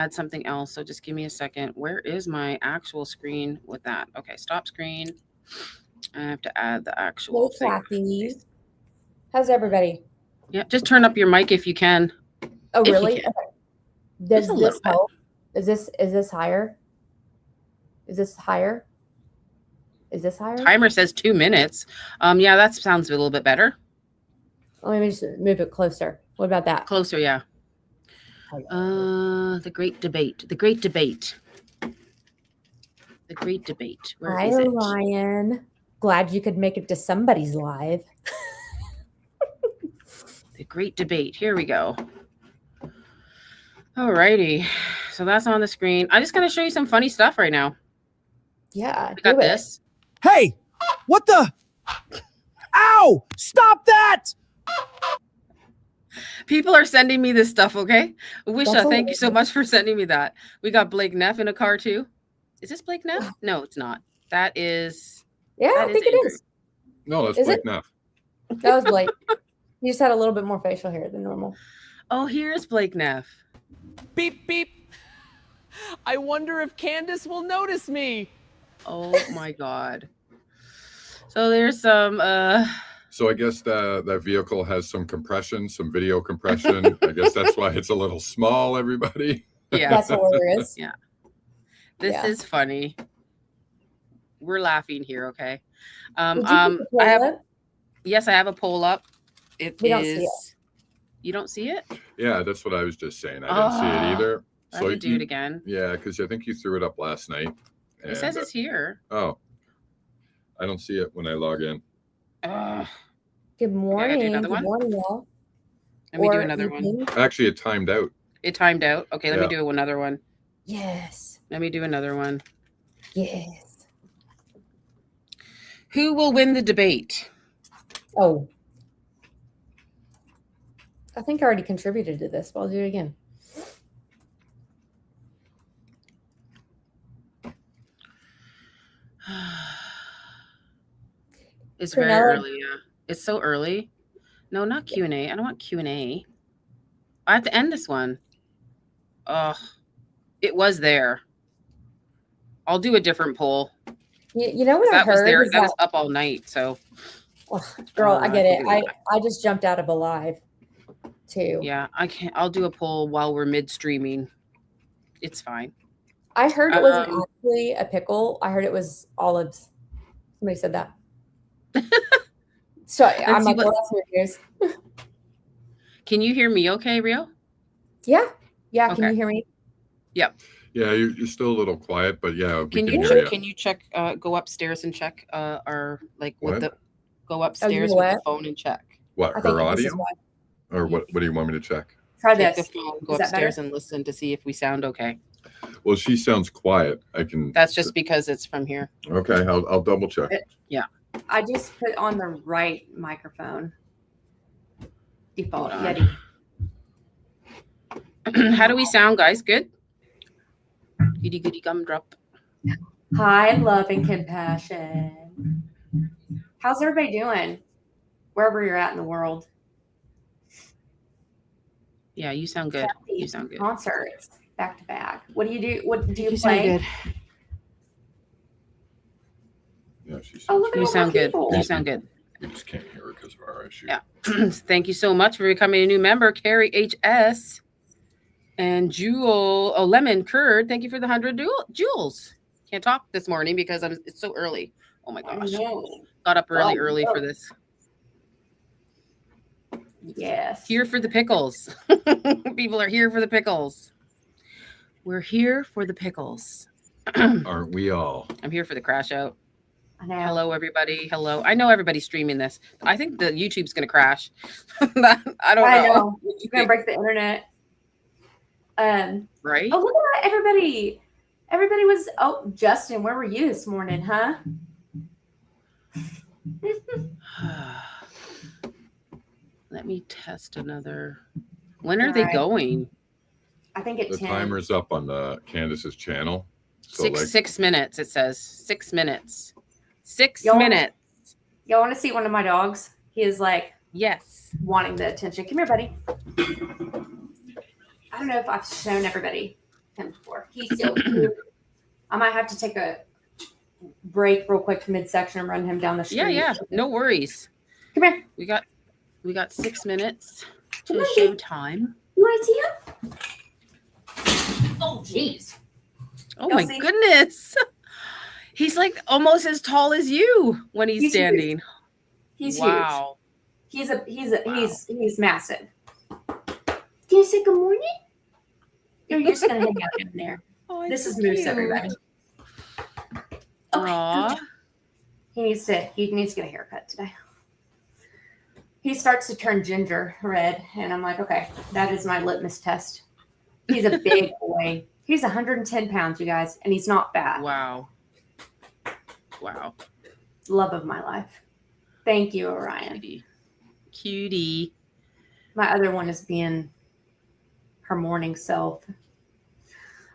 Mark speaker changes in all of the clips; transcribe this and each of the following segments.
Speaker 1: add something else. So just give me a second. Where is my actual screen with that? Okay, stop screen. I have to add the actual
Speaker 2: Hey, Kathy. How's everybody?
Speaker 1: Yeah, just turn up your mic if you can.
Speaker 2: Oh,
Speaker 1: If
Speaker 2: really?
Speaker 1: you can.
Speaker 2: Okay.
Speaker 1: Just
Speaker 2: Does
Speaker 1: a
Speaker 2: this
Speaker 1: little bit.
Speaker 2: help? Is this higher? Is this higher? Is this higher?
Speaker 1: Timer says 2 minutes. Yeah, that sounds a little bit better.
Speaker 2: Let me just move it closer. What about that?
Speaker 1: Closer, yeah. The great debate. The great debate. The great debate. Where
Speaker 2: Hi,
Speaker 1: is it?
Speaker 2: Ryan. Glad you could make it to somebody's live.
Speaker 1: The great debate. Here we go. Alrighty. So that's on the screen. I'm just gonna show you some funny stuff right now.
Speaker 2: Yeah,
Speaker 1: I got
Speaker 2: do it.
Speaker 1: this.
Speaker 3: Hey, what the? Ow! Stop that!
Speaker 1: People are sending me this stuff, okay? Wisha,
Speaker 2: That's
Speaker 1: thank you so much for sending me that. We got Blake Neff in a car too. Is this Blake Neff? No, it's not. That is.
Speaker 2: Yeah,
Speaker 1: that
Speaker 2: I think
Speaker 1: Andrew.
Speaker 2: it is.
Speaker 4: No, that's
Speaker 2: Is
Speaker 4: Blake
Speaker 2: it?
Speaker 4: Neff.
Speaker 2: That was Blake. He just had a little bit more facial hair than normal.
Speaker 1: Oh, here's Blake Neff.
Speaker 3: Beep, beep. I wonder if Candace will notice me.
Speaker 1: Oh my God. So there's some.
Speaker 4: So I guess that vehicle has some compression, some video compression. I guess that's why it's a little small, everybody.
Speaker 1: Yeah.
Speaker 2: That's hilarious.
Speaker 1: Yeah. This
Speaker 2: Yeah.
Speaker 1: is funny. We're laughing here, okay?
Speaker 2: Did you put the
Speaker 1: I have.
Speaker 2: poll up?
Speaker 1: Yes, I have a poll up. It
Speaker 2: We
Speaker 1: is.
Speaker 2: don't see it.
Speaker 1: You don't see it?
Speaker 4: Yeah, that's what I was just saying. I didn't see it either.
Speaker 1: Let me do it again.
Speaker 4: Yeah, because I think you threw it up last night.
Speaker 1: It says it's here.
Speaker 4: Oh, I don't see it when I log in.
Speaker 2: Good morning.
Speaker 1: another
Speaker 2: Good
Speaker 1: one?
Speaker 2: morning, y'all.
Speaker 1: Let me do
Speaker 2: Or
Speaker 1: another one.
Speaker 2: evening.
Speaker 4: Actually, it timed out.
Speaker 1: It timed out. Okay, let me
Speaker 4: Yeah.
Speaker 1: do another one.
Speaker 2: Yes.
Speaker 1: Let me do another one.
Speaker 2: Yes.
Speaker 1: Who will win the debate?
Speaker 2: Oh. I think I already contributed to this, but I'll do it again.
Speaker 1: It's very
Speaker 2: Prunella-
Speaker 1: early. Yeah, it's so early. No, not Q&A. I don't want Q&A. I have to end this one. Oh, it was there. I'll do a different poll.
Speaker 2: You know what I
Speaker 1: That was
Speaker 2: heard?
Speaker 1: there.
Speaker 2: is
Speaker 1: That was up all night. So,
Speaker 2: girl, I get it.
Speaker 1: think
Speaker 2: I just jumped out of a live too.
Speaker 1: yeah, I can't. I'll do a poll while we're mid streaming. It's fine.
Speaker 2: I heard it wasn't actually a pickle. I heard it was olives. Somebody said that. So I'm like, well, that's weird news.
Speaker 1: Can you hear me okay, Rio?
Speaker 2: Yeah. Can
Speaker 1: Okay.
Speaker 2: you hear me?
Speaker 1: Yep.
Speaker 4: Yeah, you're still a little quiet, but yeah, we
Speaker 1: Can
Speaker 4: can
Speaker 1: you
Speaker 4: hear
Speaker 1: check?
Speaker 4: you.
Speaker 1: Can you check? Go upstairs and check. Our like with
Speaker 4: What?
Speaker 1: the. Go upstairs
Speaker 2: know
Speaker 1: with the
Speaker 2: what?
Speaker 1: phone and check.
Speaker 4: What,
Speaker 2: I think
Speaker 4: her
Speaker 2: this is
Speaker 4: audio?
Speaker 2: why.
Speaker 4: Or what do you want me to check?
Speaker 2: Try
Speaker 1: Take
Speaker 2: this.
Speaker 1: the phone, go
Speaker 2: Is that
Speaker 1: upstairs
Speaker 2: better?
Speaker 1: and listen to see if we sound okay.
Speaker 4: Well, she sounds quiet. I can.
Speaker 1: That's just because it's from here.
Speaker 4: Okay, I'll double check.
Speaker 5: I just put on the right microphone. Default
Speaker 1: Hold on.
Speaker 5: Yeti.
Speaker 1: How do we sound, guys? Good? Goody goody gumdrop.
Speaker 5: Hi, love and compassion. How's everybody doing? Wherever you're at in the world.
Speaker 1: Yeah, you sound good. You sound good.
Speaker 5: Concerts back to back. What do you do? What do you
Speaker 1: sound
Speaker 5: play?
Speaker 1: good.
Speaker 4: Yeah, she
Speaker 5: Oh,
Speaker 4: sounds
Speaker 5: look at
Speaker 1: You
Speaker 5: all
Speaker 1: sound
Speaker 5: the
Speaker 1: good.
Speaker 5: people.
Speaker 1: You sound good.
Speaker 4: We just can't hear her because of our issue.
Speaker 1: Yeah. Thank you so much for becoming a new member, Carrie HS and Jewel. Oh, Lemon Curd. Thank you for the 100 jewels. Can't talk this morning because it's so early. Oh my
Speaker 5: I
Speaker 1: gosh.
Speaker 5: know.
Speaker 1: Got up really
Speaker 5: Oh,
Speaker 1: early
Speaker 5: no.
Speaker 1: for this.
Speaker 5: Yes.
Speaker 1: Here for the pickles. People are here for the pickles. We're here for the pickles.
Speaker 4: Aren't we all?
Speaker 1: I'm here for the crash out.
Speaker 5: I know.
Speaker 1: Hello, everybody. Hello. I know everybody's streaming this. I think the YouTube's going to crash. I don't know.
Speaker 5: I know.
Speaker 1: What you
Speaker 5: You're gonna
Speaker 1: think,
Speaker 5: break the internet.
Speaker 1: right?
Speaker 5: Oh, look at that, everybody. Everybody was. Oh, Justin, where were you this morning, huh?
Speaker 1: Let me test another. When are they
Speaker 5: Alright.
Speaker 1: going?
Speaker 5: I think at
Speaker 4: The
Speaker 5: 10.
Speaker 4: timer's up on the Candace's channel. So
Speaker 1: Six minutes. It says 6 minutes. 6
Speaker 5: Y'all-
Speaker 1: minutes.
Speaker 5: Y'all want to see one of my dogs? He is like
Speaker 1: Yes.
Speaker 5: wanting the attention. Come here, buddy. I don't know if I've shown everybody him for. He's so cute. I might have to take a break real quick midsection and run him down the street.
Speaker 1: Yeah. No worries.
Speaker 5: Come here.
Speaker 1: We got 6 minutes
Speaker 5: Come
Speaker 1: to
Speaker 5: on,
Speaker 1: show
Speaker 5: babe.
Speaker 1: time.
Speaker 5: You want to see him? Oh, jeez.
Speaker 1: Oh
Speaker 5: You'll
Speaker 1: my
Speaker 5: see.
Speaker 1: goodness. He's like almost as tall as you when he's
Speaker 5: He's huge.
Speaker 1: standing.
Speaker 5: He's
Speaker 1: Wow.
Speaker 5: huge. He's massive. Can you say good morning? Or you're just gonna hang out in there.
Speaker 1: Oh,
Speaker 5: This
Speaker 1: it's
Speaker 5: is
Speaker 1: so
Speaker 5: Moose,
Speaker 1: cute.
Speaker 5: everybody.
Speaker 1: Aw.
Speaker 5: He needs to get a haircut today. He starts to turn ginger red, and I'm like, okay, that is my litmus test. He's a big boy. He's 110 pounds, you guys, and he's not fat.
Speaker 1: Wow.
Speaker 5: Love of my life. Thank you, Orion.
Speaker 1: Cutie.
Speaker 5: My other one is being her morning self.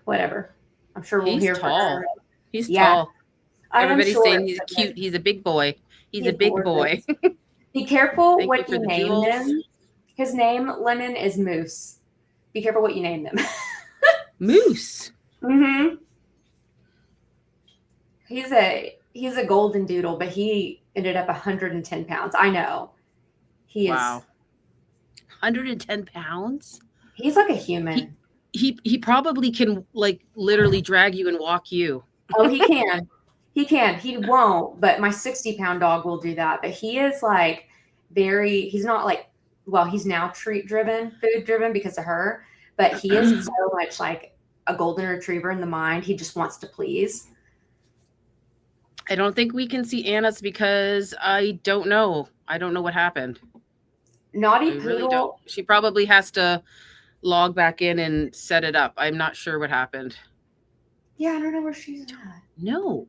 Speaker 5: Whatever. I'm sure we'll
Speaker 1: He's
Speaker 5: hear
Speaker 1: tall.
Speaker 5: from her.
Speaker 1: He's
Speaker 5: Yeah.
Speaker 1: tall.
Speaker 5: I am
Speaker 1: Everybody's
Speaker 5: sure
Speaker 1: saying he's
Speaker 5: it's
Speaker 1: cute. He's a big boy. He's
Speaker 5: He's
Speaker 1: a big boy.
Speaker 5: gorgeous. Be careful
Speaker 1: Thank
Speaker 5: what
Speaker 1: you for
Speaker 5: you
Speaker 1: the
Speaker 5: name
Speaker 1: jewels.
Speaker 5: them. His name, Lemon, is Moose. Be careful what you name them.
Speaker 1: Moose.
Speaker 5: Mm-hmm. He's a golden doodle, but he ended up 110 pounds. I know. He is.
Speaker 1: Wow. 110 pounds?
Speaker 5: He's like a human.
Speaker 1: He probably can like literally drag you and walk you.
Speaker 5: Oh, he can. He can. He won't, but my 60-pound dog will do that. But he is like he's not like, well, he's now treat driven, food driven because of her, but he is so much like a golden retriever in the mind. He just wants to please.
Speaker 1: I don't think we can see Anna's because I don't know. I don't know what happened.
Speaker 5: Naughty
Speaker 1: I
Speaker 5: Poodle.
Speaker 1: really don't. She probably has to log back in and set it up. I'm not sure what happened.
Speaker 5: Yeah, I don't know where she's at.
Speaker 1: No.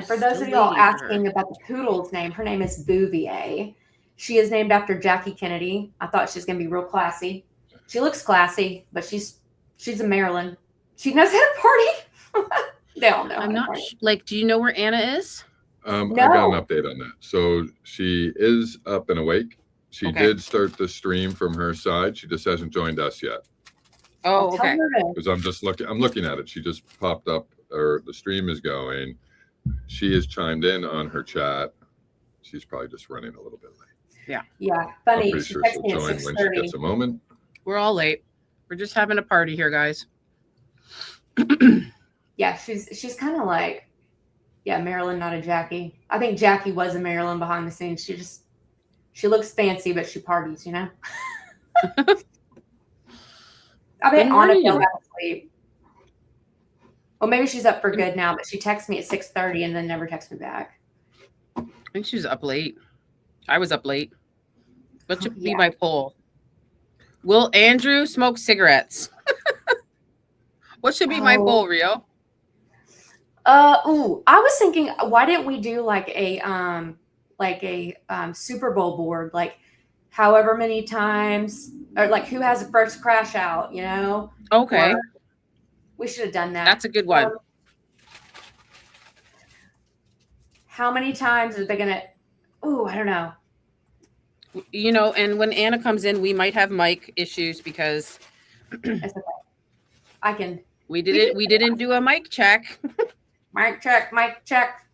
Speaker 5: For those of
Speaker 1: Still
Speaker 5: y'all
Speaker 1: waiting for her.
Speaker 5: asking about the poodle's name, her name is Bouvier. She is named after Jackie Kennedy. I thought she was going to be real classy. She looks classy, but she's a Maryland. She knows how to party. They all know.
Speaker 1: I'm not do you know where Anna is?
Speaker 4: I got an
Speaker 5: No.
Speaker 4: update on that. So she is up and awake. She
Speaker 1: Okay.
Speaker 4: did start the stream from her side. She just hasn't joined us yet.
Speaker 1: Oh,
Speaker 5: Tell
Speaker 1: okay.
Speaker 5: her to-
Speaker 4: Because I'm looking at it. She just popped up, or the stream is going. She has chimed in on her chat. She's probably just running a little bit late.
Speaker 5: Yeah,
Speaker 4: I'm
Speaker 5: funny.
Speaker 4: pretty
Speaker 5: She
Speaker 4: sure
Speaker 5: texted
Speaker 4: she'll
Speaker 5: me at
Speaker 4: join when she
Speaker 5: 6:30.
Speaker 4: gets a moment.
Speaker 1: We're all late. We're just having a party here, guys.
Speaker 5: Yeah, she's kind of like, yeah, Marilyn, not a Jackie. I think Jackie was a Marilyn behind the scenes. She looks fancy, but she parties, you know. I bet
Speaker 1: Good
Speaker 5: Anna
Speaker 1: morning.
Speaker 5: fell asleep. Well, maybe she's up for good now, but she texted me at 6:30 and then never texted me back.
Speaker 1: I think she was up late. I was up late. What should be
Speaker 5: Yeah.
Speaker 1: my poll? Will Andrew smoke cigarettes? What should be my
Speaker 5: Oh.
Speaker 1: poll, Rio?
Speaker 5: I was thinking, why didn't we do like a Super Bowl board, like however many times, or like who has the first crash out, you know?
Speaker 1: Okay,
Speaker 5: Or- we should have done that.
Speaker 1: that's a good one.
Speaker 5: How many times are they gonna? Oh, I don't know.
Speaker 1: You know, and when Anna comes in, we might have mic issues because
Speaker 5: It's okay. I can
Speaker 1: we didn't do a mic check.
Speaker 5: mic check.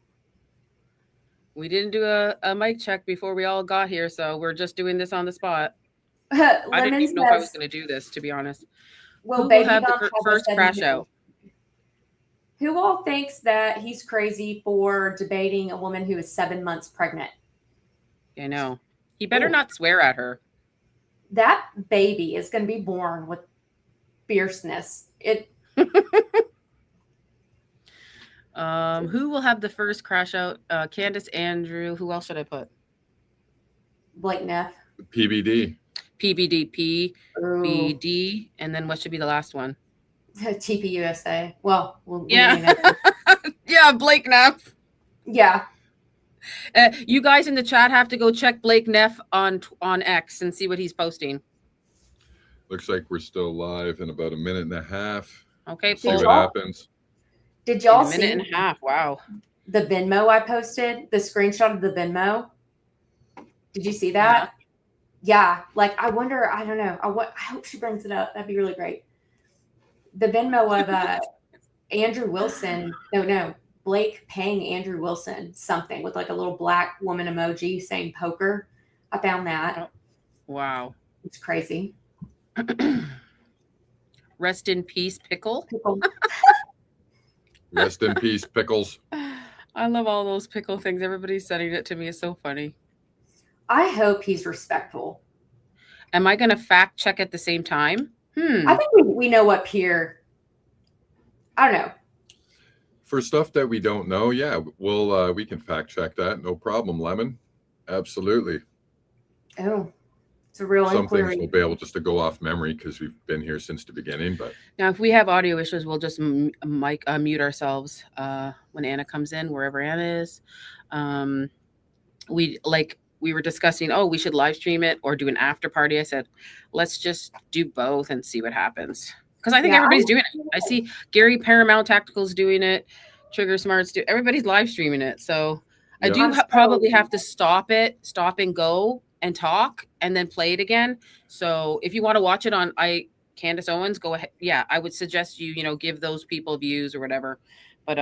Speaker 1: We didn't do a mic check before we all got here, so we're just doing this on the spot. I didn't
Speaker 5: Lemon
Speaker 1: even know if I was
Speaker 5: says,
Speaker 1: going to do this, to be honest.
Speaker 5: will
Speaker 1: Who
Speaker 5: Baby
Speaker 1: will have the
Speaker 5: Bump have a
Speaker 1: first crash
Speaker 5: 70?
Speaker 1: out?
Speaker 5: Who all thinks that he's crazy for debating a woman who is 7 months pregnant?
Speaker 1: I know. He better
Speaker 5: Ooh.
Speaker 1: not swear at her.
Speaker 5: That baby is going to be born with fierceness.
Speaker 1: Who will have the first crash out? Candace, Andrew. Who else should I put?
Speaker 5: Blake Neff.
Speaker 4: PBD.
Speaker 1: PBD,
Speaker 5: Ooh.
Speaker 1: PBD, and then what should be the last one?
Speaker 5: TPUSA. Well,
Speaker 1: Yeah. Yeah, Blake Neff.
Speaker 5: yeah.
Speaker 1: You guys in the chat have to go check Blake Neff on X and see what he's posting.
Speaker 4: Looks like we're still live in about a minute and a half.
Speaker 1: Okay,
Speaker 4: See
Speaker 5: Did
Speaker 4: what
Speaker 1: poll.
Speaker 5: y'all-
Speaker 4: happens.
Speaker 5: Did y'all
Speaker 1: A minute
Speaker 5: see
Speaker 1: and a half. Wow.
Speaker 5: the Venmo I posted? The screenshot of the Venmo? Did you see that? Yeah. Like, I wonder, I don't know. I hope she brings it up. That'd be really great. the Venmo of Andrew Wilson. No, Blake paying Andrew Wilson something with like a little black woman emoji saying poker. I found that.
Speaker 1: Wow.
Speaker 5: It's crazy.
Speaker 1: Rest in peace, Pickle.
Speaker 4: Rest in peace, Pickles.
Speaker 1: I love all those pickle things. Everybody's sending it to me. It's so funny.
Speaker 5: I hope he's respectful.
Speaker 1: Am I going to fact check at the same time?
Speaker 5: I think we know what Pierre. I don't know.
Speaker 4: For stuff that we don't know, yeah, we can fact check that. No problem, Lemon. Absolutely.
Speaker 5: Oh, it's a real
Speaker 4: Some
Speaker 5: inquiry.
Speaker 4: things we'll be able just to go off memory because we've been here since the beginning. But
Speaker 1: Now, if we have audio issues, we'll just mute ourselves when Anna comes in, wherever Anna is. We were discussing, we should live stream it or do an after party. I said, let's just do both and see what happens. Because I think everybody's doing it. I see Gary Paramount Tactical's doing it. Trigger Smart's everybody's live streaming it. So I do probably have to stop and go and talk and then play it again. So if you want to watch it on Candace Owens, go ahead. Yeah, I would suggest you give those people views or whatever. But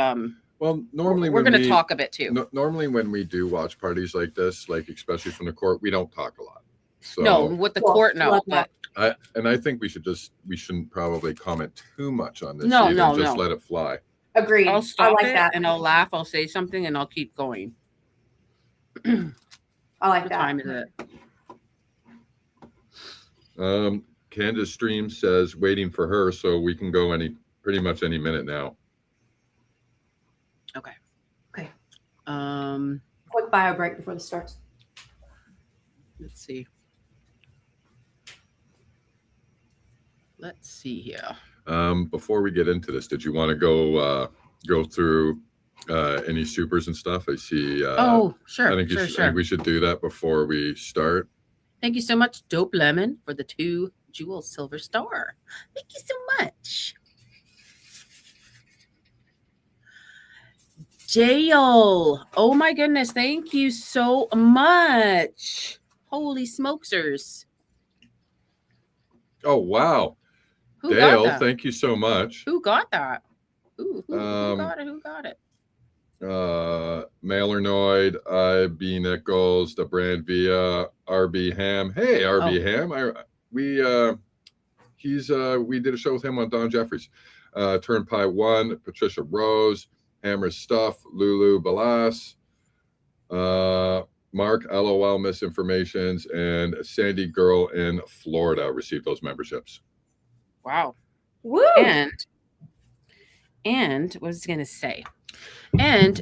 Speaker 4: well, normally
Speaker 1: we're going to talk a bit too.
Speaker 4: Normally when we do watch parties like this, like especially from the court, we don't talk a lot. So
Speaker 1: no, with the court, no. But
Speaker 4: I think we shouldn't probably comment too much on this.
Speaker 1: No,
Speaker 4: just let it fly.
Speaker 5: Agreed.
Speaker 1: I'll stop
Speaker 5: I like that.
Speaker 1: and I'll laugh. I'll say something and I'll keep going.
Speaker 5: I like
Speaker 1: What
Speaker 5: that.
Speaker 1: time is it?
Speaker 4: Candace Stream says waiting for her, so we can go pretty much any minute now.
Speaker 1: Okay.
Speaker 5: Quick bio break before this starts.
Speaker 1: Let's see. Let's see here.
Speaker 4: Before we get into this, did you want to go through any supers and stuff? I see.
Speaker 1: Sure.
Speaker 4: I think I think we should do that before we start.
Speaker 1: Thank you so much, Dope Lemon, for the 2 Jewel Silver Star. Thank you so much. Jail. Oh my goodness. Thank you so much. Holy smokesers.
Speaker 4: Oh, wow.
Speaker 1: Who
Speaker 4: Dale,
Speaker 1: got that?
Speaker 4: thank you so much.
Speaker 1: Who got that? Who got it? Who got it?
Speaker 4: Mailernoid, IB Nichols, the brand via RB Ham. Hey, RB Ham. We did a show with him on Don Jeffries. Turnpie 1, Patricia Rose, Hammer Stuff, Lulu Balas, Mark LOL Misinformations, and Sandy Girl in Florida received those memberships.
Speaker 1: Wow.
Speaker 5: Woo!
Speaker 1: And what was I going to say? And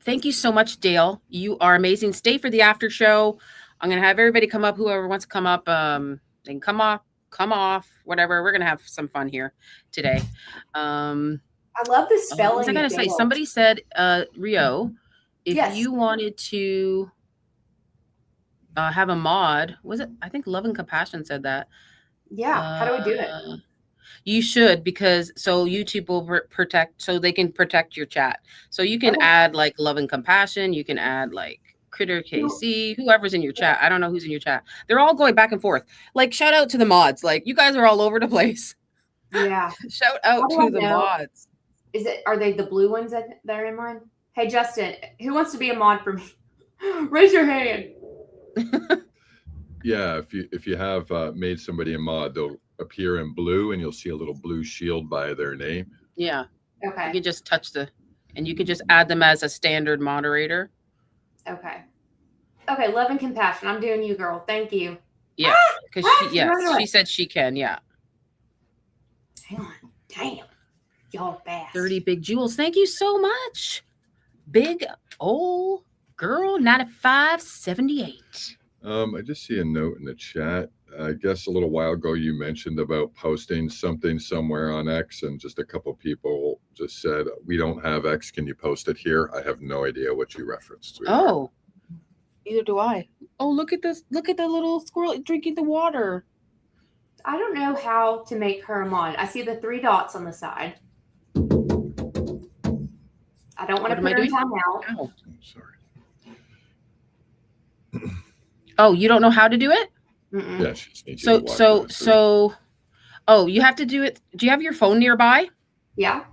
Speaker 1: thank you so much, Dale. You are amazing. Stay for the after show. I'm going to have everybody come up. Whoever wants to come up, they can come off, whatever. We're going to have some fun here today.
Speaker 5: I love the spelling.
Speaker 1: What was I going to say? Somebody said, Rio, if you wanted to have a mod, was it? I think Love and Compassion said that.
Speaker 5: Yeah. How do we do it?
Speaker 1: You should, because so YouTube will protect, so they can protect your chat. So you can add like Love and Compassion. You can add like Critter KC, whoever's in your chat. I don't know who's in your chat. They're all going back and forth. Like, shout out to the mods. Like, you guys are all over the place.
Speaker 5: Yeah.
Speaker 1: Shout out to the mods.
Speaker 5: Are they the blue ones that are in mine? Hey, Justin, who wants to be a mod for me? Raise your hand.
Speaker 4: Yeah, if you have made somebody a mod, they'll appear in blue, and you'll see a little blue shield by their name.
Speaker 1: Yeah.
Speaker 5: Okay.
Speaker 1: You can just touch and you can just add them as a standard moderator.
Speaker 5: Okay. Okay, Love and Compassion. I'm doing you, girl. Thank you.
Speaker 1: Yeah, because she said she can. Yeah.
Speaker 5: Hang on. Damn. Y'all fast.
Speaker 1: 30 big jewels. Thank you so much. Big old girl, 9578.
Speaker 4: I just see a note in the chat. I guess a little while ago you mentioned about posting something somewhere on X, and just a couple people just said, we don't have X. Can you post it here? I have no idea what you referenced.
Speaker 1: Oh, neither do I. Oh, look at this. Look at the little squirrel drinking the water.
Speaker 5: I don't know how to make her a mod. I see the 3 dots on the side. I don't want to put her in timeout.
Speaker 1: Oh,
Speaker 4: sorry.
Speaker 1: Oh, you don't know how to do it?
Speaker 5: Mm-mm.
Speaker 4: Yeah, she just needs you to watch
Speaker 1: Oh, you have to do it. Do you have your phone nearby?
Speaker 5: Yeah.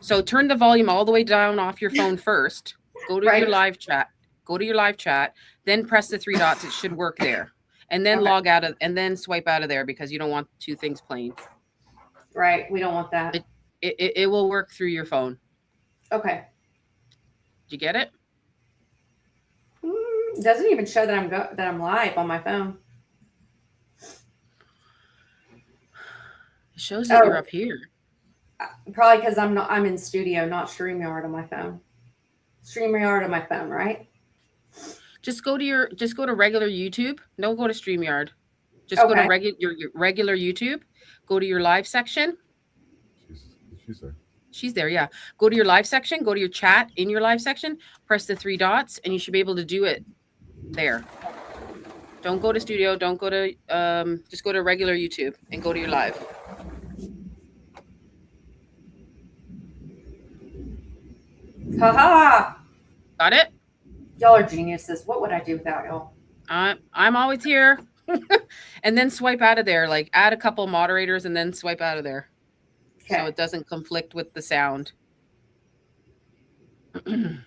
Speaker 1: So turn the volume all the way down off your phone first. Go to your
Speaker 5: Right.
Speaker 1: live chat. Go to your live chat. Then press the three dots. It should work there. And then
Speaker 5: Okay.
Speaker 1: log out of, and then swipe out of there because you don't want two things playing.
Speaker 5: Right. We don't want that.
Speaker 1: It will work through your phone.
Speaker 5: Okay.
Speaker 1: Did you get it?
Speaker 5: It doesn't even show that I'm live on my phone.
Speaker 1: It shows that you're
Speaker 5: Oh.
Speaker 1: up here.
Speaker 5: Probably because I'm in studio, not StreamYard on my phone. StreamYard on my phone, right?
Speaker 1: Just go to regular YouTube. Don't go to StreamYard. Just go to
Speaker 5: Okay.
Speaker 1: your regular YouTube. Go to your live section.
Speaker 4: She's there.
Speaker 1: She's there, yeah. Go to your live section. Go to your chat in your live section. Press the three dots, and you should be able to do it there. Don't go to studio. Don't go to just go to regular YouTube and go to your live.
Speaker 5: Haha.
Speaker 1: Got it?
Speaker 5: Y'all are geniuses. What would I do without y'all?
Speaker 1: I'm always here. And then swipe out of there. Like add a couple moderators and then swipe out of there.
Speaker 5: Okay.
Speaker 1: So it doesn't conflict with the sound.
Speaker 5: I'm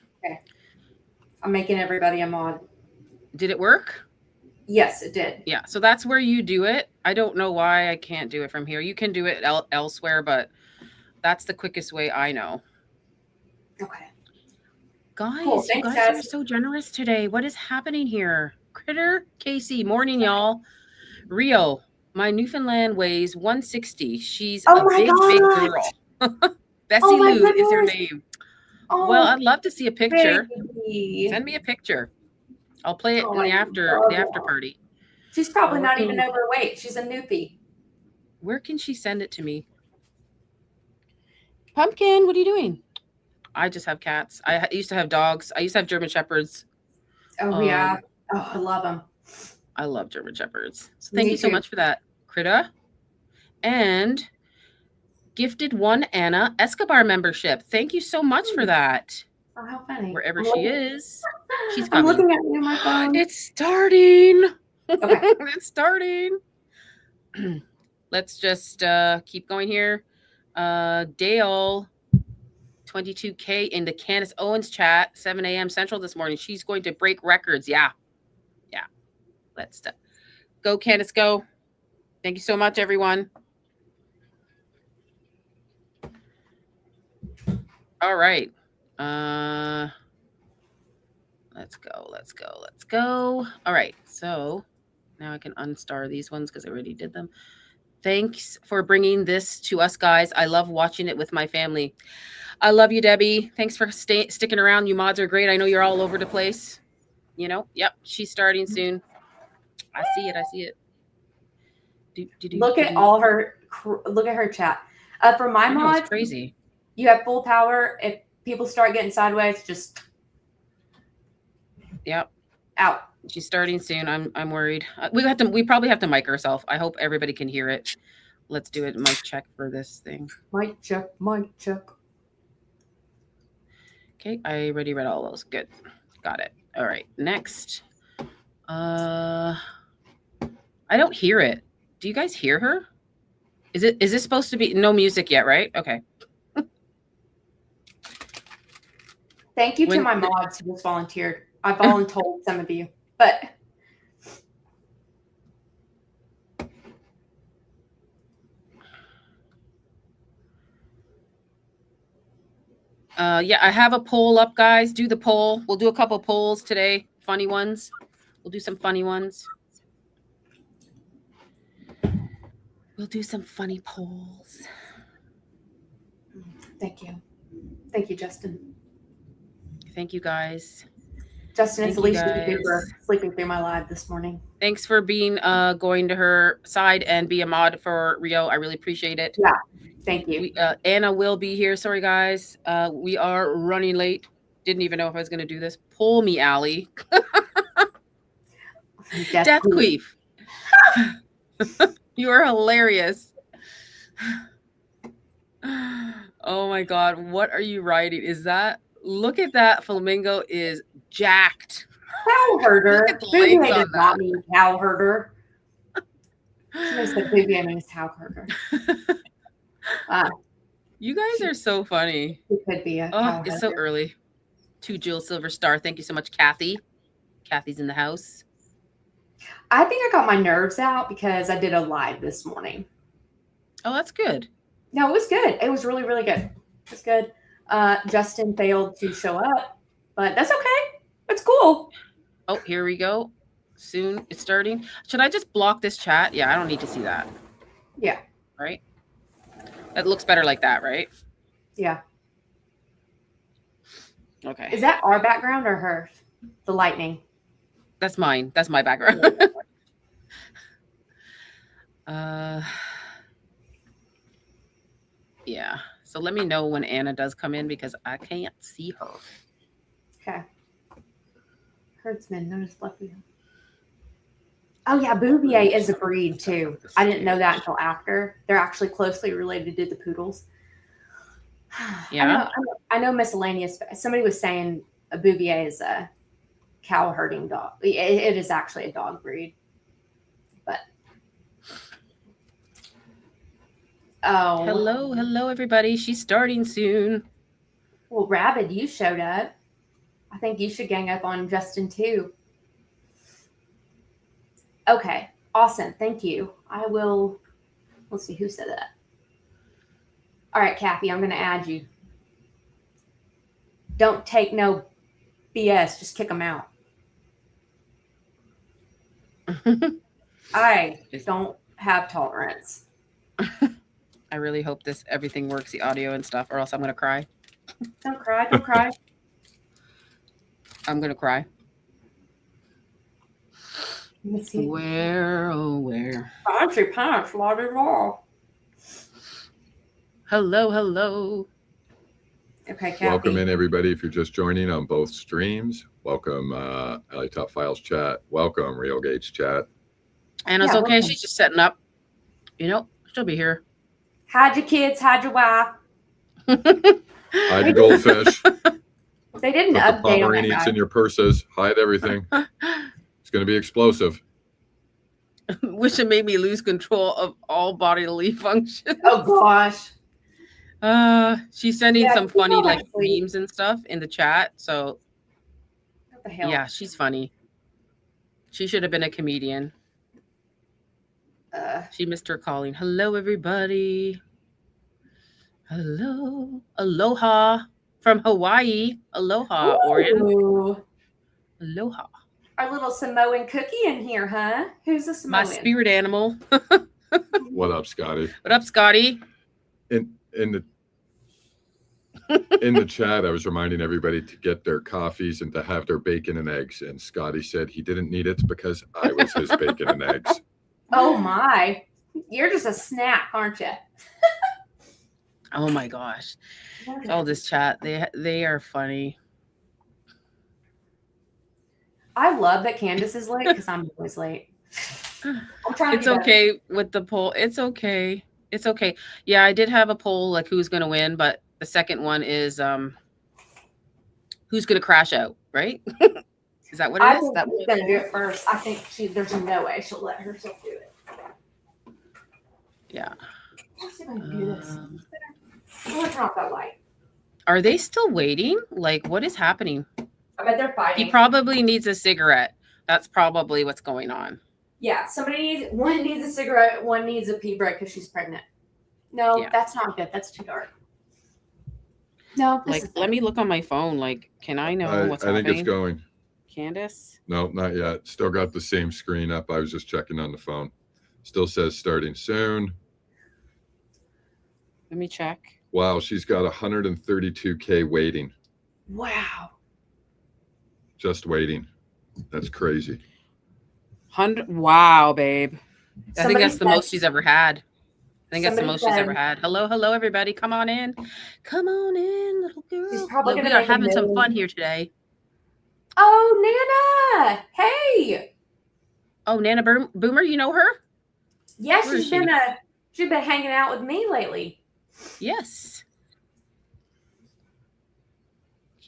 Speaker 5: making everybody a mod.
Speaker 1: Did it work?
Speaker 5: Yes, it did.
Speaker 1: Yeah. So that's where you do it. I don't know why I can't do it from here. You can do it elsewhere, but that's the quickest way I know.
Speaker 5: Okay.
Speaker 1: Guys,
Speaker 5: Cool.
Speaker 1: you
Speaker 5: Thanks,
Speaker 1: guys are
Speaker 5: guys.
Speaker 1: so generous today. What is happening here? Critter, Casey, morning, y'all. Rio, my Newfoundland weighs 160. She's
Speaker 5: Oh
Speaker 1: a
Speaker 5: my
Speaker 1: big
Speaker 5: gosh.
Speaker 1: girl. Bessie
Speaker 5: Oh my
Speaker 1: Lou is her
Speaker 5: goodness.
Speaker 1: name.
Speaker 5: Oh,
Speaker 1: Well, I'd love to see a picture.
Speaker 5: baby.
Speaker 1: Send me a picture. I'll play it
Speaker 5: Oh,
Speaker 1: in the
Speaker 5: I
Speaker 1: after
Speaker 5: love
Speaker 1: party.
Speaker 5: She's probably
Speaker 1: Oh,
Speaker 5: not
Speaker 1: okay.
Speaker 5: even overweight. She's a newbie.
Speaker 1: Where can she send it to me? Pumpkin, what are you doing? I just have cats. I used to have dogs. I used to have German Shepherds.
Speaker 5: Oh, yeah. Oh, I love them.
Speaker 1: I love German Shepherds. So
Speaker 5: Me
Speaker 1: thank you so
Speaker 5: too.
Speaker 1: much for that, Krita. And gifted one Anna Escobar membership. Thank you so much for that.
Speaker 5: Oh, how funny.
Speaker 1: Wherever
Speaker 5: I'm
Speaker 1: she
Speaker 5: looking-
Speaker 1: is, she's
Speaker 5: I'm
Speaker 1: coming.
Speaker 5: looking at you on my phone.
Speaker 1: It's starting.
Speaker 5: Okay.
Speaker 1: It's starting. Let's just keep going here. Dale, 22K into Candace Owens chat, 7 a.m. Central this morning. She's going to break records. Yeah. Let's go, Candace, go. Thank you so much, everyone. All right. Let's go. All right. So now I can unstar these ones because I already did them. Thanks for bringing this to us, guys. I love watching it with my family. I love you, Debbie. Thanks for sticking around. You mods are great. I know you're all over the place. You know, yep. She's starting soon. I see it.
Speaker 5: Look at her chat. For my
Speaker 1: I know, it's
Speaker 5: mods,
Speaker 1: crazy.
Speaker 5: you have full power. If people start getting sideways, just
Speaker 1: Yep.
Speaker 5: out.
Speaker 1: She's starting soon. I'm worried. We probably have to mic herself. I hope everybody can hear it. Let's do it. Mic check for this thing.
Speaker 5: Mic check.
Speaker 1: Okay, I already read all those. Good. Got it. All right. Next. I don't hear it. Do you guys hear her? Is this supposed to be no music yet, right? Okay.
Speaker 5: Thank you to
Speaker 1: When-
Speaker 5: my mods who just volunteered. I voluntold some of you, but
Speaker 1: Yeah, I have a poll up, guys. Do the poll. We'll do a couple polls today. Funny ones. We'll do some funny ones. We'll do some funny polls.
Speaker 5: thank you, Justin.
Speaker 1: Thank you, guys.
Speaker 5: Justin, it's the
Speaker 1: Thank you,
Speaker 5: least you can do for
Speaker 1: guys.
Speaker 5: sleeping through my live this morning.
Speaker 1: Thanks for being going to her side and be a mod for Rio. I really appreciate it.
Speaker 5: Yeah. Thank you.
Speaker 1: Anna will be here. Sorry, guys. We are running late. Didn't even know if I was going to do this. Pull me, Allie. Death Queef. You are hilarious. Oh my God. What are you writing? Look at that. Flamingo is jacked.
Speaker 5: Cow herder.
Speaker 1: Look at the
Speaker 5: Who
Speaker 1: legs
Speaker 5: does
Speaker 1: on
Speaker 5: not
Speaker 1: that.
Speaker 5: mean cow herder? Somebody said Booby means Cowherder.
Speaker 1: You guys are so funny.
Speaker 5: It could be a
Speaker 1: Oh, it's so
Speaker 5: Cowherder.
Speaker 1: early. To Jill Silver Star. Thank you so much, Kathy. Kathy's in the house.
Speaker 5: I think I got my nerves out because I did a live this morning.
Speaker 1: Oh, that's good.
Speaker 5: No, it was good. It was really, really good. It was good. Justin failed to show up, but that's okay. It's cool.
Speaker 1: Oh, here we go. Soon it's starting. Should I just block this chat? Yeah, I don't need to see that.
Speaker 5: Yeah.
Speaker 1: Right? That looks better like that, right?
Speaker 5: Yeah.
Speaker 1: Okay.
Speaker 5: Is that our background or hers? The lightning.
Speaker 1: That's mine. That's my background. Yeah. So let me know when Anna does come in because I can't see her.
Speaker 5: Okay. Herdsman, known as Fluffy. Oh yeah, Bouvier is a breed too. I didn't know that until after. They're actually closely related to the poodles.
Speaker 1: Yeah.
Speaker 5: I know miscellaneous. Somebody was saying a Bouvier is a cow herding dog. It is actually a dog breed. But oh,
Speaker 1: Hello, everybody. She's starting soon.
Speaker 5: well, Rabid, you showed up. I think you should gang up on Justin too. Okay, awesome. Thank you. I will. Let's see who said that. All right, Kathy, I'm going to add you. Don't take no BS. Just kick them out. I don't have tolerance.
Speaker 1: I really hope everything works, the audio and stuff, or else I'm going to cry.
Speaker 5: Don't cry. Don't cry.
Speaker 1: I'm going to cry.
Speaker 5: Let me see.
Speaker 1: Where, oh, where?
Speaker 5: Fancy pants, lot of more.
Speaker 1: Hello.
Speaker 5: Okay, Kathy.
Speaker 4: Welcome in, everybody. If you're just joining on both streams, welcome LA Top Files chat. Welcome Real Gauge chat.
Speaker 1: Anna's
Speaker 5: Yeah,
Speaker 1: okay.
Speaker 5: welcome.
Speaker 1: She's just setting up. She'll be here.
Speaker 5: Hide your kids. Hide your wife.
Speaker 4: Hide the goldfish.
Speaker 5: They didn't
Speaker 4: Put the
Speaker 5: update on that
Speaker 4: Pomeranians
Speaker 5: guy.
Speaker 4: in your purses. Hide everything. It's going to be explosive.
Speaker 1: Wish it made me lose control of all bodily function.
Speaker 5: Oh gosh.
Speaker 1: She's sending
Speaker 5: Yeah,
Speaker 1: some
Speaker 5: people
Speaker 1: funny like
Speaker 5: actually-
Speaker 1: memes and stuff in the chat. So
Speaker 5: What the hell?
Speaker 1: yeah, she's funny. She should have been a comedian. She missed her calling. Hello, everybody. Hello. Aloha from Hawaii. Aloha, Orion.
Speaker 5: Ooh,
Speaker 1: Aloha.
Speaker 5: our little Samoan cookie in here, huh? Who's a
Speaker 1: My
Speaker 5: Samoan?
Speaker 1: spirit animal.
Speaker 4: What up, Scotty?
Speaker 1: What up, Scotty?
Speaker 4: In the chat, I was reminding everybody to get their coffees and to have their bacon and eggs. And Scotty said he didn't need it because I was his bacon and eggs.
Speaker 5: Oh my. You're just a snack, aren't you?
Speaker 1: Oh my gosh. Oh, this chat. They are funny.
Speaker 5: I love that Candace is late because I'm always late. I'm trying to
Speaker 1: It's
Speaker 5: be better.
Speaker 1: okay with the poll. It's okay. It's okay. Yeah, I did have a poll like who's gonna win, but the second one is who's gonna crash out, right? Is that what it
Speaker 5: I
Speaker 1: is?
Speaker 5: think
Speaker 1: That
Speaker 5: she's gonna do it first. I think there's no way she'll let herself do it.
Speaker 1: Yeah.
Speaker 5: Let's see if I can do this.
Speaker 1: Um,
Speaker 5: I'm gonna turn off that light.
Speaker 1: Are they still waiting? Like, what is happening?
Speaker 5: I bet they're
Speaker 1: He
Speaker 5: fighting.
Speaker 1: probably needs a cigarette. That's probably what's going on.
Speaker 5: Yeah, one needs a cigarette, one needs a pee break because she's pregnant. No,
Speaker 1: Yeah.
Speaker 5: that's not good. That's too dark. No, this
Speaker 1: Like,
Speaker 5: is
Speaker 1: let me look on my phone. Like, can I know
Speaker 4: I
Speaker 1: what's
Speaker 4: think
Speaker 1: happening?
Speaker 4: it's going.
Speaker 1: Candace?
Speaker 4: No, not yet. Still got the same screen up. I was just checking on the phone. Still says starting soon.
Speaker 1: Let me check.
Speaker 4: Wow, she's got 132K waiting.
Speaker 5: wow.
Speaker 4: Just waiting. That's crazy.
Speaker 1: 100. Wow, babe. I think
Speaker 5: Somebody
Speaker 1: that's the
Speaker 5: said-
Speaker 1: most she's ever had. I think that's the
Speaker 5: Somebody
Speaker 1: most she's ever
Speaker 5: said-
Speaker 1: had. Hello, everybody. Come on in. Come on in, little girl.
Speaker 5: She's probably
Speaker 1: Look, we
Speaker 5: gonna
Speaker 1: are
Speaker 5: make a
Speaker 1: having some
Speaker 5: million.
Speaker 1: fun here today.
Speaker 5: Oh, Nana! Hey,
Speaker 1: Oh, Nana Boomer, you know her?
Speaker 5: yeah,
Speaker 1: Where is
Speaker 5: she's
Speaker 1: she?
Speaker 5: been hanging out with me lately.
Speaker 1: Yes.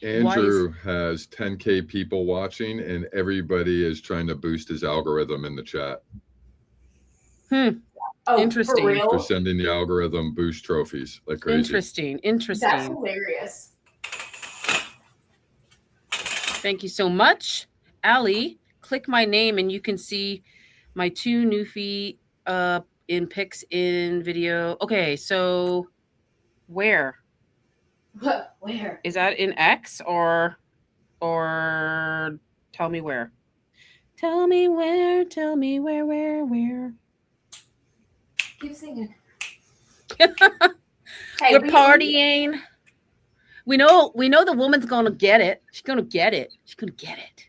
Speaker 4: Andrew has 10K people watching, and everybody is trying to boost his algorithm in the chat.
Speaker 5: Oh,
Speaker 1: Interesting.
Speaker 5: for real?
Speaker 4: For sending the algorithm boost trophies like crazy.
Speaker 1: Interesting.
Speaker 5: That's
Speaker 1: Interesting.
Speaker 5: hilarious.
Speaker 1: Thank you so much. Allie, click my name and you can see my 2 Newfie in pics in video. Okay, so where?
Speaker 5: Where?
Speaker 1: Is that in X or tell me where? Tell me where, where.
Speaker 5: Keep singing.
Speaker 1: We're
Speaker 5: we-
Speaker 1: partying. We know the woman's gonna get it. She's gonna get it. She's gonna get it.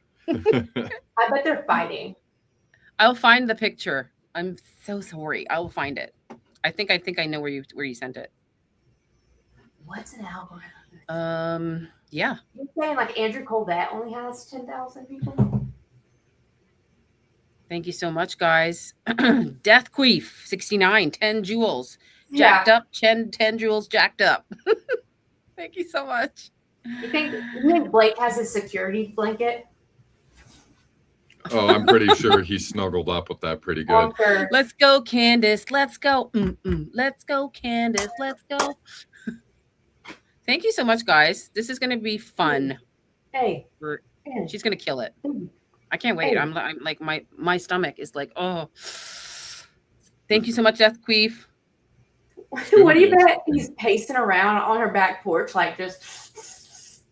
Speaker 5: I bet they're fighting.
Speaker 1: I'll find the picture. I'm so sorry. I will find it. I think I know where you sent it.
Speaker 5: What's an algorithm?
Speaker 1: Yeah.
Speaker 5: You're saying like Andrew Colbert only has 10,000 people?
Speaker 1: Thank you so much, guys. Death Queef 69, 10 jewels. Jacked up, 10 jewels jacked up. Thank you so much.
Speaker 5: You think Blake has his security blanket?
Speaker 4: Oh, I'm pretty sure he snuggled up with that pretty good.
Speaker 5: Sure.
Speaker 1: Let's go, Candace. Let's go. Let's go, Candace. Let's go. Thank you so much, guys. This is going to be fun.
Speaker 5: Hey.
Speaker 1: She's going to kill it. I can't wait. I'm like, my stomach is like, oh. Thank you so much, Death Queef.
Speaker 5: What do you bet he's pacing around on her back porch like just?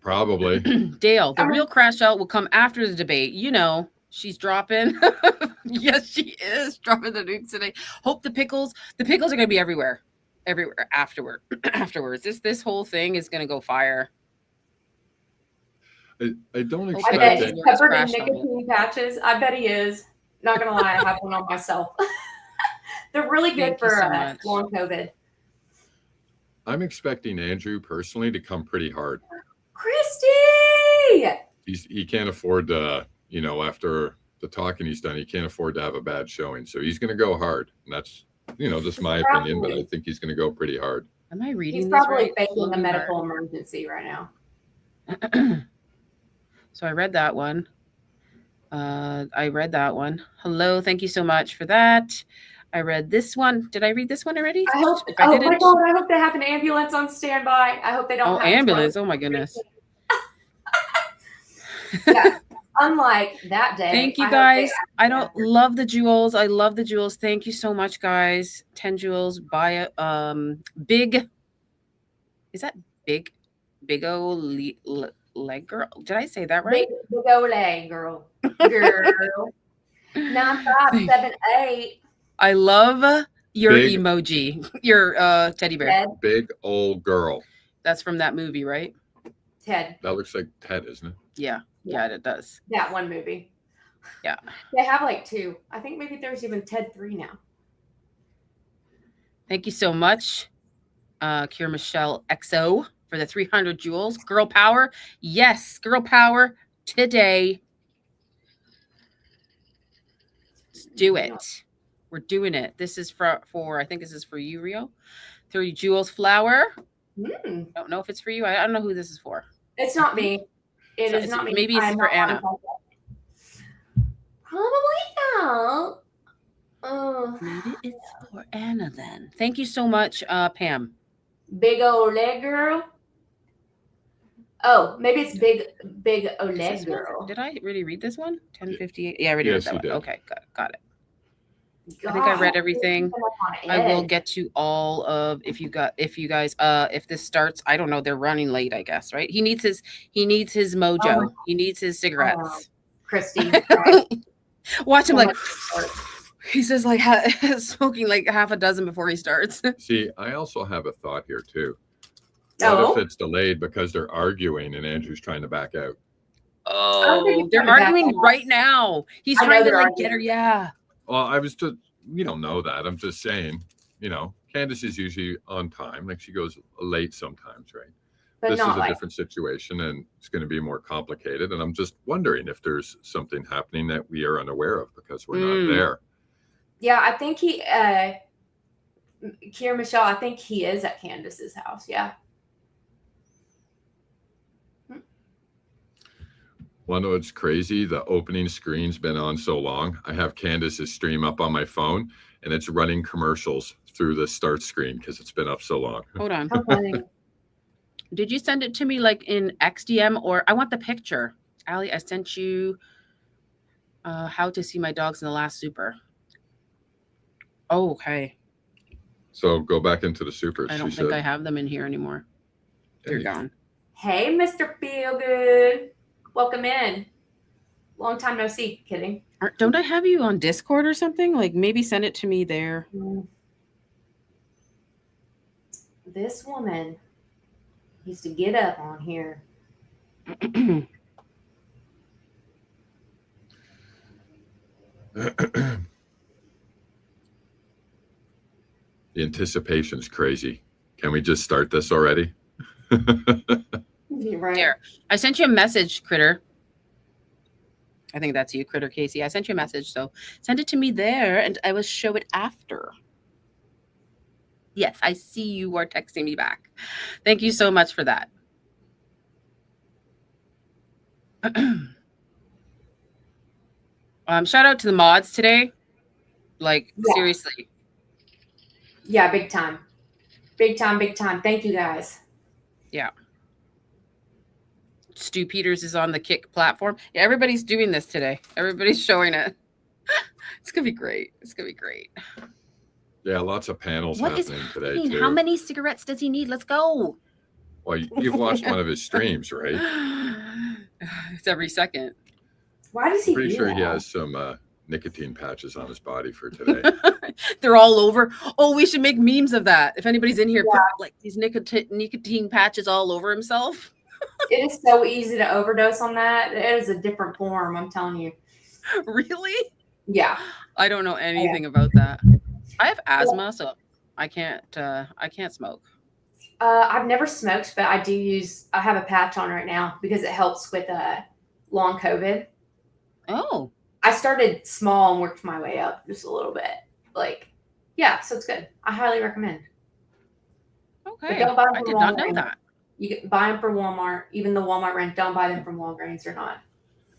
Speaker 4: Probably.
Speaker 1: Dale, the real crash out will come after the debate. You know, she's dropping. Yes, she is dropping the nukes today. Hope the pickles are going to be everywhere afterwards. This whole thing is going to go fire.
Speaker 4: I don't
Speaker 5: I
Speaker 4: expect
Speaker 5: bet
Speaker 4: that.
Speaker 5: he's covered in nicotine patches. I bet he is. Not gonna lie, I have one on myself. They're really good
Speaker 1: Thank you
Speaker 5: for
Speaker 1: so much.
Speaker 5: long COVID.
Speaker 4: I'm expecting Andrew personally to come pretty hard.
Speaker 5: Christy!
Speaker 4: He can't afford to, after the talking he's done, he can't afford to have a bad showing. So he's going to go hard. And that's, just my opinion, but I think he's going to go pretty hard.
Speaker 1: Am I reading
Speaker 5: He's
Speaker 1: these
Speaker 5: probably
Speaker 1: right?
Speaker 5: faking a
Speaker 1: Slowly
Speaker 5: medical emergency right now.
Speaker 1: So I read that one. Hello, thank you so much for that. I read this one. Did I read this one already?
Speaker 5: I hope.
Speaker 1: If I
Speaker 5: Oh
Speaker 1: didn't,
Speaker 5: my god! I hope they have an ambulance on standby. I hope they don't. have
Speaker 1: ambulance!
Speaker 5: smoke.
Speaker 1: Oh my goodness!
Speaker 5: Yeah. Unlike that day.
Speaker 1: Thank you
Speaker 5: I hope
Speaker 1: guys.
Speaker 5: they
Speaker 1: I don't love the jewels. I love the jewels. Thank you so much, guys. 10 jewels. Buy a big. Is that big? Big O leg girl. Did I say that right?
Speaker 5: Big old leg girl. Girl. 9578.
Speaker 1: I love your
Speaker 4: Big-
Speaker 1: emoji. Your teddy bear.
Speaker 5: Ted.
Speaker 4: Big old girl.
Speaker 1: That's from that movie, right?
Speaker 5: Ted.
Speaker 4: That looks like Ted, isn't it?
Speaker 1: Yeah, it does.
Speaker 5: That one movie.
Speaker 1: Yeah.
Speaker 5: They have like 2. I think maybe there's even Ted 3 now.
Speaker 1: Thank you so much, Kiera Michelle XO, for the 300 jewels. Girl power. Yes, girl power today. Let's do it. We're doing it. This is for I think this is for you, Rio. 30 jewels flower.
Speaker 5: Mm.
Speaker 1: Don't know if it's for you. I don't know who this is for.
Speaker 5: It's not me. It is not me.
Speaker 1: Maybe it's
Speaker 5: I'm
Speaker 1: for
Speaker 5: not
Speaker 1: Anna.
Speaker 5: on podcast. Probably not.
Speaker 1: Maybe it's for Anna then. Thank you so much, Pam.
Speaker 5: Big old leg girl. Oh, maybe it's big old leg girl.
Speaker 1: Did I really read this one? 1058. Yeah, I already read
Speaker 4: Yes,
Speaker 1: that
Speaker 4: you
Speaker 1: one.
Speaker 4: did.
Speaker 1: Okay, got it. I think I read everything. I will get to all of if you guys if this starts, I don't know, they're running late, I guess, right? He needs his mojo. He needs his cigarettes.
Speaker 5: Christy. Right?
Speaker 1: Watch him
Speaker 5: Oh
Speaker 1: like he says like smoking like half a dozen before he starts.
Speaker 4: See, I also have a thought here too.
Speaker 5: Oh?
Speaker 4: What if it's delayed because they're arguing and Andrew's trying to back out?
Speaker 1: Oh,
Speaker 5: he's
Speaker 1: they're
Speaker 5: trying to back
Speaker 1: arguing
Speaker 5: out.
Speaker 1: right now. He's
Speaker 5: I know
Speaker 1: trying to
Speaker 5: they're
Speaker 1: like
Speaker 5: arguing.
Speaker 1: get her. Yeah.
Speaker 4: Well, I was just, we don't know that. I'm just saying, Candace is usually on time. Like she goes late sometimes, right?
Speaker 5: But
Speaker 4: This is
Speaker 5: not
Speaker 4: a
Speaker 5: like
Speaker 4: different situation and it's going to be more complicated. And I'm just wondering if there's something happening that we are unaware of because we're not there.
Speaker 5: yeah, I think Kiera Michelle, I think he is at Candace's house. Yeah.
Speaker 4: One what's crazy, the opening screen's been on so long. I have Candace's stream up on my phone, and it's running commercials through the start screen because it's been up so long.
Speaker 1: Hold on.
Speaker 5: How funny.
Speaker 1: Did you send it to me like in XDM or I want the picture? Allie, I sent you how to see my dogs in the last super. Oh, okay.
Speaker 4: So go back into the supers.
Speaker 1: I don't
Speaker 4: she
Speaker 1: think
Speaker 4: said.
Speaker 1: I have them in here anymore. They're
Speaker 4: Hey.
Speaker 1: gone.
Speaker 5: Hey, Mr. Feelgood. Welcome in. Long time no see. Kidding.
Speaker 1: Don't I have you on Discord or something? Like maybe send it to me there.
Speaker 5: This woman needs to get up on here.
Speaker 4: The anticipation's crazy. Can we just start this already?
Speaker 5: You're right.
Speaker 1: There. I sent you a message, Critter. I think that's you, Critter Casey. I sent you a message, so send it to me there and I will show it after. Yes, I see you are texting me back. Thank you so much for that. Shout out to the mods today. Like,
Speaker 5: Yeah.
Speaker 1: seriously.
Speaker 5: Yeah, big time. Big time, big time. Thank you guys.
Speaker 1: Stu Peters is on the Kick platform. Yeah, everybody's doing this today. Everybody's showing it. It's going to be great. It's going to be great.
Speaker 4: Yeah, lots of panels
Speaker 1: What is
Speaker 4: happening today
Speaker 1: happening?
Speaker 4: too.
Speaker 1: How many cigarettes does he need? Let's go.
Speaker 4: Well, you've watched one of his streams, right?
Speaker 1: It's every second.
Speaker 5: Why does he
Speaker 4: Pretty
Speaker 5: do
Speaker 4: sure
Speaker 5: that?
Speaker 4: he has some nicotine patches on his body for today.
Speaker 1: They're all over. Oh, we should make memes of that. If anybody's in here, put like these nicotine patches all over himself.
Speaker 5: It is so easy to overdose on that. It is a different form, I'm telling you.
Speaker 1: Really?
Speaker 5: Yeah.
Speaker 1: I don't know anything about that. I have asthma, so I can't smoke.
Speaker 5: I've never smoked, but I have a patch on right now because it helps with long COVID.
Speaker 1: Oh,
Speaker 5: I started small and worked my way up just a little bit. Yeah, so it's good. I highly recommend.
Speaker 1: okay.
Speaker 5: don't buy them
Speaker 1: I
Speaker 5: from
Speaker 1: did not know
Speaker 5: Walmart.
Speaker 1: that.
Speaker 5: You can buy them from Walmart, even the Walmart brand. Don't buy them from Walgreens or not.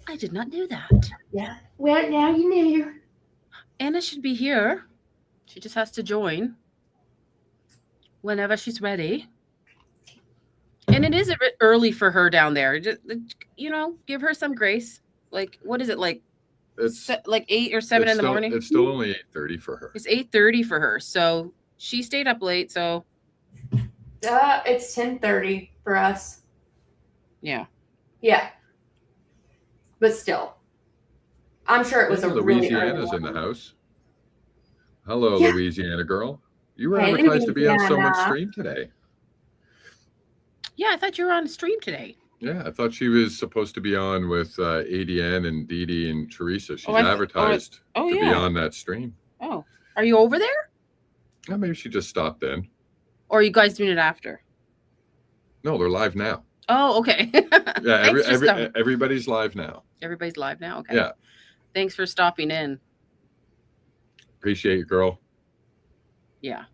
Speaker 1: I did not know that.
Speaker 5: Yeah. Well, now you knew.
Speaker 1: Anna should be here. She just has to join whenever she's ready. And it is a bit early for her down there. Just, give her some grace. Like, what is it like?
Speaker 4: It's
Speaker 1: Like 8 or 7 in the morning.
Speaker 4: It's still only 8:30 for her.
Speaker 1: It's 8:30 for her. So she stayed up late. So
Speaker 5: It's 10:30 for us.
Speaker 1: yeah.
Speaker 5: Yeah. But still, I'm sure it was
Speaker 4: Hey,
Speaker 5: a really early
Speaker 4: Louisiana's in
Speaker 5: one.
Speaker 4: the house. Hello,
Speaker 5: Yeah.
Speaker 4: Louisiana girl. You were
Speaker 5: Hey,
Speaker 4: advertised to be on someone's
Speaker 5: Louisiana.
Speaker 4: stream today.
Speaker 1: Yeah, I thought you were on stream today.
Speaker 4: Yeah, I thought she was supposed to be on with ADN and Dee Dee and Teresa. She's advertised
Speaker 1: Oh,
Speaker 4: to be
Speaker 1: yeah.
Speaker 4: on that stream.
Speaker 1: Oh, are you over there?
Speaker 4: Oh, maybe she just stopped in.
Speaker 1: Or are you guys doing it after?
Speaker 4: No, they're live now.
Speaker 1: Oh, okay.
Speaker 4: Yeah,
Speaker 1: Thanks for stopping.
Speaker 4: everybody's live now.
Speaker 1: Everybody's live now. Okay.
Speaker 4: Yeah.
Speaker 1: Thanks for stopping in.
Speaker 4: Appreciate you, girl.
Speaker 1: Yeah.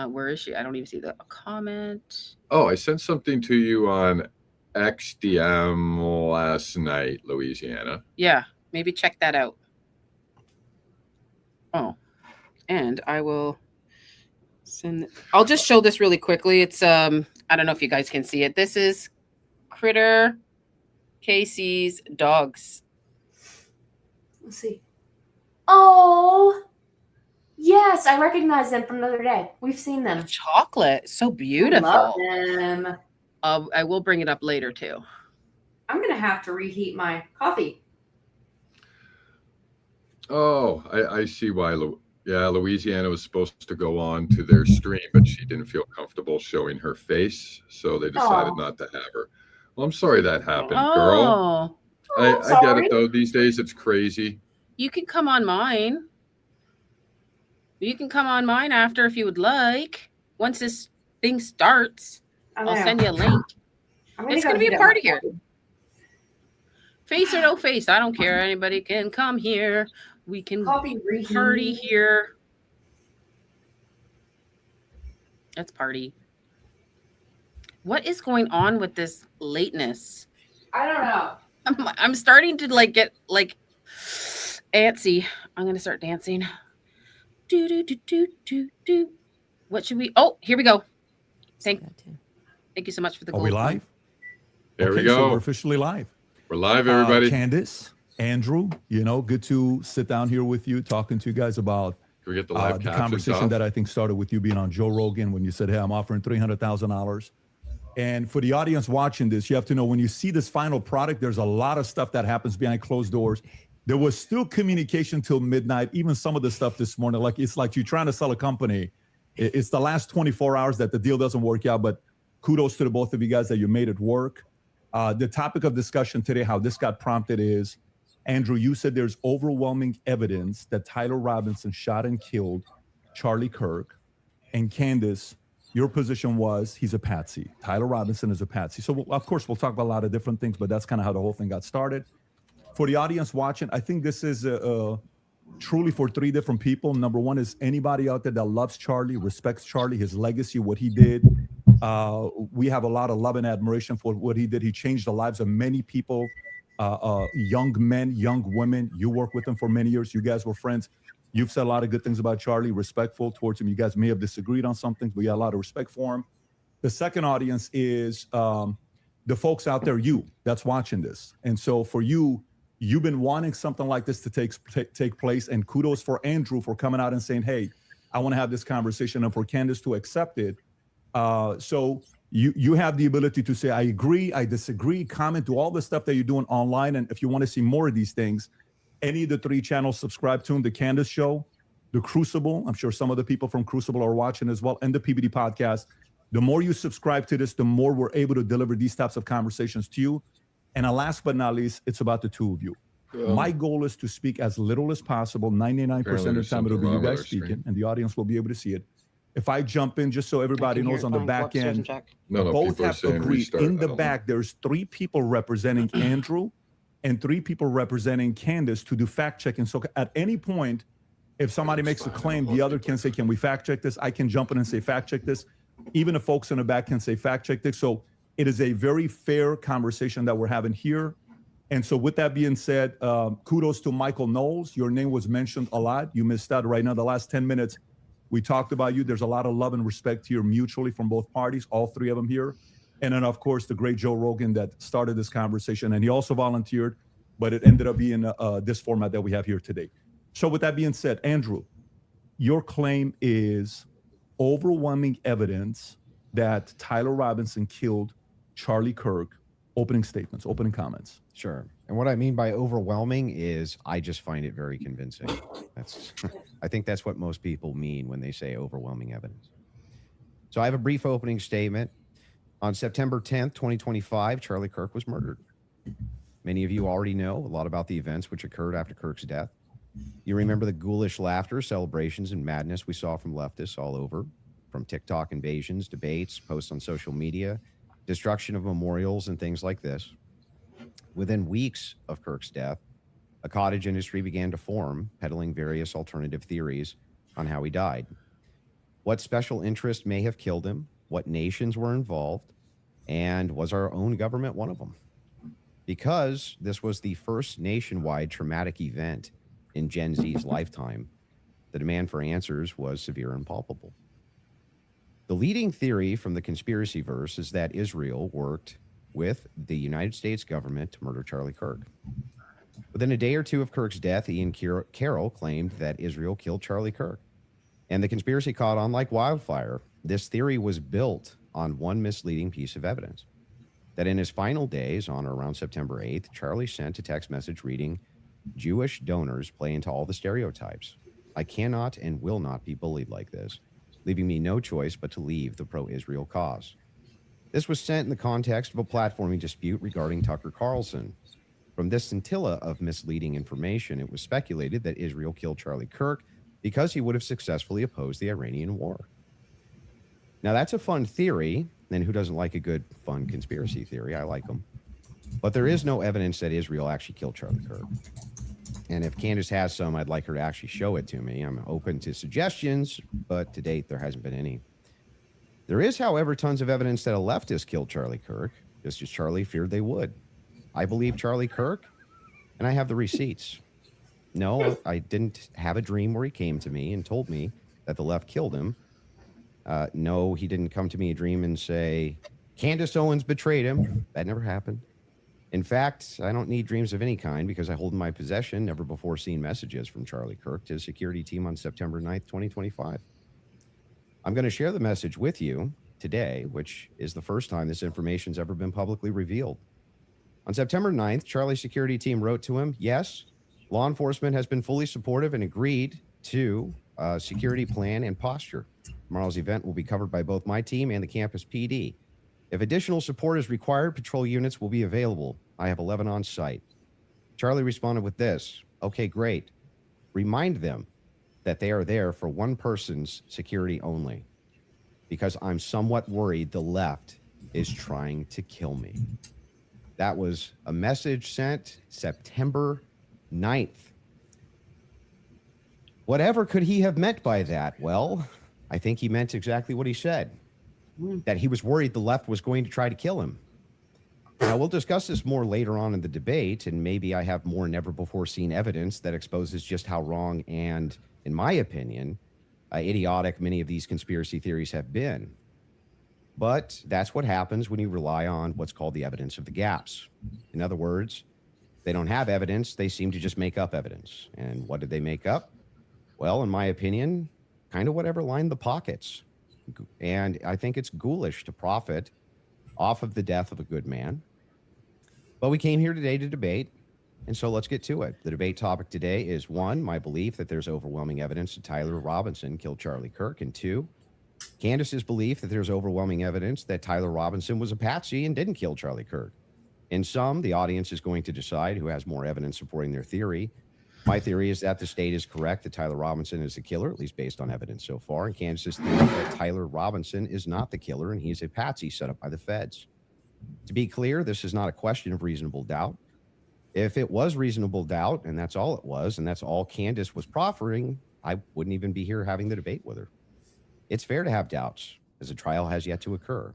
Speaker 1: Where is she? I don't even see the comment.
Speaker 4: Oh, I sent something to you on XDM last night, Louisiana.
Speaker 1: Yeah, maybe check that out. Oh, and I will send. I'll just show this really quickly. It's I don't know if you guys can see it. This is Critter Casey's dogs.
Speaker 5: Let's see. Oh, yes, I recognize them from the other day. We've seen them.
Speaker 1: Chocolate, so
Speaker 5: I
Speaker 1: beautiful.
Speaker 5: love them.
Speaker 1: I will bring it up later too.
Speaker 5: I'm gonna have to reheat my coffee.
Speaker 4: Oh, I see why. Louisiana was supposed to go on to their stream, but she didn't feel comfortable showing her face, so they decided
Speaker 5: Aw.
Speaker 4: not to have her. Well, I'm sorry that happened, girl.
Speaker 1: Oh,
Speaker 5: I'm
Speaker 4: I get
Speaker 5: sorry.
Speaker 4: it though. These days it's crazy.
Speaker 1: you can come on mine. You can come on mine after if you would like. Once this thing starts, I'll send you a link. It's gonna be a party here. Face or no face, I don't care. Anybody can come here. We can
Speaker 5: Coffee reheat.
Speaker 1: party here. Let's party. What is going on with this lateness?
Speaker 5: I don't know.
Speaker 1: I'm starting to like get like antsy. I'm gonna start dancing. Do do do do do do. What should we? Oh, here we go. Thank you so much for the
Speaker 6: Are
Speaker 1: gold
Speaker 6: we
Speaker 1: coin.
Speaker 6: live?
Speaker 4: There we
Speaker 6: Okay, so we're
Speaker 4: go.
Speaker 6: officially live.
Speaker 4: We're live, everybody.
Speaker 6: Candace, Andrew, good to sit down here with you, talking to you guys about
Speaker 4: Can we get the live
Speaker 6: the
Speaker 4: captions
Speaker 6: conversation
Speaker 4: off?
Speaker 6: that I think started with you being on Joe Rogan when you said, hey, I'm offering $300,000. And for the audience watching this, you have to know when you see this final product, there's a lot of stuff that happens behind closed doors. There was still communication till midnight, even some of the stuff this morning. Like it's like you're trying to sell a company. It's the last 24 hours that the deal doesn't work out, but kudos to the both of you guys that you made it work. The topic of discussion today, how this got prompted is, Andrew, you said there's overwhelming evidence that Tyler Robinson shot and killed Charlie Kirk. And Candace, your position was he's a patsy. Tyler Robinson is a patsy. So, of course, we'll talk about a lot of different things, but that's kind of how the whole thing got started. For the audience watching, I think this is truly for three different people. Number one is anybody out there that loves Charlie, respects Charlie, his legacy, what he did. We have a lot of love and admiration for what he did. He changed the lives of many people, young men, young women. You worked with him for many years. You guys were friends. You've said a lot of good things about Charlie, respectful towards him. You guys may have disagreed on some things, but you got a lot of respect for him. The second audience is the folks out there, you that's watching this. And so for you, you've been wanting something like this to take place. And kudos for Andrew for coming out and saying, hey, I want to have this conversation, and for Candace to accept it. So you have the ability to say, I agree, I disagree, comment, do all the stuff that you're doing online. And if you want to see more of these things, any of the three channels, subscribe to them, the Candace Show, the Crucible. I'm sure some of the people from Crucible are watching as well, and the PBD podcast. The more you subscribe to this, the more we're able to deliver these types of conversations to you. And last but not least, it's about the two of you. My goal is to speak as little as possible. 99% of the time, it'll be you guys speaking, and the audience will be able to see it. If I jump in, just so everybody knows on the back end, both have agreed. In the back, there's three people representing Andrew and three people representing Candace to do fact checking. So at any point, if somebody makes a claim, the other can say, can we fact check this? I can jump in and say, fact check this. Even the folks in the back can say, fact check this. So it is a very fair conversation that we're having here. And so with that being said, kudos to Michael Knowles. Your name was mentioned a lot. You missed out right now. The last 10 minutes, we talked about you. There's a lot of love and respect here mutually from both parties, all three of them here. And then, of course, the great Joe Rogan that started this conversation. And he also volunteered, but it ended up being this format that we have here today. So with that being said, Andrew, your claim is overwhelming evidence that Tyler Robinson killed Charlie Kirk. Opening statements, opening comments.
Speaker 7: Sure. And what I mean by overwhelming is I just find it very convincing. I think that's what most people mean when they say overwhelming evidence. So I have a brief opening statement. On September 10th, 2025, Charlie Kirk was murdered. Many of you already know a lot about the events which occurred after Kirk's death. You remember the ghoulish laughter, celebrations, and madness we saw from leftists all over, from TikTok invasions, debates, posts on social media, destruction of memorials, and things like this. Within weeks of Kirk's death, a cottage industry began to form, peddling various alternative theories on how he died. What special interest may have killed him, what nations were involved, and was our own government one of them? Because this was the first nationwide traumatic event in Gen Z's lifetime, the demand for answers was severe and palpable. The leading theory from the conspiracy verse is that Israel worked with the United States government to murder Charlie Kirk. Within a day or two of Kirk's death, Ian Carroll claimed that Israel killed Charlie Kirk, and the conspiracy caught on like wildfire. This theory was built on one misleading piece of evidence, that in his final days, on or around September 8th, Charlie sent a text message reading, "Jewish donors play into all the stereotypes. I cannot and will not be bullied like this, leaving me no choice but to leave the pro-Israel cause." This was sent in the context of a platforming dispute regarding Tucker Carlson. From this scintilla of misleading information, it was speculated that Israel killed Charlie Kirk because he would have successfully opposed the Iranian war. Now, that's a fun theory, and who doesn't like a good, fun conspiracy theory? I like them. But there is no evidence that Israel actually killed Charlie Kirk. And if Candace has some, I'd like her to actually show it to me. I'm open to suggestions, but to date, there hasn't been any. There is, however, tons of evidence that a leftist killed Charlie Kirk, just as Charlie feared they would. I believe Charlie Kirk, and I have the receipts. No, I didn't have a dream where he came to me and told me that the left killed him. No, he didn't come to me a dream and say, Candace Owens betrayed him. That never happened. In fact, I don't need dreams of any kind because I hold in my possession never before seen messages from Charlie Kirk to his security team on September 9th, 2025. I'm going to share the message with you today, which is the first time this information's ever been publicly revealed. On September 9th, Charlie's security team wrote to him, yes, law enforcement has been fully supportive and agreed to a security plan and posture. Tomorrow's event will be covered by both my team and the campus PD. If additional support is required, patrol units will be available. I have 11 on site. Charlie responded with this. Okay, great. Remind them that they are there for one person's security only, because I'm somewhat worried the left is trying to kill me. That was a message sent September 9th. Whatever could he have meant by that? Well, I think he meant exactly what he said, that he was worried the left was going to try to kill him. Now, we'll discuss this more later on in the debate, and maybe I have more never-before-seen evidence that exposes just how wrong and, in my opinion, idiotic many of these conspiracy theories have been. But that's what happens when you rely on what's called the evidence of the gaps. In other words, they don't have evidence, they seem to just make up evidence. And what did they make up? Well, in my opinion, kind of whatever lined the pockets. And I think it's ghoulish to profit off of the death of a good man. But we came here today to debate, and so let's get to it. The debate topic today is 1, my belief that there's overwhelming evidence that Tyler Robinson killed Charlie Kirk, and 2, Candace's belief that there's overwhelming evidence that Tyler Robinson was a patsy and didn't kill Charlie Kirk. In sum, the audience is going to decide who has more evidence supporting their theory. My theory is that the state is correct that Tyler Robinson is the killer, at least based on evidence so far. And Candace's theory that Tyler Robinson is not the killer and he's a patsy set up by the feds. To be clear, this is not a question of reasonable doubt. If it was reasonable doubt, and that's all it was, and that's all Candace was proffering, I wouldn't even be here having the debate with her. It's fair to have doubts, as a trial has yet to occur,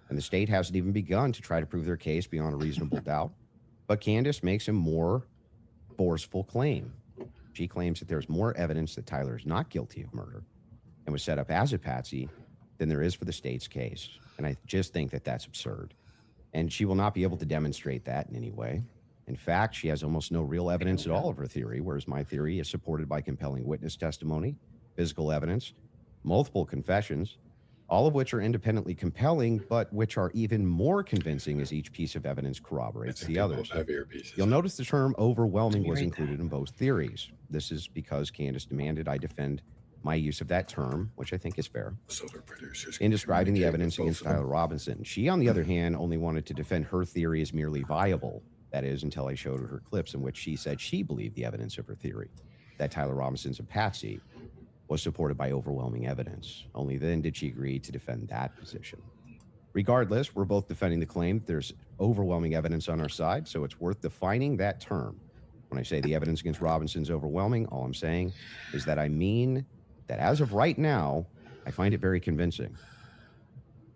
Speaker 7: and the state hasn't even begun to try to prove their case beyond a reasonable doubt. But Candace makes a more forceful claim. She claims that there's more evidence that Tyler is not guilty of murder and was set up as a patsy than there is for the state's case. And I just think that that's absurd. And she will not be able to demonstrate that in any way. In fact, she has almost no real evidence at all of her theory, whereas my theory is supported by compelling witness testimony, physical evidence, multiple confessions, all of which are independently compelling, but which are even more convincing as each piece of evidence corroborates the others. You'll notice the term overwhelming was included in both theories. This is because Candace demanded I defend my use of that term, which I think is fair, in describing the evidence against Tyler Robinson. She, on the other hand, only wanted to defend her theory as merely viable. That is, until I showed her clips in which she said she believed the evidence of her theory, that Tyler Robinson's a patsy, was supported by overwhelming evidence. Only then did she agree to defend that position. Regardless, we're both defending the claim that there's overwhelming evidence on our side, so it's worth defining that term. When I say the evidence against Robinson's overwhelming, all I'm saying is that I mean that as of right now, I find it very convincing.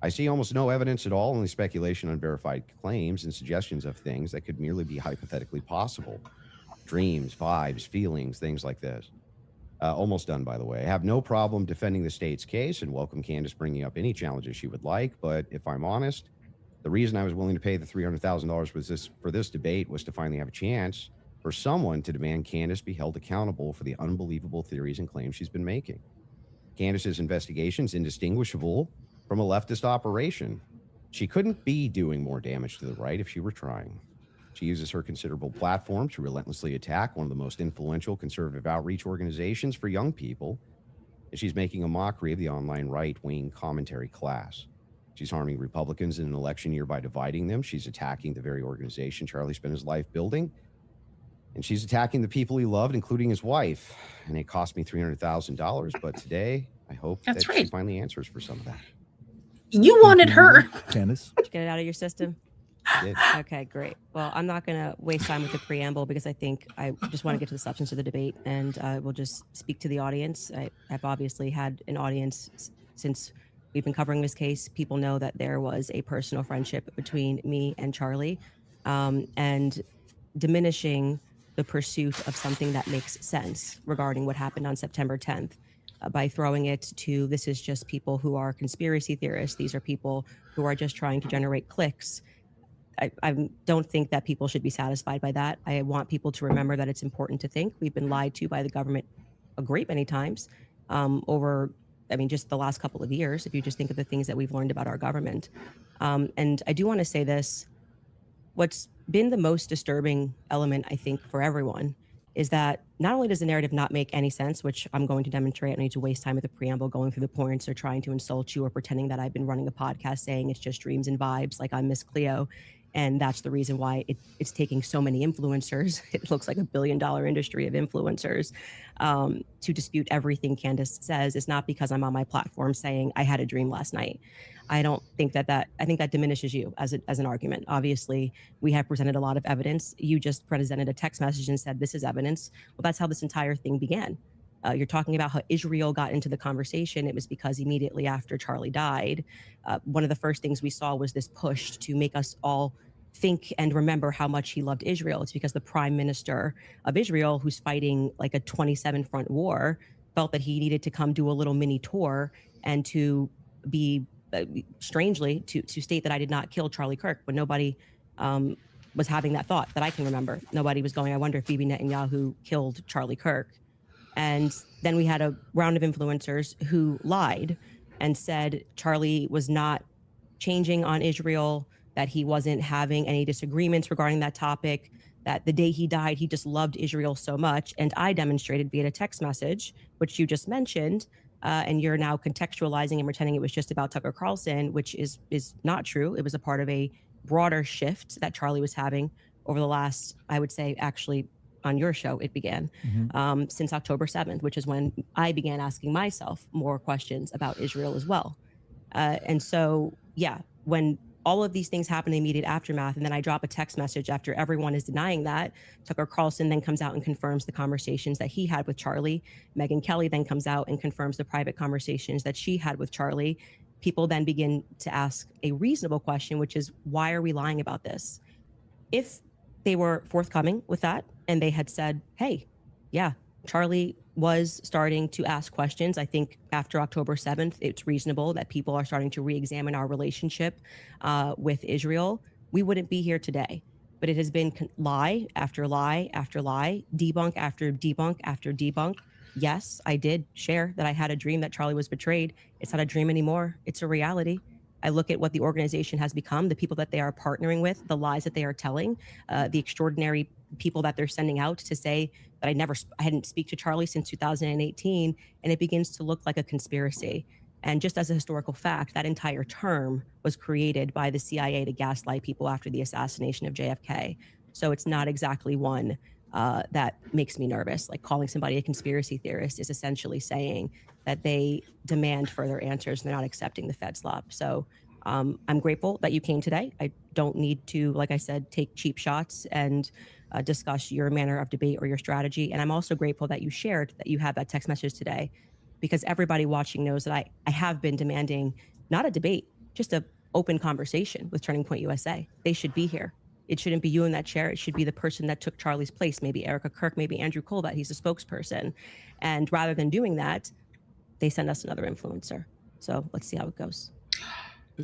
Speaker 7: I see almost no evidence at all, only speculation on verified claims and suggestions of things that could merely be hypothetically possible. Dreams, vibes, feelings, things like this. Almost done, by the way. I have no problem defending the state's case and welcome Candace bringing up any challenges she would like. But if I'm honest, the reason I was willing to pay the $300,000 for this debate was to finally have a chance for someone to demand Candace be held accountable for the unbelievable theories and claims she's been making. Candace's investigation is indistinguishable from a leftist operation. She couldn't be doing more damage to the right if she were trying. She uses her considerable platform to relentlessly attack one of the most influential conservative outreach organizations for young people, and she's making a mockery of the online right-wing commentary class. She's harming Republicans in an election year by dividing them. She's attacking the very organization Charlie spent his life building, and she's attacking the people he loved, including his wife. And it cost me $300,000, but today I hope that she finally answers for some of that.
Speaker 1: You wanted her.
Speaker 6: Candace?
Speaker 8: Did you get it out of your system?
Speaker 7: Did.
Speaker 8: Okay, great. Well, I'm not going to waste time with the preamble because I think I just want to get to the substance of the debate, and we'll just speak to the audience. I've obviously had an audience since we've been covering this case. People know that there was a personal friendship between me and Charlie. and diminishing the pursuit of something that makes sense regarding what happened on September 10th by throwing it to this is just people who are conspiracy theorists. These are people who are just trying to generate clicks. I don't think that people should be satisfied by that. I want people to remember that it's important to think. We've been lied to by the government a great many times over, I mean, just the last couple of years, if you just think of the things that we've learned about our government. And I do want to say this, what's been the most disturbing element, I think, for everyone is that not only does the narrative not make any sense, which I'm going to demonstrate, I don't need to waste time with the preamble going through the points or trying to insult you or pretending that I've been running a podcast saying it's just dreams and vibes like I'm Miss Cleo. And that's the reason why it's taking so many influencers. It looks like $1 billion industry of influencers to dispute everything Candace says. It's not because I'm on my platform saying I had a dream last night. I don't think I think that diminishes you as an argument. Obviously, we have presented a lot of evidence. You just presented a text message and said, this is evidence. Well, that's how this entire thing began. You're talking about how Israel got into the conversation. It was because immediately after Charlie died, one of the first things we saw was this push to make us all think and remember how much he loved Israel. It's because the prime minister of Israel, who's fighting like a 27 front war, felt that he needed to come do a little mini tour and to be strangely to state that I did not kill Charlie Kirk when nobody was having that thought that I can remember. Nobody was going, I wonder if Bibi Netanyahu killed Charlie Kirk. And then we had a round of influencers who lied and said Charlie was not changing on Israel, that he wasn't having any disagreements regarding that topic, that the day he died, he just loved Israel so much. And I demonstrated via a text message, which you just mentioned, and you're now contextualizing and pretending it was just about Tucker Carlson, which is not true. It was a part of a broader shift that Charlie was having over the last, I would say, actually, on your show, it began since October 7th, which is when I began asking myself more questions about Israel as well. And so, yeah, when all of these things happen in the immediate aftermath, and then I drop a text message after everyone is denying that, Tucker Carlson then comes out and confirms the conversations that he had with Charlie. Megyn Kelly then comes out and confirms the private conversations that she had with Charlie. People then begin to ask a reasonable question, which is, why are we lying about this? If they were forthcoming with that and they had said, hey, yeah, Charlie was starting to ask questions. I think after October 7th, it's reasonable that people are starting to re-examine our relationship with Israel. We wouldn't be here today. But it has been lie after lie after lie, debunk after debunk after debunk. Yes, I did share that I had a dream that Charlie was betrayed. It's not a dream anymore. It's a reality. I look at what the organization has become, the people that they are partnering with, the lies that they are telling, the extraordinary people that they're sending out to say that I hadn't speak to Charlie since 2018, and it begins to look like a conspiracy. And just as a historical fact, that entire term was created by the CIA to gaslight people after the assassination of JFK. So it's not exactly one that makes me nervous. Like calling somebody a conspiracy theorist is essentially saying that they demand further answers and they're not accepting the FedSlop. So I'm grateful that you came today. I don't need to, like I said, take cheap shots and discuss your manner of debate or your strategy. And I'm also grateful that you shared that you had that text message today, because everybody watching knows that I have been demanding not a debate, just an open conversation with Turning Point USA. They should be here. It shouldn't be you in that chair. It should be the person that took Charlie's place, maybe Erica Kirk, maybe Andrew Colbert. He's a spokesperson. And rather than doing that, they send us another influencer. So let's see how it goes.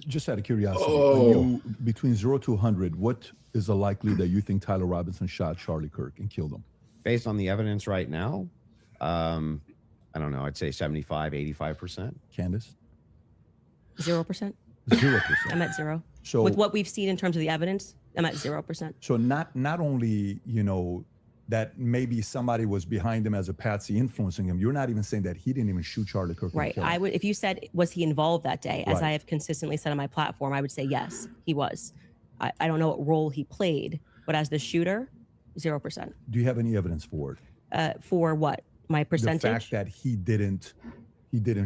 Speaker 6: Just out of curiosity, between 0 to 100, what is the likelihood that you think Tyler Robinson shot Charlie Kirk and killed him?
Speaker 7: Based on the evidence right now, I don't know. I'd say 75, 85%.
Speaker 6: Candace?
Speaker 8: 0%.
Speaker 6: 0%.
Speaker 8: I'm at 0.
Speaker 6: So
Speaker 8: with what we've seen in terms of the evidence, I'm at 0%.
Speaker 6: So not only, that maybe somebody was behind him as a patsy influencing him. You're not even saying that he didn't even shoot Charlie Kirk.
Speaker 8: Right. I would, if you said, was he involved that day, as I have consistently said on my platform, I would say yes, he was. I don't know what role he played, but as the shooter, 0%.
Speaker 6: Do you have any evidence for it?
Speaker 8: For what? My percentage?
Speaker 6: The fact that he didn't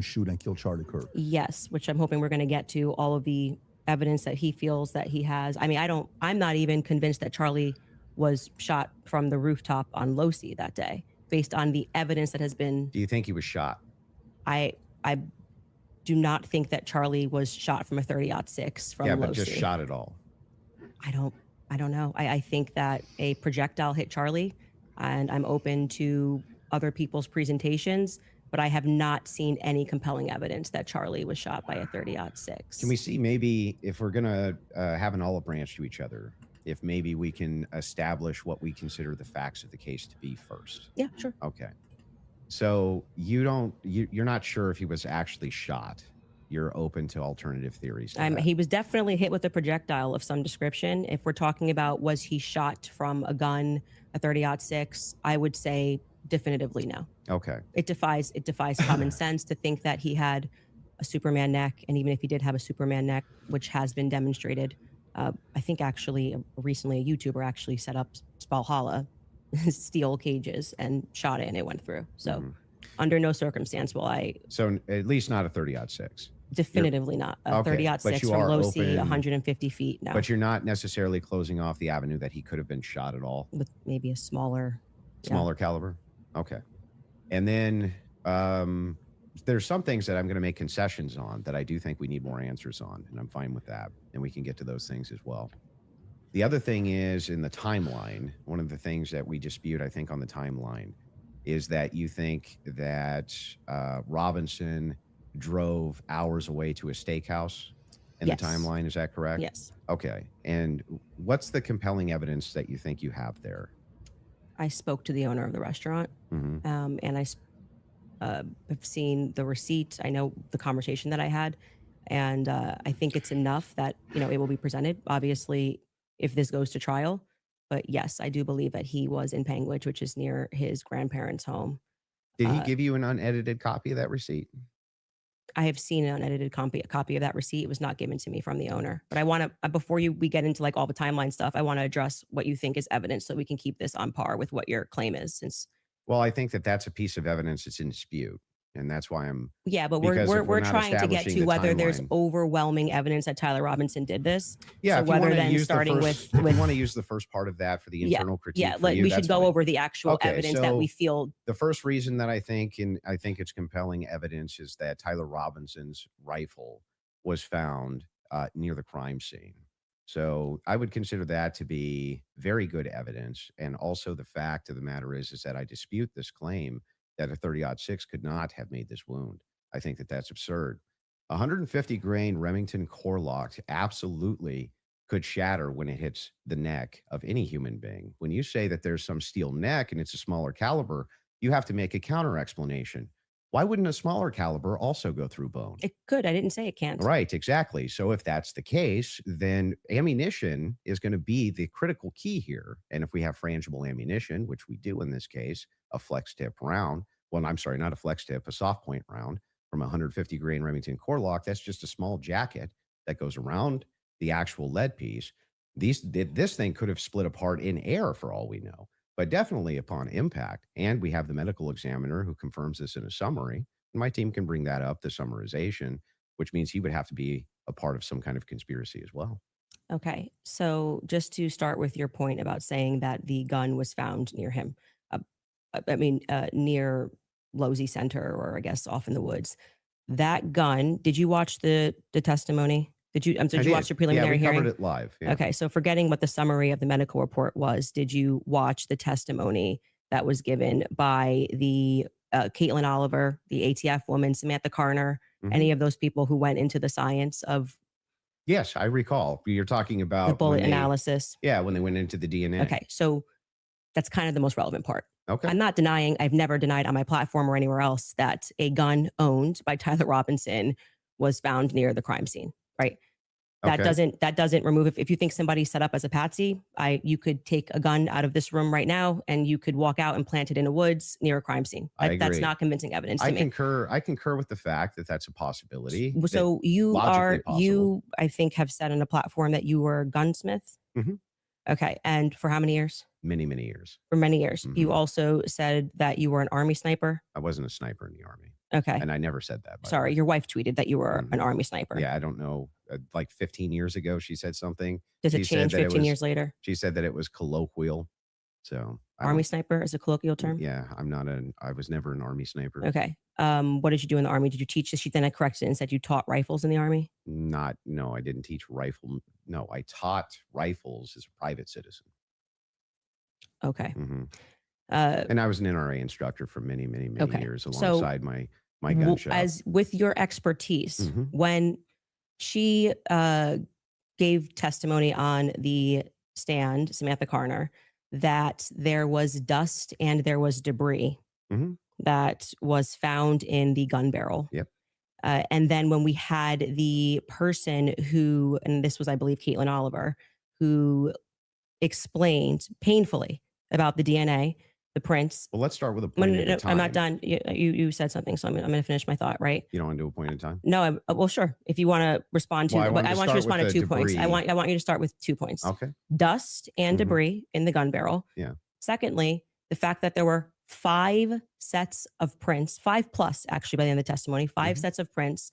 Speaker 6: shoot and kill Charlie Kirk.
Speaker 8: Yes, which I'm hoping we're going to get to all of the evidence that he feels that he has. I mean, I'm not even convinced that Charlie was shot from the rooftop on Losi that day, based on the evidence that has been.
Speaker 7: Do you think he was shot?
Speaker 8: I do not think that Charlie was shot from a 30-06 from Losi.
Speaker 7: Yeah, but just shot at all.
Speaker 8: I don't know. I think that a projectile hit Charlie, and I'm open to other people's presentations, but I have not seen any compelling evidence that Charlie was shot by a 30-06.
Speaker 7: Can we see maybe if we're going to have an olive branch to each other, if maybe we can establish what we consider the facts of the case to be first?
Speaker 8: Yeah, sure.
Speaker 7: Okay. So you're not sure if he was actually shot. You're open to alternative theories. To that.
Speaker 8: He was definitely hit with a projectile of some description. If we're talking about was he shot from a gun, a 30-06, I would say definitively no.
Speaker 7: Okay.
Speaker 8: It defies common sense to think that he had a Superman neck, and even if he did have a Superman neck, which has been demonstrated, I think actually recently a YouTuber actually set up Valhalla steel cages and shot it, and it went through. So under no circumstance will I.
Speaker 7: So at least not a 30-06.
Speaker 8: Definitively not a
Speaker 7: Okay,
Speaker 8: 30-06
Speaker 7: but you
Speaker 8: from
Speaker 7: are
Speaker 8: low C,
Speaker 7: open-
Speaker 8: 150 feet. No,
Speaker 7: But you're not necessarily closing off the avenue that he could have been shot at all.
Speaker 8: with maybe a smaller.
Speaker 7: Smaller caliber. Okay. And then there's some things that I'm going to make concessions on that I do think we need more answers on, and I'm fine with that. And we can get to those things as well. The other thing is in the timeline, one of the things that we dispute, I think, on the timeline is that you think that Robinson drove hours away to a steakhouse in
Speaker 8: Yes.
Speaker 7: the timeline. Is that correct?
Speaker 8: Yes,
Speaker 7: Okay. And what's the compelling evidence that you think you have there?
Speaker 8: I spoke to the owner of the restaurant,
Speaker 7: Mm-hmm.
Speaker 8: and I have seen the receipt. I know the conversation that I had, and I think it's enough that it will be presented. Obviously, if this goes to trial, but yes, I do believe that he was in Panguitch, which is near his grandparents' home.
Speaker 7: Did he give you an unedited copy of that receipt?
Speaker 8: I have seen an unedited copy of that receipt. It was not given to me from the owner. But I want to, before we get into like all the timeline stuff, I want to address what you think is evidence so we can keep this on par with what your claim is. Since
Speaker 7: Well, I think that that's a piece of evidence that's in dispute, and that's why I'm.
Speaker 8: yeah, but
Speaker 7: Because if
Speaker 8: we're
Speaker 7: not
Speaker 8: trying to get
Speaker 7: establishing
Speaker 8: to
Speaker 7: the
Speaker 8: whether there's
Speaker 7: timeline-
Speaker 8: overwhelming evidence that Tyler Robinson did this.
Speaker 7: Yeah,
Speaker 8: So
Speaker 7: if you
Speaker 8: whether
Speaker 7: wanna
Speaker 8: then
Speaker 7: use the
Speaker 8: starting
Speaker 7: first-
Speaker 8: with
Speaker 7: if you want to use the first part of that for the internal critique.
Speaker 8: yeah,
Speaker 7: for
Speaker 8: like
Speaker 7: you,
Speaker 8: we should
Speaker 7: that's
Speaker 8: go
Speaker 7: fine.
Speaker 8: over the actual
Speaker 7: Okay,
Speaker 8: evidence that we
Speaker 7: so
Speaker 8: feel.
Speaker 7: The first reason that I think it's compelling evidence is that Tyler Robinson's rifle was found near the crime scene. So I would consider that to be very good evidence. And also the fact of the matter is that I dispute this claim that a 30-06 could not have made this wound. I think that that's absurd. 150 grain Remington core lock absolutely could shatter when it hits the neck of any human being. When you say that there's some steel neck and it's a smaller caliber, you have to make a counter explanation. Why wouldn't a smaller caliber also go through bone?
Speaker 8: It could. I didn't say it can't.
Speaker 7: Right, exactly. So if that's the case, then ammunition is going to be the critical key here. And if we have frangible ammunition, which we do in this case, a flex tip round, well, I'm sorry, not a flex tip, a soft point round from 150 grain Remington core lock, that's just a small jacket that goes around the actual lead piece. This thing could have split apart in air for all we know, but definitely upon impact. And we have the medical examiner who confirms this in a summary. And my team can bring that up, the summarization, which means he would have to be a part of some kind of conspiracy as well.
Speaker 8: Okay. So just to start with your point about saying that the gun was found near him, near Losey Center, or I guess off in the woods. That gun, did you watch the testimony? Did you watch the preliminary
Speaker 7: yeah, we
Speaker 8: hearing?
Speaker 7: covered it live. Yeah.
Speaker 8: Okay. So forgetting what the summary of the medical report was, did you watch the testimony that was given by the Caitlin Oliver, the ATF woman, Samantha Carner,
Speaker 7: Mhm.
Speaker 8: any of those people who went into the science of
Speaker 7: Yes, I recall. You're talking about
Speaker 8: the bullet
Speaker 7: when they-
Speaker 8: analysis?
Speaker 7: Yeah, when they went into the DNA.
Speaker 8: Okay. So that's kind of the most relevant part.
Speaker 7: Okay.
Speaker 8: I'm not denying, I've never denied on my platform or anywhere else that a gun owned by Tyler Robinson was found near the crime scene, right? That
Speaker 7: Okay.
Speaker 8: doesn't remove, if you think somebody set up as a patsy, you could take a gun out of this room right now and you could walk out and plant it in the woods near a crime scene.
Speaker 7: I
Speaker 8: That's
Speaker 7: agree.
Speaker 8: not convincing evidence to
Speaker 7: I
Speaker 8: me.
Speaker 7: concur with the fact that that's a possibility.
Speaker 8: So you
Speaker 7: logically possible.
Speaker 8: I think, have said on a platform that you were a gunsmith.
Speaker 7: Mhm.
Speaker 8: Okay. And for how many years?
Speaker 7: many years.
Speaker 8: For many years. You
Speaker 7: Mhm.
Speaker 8: also said that you were an Army sniper.
Speaker 7: I wasn't a sniper in the Army,
Speaker 8: Okay.
Speaker 7: and I never said that. by the
Speaker 8: Sorry,
Speaker 7: way.
Speaker 8: your wife tweeted that you were an
Speaker 7: Mhm.
Speaker 8: Army sniper.
Speaker 7: Yeah, I don't know. Like 15 years ago, she said something.
Speaker 8: Does it
Speaker 7: she said
Speaker 8: change
Speaker 7: that it
Speaker 8: 15
Speaker 7: was-
Speaker 8: years later?
Speaker 7: She said that it was colloquial. So
Speaker 8: Army sniper is a colloquial term.
Speaker 7: Yeah, I was never an Army sniper.
Speaker 8: Okay. What did you do in the Army? Did you teach this? Then I corrected it and said you taught rifles in the Army.
Speaker 7: No, I didn't teach rifle. No, I taught rifles as a private citizen.
Speaker 8: Okay.
Speaker 7: hmm
Speaker 8: Uh,
Speaker 7: And I was an NRA instructor for many, many, many
Speaker 8: Okay.
Speaker 7: years
Speaker 8: So,
Speaker 7: alongside my gun shop.
Speaker 8: as with your expertise,
Speaker 7: Mhm.
Speaker 8: when she gave testimony on the stand, Samantha Carner, that there was dust and there was debris
Speaker 7: Mhm.
Speaker 8: that was found in the gun barrel.
Speaker 7: Yep.
Speaker 8: And then when we had the person who, and this was, I believe, Caitlin Oliver, who explained painfully about the DNA, the prints.
Speaker 7: Well, let's start with a
Speaker 8: No,
Speaker 7: point
Speaker 8: no,
Speaker 7: at
Speaker 8: no,
Speaker 7: a time.
Speaker 8: I'm not done. You said something, so I'm going to finish my thought, right?
Speaker 7: You don't want to do a point at a time?
Speaker 8: No, well, sure. If you want to respond to,
Speaker 7: Well, I
Speaker 8: but
Speaker 7: wanted
Speaker 8: I
Speaker 7: to
Speaker 8: want you to
Speaker 7: start
Speaker 8: respond to
Speaker 7: with
Speaker 8: 2
Speaker 7: the
Speaker 8: points. I
Speaker 7: debris.
Speaker 8: want you to start with 2 points.
Speaker 7: Okay.
Speaker 8: Dust and
Speaker 7: Mhm.
Speaker 8: debris in the gun barrel.
Speaker 7: Yeah.
Speaker 8: Secondly, the fact that there were 5 sets of prints, 5 plus actually by the end of the testimony, 5
Speaker 7: Mhm.
Speaker 8: sets of prints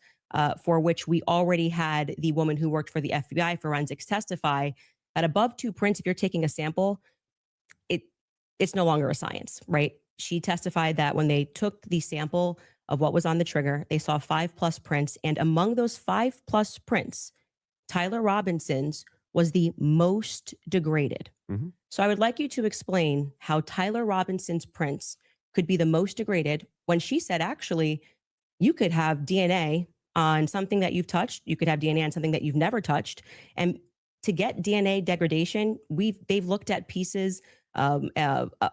Speaker 8: for which we already had the woman who worked for the FBI forensics testify that above 2 prints, if you're taking a sample, it's no longer a science, right? She testified that when they took the sample of what was on the trigger, they saw 5 plus prints. And among those 5 plus prints, Tyler Robinson's was the most degraded.
Speaker 7: Mhm.
Speaker 8: So I would like you to explain how Tyler Robinson's prints could be the most degraded when she said, actually, you could have DNA on something that you've touched. You could have DNA on something that you've never touched. And to get DNA degradation, they've looked at pieces,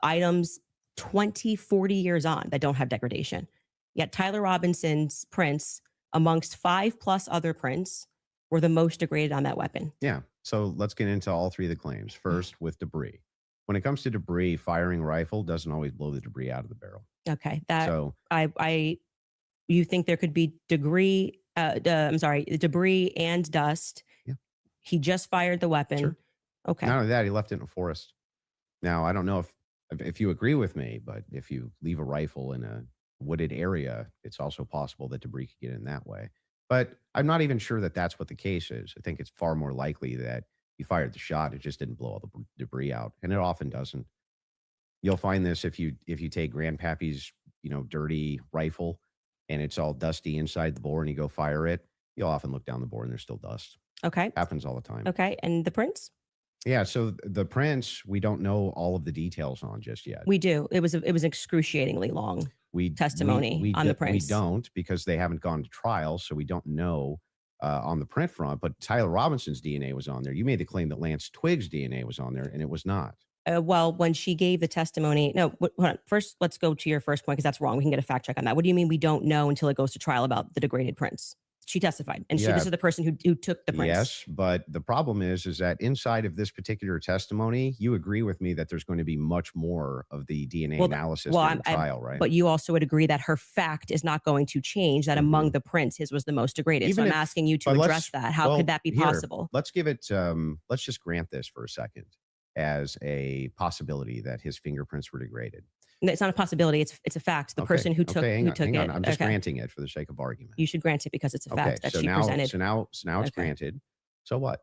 Speaker 8: items 20, 40 years on that don't have degradation. Yet Tyler Robinson's prints, amongst 5 plus other prints, were the most degraded on that weapon.
Speaker 7: Yeah. So let's get into all 3 of the claims. First, with debris. When it comes to debris, firing rifle doesn't always blow the debris out of the barrel.
Speaker 8: Okay,
Speaker 7: So
Speaker 8: you think there could be debris and dust.
Speaker 7: Yeah.
Speaker 8: He just fired the weapon.
Speaker 7: Sure.
Speaker 8: Okay.
Speaker 7: not only that, he left it in a forest. Now, I don't know if you agree with me, but if you leave a rifle in a wooded area, it's also possible that debris could get in that way. But I'm not even sure that that's what the case is. I think it's far more likely that you fired the shot, it just didn't blow all the debris out, and it often doesn't. You'll find this if you take Grandpappy's dirty rifle and it's all dusty inside the bore and you go fire it, you'll often look down the bore and there's still dust.
Speaker 8: Okay.
Speaker 7: Happens all the time.
Speaker 8: Okay. And the prints?
Speaker 7: Yeah. So the prints, we don't know all of the details on just yet.
Speaker 8: We do. It was excruciatingly long. testimony on the
Speaker 7: We
Speaker 8: prints.
Speaker 7: don't, because they haven't gone to trial, so we don't know on the print front. But Tyler Robinson's DNA was on there. You made the claim that Lance Twiggs' DNA was on there, and it was not.
Speaker 8: Well, when she gave the testimony, no, hold on. First, let's go to your first point because that's wrong. We can get a fact check on that. What do you mean we don't know until it goes to trial about the degraded prints? She testified, and
Speaker 7: Yeah.
Speaker 8: this is the person who took the prints.
Speaker 7: Yes, but the problem is that inside of this particular testimony, you agree with me that there's going to be much more of the DNA analysis during the trial, right?
Speaker 8: But you also would agree that her fact is not going to change, that among the prints, his was the most degraded.
Speaker 7: Even
Speaker 8: so I'm
Speaker 7: if-
Speaker 8: asking you to
Speaker 7: but let's-
Speaker 8: address that. How
Speaker 7: well,
Speaker 8: could that be
Speaker 7: here,
Speaker 8: possible?
Speaker 7: Let's give it, let's just grant this for a second as a possibility that his fingerprints were degraded.
Speaker 8: No, it's not a possibility. It's a fact. The
Speaker 7: Okay,
Speaker 8: person who took
Speaker 7: hang
Speaker 8: it.
Speaker 7: on. I'm just
Speaker 8: okay.
Speaker 7: granting it for the sake of argument.
Speaker 8: You should grant it because it's a
Speaker 7: Okay,
Speaker 8: fact that
Speaker 7: so
Speaker 8: she
Speaker 7: now,
Speaker 8: presented.
Speaker 7: so now it's
Speaker 8: Okay.
Speaker 7: granted. So what?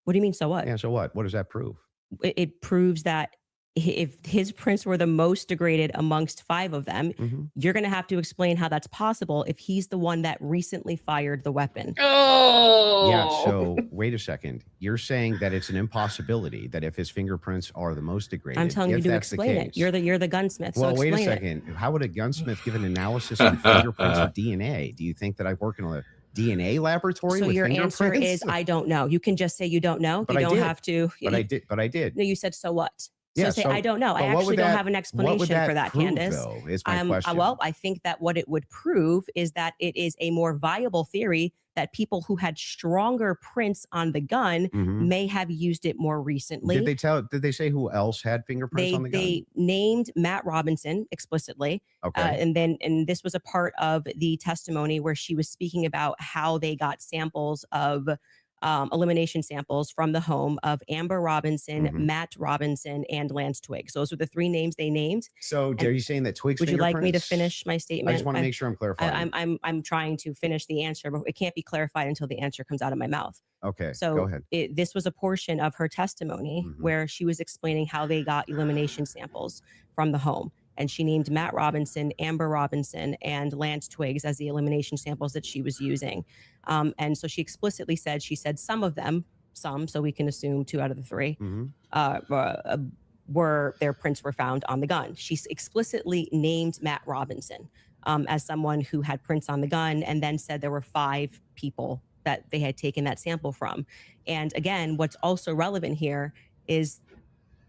Speaker 8: What do you mean? So what?
Speaker 7: Yeah. So what? What does that prove?
Speaker 8: It proves that if his prints were the most degraded amongst 5 of them,
Speaker 7: Mhm.
Speaker 8: you're going to have to explain how that's possible if he's the one that recently fired the weapon.
Speaker 1: Oh,
Speaker 7: Yeah. So wait a second. You're saying that it's an impossibility that if his fingerprints are the most degraded,
Speaker 8: I'm telling you
Speaker 7: if
Speaker 8: to
Speaker 7: that's the
Speaker 8: explain it.
Speaker 7: case-
Speaker 8: You're the gunsmith.
Speaker 7: Well,
Speaker 8: so
Speaker 7: wait a
Speaker 8: explain it.
Speaker 7: second. How would a gunsmith give an analysis on fingerprints or DNA? Do you think that I work in a DNA laboratory?
Speaker 8: So
Speaker 7: with
Speaker 8: your answer
Speaker 7: fingerprints?
Speaker 8: is I don't know. You can just say you don't know.
Speaker 7: But
Speaker 8: You
Speaker 7: I
Speaker 8: don't
Speaker 7: did.
Speaker 8: have to.
Speaker 7: But I did.
Speaker 8: No, you said so what? So
Speaker 7: Yeah,
Speaker 8: say
Speaker 7: so-
Speaker 8: I don't know. I
Speaker 7: but what
Speaker 8: actually
Speaker 7: would
Speaker 8: don't
Speaker 7: that-
Speaker 8: have an
Speaker 7: what
Speaker 8: explanation
Speaker 7: would
Speaker 8: for that,
Speaker 7: prove,
Speaker 8: Candace.
Speaker 7: though, is my question.
Speaker 8: Well, I think that what it would prove is that it is a more viable theory that people who had stronger prints on the gun
Speaker 7: Mhm.
Speaker 8: may have used it more recently.
Speaker 7: Did they say who else had fingerprints on the gun?
Speaker 8: They named Matt Robinson explicitly.
Speaker 7: Okay.
Speaker 8: And this was a part of the testimony where she was speaking about how they got samples of elimination samples from the home of Amber Robinson,
Speaker 7: Mhm.
Speaker 8: Matt Robinson, and Lance Twiggs. Those are the 3 names they named.
Speaker 7: So are you saying that Twig's
Speaker 8: Would you like me to
Speaker 7: fingerprints-
Speaker 8: finish my statement?
Speaker 7: I just want to make sure I'm clarifying.
Speaker 8: I'm trying to finish the answer, but it can't be clarified until the answer comes out of my mouth.
Speaker 7: Okay, go
Speaker 8: So
Speaker 7: ahead.
Speaker 8: this was a portion of her testimony
Speaker 7: Mhm.
Speaker 8: where she was explaining how they got elimination samples from the home. And she named Matt Robinson, Amber Robinson, and Lance Twiggs as the elimination samples that she was using. And so she explicitly said, some of them, so we can assume 2 out of the 3,
Speaker 7: Mhm.
Speaker 8: were their prints were found on the gun. She explicitly named Matt Robinson as someone who had prints on the gun, and then said there were 5 people that they had taken that sample from. And again, what's also relevant here is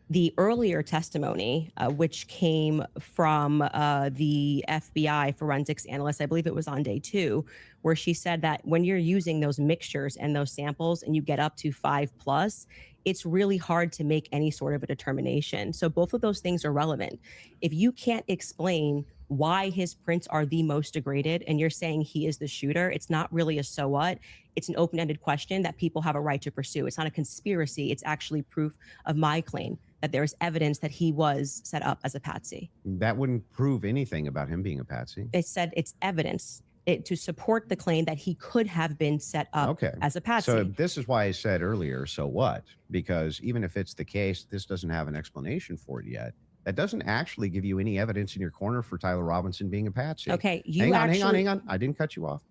Speaker 8: the earlier testimony, which came from the FBI forensics analyst, I believe it was on day 2, where she said that when you're using those mixtures and those samples and you get up to 5+, it's really hard to make any sort of a determination. So both of those things are relevant. If you can't explain why his prints are the most degraded and you're saying he is the shooter, it's not really a so what. It's an open-ended question that people have a right to pursue. It's not a conspiracy. It's actually proof of my claim that there is evidence that he was set up as a patsy.
Speaker 7: That wouldn't prove anything about him being a patsy.
Speaker 8: They said it's evidence to support the claim that he could have been set up
Speaker 7: Okay.
Speaker 8: as a patsy.
Speaker 7: So this is why I said earlier, so what? Because even if it's the case, this doesn't have an explanation for it yet. That doesn't actually give you any evidence in your corner for Tyler Robinson being a patsy.
Speaker 8: Okay,
Speaker 7: Hang on. I didn't cut you off,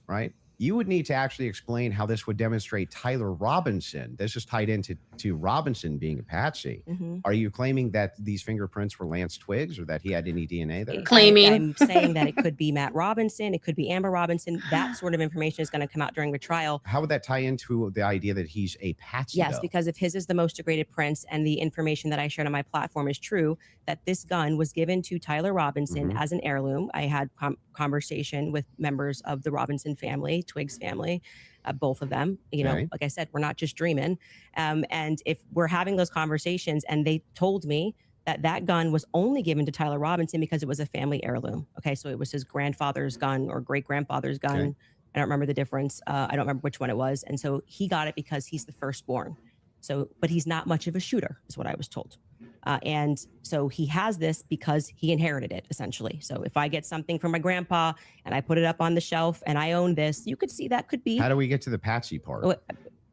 Speaker 7: right? You would need to actually explain how this would demonstrate Tyler Robinson. This is tied into Robinson being a patsy.
Speaker 8: Mhm.
Speaker 7: Are you claiming that these fingerprints were Lance Twiggs or that he had any DNA there?
Speaker 1: Claiming.
Speaker 8: I'm saying that it could be Matt Robinson, it could be Amber Robinson. That sort of information is going to come out during the trial.
Speaker 7: How would that tie into the idea that he's a patsy?
Speaker 8: Yes,
Speaker 7: though?
Speaker 8: because if his is the most degraded prints and the information that I shared on my platform is true, that this gun was given to Tyler Robinson
Speaker 7: Mhm.
Speaker 8: as an heirloom. I had conversation with members of the Robinson family, Twiggs family, both of them. You know,
Speaker 7: Okay.
Speaker 8: like I said, we're not just dreaming. And if we're having those conversations and they told me that that gun was only given to Tyler Robinson because it was a family heirloom. Okay, so it was his grandfather's gun or great grandfather's gun.
Speaker 7: Okay.
Speaker 8: I don't remember the difference. I don't remember which one it was. And so he got it because he's the firstborn. So, but he's not much of a shooter, is what I was told. And so he has this because he inherited it, essentially. So if I get something from my grandpa and I put it up on the shelf and I own this, you could see that could be.
Speaker 7: How do we get to the patsy part?
Speaker 8: Oh,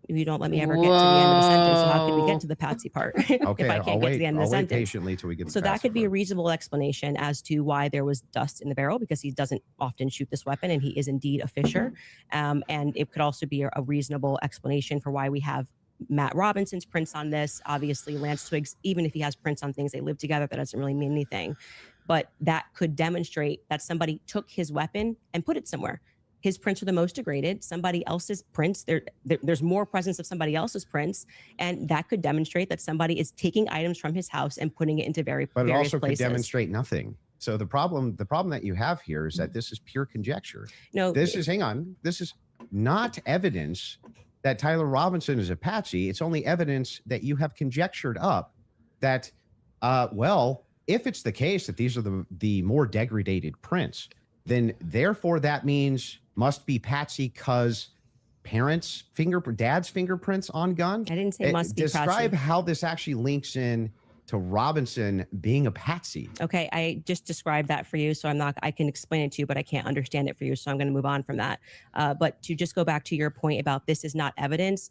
Speaker 8: you don't let me ever get to the end of the sentence. So how could we
Speaker 1: Whoa.
Speaker 8: get to the patsy part
Speaker 7: Okay,
Speaker 8: if I
Speaker 7: I'll
Speaker 8: can't get to the end of
Speaker 7: I'll
Speaker 8: the
Speaker 7: wait
Speaker 8: sentence?
Speaker 7: patiently till we get to
Speaker 8: So
Speaker 7: the
Speaker 8: that
Speaker 7: patsy
Speaker 8: could be a
Speaker 7: part.
Speaker 8: reasonable explanation as to why there was dust in the barrel because he doesn't often shoot this weapon and he is indeed a fisher. And it could also be a reasonable explanation for why we have Matt Robinson's prints on this. Obviously, Lance Twiggs, even if he has prints on things, they live together. That doesn't really mean anything. But that could demonstrate that somebody took his weapon and put it somewhere. His prints are the most degraded. Somebody else's prints, there's more presence of somebody else's prints. And that could demonstrate that somebody is taking items from his house and putting it into
Speaker 7: But it
Speaker 8: various
Speaker 7: also
Speaker 8: places.
Speaker 7: could demonstrate nothing. So the problem that you have here is that this is pure conjecture.
Speaker 8: No,
Speaker 7: This is not evidence that Tyler Robinson is a patsy. It's only evidence that you have conjectured up that, well, if it's the case that these are the more degraded prints, then therefore that means must be patsy because dad's fingerprints on gun.
Speaker 8: I didn't say must be
Speaker 7: Describe
Speaker 8: patsy.
Speaker 7: how this actually links in to Robinson being a patsy.
Speaker 8: Okay, I just described that for you, so I can explain it to you, but I can't understand it for you, so I'm going to move on from that. But to just go back to your point about this is not evidence,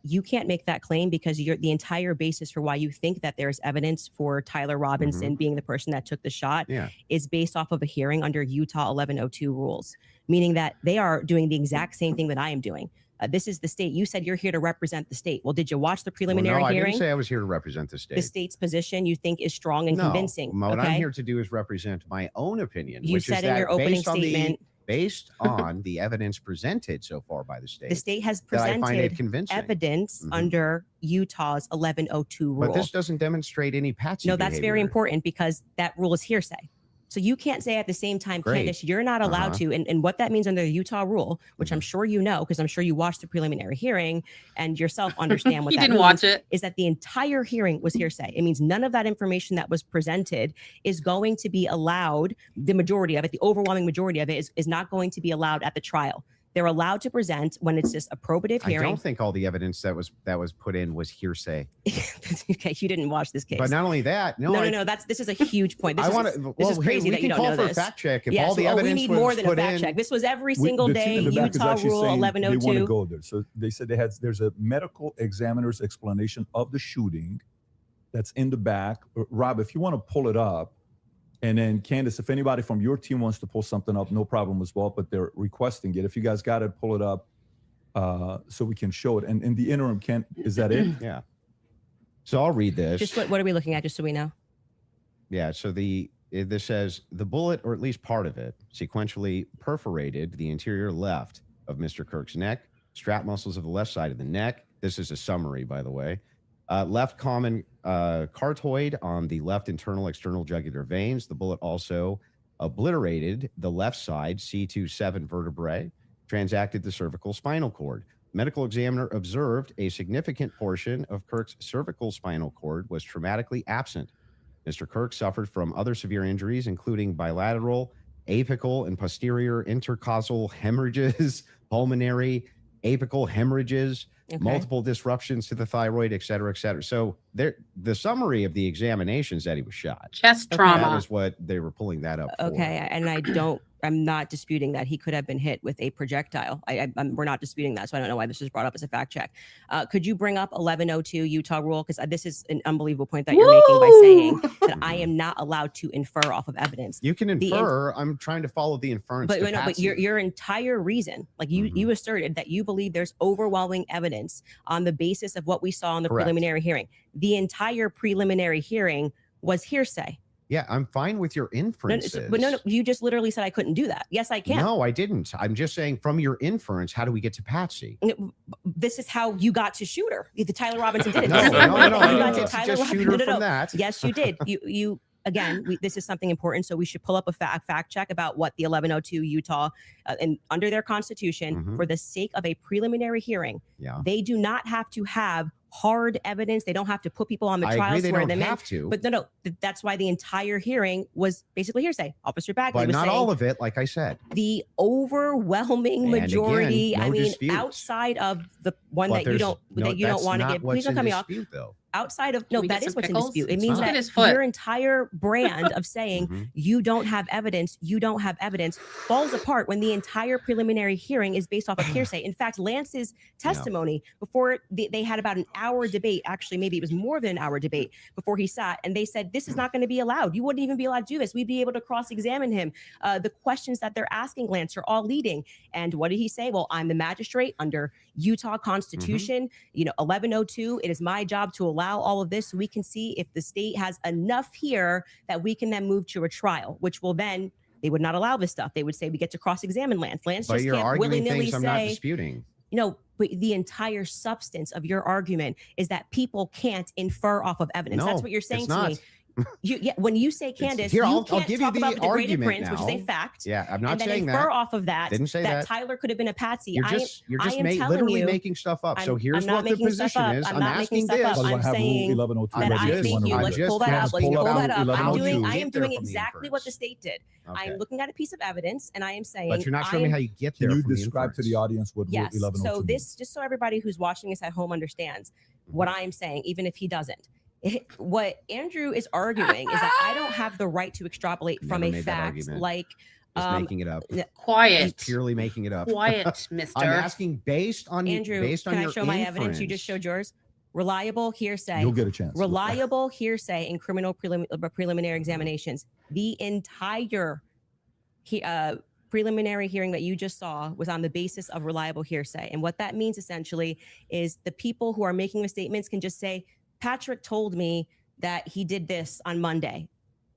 Speaker 8: you can't make that claim because the entire basis for why you think that there's evidence for Tyler Robinson being the person that took the shot
Speaker 7: Yeah.
Speaker 8: is based off of a hearing under Utah 1102 rules, meaning that they are doing the exact same thing that I am doing. This is the state. You said you're here to represent the state. Well, did you watch the preliminary
Speaker 7: Well, no, I
Speaker 8: hearing?
Speaker 7: didn't say I was here to represent the state.
Speaker 8: The state's position you think is strong and
Speaker 7: No,
Speaker 8: convincing.
Speaker 7: What
Speaker 8: okay?
Speaker 7: I'm here to do is represent my own opinion.
Speaker 8: You
Speaker 7: which
Speaker 8: said
Speaker 7: is
Speaker 8: in
Speaker 7: that
Speaker 8: your opening
Speaker 7: based on
Speaker 8: statement-
Speaker 7: based on the evidence presented so far by the state,
Speaker 8: The state has
Speaker 7: that I find it
Speaker 8: presented
Speaker 7: convincing.
Speaker 8: evidence
Speaker 7: Mhm.
Speaker 8: under Utah's 1102 rule.
Speaker 7: But this doesn't demonstrate any patsy.
Speaker 8: No, that's very
Speaker 7: behavior.
Speaker 8: important because that rule is hearsay. So you can't say at the same time,
Speaker 7: Great.
Speaker 8: Candace, you're not allowed
Speaker 7: Uh-huh.
Speaker 8: to. And what that means under the Utah rule, which I'm sure you know, because I'm sure you watched the preliminary hearing and yourself understand what
Speaker 1: You
Speaker 8: that
Speaker 1: didn't
Speaker 8: means,
Speaker 1: watch it.
Speaker 8: is that the entire hearing was hearsay. It means none of that information that was presented is going to be allowed. The majority of it, the overwhelming majority of it is not going to be allowed at the trial. They're allowed to present when it's just a probative
Speaker 7: I
Speaker 8: hearing.
Speaker 7: don't think all the evidence that was put in was hearsay.
Speaker 8: Okay, you didn't watch this case.
Speaker 7: But not only that,
Speaker 8: no. This is a huge point. This
Speaker 7: I
Speaker 8: is,
Speaker 7: want
Speaker 8: this
Speaker 7: to.
Speaker 8: is crazy
Speaker 7: we
Speaker 8: that you
Speaker 7: can
Speaker 8: don't
Speaker 7: call
Speaker 8: know
Speaker 7: for
Speaker 8: this.
Speaker 7: a fact check if
Speaker 8: Yeah,
Speaker 7: all the evidence
Speaker 8: we need
Speaker 7: was
Speaker 8: more than a
Speaker 7: put
Speaker 8: fact
Speaker 7: in.
Speaker 8: check. This was every single
Speaker 6: The team
Speaker 8: day.
Speaker 6: in the back is
Speaker 8: Utah
Speaker 6: actually
Speaker 8: Rule
Speaker 6: saying They want to
Speaker 8: 1102.
Speaker 6: go there. So they said there's a medical examiner's explanation of the shooting that's in the back. Rob, if you want to pull it up, and then Candace, if anybody from your team wants to pull something up, no problem as well. But they're requesting it. If you guys got it, pull it up so we can show it. And in the interim, is that it?
Speaker 7: Yeah. So I'll read this.
Speaker 8: Just what are we looking at, just so we know?
Speaker 7: Yeah. So this says the bullet, or at least part of it, sequentially perforated the interior left of Mr. Kirk's neck, strap muscles of the left side of the neck. This is a summary, by the way. Left common cartoid on the left internal external jugular veins. The bullet also obliterated the left side C27 vertebrae, transacted the cervical spinal cord. Medical examiner observed a significant portion of Kirk's cervical spinal cord was traumatically absent. Mr. Kirk suffered from other severe injuries, including bilateral, apical, and posterior intercausal hemorrhages, pulmonary, apical hemorrhages, multiple disruptions to the thyroid, et cetera, et cetera. So the summary of the examination is that he was shot.
Speaker 1: Chest
Speaker 7: That
Speaker 1: trauma.
Speaker 7: was what they were pulling that up for.
Speaker 8: Okay, and I'm not disputing that he could have been hit with a projectile. We're not disputing that, so I don't know why this was brought up as a fact check. Could you bring up 1102 Utah Rule? Because this is an unbelievable point that you're making by saying that I am not allowed to infer off of evidence.
Speaker 7: You can infer. I'm trying to follow the inference.
Speaker 8: But your entire reason, like you asserted that you believe there's overwhelming evidence on the basis of what we saw in the
Speaker 7: Correct.
Speaker 8: preliminary hearing. The entire preliminary hearing was hearsay.
Speaker 7: Yeah, I'm fine with your inferences.
Speaker 8: But no, you just literally said I couldn't do that. Yes, I can.
Speaker 7: No, I didn't. I'm just saying from your inference, how do we get to Patsy?
Speaker 8: This is how you got to Shooter. The Tyler Robinson did it.
Speaker 7: No,
Speaker 8: You got to
Speaker 7: just
Speaker 8: Tyler
Speaker 7: shoot her from that.
Speaker 8: Yes, you did. You again, this is something important. So we should pull up a fact check about what the 1102 Utah, and under their constitution, for the sake of a preliminary hearing, they do not have to have hard evidence. They don't have to put people on the trial, swear them in. But no, that's why the entire hearing was basically hearsay. Officer Bagley
Speaker 7: But
Speaker 8: was
Speaker 7: not
Speaker 8: saying,
Speaker 7: all of it, like I said.
Speaker 8: the overwhelming majority.
Speaker 7: again, no dispute.
Speaker 8: Outside of the one
Speaker 7: But
Speaker 8: that you don't
Speaker 7: that's
Speaker 8: want to
Speaker 7: not
Speaker 8: give.
Speaker 7: what's
Speaker 8: Please don't
Speaker 7: in
Speaker 8: cut me off.
Speaker 7: dispute, though.
Speaker 8: Outside of
Speaker 1: Can we
Speaker 8: that
Speaker 1: get
Speaker 8: is
Speaker 1: some
Speaker 8: what's
Speaker 1: pickles?
Speaker 8: in dispute. It
Speaker 7: It's
Speaker 8: means
Speaker 7: not.
Speaker 1: Look at
Speaker 8: that
Speaker 1: his foot.
Speaker 8: your entire brand of saying you don't have evidence, falls apart when the entire preliminary hearing is based off of hearsay. In fact, Lance's testimony before they had about an hour debate. Actually, maybe it was more than an hour debate before he sat, and they said this is not going to be allowed. You wouldn't even be allowed to do this. We'd be able to cross-examine him. The questions that they're asking Lance are all leading. And what did he say? Well, I'm the magistrate under Utah Constitution. 1102. It is my job to allow all of this so we can see if the state has enough here that we can then move to a trial, which will then, they would not allow this stuff. They would say we get to cross-examine Lance. Lance
Speaker 7: But
Speaker 8: just
Speaker 7: you're
Speaker 8: can't
Speaker 7: arguing
Speaker 8: willy-nilly
Speaker 7: things I'm not
Speaker 8: say,
Speaker 7: disputing.
Speaker 8: but the entire substance of your argument is that people can't infer off of evidence. That's
Speaker 7: No,
Speaker 8: what you're saying
Speaker 7: it's
Speaker 8: to
Speaker 7: not.
Speaker 8: me. When you say Candace,
Speaker 7: Here,
Speaker 8: you
Speaker 7: I'll
Speaker 8: can't
Speaker 7: give you
Speaker 8: talk
Speaker 7: the
Speaker 8: about the degraded
Speaker 7: argument
Speaker 8: prince, which is a
Speaker 7: now.
Speaker 8: fact.
Speaker 7: Yeah, I'm not
Speaker 8: and then
Speaker 7: saying
Speaker 8: infer
Speaker 7: that.
Speaker 8: off of that
Speaker 7: Didn't say that.
Speaker 8: Tyler could have been a patsy.
Speaker 7: You're just
Speaker 8: telling you,
Speaker 7: making stuff up. So
Speaker 8: I'm
Speaker 7: here's
Speaker 8: not
Speaker 7: what the
Speaker 8: making stuff
Speaker 7: position
Speaker 8: up.
Speaker 7: is.
Speaker 8: I'm
Speaker 7: I'm
Speaker 8: not making
Speaker 7: asking
Speaker 8: stuff
Speaker 7: this.
Speaker 8: up.
Speaker 6: By the way,
Speaker 8: I'm
Speaker 6: I have
Speaker 8: saying
Speaker 6: Rule 1102
Speaker 8: that
Speaker 6: ready
Speaker 8: I
Speaker 6: if you
Speaker 8: think
Speaker 6: want to
Speaker 8: you.
Speaker 6: read
Speaker 8: Let's
Speaker 6: it.
Speaker 8: pull that up. Let's
Speaker 7: pull
Speaker 8: pull
Speaker 7: up
Speaker 8: that up. I'm
Speaker 6: 1102.
Speaker 8: doing exactly what the state did.
Speaker 7: Okay.
Speaker 8: I'm looking at a piece of evidence, and I am saying.
Speaker 7: But you're not showing me how you get there.
Speaker 6: Can you
Speaker 7: from the
Speaker 6: describe to the
Speaker 7: inference.
Speaker 6: audience what Rule
Speaker 8: Yes.
Speaker 6: 1102
Speaker 8: So
Speaker 6: means?
Speaker 8: just so everybody who's watching this at home understands what I am saying, even if he doesn't. What Andrew is arguing is that I don't have the right to extrapolate from
Speaker 7: Never
Speaker 8: a
Speaker 7: made that
Speaker 8: fact
Speaker 7: argument.
Speaker 8: like
Speaker 7: Just making it up.
Speaker 1: Quiet.
Speaker 7: Just purely making it up.
Speaker 1: Quiet, mister.
Speaker 7: I'm asking based on
Speaker 8: Andrew.
Speaker 7: based on
Speaker 8: Can I
Speaker 7: your
Speaker 8: show my evidence? You just
Speaker 7: inference.
Speaker 8: showed yours. Reliable hearsay.
Speaker 6: You'll get a chance.
Speaker 8: Reliable hearsay in criminal preliminary examinations. The entire preliminary hearing that you just saw was on the basis of reliable hearsay. And what that means essentially is the people who are making the statements can just say, Patrick told me that he did this on Monday.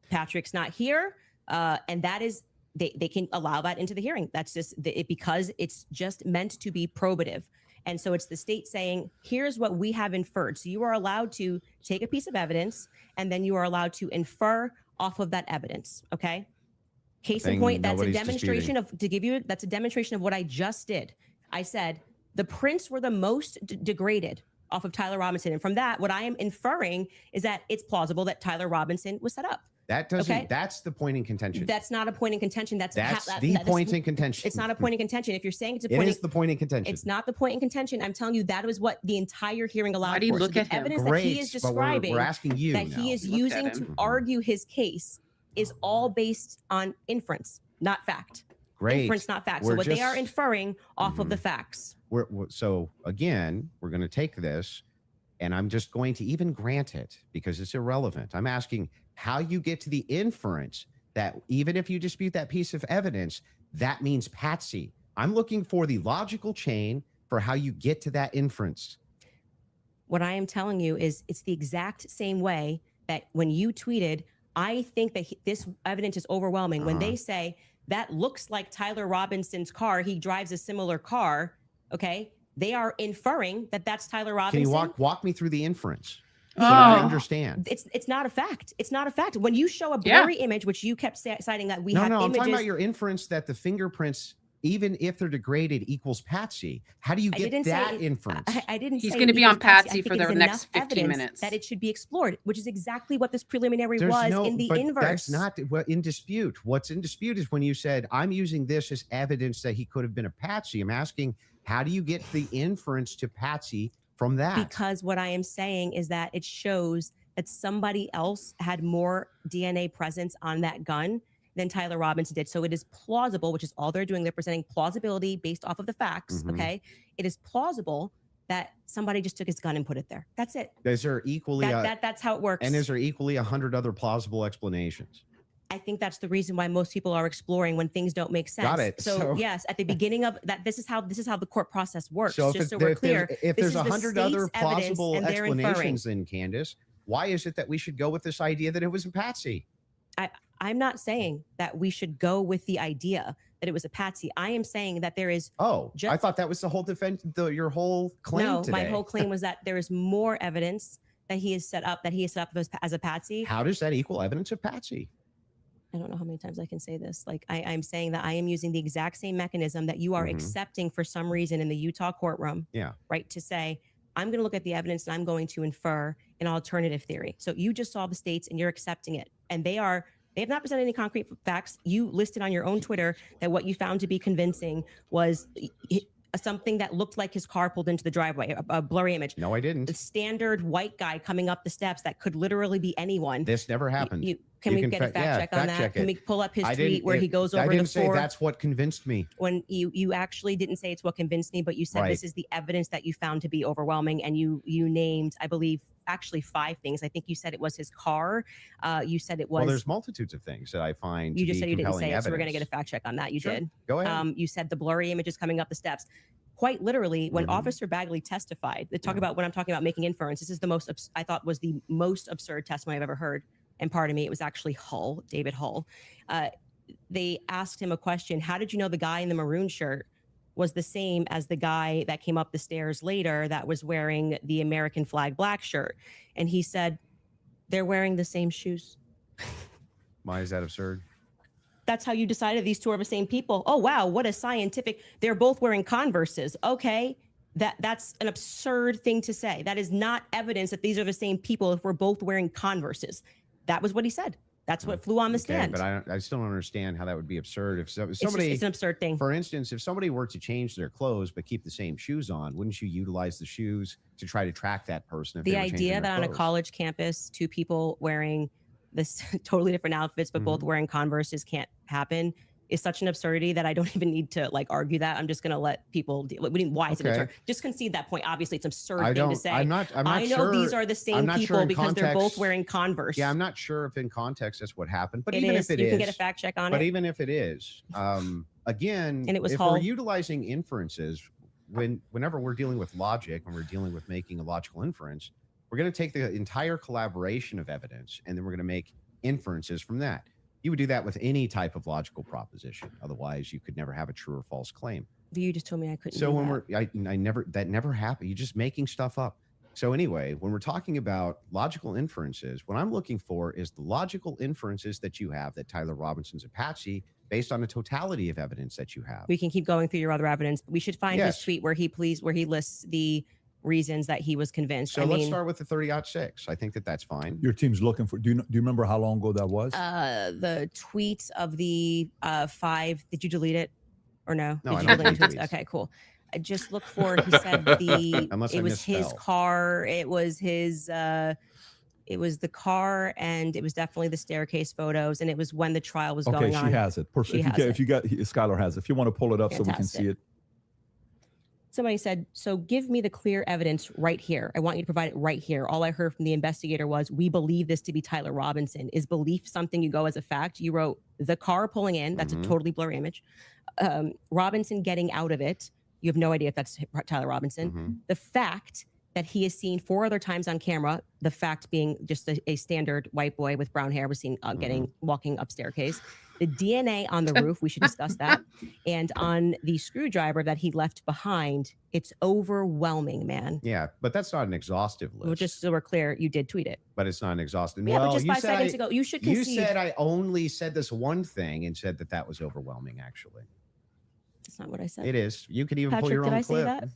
Speaker 8: Patrick's not here. And that is, they can allow that into the hearing. That's just because it's just meant to be probative. And so it's the state saying, here's what we have inferred. So you are allowed to take a piece of evidence and then you are allowed to infer off of that evidence. Okay. Case in point, that's a demonstration that's a demonstration of what I just did. I said the prints were the most degraded off of Tyler Robinson. And from that, what I am inferring is that it's plausible that Tyler Robinson was set up.
Speaker 7: That doesn't.
Speaker 8: Okay.
Speaker 7: That's the point in contention.
Speaker 8: That's not a point in contention. That's
Speaker 7: the point in contention.
Speaker 8: It's not a point in contention. If you're saying it's a
Speaker 7: It
Speaker 8: point,
Speaker 7: is the point in contention.
Speaker 8: it's not the point in contention. I'm telling you that was what the entire hearing allowed
Speaker 1: Why do you
Speaker 8: for.
Speaker 1: look
Speaker 8: the
Speaker 1: at him?
Speaker 8: evidence
Speaker 7: Great,
Speaker 8: that he is
Speaker 7: but
Speaker 8: describing
Speaker 7: we're asking you
Speaker 8: that
Speaker 7: now.
Speaker 8: he is
Speaker 1: Looked at
Speaker 8: using
Speaker 1: him.
Speaker 8: to
Speaker 7: Mhm.
Speaker 8: argue his case is all based on inference, not fact.
Speaker 7: Great.
Speaker 8: Inference, not fact.
Speaker 7: We're
Speaker 8: so what they are
Speaker 7: just-
Speaker 8: inferring off of the
Speaker 7: Mhm.
Speaker 8: facts.
Speaker 7: So again, we're going to take this, and I'm just going to even grant it because it's irrelevant. I'm asking how you get to the inference that even if you dispute that piece of evidence, that means Patsy. I'm looking for the logical chain for how you get to that inference.
Speaker 8: What I am telling you is it's the exact same way that when you tweeted, I think that this evidence is overwhelming. When
Speaker 7: Uh-huh.
Speaker 8: they say that looks like Tyler Robinson's car, he drives a similar car. Okay, they are inferring that that's Tyler
Speaker 7: Can
Speaker 8: Robinson.
Speaker 7: you walk me through the inference so that I
Speaker 1: Oh.
Speaker 7: understand?
Speaker 8: It's not a fact. It's not a fact. When you show a
Speaker 1: Yeah.
Speaker 8: blurry image, which you kept citing that we
Speaker 7: No,
Speaker 8: have
Speaker 7: I'm
Speaker 8: images.
Speaker 7: talking about your inference that the fingerprints, even if they're degraded, equals Patsy. How do you
Speaker 8: I
Speaker 7: get
Speaker 8: didn't say
Speaker 7: that
Speaker 8: it-
Speaker 7: inference?
Speaker 8: I didn't.
Speaker 1: He's
Speaker 8: say
Speaker 1: gonna
Speaker 8: it
Speaker 1: be on
Speaker 8: equals Patsy. I
Speaker 1: Patsy
Speaker 8: think
Speaker 1: for
Speaker 8: it
Speaker 1: the
Speaker 8: is
Speaker 1: next
Speaker 8: enough
Speaker 1: 15
Speaker 8: evidence
Speaker 1: minutes.
Speaker 8: that it should be explored, which is exactly what this preliminary
Speaker 7: There's
Speaker 8: was
Speaker 7: no-
Speaker 8: in the
Speaker 7: but
Speaker 8: inverse.
Speaker 7: That's not what in dispute. What's in dispute is when you said, I'm using this as evidence that he could have been a Patsy. I'm asking, how do you get the inference to Patsy from that?
Speaker 8: Because what I am saying is that it shows that somebody else had more DNA presence on that gun than Tyler Robinson did. So it is plausible, which is all they're doing. They're presenting plausibility based off of the facts.
Speaker 7: Mhm.
Speaker 8: Okay. It is plausible that somebody just took his gun and put it there. That's it.
Speaker 7: Is there equally,
Speaker 8: That's how it works.
Speaker 7: and is there equally 100 other plausible explanations?
Speaker 8: I think that's the reason why most people are exploring when things don't make sense.
Speaker 7: Got it.
Speaker 8: So,
Speaker 7: So-
Speaker 8: yes, at the beginning of that, this is how the court process works.
Speaker 7: So if,
Speaker 8: just
Speaker 7: it-
Speaker 8: so we're
Speaker 7: if
Speaker 8: clear,
Speaker 7: there's
Speaker 8: this is the
Speaker 7: 100 other
Speaker 8: state's evidence
Speaker 7: plausible
Speaker 8: and they're inferring.
Speaker 7: explanations, then Candace, why is it that we should go with this idea that it was a Patsy?
Speaker 8: I'm not saying that we should go with the idea that it was a patsy. I am saying that there is
Speaker 7: Oh, I
Speaker 8: Just-
Speaker 7: thought that was the whole defense, your whole claim
Speaker 8: no.
Speaker 7: today.
Speaker 8: My whole claim was that there is more evidence that he is set up as a patsy.
Speaker 7: How does that equal evidence of Patsy?
Speaker 8: I don't know how many times I can say this. Like I'm saying that I am using the exact same mechanism that you are
Speaker 7: Mhm.
Speaker 8: accepting for some reason in the Utah courtroom.
Speaker 7: Yeah.
Speaker 8: Right. To say, I'm going to look at the evidence and I'm going to infer an alternative theory. So you just saw the states and you're accepting it. And they have not presented any concrete facts. You listed on your own Twitter that what you found to be convincing was something that looked like his car pulled into the driveway, a blurry image.
Speaker 7: No, I
Speaker 8: The
Speaker 7: didn't.
Speaker 8: standard white guy coming up the steps that could literally be anyone.
Speaker 7: This never happened.
Speaker 8: Can
Speaker 7: You
Speaker 8: we
Speaker 7: can
Speaker 8: get a
Speaker 7: fact-
Speaker 8: fact
Speaker 7: yeah,
Speaker 8: check on
Speaker 7: fact
Speaker 8: that?
Speaker 7: check
Speaker 8: Can
Speaker 7: it.
Speaker 8: we pull up his
Speaker 7: I
Speaker 8: tweet
Speaker 7: didn't-
Speaker 8: where he goes
Speaker 7: I
Speaker 8: over
Speaker 7: didn't
Speaker 8: the
Speaker 7: say
Speaker 8: four?
Speaker 7: that's what convinced me.
Speaker 8: When you actually didn't say it's what convinced me, but you said
Speaker 7: Right.
Speaker 8: this is the evidence that you found to be overwhelming, and you named, I believe, actually 5 things. I think you said it was his car. You said it was.
Speaker 7: Well, there's multitudes of things that I find.
Speaker 8: you
Speaker 7: to
Speaker 8: just
Speaker 7: be
Speaker 8: said you didn't
Speaker 7: compelling
Speaker 8: say it, so we're going to get a
Speaker 7: evidence.
Speaker 8: fact check on that. You
Speaker 7: Sure.
Speaker 8: did.
Speaker 7: Go ahead.
Speaker 8: You said the blurry images coming up the steps. Quite literally, when
Speaker 7: Mhm.
Speaker 8: Officer Bagley testified, they talk
Speaker 7: Yeah.
Speaker 8: about when I'm talking about making inference. This is the most I thought was the most absurd testimony I've ever heard. And pardon me, it was actually Hull, David Hull. They asked him a question: how did you know the guy in the maroon shirt was the same as the guy that came up the stairs later that was wearing the American flag black shirt? And he said, they're wearing the same shoes.
Speaker 7: Why is that absurd?
Speaker 8: That's how you decided these two are the same people. Oh wow, what a scientific. They're both wearing Converses. Okay. That's an absurd thing to say. That is not evidence that these are the same people if we're both wearing Converses. That was what he said. That's what flew on the
Speaker 7: Okay,
Speaker 8: stand.
Speaker 7: but I still don't understand how that would be absurd. If
Speaker 8: It's just-
Speaker 7: somebody,
Speaker 8: it's an absurd thing.
Speaker 7: for instance, if somebody were to change their clothes but keep the same shoes on, wouldn't you utilize the shoes to try to track that person? If
Speaker 8: The
Speaker 7: they were changing
Speaker 8: idea
Speaker 7: their
Speaker 8: that on a
Speaker 7: clothes?
Speaker 8: college campus, 2 people wearing this totally different outfits, but both
Speaker 7: Mhm.
Speaker 8: wearing Converses can't happen is such an absurdity that I don't even need to like argue that. I'm just going to let people deal. Why is it
Speaker 7: Okay.
Speaker 8: absurd? Just concede that point. Obviously, it's an absurd
Speaker 7: I
Speaker 8: thing
Speaker 7: don't.
Speaker 8: to say.
Speaker 7: I'm not
Speaker 8: I know
Speaker 7: sure.
Speaker 8: these are the
Speaker 7: I'm
Speaker 8: same
Speaker 7: not sure
Speaker 8: people
Speaker 7: in
Speaker 8: because they're both
Speaker 7: context-
Speaker 8: wearing Converse.
Speaker 7: Yeah, I'm not sure if in context that's what happened, but
Speaker 8: It
Speaker 7: even
Speaker 8: is.
Speaker 7: if it
Speaker 8: You
Speaker 7: is,
Speaker 8: can get a fact check on
Speaker 7: but
Speaker 8: it.
Speaker 7: even if it is, again,
Speaker 8: And it was
Speaker 7: if
Speaker 8: Hull.
Speaker 7: we're utilizing inferences, whenever we're dealing with logic and we're dealing with making a logical inference, we're going to take the entire collaboration of evidence and then we're going to make inferences from that. You would do that with any type of logical proposition. Otherwise, you could never have a true or false claim.
Speaker 8: You just told me I couldn't.
Speaker 7: So
Speaker 8: do
Speaker 7: when
Speaker 8: that.
Speaker 7: that never happened. You're just making stuff up. So anyway, when we're talking about logical inferences, what I'm looking for is the logical inferences that you have that Tyler Robinson's a patsy based on the totality of evidence that you have.
Speaker 8: We can keep going through your other evidence. But we should find his
Speaker 7: Yes.
Speaker 8: tweet where he lists the reasons that he was convinced.
Speaker 7: So
Speaker 8: I
Speaker 7: let's
Speaker 8: mean,
Speaker 7: start with the 30-06. I think that that's fine.
Speaker 6: Your team's looking for. Do you remember how long ago that was?
Speaker 8: the tweet of the 5. Did you delete it or no?
Speaker 7: No,
Speaker 8: Did
Speaker 7: I
Speaker 8: you
Speaker 7: don't
Speaker 8: delete
Speaker 7: delete
Speaker 8: tweets?
Speaker 7: tweets.
Speaker 8: Okay, cool. I just look for. He said the.
Speaker 7: Unless I
Speaker 8: it was his
Speaker 7: misspell.
Speaker 8: car. It was his. It was the car, and it was definitely the staircase photos, and it was when the trial was
Speaker 6: Okay,
Speaker 8: going
Speaker 6: she
Speaker 8: on.
Speaker 6: has it. Perfect.
Speaker 8: She
Speaker 6: If you,
Speaker 8: has
Speaker 6: get,
Speaker 8: it.
Speaker 6: if you got, Skylar has it. If you want to pull it up so we can
Speaker 8: Fantastic.
Speaker 6: see it.
Speaker 8: Somebody said, so give me the clear evidence right here. I want you to provide it right here. All I heard from the investigator was, we believe this to be Tyler Robinson. Is belief something you go as a fact? You wrote the car pulling in. That's
Speaker 7: Mhm.
Speaker 8: a totally blurry image. Robinson getting out of it. You have no idea if that's Tyler Robinson.
Speaker 7: Mhm.
Speaker 8: The fact that he is seen 4 other times on camera, the fact being just a standard white boy with brown hair was seen walking up staircase. The DNA on the roof, we should discuss that. And on the screwdriver that he left behind, it's overwhelming, man.
Speaker 7: Yeah, but that's not an exhaustive list.
Speaker 8: Well, just so we're clear, you did tweet it.
Speaker 7: But it's not an exhaustive.
Speaker 8: Yeah,
Speaker 7: well,
Speaker 8: but just
Speaker 7: you
Speaker 8: 5
Speaker 7: said
Speaker 8: seconds ago, you should
Speaker 7: You
Speaker 8: concede.
Speaker 7: said I only said this one thing and said that that was overwhelming. Actually,
Speaker 8: That's not what I said.
Speaker 7: it is. You could even pull
Speaker 8: Patrick,
Speaker 7: your
Speaker 8: did
Speaker 7: own
Speaker 8: I say
Speaker 7: clip.
Speaker 8: that?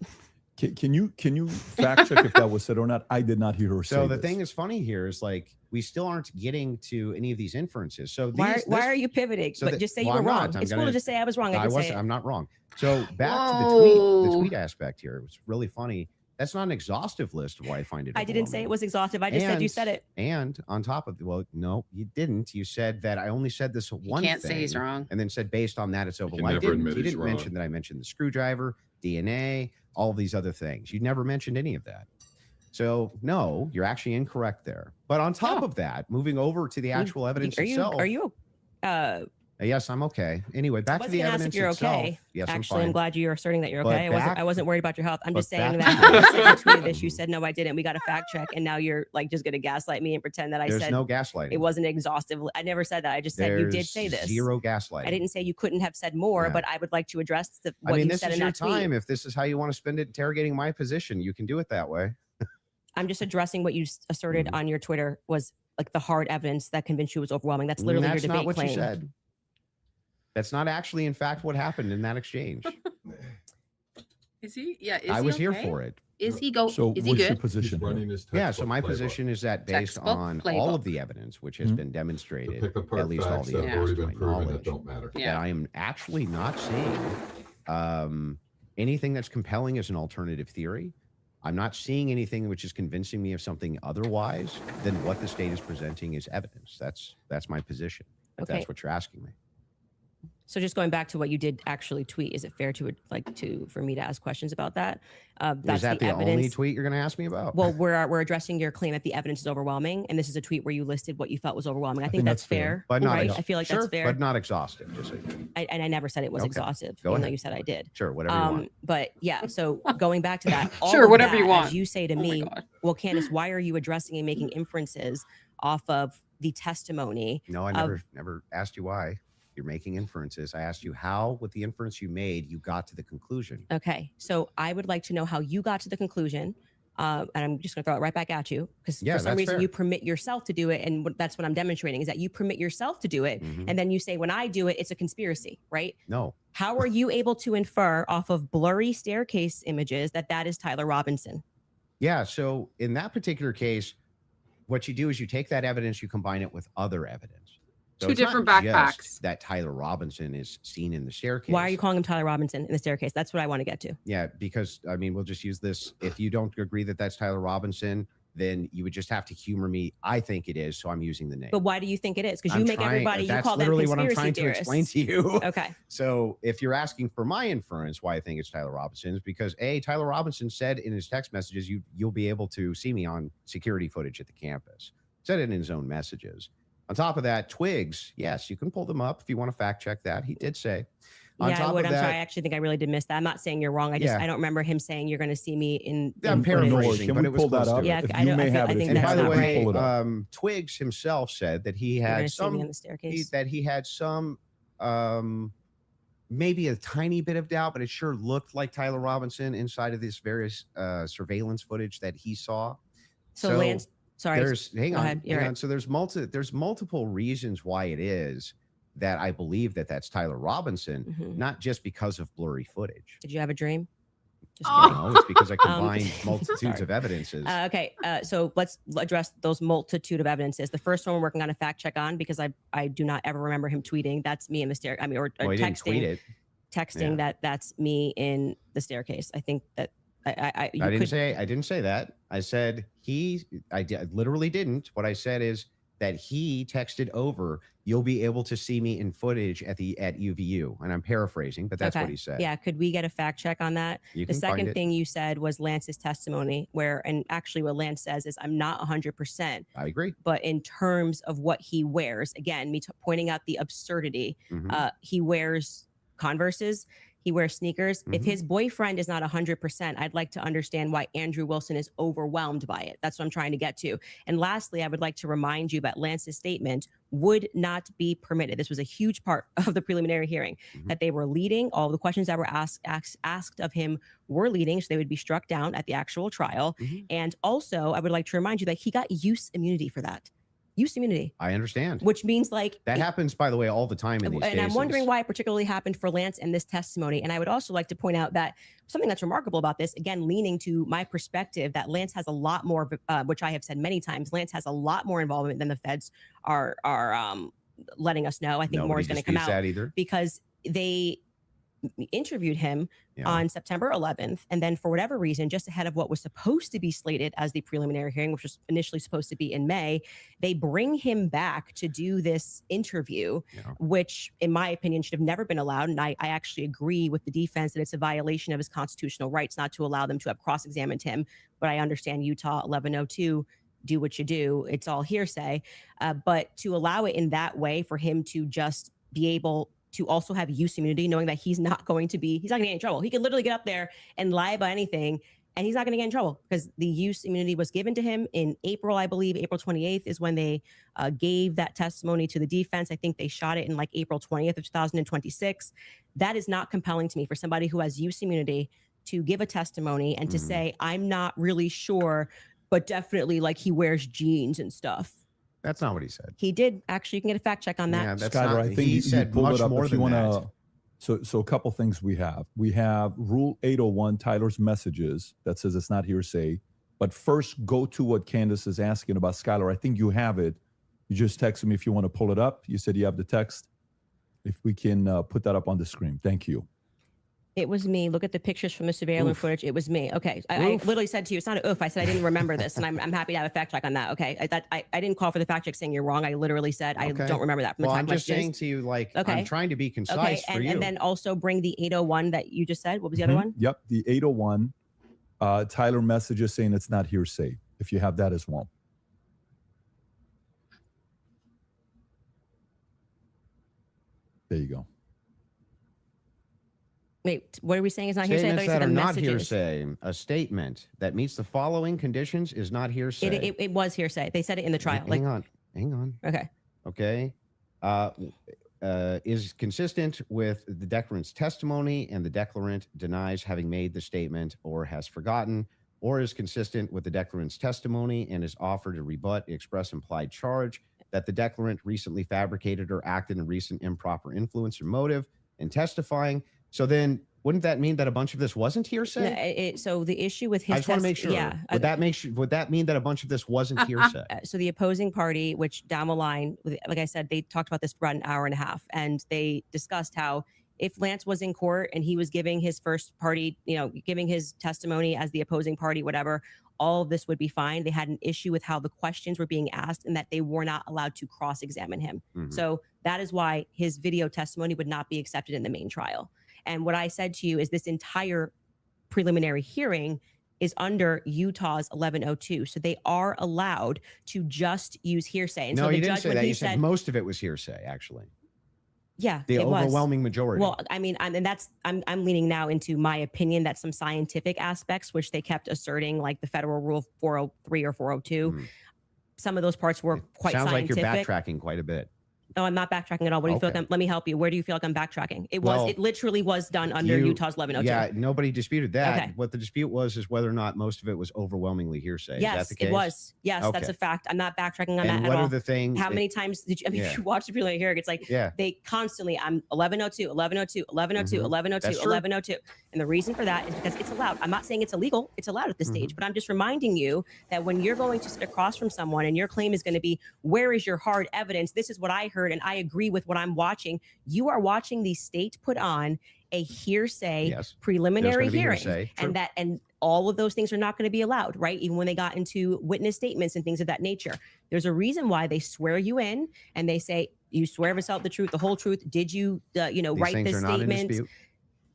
Speaker 6: Can you fact check if that was said or not? I did not hear her say
Speaker 7: So the
Speaker 6: this.
Speaker 7: thing that's funny here is like we still aren't getting to any of these inferences. So
Speaker 8: Why
Speaker 7: these,
Speaker 8: are you pivoting?
Speaker 7: so
Speaker 8: But
Speaker 7: that-
Speaker 8: just say
Speaker 7: well,
Speaker 8: you were
Speaker 7: I'm not.
Speaker 8: wrong.
Speaker 7: I'm
Speaker 8: It's cool
Speaker 7: gonna-
Speaker 8: to just say I was wrong. I
Speaker 7: I
Speaker 8: can say
Speaker 7: wasn't.
Speaker 8: it.
Speaker 7: I'm not wrong. So back to the
Speaker 1: Whoa.
Speaker 7: tweet aspect here. It was really funny. That's not an exhaustive list of why I find it.
Speaker 8: I didn't say it
Speaker 7: overwhelming.
Speaker 8: was exhaustive. I just said you
Speaker 7: And-
Speaker 8: said it.
Speaker 7: And on top of well, no, you didn't. You said that I only said this
Speaker 1: You
Speaker 7: one
Speaker 1: can't
Speaker 7: thing,
Speaker 1: say he's wrong.
Speaker 7: and then said based on that it's
Speaker 4: can
Speaker 7: overwhelming. I
Speaker 4: never
Speaker 7: didn't.
Speaker 4: admit
Speaker 7: You
Speaker 4: he's
Speaker 7: didn't
Speaker 4: wrong.
Speaker 7: mention that I mentioned the screwdriver, DNA, all these other things. You never mentioned any of that. So no, you're actually incorrect there. But on top of that, moving over to the actual evidence
Speaker 8: Are you?
Speaker 7: itself.
Speaker 8: Are you?
Speaker 7: Yes, I'm okay. Anyway, back to
Speaker 8: wasn't
Speaker 7: the
Speaker 8: gonna ask
Speaker 7: evidence
Speaker 8: if you're
Speaker 7: itself.
Speaker 8: okay.
Speaker 7: Yes,
Speaker 8: Actually, I'm
Speaker 7: fine.
Speaker 8: glad you're asserting that you're
Speaker 7: But
Speaker 8: okay.
Speaker 7: back-
Speaker 8: I wasn't worried about your health. I'm
Speaker 7: but
Speaker 8: just saying
Speaker 7: back
Speaker 8: that
Speaker 7: to-
Speaker 8: you said you tweeted this. You said no, I didn't. We got a fact check, and now you're like just gonna gaslight me and pretend that I
Speaker 7: There's
Speaker 8: said
Speaker 7: no gaslighting.
Speaker 8: it wasn't exhaustive. I never said that. I just said you did
Speaker 7: There's
Speaker 8: say this.
Speaker 7: Zero gaslighting.
Speaker 8: I didn't say you couldn't have said more,
Speaker 7: Yeah.
Speaker 8: but I would like to address what
Speaker 7: I mean,
Speaker 8: you
Speaker 7: this
Speaker 8: said
Speaker 7: is
Speaker 8: in
Speaker 7: your
Speaker 8: that tweet.
Speaker 7: time. If this is how you want to spend it interrogating my position, you can do it that way.
Speaker 8: I'm just addressing what you asserted
Speaker 7: Mhm.
Speaker 8: on your Twitter was like the hard evidence that convinced you was overwhelming. That's literally
Speaker 7: That's
Speaker 8: your debate
Speaker 7: not what
Speaker 8: claim.
Speaker 7: you said. That's not actually, in fact, what happened in that exchange.
Speaker 1: Is he? Yeah. Is
Speaker 7: I
Speaker 1: he
Speaker 7: was here
Speaker 1: okay?
Speaker 7: for it.
Speaker 1: Is he go?
Speaker 6: So
Speaker 1: is he
Speaker 6: what's your
Speaker 1: good?
Speaker 6: position?
Speaker 4: He's running his
Speaker 7: Yeah. So
Speaker 4: textbook
Speaker 7: my
Speaker 4: playbook.
Speaker 7: position is that based
Speaker 1: Textbook
Speaker 7: on all
Speaker 1: playbook.
Speaker 7: of the evidence, which has
Speaker 6: Mhm.
Speaker 7: been demonstrated,
Speaker 4: To pick apart
Speaker 7: at least all
Speaker 4: facts
Speaker 7: the
Speaker 4: that have already
Speaker 7: evidence to
Speaker 4: been
Speaker 7: my
Speaker 4: proven that
Speaker 7: knowledge,
Speaker 4: don't matter.
Speaker 1: Yeah.
Speaker 7: that I am actually not seeing anything that's compelling as an alternative theory. I'm not seeing anything which is convincing me of something otherwise than what the state is presenting as evidence. That's my position. If
Speaker 8: Okay.
Speaker 7: that's what you're asking me.
Speaker 8: So just going back to what you did actually tweet, is it fair for me to ask questions about that? That's
Speaker 7: Is that the only
Speaker 8: evidence.
Speaker 7: tweet you're going to ask me about?
Speaker 8: Well, we're addressing your claim that the evidence is overwhelming, and this is a tweet where you listed what you felt was overwhelming. I think that's fair,
Speaker 7: but not
Speaker 8: right?
Speaker 7: ex-
Speaker 8: I feel like
Speaker 7: sure,
Speaker 8: that's fair.
Speaker 7: but not exhaustive. Just so
Speaker 8: And I never said it was
Speaker 7: Okay.
Speaker 8: exhaustive,
Speaker 7: Go
Speaker 8: even though
Speaker 7: ahead.
Speaker 8: you said I did.
Speaker 7: sure, whatever you want.
Speaker 8: But yeah, so going back to that, all
Speaker 1: Sure,
Speaker 8: of
Speaker 1: whatever
Speaker 8: that,
Speaker 1: you want.
Speaker 8: As you say to
Speaker 1: Oh my
Speaker 8: me,
Speaker 1: God.
Speaker 8: well, Candace, why are you addressing and making inferences off of the testimony?
Speaker 7: No, I never asked you why. You're making inferences. I asked you how, with the inference you made, you got to the conclusion.
Speaker 8: Okay, so I would like to know how you got to the conclusion, and I'm just going to throw it right back at you because
Speaker 7: Yeah,
Speaker 8: for some
Speaker 7: that's
Speaker 8: reason
Speaker 7: fair.
Speaker 8: you permit yourself to do it, and that's what I'm demonstrating is that you permit yourself to do it,
Speaker 7: Mhm.
Speaker 8: and then you say when I do it, it's a conspiracy, right?
Speaker 7: No,
Speaker 8: How are you able to infer off of blurry staircase images that that is Tyler Robinson?
Speaker 7: yeah. So in that particular case, what you do is you take that evidence, you combine it with other evidence. So
Speaker 1: Two
Speaker 7: it's not
Speaker 1: different
Speaker 7: just
Speaker 1: backpacks.
Speaker 7: that Tyler Robinson is seen in the staircase.
Speaker 8: Why are you calling him Tyler Robinson in the staircase? That's what I want to get to.
Speaker 7: Yeah, because I mean, we'll just use this. If you don't agree that that's Tyler Robinson, then you would just have to humor me. I think it is, so I'm using the name.
Speaker 8: But why do you think it is? Because
Speaker 7: I'm
Speaker 8: you make
Speaker 7: trying-
Speaker 8: everybody, you
Speaker 7: that's
Speaker 8: call them
Speaker 7: literally what I'm
Speaker 8: conspiracy
Speaker 7: trying to
Speaker 8: theorists.
Speaker 7: explain to you.
Speaker 8: Okay.
Speaker 7: So if you're asking for my inference, why I think it's Tyler Robinson is because Tyler Robinson said in his text messages, you'll be able to see me on security footage at the campus. Said it in his own messages. On top of that, Twigs, yes, you can pull them up if you want to fact check that. He did say. On
Speaker 8: Yeah, I
Speaker 7: top
Speaker 8: would.
Speaker 7: of
Speaker 8: I'm
Speaker 7: that,
Speaker 8: sorry. I actually think I really did miss that. I'm not saying you're wrong. I just
Speaker 7: Yeah.
Speaker 8: I don't remember him saying you're going to see me in.
Speaker 7: I'm
Speaker 8: in footage.
Speaker 7: paraphrasing,
Speaker 6: Can
Speaker 7: but
Speaker 6: we
Speaker 7: it was
Speaker 6: pull that
Speaker 7: close to
Speaker 6: up?
Speaker 7: it.
Speaker 8: Yeah,
Speaker 6: If
Speaker 8: I
Speaker 6: you
Speaker 8: don't-
Speaker 6: may
Speaker 8: I feel-
Speaker 6: have
Speaker 8: I
Speaker 6: it,
Speaker 8: think
Speaker 6: if
Speaker 7: And
Speaker 6: you
Speaker 8: that's
Speaker 7: by the
Speaker 8: not
Speaker 6: can
Speaker 7: way,
Speaker 6: pull it up.
Speaker 7: Twigs himself said that he
Speaker 8: You're
Speaker 7: had
Speaker 8: gonna see me
Speaker 7: some
Speaker 8: on the staircase.
Speaker 7: that he had some maybe a tiny bit of doubt, but it sure looked like Tyler Robinson inside of this various surveillance footage that he saw.
Speaker 8: So Lance, sorry.
Speaker 7: There's hang
Speaker 8: Go
Speaker 7: on,
Speaker 8: ahead. You're
Speaker 7: hang
Speaker 8: right.
Speaker 7: on. So there's multiple reasons why it is that I believe that that's Tyler Robinson,
Speaker 8: Mhm.
Speaker 7: not just because of blurry footage.
Speaker 8: Did you have a dream? Just kidding.
Speaker 7: No, it's because I combined multitudes of evidences.
Speaker 8: Okay, so let's address those multitude of evidences. The first one we're working on a fact check on because I do not ever remember him tweeting. That's me in the stair. I mean, or
Speaker 7: Well, he didn't tweet
Speaker 8: texting.
Speaker 7: it.
Speaker 8: Texting
Speaker 7: Yeah.
Speaker 8: that's me in the staircase. I think that I you
Speaker 7: I didn't
Speaker 8: could-
Speaker 7: say that. I said I literally didn't. What I said is that he texted over, "You'll be able to see me in footage at UVU," and I'm paraphrasing, but that's what
Speaker 8: Okay.
Speaker 7: he said.
Speaker 8: Yeah, could we get a fact check on that?
Speaker 7: You
Speaker 8: The
Speaker 7: can find
Speaker 8: second
Speaker 7: it.
Speaker 8: thing you said was Lance's testimony, and actually what Lance says is, I'm not 100%,
Speaker 7: I agree.
Speaker 8: but in terms of what he wears, again, pointing out the absurdity,
Speaker 7: Mhm.
Speaker 8: he wears Converses, he wears sneakers. If
Speaker 7: Mhm.
Speaker 8: his boyfriend is not 100%, I'd like to understand why Andrew Wilson is overwhelmed by it. That's what I'm trying to get to. And lastly, I would like to remind you that Lance's statement would not be permitted. This was a huge part of the preliminary hearing,
Speaker 7: Mhm.
Speaker 8: that they were leading. All the questions that were asked of him were leading, so they would be struck down at the actual trial.
Speaker 7: Mhm.
Speaker 8: And also, I would like to remind you that he got use immunity for that. Use immunity,
Speaker 7: I understand.
Speaker 8: which means like
Speaker 7: That happens, by the way, all the time in these
Speaker 8: and
Speaker 7: cases.
Speaker 8: I'm wondering why it particularly happened for Lance in this testimony. And I would also like to point out that something that's remarkable about this, again, leaning to my perspective, that Lance has a lot more, which I have said many times, Lance has a lot more involvement than the feds are letting us know. I think more
Speaker 7: Nobody
Speaker 8: is going to come
Speaker 7: disputes
Speaker 8: out
Speaker 7: that either.
Speaker 8: because they interviewed him
Speaker 7: Yeah.
Speaker 8: on September 11th. And then for whatever reason, just ahead of what was supposed to be slated as the preliminary hearing, which was initially supposed to be in May, they bring him back to do this interview,
Speaker 7: Yeah.
Speaker 8: which in my opinion should have never been allowed. And I actually agree with the defense that it's a violation of his constitutional rights not to allow them to have cross-examined him. But I understand Utah 1102, do what you do. It's all hearsay. But to allow it in that way for him to just be able to also have use immunity, knowing that he's not going to get in trouble. He could literally get up there and lie about anything and he's not going to get in trouble because the use immunity was given to him in April, I believe. April 28th is when they gave that testimony to the defense. I think they shot it in like April 20th of 2026. That is not compelling to me for somebody who has use immunity to give a testimony and to
Speaker 7: Mhm.
Speaker 8: say, I'm not really sure, but definitely like he wears jeans and stuff.
Speaker 7: That's not what he said.
Speaker 8: He did. Actually, you can get a fact check on that.
Speaker 7: Yeah, that's
Speaker 6: Skylar,
Speaker 7: not,
Speaker 6: I think
Speaker 7: he
Speaker 6: you
Speaker 7: said
Speaker 6: pulled
Speaker 7: much
Speaker 6: it up
Speaker 7: more
Speaker 6: if you
Speaker 7: than
Speaker 6: want
Speaker 7: that.
Speaker 6: to. So a couple things we have. We have Rule 801, Tyler's messages, that says it's not hearsay. But first, go to what Candace is asking about, Skylar. I think you have it. You just text me if you want to pull it up. You said you have the text. If we can put that up on the screen. Thank you.
Speaker 8: It was me. Look at the pictures from the surveillance
Speaker 6: Oof.
Speaker 8: footage. It was me. Okay. I
Speaker 6: Oof.
Speaker 8: literally said to you, it's not an oof. I said I didn't remember this. And I'm happy to have a fact check on that. Okay. I didn't call for the fact check saying you're wrong. I literally said I
Speaker 7: Okay.
Speaker 8: don't remember that from the
Speaker 7: Well, I'm
Speaker 8: text
Speaker 7: just
Speaker 8: messages.
Speaker 7: saying to you, like,
Speaker 8: Okay.
Speaker 7: I'm trying to be concise
Speaker 8: Okay.
Speaker 7: for you.
Speaker 8: And then also bring the 801 that you just said. What was the other
Speaker 6: Mhm.
Speaker 8: one?
Speaker 6: Yep, the 801. Tyler messages saying it's not hearsay. If you have that as well. There you go.
Speaker 8: Wait, what are we saying is not hearsay? I thought
Speaker 7: Statements
Speaker 8: you said
Speaker 7: that
Speaker 8: the
Speaker 7: are not
Speaker 8: messages.
Speaker 7: hearsay. A statement that meets the following conditions is not hearsay.
Speaker 8: It was hearsay. They said it in the trial. Like,
Speaker 7: Hang on.
Speaker 8: okay.
Speaker 7: Okay. Is consistent with the declarant's testimony and the declarant denies having made the statement or has forgotten, or is consistent with the declarant's testimony and is offered to rebut the express implied charge that the declarant recently fabricated or acted in recent improper influence or motive in testifying. So then wouldn't that mean that a bunch of this wasn't hearsay?
Speaker 8: So the issue with his
Speaker 7: I just want to make sure.
Speaker 8: Yeah.
Speaker 7: Would that mean that a bunch of this wasn't hearsay?
Speaker 8: So the opposing party, which down the line, like I said, they talked about this for about an hour and a half, and they discussed how if Lance was in court and he was giving his first party, giving his testimony as the opposing party, whatever, all of this would be fine. They had an issue with how the questions were being asked and that they were not allowed to cross-examine him.
Speaker 7: Mhm.
Speaker 8: So that is why his video testimony would not be accepted in the main trial. And what I said to you is this entire preliminary hearing is under Utah's 1102. So they are allowed to just use hearsay. And
Speaker 7: No,
Speaker 8: so the
Speaker 7: you didn't
Speaker 8: judge,
Speaker 7: say
Speaker 8: when
Speaker 7: that.
Speaker 8: he
Speaker 7: You said most of it was hearsay, actually.
Speaker 8: yeah,
Speaker 7: The
Speaker 8: it was.
Speaker 7: overwhelming majority.
Speaker 8: Well, I mean, I'm leaning now into my opinion that some scientific aspects, which they kept asserting, like the federal rule 403 or 402,
Speaker 7: Mhm.
Speaker 8: some of those parts were quite
Speaker 7: Sounds
Speaker 8: scientific.
Speaker 7: like you're backtracking quite a bit.
Speaker 8: No, I'm not backtracking at all. What do you feel
Speaker 7: Okay.
Speaker 8: like let me help you. Where do you feel like I'm backtracking? It
Speaker 7: Well,
Speaker 8: literally was done under Utah's 1102.
Speaker 7: Yeah, nobody disputed that.
Speaker 8: Okay.
Speaker 7: What the dispute was is whether or not most of it was overwhelmingly hearsay. Is that
Speaker 8: Yes,
Speaker 7: the case?
Speaker 8: it was. Yes, that's
Speaker 7: Okay.
Speaker 8: a fact. I'm not backtracking on
Speaker 7: And
Speaker 8: that at
Speaker 7: what
Speaker 8: all.
Speaker 7: are the things?
Speaker 8: How many times did you,
Speaker 7: Yeah.
Speaker 8: if you watch the preliminary hearing, it's like
Speaker 7: Yeah.
Speaker 8: they constantly, I'm 1102, 1102, 1102,
Speaker 7: Mhm.
Speaker 8: 1102,
Speaker 7: That's true.
Speaker 8: 1102. And And the reason for that is because it's allowed. I'm not saying it's illegal. It's allowed at this stage, but I'm just reminding you that when you're going to sit across from someone and your claim is going to be, where is your hard evidence? This is what I heard, and I agree with what I'm watching. You are watching the state put on a hearsay preliminary hearing, and all of those things are not going to be allowed, right? Even when they got into witness statements and things of that nature. There's a reason why they swear you in and they say, you swear to tell the truth, the whole truth. Did you, write this statement?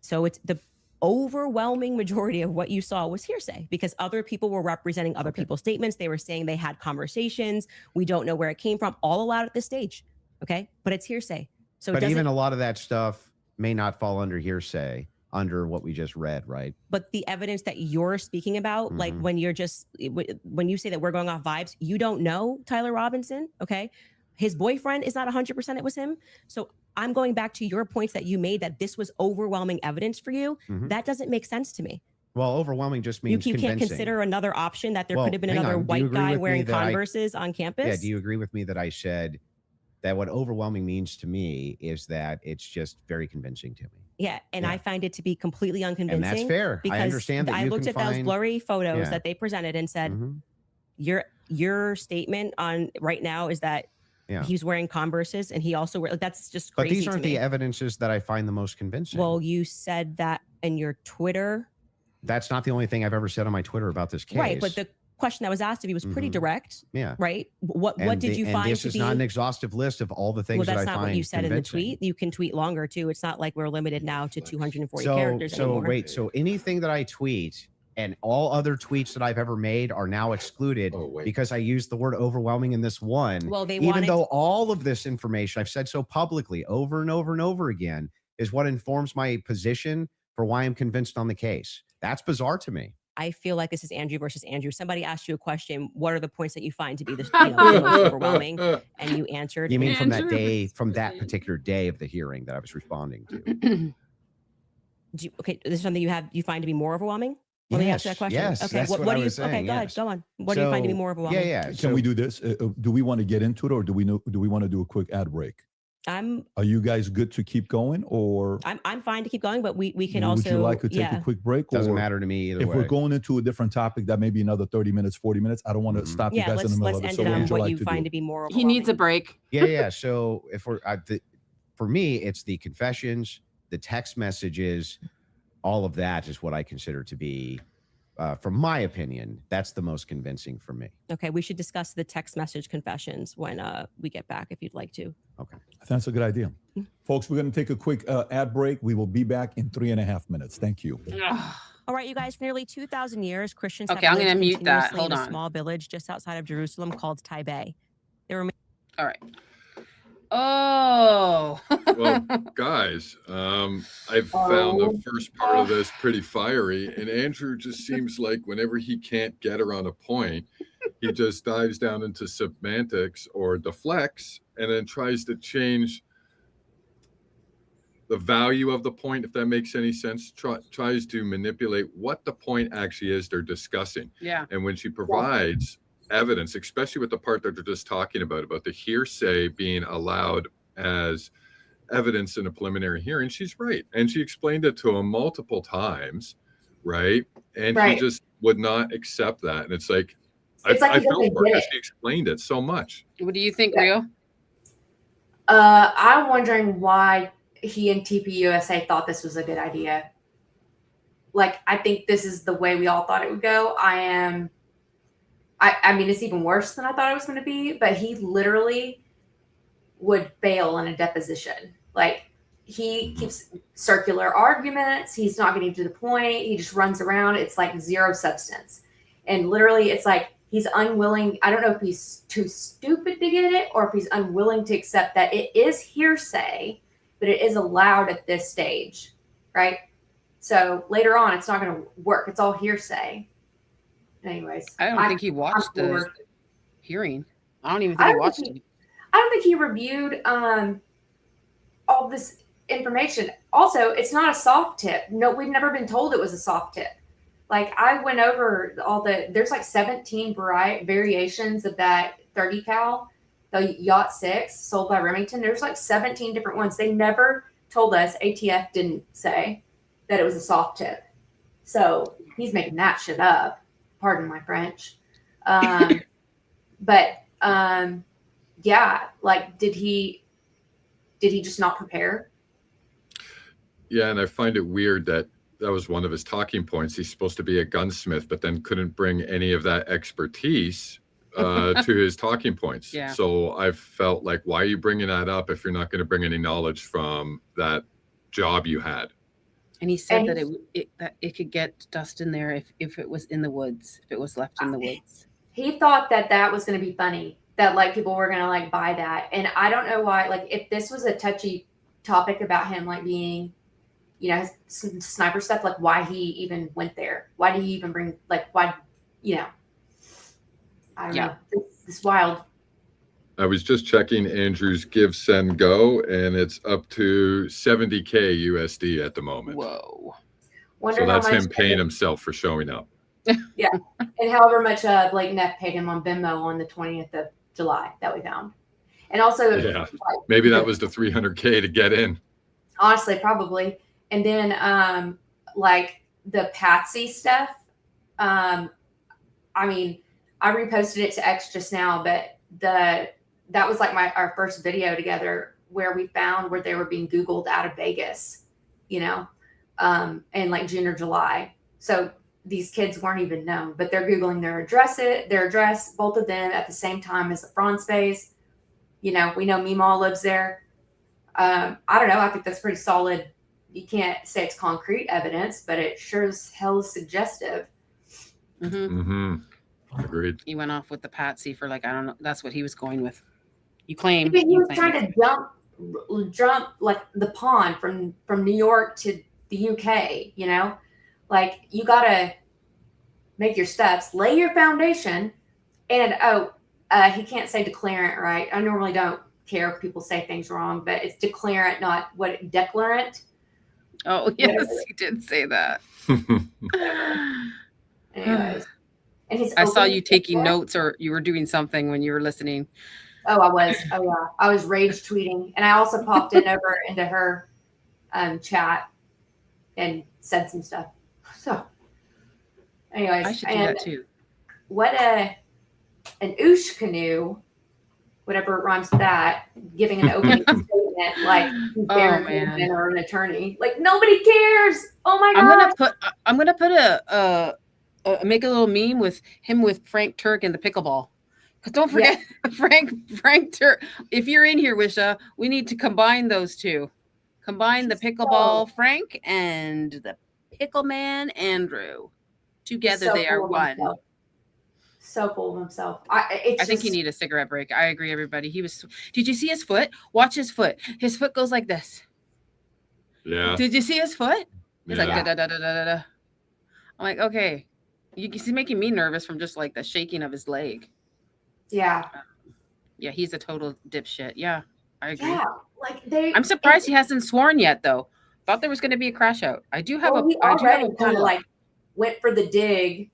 Speaker 8: So it's the overwhelming majority of what you saw was hearsay because other people were representing other people's statements. They were saying they had conversations. We don't know where it came from, all allowed at this stage. Okay. But it's hearsay. So
Speaker 7: but even a lot of that stuff may not fall under hearsay under what we just read, right?
Speaker 8: But the evidence that you're speaking about, like when you say that we're going off vibes, you don't know Tyler Robinson, okay? His boyfriend is not 100% it was him. So I'm going back to your points that you made that this was overwhelming evidence for you. That doesn't make sense to me.
Speaker 7: Well, overwhelming just means
Speaker 8: you can't consider another option that there could have been another white guy wearing Converses on campus.
Speaker 7: Yeah, do you agree with me that I said that what overwhelming means to me is that it's just very convincing to me?
Speaker 8: Yeah, and I find it to be completely unconvincing.
Speaker 7: And that's fair.
Speaker 8: Because
Speaker 7: I understand that
Speaker 8: I looked at those blurry photos that they presented and said, your statement on right now is that he's wearing Converses and he also that's just crazy.
Speaker 7: But these aren't the evidences that I find the most convincing.
Speaker 8: Well, you said that in your Twitter.
Speaker 7: That's not the only thing I've ever said on my Twitter about this case.
Speaker 8: Right, but the question that was asked of you was pretty direct.
Speaker 7: Yeah.
Speaker 8: Right. What did you find?
Speaker 7: This is not an exhaustive list of all the things that I find.
Speaker 8: Well, that's not what you said
Speaker 7: convincing.
Speaker 8: in the tweet. You can tweet longer too. It's not like we're limited now to 240 characters anymore.
Speaker 7: So anything that I tweet and all other tweets that I've ever made are now excluded because I used the word overwhelming in this one.
Speaker 8: Well,
Speaker 7: even though all of this information I've said so publicly over and over and over again is what informs my position for why I'm convinced on the case. That's bizarre to me.
Speaker 8: I feel like this is Andrew versus Andrew. Somebody asked you a question. What are the points that you find to be the most overwhelming? And you answered.
Speaker 7: You mean from that day, from that particular day of the hearing that I was responding to?
Speaker 8: Okay, this is something you find to be more overwhelming? Let me ask you that question.
Speaker 7: Yes,
Speaker 8: okay.
Speaker 7: That's what
Speaker 8: do
Speaker 7: I
Speaker 8: you?
Speaker 7: was saying,
Speaker 8: Okay, go ahead. Go on. What do you find to be more overwhelming?
Speaker 7: Yeah.
Speaker 6: Can we do this? Do we want to get into it, or do we want to do a quick ad break? Are you guys good to keep going, or
Speaker 8: I'm fine to keep going, but we can
Speaker 6: would
Speaker 8: also.
Speaker 6: Would you like to take a quick break?
Speaker 7: Doesn't matter to me either
Speaker 6: if
Speaker 7: way.
Speaker 6: we're going into a different topic, that may be another 30 minutes, 40 minutes. I don't want to stop you guys in the middle of it.
Speaker 8: Let's
Speaker 6: So
Speaker 8: end it on
Speaker 6: what
Speaker 8: what
Speaker 6: you
Speaker 8: you find to be more overwhelming.
Speaker 1: He needs a break.
Speaker 7: Yeah. So if for me, it's the confessions, the text messages, all of that is what I consider to be, from my opinion, that's the most convincing for me.
Speaker 8: Okay, we should discuss the text message confessions when we get back, if you'd like to.
Speaker 7: Okay,
Speaker 6: that's a good idea, folks. We're going to take a quick ad break. We will be back in 3.5 minutes. Thank you.
Speaker 8: All right, you guys. For nearly 2,000 years, Christians
Speaker 1: Okay,
Speaker 8: have
Speaker 1: I'm
Speaker 8: lived
Speaker 1: gonna mute that.
Speaker 8: continuously
Speaker 1: Hold
Speaker 8: in
Speaker 1: on.
Speaker 8: a small village just outside of Jerusalem called Taibeh. They were.
Speaker 1: All right. Oh.
Speaker 4: Well, guys, I've found the first part of this pretty fiery, and Andrew just seems like whenever he can't get her on a point, he just dives down into semantics or deflects and then tries to change the value of the point, if that makes any sense. Tries to manipulate what the point actually is they're discussing.
Speaker 1: Yeah.
Speaker 4: And when she provides evidence, especially with the part that they're just talking about the hearsay being allowed as evidence in a preliminary hearing, she's right. And she explained it to him multiple times, right? And he just would not accept that. And it's like I felt for her because she explained it so much.
Speaker 1: What do you think, Rio?
Speaker 5: I'm wondering why he and TPUSA thought this was a good idea. Like, I think this is the way we all thought it would go. I mean, it's even worse than I thought it was going to be, but he literally would fail in a deposition. Like, he keeps circular arguments. He's not getting to the point. He just runs around. It's like zero substance. And literally, it's like he's unwilling. I don't know if he's too stupid to get it or if he's unwilling to accept that it is hearsay, but it is allowed at this stage, right? So later on, it's not going to work. It's all hearsay. Anyways,
Speaker 1: I don't think he watched the hearing. I don't even think he watched it.
Speaker 5: I don't think he reviewed all this information. Also, it's not a soft tip. No, we've never been told it was a soft tip. Like, I went over there's like 17 variations of that 30 cal, the Yacht 6 sold by Remington. There's like 17 different ones. They never told us, ATF didn't say that it was a soft tip. So he's making that shit up. Pardon my French. But yeah, like did he just not prepare?
Speaker 4: Yeah, and I find it weird that was one of his talking points. He's supposed to be a gunsmith, but then couldn't bring any of that expertise to his talking points.
Speaker 1: Yeah.
Speaker 4: So I felt like, why are you bringing that up if you're not going to bring any knowledge from that job you had?
Speaker 1: And he said that it could get dust in there if it was in the woods, if it was left in the woods.
Speaker 5: He thought that was going to be funny, that like people were going to like buy that. And I don't know why, like if this was a touchy topic about him, like being, you know, some sniper stuff, like why he even went there. Why did he even bring, like, why, you know, I don't know. It's wild.
Speaker 4: I was just checking Andrew's Give, Send, Go, and it's up to 70K USD at the moment.
Speaker 1: Whoa.
Speaker 5: Wonder
Speaker 4: So
Speaker 5: how
Speaker 4: that's
Speaker 5: much
Speaker 4: him paying himself for showing up.
Speaker 5: Yeah. And however much Blake Neff paid him on Venmo on the 20th of July that we found. And also,
Speaker 4: Yeah.
Speaker 5: like,
Speaker 4: Maybe that was the 300K to get in.
Speaker 5: honestly, probably. And then like the Patsy stuff. I mean, I reposted it to X just now, but that was like our first video together where we found where they were being Googled out of Vegas, you know, in like June or July. So these kids weren't even known, but they're Googling their address, both of them at the same time as the Franz base. You know, we know Meemaw lives there. I don't know. I think that's pretty solid. You can't say it's concrete evidence, but it sure as hell is suggestive.
Speaker 1: Mm-hmm.
Speaker 4: Agreed.
Speaker 1: He went off with the Patsy for like, I don't know. That's what he was going with. You claim.
Speaker 5: He
Speaker 1: you
Speaker 5: was
Speaker 1: claim.
Speaker 5: trying to jump like the pond from New York to the UK, you know, like you got to make your steps, lay your foundation. And he can't say declarant, right? I normally don't care if people say things wrong, but it's declarant, not declarant.
Speaker 1: Oh, yes, he did say that.
Speaker 5: Anyways. And
Speaker 1: I saw you taking notes, or you were doing something when you were listening.
Speaker 5: Oh, I was. Oh, yeah. I was rage tweeting. And I also popped in over into her chat and said some stuff. So, anyways.
Speaker 1: I should do that too.
Speaker 5: What an oosh canoe, whatever it rhymes with that, giving an opening statement like he's
Speaker 1: man.
Speaker 5: or an attorney. Like, nobody cares. Oh, my God.
Speaker 1: I'm gonna put make a little meme with him with Frank Turk and the pickleball. Because don't forget, Frank Turk. If you're in here, Wisha, we need to combine those two. Combine the pickleball Frank and the pickleman Andrew. Together they are one.
Speaker 5: Himself. So full of himself.
Speaker 1: I think you need a cigarette break. I agree, everybody. Did you see his foot? Watch his foot. His foot goes like this.
Speaker 4: Yeah.
Speaker 1: Did you see his foot? He's
Speaker 4: Yeah.
Speaker 1: like da da da da da da. I'm like, okay. He's making me nervous from just like the shaking of his leg.
Speaker 5: Yeah.
Speaker 1: Yeah, he's a total dipshit. Yeah, I agree.
Speaker 5: Yeah. Like
Speaker 1: I'm surprised he hasn't sworn yet, though. Thought there was going to be a crash out. I do have
Speaker 5: he
Speaker 1: I do have a
Speaker 5: kind of
Speaker 1: poll.
Speaker 5: like went for the dig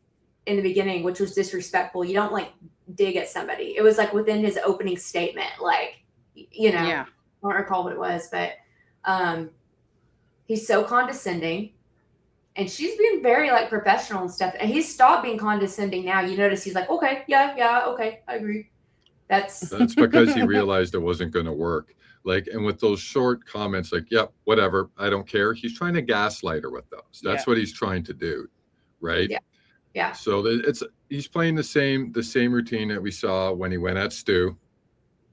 Speaker 5: in the beginning, which was disrespectful. You don't like dig at somebody. It was like within his opening statement, like, you know,
Speaker 1: Yeah.
Speaker 5: I don't recall what it was, but he's so condescending. And she's being very like professional and stuff. And he's stopped being condescending now. You notice he's like, okay, yeah, okay, I agree. That's
Speaker 4: because he realized it wasn't going to work. Like, and with those short comments, like, yep, whatever, I don't care. He's trying to gaslight her with those. That's what he's trying to do, right?
Speaker 5: Yeah.
Speaker 4: So he's playing the same routine that we saw when he went at Stu,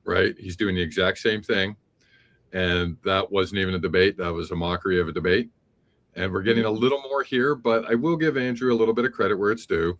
Speaker 4: right? He's doing the exact same thing, and that wasn't even a debate. That was a mockery of a debate. And we're getting a little more here, but I will give Andrew a little bit of credit where it's due.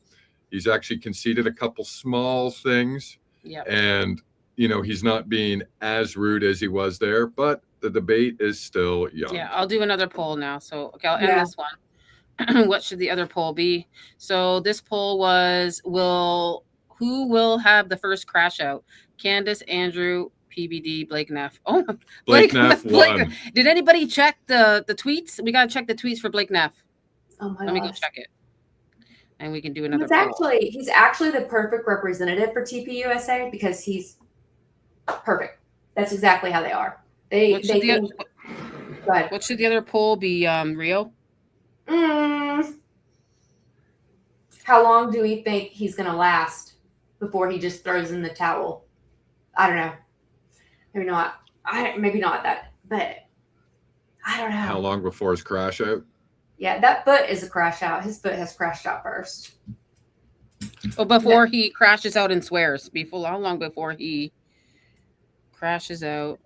Speaker 4: He's actually conceded a couple small things.
Speaker 1: Yeah.
Speaker 4: And, you know, he's not being as rude as he was there, but the debate is still young.
Speaker 1: Yeah, I'll do another poll now. So, okay, I'll end this one. What should the other poll be? So this poll was, who will have the first crash out? Candace, Andrew, PBD, Blake Neff. Oh,
Speaker 4: Blake Neff won.
Speaker 1: Did anybody check the tweets? We got to check the tweets for Blake Neff.
Speaker 5: Oh my
Speaker 1: Let me go
Speaker 5: gosh.
Speaker 1: check it. And we can do another poll.
Speaker 5: He's actually the perfect representative for TPUSA because he's perfect. That's exactly how they are. Go ahead.
Speaker 1: What should the other poll be, Rio?
Speaker 5: How long do we think he's going to last before he just throws in the towel? I don't know. Maybe not. Maybe not that, but I don't know.
Speaker 4: How long before his crash out?
Speaker 5: Yeah, that foot is a crash out. His foot has crashed out first.
Speaker 1: Oh, before he crashes out and swears. How long before he crashes out?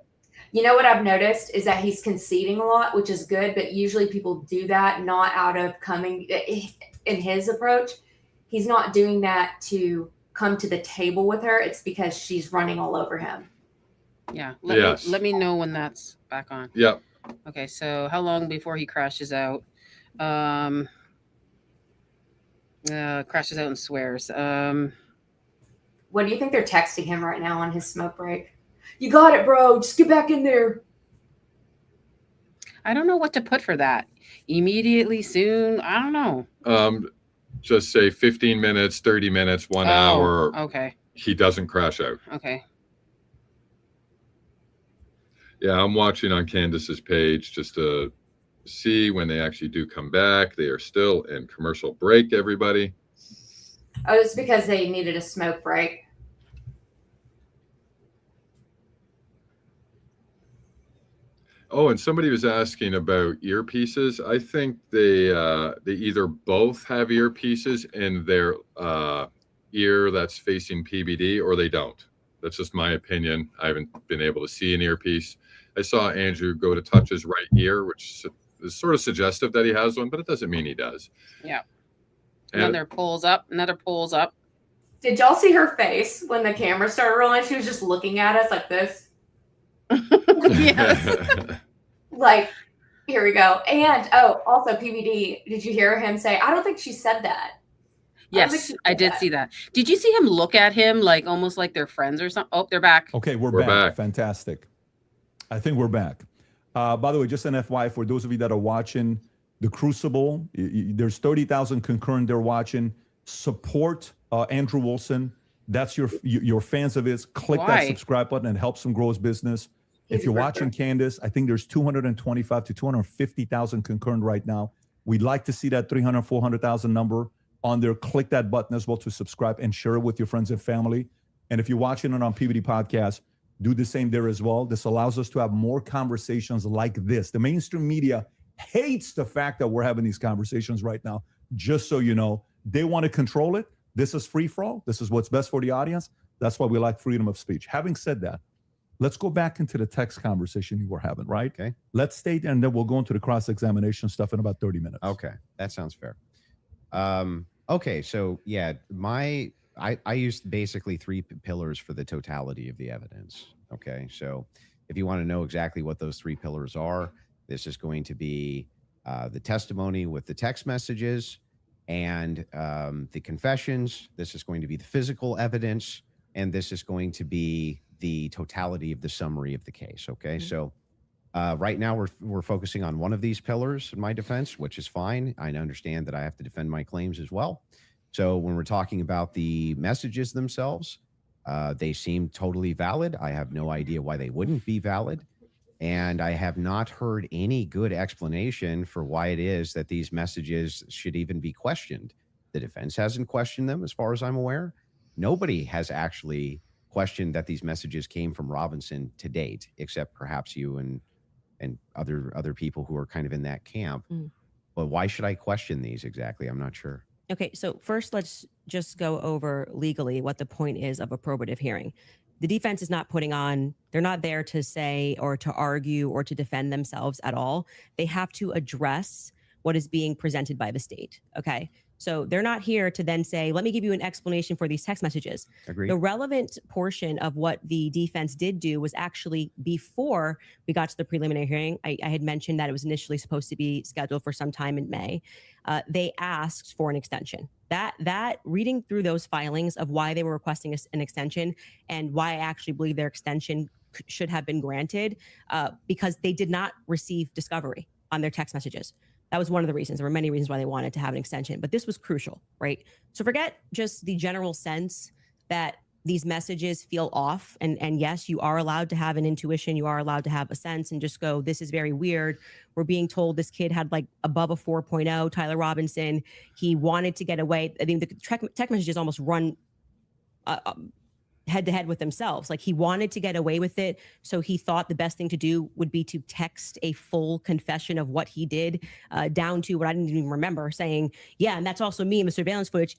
Speaker 5: You know what I've noticed is that he's conceding a lot, which is good, but usually people do that not out of coming in his approach. He's not doing that to come to the table with her. It's because she's running all over him.
Speaker 1: Yeah.
Speaker 4: Yes.
Speaker 1: Let me know when that's back on.
Speaker 4: Yep.
Speaker 1: Okay, so how long before he crashes out? Crashes out and swears.
Speaker 5: What do you think they're texting him right now on his smoke break? You got it, bro. Just get back in there.
Speaker 1: I don't know what to put for that. Immediately, soon. I don't know.
Speaker 4: Just say 15 minutes, 30 minutes, 1 hour.
Speaker 1: Okay.
Speaker 4: He doesn't crash out.
Speaker 1: Okay.
Speaker 4: Yeah, I'm watching on Candace's page just to see when they actually do come back. They are still in commercial break, everybody.
Speaker 5: Oh, it's because they needed a smoke break.
Speaker 4: Oh, and somebody was asking about earpieces. I think they either both have earpieces in their ear that's facing PBD, or they don't. That's just my opinion. I haven't been able to see an earpiece. I saw Andrew go to touch his right ear, which is sort of suggestive that he has one, but it doesn't mean he does.
Speaker 1: Yeah.
Speaker 4: And
Speaker 1: Another pulls up.
Speaker 5: Did y'all see her face when the camera started rolling? She was just looking at us like this.
Speaker 1: Yes.
Speaker 5: Like, here we go. And also PBD. Did you hear him say? I don't think she said that.
Speaker 1: Yes, I did see that. Did you see him look at him like almost like they're friends or something? Oh, they're back.
Speaker 6: Okay, we're
Speaker 4: We're
Speaker 6: back.
Speaker 4: back.
Speaker 6: Fantastic. I think we're back. By the way, just an FYI for those of you that are watching The Crucible, there's 30,000 concurrent there watching. Support Andrew Wilson. That's your fans of his. Click that subscribe button and helps him grow his business. If you're watching Candace, I think there's 225 to 250,000 concurrent right now. We'd like to see that 300, 400,000 number on there. Click that button as well to subscribe and share it with your friends and family. And if you're watching it on PBD Podcast, do the same there as well. This allows us to have more conversations like this. The mainstream media hates the fact that we're having these conversations right now. Just so you know, they want to control it. This is free for all. This is what's best for the audience. That's why we like freedom of speech. Having said that, let's go back into the text conversation you were having, right?
Speaker 7: Okay.
Speaker 6: Let's stay there, and then we'll go into the cross-examination stuff in about 30 minutes.
Speaker 7: Okay, that sounds fair. Okay, so yeah, I used basically three pillars for the totality of the evidence. Okay, so if you want to know exactly what those three pillars are, this is going to be the testimony with the text messages and the confessions. This is going to be the physical evidence, and this is going to be the totality of the summary of the case. Okay, so right now we're focusing on one of these pillars in my defense, which is fine. I understand that I have to defend my claims as well. So when we're talking about the messages themselves, they seem totally valid. I have no idea why they wouldn't be valid. And I have not heard any good explanation for why it is that these messages should even be questioned. The defense hasn't questioned them, as far as I'm aware. Nobody has actually questioned that these messages came from Robinson to date, except perhaps you and other people who are kind of in that camp. But why should I question these exactly? I'm not sure.
Speaker 8: Okay, so first let's just go over legally what the point is of a probative hearing. The defense is not they're not there to say or to argue or to defend themselves at all. They have to address what is being presented by the state, okay? So they're not here to then say, let me give you an explanation for these text messages.
Speaker 7: Agreed.
Speaker 8: The relevant portion of what the defense did do was actually before we got to the preliminary hearing. I had mentioned that it was initially supposed to be scheduled for some time in May. They asked for an extension. That reading through those filings of why they were requesting an extension and why I actually believe their extension should have been granted because they did not receive discovery on their text messages. That was one of the reasons. There were many reasons why they wanted to have an extension, but this was crucial, right? So forget just the general sense that these messages feel off, and yes, you are allowed to have an intuition, you are allowed to have a sense and just go, this is very weird. We're being told this kid had like above a 4.0, Tyler Robinson. He wanted to get away. I think the text messages almost run head to head with themselves. Like he wanted to get away with it. So he thought the best thing to do would be to text a full confession of what he did, down to what I didn't even remember, saying, yeah, and that's also me in the surveillance footage.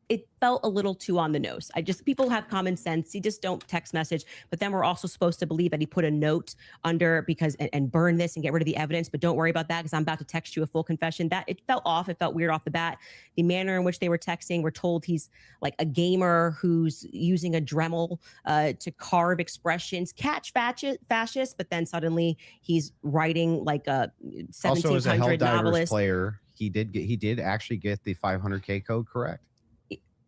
Speaker 8: It felt a little too on the nose. People have common sense. You just don't text message. But then we're also supposed to believe that he put a note under and burn this and get rid of the evidence. But don't worry about that because I'm about to text you a full confession. That it felt off. It felt weird off the bat. The manner in which they were texting, we're told he's like a gamer who's using a Dremel to carve expressions, catch fascist. But then suddenly he's writing like a 1700
Speaker 7: Also, as a Helldivers
Speaker 8: novelist.
Speaker 7: player, he did actually get the 500K code correct.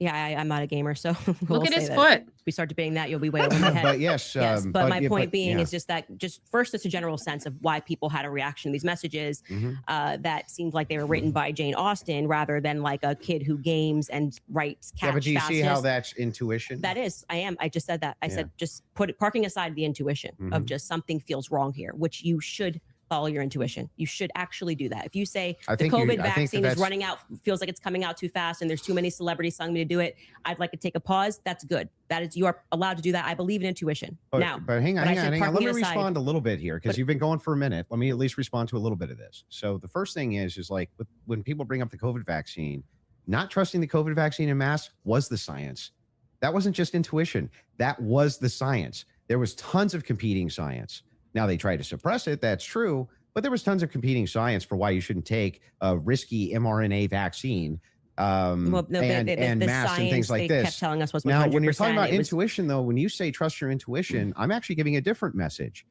Speaker 8: Yeah, I'm not a gamer, so
Speaker 1: Look at his foot.
Speaker 8: If we start debating that, you'll be way over my head.
Speaker 7: But yes,
Speaker 8: yes. But my point being
Speaker 7: yeah.
Speaker 8: is just that, first, it's a general sense of why people had a reaction to these messages that seemed like they were written by Jane Austen rather than like a kid who games and writes catch
Speaker 7: Yeah, but do you see
Speaker 8: fascist.
Speaker 7: how that's intuition?
Speaker 8: That is, I just said that. I said just parking aside the intuition of just something feels wrong here, which you should follow your intuition. You should actually do that. If you say the COVID vaccine is running out, feels like it's coming out too fast and there's too many celebrities telling me to do it, I'd like to take a pause. That's good. That is, you are allowed to do that. I believe in intuition.
Speaker 7: But hang on. Let me respond a little bit here because you've been going for a minute. Let me at least respond to a little bit of this. So the first thing is like when people bring up the COVID vaccine, not trusting the COVID vaccine en masse was the science. That wasn't just intuition. That was the science. There was tons of competing science. Now they try to suppress it. That's true. But there was tons of competing science for why you shouldn't take a risky mRNA vaccine and masks and things like this.
Speaker 8: Kept telling us was 100%.
Speaker 7: Now, when you're talking about intuition, though, when you say trust your intuition, I'm actually giving a different message.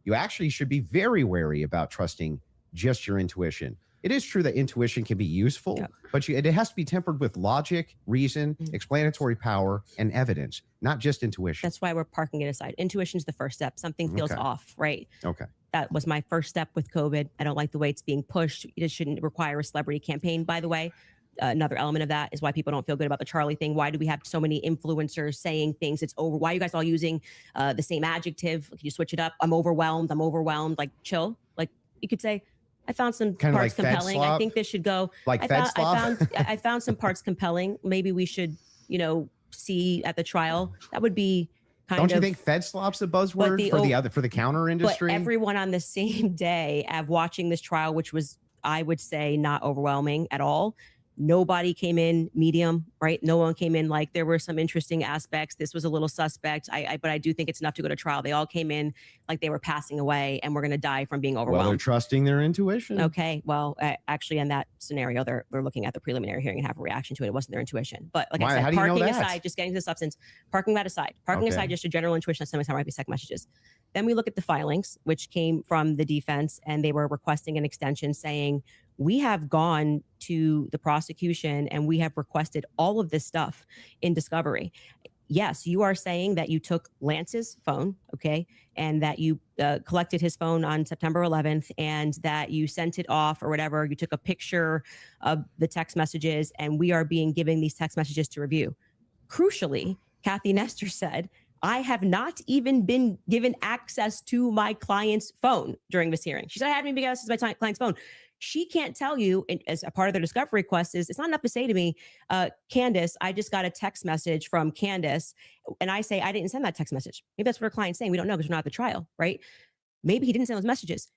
Speaker 7: You actually should be very wary about trusting just your intuition. It is true that intuition can be useful, but it has to be tempered with logic, reason, explanatory power, and evidence, not just intuition.
Speaker 8: That's why we're parking it aside. Intuition is the first step. Something feels off, right?
Speaker 7: Okay.
Speaker 8: That was my first step with COVID. I don't like the way it's being pushed. It shouldn't require a celebrity campaign, by the way. Another element of that is why people don't feel good about the Charlie thing. Why do we have so many influencers saying things? It's over. Why are you guys all using the same adjective? Can you switch it up? I'm overwhelmed. Like, chill. Like, you could say, I found some
Speaker 7: kind
Speaker 8: parts compelling. I think this should go. I found some parts compelling. Maybe we should, see at the trial. That would be
Speaker 7: Don't you think Fed slop's a buzzword for the counter industry?
Speaker 8: But everyone on the same day of watching this trial, which was, I would say, not overwhelming at all. Nobody came in medium, right? No one came in like there were some interesting aspects. This was a little suspect. But I do think it's enough to go to trial. They all came in like they were passing away and we're going to die from being overwhelmed.
Speaker 7: Well, they're trusting their intuition.
Speaker 8: Okay. Well, actually, in that scenario, they're looking at the preliminary hearing and have a reaction to it. It wasn't their intuition. But like I said, parking aside, just getting to the substance, parking that aside, aside just a general intuition that sometimes might be second messages. Then we look at the filings, which came from the defense, and they were requesting an extension saying, we have gone to the prosecution and we have requested all of this stuff in discovery. Yes, you are saying that you took Lance's phone, okay, and that you collected his phone on September 11th and that you sent it off or whatever. You took a picture of the text messages and we are being given these text messages to review. Crucially, Kathy Nestor said, I have not even been given access to my client's phone during this hearing. She said, I haven't even been given access to my client's phone. She can't tell you, as a part of their discovery request, it's not enough to say to me, Candace, I just got a text message from Candace. And I say, I didn't send that text message. Maybe that's what her client's saying. We don't know because we're not at the trial, right? Maybe he didn't send those messages.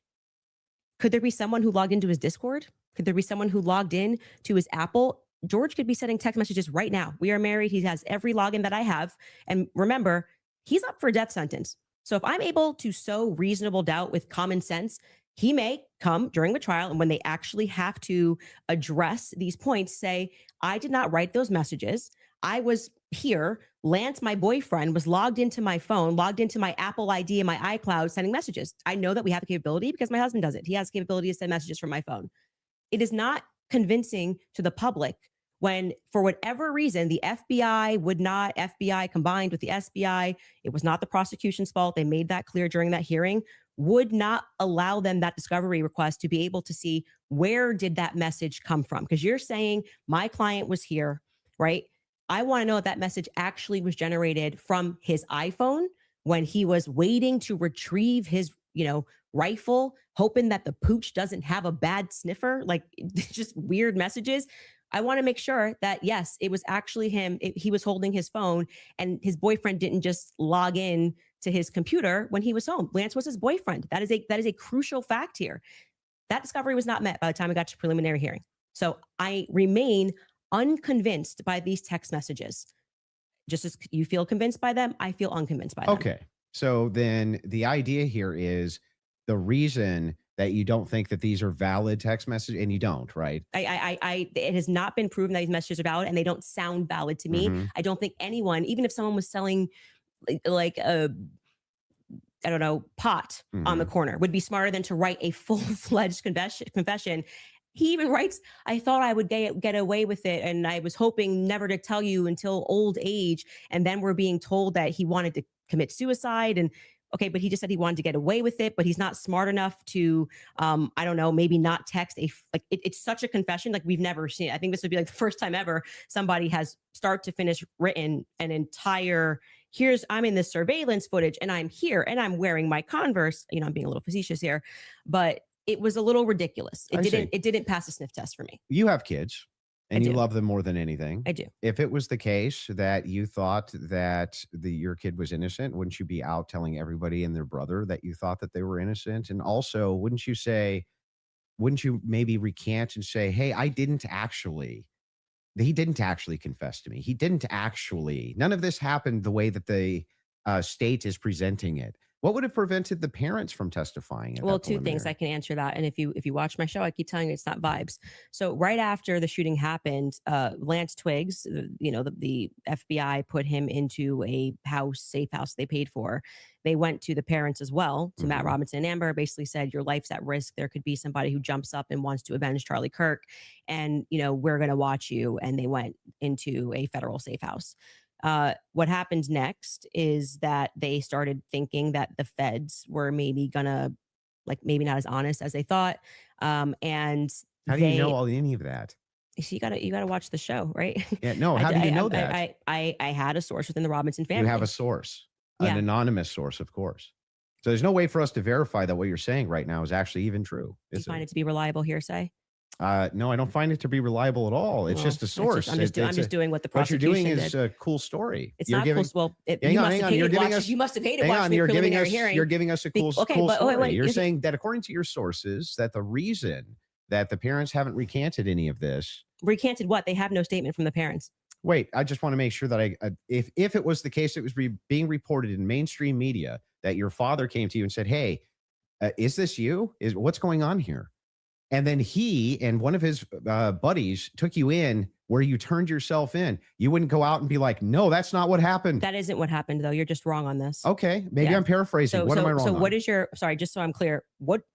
Speaker 8: Could there be someone who logged into his Discord? Could there be someone who logged in to his Apple? George could be sending text messages right now. We are married. He has every login that I have. And remember, he's up for a death sentence. So if I'm able to sow reasonable doubt with common sense, he may come during the trial and when they actually have to address these points, say, I did not write those messages. I was here. Lance, my boyfriend, was logged into my phone, logged into my Apple ID and my iCloud sending messages. I know that we have the capability because my husband does it. He has the capability to send messages from my phone. It is not convincing to the public when, for whatever reason, the FBI combined with the SBI, it was not the prosecution's fault. They made that clear during that hearing, would not allow them that discovery request to be able to see where did that message come from? Because you're saying my client was here, right? I want to know if that message actually was generated from his iPhone when he was waiting to retrieve his, rifle, hoping that the pooch doesn't have a bad sniffer, like just weird messages. I want to make sure that, yes, it was actually him. He was holding his phone and his boyfriend didn't just log in to his computer when he was home. Lance was his boyfriend. That is a crucial fact here. That discovery was not met by the time we got to preliminary hearing. So I remain unconvinced by these text messages. Just as you feel convinced by them, I feel unconvinced by them.
Speaker 7: Okay. So then the idea here is the reason that you don't think that these are valid text messages, and you don't, right?
Speaker 8: It has not been proven that these messages are valid, and they don't sound valid to me.
Speaker 7: Mhm.
Speaker 8: I don't think anyone, even if someone was selling like a, I don't know, pot on the corner, would be smarter than to write a full-fledged confession. He even writes, I thought I would get away with it, and I was hoping never to tell you until old age. And then we're being told that he wanted to commit suicide. And okay, but he just said he wanted to get away with it, but he's not smart enough to, I don't know, maybe not text it's such a confession like we've never seen. I think this would be like the first time ever somebody has start to finish written an entire, I'm in this surveillance footage and I'm here and I'm wearing my Converse. I'm being a little facetious here, but it was a little ridiculous. It didn't pass a sniff test for me.
Speaker 7: You have kids and
Speaker 8: I
Speaker 7: you
Speaker 8: do.
Speaker 7: love them more than anything.
Speaker 8: I do.
Speaker 7: If it was the case that you thought that your kid was innocent, wouldn't you be out telling everybody and their brother that you thought that they were innocent? And also, wouldn't you maybe recant and say, hey, he didn't actually confess to me. He didn't actually, none of this happened the way that the state is presenting it. What would have prevented the parents from testifying?
Speaker 8: Well, two things I can answer that. And if you watch my show, I keep telling you it's not vibes. So right after the shooting happened, Lance Twiggs, the FBI put him into a safe house they paid for. They went to the parents as well, to Matt Robinson and Amber, basically said, your life's at risk. There could be somebody who jumps up and wants to avenge Charlie Kirk. And, we're going to watch you. And they went into a federal safe house. What happened next is that they started thinking that the feds were maybe gonna, maybe not as honest as they thought. And
Speaker 7: how do you know any of that?
Speaker 8: So you gotta watch the show, right?
Speaker 7: Yeah, no. How do you know that?
Speaker 8: I had a source within the Robinson family.
Speaker 7: You have a source, an anonymous source, of course. So there's no way for us to verify that what you're saying right now is actually even true.
Speaker 8: Do you find it to be reliable hearsay?
Speaker 7: No, I don't find it to be reliable at all. It's just a source.
Speaker 8: I'm just doing what the prosecution
Speaker 7: What you're doing
Speaker 8: did.
Speaker 7: is a cool story.
Speaker 8: It's not cool. Well,
Speaker 7: hang on.
Speaker 8: You must have hated watching the preliminary hearing.
Speaker 7: You're giving us a cool
Speaker 8: cool
Speaker 7: story.
Speaker 8: wait,
Speaker 7: you're saying that according to your sources, that the reason that the parents haven't recanted any of this.
Speaker 8: Recanted what? They have no statement from the parents.
Speaker 7: Wait, I just want to make sure that if it was the case, it was being reported in mainstream media that your father came to you and said, hey, is this you? What's going on here? And then he and one of his buddies took you in where you turned yourself in. You wouldn't go out and be like, no, that's not what happened.
Speaker 8: That isn't what happened, though. You're just wrong on this.
Speaker 7: Okay. Maybe I'm paraphrasing. What am I wrong on?
Speaker 8: So what is sorry, just so I'm clear,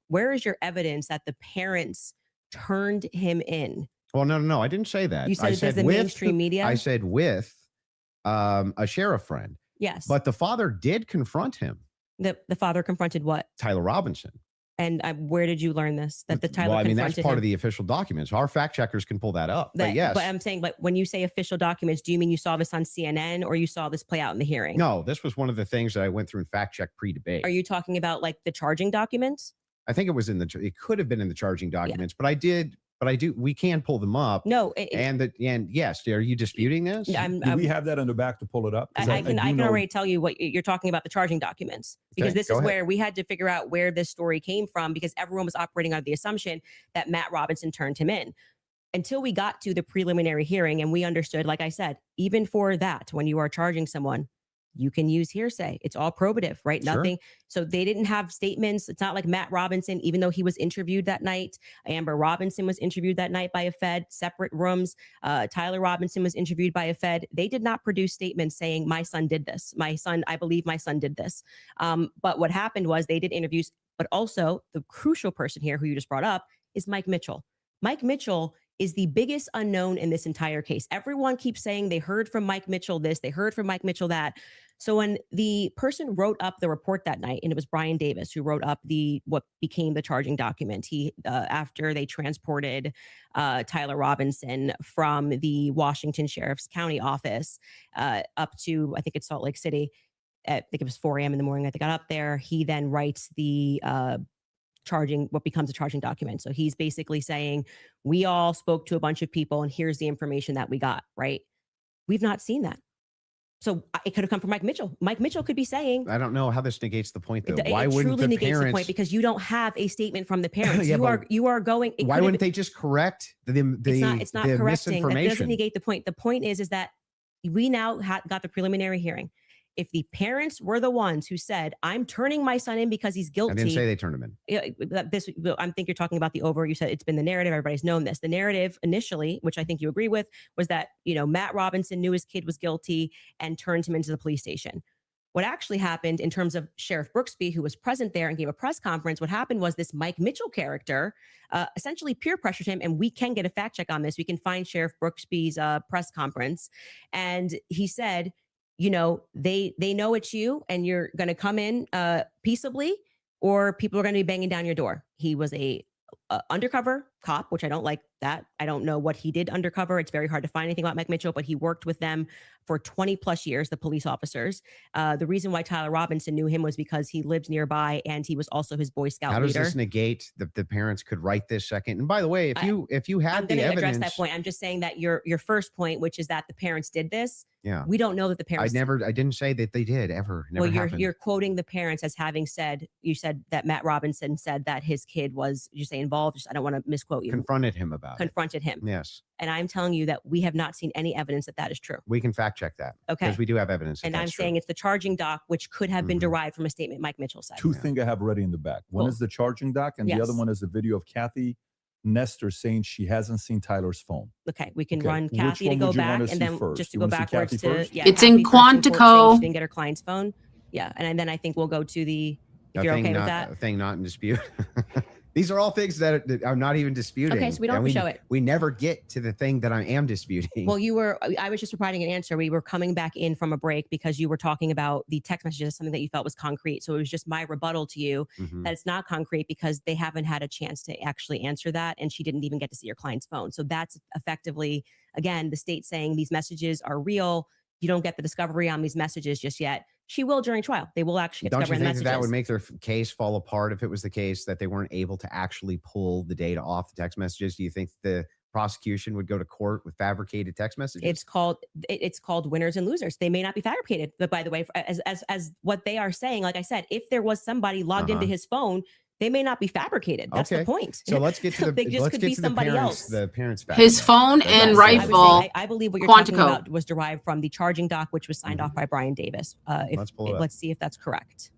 Speaker 8: where is your evidence that the parents turned him in?
Speaker 7: Well, no. I didn't say that.
Speaker 8: You said the mainstream media?
Speaker 7: I said with a sheriff friend.
Speaker 8: Yes.
Speaker 7: But the father did confront him.
Speaker 8: The father confronted what?
Speaker 7: Tyler Robinson.
Speaker 8: And where did you learn this? That the Tyler
Speaker 7: Well, I mean, that's
Speaker 8: confronted
Speaker 7: part
Speaker 8: him?
Speaker 7: of the official documents. Our fact checkers can pull that up. But yes.
Speaker 8: But I'm saying, when you say official documents, do you mean you saw this on CNN or you saw this play out in the hearing?
Speaker 7: No, this was one of the things that I went through and fact checked pre-debate.
Speaker 8: Are you talking about the charging documents?
Speaker 7: I think it could have been in the charging documents, but we can pull them up.
Speaker 8: No.
Speaker 7: And yes, are you disputing this?
Speaker 6: Do we have that in the back to pull it up?
Speaker 8: I can already tell you what you're talking about, the charging documents, because
Speaker 7: Okay,
Speaker 8: this
Speaker 7: go
Speaker 8: is
Speaker 7: ahead.
Speaker 8: where we had to figure out where this story came from, because everyone was operating under the assumption that Matt Robinson turned him in. Until we got to the preliminary hearing and we understood, like I said, even for that, when you are charging someone, you can use hearsay. It's all probative, right?
Speaker 7: Sure.
Speaker 8: Nothing. So they didn't have statements. It's not like Matt Robinson, even though he was interviewed that night. Amber Robinson was interviewed that night by a Fed, separate rooms. Tyler Robinson was interviewed by a Fed. They did not produce statements saying, my son did this. I believe my son did this. But what happened was they did interviews, but also the crucial person here who you just brought up is Mike Mitchell. Mike Mitchell is the biggest unknown in this entire case. Everyone keeps saying they heard from Mike Mitchell this, they heard from Mike Mitchell that. So when the person wrote up the report that night, and it was Brian Davis who wrote up what became the charging document, he after they transported Tyler Robinson from the Washington Sheriff's County office up to, I think it's Salt Lake City. I think it was 4 a.m. in the morning that they got up there. He then writes the what becomes a charging document. So he's basically saying, we all spoke to a bunch of people and here's the information that we got, right? We've not seen that. So it could have come from Mike Mitchell. Mike Mitchell could be saying,
Speaker 7: I don't know how this negates the point, though.
Speaker 8: it
Speaker 7: Why wouldn't
Speaker 8: truly
Speaker 7: the
Speaker 8: negates
Speaker 7: parents?
Speaker 8: the point because you don't have a statement from the parents.
Speaker 7: Yeah,
Speaker 8: you are going.
Speaker 7: Why wouldn't they just correct the
Speaker 8: It's not
Speaker 7: the
Speaker 8: correcting. That doesn't
Speaker 7: misinformation?
Speaker 8: negate the point. The point is that we now got the preliminary hearing. If the parents were the ones who said, I'm turning my son in because he's guilty.
Speaker 7: I didn't say they turned him in.
Speaker 8: I think you're talking about the over. You said it's been the narrative. Everybody's known this. The narrative initially, which I think you agree with, was that, Matt Robinson knew his kid was guilty and turned him into the police station. What actually happened in terms of Sheriff Brooksby, who was present there and gave a press conference, what happened was this Mike Mitchell character essentially peer pressured him. And we can get a fact check on this. We can find Sheriff Brooksby's press conference. And he said, they know it's you and you're going to come in peaceably, or people are going to be banging down your door. He was a undercover cop, which I don't like that. I don't know what he did undercover. It's very hard to find anything about Mike Mitchell, but he worked with them for 20 plus years, the police officers. The reason why Tyler Robinson knew him was because he lived nearby and he was also his Boy Scout
Speaker 7: How does
Speaker 8: leader.
Speaker 7: this negate the parents could write this second? And by the way, if you had
Speaker 8: I'm
Speaker 7: the
Speaker 8: going to
Speaker 7: evidence,
Speaker 8: address that point. I'm just saying that your first point, which is that the parents did this.
Speaker 7: Yeah.
Speaker 8: We don't know that the parents.
Speaker 7: I didn't say that they did ever. Never
Speaker 8: Well,
Speaker 7: happened.
Speaker 8: you're quoting the parents as having said, you said that Matt Robinson said that his kid was, you say involved. I don't want to misquote you.
Speaker 7: Confronted him about it.
Speaker 8: Confronted him.
Speaker 7: Yes.
Speaker 8: And I'm telling you that we have not seen any evidence that that is true.
Speaker 7: We can fact check that.
Speaker 8: Okay.
Speaker 7: Because we do have evidence.
Speaker 8: And I'm saying it's the charging doc, which could have been
Speaker 7: Mhm.
Speaker 8: derived from a statement Mike Mitchell said.
Speaker 6: Two things I have ready in the back. One
Speaker 8: Cool.
Speaker 6: is the charging doc, and the other
Speaker 8: Yes.
Speaker 6: one is a video of Kathy Nestor saying she hasn't seen Tyler's phone.
Speaker 8: Okay, we can
Speaker 6: Okay,
Speaker 8: run
Speaker 6: which
Speaker 8: Kathy to
Speaker 6: one
Speaker 8: go
Speaker 6: would you
Speaker 8: back
Speaker 6: wanna
Speaker 8: and
Speaker 6: see
Speaker 8: then
Speaker 6: first?
Speaker 8: just to
Speaker 6: You
Speaker 8: go
Speaker 6: wanna see
Speaker 8: backwards
Speaker 6: Kathy
Speaker 8: to
Speaker 6: first?
Speaker 1: It's in
Speaker 8: Kathy first in court saying
Speaker 1: Quantico.
Speaker 8: She didn't get her client's phone. Yeah, and then I think we'll go to the. If you're okay with that.
Speaker 7: A thing not in dispute. These are all things that I'm not even disputing.
Speaker 8: Okay, so we don't
Speaker 7: and
Speaker 8: have to show it.
Speaker 7: We never get to the thing that I am disputing.
Speaker 8: Well, I was just providing an answer. We were coming back in from a break because you were talking about the text messages, something that you felt was concrete. So it was just my rebuttal to you
Speaker 7: Mhm.
Speaker 8: that it's not concrete because they haven't had a chance to actually answer that. And she didn't even get to see your client's phone. So that's effectively, again, the state saying these messages are real. You don't get the discovery on these messages just yet. She will during trial. They will actually get
Speaker 7: Don't you
Speaker 8: discovery on the
Speaker 7: think
Speaker 8: messages.
Speaker 7: that would make their case fall apart if it was the case that they weren't able to actually pull the data off the text messages? Do you think the prosecution would go to court with fabricated text messages?
Speaker 8: It's called winners and losers. They may not be fabricated, but by the way, as what they are saying, like I said, if there was somebody logged into his phone, they may not be fabricated. That's the point.
Speaker 7: So let's get to the
Speaker 8: They just
Speaker 7: let's
Speaker 8: could
Speaker 7: get
Speaker 8: be
Speaker 7: to the
Speaker 8: somebody
Speaker 7: parents.
Speaker 8: else.
Speaker 7: The parents. fact
Speaker 1: His
Speaker 7: check.
Speaker 1: phone
Speaker 7: That's
Speaker 1: and
Speaker 7: what I
Speaker 8: I
Speaker 7: would
Speaker 8: would say,
Speaker 1: rifle.
Speaker 8: I believe what you're talking
Speaker 1: Quantico.
Speaker 8: about was derived from the charging doc, which was signed off by Brian Davis.
Speaker 7: Let's pull it up.
Speaker 8: Let's see if that's correct.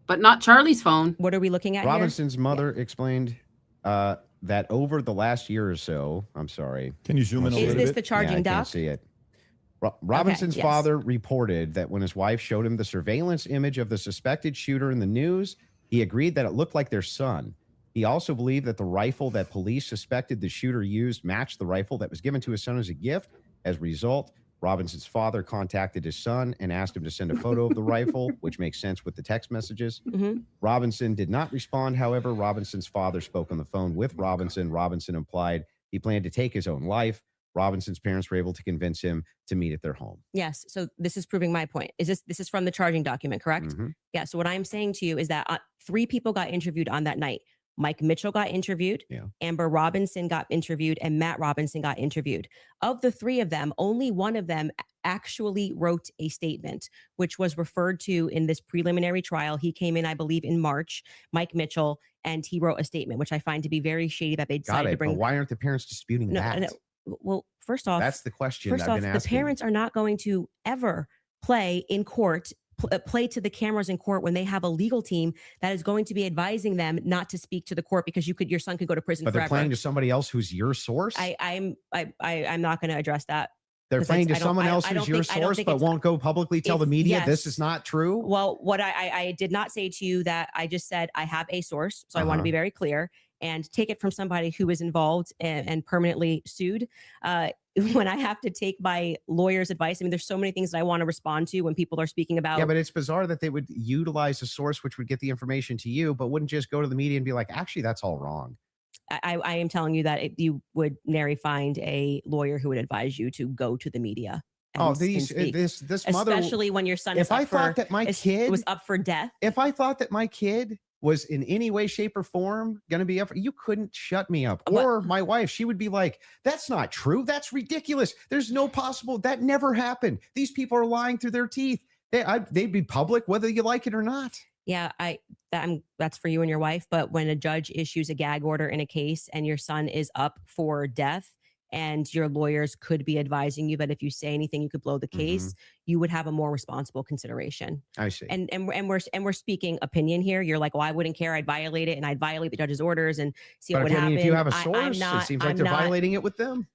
Speaker 1: But not Charlie's phone.
Speaker 8: What are we looking at
Speaker 7: Robinson's mother explained that over the last year or so, I'm sorry.
Speaker 6: Can you zoom in a
Speaker 8: here? Is
Speaker 6: little
Speaker 8: this
Speaker 6: bit?
Speaker 8: the charging
Speaker 7: I
Speaker 8: doc?
Speaker 7: can't see it. Robinson's
Speaker 8: yes.
Speaker 7: father reported that when his wife showed him the surveillance image of the suspected shooter in the news, he agreed that it looked like their son. He also believed that the rifle that police suspected the shooter used matched the rifle that was given to his son as a gift. As a result, Robinson's father contacted his son and asked him to send a photo of the rifle, which makes sense with the text messages.
Speaker 8: Mhm.
Speaker 7: Robinson did not respond. However, Robinson's father spoke on the phone with Robinson. Robinson implied he planned to take his own life. Robinson's parents were able to convince him to meet at their home.
Speaker 8: Yes. So this is proving my point. This is from the charging document, correct?
Speaker 7: Mhm.
Speaker 8: Yeah. So what I'm saying to you is that 3 people got interviewed on that night. Mike Mitchell got interviewed,
Speaker 7: Yeah.
Speaker 8: Amber Robinson got interviewed, and Matt Robinson got interviewed. Of the 3 of them, only one of them actually wrote a statement, which was referred to in this preliminary trial. He came in, I believe, in March, Mike Mitchell, and he wrote a statement, which I find to be very shady that they
Speaker 7: Got
Speaker 8: decided to
Speaker 7: it.
Speaker 8: bring.
Speaker 7: But why aren't the parents disputing that?
Speaker 8: No. Well, first off,
Speaker 7: That's the question
Speaker 8: First
Speaker 7: I've
Speaker 8: off,
Speaker 7: been
Speaker 8: the
Speaker 7: asking.
Speaker 8: parents are not going to ever play in court, play to the cameras in court when they have a legal team that is going to be advising them not to speak to the court because your son could go to prison
Speaker 7: But they're
Speaker 8: forever.
Speaker 7: playing to somebody else who's your source?
Speaker 8: I'm not going to address that.
Speaker 7: They're
Speaker 8: 'Cause
Speaker 7: playing to
Speaker 8: I don't-
Speaker 7: someone
Speaker 8: I
Speaker 7: else
Speaker 8: don't
Speaker 7: who's your
Speaker 8: think- I don't
Speaker 7: source,
Speaker 8: think
Speaker 7: but
Speaker 8: it's-
Speaker 7: won't go publicly tell the
Speaker 8: If-
Speaker 7: media this
Speaker 8: yes.
Speaker 7: is not true.
Speaker 8: Well, what I did not say to you that I just said I have a source, so I want to
Speaker 7: Uh-huh.
Speaker 8: be very clear and take it from somebody who is involved and permanently sued. When I have to take my lawyer's advice, I mean, there's so many things that I want to respond to when people are speaking about.
Speaker 7: Yeah, but it's bizarre that they would utilize a source which would get the information to you, but wouldn't just go to the media and be like, actually, that's all wrong.
Speaker 8: I am telling you that you would nary find a lawyer who would advise you to go to the media.
Speaker 7: Oh,
Speaker 8: and speak.
Speaker 7: this mother.
Speaker 8: Especially when your son is
Speaker 7: If I
Speaker 8: up for,
Speaker 7: thought that my kid
Speaker 8: was up for death.
Speaker 7: if I thought that my kid was in any way, shape, or form going to be up, you couldn't shut me up.
Speaker 8: But-
Speaker 7: Or my wife, she would be like, that's not true. That's ridiculous. There's no possible, that never happened. These people are lying through their teeth. They'd be public whether you like it or not.
Speaker 8: Yeah, that's for you and your wife. But when a judge issues a gag order in a case and your son is up for death, and your lawyers could be advising you that if you say anything, you could blow the case, you would have a more responsible consideration.
Speaker 7: I see.
Speaker 8: And we're speaking opinion here. You're like, well, I wouldn't care. I'd violate it, and I'd violate the judge's orders and see what
Speaker 7: But
Speaker 8: would
Speaker 7: I mean,
Speaker 8: happen.
Speaker 7: if you have a
Speaker 8: I'm
Speaker 7: source,
Speaker 8: not-
Speaker 7: it seems like
Speaker 8: I'm
Speaker 7: they're
Speaker 8: not-
Speaker 7: violating it with them.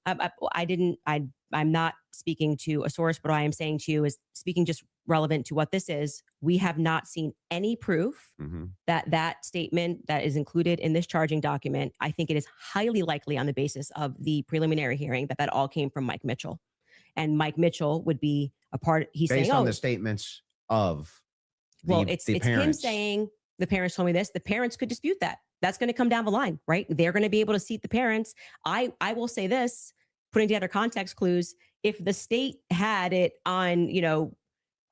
Speaker 8: I'm not speaking to a source, but what I am saying to you is speaking just relevant to what this is. We have not seen any proof that statement that is included in this charging document. I think it is highly likely on the basis of the preliminary hearing that all came from Mike Mitchell, and Mike Mitchell would be a part. He's
Speaker 7: Based
Speaker 8: saying,
Speaker 7: on
Speaker 8: "Oh,
Speaker 7: the statements of
Speaker 8: well,
Speaker 7: the
Speaker 8: it's him
Speaker 7: parents.
Speaker 8: saying the parents told me this." The parents could dispute that. That's going to come down the line, right? They're going to be able to seat the parents. I will say this, putting together context clues. If the state had it on,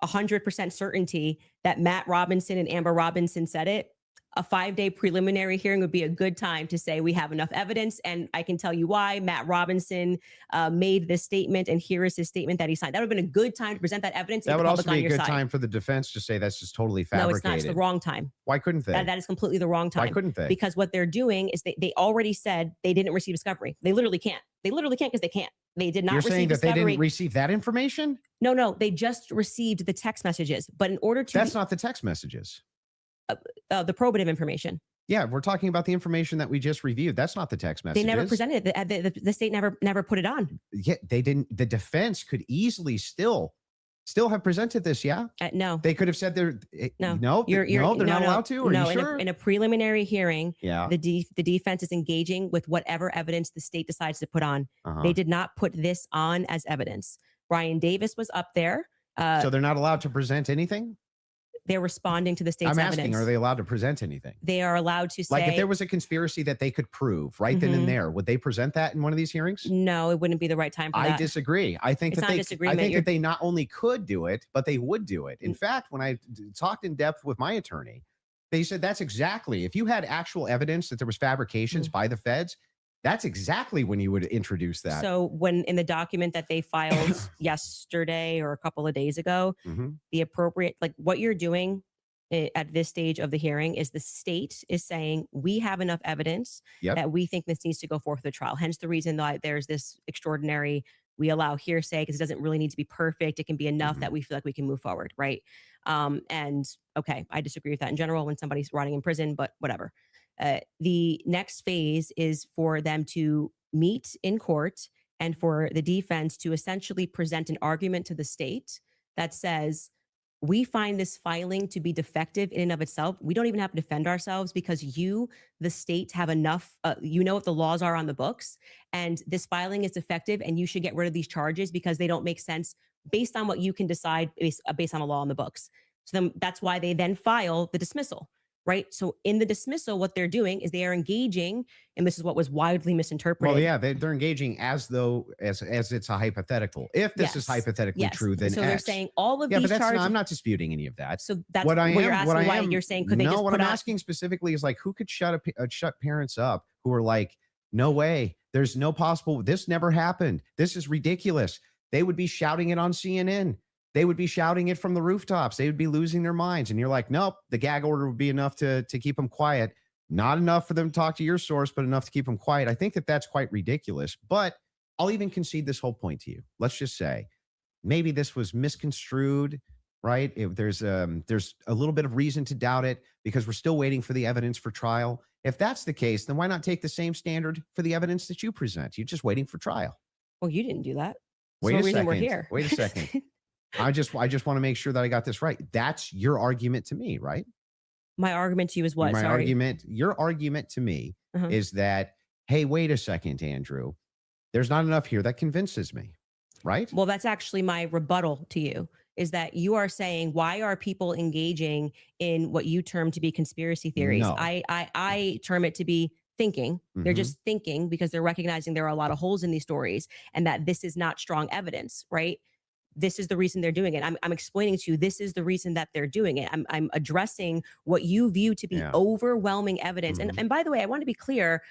Speaker 8: 100% certainty that Matt Robinson and Amber Robinson said it, a 5-day preliminary hearing would be a good time to say we have enough evidence. And I can tell you why Matt Robinson made this statement, and here is his statement that he signed. That would have been a good time to present that evidence.
Speaker 7: That
Speaker 8: and
Speaker 7: would
Speaker 8: get the
Speaker 7: also
Speaker 8: public on
Speaker 7: be a
Speaker 8: your
Speaker 7: good
Speaker 8: side.
Speaker 7: time for the defense to say that's just totally
Speaker 8: No,
Speaker 7: fabricated.
Speaker 8: it's not. It's the wrong time.
Speaker 7: Why couldn't they?
Speaker 8: That is completely the wrong time.
Speaker 7: Why couldn't they?
Speaker 8: Because what they're doing is they already said they didn't receive discovery. They literally can't. They literally can't because they can't. They did not
Speaker 7: You're
Speaker 8: receive
Speaker 7: saying that
Speaker 8: discovery.
Speaker 7: they didn't receive that information?
Speaker 8: No, they just received the text messages. But in order to
Speaker 7: That's not the text messages.
Speaker 8: the probative information,
Speaker 7: Yeah, we're talking about the information that we just reviewed. That's not the text messages.
Speaker 8: they never presented it. The state never put it on.
Speaker 7: Yeah, they didn't. The defense could easily still have presented this. Yeah,
Speaker 8: No,
Speaker 7: they could have said they're
Speaker 8: no,
Speaker 7: no,
Speaker 8: You're
Speaker 7: no, they're not allowed to. Are
Speaker 8: no,
Speaker 7: you sure?
Speaker 8: in a preliminary hearing,
Speaker 7: Yeah.
Speaker 8: the defense is engaging with whatever evidence the state decides to put on.
Speaker 7: Uh-huh.
Speaker 8: They did not put this on as evidence. Brian Davis was up there.
Speaker 7: So they're not allowed to present anything?
Speaker 8: They're responding to the state's
Speaker 7: I'm asking,
Speaker 8: evidence.
Speaker 7: are they allowed to present anything?
Speaker 8: They are allowed to say,
Speaker 7: Like if there was a conspiracy that they could prove right then and
Speaker 8: Mhm.
Speaker 7: there, would they present that in one of these hearings?
Speaker 8: no, it wouldn't be the right time for
Speaker 7: I
Speaker 8: that.
Speaker 7: disagree. I think
Speaker 8: It's
Speaker 7: that
Speaker 8: not
Speaker 7: they,
Speaker 8: disagreement.
Speaker 7: I think
Speaker 8: You're-
Speaker 7: that they not only could do it, but they would do it. In
Speaker 8: Mm.
Speaker 7: fact, when I talked in depth with my attorney, they said that's exactly, if you had actual evidence that there was fabrications by the feds, that's exactly when you would introduce that.
Speaker 8: So when in the document that they filed yesterday or a couple of days ago,
Speaker 7: Mhm.
Speaker 8: the appropriate, like what you're doing at this stage of the hearing is the state is saying we have enough evidence
Speaker 7: Yep.
Speaker 8: that we think this needs to go forth to the trial. Hence the reason that there's this extraordinary, we allow hearsay because it doesn't really need to be perfect. It can be enough
Speaker 7: Mhm.
Speaker 8: that we feel like we can move forward, right? And okay, I disagree with that in general when somebody's rotting in prison, but whatever. The next phase is for them to meet in court and for the defense to essentially present an argument to the state that says, we find this filing to be defective in and of itself. We don't even have to defend ourselves because you, the state, have enough, you know what the laws are on the books, and this filing is defective and you should get rid of these charges because they don't make sense based on what you can decide based on a law on the books. So then that's why they then file the dismissal, right? So in the dismissal, what they're doing is they are engaging, and this is what was widely misinterpreted.
Speaker 7: Well, yeah, they're engaging as though as it's a hypothetical. If this is
Speaker 8: Yes.
Speaker 7: hypothetically
Speaker 8: Yes.
Speaker 7: true, then
Speaker 8: so they're
Speaker 7: X.
Speaker 8: saying all of
Speaker 7: Yeah,
Speaker 8: these
Speaker 7: but that's
Speaker 8: charges.
Speaker 7: not, I'm not disputing any of that.
Speaker 8: So that's
Speaker 7: what I am.
Speaker 8: you're asking
Speaker 7: What I
Speaker 8: why
Speaker 7: am.
Speaker 8: you're saying could they
Speaker 7: no,
Speaker 8: just
Speaker 7: what
Speaker 8: put
Speaker 7: I'm
Speaker 8: on?
Speaker 7: asking specifically is like who could shut parents up who are like, no way, there's no possible. This never happened. This is ridiculous. They would be shouting it on CNN. They would be shouting it from the rooftops. They would be losing their minds. And you're like, nope, the gag order would be enough to keep them quiet. Not enough for them to talk to your source, but enough to keep them quiet. I think that that's quite ridiculous. But I'll even concede this whole point to you. Let's just say maybe this was misconstrued, right? If there's a little bit of reason to doubt it because we're still waiting for the evidence for trial. If that's the case, then why not take the same standard for the evidence that you present? You're just waiting for trial.
Speaker 8: Well, you didn't do that.
Speaker 7: Wait
Speaker 8: the
Speaker 7: a
Speaker 8: reason
Speaker 7: second.
Speaker 8: we're here.
Speaker 7: Wait a second. I just want to make sure that I got this right. That's your argument to me, right?
Speaker 8: My argument to you is what? Sorry.
Speaker 7: Your argument to me
Speaker 8: Uh-huh.
Speaker 7: is that, hey, wait a second, Andrew. There's not enough here that convinces me, right?
Speaker 8: Well, that's actually my rebuttal to you, is that you are saying, why are people engaging in what you term to be conspiracy theories?
Speaker 7: No.
Speaker 8: I term it to be thinking. They're
Speaker 7: Mhm.
Speaker 8: just thinking because they're recognizing there are a lot of holes in these stories and that this is not strong evidence, right? This is the reason they're doing it. I'm explaining to you, this is the reason that they're doing it. I'm addressing what you view to be
Speaker 7: Yeah.
Speaker 8: overwhelming evidence.
Speaker 7: Mhm.
Speaker 8: And by the way, I want to be clear,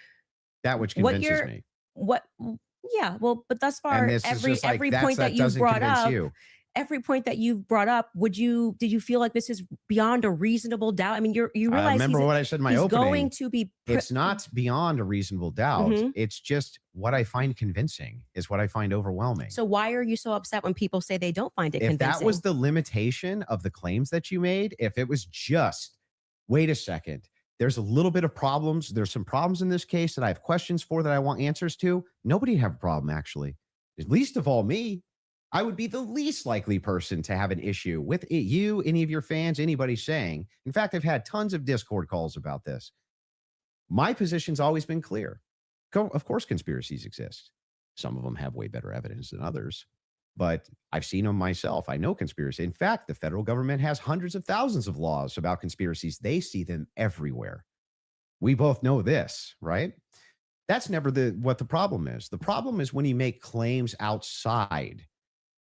Speaker 7: That which
Speaker 8: what
Speaker 7: convinces
Speaker 8: you're-
Speaker 7: me.
Speaker 8: yeah, well, but thus far,
Speaker 7: And this is just like,
Speaker 8: every
Speaker 7: that's,
Speaker 8: point that you
Speaker 7: doesn't
Speaker 8: brought
Speaker 7: convince
Speaker 8: up,
Speaker 7: you.
Speaker 8: every point that you've brought up, did you feel like this is beyond a reasonable doubt? I mean, you
Speaker 7: I
Speaker 8: realize
Speaker 7: remember what I said in my
Speaker 8: he's
Speaker 7: opening.
Speaker 8: going to be
Speaker 7: It's not beyond a reasonable doubt.
Speaker 8: Mhm.
Speaker 7: It's just what I find convincing is what I find overwhelming.
Speaker 8: So why are you so upset when people say they don't find it
Speaker 7: If
Speaker 8: convincing?
Speaker 7: that was the limitation of the claims that you made, if it was just, wait a second, there's a little bit of problems. There's some problems in this case that I have questions for that I want answers to. Nobody would have a problem, actually. At least of all me. I would be the least likely person to have an issue with it, you, any of your fans, anybody saying. In fact, I've had tons of Discord calls about this. My position's always been clear. Of course, conspiracies exist. Some of them have way better evidence than others, but I've seen them myself. I know conspiracy. In fact, the federal government has hundreds of thousands of laws about conspiracies. They see them everywhere. We both know this, right? That's never what the problem is. The problem is when you make claims outside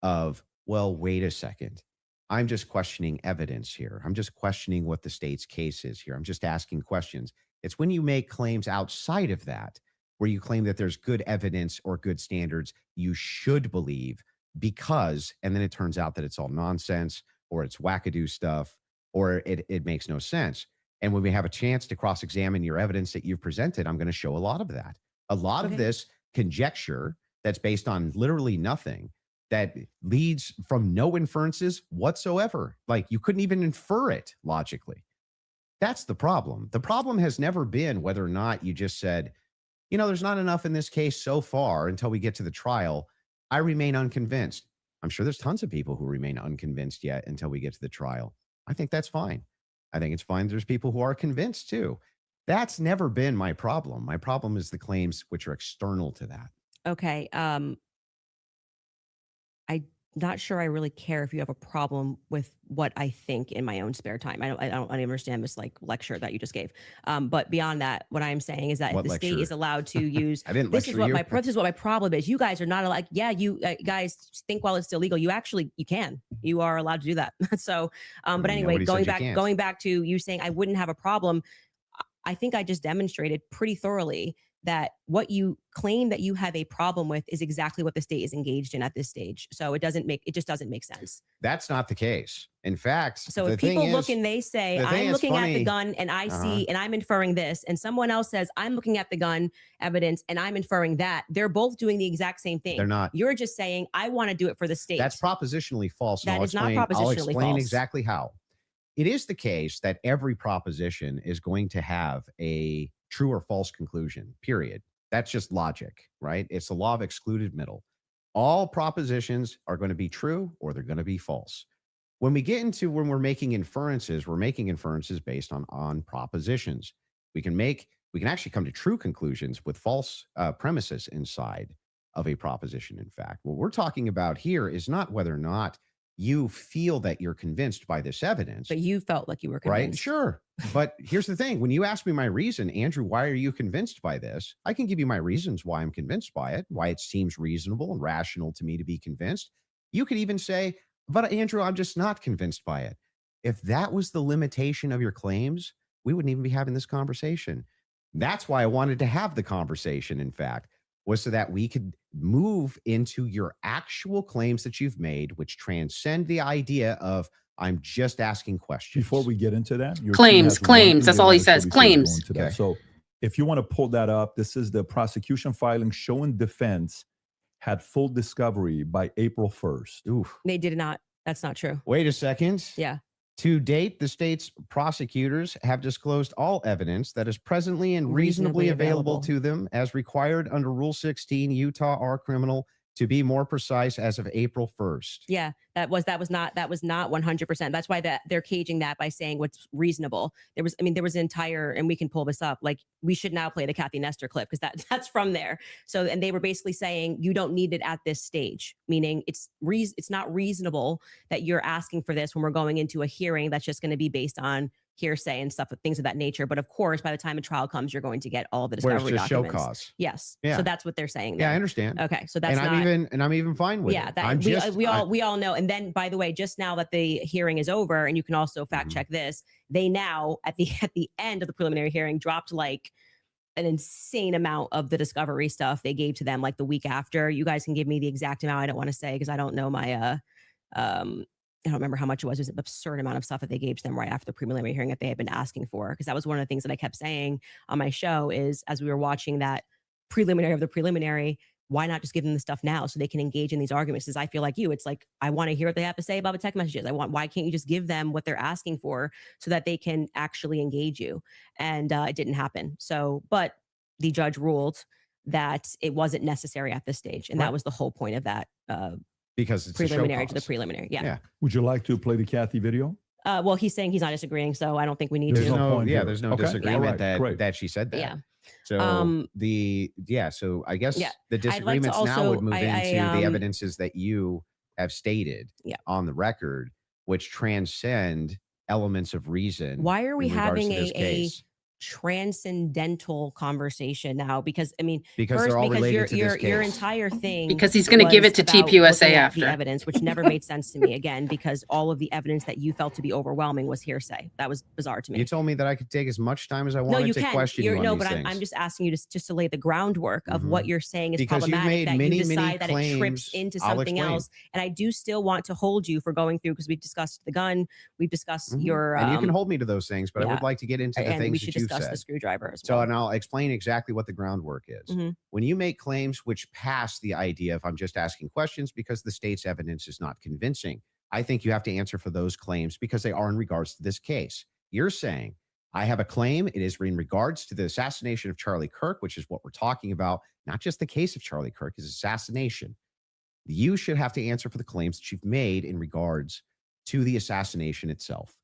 Speaker 7: of, well, wait a second. I'm just questioning evidence here. I'm just questioning what the state's case is here. I'm just asking questions. It's when you make claims outside of that, where you claim that there's good evidence or good standards you should believe because, and then it turns out that it's all nonsense or it's wackadoo stuff or it makes no sense. And when we have a chance to cross-examine your evidence that you've presented, I'm going to show a lot of that. A lot of this conjecture that's based on literally nothing, that leads from no inferences whatsoever. Like you couldn't even infer it logically. That's the problem. The problem has never been whether or not you just said, you know, there's not enough in this case so far until we get to the trial. I remain unconvinced. I'm sure there's tons of people who remain unconvinced yet until we get to the trial. I think that's fine. I think it's fine. There's people who are convinced too. That's never been my problem. My problem is the claims which are external to that.
Speaker 8: Okay. I'm not sure I really care if you have a problem with what I think in my own spare time. I don't understand this like lecture that you just gave. But beyond that, what I'm saying is that
Speaker 7: What
Speaker 8: the state
Speaker 7: lecture?
Speaker 8: is allowed to use.
Speaker 7: I didn't
Speaker 8: This is
Speaker 7: lecture
Speaker 8: what
Speaker 7: you.
Speaker 8: this is what my problem is. You guys are not allowed. Yeah, you guys think while it's still legal. You can. You are allowed to do that. So, but
Speaker 7: mean,
Speaker 8: anyway,
Speaker 7: nobody said you can't.
Speaker 8: going back to you saying I wouldn't have a problem. I think I just demonstrated pretty thoroughly that what you claim that you have a problem with is exactly what the state is engaged in at this stage. So it just doesn't make sense.
Speaker 7: That's not the case. In fact,
Speaker 8: So
Speaker 7: the
Speaker 8: if people
Speaker 7: thing
Speaker 8: look
Speaker 7: is,
Speaker 8: and they say,
Speaker 7: the thing
Speaker 8: I'm
Speaker 7: is
Speaker 8: looking at
Speaker 7: funny-
Speaker 8: the gun and I see and I'm inferring this, and someone else says, I'm looking at the gun evidence and I'm inferring that, they're both doing the exact same thing.
Speaker 7: they're not.
Speaker 8: You're just saying, I want to do it for the state.
Speaker 7: That's propositionally false. and
Speaker 8: That
Speaker 7: I'll
Speaker 8: is not
Speaker 7: explain- I'll
Speaker 8: propositionally
Speaker 7: explain
Speaker 8: false.
Speaker 7: exactly how. It is the case that every proposition is going to have a true or false conclusion, period. That's just logic, right? It's the law of excluded middle. All propositions are going to be true or they're going to be false. When we get into when we're making inferences based on propositions. We can actually come to true conclusions with false premises inside of a proposition. In fact, what we're talking about here is not whether or not you feel that you're convinced by this evidence.
Speaker 8: But you felt like you were
Speaker 7: Right?
Speaker 8: convinced.
Speaker 7: Sure. But here's the thing. When you ask me my reason, Andrew, why are you convinced by this? I can give you my reasons why I'm convinced by it, why it seems reasonable and rational to me to be convinced. You could even say, but Andrew, I'm just not convinced by it. If that was the limitation of your claims, we wouldn't even be having this conversation. That's why I wanted to have the conversation, in fact, was so that we could move into your actual claims that you've made, which transcend the idea of I'm just asking questions.
Speaker 6: Before we get into that, your
Speaker 1: Claims,
Speaker 6: team has one
Speaker 1: claims.
Speaker 6: thing
Speaker 1: That's
Speaker 6: they
Speaker 1: all he
Speaker 6: wanna show
Speaker 1: says,
Speaker 6: before we go
Speaker 1: claims.
Speaker 6: into that.
Speaker 7: Okay.
Speaker 6: So if you want to pull that up, this is the prosecution filing showing defense had full discovery by April 1st.
Speaker 7: Oof.
Speaker 8: They did not. That's not true.
Speaker 7: Wait a second.
Speaker 8: Yeah.
Speaker 7: To date, the state's prosecutors have disclosed all evidence that is presently and reasonably
Speaker 8: Reasonably
Speaker 7: available
Speaker 8: available.
Speaker 7: to them as required under Rule 16, Utah R Criminal To be more precise, as of April 1st.
Speaker 8: Yeah, that was not 100%. That's why that they're caging that by saying what's reasonable. There was an entire, and we can pull this up. Like, we should now play the Kathy Nestor clip because that's from there. So, and they were basically saying you don't need it at this stage, meaning it's not reasonable that you're asking for this when we're going into a hearing that's just going to be based on hearsay and stuff, things of that nature. But of course, by the time a trial comes, you're going to get all the
Speaker 7: Where
Speaker 8: discovery
Speaker 7: it's just show
Speaker 8: documents.
Speaker 7: cause.
Speaker 8: Yes.
Speaker 7: Yeah.
Speaker 8: So that's what they're saying.
Speaker 7: Yeah, I
Speaker 8: there.
Speaker 7: understand.
Speaker 8: Okay. So that's
Speaker 7: and I'm even fine with
Speaker 8: yeah,
Speaker 7: it.
Speaker 8: that we all know. And then, by the way, just now that the hearing is over, and you can also fact check this, they now at the end of the preliminary hearing dropped like an insane amount of the discovery stuff they gave to them like the week after. You guys can give me the exact amount. I don't want to say because I don't know my I don't remember how much it was. It was an absurd amount of stuff that they gave to them right after the preliminary hearing that they had been asking for. Because that was one of the things that I kept saying on my show is as we were watching that preliminary of the preliminary, why not just give them the stuff now so they can engage in these arguments? Because I feel like you, it's like, I want to hear what they have to say about the text messages. Why can't you just give them what they're asking for so that they can actually engage you? And it didn't happen. So, but the judge ruled that it wasn't necessary at this stage. And that was the whole point of that
Speaker 7: because it's
Speaker 8: preliminary
Speaker 7: a show
Speaker 8: to the
Speaker 7: cause.
Speaker 8: preliminary. Yeah.
Speaker 6: Would you like to play the Kathy video?
Speaker 8: Well, he's saying he's not disagreeing, so I don't think we need
Speaker 6: There's
Speaker 8: to.
Speaker 6: no point here.
Speaker 7: There's no
Speaker 6: Okay.
Speaker 7: disagreement
Speaker 6: All right,
Speaker 7: that she said that.
Speaker 8: Yeah.
Speaker 7: So so I guess
Speaker 8: Yeah.
Speaker 7: the
Speaker 8: I'd like to
Speaker 7: disagreements now
Speaker 8: also-
Speaker 7: would move into
Speaker 8: I,
Speaker 7: the evidences that you have stated
Speaker 8: Yeah.
Speaker 7: on the record, which transcend elements of reason.
Speaker 8: Why are we
Speaker 7: in regards
Speaker 8: having
Speaker 7: to this
Speaker 8: a
Speaker 7: case.
Speaker 8: transcendental conversation now? Because I mean,
Speaker 7: Because
Speaker 8: first,
Speaker 7: they're all
Speaker 8: because
Speaker 7: related to this
Speaker 8: your
Speaker 7: case.
Speaker 8: entire thing
Speaker 1: Because he's going to give
Speaker 8: was
Speaker 1: it to
Speaker 8: about
Speaker 1: TPUSA
Speaker 8: looking at
Speaker 1: after.
Speaker 8: the evidence, which never made sense to me. Again, because all of the evidence that you felt to be overwhelming was hearsay. That was bizarre to me.
Speaker 7: You told me that I could take as much time as I
Speaker 8: No,
Speaker 7: wanted
Speaker 8: you
Speaker 7: to
Speaker 8: can.
Speaker 7: question you on
Speaker 8: No,
Speaker 7: these
Speaker 8: but
Speaker 7: things.
Speaker 8: I'm just asking you to lay the groundwork of what you're saying is
Speaker 7: Because you've
Speaker 8: problematic.
Speaker 7: made
Speaker 8: That
Speaker 7: many,
Speaker 8: you
Speaker 7: many
Speaker 8: decide that it trips
Speaker 7: claims.
Speaker 8: into
Speaker 7: I'll
Speaker 8: something
Speaker 7: explain.
Speaker 8: else. And I do still want to hold you for going through because we've discussed the gun, we've discussed
Speaker 7: Mhm.
Speaker 8: your
Speaker 7: and you can hold me to those things, but I
Speaker 8: yeah.
Speaker 7: would like to get into the
Speaker 8: and we
Speaker 7: things
Speaker 8: should
Speaker 7: that you've
Speaker 8: discuss
Speaker 7: said.
Speaker 8: the screwdriver as
Speaker 7: So,
Speaker 8: well.
Speaker 7: and I'll explain exactly what the groundwork is.
Speaker 8: Mhm.
Speaker 7: When you make claims which pass the idea of I'm just asking questions because the state's evidence is not convincing, I think you have to answer for those claims because they are in regards to this case. You're saying, I have a claim. It is in regards to the assassination of Charlie Kirk, which is what we're talking about, not just the case of Charlie Kirk, his assassination. You should have to answer for the claims that you've made in regards to the assassination itself.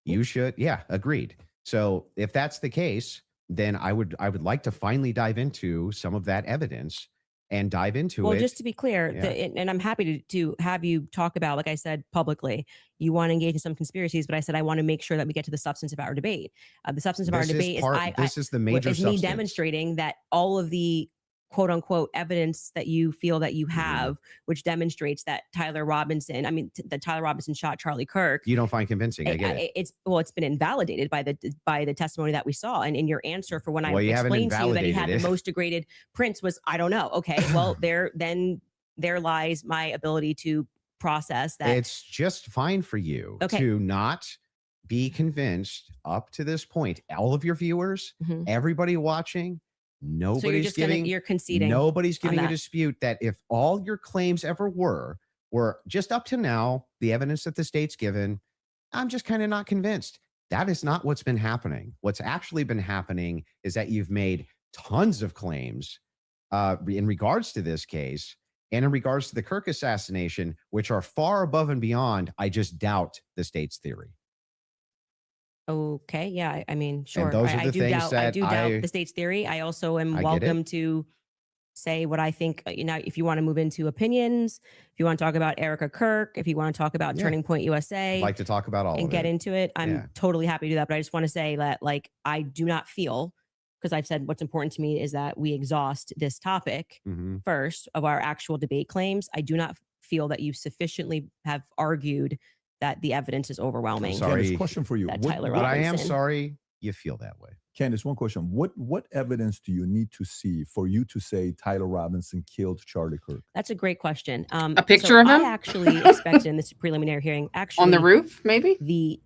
Speaker 7: You should, agreed. So if that's the case, then I would like to finally dive into some of that evidence and dive into
Speaker 8: Well,
Speaker 7: it.
Speaker 8: just to be clear,
Speaker 7: Yeah.
Speaker 8: and I'm happy to have you talk about, like I said, publicly, you want to engage in some conspiracies, but I said I want to make sure that we get to the substance of our debate. The substance of our
Speaker 7: This is
Speaker 8: debate
Speaker 7: this is the major
Speaker 8: is me
Speaker 7: substance.
Speaker 8: demonstrating that all of the quote unquote evidence that you feel that
Speaker 7: Mm-hmm.
Speaker 8: you have, which demonstrates that Tyler Robinson shot Charlie Kirk.
Speaker 7: You don't find convincing. I get it.
Speaker 8: It's been invalidated by the testimony that we saw, and in your answer for when I
Speaker 7: Well, you haven't
Speaker 8: explained to you that he had
Speaker 7: invalidated
Speaker 8: the
Speaker 7: it.
Speaker 8: most degraded prints was I don't know. Okay, well there lies my ability to process that.
Speaker 7: It's just fine for you
Speaker 8: Okay.
Speaker 7: to not be convinced up to this point. All of your viewers,
Speaker 8: Mhm.
Speaker 7: everybody watching,
Speaker 8: So you're
Speaker 7: nobody's
Speaker 8: just
Speaker 7: giving
Speaker 8: you're conceding.
Speaker 7: nobody's
Speaker 8: on
Speaker 7: giving a
Speaker 8: that.
Speaker 7: dispute that if all your claims ever were just up to now, the evidence that the state's given, I'm just kind of not convinced. That is not what's been happening. What's actually been happening is that you've made tons of claims in regards to this case and in regards to the Kirk assassination, which are far above and beyond, I just doubt, the state's theory.
Speaker 8: Okay, yeah, I mean, sure.
Speaker 7: those are
Speaker 8: I
Speaker 7: the
Speaker 8: do
Speaker 7: things
Speaker 8: doubt. I
Speaker 7: that
Speaker 8: do doubt the state's theory. I also am
Speaker 7: I get it.
Speaker 8: welcome to say what I think. If you want to move into opinions, if you want to talk about Erica Kirk, if you want to talk about
Speaker 7: Yeah.
Speaker 8: Turning Point
Speaker 7: I'd
Speaker 8: USA,
Speaker 7: like to talk about all
Speaker 8: and
Speaker 7: of
Speaker 8: get
Speaker 7: it.
Speaker 8: into it, I'm
Speaker 7: Yeah.
Speaker 8: totally happy to do that. But I just want to say that, like, I do not feel, because I've said what's important to me is that we exhaust this topic
Speaker 7: Mhm.
Speaker 8: first of our actual debate claims. I do not feel that you sufficiently have argued that the evidence is overwhelming.
Speaker 7: sorry.
Speaker 6: Candace, question for you.
Speaker 8: That
Speaker 6: What-
Speaker 8: Tyler
Speaker 7: But I am
Speaker 8: Robinson.
Speaker 7: sorry you feel that way.
Speaker 6: Candace, one question. What evidence do you need to see for you to say Tyler Robinson killed Charlie Kirk?
Speaker 8: That's a great question.
Speaker 1: A picture of him?
Speaker 8: I actually expected in this preliminary hearing, actually,
Speaker 1: On the roof, maybe?
Speaker 8: the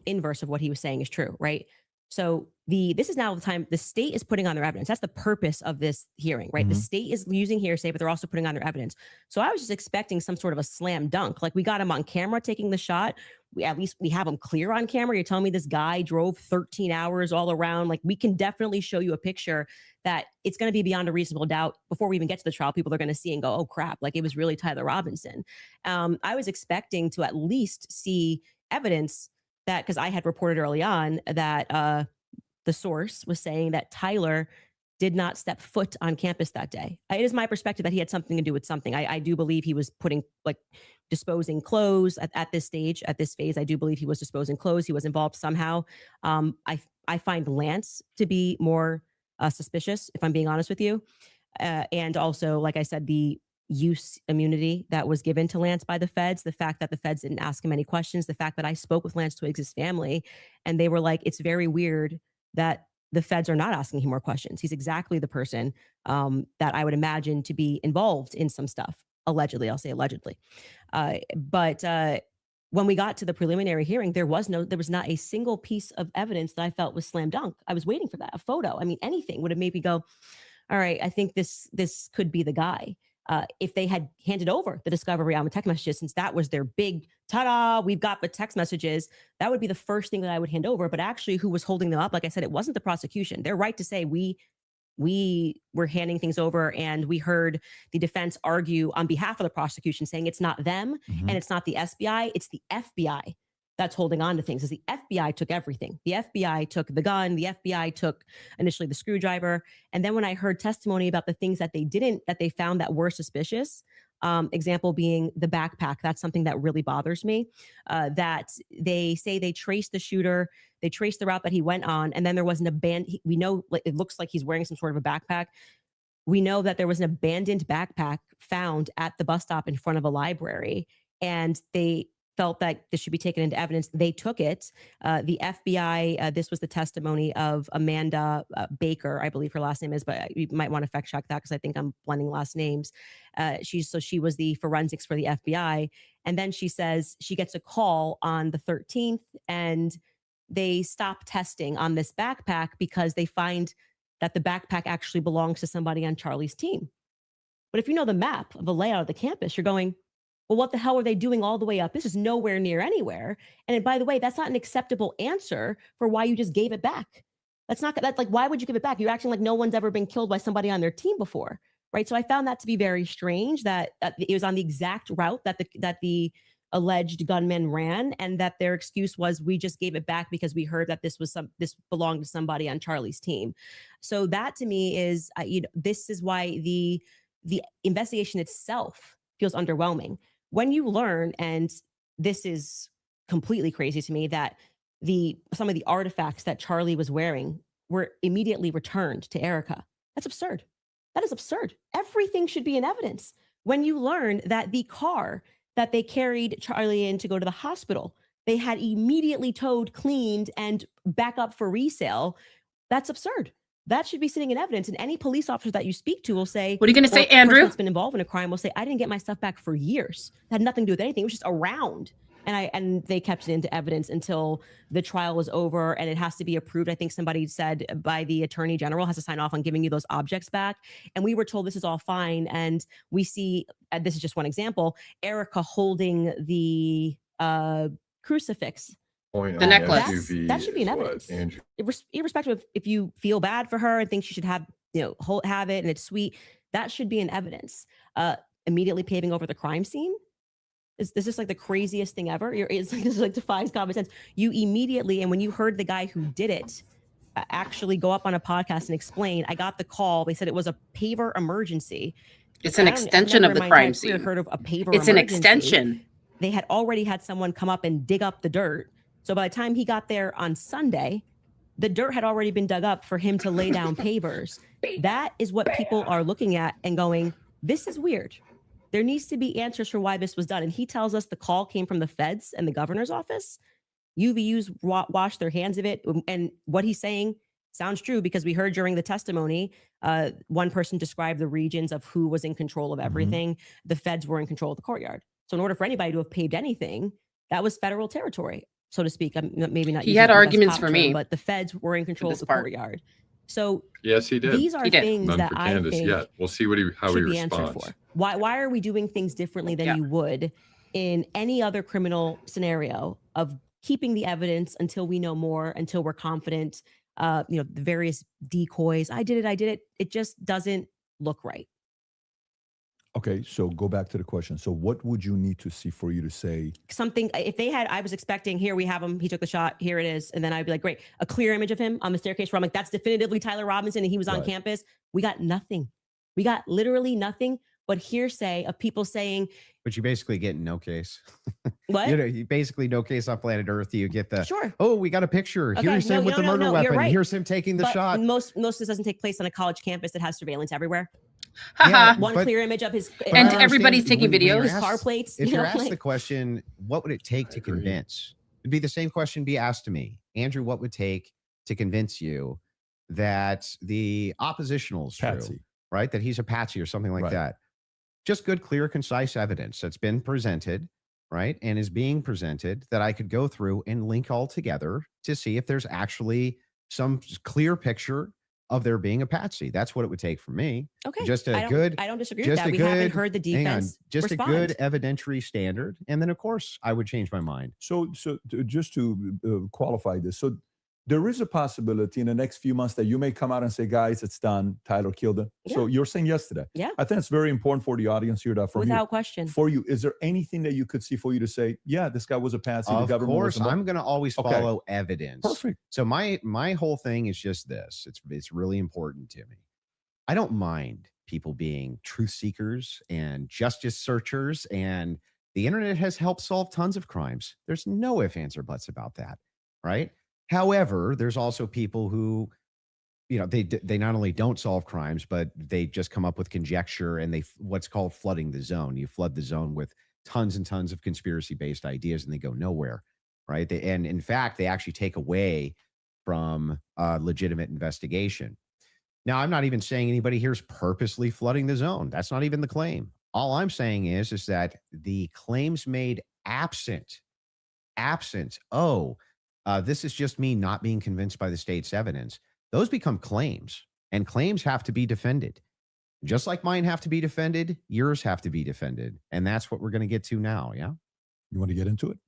Speaker 8: inverse of what he was saying is true, right? So this is now the time the state is putting on their evidence. That's the purpose of this hearing, right? The
Speaker 6: Mhm.
Speaker 8: state is using hearsay, but they're also putting on their evidence. So I was just expecting some sort of a slam dunk. Like, we got him on camera taking the shot. at least we have them clear on camera. You're telling me this guy drove 13 hours all around. Like, we can definitely show you a picture that it's going to be beyond a reasonable doubt before we even get to the trial. People are going to see and go, oh crap, like it was really Tyler Robinson. I was expecting to at least see evidence that, because I had reported early on that the source was saying that Tyler did not step foot on campus that day. It is my perspective that he had something to do with something. I do believe he was disposing clothes at this stage, at this phase. I do believe he was disposing clothes. He was involved somehow. I find Lance to be more suspicious, if I'm being honest with you. And also, like I said, the use immunity that was given to Lance by the feds, the fact that the feds didn't ask him any questions, the fact that I spoke with Lance Twiggs' family, and they were like, it's very weird that the feds are not asking him more questions. He's exactly the person that I would imagine to be involved in some stuff. Allegedly, I'll say allegedly. But when we got to the preliminary hearing, there was not a single piece of evidence that I felt was slam dunk. I was waiting for that, a photo. I mean, anything would have made me go, all right, I think this could be the guy. If they had handed over the discovery on the text messages, since that was their big ta-da, we've got the text messages, that would be the first thing that I would hand over. But actually, who was holding them up? Like I said, it wasn't the prosecution. They're right to say we were handing things over, and we heard the defense argue on behalf of the prosecution, saying it's not them and it's not the SBI, it's the FBI that's holding on to things. As the FBI took everything. The FBI took the gun. The FBI took initially the screwdriver. And then when I heard testimony about the things that they found that were suspicious, example being the backpack, that's something that really bothers me, that they say they traced the shooter, they traced the route that he went on, and then there was an abandoned, we know it looks like he's wearing some sort of a backpack. We know that there was an abandoned backpack found at the bus stop in front of a library, and they felt that this should be taken into evidence. They took it. The FBI, this was the testimony of Amanda Baker, I believe her last name is, but you might want to fact check that because I think I'm blending last names. She was the forensics for the FBI. And then she says she gets a call on the 13th and they stop testing on this backpack because they find that the backpack actually belongs to somebody on Charlie's team. But if you know the map of the layout of the campus, you're going, well, what the hell are they doing all the way up? This is nowhere near anywhere. And by the way, that's not an acceptable answer for why you just gave it back. That's like, why would you give it back? You're acting like no one's ever been killed by somebody on their team before, right? So I found that to be very strange that it was on the exact route that the alleged gunman ran, and that their excuse was, we just gave it back because we heard that this belonged to somebody on Charlie's team. So that to me is, this is why the investigation itself feels underwhelming. When you learn, and this is completely crazy to me, that some of the artifacts that Charlie was wearing were immediately returned to Erica. That's absurd. That is absurd. Everything should be in evidence. When you learn that the car that they carried Charlie in to go to the hospital, they had immediately towed, cleaned, and back up for resale, that's absurd. That should be sitting in evidence. And any police officer that you speak to will say,
Speaker 1: what are you going to say, Andrew?
Speaker 8: That's been involved in a crime will say, I didn't get my stuff back for years. It had nothing to do with anything. It was just around. And they kept it into evidence until the trial was over, and it has to be approved. I think somebody said by the attorney general has to sign off on giving you those objects back. And we were told this is all fine. And we see, this is just one example, Erica holding the crucifix.
Speaker 4: Point
Speaker 1: The
Speaker 4: on
Speaker 1: necklace.
Speaker 4: SUV
Speaker 8: That should be
Speaker 4: is
Speaker 8: in
Speaker 4: what
Speaker 8: evidence.
Speaker 4: Andrew-
Speaker 8: Irrespective of if you feel bad for her and think she should have it and it's sweet, that should be in evidence. Immediately paving over the crime scene. This is like the craziest thing ever. This is like defies common sense. You immediately, and when you heard the guy who did it actually go up on a podcast and explain, I got the call. They said it was a paver emergency.
Speaker 1: It's an extension of the crime scene.
Speaker 8: Heard of a paver
Speaker 1: It's an
Speaker 8: emergency.
Speaker 1: extension.
Speaker 8: They had already had someone come up and dig up the dirt. So by the time he got there on Sunday, the dirt had already been dug up for him to lay down pavers. That is what people are looking at and going, this is weird. There needs to be answers for why this was done. And he tells us the call came from the feds and the governor's office. UVU's washed their hands of it. And what he's saying sounds true, because we heard during the testimony, one person described the regions of who was in control of everything. The feds were in control of the courtyard. So in order for anybody to have paved anything, that was federal territory, so to speak. Maybe not.
Speaker 1: He
Speaker 8: using
Speaker 1: had
Speaker 8: the best
Speaker 1: arguments
Speaker 8: cop
Speaker 1: for
Speaker 8: term,
Speaker 1: me
Speaker 8: but the feds were in control of
Speaker 1: this
Speaker 8: the
Speaker 1: part.
Speaker 8: courtyard. So
Speaker 4: Yes, he did.
Speaker 8: these are
Speaker 1: He did.
Speaker 8: things
Speaker 4: None
Speaker 8: that
Speaker 4: for
Speaker 8: I
Speaker 4: Candace
Speaker 8: think
Speaker 4: yet. We'll see how he
Speaker 8: should be answered
Speaker 4: responds.
Speaker 8: for. Why are we doing things differently than
Speaker 1: Yeah.
Speaker 8: you would in any other criminal scenario of keeping the evidence until we know more, until we're confident. The various decoys. I did it. It just doesn't look right.
Speaker 6: Okay, so go back to the question. So what would you need to see for you to say
Speaker 8: Something, if they had, I was expecting, here we have him, he took the shot, here it is. And then I'd be like, great, a clear image of him on the staircase where I'm like, that's definitively Tyler Robinson and he was on
Speaker 6: Right.
Speaker 8: campus. We got nothing. We got literally nothing but hearsay of people saying,
Speaker 7: But you basically get no case.
Speaker 8: what?
Speaker 7: You basically no case on planet Earth. You get the,
Speaker 8: Sure.
Speaker 7: oh, we got a picture.
Speaker 8: Okay,
Speaker 7: Here's
Speaker 8: no,
Speaker 7: him with
Speaker 8: no,
Speaker 7: the
Speaker 8: no,
Speaker 7: murder
Speaker 8: no, you're
Speaker 7: weapon.
Speaker 8: right.
Speaker 7: Here's him taking the
Speaker 8: But
Speaker 7: shot.
Speaker 8: most of this doesn't take place on a college campus that has surveillance everywhere.
Speaker 7: Yeah,
Speaker 8: One
Speaker 7: but-
Speaker 8: clear image of his
Speaker 7: but I
Speaker 1: And
Speaker 7: understand
Speaker 1: everybody's taking
Speaker 7: when you're
Speaker 1: videos.
Speaker 8: his
Speaker 7: asked-
Speaker 8: car plates.
Speaker 7: If
Speaker 8: you
Speaker 7: you're
Speaker 8: know,
Speaker 7: asked
Speaker 8: like-
Speaker 7: the question, what would it take to
Speaker 4: Agreed.
Speaker 7: convince? It'd be the same question be asked to me. Andrew, what would take to convince you that the oppositional is true,
Speaker 6: Patsy?
Speaker 7: right? That he's a patsy or something like
Speaker 6: Right.
Speaker 7: that. Just good, clear, concise evidence that's been presented, right? And is being presented that I could go through and link all together to see if there's actually some clear picture of there being a patsy. That's what it would take from me.
Speaker 8: Okay.
Speaker 7: Just
Speaker 8: I
Speaker 7: a
Speaker 8: don't-
Speaker 7: good,
Speaker 8: I don't disagree with
Speaker 7: just
Speaker 8: that.
Speaker 7: a
Speaker 8: We haven't
Speaker 7: good-
Speaker 8: heard the
Speaker 7: hang on,
Speaker 8: defense
Speaker 7: just
Speaker 8: respond.
Speaker 7: a good evidentiary standard. And then, of course, I would change my mind.
Speaker 6: Just to qualify this, so there is a possibility in the next few months that you may come out and say, guys, it's done. Tyler killed him. So you're saying yes to that.
Speaker 8: Yeah.
Speaker 6: I think it's very important for the audience here that from you.
Speaker 8: Without question.
Speaker 6: For you, is there anything that you could see for you to say, yeah, this guy was a patsy? The
Speaker 7: Of
Speaker 6: government was
Speaker 7: course,
Speaker 6: involved?
Speaker 7: I'm going to always
Speaker 6: Okay.
Speaker 7: follow evidence.
Speaker 6: Perfect.
Speaker 7: So my whole thing is just this. It's really important to me. I don't mind people being truth seekers and justice searchers, and the internet has helped solve tons of crimes. There's no ifs, ands, or buts about that, right? However, there's also people who, they not only don't solve crimes, but they just come up with conjecture and what's called flooding the zone. You flood the zone with tons and tons of conspiracy-based ideas, and they go nowhere, right? And in fact, they actually take away from legitimate investigation. Now, I'm not even saying anybody here is purposely flooding the zone. That's not even the claim. All I'm saying is that the claims made absent, this is just me not being convinced by the state's evidence. Those become claims, and claims have to be defended. Just like mine have to be defended, yours have to be defended. And that's what we're going to get to now. Yeah.
Speaker 6: You want to get into it?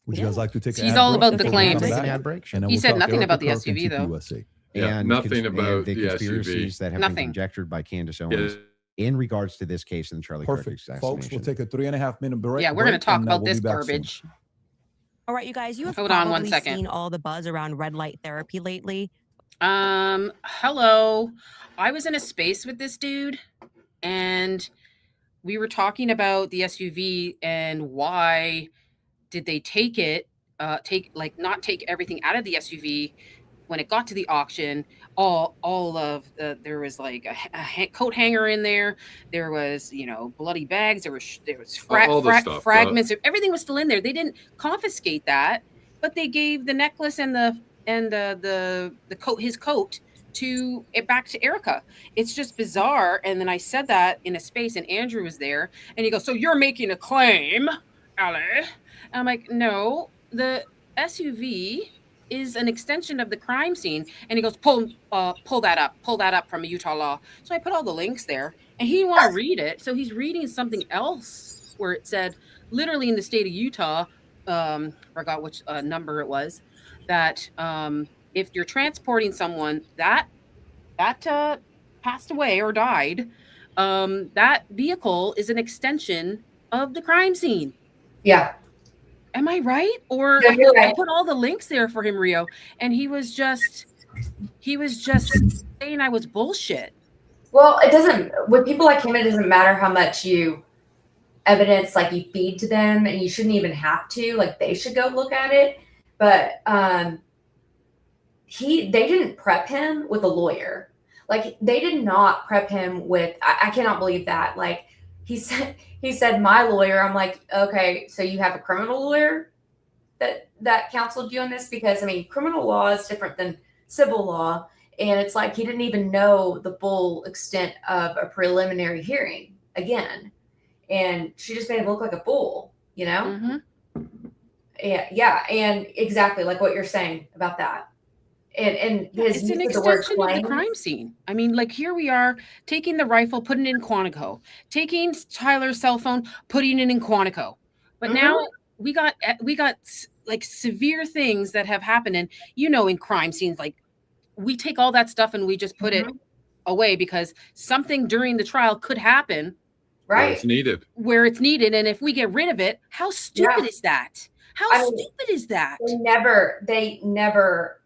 Speaker 6: Would you
Speaker 8: Yeah.
Speaker 6: guys like to take an
Speaker 1: He's
Speaker 6: ad
Speaker 1: all
Speaker 6: break
Speaker 1: about the
Speaker 6: before we come
Speaker 1: claims.
Speaker 7: Take an
Speaker 6: back?
Speaker 7: ad break. Sure.
Speaker 6: And then
Speaker 1: He
Speaker 6: we'll
Speaker 1: said
Speaker 6: talk
Speaker 1: nothing
Speaker 6: Erica
Speaker 1: about the
Speaker 6: Kirk and
Speaker 1: SUV, though.
Speaker 6: TPUSA.
Speaker 4: Yeah,
Speaker 7: And
Speaker 4: nothing
Speaker 7: and
Speaker 4: about
Speaker 7: the
Speaker 4: the
Speaker 7: conspiracies
Speaker 4: SUV.
Speaker 7: that have
Speaker 1: Nothing.
Speaker 7: been conjectured by Candace Owens in regards to this case in the Charlie Kirk
Speaker 6: Perfect.
Speaker 7: assassination.
Speaker 6: Folks, we'll take a 3.5-minute break.
Speaker 1: Yeah, we're going to talk
Speaker 6: and,
Speaker 1: about
Speaker 6: we'll
Speaker 1: this
Speaker 6: be back soon.
Speaker 1: garbage.
Speaker 8: All right, you guys, you have
Speaker 1: Hold on one
Speaker 8: probably
Speaker 1: second.
Speaker 8: seen all the buzz around red light therapy lately.
Speaker 1: Hello. I was in a space with this dude and we were talking about the SUV and why did they take it, not take everything out of the SUV when it got to the auction. All of there was like a coat hanger in there. There was, bloody bags. There was
Speaker 4: All the stuff,
Speaker 1: fragments. Everything was still in there. They didn't confiscate that, but they gave the necklace and the coat, his coat, back to Erica. It's just bizarre. And then I said that in a space, and Andrew was there, and he goes, "So you're making a claim, Ellie?" And I'm like, "No, the SUV is an extension of the crime scene." And he goes, pull that up from Utah law. So I put all the links there, and he didn't want to read it. So he's reading something else where it said, literally in the state of Utah, forgot which number it was, that if you're transporting someone that passed away or died, that vehicle is an extension of the crime scene.
Speaker 5: Yeah.
Speaker 1: Am I right? Or
Speaker 5: Yeah, you're
Speaker 1: I
Speaker 5: right.
Speaker 1: put all the links there for him, Rio, and he was just saying I was bullshit.
Speaker 5: Well, it doesn't, with people like him, it doesn't matter how much evidence you feed to them, and you shouldn't even have to, they should go look at it. But they didn't prep him with a lawyer. They did not prep him with, I cannot believe that. He said, my lawyer. I'm like, okay, so you have a criminal lawyer that counseled you on this? Because criminal law is different than civil law. And it's he didn't even know the full extent of a preliminary hearing again. And she just made him look like a fool,
Speaker 1: Mm-hmm.
Speaker 5: Yeah. And exactly like what you're saying about that. And his
Speaker 1: It's an
Speaker 5: use of the word
Speaker 1: extension of the
Speaker 5: claim.
Speaker 1: crime scene. Here we are taking the rifle, putting it in Quantico, taking Tyler's cell phone, putting it in Quantico. But
Speaker 5: Mhm.
Speaker 1: now we got like severe things that have happened, and in crime scenes, like we take all that stuff and we just put it away because something during the trial could happen
Speaker 4: Where
Speaker 5: Right.
Speaker 4: it's needed.
Speaker 1: where it's needed, and if we get rid of it, how stupid is that? How
Speaker 5: I mean,
Speaker 1: stupid is that?
Speaker 5: They never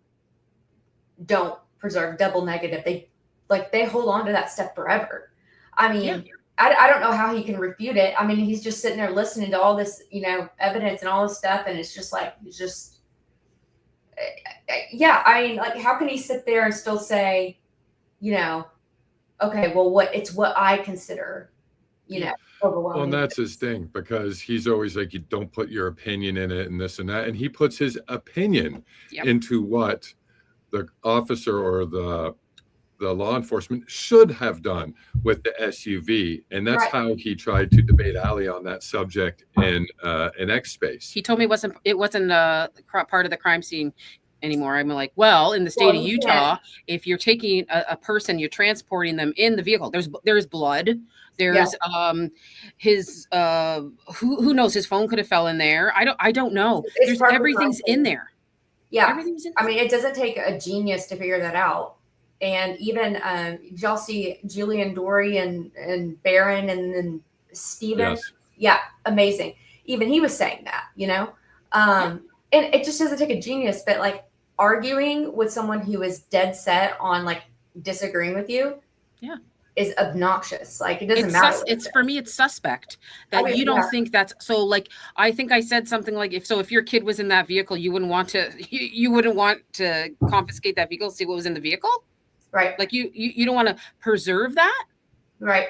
Speaker 5: don't preserve double negative. They hold on to that stuff forever. I mean,
Speaker 1: Yeah.
Speaker 5: I don't know how he can refute it. I mean, he's just sitting there listening to all this, evidence and all this stuff, and it's just like yeah. I mean, like, how can he sit there and still say, okay, well, what I consider, overwhelming.
Speaker 4: Well, and that's his thing, because he's always like, you don't put your opinion in it and this and that. And he puts his opinion
Speaker 1: Yep.
Speaker 4: into what the officer or the law enforcement should have done with the SUV. And that's
Speaker 5: Right.
Speaker 4: how he tried to debate Ali on that subject in X Space.
Speaker 1: He told me it wasn't part of the crime scene anymore. I'm like, well, in the state of
Speaker 5: you
Speaker 1: Utah, if you're taking a person, you're transporting them in the vehicle. There's blood. There's his who knows, his phone could have fell in there. I don't know.
Speaker 5: It's
Speaker 1: There's
Speaker 5: part of the
Speaker 1: everything's
Speaker 5: crime
Speaker 1: in
Speaker 5: scene.
Speaker 1: there.
Speaker 5: Yeah.
Speaker 1: Everything's in
Speaker 5: I
Speaker 1: there.
Speaker 5: mean, it doesn't take a genius to figure that out. And even did y'all see Julian Dory and Barron and then Steven?
Speaker 4: Yes.
Speaker 5: Yeah, amazing. Even he was saying that, and it just doesn't take a genius, but like arguing with someone who is dead set on like disagreeing with you, is obnoxious. Like, it doesn't matter.
Speaker 1: It's for me, it's suspect that
Speaker 5: I mean,
Speaker 1: you don't
Speaker 5: yeah.
Speaker 1: think that's so. Like, I think I said something like, if your kid was in that vehicle, you wouldn't want to confiscate that vehicle, see what was in the vehicle.
Speaker 5: Right.
Speaker 1: Like you don't want to preserve that.
Speaker 5: Right.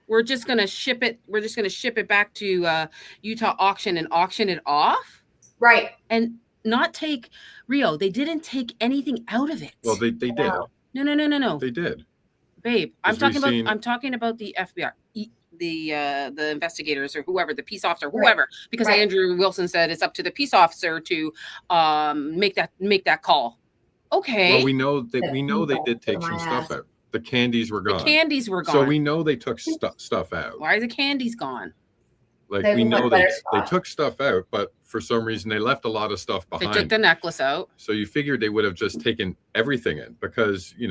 Speaker 1: We're just gonna ship it. We're just gonna ship it back to Utah auction and auction it off.
Speaker 5: Right.
Speaker 1: And not take Rio. They didn't take anything out of it.
Speaker 4: Well, they did.
Speaker 1: No.
Speaker 4: They did.
Speaker 1: Babe, I'm
Speaker 4: 'Cause we've
Speaker 1: talking about
Speaker 4: seen-
Speaker 1: I'm talking about the FBI, the investigators or whoever, the peace officer,
Speaker 5: Right.
Speaker 1: whoever, because
Speaker 5: Right.
Speaker 1: Andrew Wilson said it's up to the peace officer to make that call. Okay.
Speaker 4: Well, we know they
Speaker 5: people
Speaker 4: did take
Speaker 5: for
Speaker 4: some
Speaker 5: my
Speaker 4: stuff
Speaker 5: ass.
Speaker 4: out. The candies were
Speaker 1: the
Speaker 4: gone.
Speaker 1: candies were gone.
Speaker 4: So we know they took stuff out.
Speaker 1: Why are the candies gone?
Speaker 4: Like,
Speaker 5: They
Speaker 4: we
Speaker 5: were
Speaker 4: know
Speaker 5: better
Speaker 4: they
Speaker 5: spot.
Speaker 4: took stuff out, but for some reason they left a lot of stuff
Speaker 1: They
Speaker 4: behind.
Speaker 1: took the necklace out.
Speaker 4: So you figured they would have just taken everything in, because it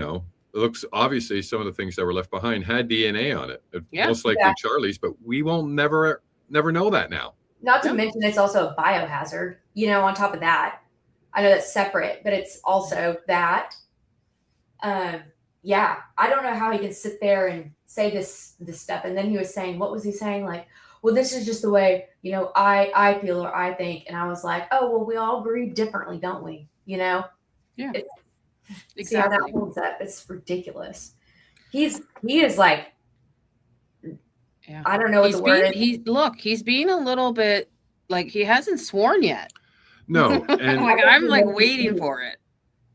Speaker 4: looks, obviously some of the things that were left behind had DNA on it.
Speaker 1: Yeah.
Speaker 4: Most likely
Speaker 5: Yeah.
Speaker 4: Charlie's, but we won't never know that now.
Speaker 5: Not to
Speaker 1: Yeah.
Speaker 5: mention it's also a biohazard, on top of that. I know that's separate, but it's also that. Yeah, I don't know how he can sit there and say this stuff. And then he was saying, what was he saying? Like, well, this is just the way, I feel or I think. And I was like, oh, well, we all grieve differently, don't we?
Speaker 1: Yeah.
Speaker 5: See how that
Speaker 1: Exactly.
Speaker 5: holds up? It's ridiculous. He is like,
Speaker 1: Yeah.
Speaker 5: I don't know what the word is.
Speaker 1: He's being a little bit like he hasn't sworn yet.
Speaker 4: No, and
Speaker 1: I'm like waiting for it.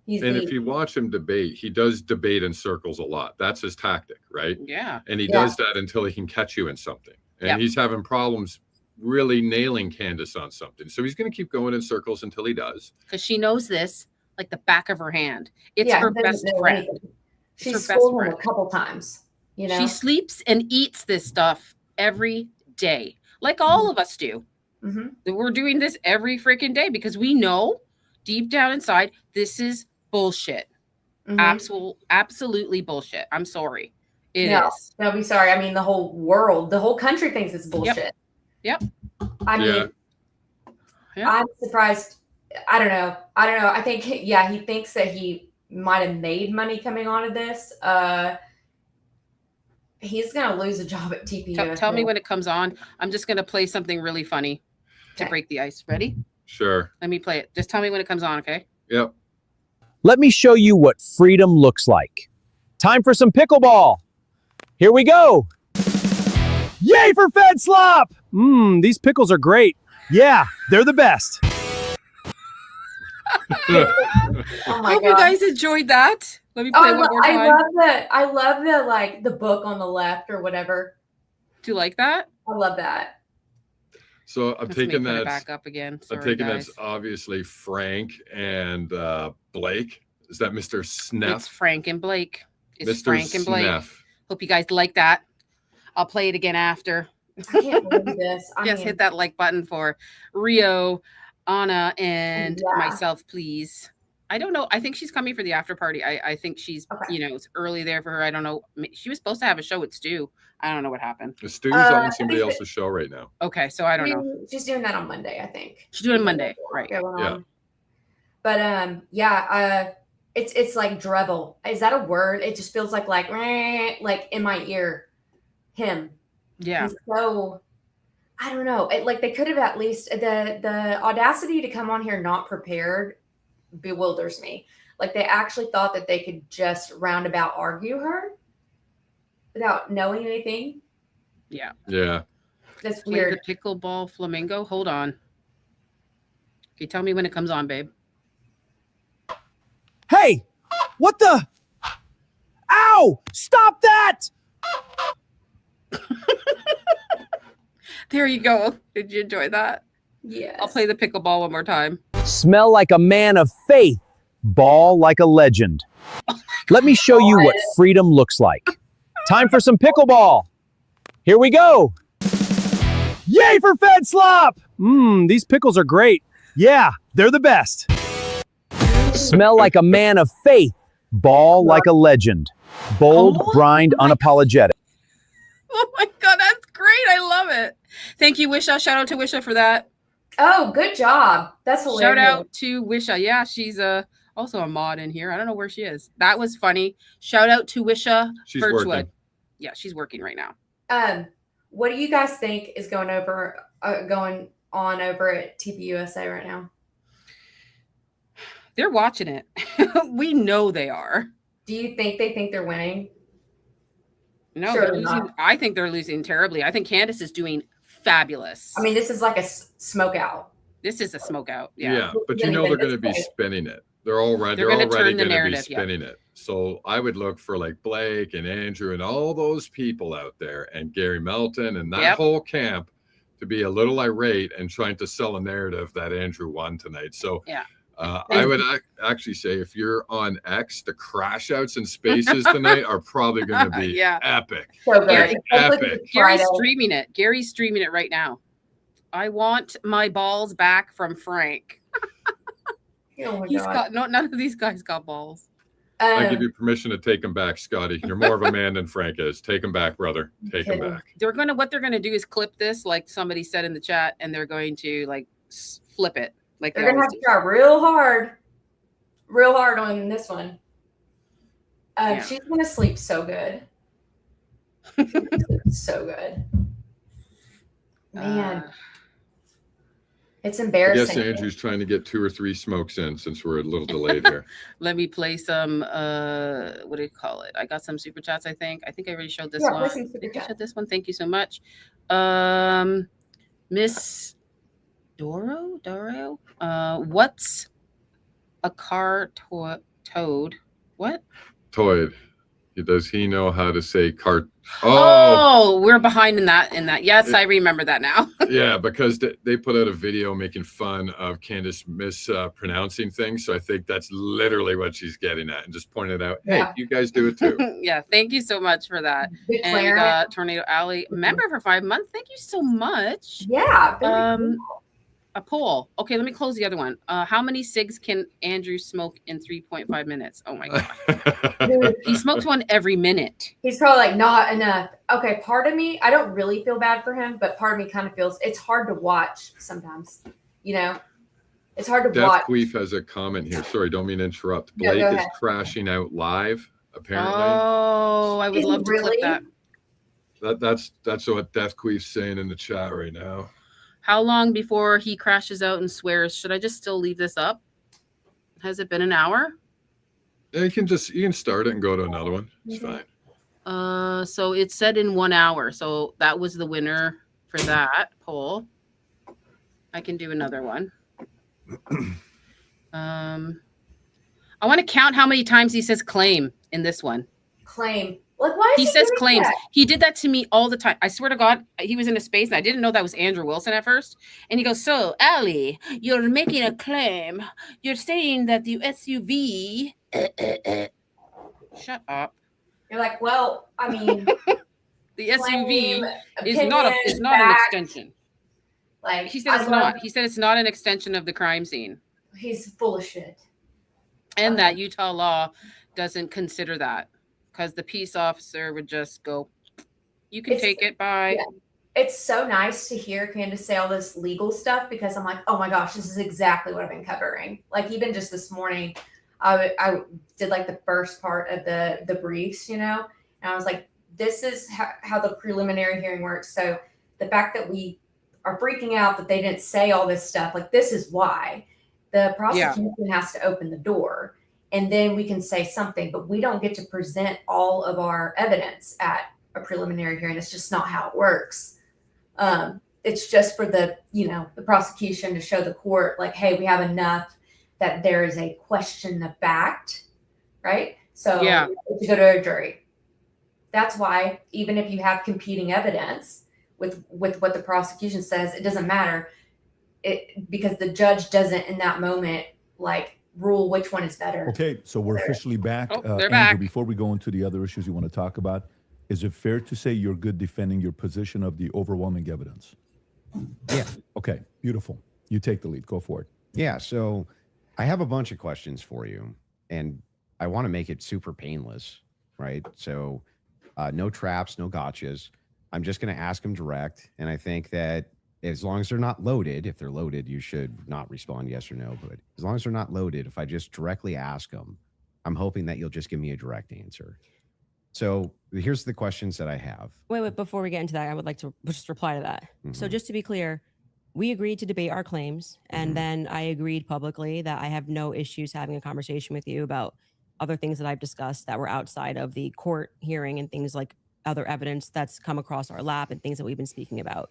Speaker 5: He's
Speaker 4: and if
Speaker 5: being-
Speaker 4: you watch him debate, he does debate in circles a lot. That's his tactic, right?
Speaker 1: Yeah.
Speaker 4: And he
Speaker 5: Yeah.
Speaker 4: does that until he can catch you in something. And
Speaker 1: Yep.
Speaker 4: he's having problems really nailing Candace on something. So he's going to keep going in circles until he does.
Speaker 1: Because she knows this like the back of her hand. It's
Speaker 5: Yeah,
Speaker 1: her
Speaker 5: he doesn't
Speaker 1: best
Speaker 5: know
Speaker 1: friend.
Speaker 5: anything.
Speaker 1: It's
Speaker 5: She
Speaker 1: her best
Speaker 5: schooled him
Speaker 1: friend.
Speaker 5: a couple times,
Speaker 1: She sleeps and eats this stuff every day, like all of us do.
Speaker 5: hmm
Speaker 1: We're doing this every freaking day because we know deep down inside this is bullshit.
Speaker 5: hmm
Speaker 1: Absolutely bullshit. I'm sorry. It is.
Speaker 5: No. No, be sorry. I mean, the whole world, the whole country thinks it's bullshit.
Speaker 1: Yep.
Speaker 5: I mean,
Speaker 4: Yeah.
Speaker 1: Yeah.
Speaker 5: I'm surprised. I don't know. I think, he thinks that he might have made money coming on of this. He's going to lose a job at TPU.
Speaker 1: Tell me when it comes on. I'm just going to play something really funny to
Speaker 5: Okay.
Speaker 1: break the ice. Ready?
Speaker 4: Sure.
Speaker 1: Let me play it. Just tell me when it comes on, okay?
Speaker 4: Yep.
Speaker 3: Let me show you what freedom looks like. Time for some pickleball. Here we go. Yay for Fed Slop! These pickles are great. Yeah, they're the best.
Speaker 5: Oh my
Speaker 1: Hope you
Speaker 5: God.
Speaker 1: guys enjoyed that. Let me
Speaker 5: Oh,
Speaker 1: play one more time.
Speaker 5: I love the like the book on the left or whatever.
Speaker 1: Do you like that?
Speaker 5: I love that.
Speaker 4: So I'm
Speaker 1: Let's me
Speaker 4: taking
Speaker 1: put it
Speaker 4: that.
Speaker 1: back up again.
Speaker 4: I'm
Speaker 1: Sorry,
Speaker 4: taking
Speaker 1: guys.
Speaker 4: that's obviously Frank and Blake. Is that Mr.
Speaker 1: It's
Speaker 4: Sneff?
Speaker 1: Frank and Blake. It's
Speaker 4: Mr.
Speaker 1: Frank and Blake.
Speaker 4: Sneff.
Speaker 1: Hope you guys like that. I'll play it again after.
Speaker 5: I can't believe this. I
Speaker 1: Yes,
Speaker 5: mean,
Speaker 1: hit that like button for Rio, Anna, and
Speaker 5: Yeah.
Speaker 1: myself, please. I don't know. I think she's coming for the after party. I think she's,
Speaker 5: Okay.
Speaker 1: it's early there for her. I don't know. She was supposed to have a show with Stu. I don't know what happened.
Speaker 4: Stu's
Speaker 5: I
Speaker 4: on somebody
Speaker 5: think that-
Speaker 4: else's show right now.
Speaker 1: Okay, so I don't know.
Speaker 5: She's doing that on Monday, I think.
Speaker 1: She's doing Monday, right?
Speaker 5: Going
Speaker 4: Yeah.
Speaker 5: on. But it's like drevel. Is that a word? It just feels like "Meh," like in my ear. Him.
Speaker 1: Yeah.
Speaker 5: He's so I don't know. Like they could have at least the audacity to come on here not prepared bewilders me. Like they actually thought that they could just roundabout argue her without knowing anything.
Speaker 1: Yeah.
Speaker 4: Yeah.
Speaker 5: That's
Speaker 1: Play
Speaker 5: weird.
Speaker 1: the pickleball flamingo. Hold on. Okay, tell me when it comes on, babe.
Speaker 3: Hey, what the? Ow! Stop that!
Speaker 1: There you go. Did you enjoy that?
Speaker 5: Yes.
Speaker 1: I'll play the pickleball one more time.
Speaker 3: Smell like a man of faith, ball like a legend. Let me show you what freedom looks like. Time for some pickleball. Here we go. Yay for Fed Slop! These pickles are great. Yeah, they're the best. Smell like a man of faith, ball like a legend. Bold,
Speaker 1: Oh
Speaker 3: brined,
Speaker 1: my
Speaker 3: unapologetic.
Speaker 1: Oh my God, that's great. I love it. Thank you, Wisha. Shout out to Wisha for that.
Speaker 5: Oh, good job. That's hilarious.
Speaker 1: Shout out to Wisha. Yeah, she's also a mod in here. I don't know where she is. That was funny. Shout out to Wisha
Speaker 4: She's
Speaker 1: Birchwood.
Speaker 4: working.
Speaker 1: Yeah, she's working right now.
Speaker 5: What do you guys think is going on over at TPUSA right now?
Speaker 1: They're watching it. We know they are.
Speaker 5: Do you think they think they're winning?
Speaker 1: No,
Speaker 5: Sure
Speaker 1: they're
Speaker 5: they're
Speaker 1: losing.
Speaker 5: not.
Speaker 1: I think they're losing terribly. I think Candace is doing fabulous.
Speaker 5: I mean, this is like a smoke out.
Speaker 1: this is a smoke out.
Speaker 4: Yeah,
Speaker 1: Yeah.
Speaker 4: but you
Speaker 5: Gonna
Speaker 4: know
Speaker 5: even
Speaker 4: they're going to be
Speaker 5: display.
Speaker 4: spinning it. They're already
Speaker 1: They're gonna turn the
Speaker 4: going to be
Speaker 1: narrative, yeah.
Speaker 4: spinning it. So I would look for like Blake and Andrew and all those people out there and Gary Melton and that
Speaker 1: Yep.
Speaker 4: whole camp to be a little irate and trying to sell a narrative that Andrew won tonight. So
Speaker 1: Yeah.
Speaker 4: I would actually say if you're on X, the crash outs and spaces tonight are probably going to be
Speaker 1: Yeah.
Speaker 4: epic.
Speaker 5: So good.
Speaker 1: Gary-
Speaker 5: Hopefully
Speaker 4: epic.
Speaker 5: it's
Speaker 1: Gary's
Speaker 5: Friday.
Speaker 1: streaming it. Gary's streaming it right now. I want my balls back from Frank.
Speaker 5: Oh my
Speaker 1: He's
Speaker 5: God.
Speaker 1: got none of these guys got balls.
Speaker 4: I give
Speaker 5: Um,
Speaker 4: you permission to take him back, Scotty. You're more of a man than Frank is. Take him back, brother. Take him
Speaker 5: Kidding.
Speaker 4: back.
Speaker 1: What they're gonna do is clip this, like somebody said in the chat, and they're going to like flip it. Like
Speaker 5: they're
Speaker 1: they
Speaker 5: gonna
Speaker 1: always
Speaker 5: have to
Speaker 1: do.
Speaker 5: try real hard on this one.
Speaker 1: Yeah.
Speaker 5: She's gonna sleep so good. She's gonna sleep so good. Man,
Speaker 1: Uh,
Speaker 5: it's
Speaker 4: I
Speaker 5: embarrassing.
Speaker 4: guess Andrew's trying to get 2 or 3 smokes in since we're a little delayed here.
Speaker 1: let me play some. What do you call it? I got some super chats. I think I already showed this
Speaker 5: Yeah,
Speaker 1: one.
Speaker 5: play some super
Speaker 1: Did you
Speaker 5: chats.
Speaker 1: show this one? Thank you so much, Miss Doro. What's a car toad? What?
Speaker 4: Toyd, does he know how to say cart?
Speaker 1: Oh, we're behind in that. Yes, I remember that now.
Speaker 4: Yeah, because they put out a video making fun of Candace mispronouncing things. So I think that's literally what she's getting at and just pointed out, hey,
Speaker 5: Yeah.
Speaker 4: you guys do it too.
Speaker 1: Yeah, thank you so much for that.
Speaker 5: Big
Speaker 1: And
Speaker 5: clarinet.
Speaker 1: Tornado Alley member for 5 months. Thank you so much.
Speaker 5: Yeah. very
Speaker 1: Um,
Speaker 5: cool.
Speaker 1: A poll. Okay, let me close the other one. How many cigs can Andrew smoke in 3.5 minutes? Oh my god,
Speaker 5: Dude,
Speaker 1: he smokes one every minute.
Speaker 5: he's probably like not enough. Okay, part of me, I don't really feel bad for him, but part of me kind of feels it's hard to watch sometimes. You know, it's hard to
Speaker 4: Death
Speaker 5: watch.
Speaker 4: Queef has a comment here. Sorry, don't mean to interrupt.
Speaker 5: No,
Speaker 4: Blake
Speaker 5: go
Speaker 4: is
Speaker 5: ahead.
Speaker 4: crashing out live, apparently.
Speaker 1: Oh, I would
Speaker 5: Is he
Speaker 1: love to
Speaker 5: really?
Speaker 1: clip that.
Speaker 4: That's what Death Queef's saying in the chat right now.
Speaker 1: How long before he crashes out and swears? Should I just still leave this up? Has it been an hour?
Speaker 4: Yeah, you can start it and go to another one. It's
Speaker 5: Mhm.
Speaker 4: fine.
Speaker 1: So it said in 1 hour. So that was the winner for that poll. I can do another one. I want to count how many times he says claim in this one.
Speaker 5: Claim. Like, why is
Speaker 1: He
Speaker 5: he
Speaker 1: says
Speaker 5: doing
Speaker 1: claims.
Speaker 5: that?
Speaker 1: He did that to me all the time. I swear to God, he was in a space and I didn't know that was Andrew Wilson at first. And he goes, "So, Allie, you're making a claim. You're saying that the SUV." Shut up.
Speaker 5: You're like, well, I mean,
Speaker 1: The SUV
Speaker 5: claim,
Speaker 1: is not
Speaker 5: opinion,
Speaker 1: an
Speaker 5: fact.
Speaker 1: extension.
Speaker 5: Like
Speaker 1: He said it's not. He said it's not an extension of the crime scene,
Speaker 5: He's full of shit.
Speaker 1: and that Utah law doesn't consider that because the peace officer would just go, "You can take it by."
Speaker 5: Yeah. It's so nice to hear Candace say all this legal stuff because I'm like, oh my gosh, this is exactly what I've been covering. Like even just this morning, I did like the first part of the briefs, you know, and I was like, this is how the preliminary hearing works. So the fact that we are freaking out that they didn't say all this stuff, like this is why the prosecution has to open the door and then we can say something, but we don't get to present all of our evidence at a preliminary hearing. It's just not how it works. It's just for the prosecution to show the court like, hey, we have enough that there is a question of fact, right? So to go to a jury. That's why even if you have competing evidence with what the prosecution says, it doesn't matter. Because the judge doesn't in that moment like rule which one is better.
Speaker 6: Okay, so we're officially back.
Speaker 1: Oh, they're
Speaker 6: Andrew,
Speaker 1: back.
Speaker 6: before we go into the other issues you want to talk about, is it fair to say you're good defending your position of the overwhelming evidence?
Speaker 7: Yeah.
Speaker 6: Okay, beautiful. You take the lead. Go for it.
Speaker 7: Yeah. So I have a bunch of questions for you, and I want to make it super painless, right? So no traps, no gotchas. I'm just going to ask them direct. And I think that as long as they're not loaded, if they're loaded, you should not respond yes or no. But as long as they're not loaded, if I just directly ask them, I'm hoping that you'll just give me a direct answer. So here's the questions that I have.
Speaker 8: Wait, before we get into that, I would like to just reply to that. So just to be clear, we agreed to debate our claims, and then I agreed publicly that I have no issues having a conversation with you about other things that I've discussed that were outside of the court hearing and things like other evidence that's come across our lap and things that we've been speaking about.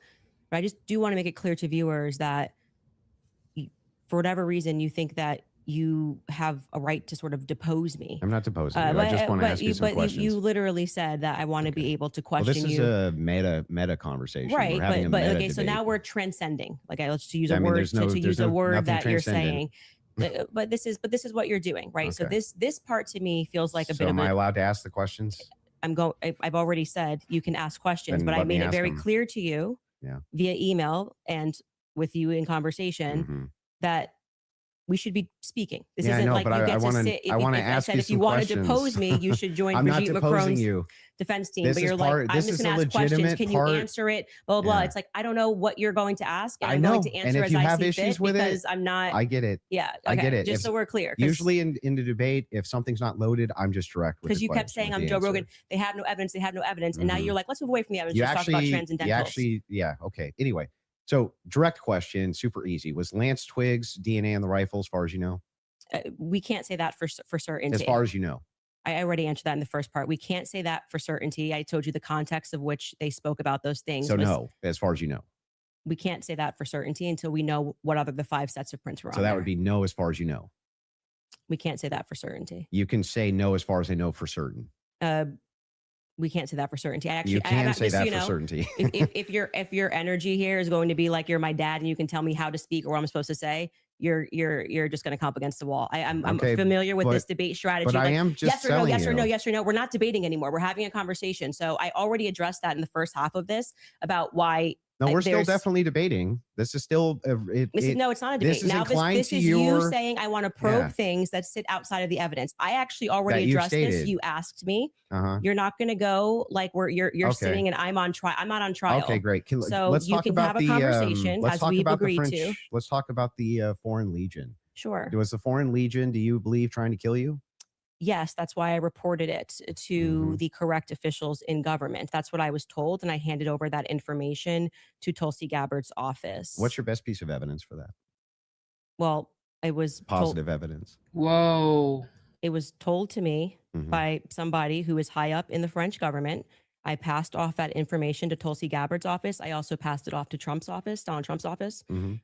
Speaker 8: But I just do want to make it clear to viewers that for whatever reason, you think that you have a right to sort of depose me.
Speaker 7: I'm not deposing you. I just want to ask you some questions.
Speaker 8: You literally said that I want to be able to question you.
Speaker 7: This is a meta conversation.
Speaker 8: Right,
Speaker 7: we're having
Speaker 8: but
Speaker 7: a meta
Speaker 8: okay, so
Speaker 7: debate.
Speaker 8: now we're transcending. Like let's use a word to use a word that you're saying. But this is what you're doing, right?
Speaker 7: Okay.
Speaker 8: So this part to me feels like a bit of
Speaker 7: am I allowed to ask the questions?
Speaker 8: I've already said you can ask questions,
Speaker 7: Then
Speaker 8: but I
Speaker 7: let me
Speaker 8: made it
Speaker 7: ask
Speaker 8: very
Speaker 7: them.
Speaker 8: clear to you via email and with you in conversation that we should be speaking. This isn't like you get to sit.
Speaker 7: I want to ask you
Speaker 8: if you want to depose me, you should join
Speaker 7: I'm not
Speaker 8: Brigitte
Speaker 7: deposing
Speaker 8: Macron's
Speaker 7: you.
Speaker 8: defense team.
Speaker 7: This
Speaker 8: But
Speaker 7: is
Speaker 8: you're
Speaker 7: part-
Speaker 8: like, I'm
Speaker 7: this
Speaker 8: just
Speaker 7: is
Speaker 8: going
Speaker 7: a
Speaker 8: to ask questions.
Speaker 7: legitimate
Speaker 8: Can you
Speaker 7: part-
Speaker 8: answer it? Blah, blah, blah.
Speaker 7: Yeah.
Speaker 8: It's like, I don't know what you're going to ask. And
Speaker 7: I
Speaker 8: I'm
Speaker 7: know.
Speaker 8: going to
Speaker 7: And
Speaker 8: answer
Speaker 7: if
Speaker 8: as
Speaker 7: you
Speaker 8: I
Speaker 7: have
Speaker 8: see
Speaker 7: issues
Speaker 8: fit
Speaker 7: with it,
Speaker 8: because I'm not.
Speaker 7: I get it.
Speaker 8: Yeah.
Speaker 7: I
Speaker 8: Okay,
Speaker 7: get it.
Speaker 8: Just so we're clear.
Speaker 7: Usually in the debate, if something's not loaded, I'm just direct with
Speaker 8: because
Speaker 7: the
Speaker 8: you kept
Speaker 7: question,
Speaker 8: saying
Speaker 7: with
Speaker 8: I'm
Speaker 7: the
Speaker 8: Joe
Speaker 7: answer.
Speaker 8: Rogan. They have no evidence. They have no evidence. And now you're like, let's move away from the evidence.
Speaker 7: You
Speaker 8: Let's talk about transcendentals.
Speaker 7: Okay. Anyway, so direct question, super easy. Was Lance Twiggs DNA on the rifle, as far as you know?
Speaker 8: We can't say that for certainty.
Speaker 7: As far as you know.
Speaker 8: I already answered that in the first part. We can't say that for certainty. I told you the context of which they spoke about those things.
Speaker 7: So no, as far as you know.
Speaker 8: We can't say that for certainty until we know what other the 5 sets of prints were on.
Speaker 7: So that
Speaker 8: there.
Speaker 7: would be no, as far as you know.
Speaker 8: We can't say that for certainty.
Speaker 7: You can say no, as far as I know, for certain.
Speaker 8: We can't say that for certainty.
Speaker 7: You can say that for certainty.
Speaker 8: if your energy here is going to be like you're my dad and you can tell me how to speak or what I'm supposed to say, you're just going to come up against the wall. I'm
Speaker 7: Okay,
Speaker 8: familiar with
Speaker 7: but-
Speaker 8: this debate strategy.
Speaker 7: but I
Speaker 8: like,
Speaker 7: am just
Speaker 8: yes or no,
Speaker 7: telling
Speaker 8: yes or no,
Speaker 7: you.
Speaker 8: yes or no. We're not debating anymore. We're having a conversation. So I already addressed that in the first half of this about why.
Speaker 7: No, we're still
Speaker 8: there's-
Speaker 7: definitely debating. This is still
Speaker 8: no, it's not a debate.
Speaker 7: this is
Speaker 8: Now
Speaker 7: inclined
Speaker 8: this
Speaker 7: to
Speaker 8: is you
Speaker 7: your-
Speaker 8: saying I want to probe
Speaker 7: Yeah.
Speaker 8: things that sit outside of the evidence. I actually already
Speaker 7: That you've
Speaker 8: addressed this.
Speaker 7: stated.
Speaker 8: You asked me.
Speaker 7: Uh-huh.
Speaker 8: You're not going to go like where you're
Speaker 7: Okay.
Speaker 8: sitting and I'm on trial. I'm not on trial.
Speaker 7: Okay, great.
Speaker 8: So
Speaker 7: let's
Speaker 8: you
Speaker 7: talk
Speaker 8: can
Speaker 7: about
Speaker 8: have a conversation
Speaker 7: let's
Speaker 8: as
Speaker 7: talk
Speaker 8: we've
Speaker 7: about the
Speaker 8: agreed
Speaker 7: French.
Speaker 8: to.
Speaker 7: Let's talk about the Foreign Legion.
Speaker 8: Sure.
Speaker 7: Was the Foreign Legion, do you believe, trying to kill you?
Speaker 8: Yes, that's why I reported it to the correct officials in government. That's what I was told, and I handed over that information to Tulsi Gabbard's office.
Speaker 7: What's your best piece of evidence for that?
Speaker 8: Well, it was
Speaker 7: Positive evidence.
Speaker 1: Whoa.
Speaker 8: It was told to me
Speaker 7: Mhm.
Speaker 8: by somebody who is high up in the French government. I passed off that information to Tulsi Gabbard's office. I also passed it off to Trump's office, Donald Trump's office.
Speaker 7: Mhm.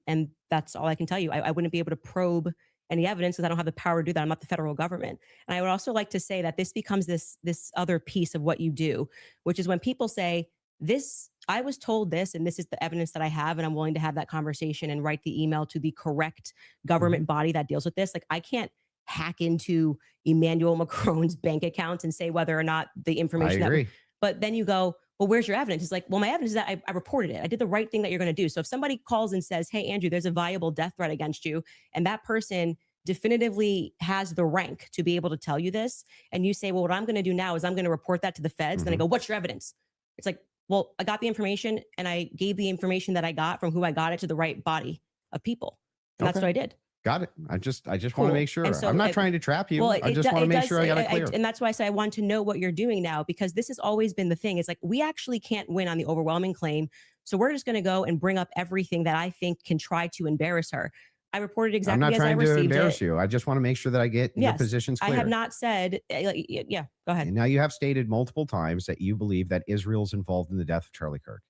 Speaker 8: And that's all I can tell you. I wouldn't be able to probe any evidence because I don't have the power to do that. I'm not the federal government. And I would also like to say that this becomes this other piece of what you do, which is when people say, this, I was told this, and this is the evidence that I have, and I'm willing to have that conversation and write the email to the correct government body that deals with this. Like, I can't hack into Emmanuel Macron's bank accounts and say whether or not the
Speaker 7: I
Speaker 8: information
Speaker 7: agree.
Speaker 8: But then you go, well, where's your evidence? It's like, well, my evidence is that I reported it. I did the right thing that you're going to do. So if somebody calls and says, hey, Andrew, there's a viable death threat against you, and that person definitively has the rank to be able to tell you this, and you say, well, what I'm going to do now is I'm going to report that to the feds. Then I go, what's your evidence? It's like, well, I got the information and I gave the information that I got from who I got it to the right body of people. And that's
Speaker 7: Okay.
Speaker 8: what I did.
Speaker 7: Got it. I just want
Speaker 8: Cool.
Speaker 7: to make sure.
Speaker 8: And so
Speaker 7: I'm not
Speaker 8: it-
Speaker 7: trying to trap you.
Speaker 8: Well,
Speaker 7: I just want to make sure I got it clear.
Speaker 8: and that's why I say I want to know what you're doing now, because this has always been the thing. It's like, we actually can't win on the overwhelming claim. So we're just going to go and bring up everything that I think can try to embarrass her. I reported
Speaker 7: I'm
Speaker 8: exactly
Speaker 7: not
Speaker 8: as I
Speaker 7: trying to
Speaker 8: received
Speaker 7: embarrass
Speaker 8: it.
Speaker 7: you. I just want to make sure that I get your
Speaker 8: Yes,
Speaker 7: positions
Speaker 8: I
Speaker 7: clear.
Speaker 8: have not said, yeah, go ahead.
Speaker 7: And now you have stated multiple times that you believe that Israel's involved in the death of Charlie Kirk.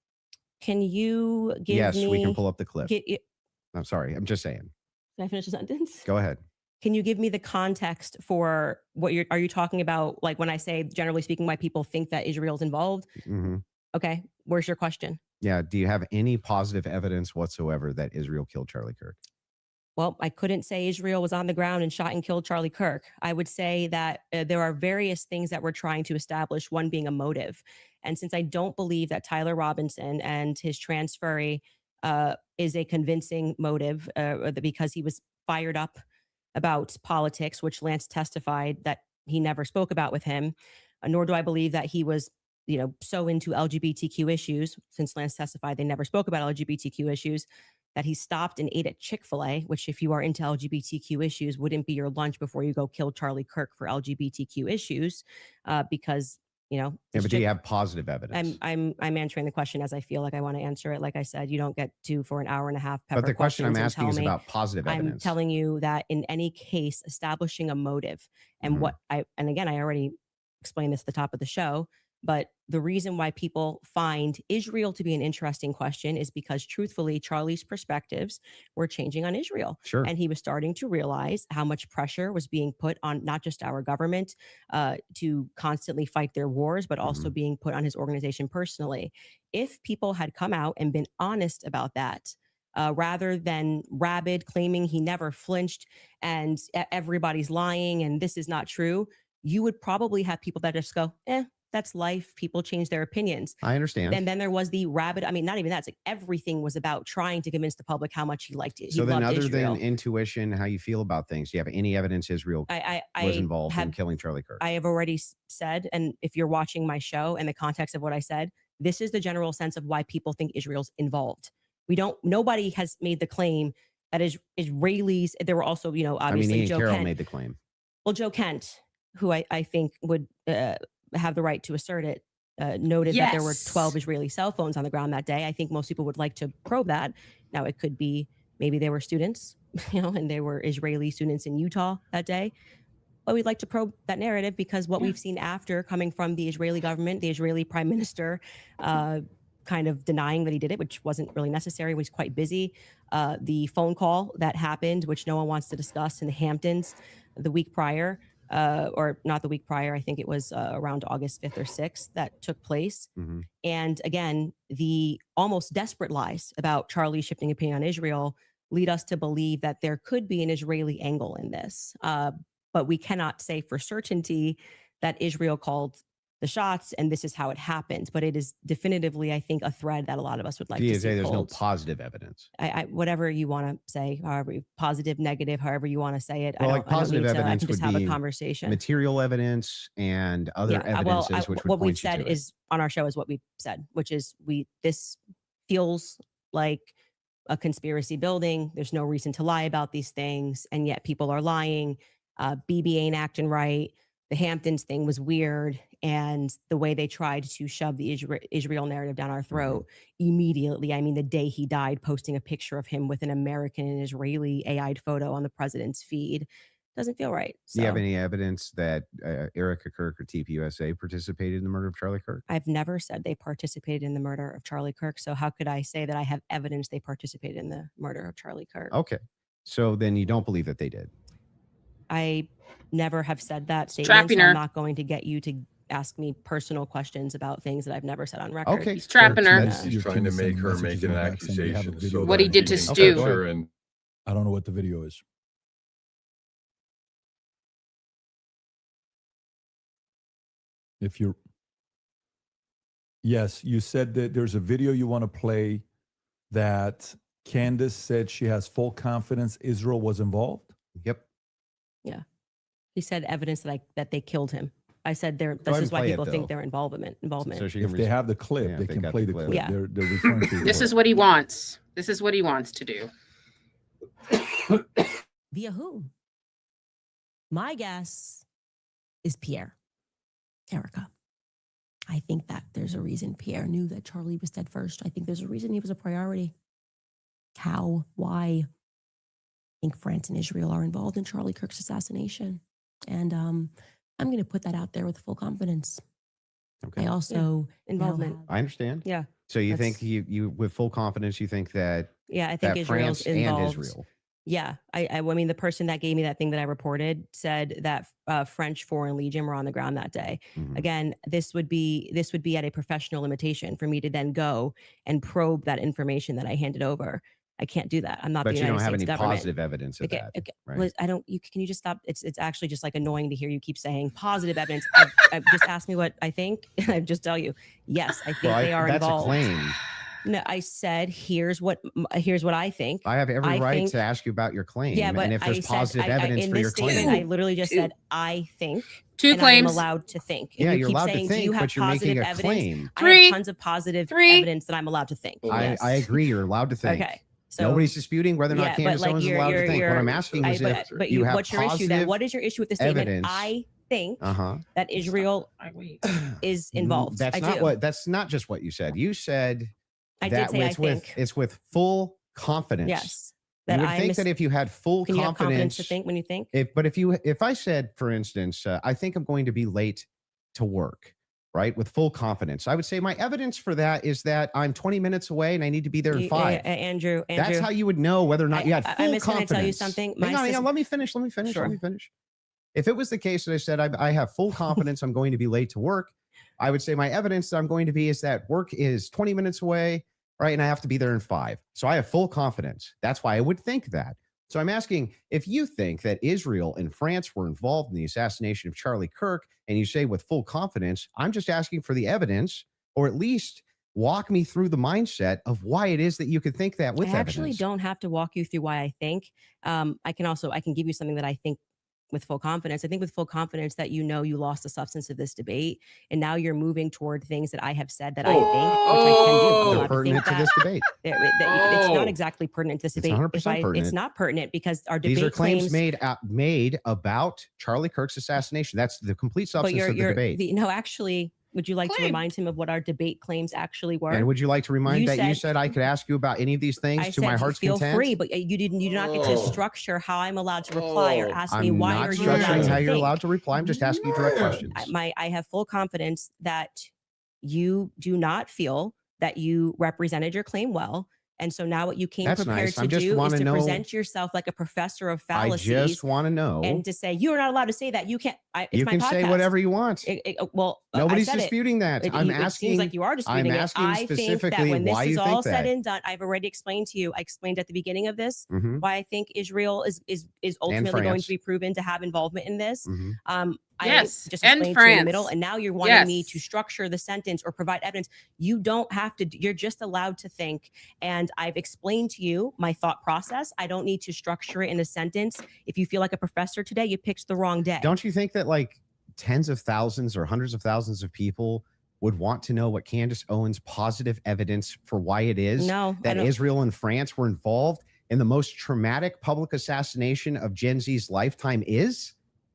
Speaker 8: Can you give
Speaker 7: Yes,
Speaker 8: me?
Speaker 7: we can pull up the clip.
Speaker 8: Can
Speaker 7: I'm sorry. I'm just saying.
Speaker 8: I finish the sentence?
Speaker 7: Go ahead.
Speaker 8: Can you give me the context for what are you talking about? Like when I say, generally speaking, why people think that Israel's involved?
Speaker 7: hmm
Speaker 8: Okay. Where's your question?
Speaker 7: Yeah. Do you have any positive evidence whatsoever that Israel killed Charlie Kirk?
Speaker 8: Well, I couldn't say Israel was on the ground and shot and killed Charlie Kirk. I would say that there are various things that we're trying to establish, one being a motive. And since I don't believe that Tyler Robinson and his transferee is a convincing motive because he was fired up about politics, which Lance testified that he never spoke about with him, nor do I believe that he was, so into LGBTQ issues, since Lance testified they never spoke about LGBTQ issues, that he stopped and ate at Chick-fil-A, which if you are into LGBTQ issues, wouldn't be your lunch before you go kill Charlie Kirk for LGBTQ issues, because,
Speaker 7: Yeah, but do you have positive evidence?
Speaker 8: I'm answering the question as I feel like I want to answer it. Like I said, you don't get to for an hour and a half.
Speaker 7: But the question I'm
Speaker 8: questions and
Speaker 7: asking
Speaker 8: tell
Speaker 7: is
Speaker 8: me.
Speaker 7: about positive
Speaker 8: I'm
Speaker 7: evidence.
Speaker 8: telling you that in any case, establishing a motive and
Speaker 7: Mhm.
Speaker 8: and again, I already explained this at the top of the show, but the reason why people find Israel to be an interesting question is because truthfully, Charlie's perspectives were changing on Israel.
Speaker 7: Sure.
Speaker 8: And he was starting to realize how much pressure was being put on not just our government to constantly fight their wars, but also being put on his organization personally. If people had come out and been honest about that, rather than rabid claiming he never flinched and everybody's lying and this is not true, you would probably have people that just go, that's life. People change their opinions.
Speaker 7: I understand.
Speaker 8: And then there was the rabid, I mean, not even that. It's like everything was about trying to convince the public how much he liked it.
Speaker 7: So then, other
Speaker 8: Israel.
Speaker 7: than intuition, how you feel about things, do you have any evidence Israel was involved in killing Charlie Kirk?
Speaker 8: I have already said, and if you're watching my show and the context of what I said, this is the general sense of why people think Israel's involved. Nobody has made the claim that Israelis, there were also, obviously
Speaker 7: Ian
Speaker 8: Joe
Speaker 7: Carroll
Speaker 8: Kent.
Speaker 7: made the claim.
Speaker 8: Well, Joe Kent, who I think would have the right to assert it, noted that there were 12 Israeli cell phones on the ground that day. I think most people would like to probe that. Now, it could be maybe they were students, and they were Israeli students in Utah that day. But we'd like to probe that narrative because what we've seen after coming from the Israeli government, the Israeli prime minister, kind of denying that he did it, which wasn't really necessary, was quite busy. The phone call that happened, which no one wants to discuss, in the Hamptons the week prior, or not the week prior, I think it was around August 5th or 6th that took place.
Speaker 7: Mhm.
Speaker 8: And again, the almost desperate lies about Charlie shifting opinion on Israel lead us to believe that there could be an Israeli angle in this. But we cannot say for certainty that Israel called the shots and this is how it happened. But it is definitively, I think, a thread that a lot of us would like to see
Speaker 7: there's no
Speaker 8: pulled.
Speaker 7: positive evidence.
Speaker 8: Whatever you want to say, however positive, negative, however you want to say it.
Speaker 7: Well,
Speaker 8: I
Speaker 7: like
Speaker 8: don't need
Speaker 7: positive
Speaker 8: to-
Speaker 7: evidence
Speaker 8: I can just
Speaker 7: would
Speaker 8: have
Speaker 7: be
Speaker 8: a conversation.
Speaker 7: Material evidence and other evidences which would
Speaker 8: what
Speaker 7: point
Speaker 8: we've
Speaker 7: you
Speaker 8: said
Speaker 7: to it.
Speaker 8: is on our show is what we've said, which is this feels like a conspiracy building. There's no reason to lie about these things, and yet people are lying. BB ain't acting right. The Hamptons thing was weird, and the way they tried to shove the Israel narrative down our throat immediately. I mean, the day he died, posting a picture of him with an American and Israeli AI'd photo on the president's feed doesn't feel right.
Speaker 7: Do you have
Speaker 8: So-
Speaker 7: any evidence that Erica Kirk or TPUSA participated in the murder of Charlie Kirk?
Speaker 8: I've never said they participated in the murder of Charlie Kirk. So how could I say that I have evidence they participated in the murder of Charlie Kirk?
Speaker 7: Okay. So then you don't believe that they did.
Speaker 8: I never have said that statement.
Speaker 1: trapping
Speaker 8: So I'm
Speaker 1: her.
Speaker 8: not going to get you to ask me personal questions about things that I've never said on record.
Speaker 7: Okay.
Speaker 1: He's trapping her.
Speaker 6: That's-
Speaker 4: He's
Speaker 6: your
Speaker 4: trying
Speaker 6: team
Speaker 4: to
Speaker 6: is
Speaker 4: make
Speaker 6: sending
Speaker 4: her
Speaker 6: messages
Speaker 4: make an
Speaker 6: right back saying they have a
Speaker 4: accusation.
Speaker 6: video
Speaker 4: so
Speaker 1: What
Speaker 4: that
Speaker 1: he did to
Speaker 4: can
Speaker 1: Stu.
Speaker 4: catch her and
Speaker 6: I don't know what the video is. If you're Yes, you said that there's a video you want to play that Candace said she has full confidence Israel was involved.
Speaker 7: Yep.
Speaker 8: He said evidence that they killed him. I said
Speaker 7: ahead
Speaker 8: this is
Speaker 7: and
Speaker 8: why
Speaker 7: play it,
Speaker 8: people think
Speaker 7: though.
Speaker 8: their involvement.
Speaker 7: So she
Speaker 6: If
Speaker 7: can
Speaker 6: they have the clip,
Speaker 7: Yeah,
Speaker 6: they
Speaker 7: if they
Speaker 6: can
Speaker 7: got
Speaker 6: play
Speaker 7: the
Speaker 6: the
Speaker 7: clip.
Speaker 6: clip.
Speaker 8: Yeah.
Speaker 6: They're referring to
Speaker 1: This
Speaker 6: it.
Speaker 1: is what he wants. This is what he wants to do.
Speaker 8: Via who? My guess is Pierre. Erica. I think that there's a reason Pierre knew that Charlie was dead first. I think there's a reason he was a priority. How? Why? I think France and Israel are involved in Charlie Kirk's assassination. And I'm going to put that out there with full confidence.
Speaker 7: Okay.
Speaker 8: I also
Speaker 2: Involvement.
Speaker 7: I understand.
Speaker 8: Yeah.
Speaker 7: So you
Speaker 8: That's-
Speaker 7: think you with full confidence, you think that
Speaker 8: Yeah, I think
Speaker 7: that
Speaker 8: Israel's
Speaker 7: France
Speaker 8: involved.
Speaker 7: and Israel.
Speaker 8: Yeah, I mean, the person that gave me that thing that I reported said that French Foreign Legion were on the ground that day.
Speaker 7: Mhm.
Speaker 8: Again, this would be at a professional limitation for me to then go and probe that information that I handed over. I can't do that. I'm not
Speaker 7: But
Speaker 8: the
Speaker 7: you
Speaker 8: United
Speaker 7: don't have
Speaker 8: States
Speaker 7: any
Speaker 8: government.
Speaker 7: positive evidence of
Speaker 8: Okay,
Speaker 7: that.
Speaker 8: okay.
Speaker 7: right?
Speaker 8: Liz, I don't. Can you just stop? It's actually just like annoying to hear you keep saying positive evidence. I've just asked me what I think, and I just tell you, yes, I think
Speaker 7: Well,
Speaker 8: they are
Speaker 7: that's
Speaker 8: involved.
Speaker 7: a claim.
Speaker 8: No, I said here's what I think.
Speaker 7: I have every
Speaker 8: I
Speaker 7: right
Speaker 8: think-
Speaker 7: to ask you about your claim.
Speaker 8: Yeah, but
Speaker 7: and if
Speaker 8: I
Speaker 7: there's
Speaker 8: said
Speaker 7: positive evidence
Speaker 8: in
Speaker 7: for
Speaker 8: this
Speaker 7: your
Speaker 8: statement,
Speaker 7: claim.
Speaker 8: I literally just
Speaker 1: Two.
Speaker 8: said I think.
Speaker 1: Two
Speaker 8: and
Speaker 1: claims.
Speaker 8: I am allowed to think. And
Speaker 7: Yeah,
Speaker 8: you
Speaker 7: you're
Speaker 8: keep
Speaker 7: allowed
Speaker 8: saying,
Speaker 7: to
Speaker 8: do
Speaker 7: think,
Speaker 8: you have
Speaker 7: but you're making
Speaker 8: positive
Speaker 7: a
Speaker 8: evidence?
Speaker 7: claim.
Speaker 8: I
Speaker 1: Three.
Speaker 8: have tons of positive
Speaker 1: Three.
Speaker 8: evidence that I'm allowed to think. Yes.
Speaker 7: I agree. You're allowed to think.
Speaker 8: Okay. So
Speaker 7: Nobody's disputing whether or not
Speaker 8: yeah, but
Speaker 7: Candace
Speaker 8: like
Speaker 7: Owens is
Speaker 8: you're-
Speaker 7: allowed to think. What
Speaker 8: you're-
Speaker 7: I'm asking is
Speaker 8: but
Speaker 7: you have
Speaker 8: what's your issue then?
Speaker 7: positive
Speaker 8: What is your issue with the statement?
Speaker 7: evidence.
Speaker 8: I think
Speaker 7: Uh-huh.
Speaker 8: that Israel
Speaker 1: I wait.
Speaker 8: is involved.
Speaker 7: That's
Speaker 8: I
Speaker 7: not
Speaker 8: do.
Speaker 7: what. That's not just what you said. You said
Speaker 8: I
Speaker 7: that
Speaker 8: did say I
Speaker 7: it's with
Speaker 8: think.
Speaker 7: it's with full confidence.
Speaker 8: Yes.
Speaker 7: You
Speaker 8: That
Speaker 7: would
Speaker 8: I
Speaker 7: think
Speaker 8: mis-
Speaker 7: that if you had full
Speaker 8: Can you have confidence
Speaker 7: confidence,
Speaker 8: to think when you think?
Speaker 7: if I said, for instance, I think I'm going to be late to work, right, with full confidence, I would say my evidence for that is that I'm 20 minutes away and I need to be there in 5.
Speaker 8: Andrew,
Speaker 7: That's how you would know whether or not you had full
Speaker 8: I'm just going
Speaker 7: confidence.
Speaker 8: to tell you something.
Speaker 7: Hang on,
Speaker 8: sis-
Speaker 7: let me finish.
Speaker 8: Sure.
Speaker 7: Let me finish. If it was the case that I said I have full confidence I'm going to be late to work, I would say my evidence that I'm going to be is that work is 20 minutes away, right? And I have to be there in 5. So I have full confidence. That's why I would think that. So I'm asking if you think that Israel and France were involved in the assassination of Charlie Kirk, and you say with full confidence, I'm just asking for the evidence, or at least walk me through the mindset of why it is that you could think that with
Speaker 8: I actually
Speaker 7: evidence.
Speaker 8: don't have to walk you through why I think. I can give you something that I think with full confidence. I think with full confidence that you know you lost the substance of this debate, and now you're moving toward things that I have said that I think, which I can do. I'm
Speaker 7: They're
Speaker 8: allowed to
Speaker 7: pertinent
Speaker 8: think
Speaker 7: to this debate.
Speaker 8: it's
Speaker 1: Oh.
Speaker 8: not exactly pertinent to this
Speaker 7: It's
Speaker 8: debate.
Speaker 7: 100% pertinent.
Speaker 8: It's not pertinent because our debate
Speaker 7: These are claims
Speaker 8: claims
Speaker 7: made about Charlie Kirk's assassination. That's the complete
Speaker 8: but
Speaker 7: substance of the debate.
Speaker 8: no, actually, would you like to
Speaker 1: Claim.
Speaker 8: remind him of what our debate claims actually were?
Speaker 7: And would you like to remind
Speaker 8: You
Speaker 7: that you
Speaker 8: said-
Speaker 7: said I could ask you about any of these things
Speaker 8: I
Speaker 7: to my
Speaker 8: said
Speaker 7: heart's
Speaker 8: feel
Speaker 7: content?
Speaker 8: free, but you do not get to
Speaker 4: Oh.
Speaker 8: structure how I'm allowed to reply or
Speaker 4: Oh.
Speaker 8: ask me
Speaker 7: I'm
Speaker 8: why
Speaker 7: not
Speaker 8: are you allowed
Speaker 7: structuring
Speaker 8: to
Speaker 7: how you're
Speaker 8: think.
Speaker 7: allowed to reply. I'm just asking you direct questions.
Speaker 8: I have full confidence that you do not feel that you represented your claim well. And so now what you came
Speaker 7: That's
Speaker 8: prepared
Speaker 7: nice. I
Speaker 8: to
Speaker 7: just
Speaker 8: do is
Speaker 7: wanna
Speaker 8: to
Speaker 7: know-
Speaker 8: present yourself like a professor of
Speaker 7: I
Speaker 8: fallacies
Speaker 7: just want to know.
Speaker 8: and to say, you are not allowed to say that. You can't. It's
Speaker 7: You
Speaker 8: my
Speaker 7: can say
Speaker 8: podcast.
Speaker 7: whatever you want.
Speaker 8: Well, I
Speaker 7: Nobody's
Speaker 8: said it.
Speaker 7: disputing that. I'm
Speaker 8: It
Speaker 7: asking.
Speaker 8: seems like you are disputing it.
Speaker 7: asking
Speaker 8: I think that
Speaker 7: specifically
Speaker 8: when this
Speaker 7: why
Speaker 8: is
Speaker 7: you
Speaker 8: all
Speaker 7: think
Speaker 8: said
Speaker 7: that.
Speaker 8: and done, I've already explained to you. I explained at the beginning of this
Speaker 7: Mhm,
Speaker 8: why I think Israel is ultimately going
Speaker 7: France.
Speaker 8: to be proven to have involvement in this.
Speaker 7: mhm.
Speaker 1: Yes,
Speaker 8: I just
Speaker 1: and
Speaker 8: explained to you in the middle,
Speaker 1: France.
Speaker 8: and now you're wanting me
Speaker 1: Yes.
Speaker 8: to structure the sentence or provide evidence. You don't have to. You're just allowed to think, and I've explained to you my thought process. I don't need to structure it in a sentence. If you feel like a professor today, you picked the wrong day.
Speaker 7: Don't you think that like tens of thousands or hundreds of thousands of people would want to know what Candace Owens' positive evidence for why it is
Speaker 8: No, I
Speaker 7: that
Speaker 8: don't.
Speaker 7: Israel and France were involved in the most traumatic public assassination of Gen Z's lifetime is?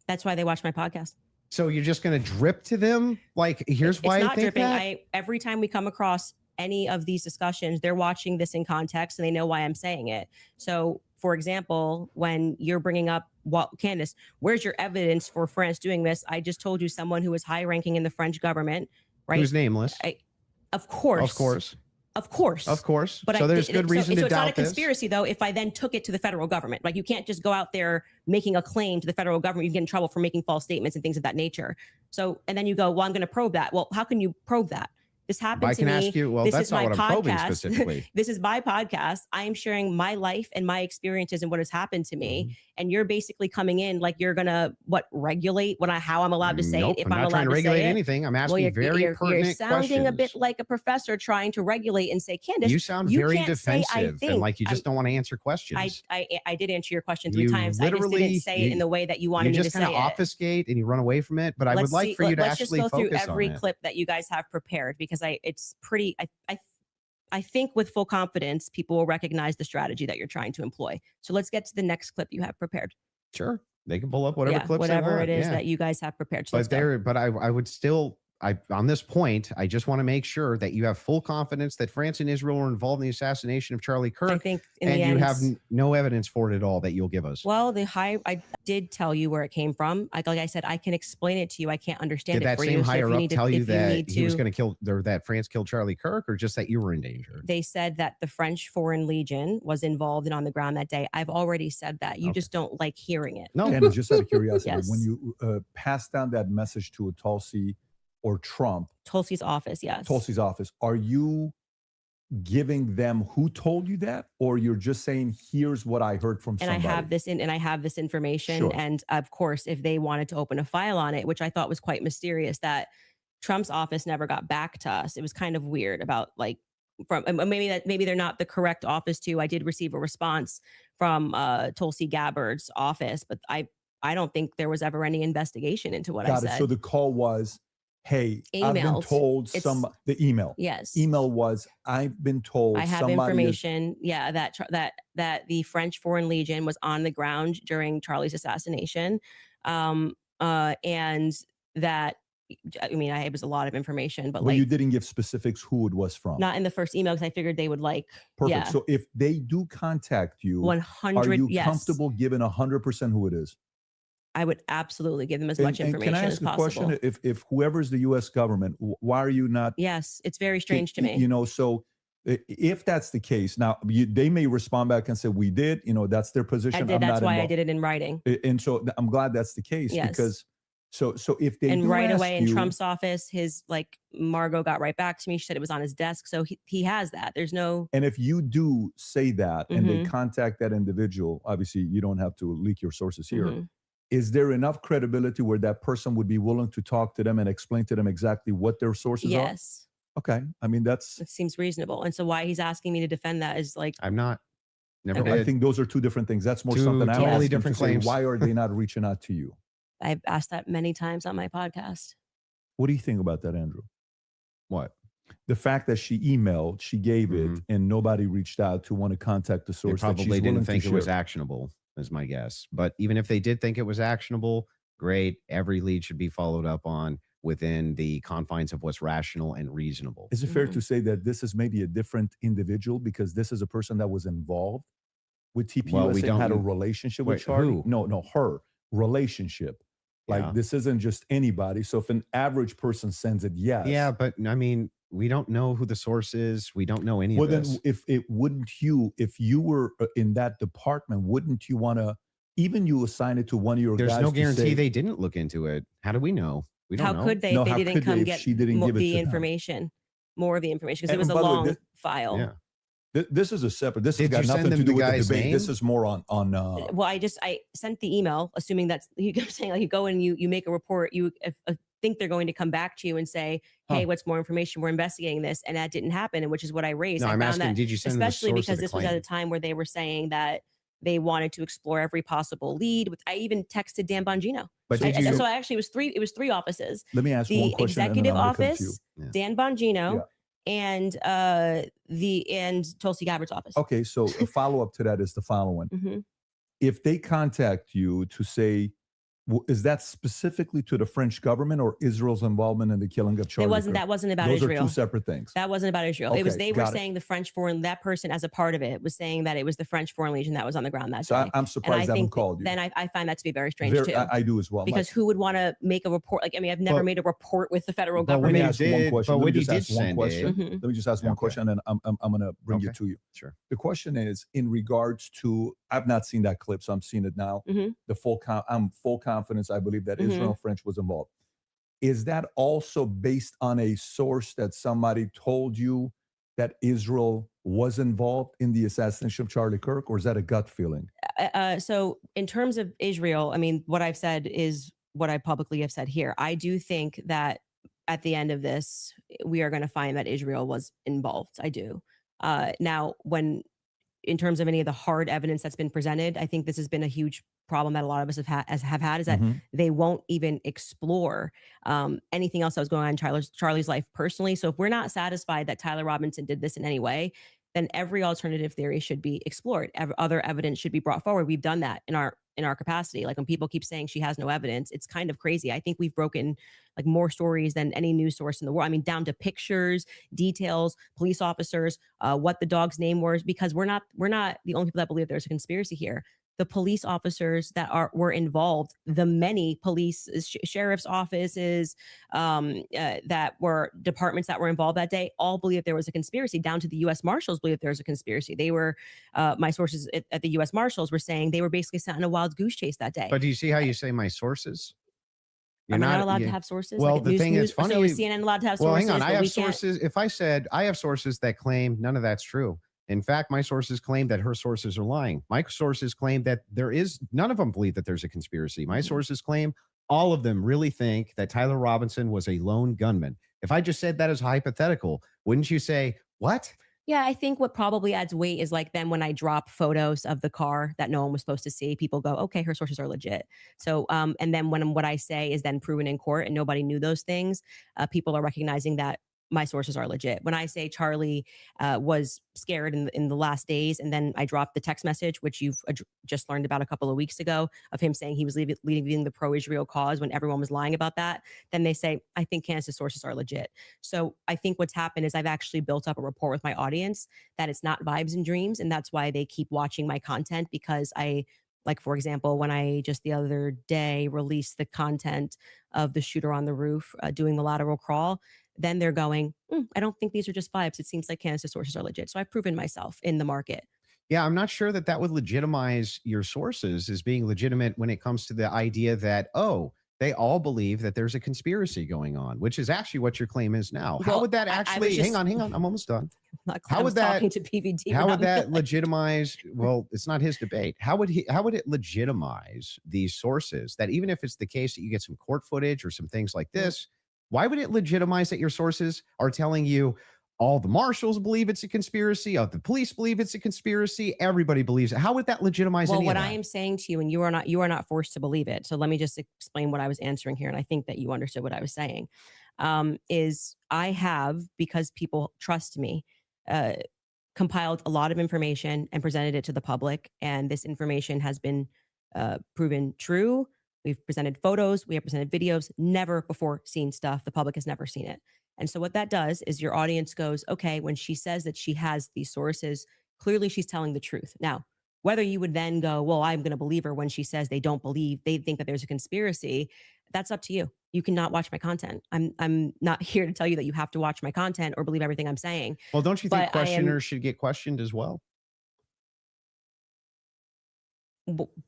Speaker 8: That's why they watch my podcast.
Speaker 7: So you're just going to drip to them? Like, here's why
Speaker 8: it's
Speaker 7: I
Speaker 8: not
Speaker 7: think
Speaker 8: dripping.
Speaker 7: that?
Speaker 8: Every time we come across any of these discussions, they're watching this in context and they know why I'm saying it. So, for example, when you're bringing up, well, Candace, where's your evidence for France doing this? I just told you someone who was high ranking in the French government, right?
Speaker 7: Who's nameless?
Speaker 8: Of course.
Speaker 7: Of course.
Speaker 8: Of course.
Speaker 7: Of course.
Speaker 8: But
Speaker 7: so there's good reason
Speaker 8: so
Speaker 7: to
Speaker 8: it's not a
Speaker 7: doubt this.
Speaker 8: conspiracy, though, if I then took it to the federal government. Like, you can't just go out there making a claim to the federal government. You get in trouble for making false statements and things of that nature. So, and then you go, well, I'm going to probe that. Well, how can you probe that? This happened
Speaker 7: I
Speaker 8: to
Speaker 7: can
Speaker 8: me.
Speaker 7: ask you. Well,
Speaker 8: This
Speaker 7: that's
Speaker 8: is
Speaker 7: not
Speaker 8: my
Speaker 7: what I'm probing
Speaker 8: podcast.
Speaker 7: specifically.
Speaker 8: This is my podcast. I am sharing my life and my experiences and what has happened to me.
Speaker 7: Mhm.
Speaker 8: And you're basically coming in like you're gonna regulate how I'm allowed to say
Speaker 7: Nope,
Speaker 8: it. If
Speaker 7: I'm
Speaker 8: I'm
Speaker 7: not trying
Speaker 8: allowed
Speaker 7: to
Speaker 8: to say
Speaker 7: regulate
Speaker 8: it.
Speaker 7: anything. I'm
Speaker 8: Well,
Speaker 7: asking very
Speaker 8: you're
Speaker 7: pertinent
Speaker 8: sounding a bit
Speaker 7: questions.
Speaker 8: like a professor trying to regulate and say, Candace,
Speaker 7: You sound
Speaker 8: you
Speaker 7: very
Speaker 8: can't say, I
Speaker 7: defensive and
Speaker 8: think.
Speaker 7: like you just don't want to answer questions.
Speaker 8: I did answer your question 3
Speaker 7: You
Speaker 8: times. I just
Speaker 7: literally-
Speaker 8: didn't say it in the way that you wanted
Speaker 7: you
Speaker 8: me to
Speaker 7: just
Speaker 8: say
Speaker 7: kind of
Speaker 8: it.
Speaker 7: obfuscate and you run away from it. But I would like for you to
Speaker 8: let's
Speaker 7: actually
Speaker 8: just go through
Speaker 7: focus
Speaker 8: every
Speaker 7: on it.
Speaker 8: clip that you guys have prepared because it's pretty. I think with full confidence, people will recognize the strategy that you're trying to employ. So let's get to the next clip you have prepared.
Speaker 7: Sure, they can pull up whatever clips
Speaker 8: whatever
Speaker 7: they want.
Speaker 8: it is
Speaker 7: yeah.
Speaker 8: that you guys have prepared. So
Speaker 7: But
Speaker 8: let's go.
Speaker 7: there, but I would still, on this point, I just want to make sure that you have full confidence that France and Israel were involved in the assassination of Charlie
Speaker 8: I
Speaker 7: Kirk,
Speaker 8: think in
Speaker 7: and
Speaker 8: the
Speaker 7: you
Speaker 8: end,
Speaker 7: have no evidence for it at all that you'll give us.
Speaker 8: well, I did tell you where it came from. Like I said, I can explain it to you. I can't understand
Speaker 7: Did
Speaker 8: it
Speaker 7: that
Speaker 8: for
Speaker 7: same
Speaker 8: you. So if
Speaker 7: higher
Speaker 8: you
Speaker 7: up
Speaker 8: need to,
Speaker 7: tell you
Speaker 8: if
Speaker 7: that
Speaker 8: need
Speaker 7: he was
Speaker 8: to-
Speaker 7: going to kill, or that France killed Charlie Kirk, or just that you were in danger?
Speaker 8: They said that the French Foreign Legion was involved and on the ground that day. I've already said that. You
Speaker 7: Okay.
Speaker 8: just don't like hearing it.
Speaker 7: No,
Speaker 6: Candace, just out of curiosity,
Speaker 8: Yes.
Speaker 6: when you pass down that message to a Tulsi or Trump,
Speaker 8: Tulsi's office, yes.
Speaker 6: Tulsi's office, are you giving them who told you that, or you're just saying, here's what I heard from
Speaker 8: And
Speaker 6: somebody?
Speaker 8: I have this information.
Speaker 6: Sure.
Speaker 8: And of course, if they wanted to open a file on it, which I thought was quite mysterious, that Trump's office never got back to us. It was kind of weird about maybe they're not the correct office to. I did receive a response from Tulsi Gabbard's office, but I don't think there was ever any investigation into what I
Speaker 6: Got it.
Speaker 8: said.
Speaker 6: So the call was, hey, I've been
Speaker 8: Emailed.
Speaker 6: told
Speaker 8: It's-
Speaker 6: the email.
Speaker 8: yes.
Speaker 6: Email was, I've been told
Speaker 8: I have
Speaker 6: somebody is-
Speaker 8: information, that the French Foreign Legion was on the ground during Charlie's assassination, and that it was a lot of information, but
Speaker 6: Well, you didn't give specifics who it was from.
Speaker 8: not in the first email because I figured they would
Speaker 6: Perfect.
Speaker 8: yeah.
Speaker 6: So if they do contact you,
Speaker 8: 100.
Speaker 6: are you
Speaker 8: Yes,
Speaker 6: comfortable giving 100% who it is?
Speaker 8: I would absolutely give them as
Speaker 6: And-
Speaker 8: much
Speaker 6: and
Speaker 8: information
Speaker 6: can I
Speaker 8: as
Speaker 6: ask a
Speaker 8: possible.
Speaker 6: question? If whoever's the U.S. government, why are you not?
Speaker 8: Yes, it's very strange to me.
Speaker 6: You know, so if that's the case, now they may respond back and say, we did. You know, that's their position.
Speaker 8: I did.
Speaker 6: I'm
Speaker 8: That's
Speaker 6: not
Speaker 8: why I
Speaker 6: involved.
Speaker 8: did it in writing.
Speaker 6: And so I'm glad that's the case
Speaker 8: Yes.
Speaker 6: because so if they
Speaker 8: And
Speaker 6: do
Speaker 8: right
Speaker 6: ask
Speaker 8: away in
Speaker 6: you-
Speaker 8: Trump's office, his Margot got right back to me. She said it was on his desk, so he has that. There's no.
Speaker 6: And if you do say that and they
Speaker 8: Mhm.
Speaker 6: contact that individual, obviously you don't have to leak your sources here.
Speaker 8: Mhm.
Speaker 6: Is there enough credibility where that person would be willing to talk to them and explain to them exactly what their sources
Speaker 8: Yes,
Speaker 6: are? Okay. I mean, that's,
Speaker 8: it seems reasonable. And so why he's asking me to defend that is like,
Speaker 7: I'm not. Never
Speaker 8: Okay.
Speaker 6: I
Speaker 7: did.
Speaker 6: think those are two different things. That's more
Speaker 7: Two
Speaker 6: something I'm
Speaker 7: totally
Speaker 6: asking
Speaker 7: different
Speaker 6: to say,
Speaker 7: claims.
Speaker 6: why are they not reaching out to you?
Speaker 8: I've asked that many times on my podcast.
Speaker 6: What do you think about that, Andrew?
Speaker 7: What?
Speaker 6: The fact that she emailed, she gave
Speaker 7: Mhm.
Speaker 6: it, and nobody reached out to want to contact the
Speaker 7: They
Speaker 6: source. that she's
Speaker 7: probably
Speaker 6: willing
Speaker 7: didn't
Speaker 6: to
Speaker 7: think it was
Speaker 6: share.
Speaker 7: actionable, is my guess. But even if they did think it was actionable, great. Every lead should be followed up on within the confines of what's rational and reasonable.
Speaker 6: Is it fair
Speaker 8: Mhm.
Speaker 6: to say that this is maybe a different individual because this is a person that was involved with TPUSA
Speaker 7: Well, we
Speaker 6: and
Speaker 7: don't
Speaker 6: had a
Speaker 7: kn-
Speaker 6: relationship
Speaker 7: Wait,
Speaker 6: with Charlie?
Speaker 7: who?
Speaker 6: No, her relationship. Like
Speaker 7: Yeah.
Speaker 6: this isn't just anybody. So if an average person sends it, yes.
Speaker 7: Yeah, but I mean, we don't know who the source is. We don't know any
Speaker 6: Well,
Speaker 7: of
Speaker 6: then
Speaker 7: this.
Speaker 6: if you were in that department, wouldn't you want to even you assign it to one of your
Speaker 7: There's
Speaker 6: guys?
Speaker 7: no
Speaker 6: to
Speaker 7: guarantee
Speaker 6: say,
Speaker 7: they didn't look into it. How do we know? We don't
Speaker 8: How
Speaker 7: know.
Speaker 8: could they
Speaker 6: No,
Speaker 8: if
Speaker 6: how
Speaker 8: they didn't
Speaker 6: could they
Speaker 8: come
Speaker 6: if
Speaker 8: get
Speaker 6: she didn't give it
Speaker 8: the
Speaker 6: to them?
Speaker 8: information, more of the information, because it
Speaker 6: And
Speaker 8: was a
Speaker 6: by the way,
Speaker 8: long
Speaker 6: this-
Speaker 8: file.
Speaker 7: Yeah.
Speaker 6: This is a separate. This has
Speaker 7: Did
Speaker 6: got
Speaker 7: you send
Speaker 6: nothing to
Speaker 7: them
Speaker 6: do
Speaker 7: the
Speaker 6: with the
Speaker 7: guy's
Speaker 6: debate. This
Speaker 7: name?
Speaker 6: is more on.
Speaker 8: Well, I sent the email, assuming that's you saying like you go and you make a report. You think they're going to come back to you and say, "Hey,
Speaker 6: Huh.
Speaker 8: what's more information? We're investigating this," and that didn't happen, and which is what I raised.
Speaker 7: No,
Speaker 8: I
Speaker 7: I'm
Speaker 8: found
Speaker 7: asking,
Speaker 8: that,
Speaker 7: did you send them the
Speaker 8: especially
Speaker 7: source
Speaker 8: because
Speaker 7: of the
Speaker 8: this was at a
Speaker 7: claim?
Speaker 8: time where they were saying that they wanted to explore every possible lead. I even texted Dan Bongino.
Speaker 7: But did you?
Speaker 8: So actually, it was three offices:
Speaker 6: Let me ask one
Speaker 8: the
Speaker 6: question. and then
Speaker 8: executive
Speaker 6: I'm gonna come to you.
Speaker 8: office,
Speaker 7: Yeah.
Speaker 8: Dan Bongino,
Speaker 6: Yeah.
Speaker 8: and Tulsi Gabbard's office.
Speaker 6: Okay, so a follow up to that is the following:
Speaker 8: Mhm.
Speaker 6: if they contact you to say, is that specifically to the French government or Israel's involvement in the killing of Charlie?
Speaker 8: That wasn't about
Speaker 6: Those
Speaker 8: Israel.
Speaker 6: are two separate things.
Speaker 8: That wasn't about Israel. It was
Speaker 6: Okay,
Speaker 8: they were
Speaker 6: got it.
Speaker 8: saying that person as a part of it was saying that it was the French Foreign Legion that was on the ground that
Speaker 6: So
Speaker 8: day.
Speaker 6: I'm
Speaker 8: And I
Speaker 6: surprised they haven't
Speaker 8: think
Speaker 6: called you.
Speaker 8: then I find that to be very strange
Speaker 6: Very-
Speaker 8: too.
Speaker 6: I do as well.
Speaker 8: Because who would want to make a report? Like, I mean, I've never
Speaker 7: But-
Speaker 8: made a report with the federal
Speaker 7: but when
Speaker 6: Let me
Speaker 7: he
Speaker 8: government.
Speaker 6: ask one
Speaker 7: did-
Speaker 6: question.
Speaker 7: but
Speaker 6: Let me
Speaker 7: when he
Speaker 6: just
Speaker 7: did
Speaker 6: ask one
Speaker 7: send it-
Speaker 6: question.
Speaker 8: Mhm.
Speaker 6: Let me just ask one
Speaker 7: Okay.
Speaker 6: question, and then I'm going to bring
Speaker 7: Okay.
Speaker 6: it to you.
Speaker 7: Sure.
Speaker 6: The question is in regards to, I've not seen that clip, so I'm seeing it now.
Speaker 8: Mhm.
Speaker 6: I'm full confidence. I believe that
Speaker 8: Mhm.
Speaker 6: Israel and French was involved. is that also based on a source that somebody told you that Israel was involved in the assassination of Charlie Kirk, or is that a gut feeling?
Speaker 8: So in terms of Israel, I mean, what I've said is what I publicly have said here. I do think that at the end of this, we are going to find that Israel was involved. I do. Now, in terms of any of the hard evidence that's been presented, I think this has been a huge problem that a lot of us have had is that they won't even explore anything else that was going on in Charlie's life personally. So if we're not satisfied that Tyler Robinson did this in any way, then every alternative theory should be explored. Other evidence should be brought forward. We've done that in our capacity. Like when people keep saying she has no evidence, it's kind of crazy. I think we've broken like more stories than any news source in the world. I mean, down to pictures, details, police officers, what the dog's name was, because we're not the only people that believe there's a conspiracy here. The police officers that were involved, the many police, sheriff's offices, that were departments that were involved that day, all believe that there was a conspiracy. Down to the U.S. Marshals believe that there was a conspiracy. They were, my sources at the U.S. Marshals were saying they were basically sent on a wild goose chase that day.
Speaker 7: But do you see how you say my sources?
Speaker 8: You're not allowed to have sources.
Speaker 7: Well,
Speaker 8: like
Speaker 7: the thing is funny.
Speaker 8: So is CNN allowed to have
Speaker 7: well,
Speaker 8: sources?
Speaker 7: hang on. I
Speaker 8: but
Speaker 7: have
Speaker 8: we can't-
Speaker 7: sources. If I said I have sources that claim none of that's true. In fact, my sources claim that her sources are lying. My sources claim that none of them believe that there's a conspiracy. My sources claim all of them really think that Tyler Robinson was a lone gunman. If I just said that as hypothetical, wouldn't you say, what?
Speaker 8: Yeah, I think what probably adds weight is like then when I drop photos of the car that no one was supposed to see, people go, okay, her sources are legit. So, and then when what I say is then proven in court and nobody knew those things, people are recognizing that my sources are legit. When I say Charlie was scared in the last days, and then I dropped the text message, which you've just learned about a couple of weeks ago, of him saying he was leading the pro-Israel cause when everyone was lying about that, then they say, I think Candace's sources are legit. So I think what's happened is I've actually built up a rapport with my audience that it's not vibes and dreams. And that's why they keep watching my content, because like, for example, when I just the other day released the content of the shooter on the roof doing the lateral crawl, then they're going, I don't think these are just vibes. It seems like Candace's sources are legit. So I've proven myself in the market.
Speaker 7: Yeah, I'm not sure that would legitimize your sources as being legitimate when it comes to the idea that, oh, they all believe that there's a conspiracy going on, which is actually what your claim is now. How would that actually, hang on, I'm almost done.
Speaker 8: How would that, talking to PVD
Speaker 7: how would that legitimize, well, it's not his debate. How would it legitimize these sources that even if it's the case that you get some court footage or some things like this, why would it legitimize that your sources are telling you all the marshals believe it's a conspiracy, all the police believe it's a conspiracy, everybody believes it? How would that legitimize any of that?
Speaker 8: What I am saying to you, and you are not forced to believe it. So let me just explain what I was answering here, and I think that you understood what I was saying. Is I have, because people trust me, compiled a lot of information and presented it to the public, and this information has been proven true. We've presented photos, we have presented videos, never before seen stuff. The public has never seen it. And so what that does is your audience goes, okay, when she says that she has these sources, clearly she's telling the truth. Now, whether you would then go, well, I'm going to believe her when she says they think that there's a conspiracy, that's up to you. You cannot watch my content. I'm not here to tell you that you have to watch my content or believe everything I'm saying.
Speaker 7: Well, don't you think questioners should get questioned as well?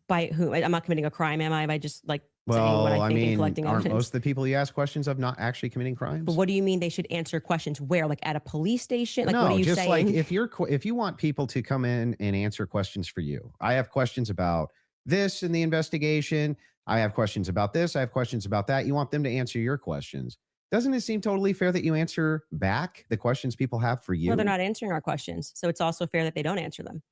Speaker 8: By who? I'm not committing a crime, am I? By just like saying what I think and collecting
Speaker 7: aren't
Speaker 8: evidence.
Speaker 7: most of the people you ask questions of not actually committing crimes?
Speaker 8: But what do you mean they should answer questions where? Like at a police station? Like
Speaker 7: no,
Speaker 8: what are you
Speaker 7: just
Speaker 8: saying?
Speaker 7: like if you want people to come in and answer questions for you. I have questions about this in the investigation. I have questions about this. I have questions about that. You want them to answer your questions. Doesn't it seem totally fair that you answer back the questions people have for you?
Speaker 8: No, they're not answering our questions. So it's also fair that they don't answer them.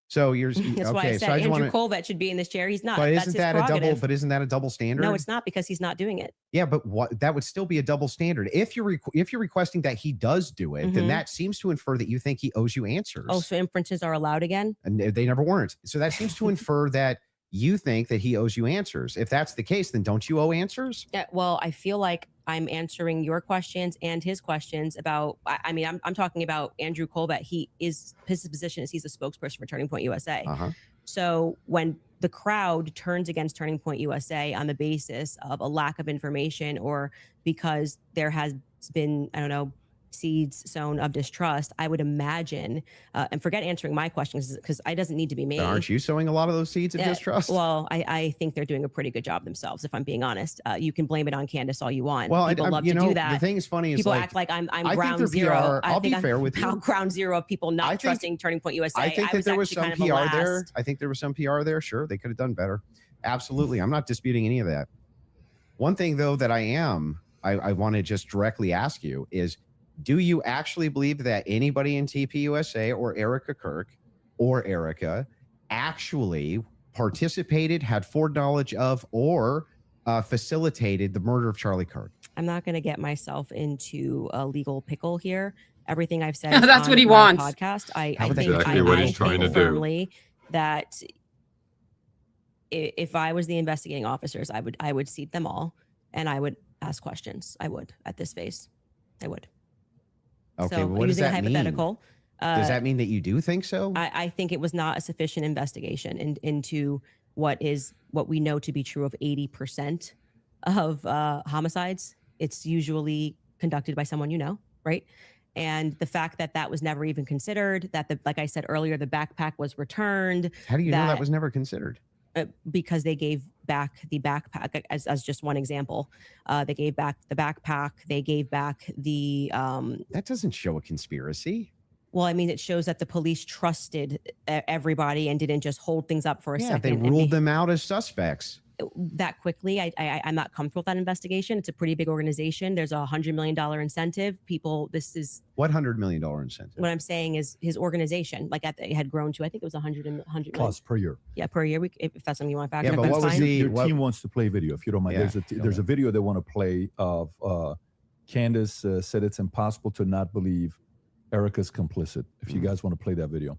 Speaker 7: So you're
Speaker 8: That's
Speaker 7: okay.
Speaker 8: why I said
Speaker 7: so I just
Speaker 8: Andrew
Speaker 7: wanna,
Speaker 8: Colvett should be in this chair. He's not.
Speaker 7: But
Speaker 8: That's
Speaker 7: isn't that
Speaker 8: his
Speaker 7: a double?
Speaker 8: prerogative.
Speaker 7: But isn't that a double standard?
Speaker 8: No, it's not, because he's not doing it.
Speaker 7: Yeah, but what that would still be a double standard. If you're requesting that he does do it, then that seems to infer that you think he owes you answers.
Speaker 8: Oh, so inferences are allowed again?
Speaker 7: And they never weren't. So that seems to infer that you think that he owes you answers. If that's the case, then don't you owe answers?
Speaker 8: Yeah, well, I feel like I'm answering your questions and his questions about, I mean, I'm talking about Andrew Colvett. His position is he's a spokesperson for Turning Point USA.
Speaker 7: Uh-huh.
Speaker 8: So when the crowd turns against Turning Point USA on the basis of a lack of information, or because there has been, I don't know, seeds sown of distrust, I would imagine, and forget answering my questions because it doesn't need to be me.
Speaker 7: But aren't you sowing a lot of those seeds of distrust?
Speaker 8: Well, I think they're doing a pretty good job themselves, if I'm being honest. You can blame it on Candace all you want.
Speaker 7: Well,
Speaker 8: People love to do that.
Speaker 7: The thing is funny is
Speaker 8: people
Speaker 7: like,
Speaker 8: act like I'm
Speaker 7: I think
Speaker 8: ground
Speaker 7: their
Speaker 8: zero.
Speaker 7: PR I'll be fair with you.
Speaker 8: Ground zero of people not trusting Turning Point USA.
Speaker 7: I think that there was some
Speaker 8: actually
Speaker 7: PR
Speaker 8: kind of
Speaker 7: there.
Speaker 8: last.
Speaker 7: I think there was some PR there. Sure, they could have done better. Absolutely. I'm not disputing any of that. One thing, though, that I want to just directly ask you is, do you actually believe that anybody in TPUSA or Erica Kirk or Erica actually participated, had foreknowledge of, or facilitated the murder of Charlie Kirk?
Speaker 8: I'm not going to get myself into a legal pickle here. Everything I've said
Speaker 1: That's
Speaker 8: on
Speaker 1: what he
Speaker 8: my
Speaker 1: wants.
Speaker 8: podcast. I
Speaker 7: How would
Speaker 8: think
Speaker 7: that
Speaker 4: Exactly
Speaker 8: I,
Speaker 4: what
Speaker 8: I
Speaker 4: he's trying
Speaker 8: think
Speaker 4: to do.
Speaker 8: firmly that if I was the investigating officers, I would seat them all and I would ask questions. I would at this phase. I would.
Speaker 7: Okay,
Speaker 8: So
Speaker 7: but what does
Speaker 8: using a
Speaker 7: that mean?
Speaker 8: hypothetical.
Speaker 7: Does that mean that you do think so?
Speaker 8: I think it was not a sufficient investigation into what we know to be true of 80% of homicides. It's usually conducted by someone you know, right? And the fact that that was never even considered, that like I said earlier, the backpack was returned.
Speaker 7: How do you know that
Speaker 8: that-
Speaker 7: was never considered?
Speaker 8: Because they gave back the backpack as just one example. They gave back the backpack. They gave back the.
Speaker 7: That doesn't show a conspiracy.
Speaker 8: Well, I mean, it shows that the police trusted everybody and didn't just hold things up for a
Speaker 7: Yeah,
Speaker 8: second.
Speaker 7: they
Speaker 8: and
Speaker 7: ruled them out as suspects.
Speaker 8: that quickly. I'm not comfortable with that investigation. It's a pretty big organization. There's a $100 million incentive. People, this is
Speaker 7: What $100 million incentive?
Speaker 8: what I'm saying is his organization, like it had grown to, I think it was 100 million.
Speaker 6: Plus per year.
Speaker 8: Yeah, per year. If that's something you want to factor
Speaker 7: Yeah,
Speaker 8: in,
Speaker 7: but
Speaker 8: that's
Speaker 7: what was
Speaker 8: fine.
Speaker 7: the-
Speaker 6: Your
Speaker 7: what-
Speaker 6: team wants to play video, if you don't mind.
Speaker 7: Yeah,
Speaker 6: There's a video they want to play of Candace said it's impossible to not believe Erica's complicit. If you guys want to play that video.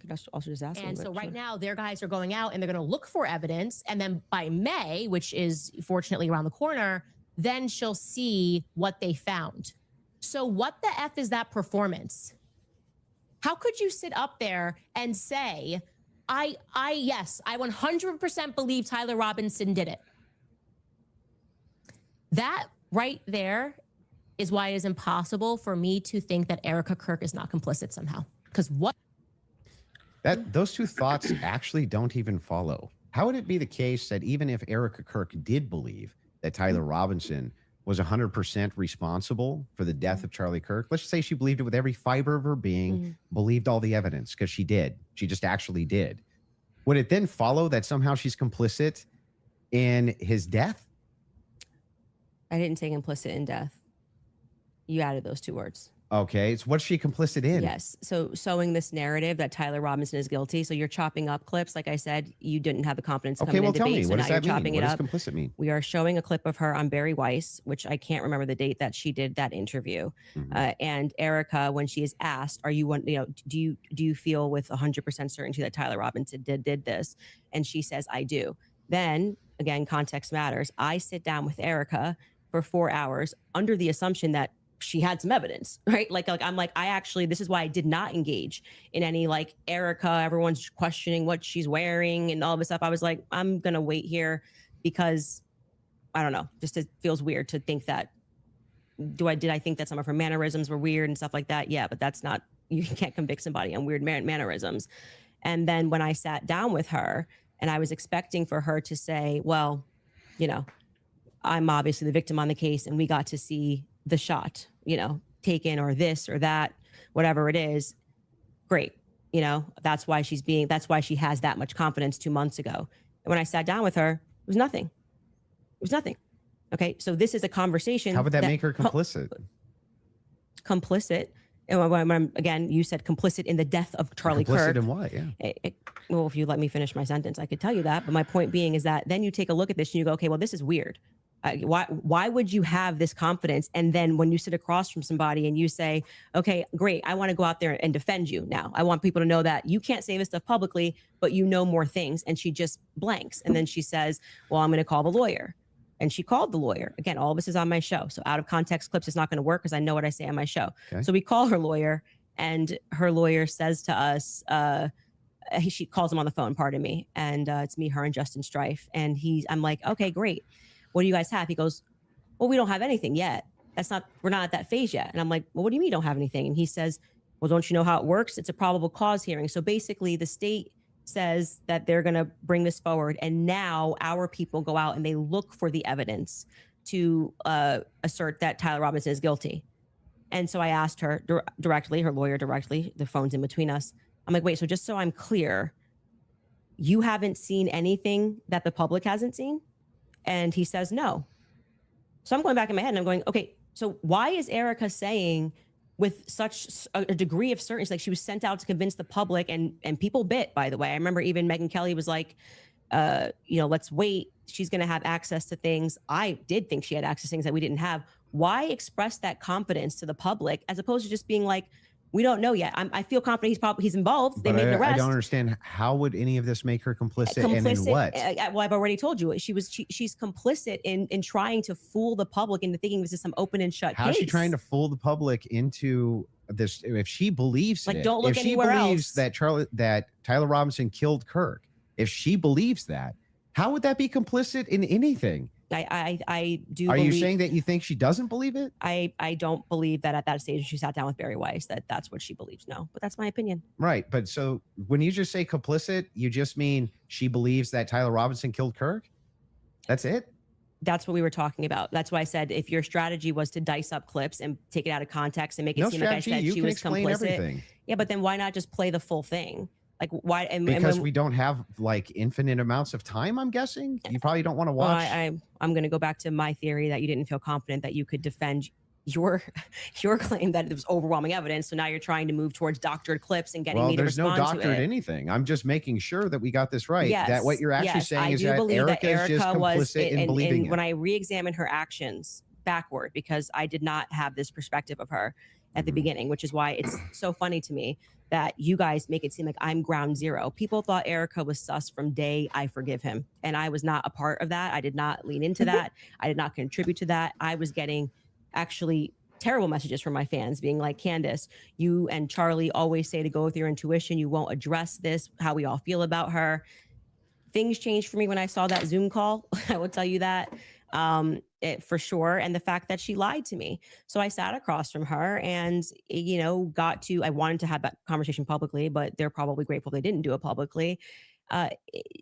Speaker 8: Could also just ask.
Speaker 9: And
Speaker 8: them,
Speaker 9: so
Speaker 8: but
Speaker 9: right
Speaker 8: sure.
Speaker 9: now, their guys are going out and they're going to look for evidence. And then by May, which is fortunately around the corner, then she'll see what they found. So what the F is that performance? How could you sit up there and say, yes, I 100% believe Tyler Robinson did it. That right there is why it is impossible for me to think that Erica Kirk is not complicit somehow. Because what?
Speaker 7: Those two thoughts actually don't even follow. How would it be the case that even if Erica Kirk did believe that Tyler Robinson was 100% responsible for the death of Charlie Kirk, let's say she believed it with every fiber of her being, believed all the evidence, because she did. She just actually did. Would it then follow that somehow she's complicit in his death?
Speaker 8: I didn't say implicit in death. You added those two words.
Speaker 7: Okay, so what's she complicit in?
Speaker 8: Yes. So sowing this narrative that Tyler Robinson is guilty. So you're chopping up clips. Like I said, you didn't have the confidence to
Speaker 7: Okay,
Speaker 8: come
Speaker 7: well,
Speaker 8: in
Speaker 7: tell
Speaker 8: debate.
Speaker 7: me,
Speaker 8: So
Speaker 7: what
Speaker 8: now
Speaker 7: does
Speaker 8: you're
Speaker 7: that mean?
Speaker 8: chopping
Speaker 7: What
Speaker 8: it
Speaker 7: does
Speaker 8: up.
Speaker 7: complicit mean?
Speaker 8: We are showing a clip of her on Barry Weiss, which I can't remember the date that she did that interview.
Speaker 7: Mhm.
Speaker 8: And Erica, when she is asked, "Are you one? Do you feel with 100% certainty that Tyler Robinson did this?" And she says, "I do." Then again, context matters. I sit down with Erica for 4 hours under the assumption that she had some evidence, right? Like I'm like, this is why I did not engage in any like Erica, everyone's questioning what she's wearing and all this stuff. I was like, I'm going to wait here because I don't know, just it feels weird to think that, did I think that some of her mannerisms were weird and stuff like that? Yeah, but that's not, you can't convict somebody on weird mannerisms. And then when I sat down with her and I was expecting for her to say, well, I'm obviously the victim on the case and we got to see the shot, taken or this or that, whatever it is. Great. That's why she has that much confidence 2 months ago. And when I sat down with her, it was nothing. It was nothing. Okay. So this is a conversation.
Speaker 7: How would that make her complicit?
Speaker 8: Complicit. And again, you said complicit in the death of Charlie
Speaker 7: Complicit
Speaker 8: Kirk.
Speaker 7: in what? Yeah.
Speaker 8: Well, if you let me finish my sentence, I could tell you that. But my point being is that then you take a look at this and you go, okay, well, this is weird. Why would you have this confidence? And then when you sit across from somebody and you say, okay, great, I want to go out there and defend you now. I want people to know that you can't say this stuff publicly, but you know more things. And she just blanks. And then she says, well, I'm going to call the lawyer. And she called the lawyer. Again, all of this is on my show. So out of context clips is not going to work because I know what I say on my show.
Speaker 7: Okay.
Speaker 8: So we call her lawyer and her lawyer says to us, she calls him on the phone, pardon me. And it's me, her, and Justin Strife. And I'm like, okay, great. What do you guys have? He goes, well, we don't have anything yet. we're not at that phase yet. And I'm like, well, what do you mean you don't have anything? And he says, well, don't you know how it works? It's a probable cause hearing. So basically the state says that they're going to bring this forward. And now our people go out and they look for the evidence to assert that Tyler Robinson is guilty. And so I asked her directly, her lawyer directly, the phone's in between us. I'm like, wait, so just so I'm clear, you haven't seen anything that the public hasn't seen? And he says, no. So I'm going back in my head and I'm going, okay, so why is Erica saying with such a degree of certainty, like she was sent out to convince the public and people bit, by the way. I remember even Megyn Kelly was like, let's wait. She's going to have access to things. I did think she had access to things that we didn't have. Why express that confidence to the public as opposed to just being like, we don't know yet. I feel confident he's involved. They made an arrest.
Speaker 7: I don't understand. How would any of this make her complicit and in what?
Speaker 8: Well, I've already told you. She's complicit in trying to fool the public into thinking this is some open and shut
Speaker 7: How
Speaker 8: case.
Speaker 7: is she trying to fool the public into this? If she believes
Speaker 8: like,
Speaker 7: it,
Speaker 8: don't look
Speaker 7: if she
Speaker 8: anywhere
Speaker 7: believes
Speaker 8: else.
Speaker 7: that Tyler Robinson killed Kirk, if she believes that, how would that be complicit in anything?
Speaker 8: I do.
Speaker 7: Are you saying that you think she doesn't believe it?
Speaker 8: I don't believe that at that stage she sat down with Barry Weiss that's what she believes. No, but that's my opinion.
Speaker 7: Right. But so when you just say complicit, you just mean she believes that Tyler Robinson killed Kirk? That's it?
Speaker 8: That's what we were talking about. That's why I said if your strategy was to dice up clips and take it out of context and make it seem like I said she was complicit.
Speaker 7: Everything.
Speaker 8: Yeah, but then why not just play the full thing? Like why?
Speaker 7: Because we don't have like infinite amounts of time. I'm guessing you probably don't want to watch.
Speaker 8: Well, I'm going to go back to my theory that you didn't feel confident that you could defend your claim that it was overwhelming evidence. So now you're trying to move towards doctored clips and getting me to respond to it.
Speaker 7: There's no doctored anything. I'm just making sure that we got this right.
Speaker 8: Yes,
Speaker 7: that what you're actually saying is that
Speaker 8: Erica
Speaker 7: is just complicit in believing it.
Speaker 8: When I re-examined her actions backward, because I did not have this perspective of her at the beginning, which is why it's so funny to me that you guys make it seem like I'm ground zero. People thought Erica was sus from day I forgive him. And I was not a part of that. I did not lean into that. I did not contribute to that. I was getting actually terrible messages from my fans being like, Candace, you and Charlie always say to go with your intuition. You won't address this, how we all feel about her. Things changed for me when I saw that Zoom call. I will tell you that. For sure. And the fact that she lied to me. So I sat across from her and, I wanted to have that conversation publicly, but they're probably grateful they didn't do it publicly.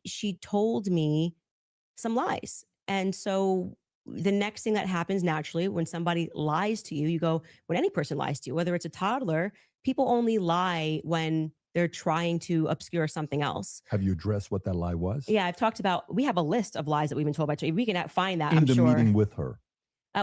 Speaker 8: She told me some lies. And so the next thing that happens naturally when somebody lies to you, you go, when any person lies to you, whether it's a toddler, people only lie when they're trying to obscure something else.
Speaker 6: Have you addressed what that lie was?
Speaker 8: Yeah, I've talked about, we have a list of lies that we've been told by Charlie. We can find that,
Speaker 6: in
Speaker 8: I'm
Speaker 6: the
Speaker 8: sure.
Speaker 6: meeting with her.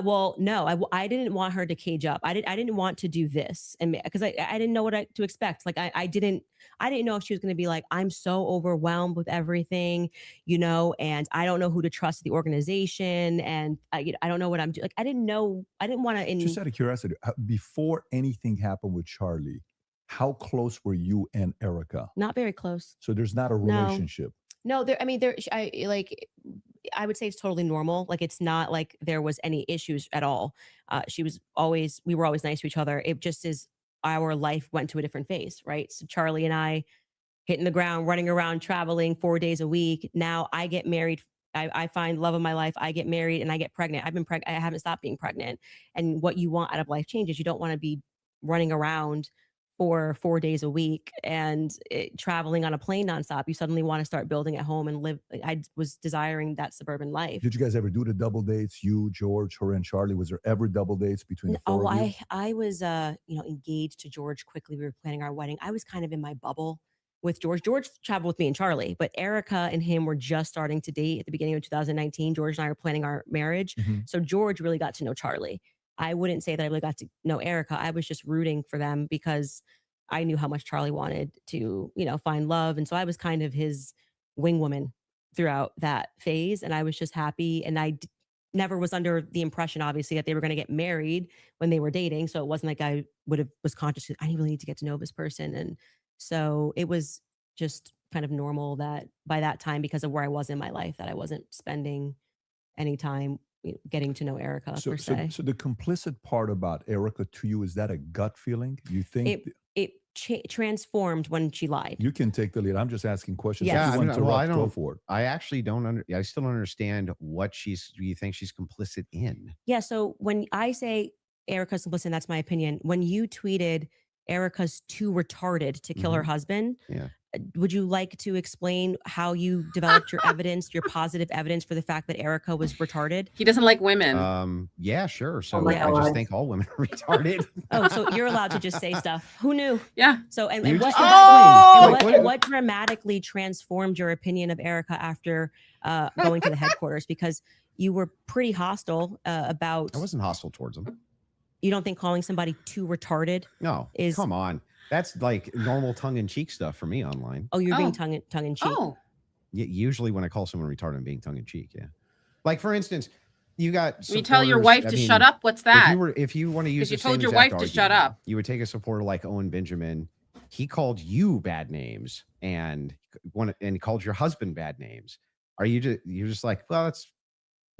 Speaker 8: Well, no, I didn't want her to cage up. I didn't want to do this, and because I didn't know what to expect. Like I didn't know if she was going to be like, I'm so overwhelmed with everything, and I don't know who to trust at the organization, and I don't know what I'm doing. Like I didn't know. I didn't want to.
Speaker 6: Just out of curiosity, before anything happened with Charlie, how close were you and Erica?
Speaker 8: Not very close.
Speaker 6: So there's not a relationship.
Speaker 8: No, I would say it's totally normal. Like it's not like there was any issues at all. We were always nice to each other. It just is our life went to a different phase, right? So Charlie and I hitting the ground, running around, traveling 4 days a week. Now I get married. I find love of my life. I get married and I get pregnant. I haven't stopped being pregnant. And what you want out of life changes. You don't want to be running around for 4 days a week and traveling on a plane nonstop. You suddenly want to start building at home and live. I was desiring that suburban life.
Speaker 6: Did you guys ever do the double dates? You, George, her, and Charlie. Was there ever double dates between the four of you?
Speaker 8: I was engaged to George quickly. We were planning our wedding. I was kind of in my bubble with George. George traveled with me and Charlie, but Erica and him were just starting to date at the beginning of 2019. George and I were planning our marriage.
Speaker 6: Mm-hmm.
Speaker 8: So George really got to know Charlie. I wouldn't say that I really got to know Erica. I was just rooting for them because I knew how much Charlie wanted to, find love. And so I was kind of his wing woman throughout that phase. And I was just happy. And I never was under the impression, obviously, that they were going to get married when they were dating. So it wasn't like I was conscious, I really need to get to know this person. And so it was just kind of normal that by that time, because of where I was in my life, that I wasn't spending any time getting to know Erica per se.
Speaker 6: So the complicit part about Erica to you, is that a gut feeling? You think
Speaker 8: it transformed when she lied.
Speaker 6: You can take the lead. I'm just asking questions.
Speaker 8: Yes.
Speaker 6: If you want to
Speaker 7: I
Speaker 6: go
Speaker 7: don't.
Speaker 6: for it.
Speaker 7: I actually don't. I still don't understand what you think she's complicit in.
Speaker 8: Yeah. So when I say Erica's complicit, that's my opinion. When you tweeted Erica's too retarded to kill her husband,
Speaker 7: Yeah.
Speaker 8: would you like to explain how you developed your evidence, your positive evidence for the fact that Erica was retarded?
Speaker 1: He doesn't like women.
Speaker 7: Yeah, sure. So
Speaker 2: my
Speaker 7: I just
Speaker 2: God.
Speaker 7: think all women are retarded.
Speaker 8: Oh, so you're allowed to just say stuff. Who knew?
Speaker 1: Yeah.
Speaker 8: So and,
Speaker 7: You
Speaker 8: and what,
Speaker 7: just
Speaker 8: and
Speaker 7: explained.
Speaker 8: what, what dramatically transformed your opinion of Erica after going to the headquarters? Because you were pretty hostile about.
Speaker 7: I wasn't hostile towards them.
Speaker 8: You don't think calling somebody too retarded?
Speaker 7: No,
Speaker 8: Is-
Speaker 7: come on. That's like normal tongue-in-cheek stuff for me online.
Speaker 8: Oh, you're being
Speaker 1: Oh.
Speaker 8: tongue in cheek.
Speaker 1: Oh,
Speaker 7: Usually when I call someone retarded, I'm being tongue-in-cheek. Yeah. Like for instance, you got.
Speaker 1: you tell your
Speaker 7: supporters-
Speaker 1: wife
Speaker 7: I
Speaker 1: to
Speaker 7: mean,
Speaker 1: shut up. What's that?
Speaker 7: If you want to use,
Speaker 1: you
Speaker 7: the
Speaker 1: told
Speaker 7: same
Speaker 1: your
Speaker 7: exact
Speaker 1: wife to shut
Speaker 7: argument,
Speaker 1: up.
Speaker 7: you would take a supporter like Owen Benjamin. He called you bad names and called your husband bad names. Are you you're just like, well, that's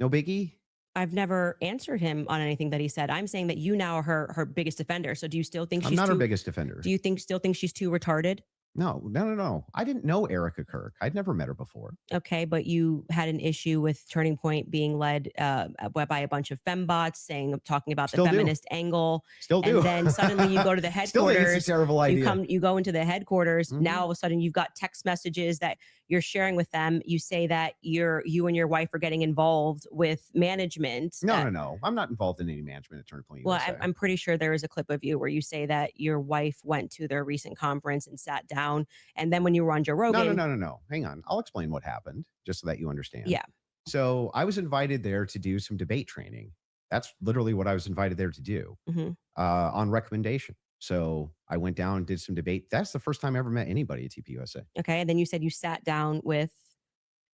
Speaker 7: no biggie?
Speaker 8: I've never answered him on anything that he said. I'm saying that you now are her biggest defender. So do you still think
Speaker 7: I'm
Speaker 8: she's
Speaker 7: not
Speaker 8: too,
Speaker 7: her biggest defender.
Speaker 8: Do you still think she's too retarded?
Speaker 7: No. I didn't know Erica Kirk. I'd never met her before.
Speaker 8: Okay, but you had an issue with Turning Point being led by a bunch of fembots talking about
Speaker 7: Still
Speaker 8: the
Speaker 7: do.
Speaker 8: feminist angle.
Speaker 7: Still do.
Speaker 8: And then suddenly you go to the
Speaker 7: Still think it's
Speaker 8: headquarters.
Speaker 7: a terrible idea.
Speaker 8: You go into the headquarters.
Speaker 7: Mhm.
Speaker 8: Now all of a sudden you've got text messages that you're sharing with them. You say that you and your wife are getting involved with management.
Speaker 7: No. I'm not involved in any management at Turning Point
Speaker 8: Well,
Speaker 7: USA.
Speaker 8: I'm pretty sure there is a clip of you where you say that your wife went to their recent conference and sat down. And then when you were on Joe Rogan.
Speaker 7: No. Hang on. I'll explain what happened just so that you understand.
Speaker 8: Yeah.
Speaker 7: So I was invited there to do some debate training. That's literally what I was invited there to do
Speaker 8: Mhm.
Speaker 7: On recommendation. So I went down and did some debate. That's the first time I ever met anybody at TPUSA.
Speaker 8: Okay. And then you said you sat down with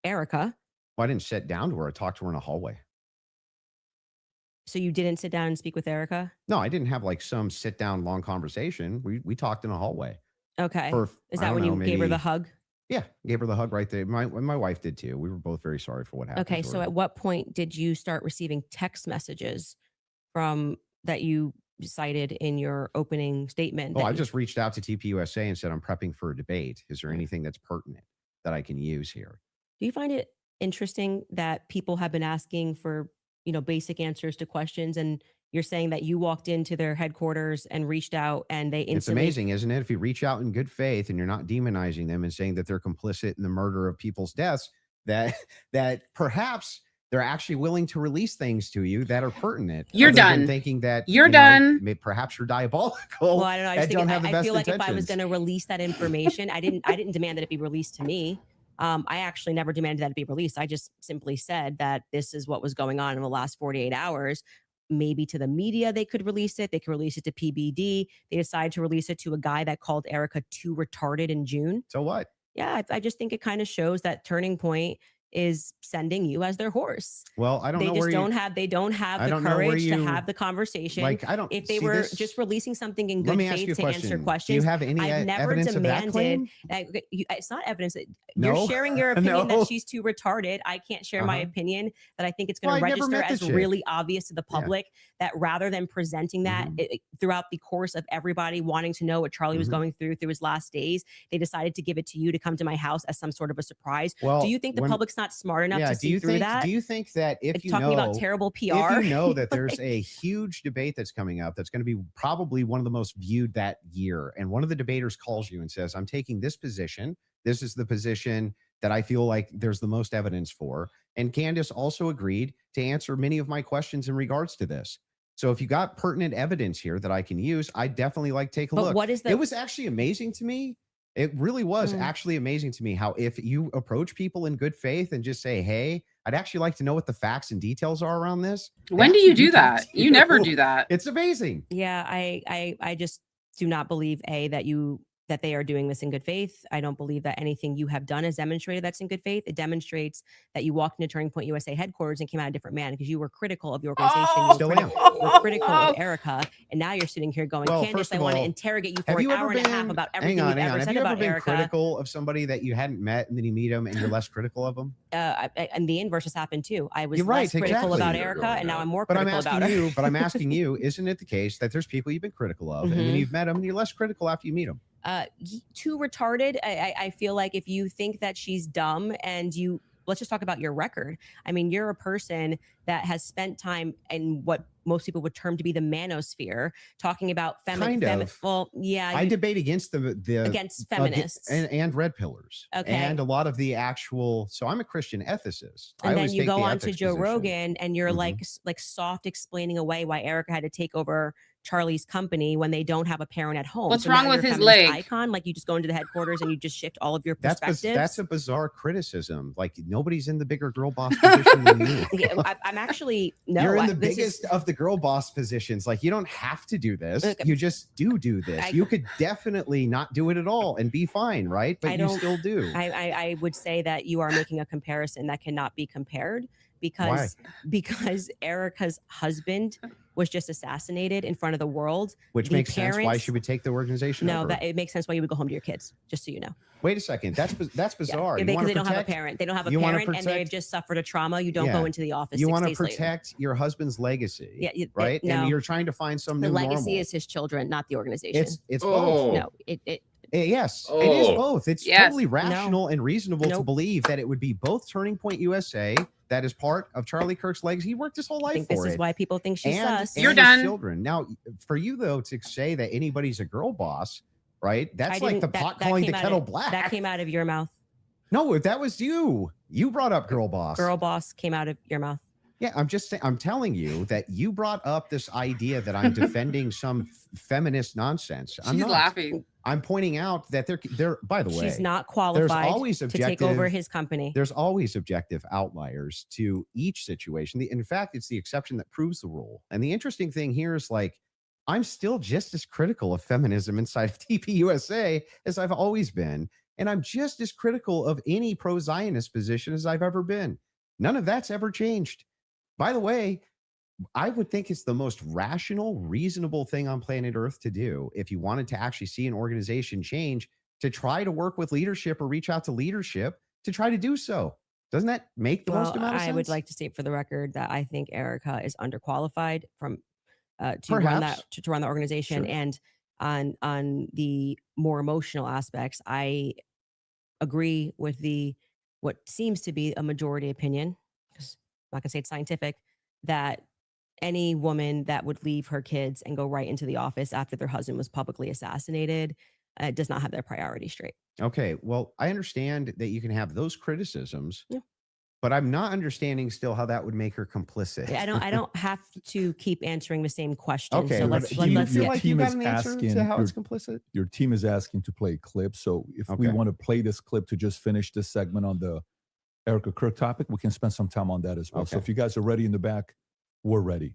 Speaker 8: Erica.
Speaker 7: Well, I didn't sit down to her. I talked to her in a hallway.
Speaker 8: So you didn't sit down and speak with Erica?
Speaker 7: No, I didn't have like some sit down long conversation. We talked in a hallway.
Speaker 8: Okay.
Speaker 7: For,
Speaker 8: Is
Speaker 7: I
Speaker 8: that
Speaker 7: don't
Speaker 8: when
Speaker 7: know,
Speaker 8: you gave her the
Speaker 7: maybe-
Speaker 8: hug?
Speaker 7: Yeah, gave her the hug right there. My wife did too. We were both very sorry for what happened.
Speaker 8: Okay.
Speaker 7: to
Speaker 8: So
Speaker 7: her.
Speaker 8: at what point did you start receiving text messages from that you cited in your opening statement?
Speaker 7: Oh,
Speaker 8: that
Speaker 7: I
Speaker 8: you-
Speaker 7: just reached out to TPUSA and said, I'm prepping for a debate. Is there anything that's pertinent that I can use here?
Speaker 8: Do you find it interesting that people have been asking for, basic answers to questions, and you're saying that you walked into their headquarters and reached out and they
Speaker 7: It's
Speaker 8: instantly
Speaker 7: amazing, isn't it? If you reach out in good faith and you're not demonizing them and saying that they're complicit in the murder of people's deaths, that perhaps they're actually willing to release things to you that are pertinent.
Speaker 1: You're
Speaker 7: other than
Speaker 1: done.
Speaker 7: thinking that
Speaker 1: You're done.
Speaker 7: Perhaps you're diabolical.
Speaker 8: Well, I don't know. I,
Speaker 7: and
Speaker 8: just think
Speaker 7: don't have the
Speaker 8: I
Speaker 7: best
Speaker 8: feel like if I was
Speaker 7: intentions.
Speaker 8: going to release that information, I didn't demand that it be released to me. I actually never demanded that it be released. I just simply said that this is what was going on in the last 48 hours. Maybe to the media, they could release it. They could release it to PBD. They decided to release it to a guy that called Erica too retarded in June.
Speaker 7: So what?
Speaker 8: Yeah, I just think it kind of shows that Turning Point is sending you as their horse.
Speaker 7: Well, I don't
Speaker 8: They
Speaker 7: know
Speaker 8: just
Speaker 7: where
Speaker 8: don't
Speaker 7: you,
Speaker 8: have
Speaker 7: I
Speaker 8: the
Speaker 7: don't know where
Speaker 8: courage to
Speaker 7: you-
Speaker 8: have the conversation.
Speaker 7: like, I don't
Speaker 8: If they
Speaker 7: see
Speaker 8: were
Speaker 7: this-
Speaker 8: just releasing something in
Speaker 7: Let
Speaker 8: good
Speaker 7: me ask
Speaker 8: faith
Speaker 7: you a
Speaker 8: to
Speaker 7: question.
Speaker 8: answer
Speaker 7: Do
Speaker 8: questions,
Speaker 7: you have any
Speaker 8: I've never
Speaker 7: evidence of that
Speaker 8: demanded
Speaker 7: claim?
Speaker 8: it's not evidence that
Speaker 7: No.
Speaker 8: you're sharing your opinion
Speaker 7: No.
Speaker 8: that she's too retarded. I can't share my
Speaker 7: Uh-huh.
Speaker 8: opinion that I think it's
Speaker 7: Well,
Speaker 8: going to
Speaker 7: I never
Speaker 8: register
Speaker 7: met the
Speaker 8: as
Speaker 7: chick.
Speaker 8: really obvious to the
Speaker 7: Yeah.
Speaker 8: public that rather than presenting that
Speaker 7: Mhm.
Speaker 8: throughout the course of everybody wanting to know what Charlie was
Speaker 7: Mhm.
Speaker 8: going through his last days, they decided to give it to you to come to my house as some sort of a surprise.
Speaker 7: Well,
Speaker 8: Do you think the
Speaker 7: when-
Speaker 8: public's not smart enough to
Speaker 7: do
Speaker 8: see
Speaker 7: you
Speaker 8: through
Speaker 7: think?
Speaker 8: that?
Speaker 7: Do you think that if
Speaker 8: It's
Speaker 7: you
Speaker 8: talking
Speaker 7: know
Speaker 8: about terrible PR.
Speaker 7: if you know that there's a huge debate that's coming up that's going to be probably one of the most viewed that year, and one of the debaters calls you and says, I'm taking this position, this is the position that I feel like there's the most evidence for, and Candace also agreed to answer many of my questions in regards to this. So if you got pertinent evidence here that I can use, I'd definitely like take a
Speaker 8: But
Speaker 7: look.
Speaker 8: what is the
Speaker 7: It was actually amazing to me. It really was
Speaker 8: Mm.
Speaker 7: actually amazing to me how if you approach people in good faith and just say, hey, I'd actually like to know what the facts and details are around this. they
Speaker 1: when do
Speaker 7: actually
Speaker 1: you do
Speaker 7: give
Speaker 1: that?
Speaker 7: it to
Speaker 1: You never do that.
Speaker 7: It's amazing.
Speaker 8: Yeah, I just do not believe that they are doing this in good faith. I don't believe that anything you have done has demonstrated that's in good faith. It demonstrates that you walked into Turning Point USA headquarters and came out a different man because you were critical of the organization.
Speaker 1: Oh,
Speaker 8: You were
Speaker 7: Still
Speaker 8: critical,
Speaker 7: am.
Speaker 8: you were critical of Erica, and now you're sitting here going,
Speaker 7: Well,
Speaker 8: Candace,
Speaker 7: first
Speaker 8: I
Speaker 7: of
Speaker 8: want to
Speaker 7: all,
Speaker 8: interrogate you for
Speaker 7: Have
Speaker 8: an
Speaker 7: you
Speaker 8: hour
Speaker 7: ever
Speaker 8: and a half
Speaker 7: been,
Speaker 8: about everything you've ever
Speaker 7: have
Speaker 8: said
Speaker 7: you ever
Speaker 8: about
Speaker 7: been
Speaker 8: Erica.
Speaker 7: critical of somebody that you hadn't met and then you meet them and you're less critical of them?
Speaker 8: And the inverse has happened too. I was
Speaker 7: You're right,
Speaker 8: less critical
Speaker 7: exactly.
Speaker 8: about
Speaker 4: You're
Speaker 8: Erica,
Speaker 4: going
Speaker 8: and now
Speaker 4: out.
Speaker 8: I'm more
Speaker 7: But I'm
Speaker 8: critical about
Speaker 7: asking
Speaker 8: her.
Speaker 7: you, isn't it the case that there's people you've been critical of and then
Speaker 8: Mhm.
Speaker 7: you've met them and you're less critical after you meet them?
Speaker 8: too retarded. I feel like if you think that she's dumb and let's just talk about your record. I mean, you're a person that has spent time in what most people would term to be the manosphere, talking about well, yeah.
Speaker 7: I debate against the
Speaker 8: against feminists
Speaker 7: and red pillars.
Speaker 8: Okay.
Speaker 7: And a lot of the actual. So I'm a Christian ethicist.
Speaker 8: And
Speaker 7: I
Speaker 8: then
Speaker 7: always
Speaker 8: you
Speaker 7: take
Speaker 8: go
Speaker 7: the
Speaker 8: on to
Speaker 7: ethics
Speaker 8: Joe
Speaker 7: position.
Speaker 8: Rogan and you're
Speaker 7: Mhm.
Speaker 8: like soft explaining away why Erica had to take over Charlie's company when they don't have a parent at home.
Speaker 1: What's
Speaker 8: So
Speaker 1: wrong
Speaker 8: now
Speaker 1: with
Speaker 8: you're a
Speaker 1: his
Speaker 8: feminist
Speaker 1: leg?
Speaker 8: icon? Like you just go into the headquarters and you just shift all of your
Speaker 7: That's
Speaker 8: perspectives.
Speaker 7: a bizarre criticism. Like nobody's in the bigger girl boss position than you.
Speaker 8: Yeah, I'm actually no.
Speaker 7: You're in the
Speaker 8: this is-
Speaker 7: biggest of the girl boss positions. Like you don't have to do this.
Speaker 8: Look,
Speaker 7: You just do this.
Speaker 8: I-
Speaker 7: You could definitely not do it at all and be fine, right? But
Speaker 8: I
Speaker 7: you
Speaker 8: don't-
Speaker 7: still do.
Speaker 8: I would say that you are making a comparison that cannot be compared because Erica's husband was just assassinated in front of the world.
Speaker 7: Which
Speaker 8: the
Speaker 7: makes sense why
Speaker 8: parents-
Speaker 7: she would take the organization
Speaker 8: No,
Speaker 7: over.
Speaker 8: that it makes sense why you would go home to your kids, just so you know.
Speaker 7: Wait a second. That's bizarre.
Speaker 8: Yeah,
Speaker 7: You
Speaker 8: because
Speaker 7: wanna
Speaker 8: they don't have a
Speaker 7: protect-
Speaker 8: parent. They don't have a
Speaker 7: you wanna
Speaker 8: parent, and they've
Speaker 7: protect-
Speaker 8: just suffered a trauma. You don't
Speaker 7: Yeah.
Speaker 8: go into the office.
Speaker 7: You
Speaker 8: 6
Speaker 7: want to
Speaker 8: days later.
Speaker 7: protect your husband's legacy,
Speaker 8: Yeah,
Speaker 7: right?
Speaker 8: no.
Speaker 7: And you're trying to find some
Speaker 8: The
Speaker 7: new
Speaker 8: legacy
Speaker 7: normal.
Speaker 8: is his children, not the organization.
Speaker 7: It's
Speaker 4: Oh.
Speaker 7: both.
Speaker 8: No,
Speaker 7: Yes, it is
Speaker 4: Oh.
Speaker 7: both. It's
Speaker 1: Yes.
Speaker 7: totally rational and reasonable to
Speaker 8: Nope.
Speaker 7: believe that it would be both Turning Point USA, that is part of Charlie Kirk's legacy. He worked his whole
Speaker 8: I
Speaker 7: life
Speaker 8: think
Speaker 7: for
Speaker 8: this
Speaker 7: it.
Speaker 8: is why people think she's sus.
Speaker 1: You're
Speaker 7: his
Speaker 1: done.
Speaker 7: Children. Now, for you though, to say that anybody's a girl boss, right? That's
Speaker 8: I
Speaker 7: like the
Speaker 8: didn't-
Speaker 7: pot
Speaker 8: that
Speaker 7: calling the
Speaker 8: came out
Speaker 7: kettle
Speaker 8: of-
Speaker 7: black.
Speaker 8: That came out of your mouth.
Speaker 7: No, that was you. You brought up girl boss.
Speaker 8: Girl boss came out of your mouth.
Speaker 7: Yeah, I'm just saying. I'm telling you that you brought up this idea that I'm defending some feminist nonsense. I'm
Speaker 1: She's
Speaker 7: not.
Speaker 1: laughing.
Speaker 7: I'm pointing out that they're. By the way,
Speaker 8: She's not qualified
Speaker 7: always
Speaker 8: to take over
Speaker 7: objective-
Speaker 8: his company.
Speaker 7: there's always objective outliers to each situation. In fact, it's the exception that proves the rule. And the interesting thing here is like, I'm still just as critical of feminism inside of TPUSA as I've always been. And I'm just as critical of any pro-Zionist position as I've ever been. None of that's ever changed. By the way, I would think it's the most rational, reasonable thing on planet Earth to do if you wanted to actually see an organization change, to try to work with leadership or reach out to leadership to try to do so. Doesn't that make the most amount of sense?
Speaker 8: I would like to state for the record that I think Erica is underqualified from to
Speaker 7: Perhaps.
Speaker 8: run the organization.
Speaker 7: Sure.
Speaker 8: And on the more emotional aspects, I agree with what seems to be a majority opinion, because I'm not gonna say it's scientific, that any woman that would leave her kids and go right into the office after their husband was publicly assassinated does not have their priorities straight.
Speaker 7: Okay, well, I understand that you can have those criticisms,
Speaker 8: Yeah.
Speaker 7: but I'm not understanding still how that would make her complicit.
Speaker 8: I don't have to keep answering the same question.
Speaker 7: Okay,
Speaker 8: so
Speaker 7: but
Speaker 8: let's
Speaker 7: do
Speaker 8: let,
Speaker 7: you
Speaker 8: let's
Speaker 7: feel
Speaker 8: get
Speaker 7: like
Speaker 6: team
Speaker 7: you got
Speaker 6: is
Speaker 7: an answer
Speaker 6: asking
Speaker 7: to how
Speaker 6: your-
Speaker 7: it's complicit?
Speaker 6: Your team is asking to play a clip. So if we
Speaker 7: Okay.
Speaker 6: want to play this clip to just finish this segment on the Erica Kirk topic, we can spend some time on that as well. So
Speaker 7: Okay.
Speaker 6: if you guys are ready in the back, we're ready.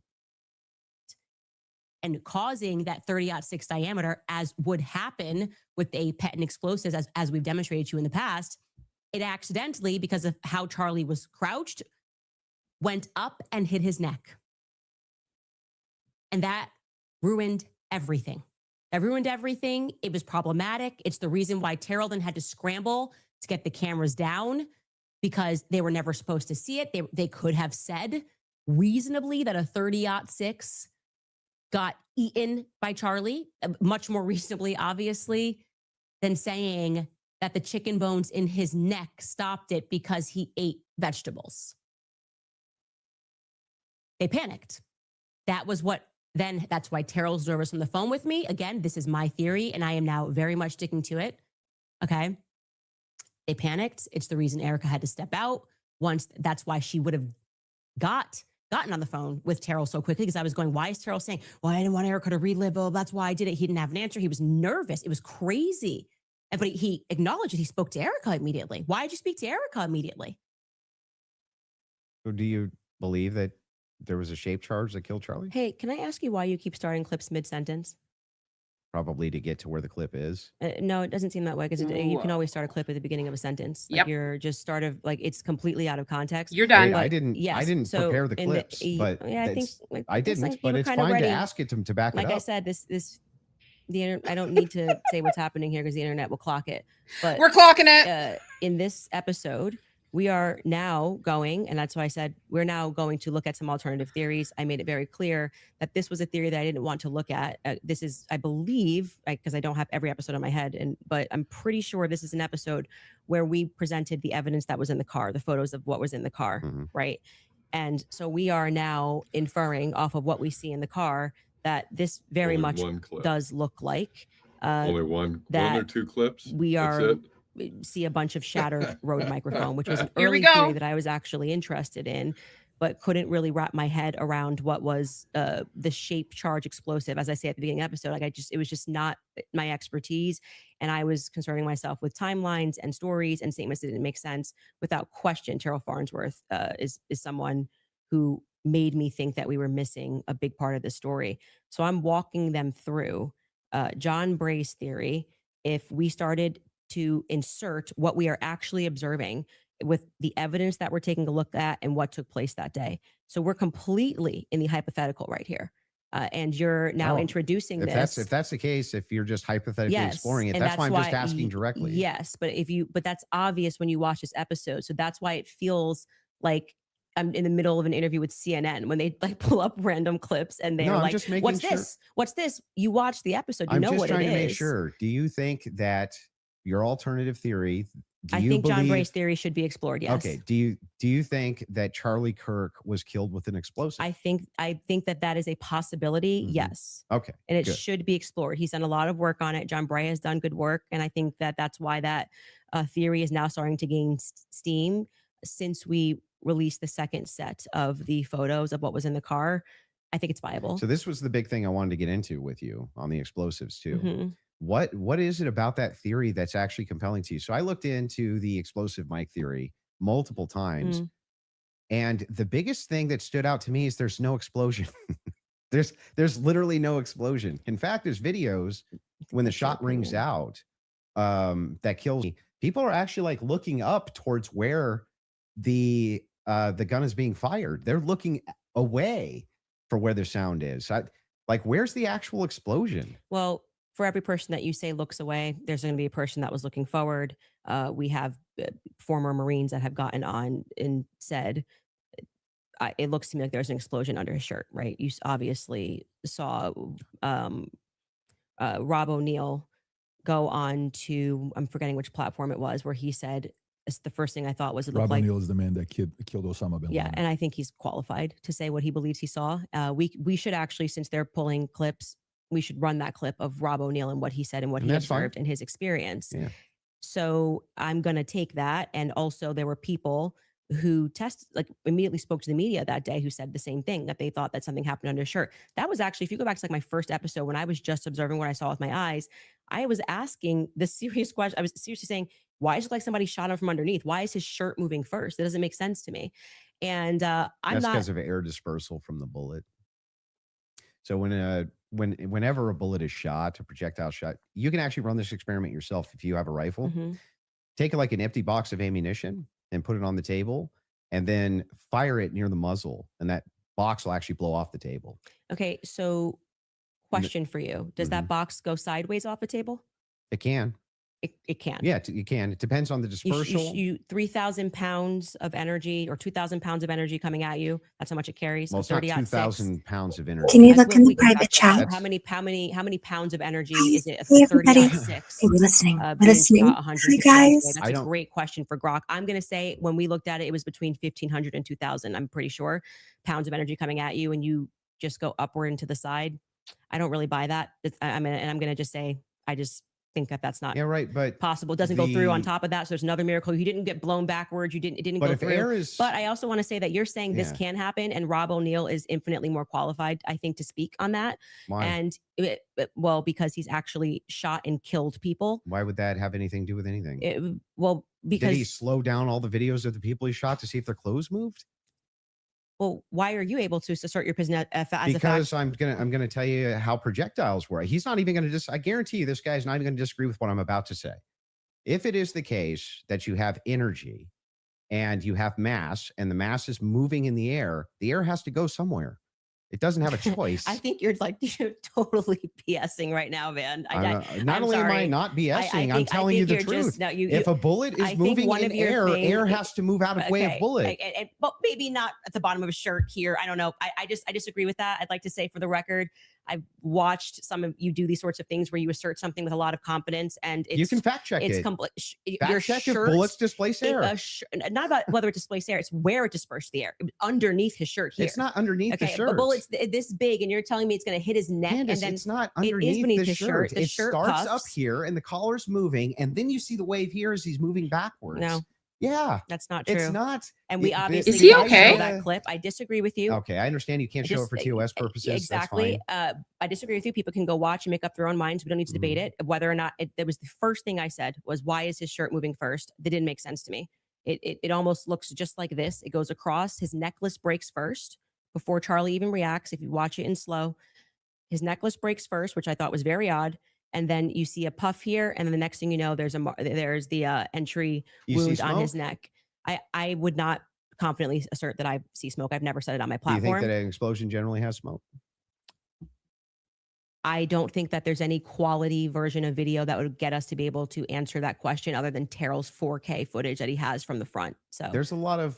Speaker 9: and causing that 30-06 diameter, as would happen with a patent explosives, as we've demonstrated to you in the past, it accidentally, because of how Charlie was crouched, went up and hit his neck. And that ruined everything. That ruined everything. It was problematic. It's the reason why Terrell then had to scramble to get the cameras down, because they were never supposed to see it. They could have said reasonably that a 30-06 got eaten by Charlie, much more reasonably, obviously, than saying that the chicken bones in his neck stopped it because he ate vegetables. They panicked. That was that's why Terrell's nervous on the phone with me. Again, this is my theory, and I am now very much sticking to it. Okay. They panicked. It's the reason Erica had to step out. That's why she would have gotten on the phone with Terrell so quickly, because I was going, why is Terrell saying, well, I didn't want Erica to relive. Oh, that's why I did it. He didn't have an answer. He was nervous. It was crazy. But he acknowledged it. He spoke to Erica immediately. Why did you speak to Erica immediately?
Speaker 7: So do you believe that there was a shape charge that killed Charlie?
Speaker 8: Hey, can I ask you why you keep starting clips mid-sentence?
Speaker 7: Probably to get to where the clip is.
Speaker 8: No, it doesn't seem that way, because you can always start a clip at the beginning of a sentence. Like
Speaker 1: Yep.
Speaker 8: you're just it's completely out of context.
Speaker 1: You're done.
Speaker 7: I didn't
Speaker 8: So
Speaker 7: prepare the
Speaker 8: in
Speaker 7: clips, but
Speaker 8: yeah, I think
Speaker 7: that's- I didn't,
Speaker 8: you
Speaker 7: but
Speaker 8: were
Speaker 7: it's
Speaker 8: kinda
Speaker 7: fine
Speaker 8: ready.
Speaker 7: to ask it to back
Speaker 8: Like
Speaker 7: it up.
Speaker 8: I said, I don't need to say what's happening here because the internet will clock it. But
Speaker 1: We're clocking it.
Speaker 8: in this episode, we are now going, and that's why I said we're now going to look at some alternative theories. I made it very clear that this was a theory that I didn't want to look at. This is, I believe, because I don't have every episode in my head, but I'm pretty sure this is an episode where we presented the evidence that was in the car, the photos of what was in the car, right? And so we are now inferring off of what we see in the car that this very
Speaker 4: Only
Speaker 8: much
Speaker 4: one clip.
Speaker 8: does look like
Speaker 4: Only one
Speaker 8: that
Speaker 4: or two clips.
Speaker 8: we
Speaker 4: That's
Speaker 8: are
Speaker 4: it?
Speaker 8: see a bunch of shattered Rode microphone, which was an
Speaker 1: Here we
Speaker 8: early
Speaker 1: go.
Speaker 8: theory that I was actually interested in, but couldn't really wrap my head around what was the shape charge explosive. As I say at the beginning of the episode, like it was just not my expertise. And I was concerning myself with timelines and stories and statements that didn't make sense. Without question, Terrell Farnsworth is someone who made me think that we were missing a big part of the story. So I'm walking them through John Bray's theory. If we started to insert what we are actually observing with the evidence that we're taking a look at and what took place that day. So we're completely in the hypothetical right here. And you're now introducing this.
Speaker 7: If that's the case, if you're just hypothetically
Speaker 8: Yes,
Speaker 7: exploring it,
Speaker 8: and
Speaker 7: that's why I'm just
Speaker 8: why
Speaker 7: asking directly.
Speaker 8: Yes, but that's obvious when you watch this episode. So that's why it feels like I'm in the middle of an interview with CNN when they like pull up random clips and they're
Speaker 7: No, I'm
Speaker 8: like,
Speaker 7: just making
Speaker 8: "What's
Speaker 7: sure-
Speaker 8: this? What's this?" You watch the episode, you
Speaker 7: I'm
Speaker 8: know
Speaker 7: just
Speaker 8: what it
Speaker 7: trying
Speaker 8: is.
Speaker 7: to make sure. Do you think that your alternative theory?
Speaker 8: I think John Bray's theory should be explored. Yes.
Speaker 7: Okay. Do you think that Charlie Kirk was killed with an explosive?
Speaker 8: I think that is a possibility.
Speaker 7: Mhm.
Speaker 8: Yes.
Speaker 7: Okay.
Speaker 8: And it
Speaker 7: good.
Speaker 8: should be explored. He's done a lot of work on it. John Bray has done good work. And I think that that's why that theory is now starting to gain steam since we released the second set of the photos of what was in the car. I think it's viable.
Speaker 7: So this was the big thing I wanted to get into with you on the explosives too.
Speaker 8: Mhm.
Speaker 7: What is it about that theory that's actually compelling to you? So I looked into the explosive mic theory multiple times. And the biggest thing that stood out to me is there's no explosion. there's literally no explosion. In fact, there's videos when the shot rings out that kills me. People are actually like looking up towards where the gun is being fired. They're looking away for where the sound is. Like, where's the actual explosion?
Speaker 8: Well, for every person that you say looks away, there's going to be a person that was looking forward. We have former Marines that have gotten on and said, it looks to me like there's an explosion under his shirt, right? You obviously saw Rob O'Neill go on to, I'm forgetting which platform it was, where he said, the first thing I thought was it looked
Speaker 6: Rob
Speaker 8: like.
Speaker 6: O'Neill is the man that killed Osama bin Laden.
Speaker 8: Yeah, and I think he's qualified to say what he believes he saw. We should actually, since they're pulling clips, we should run that clip of Rob O'Neill and what he said and what he
Speaker 7: That's fine.
Speaker 8: observed and his experience.
Speaker 7: Yeah.
Speaker 8: So I'm going to take that. And also there were people who immediately spoke to the media that day who said the same thing, that they thought that something happened under his shirt. That was actually, if you go back to like my first episode, when I was just observing what I saw with my eyes, I was asking the serious question. I was seriously saying, why is it like somebody shot him from underneath? Why is his shirt moving first? It doesn't make sense to me. And
Speaker 7: That's
Speaker 8: I'm not,
Speaker 7: because of air dispersal from the bullet. So whenever a bullet is shot, a projectile shot, you can actually run this experiment yourself if you have a rifle.
Speaker 8: Mhm.
Speaker 7: Take like an empty box of ammunition and put it on the table, and then fire it near the muzzle, and that box will actually blow off the table.
Speaker 8: Okay, so question for you. Does that
Speaker 7: Mhm.
Speaker 8: box go sideways off the table?
Speaker 7: It can.
Speaker 8: It can.
Speaker 7: Yeah, you can. It depends on the dispersal.
Speaker 8: You 3,000 pounds of energy or 2,000 pounds of energy coming at you. That's how much it carries.
Speaker 7: Well, it's not
Speaker 8: 30-06.
Speaker 7: 2,000 pounds of energy.
Speaker 10: Can you
Speaker 8: That's
Speaker 10: look in
Speaker 8: what
Speaker 10: the
Speaker 8: we go back
Speaker 10: private
Speaker 8: to.
Speaker 10: chat?
Speaker 8: How many pounds of energy
Speaker 10: Hi,
Speaker 8: is it?
Speaker 10: hey, everybody.
Speaker 8: 30-06.
Speaker 10: Hey, we're listening. We're
Speaker 8: Being
Speaker 10: listening.
Speaker 8: shot 100
Speaker 10: Hi,
Speaker 8: times a day.
Speaker 10: guys.
Speaker 8: That's a great question for Grok. I'm going to say when we looked at it, it was between 1,500 and 2,000. I'm pretty sure pounds of energy coming at you, and you just go upward and to the side. I don't really buy that. I'm going to just say I just think that that's not
Speaker 7: Yeah, right. But
Speaker 8: possible. It doesn't go through on
Speaker 7: the-
Speaker 8: top of that. So there's another miracle. You didn't get blown backwards. It didn't
Speaker 7: But
Speaker 8: go
Speaker 7: if
Speaker 8: through.
Speaker 7: air is,
Speaker 8: But I also want to say that you're saying this
Speaker 7: Yeah.
Speaker 8: can happen, and Rob O'Neill is infinitely more qualified, I think, to speak on that.
Speaker 7: why?
Speaker 8: And well, because he's actually shot and killed people.
Speaker 7: Why would that have anything to do with anything? Did he
Speaker 8: Because
Speaker 7: slow down all the videos of the people he shot to see if their clothes moved?
Speaker 8: well, why are you able to assert your position as a fact?
Speaker 7: Because I'm gonna tell you how projectiles work. He's not even gonna I guarantee you this guy's not even gonna disagree with what I'm about to say. If it is the case that you have energy and you have mass and the mass is moving in the air has to go somewhere. It doesn't have a choice.
Speaker 8: I think you're totally BSing right now, man.
Speaker 7: Not
Speaker 8: I'm
Speaker 7: only am I
Speaker 8: sorry.
Speaker 7: not BSing, I'm
Speaker 8: think
Speaker 7: telling you the
Speaker 8: you're
Speaker 7: truth.
Speaker 8: just- no, you-
Speaker 7: If a bullet
Speaker 8: I
Speaker 7: is
Speaker 8: think
Speaker 7: moving
Speaker 8: one
Speaker 7: in
Speaker 8: of your
Speaker 7: air,
Speaker 8: thing-
Speaker 7: air has to move out of way of bullet.
Speaker 8: But maybe not at the bottom of a shirt here. I don't know. I disagree with that. I'd like to say, for the record, I've watched some of you do these sorts of things where you assert something with a lot of confidence, and
Speaker 7: You can fact check it.
Speaker 8: Your
Speaker 7: Fact check if
Speaker 8: shirt,
Speaker 7: bullets displace air.
Speaker 8: not about whether it displaced air, it's where it dispersed the air. It was underneath his shirt here.
Speaker 7: It's not underneath the
Speaker 8: Okay,
Speaker 7: shirt.
Speaker 8: a bullet's this big, and you're telling me it's going to hit his neck,
Speaker 7: Candace,
Speaker 8: and then
Speaker 7: it's not
Speaker 8: it is
Speaker 7: underneath
Speaker 8: beneath
Speaker 7: the
Speaker 8: his shirt. The
Speaker 7: It
Speaker 8: shirt
Speaker 7: starts up
Speaker 8: puffs.
Speaker 7: here and the collar's moving, and then you see the wave here as he's moving backwards.
Speaker 8: No,
Speaker 7: Yeah,
Speaker 8: that's not true.
Speaker 7: it's not.
Speaker 8: And we
Speaker 7: It-
Speaker 8: obviously
Speaker 1: Is he
Speaker 8: can't show
Speaker 1: okay?
Speaker 8: that clip. I disagree with you.
Speaker 7: Okay, I understand you can't show it for TOS purposes.
Speaker 8: Exactly.
Speaker 7: That's fine.
Speaker 8: I disagree with you. People can go watch and make up their own minds. We don't need to debate it. Whether or not that was the first thing I said was, why is his shirt moving first? That didn't make sense to me. It almost looks just like this. It goes across. His necklace breaks first before Charlie even reacts. If you watch it in slow, his necklace breaks first, which I thought was very odd. And then you see a puff here, and then the next thing you know, there's the entry
Speaker 7: You see
Speaker 8: wound on his
Speaker 7: smoke?
Speaker 8: neck. I would not confidently assert that I see smoke. I've never said it on my
Speaker 7: Do you
Speaker 8: platform.
Speaker 7: think that an explosion generally has smoke?
Speaker 8: I don't think that there's any quality version of video that would get us to be able to answer that question other than Terrell's 4K footage that he has from the front. So
Speaker 7: There's a lot of,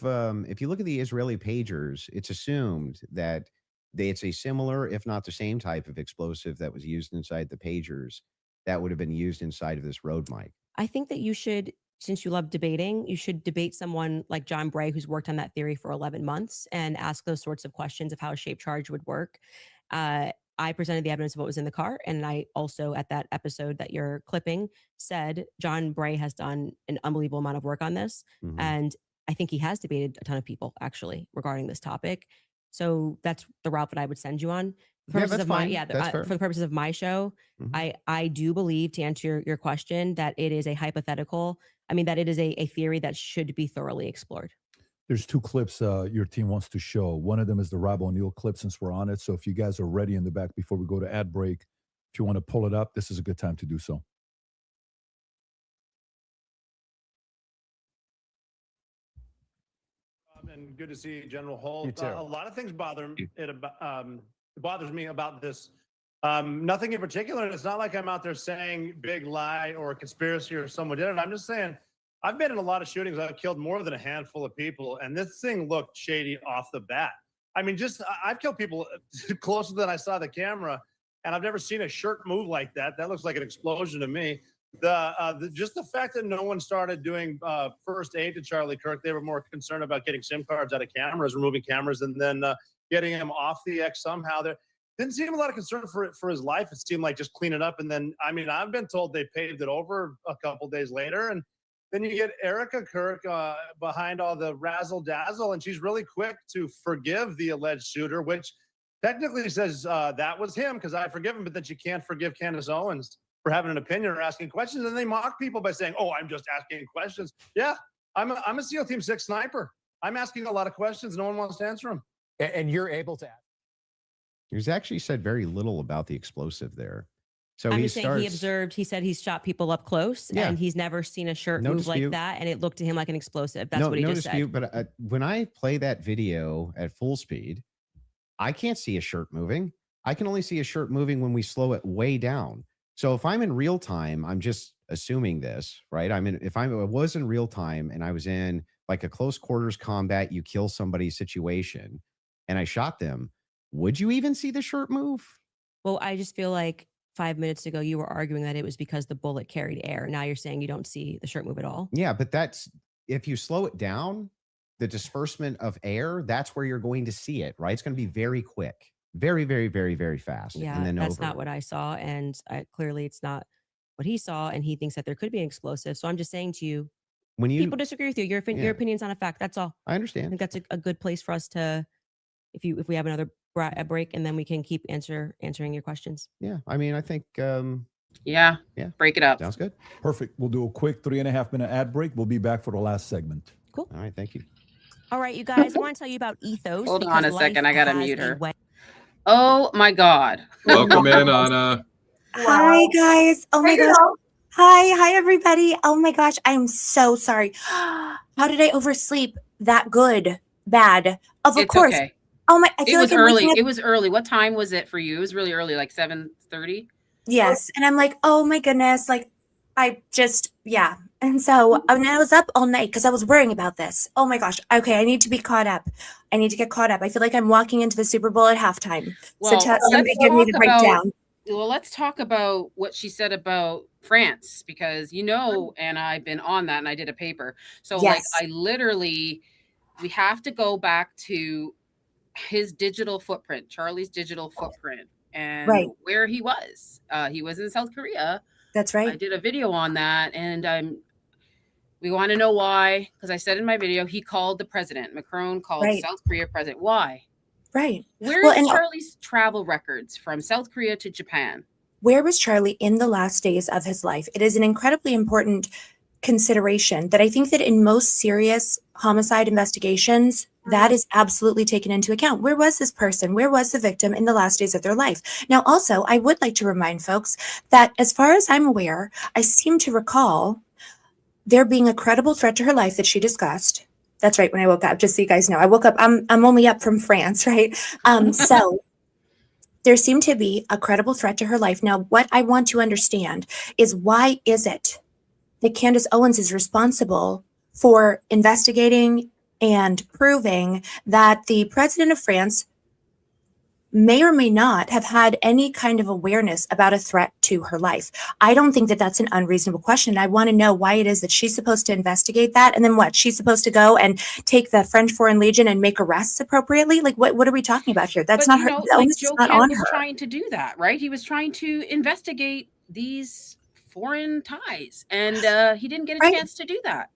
Speaker 7: if you look at the Israeli pagers, it's assumed that it's a similar, if not the same type of explosive that was used inside the pagers that would have been used inside of this road mic.
Speaker 8: I think that you should, since you love debating, you should debate someone like John Bray, who's worked on that theory for 11 months, and ask those sorts of questions of how a shaped charge would work. I presented the evidence of what was in the car. And I also, at that episode that you're clipping, said John Bray has done an unbelievable amount of work on this.
Speaker 7: Mhm.
Speaker 8: And I think he has debated a ton of people actually regarding this topic. So that's the route that I would send you on. For
Speaker 7: Yeah,
Speaker 8: purposes
Speaker 7: that's
Speaker 8: of my,
Speaker 7: fine.
Speaker 8: yeah,
Speaker 7: That's fair.
Speaker 8: for the purposes of my show,
Speaker 7: Mhm.
Speaker 8: I do believe, to answer your question, that it is a hypothetical. I mean, that it is a theory that should be thoroughly explored.
Speaker 6: There's two clips your team wants to show. One of them is the Rob O'Neill clip, since we're on it. So if you guys are ready in the back before we go to ad break, if you want to pull it up, this is a good time to do so.
Speaker 10: And good to see you, General Holt.
Speaker 6: You too.
Speaker 10: A lot of things bothers me about this. Nothing in particular. And it's not like I'm out there saying big lie or conspiracy or someone did it. I'm just saying I've been in a lot of shootings. I've killed more than a handful of people, and this thing looked shady off the bat. I mean, I've killed people closer than I saw the camera, and I've never seen a shirt move like that. That looks like an explosion to me. Just the fact that no one started doing first aid to Charlie Kirk, they were more concerned about getting SIM cards out of cameras, removing cameras, and then getting him off the X somehow. There didn't seem a lot of concern for his life. It seemed like just clean it up. And then, I mean, I've been told they paved it over a couple days later. And then you get Erica Kirk behind all the razzle dazzle, and she's really quick to forgive the alleged shooter, which technically says that was him because I forgive him, but then she can't forgive Candace Owens for having an opinion or asking questions. And they mock people by saying, "Oh, I'm just asking questions." Yeah, I'm a SEAL Team 6 sniper. I'm asking a lot of questions. No one wants to answer them.
Speaker 3: And you're able to ask.
Speaker 7: He's actually said very little about the explosive there. So
Speaker 8: I'm
Speaker 7: he
Speaker 8: just saying he
Speaker 7: starts.
Speaker 8: observed, he said he's shot people up close
Speaker 7: Yeah.
Speaker 8: and he's never seen a shirt
Speaker 7: No
Speaker 8: move like
Speaker 7: dispute.
Speaker 8: that. And it looked to him like an explosive. That's what he
Speaker 7: no
Speaker 8: just
Speaker 7: dispute,
Speaker 8: said.
Speaker 7: but when I play that video at full speed, I can't see a shirt moving. I can only see a shirt moving when we slow it way down. So if I'm in real time, I'm just assuming this, right? If I was in real time and I was in like a close quarters combat, you kill somebody situation, and I shot them, would you even see the shirt move?
Speaker 8: Well, I just feel like 5 minutes ago, you were arguing that it was because the bullet carried air. Now you're saying you don't see the shirt move at all.
Speaker 7: Yeah, but that's if you slow it down, the disbursement of air, that's where you're going to see it, right? It's going to be very quick, very, very, very, very fast.
Speaker 8: Yeah,
Speaker 7: and then
Speaker 8: that's
Speaker 7: over.
Speaker 8: not what I saw. And clearly it's not what he saw. And he thinks that there could be an explosive. So I'm just saying to you,
Speaker 7: When you,
Speaker 8: people disagree with you. Your
Speaker 7: Yeah.
Speaker 8: opinion's not a fact. That's all.
Speaker 7: I
Speaker 8: I
Speaker 7: understand.
Speaker 8: think that's a good place for us to, if we have another a break, and then we can keep answering your questions.
Speaker 7: Yeah, I mean, I think
Speaker 1: Yeah.
Speaker 7: Yeah.
Speaker 1: Break it up.
Speaker 7: sounds good.
Speaker 6: Perfect. We'll do a quick 3.5 minute ad break. We'll be back for the last segment.
Speaker 7: All right, thank you.
Speaker 8: All right, you guys, I want to tell you about Ethos.
Speaker 1: Hold on
Speaker 8: because
Speaker 1: a second,
Speaker 8: life
Speaker 1: I gotta
Speaker 8: has
Speaker 1: mute
Speaker 8: a
Speaker 1: her.
Speaker 8: way-
Speaker 1: Oh my God.
Speaker 4: Welcome in, Anna.
Speaker 11: Hi guys. Oh my gosh. Hi everybody. Oh my gosh, I'm so sorry. How did I oversleep that good? Bad. Of
Speaker 1: It's
Speaker 11: course.
Speaker 1: okay.
Speaker 11: Oh my! I
Speaker 1: It
Speaker 11: feel
Speaker 1: was
Speaker 11: like I'm
Speaker 1: early.
Speaker 11: waking up.
Speaker 1: It was early. What time was it for you? It was really early, like 7:30.
Speaker 11: Yes, and I'm like, oh my goodness, like I just yeah. And so and I was up all night because I was worrying about this. Oh my gosh. Okay, I need to be caught up. I need to get caught up. I feel like I'm walking into the Super Bowl at halftime.
Speaker 1: Well,
Speaker 11: so somebody give me the breakdown.
Speaker 1: Well, let's talk about what she said about France, because Anna, I've been on that and I did a paper. So
Speaker 11: Yes.
Speaker 1: I literally, we have to go back to his digital footprint, Charlie's digital footprint, and
Speaker 11: Right.
Speaker 1: where he was. He was in South Korea.
Speaker 11: That's
Speaker 1: I
Speaker 11: right.
Speaker 1: did a video on that, and we want to know why, because I said in my video, he called the president. Macron called
Speaker 11: Right.
Speaker 1: South Korea president. Why?
Speaker 11: Right.
Speaker 1: Where
Speaker 11: Well,
Speaker 1: is
Speaker 11: and
Speaker 1: Charlie's travel records from South Korea to Japan?
Speaker 11: where was Charlie in the last days of his life? It is an incredibly important consideration that I think that in most serious homicide investigations, that is absolutely taken into account. Where was this person? Where was the victim in the last days of their life? Now, also, I would like to remind folks that as far as I'm aware, I seem to recall there being a credible threat to her life that she discussed. That's right. When I woke up, just so you guys know, I woke up, I'm only up from France, right? So there seemed to be a credible threat to her life. Now, what I want to understand is why is it that Candace Owens is responsible for investigating and proving that the president of France may or may not have had any kind of awareness about a threat to her life. I don't think that that's an unreasonable question. I want to know why it is that she's supposed to investigate that. And then what? She's supposed to go and take the French Foreign Legion and make arrests appropriately? Like, what are we talking about here? That's not her. The onus is
Speaker 1: Joe
Speaker 11: not
Speaker 1: Kent
Speaker 11: on
Speaker 1: was
Speaker 11: her.
Speaker 1: trying to do that, right? He was trying to investigate these foreign ties, and he didn't get a
Speaker 11: Right.
Speaker 1: chance to do that.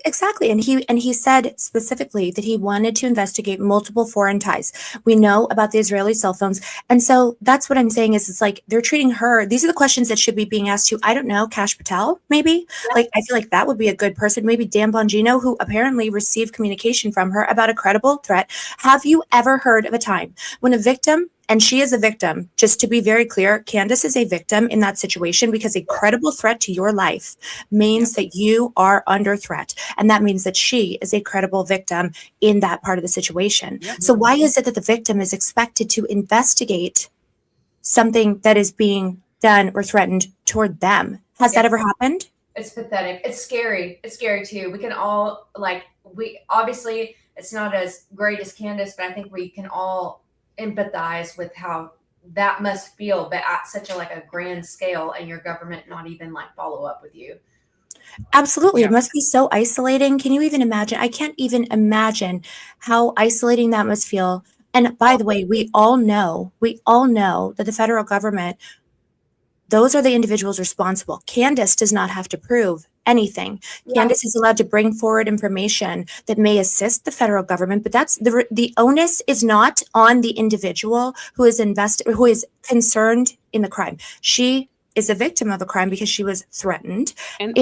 Speaker 11: Exactly. And he said specifically that he wanted to investigate multiple foreign ties. We know about the Israeli cell phones. And so that's what I'm saying is it's like they're treating her. These are the questions that should be being asked to, I don't know, Kash Patel, maybe. Like, I feel like that would be a good person. Maybe Dan Bongino, who apparently received communication from her about a credible threat. Have you ever heard of a time when a victim, and she is a victim, just to be very clear, Candace is a victim in that situation because a credible threat to your life means that you are under threat. And that means that she is a credible victim in that part of the situation. So why is it that the victim is expected to investigate something that is being done or threatened toward them? Has that ever happened?
Speaker 5: It's pathetic. It's scary. It's scary too. We can all we obviously it's not as great as Candace, but I think we can all empathize with how that must feel, but at such a grand scale, and your government not even follow up with you.
Speaker 11: Absolutely.
Speaker 1: Yeah.
Speaker 11: It must be so isolating. Can you even imagine? I can't even imagine how isolating that must feel. And by the way, we all know that the federal government, those are the individuals responsible. Candace does not have to prove anything. Candace is allowed to bring forward information that may assist the federal government, but that's the onus is not on the individual who is who is concerned in the crime. She is a victim of a crime because she was threatened. And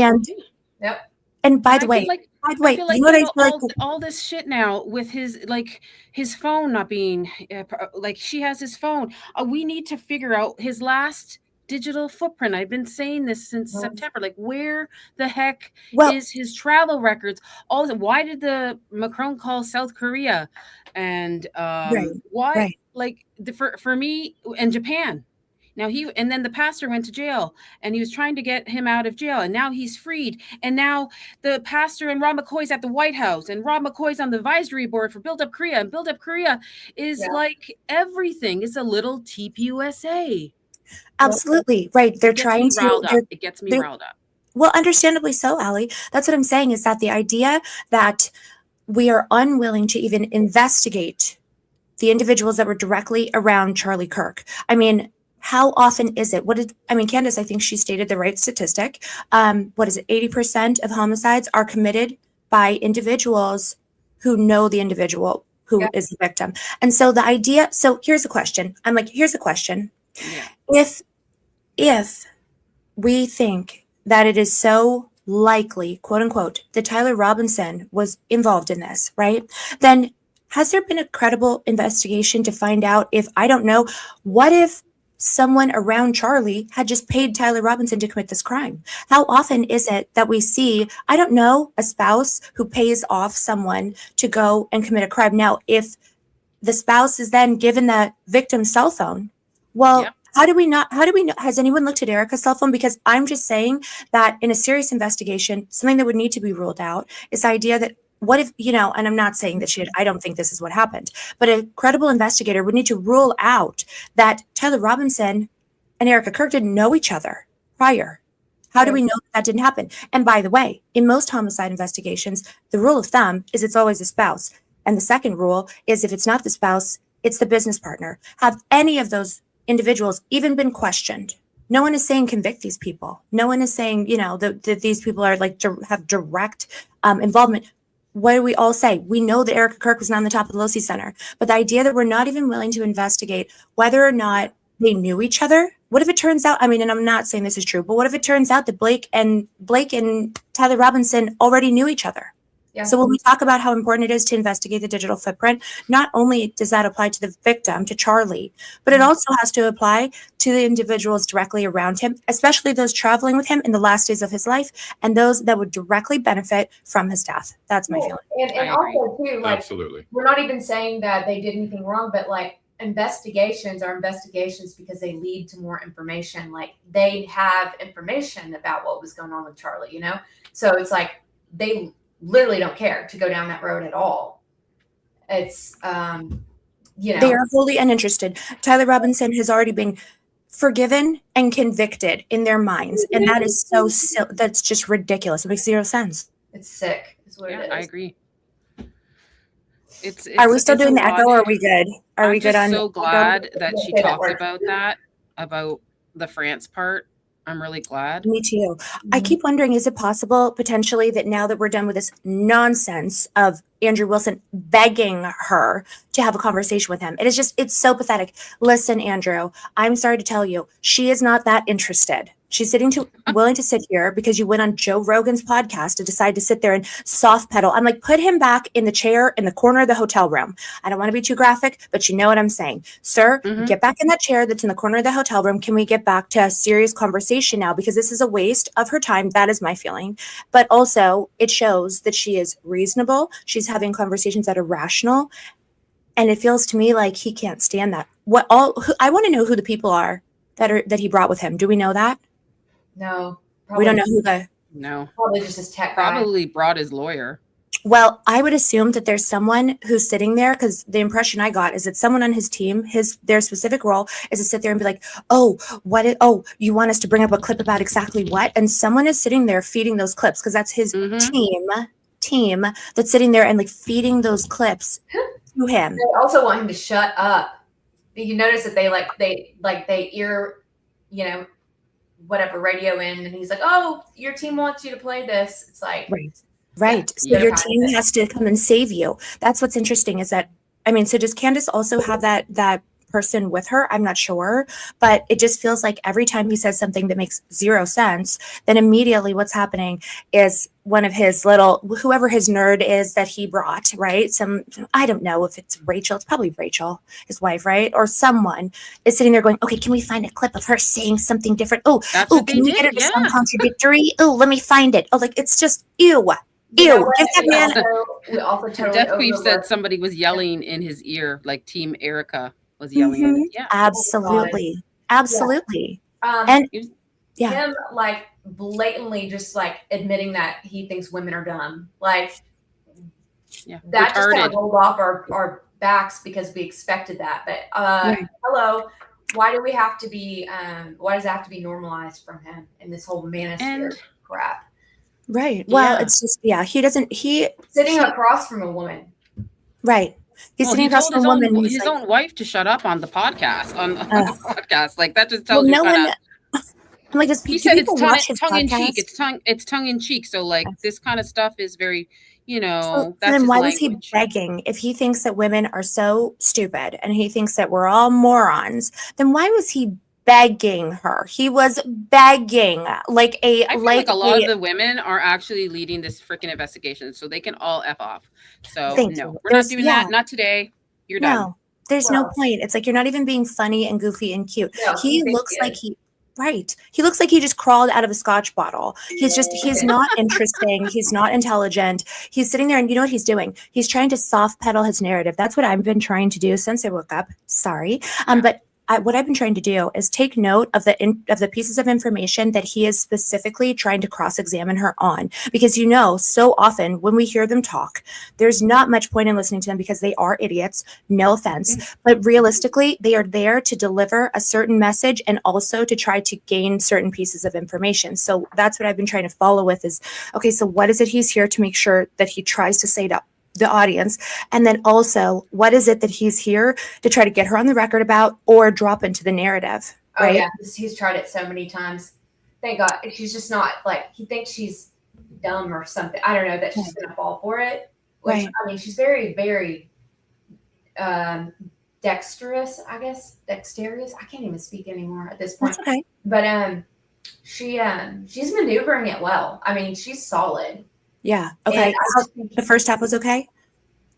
Speaker 5: Yep.
Speaker 11: and by the
Speaker 1: I
Speaker 11: way,
Speaker 1: feel like-
Speaker 11: by the way,
Speaker 1: I feel like,
Speaker 11: you know what I feel like?
Speaker 1: all this shit now with his phone not being she has his phone. We need to figure out his last digital footprint. I've been saying this since September. Like, where the heck is his travel records? Why did the Macron call South Korea? And why? Like, for me, and Japan. Now and then the pastor went to jail, and he was trying to get him out of jail, and now he's freed. And now the pastor and Rob McCoy's at the White House, and Rob McCoy's on the advisory board for Build Up Korea, and Build Up Korea is like everything. It's a little TPUSA.
Speaker 11: Absolutely. Right. They're trying to.
Speaker 1: It gets me riled up.
Speaker 11: Well, understandably so, Allie. That's what I'm saying is that the idea that we are unwilling to even investigate the individuals that were directly around Charlie Kirk. I mean, how often is it? Candace, I think she stated the right statistic. What is it? 80% of homicides are committed by individuals who know the individual who is the victim. And so the idea, so here's a question. Here's a question.
Speaker 1: Yeah.
Speaker 11: If we think that it is so likely, quote unquote, that Tyler Robinson was involved in this, right? Then has there been a credible investigation to find out if, I don't know, what if someone around Charlie had just paid Tyler Robinson to commit this crime? How often is it that we see, I don't know, a spouse who pays off someone to go and commit a crime? Now, if the spouse is then given the victim's cell phone. Well,
Speaker 1: Yeah.
Speaker 11: how do we know? Has anyone looked at Erica's cell phone? Because I'm just saying that in a serious investigation, something that would need to be ruled out is the idea that what if, and I'm not saying that I don't think this is what happened, but a credible investigator would need to rule out that Tyler Robinson and Erica Kirk didn't know each other prior. How do we know that didn't happen? And by the way, in most homicide investigations, the rule of thumb is it's always the spouse. And the second rule is if it's not the spouse, it's the business partner. Have any of those individuals even been questioned? No one is saying convict these people. No one is saying, that these people are have direct involvement. What do we all say? We know that Erica Kirk was not on the top of the Losi Center, but the idea that we're not even willing to investigate whether or not they knew each other. What if it turns out, and I'm not saying this is true, but what if it turns out that Blake and Tyler Robinson already knew each other?
Speaker 5: Yeah.
Speaker 11: So when we talk about how important it is to investigate the digital footprint, not only does that apply to the victim, to Charlie, but it also has to apply to the individuals directly around him, especially those traveling with him in the last days of his life and those that would directly benefit from his death. That's my feeling.
Speaker 12: And also too,
Speaker 4: Absolutely.
Speaker 12: we're not even saying that they did anything wrong, but investigations are investigations because they lead to more information. They have information about what was going on with Charlie, So it's they literally don't care to go down that road at all. It's,
Speaker 11: They are wholly uninterested. Tyler Robinson has already been forgiven and convicted in their minds. And that is that's just ridiculous. It makes zero sense.
Speaker 5: It's sick. Is what it is.
Speaker 1: I agree.
Speaker 11: Are we still doing the echo or are we good? Are we good on?
Speaker 1: I'm so glad that she talked about the France part. I'm really glad.
Speaker 11: Me too. I keep wondering, is it possible potentially that now that we're done with this nonsense of Andrew Wilson begging her to have a conversation with him, it's so pathetic. Listen, Andrew, I'm sorry to tell you, she is not that interested. She's willing to sit here because you went on Joe Rogan's podcast to decide to sit there and soft pedal. I'm put him back in the chair in the corner of the hotel room. I don't want to be too graphic, but you know what I'm saying. Sir, get back in that chair that's in the corner of the hotel room. Can we get back to a serious conversation now? Because this is a waste of her time. That is my feeling. But also it shows that she is reasonable. She's having conversations that are rational. And it feels to me like he can't stand that. I want to know who the people are that he brought with him. Do we know that?
Speaker 5: No.
Speaker 11: We don't know who
Speaker 1: No.
Speaker 5: Probably just his tech guy.
Speaker 1: Probably brought his lawyer.
Speaker 11: Well, I would assume that there's someone who's sitting there because the impression I got is that someone on his team, their specific role is to sit there and be like, you want us to bring up a clip about exactly what? And someone is sitting there feeding those clips because that's his team that's sitting there and feeding those clips to him.
Speaker 5: They also want him to shut up. You notice that they ear, whatever radio in, and he's like, "Oh, your team wants you to play this." It's
Speaker 11: right. So your team has to come and save you. That's what's interesting is that, so does Candace also have that person with her? I'm not sure, but it just feels like every time he says something that makes zero sense, then immediately what's happening is one of his whoever his nerd is that he brought, right? I don't know if it's Rachel. It's probably Rachel, his wife, right? Or someone is sitting there going, okay, can we find a clip of her saying something different? Oh, can we get her to sound contradictory? Oh, let me find it. Oh, it's just, ew. Give that man.
Speaker 5: We also totally
Speaker 1: Death Queen said
Speaker 5: overlooked-
Speaker 1: somebody was yelling in his ear, Team Erica was yelling in his ear.
Speaker 11: Absolutely.
Speaker 5: And
Speaker 11: yeah.
Speaker 5: him blatantly just
Speaker 12: admitting that he thinks women are dumb.
Speaker 5: that just kind of rolled off our backs because we expected that. But hello, why do we have to be? Why does it have to be normalized from him in this whole manosphere crap?
Speaker 11: Right. Well, it's just
Speaker 5: Sitting across from a woman.
Speaker 11: Right. He's sitting across from a woman.
Speaker 1: His own wife to shut up on the podcast. That just tells you.
Speaker 11: I'm like,
Speaker 1: he said it's tongue in cheek. It's tongue in cheek. So this kind of stuff is very,
Speaker 11: So
Speaker 1: that's
Speaker 11: then why was
Speaker 1: language.
Speaker 11: he begging? If he thinks that women are so stupid and he thinks that we're all morons, then why was he begging her? He was begging
Speaker 1: I feel like a lot of the women are actually leading this freaking investigation, so they can all F off. So no, we're not doing that. Not today. You're done.
Speaker 11: There's no point. It's you're not even being funny and goofy and cute.
Speaker 5: No,
Speaker 11: he looks like Right. He looks like he just crawled out of a scotch bottle. He's not interesting. He's not intelligent. He's sitting there and you know what he's doing? He's trying to soft pedal his narrative. That's what I've been trying to do since I woke up. Sorry. But what I've been trying to do is take note of the pieces of information that he is specifically trying to cross-examine her on, because so often when we hear them talk, there's not much point in listening to them because they are idiots. No offense, but realistically, they are there to deliver a certain message and also to try to gain certain pieces of information. So that's what I've been trying to follow with is, okay, so what is it he's here to make sure that he tries to say to the audience? And then also, what is it that he's here to try to get her on the record about or drop into the narrative?
Speaker 12: Oh
Speaker 11: Right?
Speaker 12: yeah, he's tried it so many times. Thank God, she's just not like he thinks she's dumb or something. I don't know that she's gonna fall for it. Which,
Speaker 11: Right.
Speaker 12: I mean, she's very, very dexterous. I guess dexterous. I can't even speak anymore at this point.
Speaker 11: That's okay.
Speaker 12: But she's maneuvering it well. I mean, she's solid.
Speaker 11: Yeah.
Speaker 12: And
Speaker 11: Okay.
Speaker 12: I just think
Speaker 11: The first half was okay.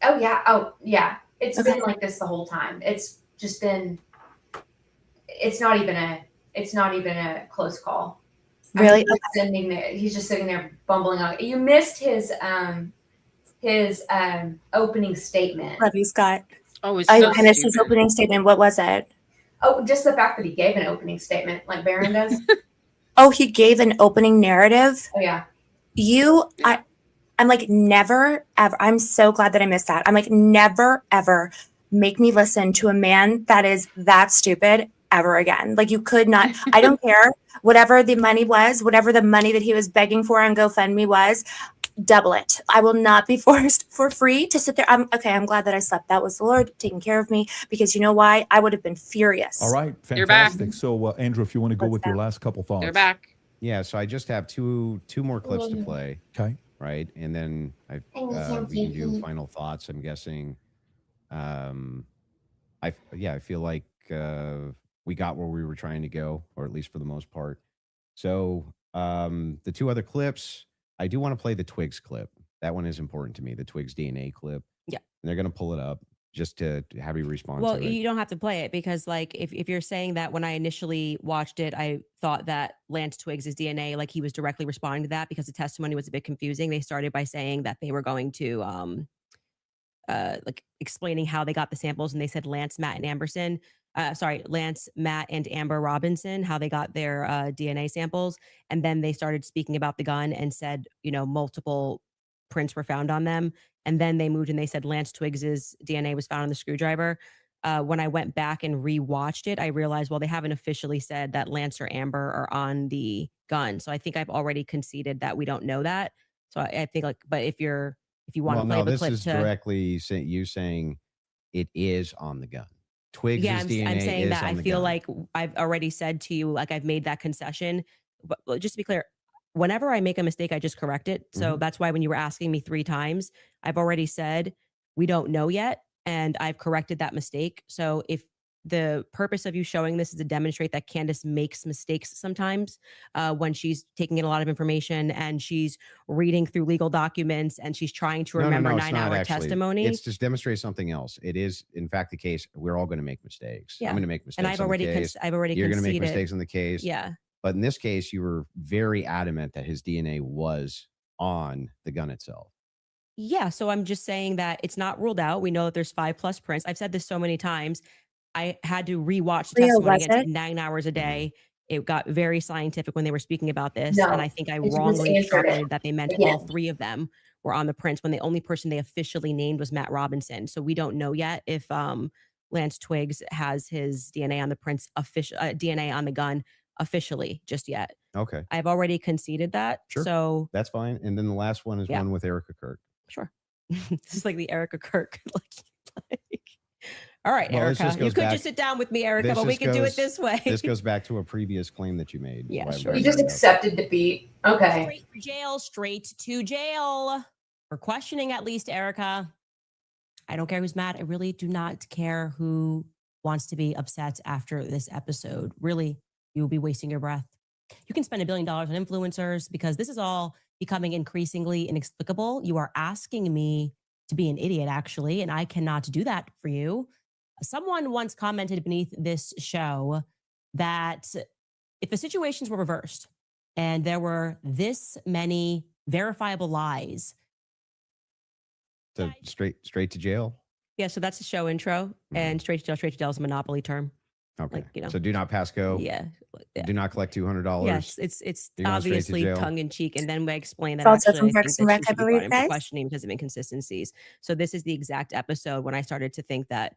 Speaker 12: Oh yeah. It's
Speaker 11: Okay.
Speaker 12: been like this the whole time. It's just been. It's not even a close call. I mean,
Speaker 11: Really?
Speaker 12: he's just sitting there bumbling on. You missed his opening statement.
Speaker 11: Love you, Scott.
Speaker 1: Oh, it's
Speaker 11: I
Speaker 1: so
Speaker 11: finished his
Speaker 1: stupid.
Speaker 11: opening statement. What was it?
Speaker 12: Oh, just the fact that he gave an opening statement like Baron does.
Speaker 11: Oh, he gave an opening narrative.
Speaker 12: Oh yeah.
Speaker 11: I'm like, never ever. I'm so glad that I missed that. I'm like, never ever make me listen to a man that is that stupid ever again. Like, you could not. I don't care. Whatever the money was, whatever the money that he was begging for on GoFundMe was, double it. I will not be forced for free to sit there. I'm glad that I slept. That was the Lord taking care of me, because you know why? I would have been furious.
Speaker 6: All right,
Speaker 1: You're back.
Speaker 6: fantastic. So, Andrew, if you want to go
Speaker 11: What's
Speaker 6: with your
Speaker 11: that?
Speaker 6: last couple thoughts.
Speaker 1: They're back.
Speaker 7: Yeah, so I just have two more clips to play,
Speaker 6: Okay.
Speaker 7: right? And then we can do final thoughts. I'm guessing. I feel like we got where we were trying to go, or at least for the most part. So the two other clips, I do want to play the Twigs clip. That one is important to me, the Twigs DNA clip.
Speaker 8: Yeah.
Speaker 7: And they're going to pull it up just to have you respond
Speaker 8: Well,
Speaker 7: to it.
Speaker 8: you don't have to play it because, like, if you're saying that when I initially watched it, I thought that Lance Twigs' DNA, like, he was directly responding to that because the testimony was a bit confusing. They started by saying that they were going to, like, explaining how they got the samples, and they said Lance, Matt, and Amber Robinson, how they got their DNA samples, and then they started speaking about the gun and said, multiple prints were found on them. And then they moved and they said Lance Twigs's DNA was found on the screwdriver. When I went back and rewatched it, I realized, well, they haven't officially said that Lance or Amber are on the gun. So I think I've already conceded that we don't know that. So I think, like, but if you want to play the
Speaker 7: this
Speaker 8: clip
Speaker 7: is directly you saying it is on the gun. Twigs'
Speaker 8: yeah,
Speaker 7: DNA
Speaker 8: I'm saying
Speaker 7: is
Speaker 8: that
Speaker 7: on
Speaker 8: I
Speaker 7: the
Speaker 8: feel
Speaker 7: gun.
Speaker 8: like I've already said to you, like, I've made that concession. But just to be clear, whenever I make a mistake, I just correct it. So that's why when you were asking me 3 times, I've already said we don't know yet, and I've corrected that mistake. So if the purpose of you showing this is to demonstrate that Candace makes mistakes sometimes when she's taking in a lot of information and she's reading through legal documents and she's trying to remember
Speaker 7: No, it's not
Speaker 8: 9-hour
Speaker 7: actually.
Speaker 8: testimony.
Speaker 7: It's just demonstrate something else. It is, in fact, the case. We're all going to make mistakes.
Speaker 8: Yeah.
Speaker 7: I'm going to make mistakes.
Speaker 8: and I've
Speaker 7: on
Speaker 8: already
Speaker 7: the case.
Speaker 8: I've already
Speaker 7: You're going to
Speaker 8: conceded.
Speaker 7: make mistakes on the case.
Speaker 8: Yeah.
Speaker 7: But in this case, you were very adamant that his DNA was on the gun itself.
Speaker 8: Yeah. So I'm just saying that it's not ruled out. We know that there's 5+ prints. I've said this so many times. I had to rewatch the
Speaker 11: Leo,
Speaker 8: testimony
Speaker 11: was
Speaker 8: again
Speaker 11: it?
Speaker 8: 9 hours a day. It got very scientific when they were speaking about this.
Speaker 12: No,
Speaker 8: and I think I
Speaker 12: it was
Speaker 8: wrongly
Speaker 12: answered it
Speaker 8: extrapolated that they meant
Speaker 12: again.
Speaker 8: all 3 of them were on the prints when the only person they officially named was Matt Robinson. So we don't know yet if Lance Twigs has his DNA on the prints, DNA on the gun officially just yet.
Speaker 7: Okay.
Speaker 8: I've already conceded that.
Speaker 7: Sure.
Speaker 8: So
Speaker 7: That's fine. And then the last one is
Speaker 8: Yeah.
Speaker 7: one with Erica Kirk.
Speaker 8: sure. This is like the Erica Kirk. like, all right,
Speaker 7: Well, this
Speaker 8: Erica.
Speaker 7: just
Speaker 8: You
Speaker 7: goes
Speaker 8: could
Speaker 7: back-
Speaker 8: just sit down with me, Erica,
Speaker 7: this
Speaker 8: but we
Speaker 7: just
Speaker 8: can do it
Speaker 7: goes-
Speaker 8: this way.
Speaker 7: This goes back to a previous claim that you made.
Speaker 8: Yeah,
Speaker 7: Why I'm
Speaker 8: sure.
Speaker 7: bringing
Speaker 12: You just
Speaker 7: it up.
Speaker 12: accepted defeat. Okay.
Speaker 8: Straight to jail, straight to jail. For questioning, at least, Erica. I don't care who's mad. I really do not care who wants to be upset after this episode. Really, you will be wasting your breath. You can spend $1 billion on influencers because this is all becoming increasingly inexplicable. You are asking me to be an idiot, actually, and I cannot do that for you. Someone once commented beneath this show that if the situations were reversed and there were this many verifiable lies.
Speaker 7: So straight to jail.
Speaker 8: Yeah, so that's the show intro, and straight to jail is a monopoly term.
Speaker 7: Okay.
Speaker 8: Like, you know.
Speaker 7: So do not pass go.
Speaker 8: Yeah.
Speaker 7: Do not collect $200.
Speaker 8: Yes, it's
Speaker 7: You're going straight to
Speaker 8: obviously
Speaker 7: jail.
Speaker 8: tongue in cheek, and then we explain that
Speaker 11: It's also
Speaker 8: actually
Speaker 11: from
Speaker 8: I think
Speaker 11: Parks and
Speaker 8: that
Speaker 11: Rec,
Speaker 8: she
Speaker 11: I
Speaker 8: should be
Speaker 11: believe,
Speaker 8: brought into
Speaker 11: guys.
Speaker 8: questioning because of inconsistencies. So this is the exact episode when I started to think that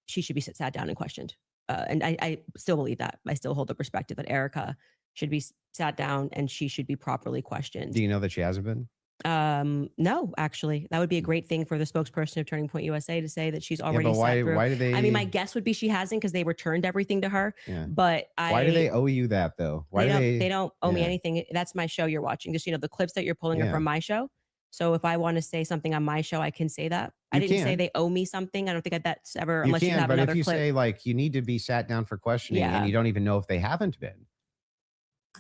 Speaker 8: she should be sat down and questioned. And I still believe that. I still hold the perspective that Erica should be sat down and she should be properly questioned.
Speaker 7: Do you know that she hasn't been?
Speaker 8: No, actually, that would be a great thing for the spokesperson of Turning Point USA to say that she's already
Speaker 7: but
Speaker 8: sat through.
Speaker 7: why do they?
Speaker 8: I mean, my guess would be she hasn't because they returned everything to her.
Speaker 7: Yeah.
Speaker 8: But
Speaker 7: Why do they owe you that though? Why do
Speaker 8: they don't owe me
Speaker 7: yeah.
Speaker 8: anything. That's my show you're watching. Just, you know, the clips that you're pulling are
Speaker 7: Yeah.
Speaker 8: from my show. So if I want to say something on my show, I can say that. I
Speaker 7: You
Speaker 8: didn't say
Speaker 7: can.
Speaker 8: they owe me something. I don't think that's ever,
Speaker 7: You
Speaker 8: unless you
Speaker 7: can,
Speaker 8: have
Speaker 7: but
Speaker 8: another
Speaker 7: if you
Speaker 8: clip.
Speaker 7: say like you need to be sat down for questioning
Speaker 8: Yeah.
Speaker 7: and you don't even know if they haven't been,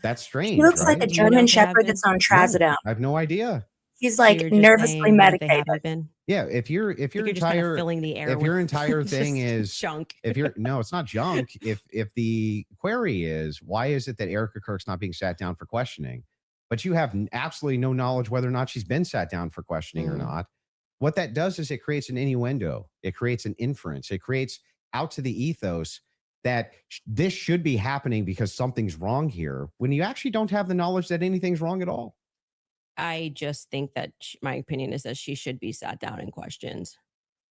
Speaker 7: that's strange.
Speaker 11: He looks like a
Speaker 7: right?
Speaker 8: Do you know
Speaker 11: German
Speaker 8: if they have
Speaker 11: Shepherd
Speaker 8: been?
Speaker 11: that's on
Speaker 7: No,
Speaker 11: trazodone.
Speaker 7: I have no idea.
Speaker 11: He's
Speaker 8: So
Speaker 11: like
Speaker 8: you're just
Speaker 11: nervously
Speaker 8: saying that they
Speaker 11: medicated.
Speaker 8: haven't been.
Speaker 7: Yeah, if your
Speaker 8: I think you're just kind
Speaker 7: entire
Speaker 8: of filling the air.
Speaker 7: if your
Speaker 8: with
Speaker 7: entire thing
Speaker 8: just
Speaker 7: is
Speaker 8: junk.
Speaker 7: if you're no, it's not junk. If the query is why is it that Erica Kirk's not being sat down for questioning, but you have absolutely no knowledge whether or not she's been sat down for questioning or not. What that does is it creates an innuendo. It creates an inference. It creates out to the ethos that this should be happening because something's wrong here when you actually don't have the knowledge that anything's wrong at all.
Speaker 8: I just think that my opinion is that she should be sat down and questioned.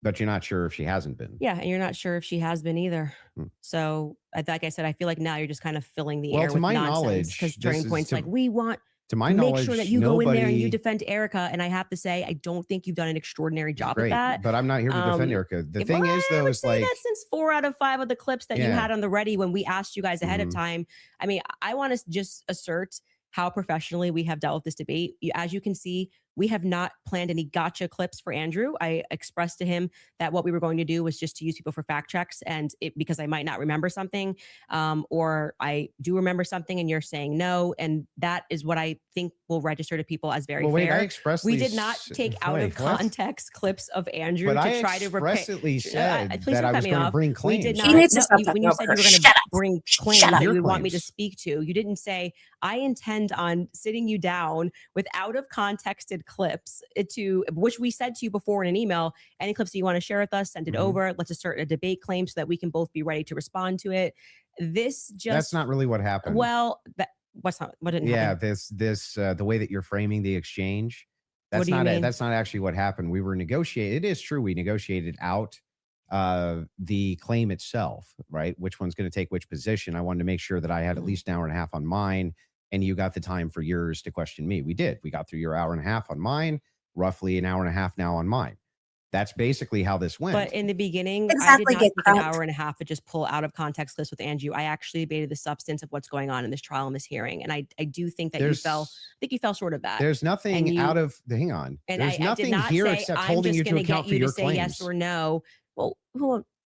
Speaker 7: But you're not sure if she hasn't been.
Speaker 8: Yeah, and you're not sure if she has been either. So, like I said, I feel like now you're just kind of filling the
Speaker 7: Well,
Speaker 8: air
Speaker 7: to
Speaker 8: with
Speaker 7: my
Speaker 8: nonsense
Speaker 7: knowledge,
Speaker 8: because
Speaker 7: this
Speaker 8: Turning
Speaker 7: is
Speaker 8: Point's
Speaker 7: to-
Speaker 8: like, we want
Speaker 7: To my
Speaker 8: make
Speaker 7: knowledge,
Speaker 8: sure that you go in there and you
Speaker 7: nobody-
Speaker 8: defend Erica. And I have to say, I don't think you've done an extraordinary job
Speaker 7: Great,
Speaker 8: at that.
Speaker 7: but I'm not here to defend Erica. The thing is,
Speaker 8: I
Speaker 7: though,
Speaker 8: would
Speaker 7: is
Speaker 8: say
Speaker 7: like
Speaker 8: that since 4 out of 5 of the clips that you
Speaker 7: Yeah.
Speaker 8: had on the ready when we asked you guys ahead of
Speaker 7: Mhm.
Speaker 8: time, I mean, I want to just assert how professionally we have dealt with this debate. As you can see, we have not planned any gotcha clips for Andrew. I expressed to him that what we were going to do was just to use people for fact checks, and because I might not remember something, or I do remember something, and you're saying no, and that is what I think will register to people as very
Speaker 7: well, wait,
Speaker 8: fair.
Speaker 7: I expressly
Speaker 8: We did not take out of
Speaker 7: wait, what?
Speaker 8: context clips of Andrew
Speaker 7: But
Speaker 8: to
Speaker 7: I
Speaker 8: try to repair.
Speaker 7: expressly said
Speaker 8: Please
Speaker 7: that
Speaker 8: don't
Speaker 7: I
Speaker 8: cut
Speaker 7: was
Speaker 8: me
Speaker 7: going to
Speaker 8: off.
Speaker 7: bring
Speaker 8: We
Speaker 7: claims.
Speaker 8: did
Speaker 11: He
Speaker 8: not.
Speaker 11: needs to
Speaker 8: No,
Speaker 11: stop
Speaker 8: when
Speaker 11: talking
Speaker 8: you
Speaker 11: over
Speaker 8: said
Speaker 11: her.
Speaker 8: you were going
Speaker 11: Shut
Speaker 8: to
Speaker 11: up.
Speaker 8: bring claims
Speaker 11: Shut up.
Speaker 8: that you
Speaker 7: Your
Speaker 8: would want me to
Speaker 7: claims.
Speaker 8: speak to, you didn't say I intend on sitting you down with out of contexted clips to which we said to you before in an email. Any clips that you want to share with us, send it
Speaker 7: Mhm.
Speaker 8: over. Let's assert a debate claim so that we can both be ready to respond to it. This just
Speaker 7: That's not really what happened.
Speaker 8: well. That what's not what didn't
Speaker 7: yeah,
Speaker 8: happen?
Speaker 7: this the way that you're framing the exchange,
Speaker 8: What
Speaker 7: that's
Speaker 8: do you
Speaker 7: not
Speaker 8: mean?
Speaker 7: that's not actually what happened. We were negotiating. It is true we negotiated out the claim itself, right? Which one's going to take which position? I wanted to make sure that I had at least an hour and a half on mine, and you got the time for yours to question me. We did. We got through your hour and a half on mine, roughly an hour and a half now on mine. That's basically how this went.
Speaker 8: But in the beginning,
Speaker 11: Exactly,
Speaker 8: I did
Speaker 11: get
Speaker 8: not take an
Speaker 11: cracked.
Speaker 8: hour and a half to just pull out of context clips with Andrew. I actually debated the substance of what's going on in this trial and this hearing. And I do think that
Speaker 7: there's,
Speaker 8: I think you fell short of that.
Speaker 7: there's nothing
Speaker 8: you-
Speaker 7: out of the hang on.
Speaker 8: And
Speaker 7: There's
Speaker 8: I did
Speaker 7: nothing
Speaker 8: not
Speaker 7: here
Speaker 8: say,
Speaker 7: except
Speaker 8: I'm
Speaker 7: holding
Speaker 8: just
Speaker 7: you to
Speaker 8: gonna
Speaker 7: account
Speaker 8: get
Speaker 7: for
Speaker 8: you
Speaker 7: your
Speaker 8: to say
Speaker 7: claims.
Speaker 8: yes or no. Well,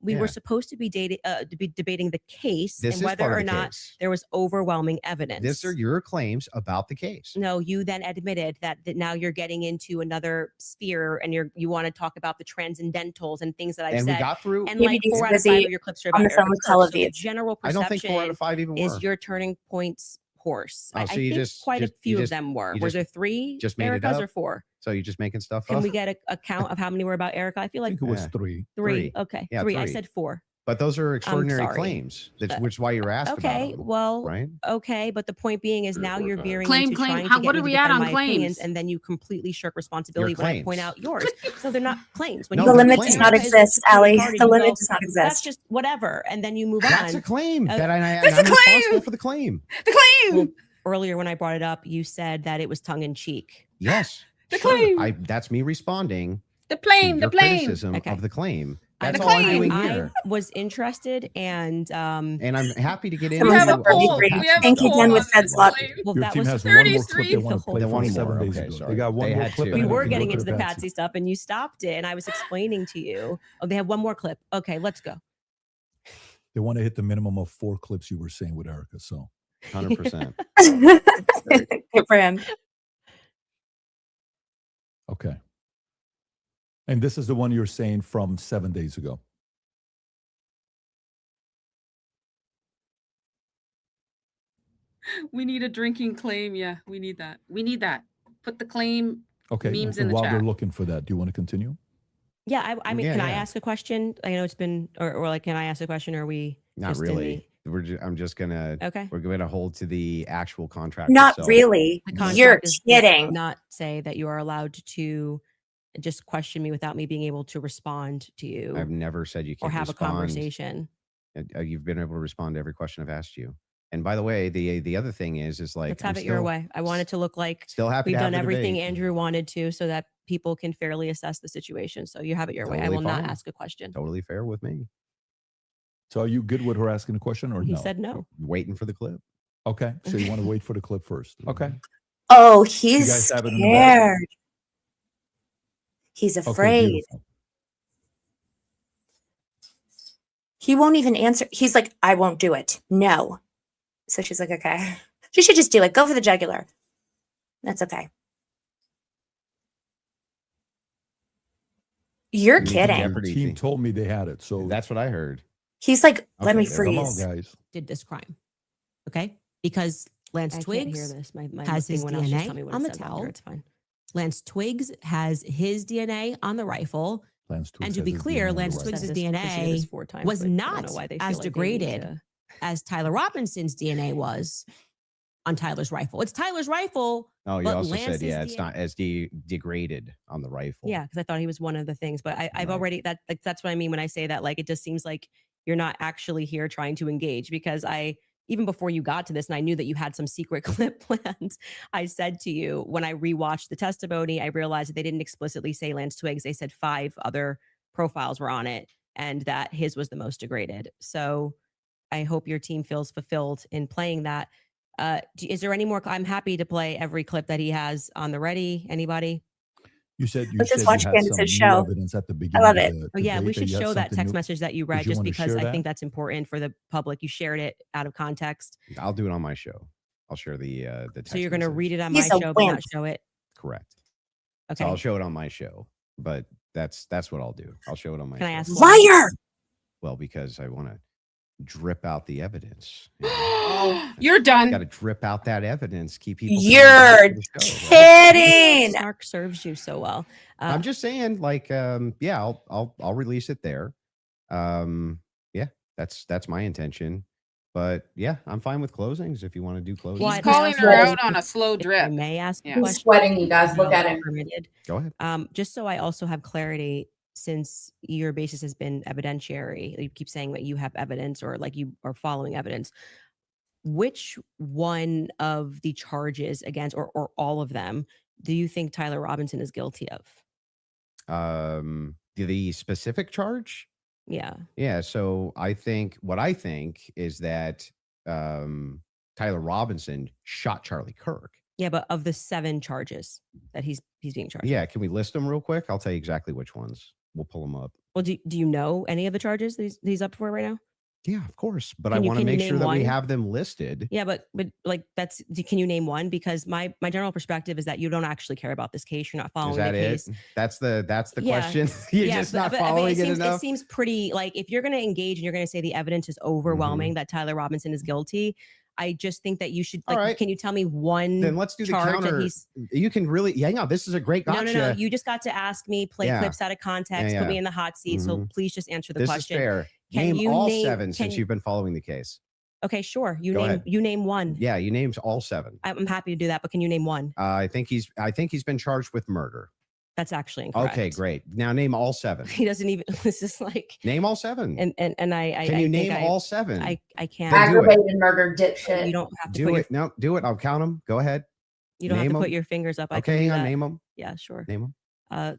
Speaker 8: we
Speaker 7: Yeah.
Speaker 8: were supposed to be debating the case
Speaker 7: This
Speaker 8: and
Speaker 7: is
Speaker 8: whether
Speaker 7: part of
Speaker 8: or
Speaker 7: the
Speaker 8: not
Speaker 7: case.
Speaker 8: there was overwhelming evidence.
Speaker 7: These are your claims about the case.
Speaker 8: No, you then admitted that now you're getting into another sphere and you want to talk about the transcendentals and things that I've
Speaker 7: And
Speaker 8: said.
Speaker 7: we got through.
Speaker 8: And
Speaker 11: Maybe
Speaker 8: like
Speaker 11: he's
Speaker 8: 4 out of 5
Speaker 11: busy
Speaker 8: of your clips are
Speaker 11: on
Speaker 8: about
Speaker 11: the phone
Speaker 8: Erica
Speaker 11: with
Speaker 8: Kirk. So the
Speaker 11: Tel Aviv.
Speaker 8: general
Speaker 7: I don't think 4 out
Speaker 8: perception
Speaker 7: of 5 even were.
Speaker 8: is your Turning Point's horse.
Speaker 7: Oh,
Speaker 8: I
Speaker 7: so you
Speaker 8: think
Speaker 7: just-
Speaker 8: quite
Speaker 7: just-
Speaker 8: a few
Speaker 7: you
Speaker 8: of
Speaker 7: just-
Speaker 8: them were.
Speaker 7: you
Speaker 8: Were
Speaker 7: just-
Speaker 8: there 3
Speaker 7: just made it
Speaker 8: Ericas
Speaker 7: up?
Speaker 8: or 4?
Speaker 7: So you're just making stuff
Speaker 8: Can
Speaker 7: up.
Speaker 8: we get a count of how many were about Erica? I feel
Speaker 6: I
Speaker 8: like
Speaker 6: think it was
Speaker 7: Yeah.
Speaker 6: 3.
Speaker 8: 3. Okay,
Speaker 7: Yeah,
Speaker 8: 3. I
Speaker 7: 3.
Speaker 8: said 4.
Speaker 7: But those are extraordinary
Speaker 8: sorry.
Speaker 7: claims. That's which is why you're asked
Speaker 8: Okay,
Speaker 7: about them,
Speaker 8: well,
Speaker 7: right?
Speaker 8: okay, but the point being is now you're veering
Speaker 1: Claim,
Speaker 8: into
Speaker 1: claim.
Speaker 8: trying
Speaker 1: How-
Speaker 8: to get
Speaker 1: what
Speaker 8: me
Speaker 1: are
Speaker 8: to
Speaker 1: we at
Speaker 8: defend
Speaker 1: on
Speaker 8: my opinions,
Speaker 1: claims?
Speaker 8: and then you completely shirk responsibility when I point
Speaker 7: claims.
Speaker 8: out yours. So they're not claims. When
Speaker 7: No,
Speaker 8: you
Speaker 11: The
Speaker 7: they're
Speaker 11: limit
Speaker 8: say
Speaker 11: does not
Speaker 8: Erica is
Speaker 11: exist,
Speaker 8: completely
Speaker 11: Allie.
Speaker 8: retarded,
Speaker 11: The
Speaker 8: you
Speaker 11: limit
Speaker 8: go,
Speaker 11: does not
Speaker 8: That's
Speaker 11: exist.
Speaker 8: just whatever, and then you move
Speaker 7: That's
Speaker 8: on.
Speaker 7: a claim that I'm
Speaker 1: That's a
Speaker 7: responsible
Speaker 1: claim.
Speaker 7: for the claim.
Speaker 1: The claim.
Speaker 8: Well, earlier when I brought it up, you said that it was tongue in cheek.
Speaker 7: Yes.
Speaker 1: The
Speaker 7: sure.
Speaker 1: claim.
Speaker 7: That's me responding
Speaker 1: The
Speaker 7: to
Speaker 1: claim.
Speaker 7: your
Speaker 1: The claim.
Speaker 7: criticism
Speaker 8: Okay.
Speaker 7: of the claim.
Speaker 8: I-
Speaker 7: That's
Speaker 1: The
Speaker 7: all I'm
Speaker 1: claim.
Speaker 7: doing
Speaker 8: I
Speaker 7: here.
Speaker 8: was interested, and
Speaker 7: And I'm happy to get
Speaker 11: We
Speaker 7: into
Speaker 11: have a
Speaker 7: all
Speaker 11: poll.
Speaker 7: the
Speaker 11: We have a Thank you,
Speaker 7: stuff.
Speaker 11: Jen, with Fed Slot.
Speaker 8: well,
Speaker 6: Your
Speaker 8: that
Speaker 6: team
Speaker 8: was
Speaker 6: has one more
Speaker 1: 33.
Speaker 6: clip they want to play
Speaker 7: They
Speaker 6: from
Speaker 7: want
Speaker 6: 7
Speaker 7: more.
Speaker 6: days
Speaker 7: Okay,
Speaker 6: ago.
Speaker 7: sorry.
Speaker 6: They got one
Speaker 7: They
Speaker 6: more
Speaker 7: had
Speaker 6: clip.
Speaker 7: two.
Speaker 6: and
Speaker 8: we
Speaker 6: then
Speaker 8: were
Speaker 6: can go
Speaker 8: getting
Speaker 6: to
Speaker 8: into the
Speaker 6: Patsy.
Speaker 8: Patsy stuff, and you stopped it, and I was explaining to you. Oh, they have one more clip. Okay, let's go.
Speaker 6: They want to hit the minimum of 4 clips you were saying with Erica. So
Speaker 7: 100%.
Speaker 11: Good for him.
Speaker 6: okay. And this is the one you're saying from 7 days ago.
Speaker 1: We need a drinking claim. Yeah, we need that. We need that. Put the claim
Speaker 6: Okay.
Speaker 1: memes
Speaker 6: so
Speaker 1: in the
Speaker 6: while they're
Speaker 1: chat.
Speaker 6: looking for that, do you want to continue?
Speaker 8: Yeah, I mean,
Speaker 7: Yeah,
Speaker 8: can I
Speaker 7: yeah.
Speaker 8: ask a question? I know it's been, or like, can I ask a question? Or are we
Speaker 7: Not
Speaker 8: just in
Speaker 7: really. I'm just gonna.
Speaker 8: Okay.
Speaker 7: We're going to hold to the actual contract.
Speaker 11: Not
Speaker 7: itself.
Speaker 11: really.
Speaker 8: The
Speaker 11: You're
Speaker 8: contract does
Speaker 11: kidding.
Speaker 8: not say that you are allowed to just question me without me being able to respond to you
Speaker 7: I've never said you
Speaker 8: or
Speaker 7: can't
Speaker 8: have a
Speaker 7: respond.
Speaker 8: conversation.
Speaker 7: You've been able to respond to every question I've asked you. And by the way, the other thing is like
Speaker 8: Let's have it your way. I want it to look like
Speaker 7: Still happy
Speaker 8: we've
Speaker 7: to have
Speaker 8: done
Speaker 7: the
Speaker 8: everything
Speaker 7: debate.
Speaker 8: Andrew wanted to, so that people can fairly assess the situation. So you have it your way. I
Speaker 7: Totally
Speaker 8: will not
Speaker 7: fine.
Speaker 8: ask a question.
Speaker 7: Totally fair with me.
Speaker 6: So are you good with her asking a question or
Speaker 8: He
Speaker 6: no?
Speaker 8: said no.
Speaker 7: Waiting for the clip.
Speaker 6: Okay. So you want to wait for the clip first. Okay.
Speaker 11: Oh,
Speaker 6: You
Speaker 11: he's
Speaker 6: guys have it in the bag?
Speaker 11: scared. He's
Speaker 6: Okay,
Speaker 11: afraid.
Speaker 6: beautiful.
Speaker 11: He won't even answer. He's like, I won't do it. No. So she's like, okay. She should just do it. Go for the jugular. That's okay. You're
Speaker 7: Meet the
Speaker 11: kidding.
Speaker 6: The
Speaker 7: Jeopardy
Speaker 6: team
Speaker 7: thing.
Speaker 6: told me they had it. So
Speaker 7: That's what I heard.
Speaker 11: He's like, let me
Speaker 7: Okay, there we
Speaker 6: come
Speaker 11: freeze.
Speaker 6: on, guys.
Speaker 9: Did this crime. Okay. Because Lance
Speaker 8: I can't hear
Speaker 9: Twiggs
Speaker 8: this. My
Speaker 9: has
Speaker 8: thing
Speaker 9: his
Speaker 8: went off. Just
Speaker 9: DNA
Speaker 8: tell me what
Speaker 9: on
Speaker 8: it
Speaker 9: the
Speaker 8: says. I'll
Speaker 9: towel.
Speaker 8: hear It's fine.
Speaker 9: Lance Twiggs has his DNA on the rifle.
Speaker 6: Lance Twiggs
Speaker 9: And to
Speaker 6: has
Speaker 9: be
Speaker 6: his
Speaker 9: clear,
Speaker 6: DNA on the
Speaker 9: Lance
Speaker 6: rifle.
Speaker 9: Twiggs'
Speaker 8: Said this
Speaker 9: DNA
Speaker 8: this 4 times,
Speaker 9: was
Speaker 8: but I don't
Speaker 9: not
Speaker 8: know why they
Speaker 9: as
Speaker 8: feel like they need
Speaker 9: degraded
Speaker 8: to-
Speaker 9: as Tyler Robinson's DNA was on Tyler's rifle. It's Tyler's rifle.
Speaker 7: Oh, you
Speaker 9: But
Speaker 7: also
Speaker 9: Lance's
Speaker 7: said, yeah, it's
Speaker 9: DNA
Speaker 7: not as degraded on the rifle.
Speaker 8: Yeah, because I thought he was one of the things, but I've
Speaker 7: Right.
Speaker 8: already that's what I mean when I say that. Like, it just seems like you're not actually here trying to engage, because even before you got to this, and I knew that you had some secret clip planned, I said to you when I rewatched the testimony, I realized that they didn't explicitly say Lance Twiggs. They said 5 other profiles were on it, and that his was the most degraded. So I hope your team feels fulfilled in playing that. Is there any more? I'm happy to play every clip that he has on the ready. Anybody?
Speaker 6: You said you
Speaker 11: Let's
Speaker 6: said
Speaker 11: just
Speaker 6: you
Speaker 11: watch
Speaker 6: had
Speaker 11: Candace's
Speaker 6: some new
Speaker 11: show.
Speaker 6: evidence at the beginning.
Speaker 11: love
Speaker 6: of
Speaker 11: it.
Speaker 6: the
Speaker 8: Oh yeah, we
Speaker 6: debate that
Speaker 8: should
Speaker 6: you had
Speaker 8: show that
Speaker 6: something
Speaker 8: text
Speaker 6: new.
Speaker 8: message that you
Speaker 6: Did
Speaker 8: read,
Speaker 6: you
Speaker 8: just
Speaker 6: want to
Speaker 8: because
Speaker 6: share
Speaker 8: I
Speaker 6: that?
Speaker 8: think that's important for the public. You shared it out of context,
Speaker 7: I'll do it on my show. I'll share the text
Speaker 8: so you're going to
Speaker 7: message.
Speaker 8: read it on
Speaker 11: He's
Speaker 8: my
Speaker 11: a
Speaker 8: show, but not
Speaker 11: wimp.
Speaker 8: show it.
Speaker 7: Correct.
Speaker 8: Okay.
Speaker 7: So I'll show it on my show, but that's what I'll do. I'll show it on my
Speaker 8: Can
Speaker 7: show.
Speaker 8: I ask why?
Speaker 11: Liar.
Speaker 7: Well, because I want to drip out the evidence. You
Speaker 1: You're done.
Speaker 7: got to drip out that evidence. Keep people. coming
Speaker 11: You're
Speaker 7: back to the show, right?
Speaker 11: kidding.
Speaker 8: Snark serves you so well.
Speaker 7: I'm just saying, like, yeah, I'll release it there. Yeah, that's my intention. But yeah, I'm fine with closings if you want to do closings.
Speaker 8: Well,
Speaker 1: He's
Speaker 8: I'd
Speaker 1: calling
Speaker 8: also
Speaker 1: her
Speaker 8: like
Speaker 1: out on a slow
Speaker 8: if I
Speaker 1: drip.
Speaker 8: may ask
Speaker 1: Yeah.
Speaker 8: a
Speaker 12: He's
Speaker 8: question.
Speaker 12: sweating, you guys. Look at him.
Speaker 8: Permitted.
Speaker 7: Go ahead.
Speaker 8: Just so I also have clarity, since your basis has been evidentiary, you keep saying that you have evidence or like you are following evidence. Which one of the charges against, or all of them, do you think Tyler Robinson is guilty of?
Speaker 7: The specific charge?
Speaker 8: Yeah.
Speaker 7: Yeah. So I think is that Tyler Robinson shot Charlie Kirk.
Speaker 8: Yeah, but of the 7 charges that he's being charged.
Speaker 7: Yeah. Can we list them real quick? I'll tell you exactly which ones. We'll pull them up.
Speaker 8: Well, do you know any of the charges that he's up for right now?
Speaker 7: Yeah, of course. But
Speaker 8: Can
Speaker 7: I
Speaker 8: you-
Speaker 7: want to
Speaker 8: can you
Speaker 7: make sure
Speaker 8: name
Speaker 7: that we
Speaker 8: one?
Speaker 7: have them listed.
Speaker 8: Yeah, but like can you name one? Because my general perspective is that you don't actually care about this case. You're not following
Speaker 7: Is that
Speaker 8: the
Speaker 7: it?
Speaker 8: case.
Speaker 7: That's the
Speaker 8: Yeah.
Speaker 7: question. You're just not following it enough.
Speaker 8: It seems pretty like if you're going to engage and you're going to say the evidence is overwhelming that Tyler Robinson is guilty, I just think that you should
Speaker 7: All
Speaker 8: like.
Speaker 7: right.
Speaker 8: Can you tell me one?
Speaker 7: Then let's do the
Speaker 8: charge
Speaker 7: counter.
Speaker 8: that he's.
Speaker 7: You can really, hang on. This is a great gotcha.
Speaker 8: No. You just got to ask me, play
Speaker 7: Yeah.
Speaker 8: clips out of context,
Speaker 7: Yeah,
Speaker 8: put me
Speaker 7: yeah.
Speaker 8: in the hot seat. So please just answer the
Speaker 7: This
Speaker 8: question.
Speaker 7: is fair.
Speaker 8: Can
Speaker 7: Name
Speaker 8: you
Speaker 7: all
Speaker 8: name-
Speaker 7: 7
Speaker 8: can
Speaker 7: since
Speaker 8: you-
Speaker 7: you've been following the case.
Speaker 8: Okay, sure.
Speaker 7: Go ahead.
Speaker 8: You name one.
Speaker 7: Yeah, you named all 7.
Speaker 8: I'm happy to do that, but can you name one?
Speaker 7: I think he's been charged with murder.
Speaker 8: That's actually incorrect.
Speaker 7: Okay, great. Now name all 7.
Speaker 8: He doesn't even. This is like.
Speaker 7: Name all 7.
Speaker 8: And I
Speaker 7: Can
Speaker 8: I
Speaker 7: you
Speaker 8: think
Speaker 7: name
Speaker 8: I-
Speaker 7: all 7?
Speaker 8: I can't.
Speaker 7: Then do it.
Speaker 12: Aggravated murder, dipshit.
Speaker 8: You don't have to
Speaker 7: Do
Speaker 8: put
Speaker 7: it. No, do it. I'll count them. Go ahead.
Speaker 8: You don't have
Speaker 7: Name
Speaker 8: to put
Speaker 7: 'em.
Speaker 8: your fingers up. I can
Speaker 7: Okay,
Speaker 8: do
Speaker 7: hang on.
Speaker 8: that.
Speaker 7: Name them.
Speaker 8: Yeah, sure.
Speaker 7: Name them.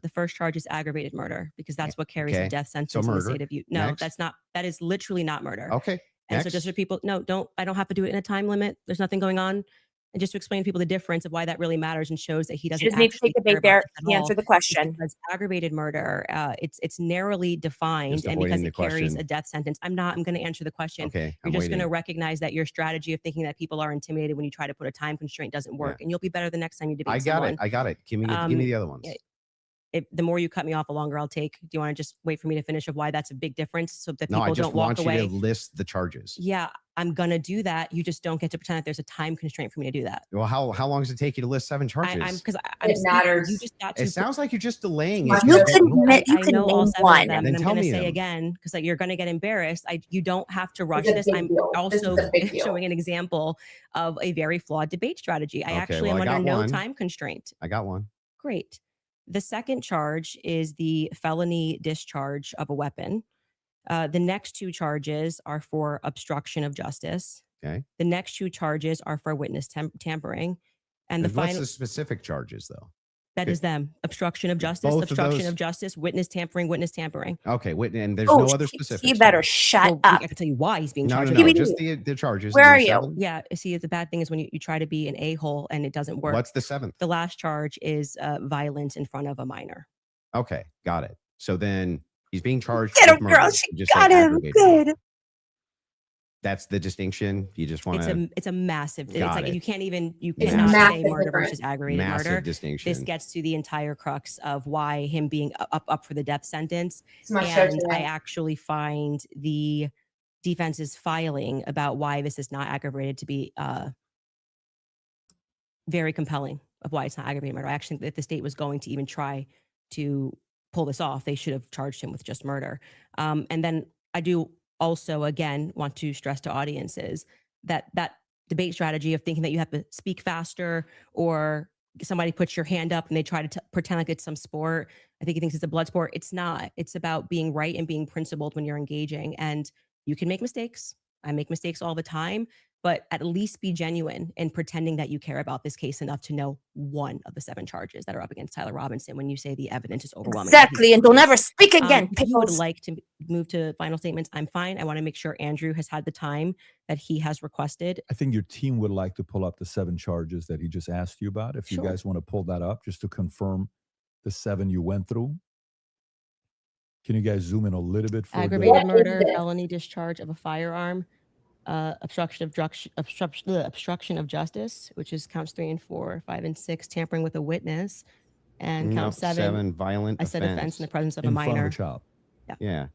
Speaker 8: The first charge is aggravated murder because that's what carries
Speaker 7: Okay.
Speaker 8: a death sentence
Speaker 7: So
Speaker 8: in the
Speaker 7: murder.
Speaker 8: state of Utah. No,
Speaker 7: Next.
Speaker 8: that's not. That is literally not murder.
Speaker 7: Okay.
Speaker 8: And
Speaker 7: Next.
Speaker 8: so just for people, no, I don't have to do it in a time limit. There's nothing going on. And just to explain to people the difference of why that really matters and shows that he doesn't
Speaker 11: She just needs to
Speaker 8: actually
Speaker 11: take the
Speaker 8: care
Speaker 11: bait there.
Speaker 8: about this at
Speaker 11: He
Speaker 8: all.
Speaker 11: answered the
Speaker 8: It's
Speaker 11: question.
Speaker 8: because aggravated murder, it's narrowly defined,
Speaker 7: Just
Speaker 8: and because
Speaker 7: avoiding
Speaker 8: it
Speaker 7: the
Speaker 8: carries
Speaker 7: question.
Speaker 8: a death sentence. I'm going to answer the question.
Speaker 7: Okay.
Speaker 8: You're
Speaker 7: I'm
Speaker 8: just going to
Speaker 7: waiting.
Speaker 8: recognize that your strategy of thinking that people are intimidated when you try to put a time constraint doesn't work, and you'll be better the next time you debate
Speaker 7: I got
Speaker 8: someone.
Speaker 7: it. I got it. Give me
Speaker 8: Um,
Speaker 7: the other ones.
Speaker 8: yeah, the more you cut me off, the longer I'll take. Do you want to just wait for me to finish of why that's a big difference so that
Speaker 7: No,
Speaker 8: people
Speaker 7: I just
Speaker 8: don't walk
Speaker 7: want
Speaker 8: away?
Speaker 7: you to list the charges.
Speaker 8: Yeah, I'm gonna do that. You just don't get to pretend that there's a time constraint for me to do that.
Speaker 7: Well, how long does it take you to list 7 charges?
Speaker 8: I'm because
Speaker 12: It matters.
Speaker 8: You just got to.
Speaker 7: It sounds like you're just delaying
Speaker 12: You
Speaker 7: it.
Speaker 11: You
Speaker 7: because
Speaker 11: could
Speaker 7: don't-
Speaker 11: admit- you
Speaker 8: I
Speaker 11: could
Speaker 8: know all
Speaker 11: name
Speaker 8: 7
Speaker 11: one.
Speaker 8: of them,
Speaker 7: Then
Speaker 8: and I'm
Speaker 7: tell
Speaker 8: going to
Speaker 7: me
Speaker 8: say
Speaker 7: them.
Speaker 8: again because you're going to get embarrassed. You don't have to rush
Speaker 12: It's a
Speaker 8: this.
Speaker 12: big
Speaker 8: I'm
Speaker 12: deal. This is
Speaker 8: also
Speaker 12: a big deal.
Speaker 8: showing an example of a very flawed debate strategy. I
Speaker 7: Okay,
Speaker 8: actually
Speaker 7: well,
Speaker 8: am
Speaker 7: I
Speaker 8: under
Speaker 7: got
Speaker 8: no
Speaker 7: one.
Speaker 8: time constraint.
Speaker 7: I got one.
Speaker 8: Great. The second charge is the felony discharge of a weapon. The next 2 charges are for obstruction of justice.
Speaker 7: Okay.
Speaker 8: The next 2 charges are for witness tampering. And the
Speaker 7: And what's
Speaker 8: final
Speaker 7: the specific charges, though?
Speaker 8: that is them: obstruction of justice,
Speaker 7: Both of
Speaker 8: obstruction
Speaker 7: those-
Speaker 8: of justice, witness tampering.
Speaker 7: Okay, wait, and there's
Speaker 11: Oh,
Speaker 7: no other specifics.
Speaker 11: he better
Speaker 7: right?
Speaker 11: shut
Speaker 8: Well,
Speaker 11: up.
Speaker 8: I can tell you why he's being
Speaker 7: No,
Speaker 8: charged.
Speaker 7: no,
Speaker 8: with
Speaker 7: no,
Speaker 8: it.
Speaker 11: TBD.
Speaker 7: just the charges.
Speaker 11: Where
Speaker 7: and
Speaker 11: are
Speaker 7: there's
Speaker 11: you?
Speaker 7: 7?
Speaker 8: Yeah, see, the bad thing is when you try to be an a-hole and it doesn't work.
Speaker 7: What's the 7th?
Speaker 8: The last charge is violence in front of a minor.
Speaker 7: Okay, got it. So then he's being charged
Speaker 11: Get
Speaker 7: with
Speaker 11: him, girl.
Speaker 7: murder.
Speaker 11: She
Speaker 7: You just say
Speaker 11: got him.
Speaker 7: aggravated.
Speaker 11: Good.
Speaker 7: That's the distinction. You just want to
Speaker 8: It's a massive. It's
Speaker 7: Got
Speaker 8: like
Speaker 7: it.
Speaker 8: you can't even you
Speaker 12: It's
Speaker 8: cannot say
Speaker 12: massive
Speaker 8: murder
Speaker 12: difference.
Speaker 8: versus aggravated
Speaker 7: massive
Speaker 8: murder.
Speaker 7: distinction.
Speaker 8: This gets to the entire crux of why him being up for the death sentence.
Speaker 12: It's my show
Speaker 8: And I
Speaker 12: today.
Speaker 8: actually find the defense's filing about why this is not aggravated to be very compelling of why it's not aggravated murder. I actually think that if the state was going to even try to pull this off, they should have charged him with just murder. And then I do also, again, want to stress to audiences that debate strategy of thinking that you have to speak faster or somebody puts your hand up and they try to pretend like it's some sport. I think he thinks it's a blood sport. It's not. It's about being right and being principled when you're engaging. And you can make mistakes. I make mistakes all the time, but at least be genuine in pretending that you care about this case enough to know one of the 7 charges that are up against Tyler Robinson when you say the evidence is overwhelming. that he's
Speaker 11: Exactly. And don't ever speak again,
Speaker 8: if you would
Speaker 11: pickles.
Speaker 8: like to move to final statements, I'm fine. I want to make sure Andrew has had the time that he has requested.
Speaker 6: I think your team would like to pull up the 7 charges that he just asked you about. If
Speaker 8: Sure.
Speaker 6: you guys want to pull that up just to confirm the 7 you went through. Can you guys zoom in a little bit for
Speaker 8: Aggravated
Speaker 12: What is
Speaker 8: murder,
Speaker 12: this?
Speaker 8: felony discharge of a firearm, obstruction of justice, which is counts 3 and 4, 5 and 6, tampering with a witness, and
Speaker 7: No,
Speaker 8: count 7.
Speaker 7: violent
Speaker 8: I said offense in the presence of a
Speaker 6: in front of
Speaker 8: minor.
Speaker 6: a child?
Speaker 7: Yeah.
Speaker 8: what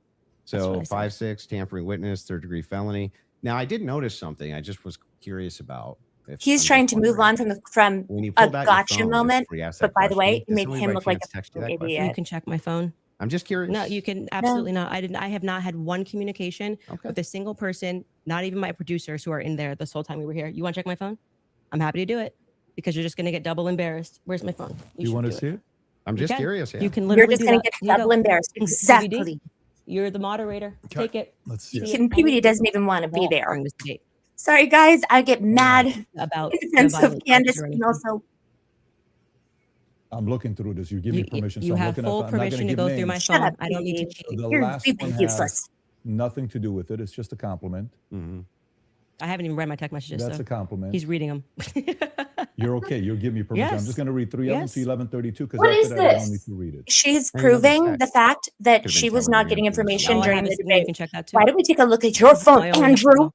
Speaker 7: So
Speaker 8: I said.
Speaker 7: 5, 6, tampering witness, 3rd-degree felony. Now, I did notice something I just was curious about.
Speaker 11: He's
Speaker 7: I'm
Speaker 11: trying
Speaker 7: just
Speaker 11: to move on
Speaker 7: wondering.
Speaker 11: from
Speaker 7: When you
Speaker 11: a
Speaker 7: pulled out your
Speaker 11: gotcha
Speaker 7: phone,
Speaker 11: moment,
Speaker 7: before you asked
Speaker 11: but
Speaker 7: that
Speaker 11: by the way,
Speaker 7: question,
Speaker 11: it
Speaker 7: did
Speaker 11: made
Speaker 7: somebody
Speaker 11: him
Speaker 7: by
Speaker 11: look like
Speaker 7: chance
Speaker 11: a
Speaker 7: text you
Speaker 11: fucking
Speaker 7: that question?
Speaker 8: You
Speaker 11: idiot.
Speaker 8: can check my phone.
Speaker 7: I'm just curious.
Speaker 8: No, you can absolutely not. I have not had one communication
Speaker 7: Okay.
Speaker 8: with a single person, not even my producers who are in there this whole time we were here. You want to check my phone? I'm happy to do it because you're just going to get double embarrassed. Where's my phone?
Speaker 6: You
Speaker 8: should
Speaker 6: want to
Speaker 8: do
Speaker 6: see it?
Speaker 7: I'm
Speaker 8: You
Speaker 7: just
Speaker 8: can.
Speaker 7: curious. Yeah.
Speaker 8: You can
Speaker 11: You're
Speaker 8: literally
Speaker 11: just
Speaker 8: do
Speaker 11: going to
Speaker 8: that.
Speaker 11: get
Speaker 8: Here you go.
Speaker 11: double embarrassed.
Speaker 8: DVD.
Speaker 11: Exactly.
Speaker 8: You're the moderator.
Speaker 6: Okay.
Speaker 8: Take it.
Speaker 6: Let's see
Speaker 8: See
Speaker 6: it.
Speaker 8: it.
Speaker 11: And PBD doesn't even want to be
Speaker 8: Won't
Speaker 11: there.
Speaker 8: during this debate
Speaker 11: Sorry, guys. I get mad
Speaker 8: about
Speaker 11: in
Speaker 8: the
Speaker 11: defense of
Speaker 8: violent
Speaker 11: Candace
Speaker 8: charges or
Speaker 11: and
Speaker 8: anything.
Speaker 11: also
Speaker 6: I'm looking through this. You give me permission.
Speaker 8: You
Speaker 6: so I'm
Speaker 8: have
Speaker 6: looking
Speaker 8: full
Speaker 6: I'm not gonna
Speaker 8: permission to
Speaker 6: give
Speaker 8: go through my
Speaker 6: names.
Speaker 11: Shut
Speaker 8: phone.
Speaker 11: up,
Speaker 8: I don't need to
Speaker 11: PBD.
Speaker 8: cheat.
Speaker 6: The
Speaker 11: You're
Speaker 6: last
Speaker 11: really
Speaker 6: one
Speaker 11: useless.
Speaker 6: has nothing to do with it. It's just a compliment.
Speaker 7: Mhm.
Speaker 8: I haven't even read my text messages.
Speaker 6: That's
Speaker 8: so
Speaker 6: a compliment.
Speaker 8: he's reading them.
Speaker 6: You're okay. You'll give me permission. I'm
Speaker 8: Yes.
Speaker 6: just going to read 3 of them
Speaker 8: Yes.
Speaker 6: to 1132 because
Speaker 12: What
Speaker 6: after
Speaker 12: is
Speaker 6: that, I don't
Speaker 12: this?
Speaker 6: need to read it.
Speaker 11: She's
Speaker 7: Hey, another
Speaker 11: proving the
Speaker 7: text.
Speaker 11: fact that
Speaker 7: Could've
Speaker 11: she
Speaker 7: been
Speaker 11: was
Speaker 7: Telegram
Speaker 11: not getting
Speaker 7: or something.
Speaker 11: information
Speaker 8: Oh, I
Speaker 11: during
Speaker 8: have
Speaker 11: the
Speaker 8: his, yeah, you
Speaker 11: debate.
Speaker 8: can check that too.
Speaker 11: Why don't we take a look at your
Speaker 8: My
Speaker 11: phone,
Speaker 8: own
Speaker 11: Andrew?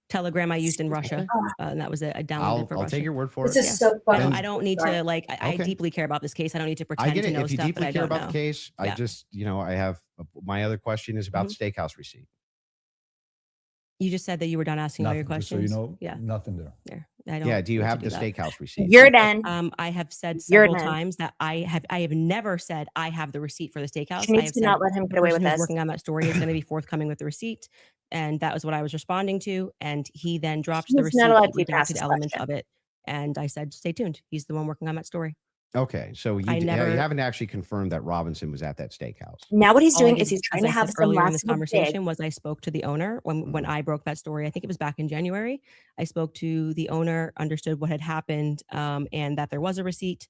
Speaker 8: Telegram I used in Russia, and that was it. I downloaded it for
Speaker 7: I'll
Speaker 8: Russia.
Speaker 7: take your word for
Speaker 12: This
Speaker 7: it.
Speaker 12: is so
Speaker 8: I
Speaker 12: funny.
Speaker 8: don't, I don't need
Speaker 12: Sorry.
Speaker 8: to like. I
Speaker 7: Okay.
Speaker 8: deeply care about this case. I don't need to
Speaker 7: I
Speaker 8: pretend
Speaker 7: get
Speaker 8: to
Speaker 7: it.
Speaker 8: know
Speaker 7: If you
Speaker 8: stuff that
Speaker 7: deeply
Speaker 8: I
Speaker 7: care
Speaker 8: don't
Speaker 7: about
Speaker 8: know.
Speaker 7: the case, I
Speaker 8: Yeah.
Speaker 7: just, I have my other question is about
Speaker 8: Mm-hmm.
Speaker 7: the steakhouse receipt.
Speaker 8: You just said that you were done asking all your
Speaker 6: Nothing, just so
Speaker 8: questions.
Speaker 6: you know,
Speaker 8: Yeah,
Speaker 6: nothing there.
Speaker 8: there. I don't.
Speaker 7: Yeah. Do you
Speaker 8: need to
Speaker 7: have
Speaker 8: do
Speaker 7: the
Speaker 8: that.
Speaker 7: steakhouse receipt?
Speaker 11: You're done.
Speaker 8: I have said
Speaker 11: You're
Speaker 8: several
Speaker 11: done.
Speaker 8: times that I have never said I have the receipt for the steakhouse.
Speaker 11: She
Speaker 8: I
Speaker 11: needs
Speaker 8: have
Speaker 11: to
Speaker 8: said
Speaker 11: not let him
Speaker 8: the
Speaker 11: get away
Speaker 8: person
Speaker 11: with
Speaker 8: who's
Speaker 11: this.
Speaker 8: working on that story is going to be forthcoming with the receipt, and that was what I was responding to. And he then dropped the
Speaker 11: He's
Speaker 8: receipt,
Speaker 11: not allowed
Speaker 8: with
Speaker 11: to be past
Speaker 8: redacted
Speaker 11: this
Speaker 8: elements
Speaker 11: question.
Speaker 8: of it, and I said, "Stay tuned. He's the one working on that story."
Speaker 7: Okay. So
Speaker 8: I
Speaker 7: you
Speaker 8: never-
Speaker 7: haven't actually confirmed that Robinson was at that steakhouse.
Speaker 11: Now what he's
Speaker 8: All I
Speaker 11: doing
Speaker 8: did,
Speaker 11: is he's
Speaker 8: as
Speaker 11: trying to
Speaker 8: I
Speaker 11: have
Speaker 8: said
Speaker 11: some
Speaker 8: earlier in
Speaker 11: last
Speaker 8: this
Speaker 11: of a dig.
Speaker 8: conversation was I spoke to the owner when
Speaker 7: Mm-hmm.
Speaker 8: I broke that story. I think it was back in January. I spoke to the owner, understood what had happened, and that there was a receipt.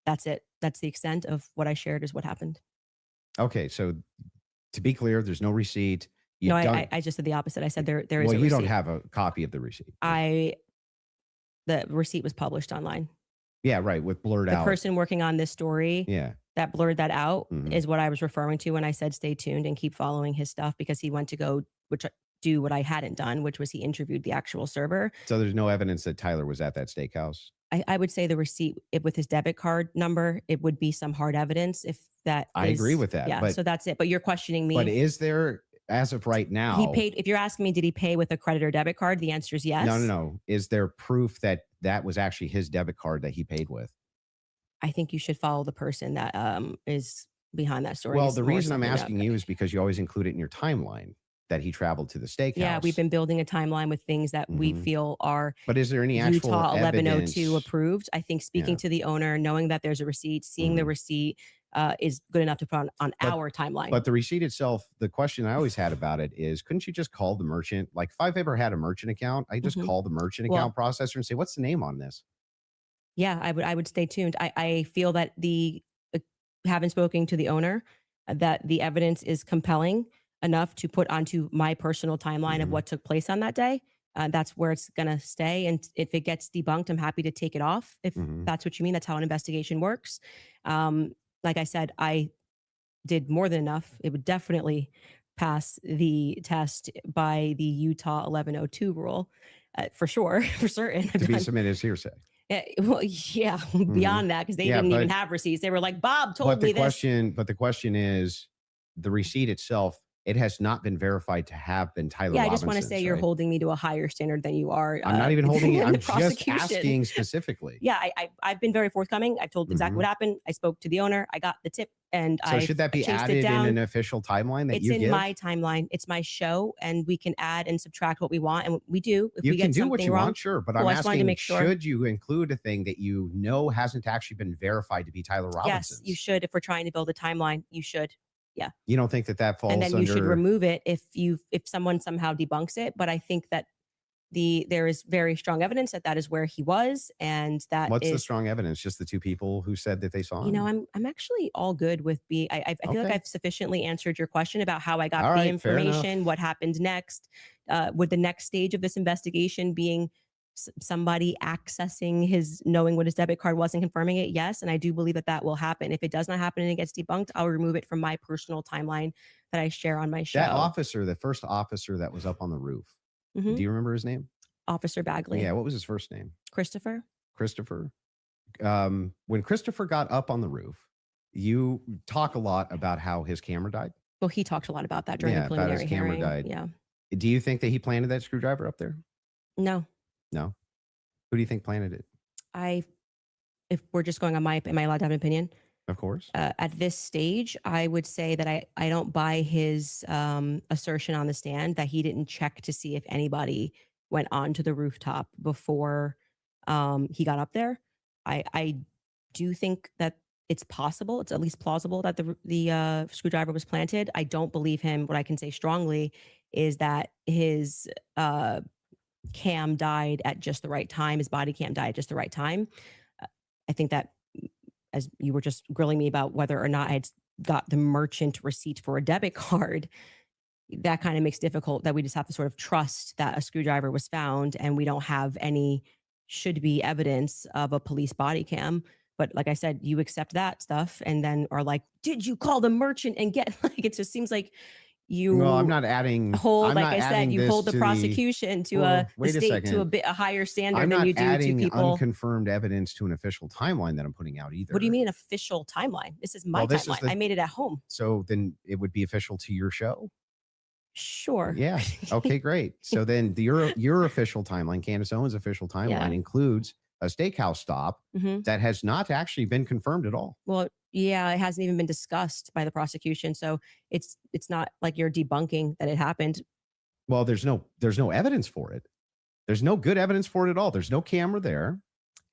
Speaker 8: That's it. That's the extent of what I shared is what happened.
Speaker 7: Okay. So to be clear, there's no receipt. You
Speaker 8: No,
Speaker 7: don't,
Speaker 8: I just said the opposite. I said there is
Speaker 7: well,
Speaker 8: a
Speaker 7: you
Speaker 8: receipt.
Speaker 7: don't have a copy of the receipt.
Speaker 8: The receipt was published online.
Speaker 7: Yeah. Right. With blurred
Speaker 8: The
Speaker 7: out.
Speaker 8: person working on this story
Speaker 7: Yeah.
Speaker 8: that blurred that out
Speaker 7: Mhm.
Speaker 8: is what I was referring to when I said stay tuned and keep following his stuff because he went to go, which do what I hadn't done, which was he interviewed the actual server.
Speaker 7: So there's no evidence that Tyler was at that steakhouse.
Speaker 8: I would say the receipt with his debit card number, it would be some hard evidence if that.
Speaker 7: I agree with that,
Speaker 8: Yeah,
Speaker 7: but-
Speaker 8: so that's it. But you're questioning me.
Speaker 7: But is there, as of right now,
Speaker 8: He paid. If you're asking me, did he pay with a credit or debit card? The answer is yes.
Speaker 7: No. Is there proof that that was actually his debit card that he paid with?
Speaker 8: I think you should follow the person that is behind that story.
Speaker 7: Well,
Speaker 8: is
Speaker 7: the
Speaker 8: more
Speaker 7: reason I'm
Speaker 8: something
Speaker 7: asking you is because you always include it in your timeline that he traveled to the steakhouse.
Speaker 8: Yeah, we've been building a timeline with things that we
Speaker 7: Mhm.
Speaker 8: feel are
Speaker 7: But is there any actual
Speaker 8: Utah 1102
Speaker 7: evidence?
Speaker 8: approved. I think speaking
Speaker 7: Yeah.
Speaker 8: to the owner, knowing that there's a receipt, seeing the receipt is good enough to put on
Speaker 7: But-
Speaker 8: our timeline.
Speaker 7: But the receipt itself, the question I always had about it is, couldn't you just call the merchant? Like, if I've ever had a merchant account, I just
Speaker 8: Mhm.
Speaker 7: call the merchant
Speaker 8: Well-
Speaker 7: account processor and say, "What's the name on this?"
Speaker 8: Yeah, I would stay tuned. I feel that having spoken to the owner, that the evidence is compelling enough to put onto my personal timeline of
Speaker 7: Mhm.
Speaker 8: what took place on that day. That's where it's gonna stay. And if it gets debunked, I'm happy to take it off. If
Speaker 7: Mhm.
Speaker 8: that's what you mean, that's how an investigation works. Like I said, I did more than enough. It would definitely pass the test by the Utah 1102 rule, for sure, for certain.
Speaker 7: To be submitted as hearsay.
Speaker 8: Yeah, well, yeah, beyond that, because they
Speaker 7: Yeah,
Speaker 8: didn't even
Speaker 7: but-
Speaker 8: have receipts. They were like, Bob told
Speaker 7: But
Speaker 8: me
Speaker 7: the
Speaker 8: this.
Speaker 7: question is, the receipt itself, it has not been verified to have been Tyler
Speaker 8: Yeah, I just want to
Speaker 7: Robinson's,
Speaker 8: say you're
Speaker 7: right?
Speaker 8: holding me to a higher standard than you are.
Speaker 7: I'm not even holding it.
Speaker 8: in
Speaker 7: I'm
Speaker 8: the
Speaker 7: just
Speaker 8: prosecution.
Speaker 7: asking specifically.
Speaker 8: Yeah, I've been very forthcoming. I've told exactly
Speaker 7: Mhm.
Speaker 8: what happened. I spoke to the owner. I got the tip, and
Speaker 7: So
Speaker 8: I
Speaker 7: should that be
Speaker 8: chased
Speaker 7: added
Speaker 8: it
Speaker 7: in
Speaker 8: down.
Speaker 7: an official timeline that
Speaker 8: It's
Speaker 7: you
Speaker 8: in
Speaker 7: give?
Speaker 8: my timeline. It's my show, and we can add and subtract what we want, and we do. If
Speaker 7: You
Speaker 8: we
Speaker 7: can
Speaker 8: get
Speaker 7: do
Speaker 8: something
Speaker 7: what you
Speaker 8: wrong,
Speaker 7: want, sure, but
Speaker 8: Well,
Speaker 7: I'm
Speaker 8: I just wanted to
Speaker 7: asking,
Speaker 8: make sure.
Speaker 7: should you include a thing that you know hasn't actually been verified to be Tyler Robinson's?
Speaker 8: Yes, you should. If we're trying to build a timeline, you should. Yeah.
Speaker 7: You don't think that that falls
Speaker 8: And then
Speaker 7: under?
Speaker 8: you should remove it if someone somehow debunks it. But I think that there is very strong evidence that that is where he was, and that
Speaker 7: What's the
Speaker 8: is,
Speaker 7: strong evidence? Just the two people who said that they saw him?
Speaker 8: you know, I'm actually all good with being. I feel like
Speaker 7: Okay.
Speaker 8: I've sufficiently answered your question about how I got
Speaker 7: All
Speaker 8: the
Speaker 7: right, fair enough.
Speaker 8: information, what happened next. Would the next stage of this investigation being somebody accessing knowing what his debit card was and confirming it? Yes, and I do believe that will happen. If it does not happen and it gets debunked, I'll remove it from my personal timeline that I share on my show.
Speaker 7: That officer, the first officer that was up on the roof,
Speaker 8: Mhm.
Speaker 7: do you remember his name?
Speaker 8: Officer Bagley.
Speaker 7: Yeah, what was his first name?
Speaker 8: Christopher.
Speaker 7: Christopher. When Christopher got up on the roof, you talk a lot about how his camera died.
Speaker 8: Well, he talked a lot about that during
Speaker 7: Yeah,
Speaker 8: the
Speaker 7: about his
Speaker 8: preliminary
Speaker 7: camera
Speaker 8: hearing.
Speaker 7: died.
Speaker 8: Yeah.
Speaker 7: Do you think that he planted that screwdriver up there?
Speaker 8: No,
Speaker 7: No. Who do you think planted it?
Speaker 8: if we're just going on am I allowed to have an opinion?
Speaker 7: Of course.
Speaker 8: At this stage, I would say that I don't buy his assertion on the stand that he didn't check to see if anybody went onto the rooftop before he got up there. I do think that it's possible, it's at least plausible that the screwdriver was planted. I don't believe him. What I can say strongly is that his cam died at just the right time. His body cam died at just the right time. I think that, as you were just grilling me about whether or not I had got the merchant receipt for a debit card, that kind of makes it difficult that we just have to sort of trust that a screwdriver was found and we don't have any should be evidence of a police body cam. But like I said, you accept that stuff and then are like, did you call the merchant and get like, it just seems like you
Speaker 7: Well, I'm not adding.
Speaker 8: hold,
Speaker 7: I'm
Speaker 8: like
Speaker 7: not
Speaker 8: I said,
Speaker 7: adding
Speaker 8: you
Speaker 7: this
Speaker 8: hold the
Speaker 7: to
Speaker 8: prosecution to
Speaker 7: Well,
Speaker 8: the
Speaker 7: wait a
Speaker 8: state to
Speaker 7: second.
Speaker 8: a higher standard
Speaker 7: I'm
Speaker 8: than
Speaker 7: not
Speaker 8: you do to
Speaker 7: adding
Speaker 8: people.
Speaker 7: unconfirmed evidence to an official timeline that I'm putting out either.
Speaker 8: What do you mean an official timeline? This is my
Speaker 7: Well, this is
Speaker 8: timeline. I made it at home.
Speaker 7: So then it would be official to your show.
Speaker 8: Sure.
Speaker 7: Yeah. Okay, great. So then your official timeline, Candace Owens' official timeline,
Speaker 8: Yeah.
Speaker 7: includes a steakhouse stop
Speaker 8: Mhm.
Speaker 7: that has not actually been confirmed at all.
Speaker 8: Well, yeah, it hasn't even been discussed by the prosecution, so it's not like you're debunking that it happened.
Speaker 7: Well, there's no evidence for it. There's no good evidence for it at all. There's no camera there.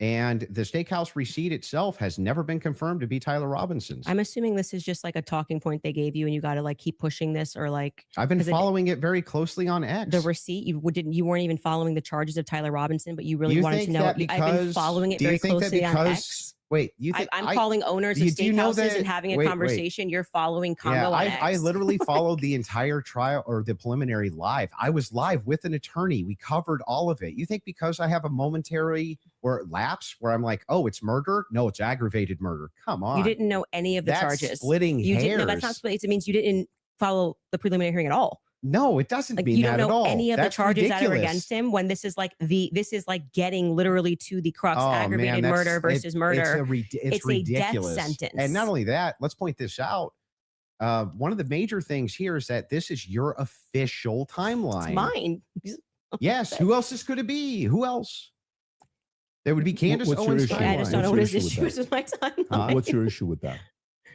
Speaker 7: And the steakhouse receipt itself has never been confirmed to be Tyler Robinson's.
Speaker 8: I'm assuming this is just like a talking point they gave you, and you got to like keep pushing this, or like
Speaker 7: I've been
Speaker 8: 'cause
Speaker 7: following it very closely on X.
Speaker 8: the receipt. You weren't even following the charges of Tyler Robinson, but you really
Speaker 7: You
Speaker 8: wanted
Speaker 7: think
Speaker 8: to know.
Speaker 7: that
Speaker 8: I've been
Speaker 7: because-
Speaker 8: following it
Speaker 7: do you
Speaker 8: very
Speaker 7: think that
Speaker 8: closely on
Speaker 7: because-
Speaker 8: X.
Speaker 7: Wait, you think
Speaker 8: I'm calling owners of
Speaker 7: do you know
Speaker 8: steakhouses
Speaker 7: that-
Speaker 8: and having a
Speaker 7: wait, wait.
Speaker 8: conversation. You're following combo
Speaker 7: Yeah,
Speaker 8: on
Speaker 7: I
Speaker 8: X.
Speaker 7: literally followed the entire trial or the preliminary live. I was live with an attorney. We covered all of it. You think because I have a momentary lapse where I'm like, oh, it's murder? No, it's aggravated murder. Come on.
Speaker 8: You didn't know any of the
Speaker 7: That's
Speaker 8: charges.
Speaker 7: splitting
Speaker 8: You
Speaker 7: hairs.
Speaker 8: didn't. No, that's not split. It means you didn't follow the preliminary hearing at all.
Speaker 7: No, it doesn't
Speaker 8: Like
Speaker 7: mean
Speaker 8: you don't
Speaker 7: that at
Speaker 8: know
Speaker 7: all.
Speaker 8: any of the
Speaker 7: That's
Speaker 8: charges that are
Speaker 7: ridiculous.
Speaker 8: against him when this is like getting literally to the crux,
Speaker 7: Oh,
Speaker 8: aggravated
Speaker 7: man,
Speaker 8: murder versus murder.
Speaker 7: It's
Speaker 8: a death
Speaker 7: ridiculous.
Speaker 8: sentence.
Speaker 7: And not only that, let's point this out. One of the major things here is that this is your official timeline.
Speaker 8: It's mine.
Speaker 7: Yes. Who else could it be? Who else? There would be Candace
Speaker 6: what's your
Speaker 7: Owens'
Speaker 6: issue?
Speaker 8: I just
Speaker 7: timeline.
Speaker 8: don't know
Speaker 6: What's
Speaker 8: what his
Speaker 6: your issue with
Speaker 8: issues with my timeline.
Speaker 6: What's your issue with that?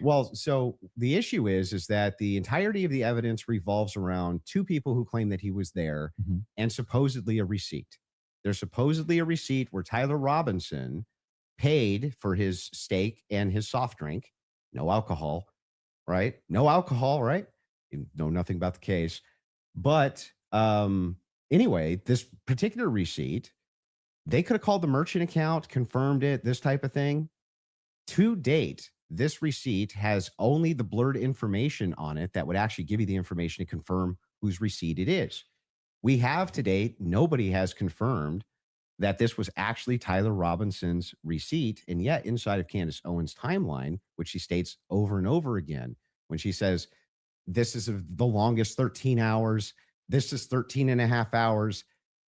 Speaker 7: Well, so the issue is that the entirety of the evidence revolves around two people who claim that he was there
Speaker 6: Mhm.
Speaker 7: and supposedly a receipt. There's supposedly a receipt where Tyler Robinson paid for his steak and his soft drink. No alcohol, right? No alcohol, right? You know nothing about the case. But anyway, this particular receipt, they could have called the merchant account, confirmed it, this type of thing. To date, this receipt has only the blurred information on it that would actually give you the information to confirm whose receipt it is. We have to date, nobody has confirmed that this was actually Tyler Robinson's receipt. And yet inside of Candace Owens' timeline, which she states over and over again, when she says, this is the longest 13 hours, this is 13 and a half hours,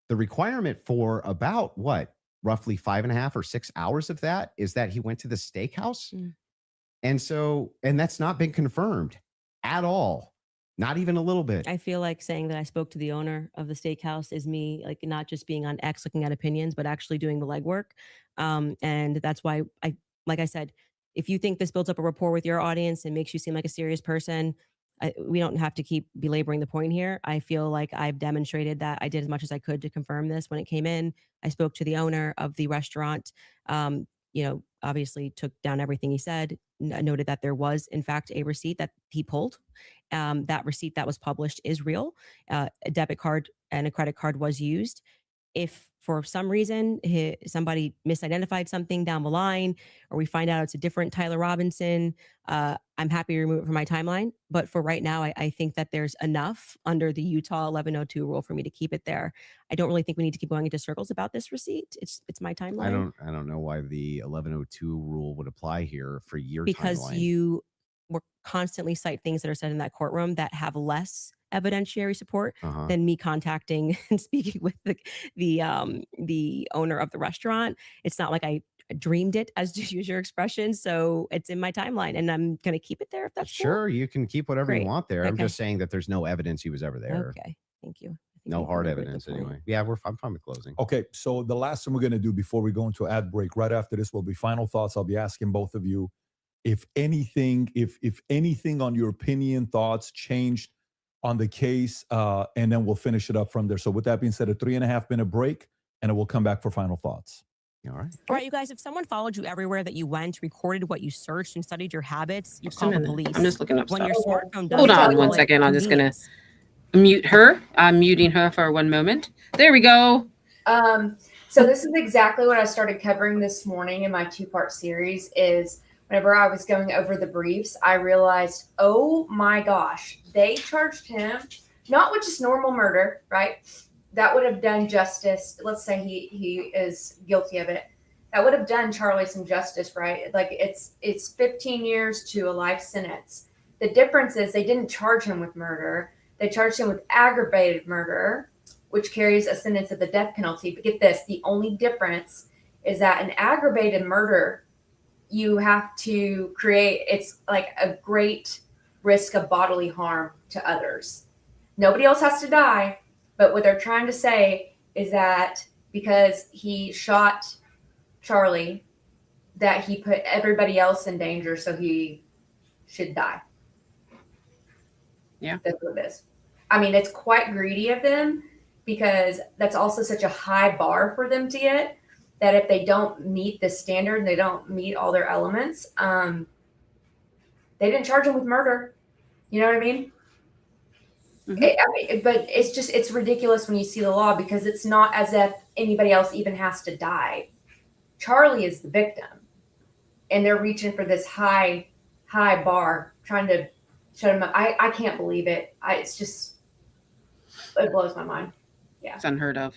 Speaker 7: the requirement for about what, roughly 5.5 or 6 hours of that is that he went to the steakhouse.
Speaker 8: Mm.
Speaker 7: And that's not been confirmed at all. Not even a little bit.
Speaker 8: I feel like saying that I spoke to the owner of the steakhouse is me, like, not just being on X looking at opinions, but actually doing the legwork. And that's why like I said, if you think this builds up a rapport with your audience and makes you seem like a serious person, we don't have to keep belaboring the point here. I feel like I've demonstrated that I did as much as I could to confirm this when it came in. I spoke to the owner of the restaurant, obviously took down everything he said, noted that there was, in fact, a receipt that he pulled. That receipt that was published is real. A debit card and a credit card was used. If for some reason somebody misidentified something down the line, or we find out it's a different Tyler Robinson, I'm happy to remove it from my timeline. But for right now, I think that there's enough under the Utah 1102 rule for me to keep it there. I don't really think we need to keep going into circles about this receipt. It's my timeline.
Speaker 7: I don't know why the 1102 rule would apply here for your
Speaker 8: Because
Speaker 7: timeline.
Speaker 8: you will constantly cite things that are said in that courtroom that have less evidentiary support
Speaker 7: Uh-huh.
Speaker 8: than me contacting and speaking with the owner of the restaurant. It's not like I dreamed it, as to use your expression. So it's in my timeline, and I'm going to keep it there if that's cool.
Speaker 7: Sure, you can keep whatever you
Speaker 8: Great.
Speaker 7: want there. I'm
Speaker 8: Okay.
Speaker 7: just saying that there's no evidence he was ever there.
Speaker 8: Okay, thank you. I think
Speaker 7: No
Speaker 8: we
Speaker 7: hard
Speaker 8: delivered the
Speaker 7: evidence
Speaker 8: point.
Speaker 7: anyway. Yeah, I'm fine with closing.
Speaker 6: Okay, so the last thing we're going to do before we go into ad break, right after this, will be final thoughts. I'll be asking both of you if anything on your opinion, thoughts changed on the case, and then we'll finish it up from there. So with that being said, a 3.5-minute break, and then we'll come back for final thoughts.
Speaker 7: All right.
Speaker 8: All right, you guys, if someone followed you everywhere that you went, recorded what you searched, and studied your habits, you
Speaker 1: Just a
Speaker 8: call the
Speaker 1: minute.
Speaker 8: police.
Speaker 1: I'm just looking up
Speaker 8: When
Speaker 1: stuff.
Speaker 8: your smartphone does
Speaker 1: Hold
Speaker 8: it,
Speaker 1: on
Speaker 8: you
Speaker 1: one
Speaker 8: call it
Speaker 1: second. I'm just gonna
Speaker 8: convenience.
Speaker 1: mute her. I'm muting her for one moment. There we go.
Speaker 12: So this is exactly what I started covering this morning in my 2-part series. Is whenever I was going over the briefs, I realized, oh my gosh, they charged him not with just normal murder, right? That would have done justice. Let's say he is guilty of it. That would have done Charlie some justice, right? Like it's 15 years to a life sentence. The difference is they didn't charge him with murder. They charged him with aggravated murder, which carries a sentence of the death penalty. But get this, the only difference is that an aggravated murder, you have to create, it's like a great risk of bodily harm to others. Nobody else has to die, but what they're trying to say is that because he shot Charlie, that he put everybody else in danger, so he should die.
Speaker 1: Yeah.
Speaker 12: That's what it is. I mean, it's quite greedy of them, because that's also such a high bar for them to get, that if they don't meet the standard and they don't meet all their elements, they didn't charge him with murder. You know what I mean?
Speaker 1: Mhm.
Speaker 12: But it's ridiculous when you see the law, because it's not as if anybody else even has to die. Charlie is the victim, and they're reaching for this high bar, trying to shut him up. I can't believe it. It blows my mind. Yeah.
Speaker 1: It's unheard of.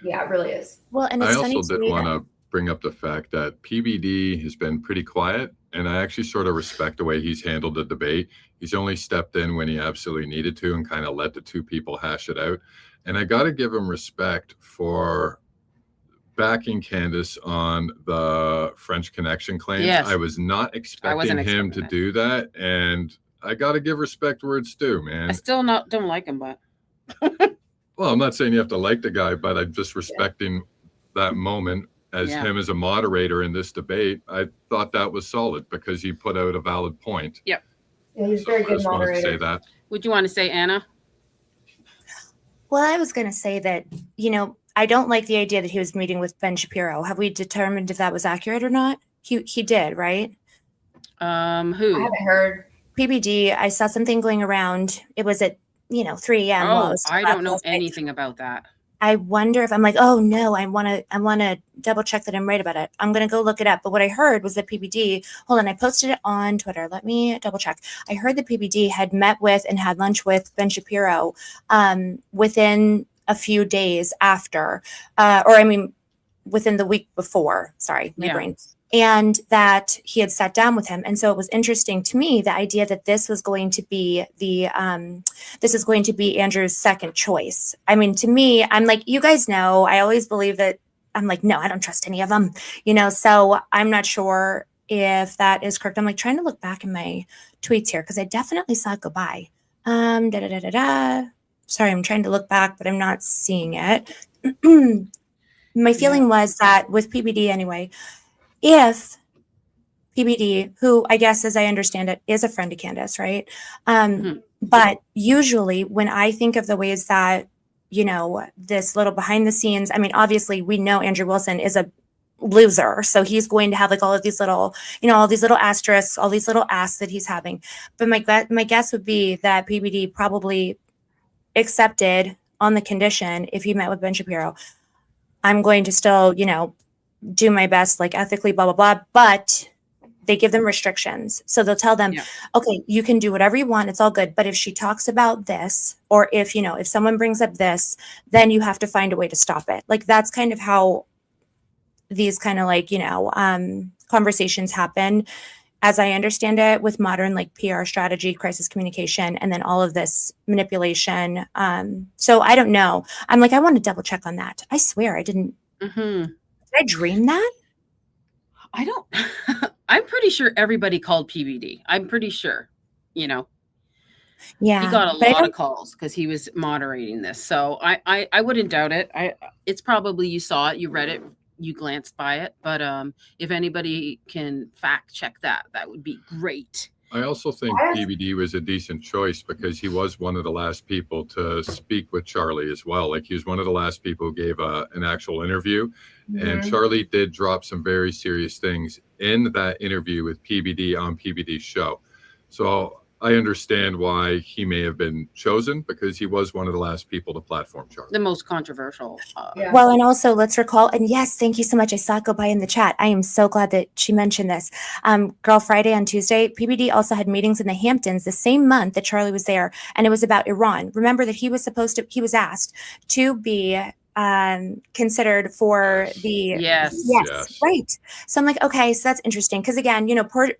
Speaker 12: Yeah, it really is.
Speaker 11: Well, and
Speaker 4: I
Speaker 11: it's
Speaker 4: also
Speaker 11: funny to
Speaker 4: did
Speaker 11: me
Speaker 4: want
Speaker 11: that,
Speaker 4: to bring up the fact that PBD has been pretty quiet, and I actually sort of respect the way he's handled the debate. He's only stepped in when he absolutely needed to and kind of let the two people hash it out. And I got to give him respect for backing Candace on the French Connection claims.
Speaker 1: Yes.
Speaker 4: I was not expecting him to do that, and I got to give respect where it's due, man.
Speaker 1: I still don't like him, but
Speaker 4: Well, I'm not saying you have to like the guy, but I'm just respecting that moment as him as a moderator in this debate. I thought that was solid because he put out a valid point.
Speaker 1: Yep.
Speaker 2: Yeah, he's
Speaker 4: So I just wanted to say
Speaker 2: moderator.
Speaker 4: that.
Speaker 1: Would you want to say, Anna?
Speaker 11: Well, I was going to say that, you know, I don't like the idea that he was meeting with Ben Shapiro. Have we determined if that was accurate or not? He did, right?
Speaker 1: Who?
Speaker 12: I haven't heard.
Speaker 11: PBD, I saw something going around. It was at, 3 a.m. while
Speaker 1: Oh,
Speaker 11: was
Speaker 1: I
Speaker 11: still up
Speaker 1: don't know
Speaker 11: last night.
Speaker 1: anything about that.
Speaker 11: I wonder if I'm like, oh no, I want to double check that I'm right about it. I'm going to go look it up. But what I heard was that PBD, hold on, I posted it on Twitter. Let me double check. I heard that PBD had met with and had lunch with Ben Shapiro within a few days after, within the week before. Sorry, my brain. And that he had sat down with him. And so it was interesting to me, the idea that this was going to be Andrew's second choice. I mean, to me, I'm like, you guys know, I always believe that I'm like, no, I don't trust any of them, so I'm not sure if that is correct. I'm like trying to look back in my tweets here because I definitely saw it go by. Sorry, I'm trying to look back, but I'm not seeing it. My feeling was that with PBD anyway, if PBD, who I guess, as I understand it, is a friend of Candace, right? But usually when I think of the ways that, this little behind the scenes, I mean, obviously we know Andrew Wilson is a loser. So he's going to have like all of these little, all these little asterisks, all these little asks that he's having. But my guess would be that PBD probably accepted on the condition, if he met with Ben Shapiro, I'm going to still, do my best, like ethically, blah, blah, blah. But they give them restrictions. So they'll tell them, okay, you can do whatever you want. It's all good. But if she talks about this, or if someone brings up this, then you have to find a way to stop it. Like that's kind of how these kind of like, conversations happen, as I understand it, with modern like PR strategy, crisis communication, and then all of this manipulation. So I don't know. I'm like, I want to double check on that. I swear I didn't. Did I dream that?
Speaker 1: I don't. I'm pretty sure everybody called PBD. I'm pretty sure,
Speaker 11: Yeah.
Speaker 1: he got a
Speaker 11: but I
Speaker 1: lot
Speaker 11: don't-
Speaker 1: of calls because he was moderating this. So I wouldn't doubt it. It's probably you saw it, you read it, you glanced by it. But if anybody can fact check that, that would be great.
Speaker 4: I also think PBD was a decent choice because he was one of the last people to speak with Charlie as well. Like he was one of the last people who gave an actual interview. And Charlie did drop some very serious things in that interview with PBD on PBD's show. So I understand why he may have been chosen because he was one of the last people to platform Charlie.
Speaker 1: The most controversial.
Speaker 11: Well, and also let's recall, and yes, thank you so much. I saw it go by in the chat. I am so glad that she mentioned this. Girl Friday on Tuesday, PBD also had meetings in the Hamptons the same month that Charlie was there, and it was about Iran. Remember that he was asked to be considered for the
Speaker 1: Yes.
Speaker 11: right. So I'm like, okay, so that's interesting because again,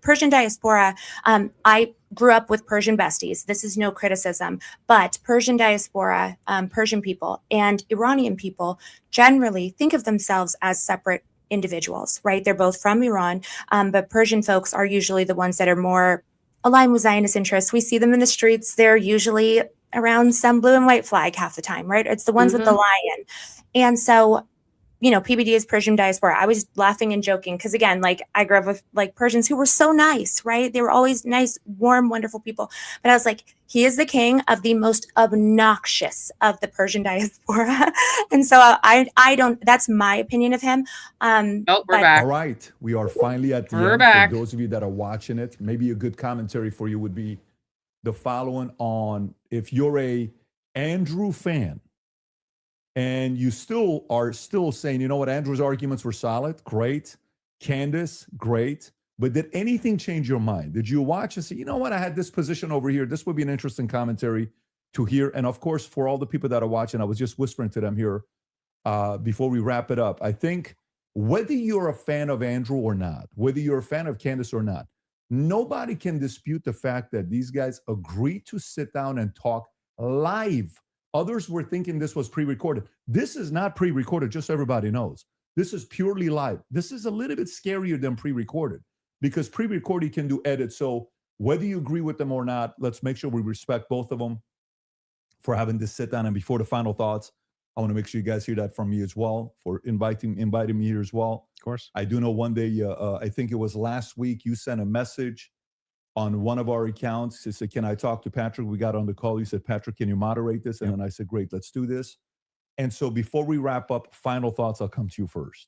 Speaker 11: Persian diaspora. I grew up with Persian besties. This is no criticism, but Persian diaspora, Persian people and Iranian people generally think of themselves as separate individuals, right? They're both from Iran, but Persian folks are usually the ones that are more aligned with Zionist interests. We see them in the streets. They're usually around some blue and white flag half the time, right? It's the ones with the lion. And so, PBD is Persian diaspora. I was laughing and joking because again, like I grew up with like Persians who were so nice, right? They were always nice, warm, wonderful people. But I was like, he is the king of the most obnoxious of the Persian diaspora. And so I don't, that's my opinion of him.
Speaker 1: We're back.
Speaker 6: All right. We are finally at the
Speaker 1: We're
Speaker 6: end.
Speaker 1: back.
Speaker 6: For those of you that are watching it, maybe a good commentary for you would be the following on if you're a Andrew fan and you are still saying, you know what, Andrew's arguments were solid, great. Candace, great. But did anything change your mind? Did you watch and say, you know what, I had this position over here. This would be an interesting commentary to hear. And of course, for all the people that are watching, I was just whispering to them here before we wrap it up. I think whether you're a fan of Andrew or not, whether you're a fan of Candace or not, nobody can dispute the fact that these guys agreed to sit down and talk live. Others were thinking this was pre-recorded. This is not pre-recorded, just so everybody knows. This is purely live. This is a little bit scarier than pre-recorded because pre-recorded can do edits. So whether you agree with them or not, let's make sure we respect both of them for having this sit down. And before the final thoughts, I want to make sure you guys hear that from me as well, for inviting me here as well.
Speaker 7: Of course.
Speaker 6: I do know one day, I think it was last week, you sent a message on one of our accounts. You said, can I talk to Patrick? We got on the call. You said, Patrick, can you moderate this? And then I said, great, let's do this. And so before we wrap up, final thoughts, I'll come to you first.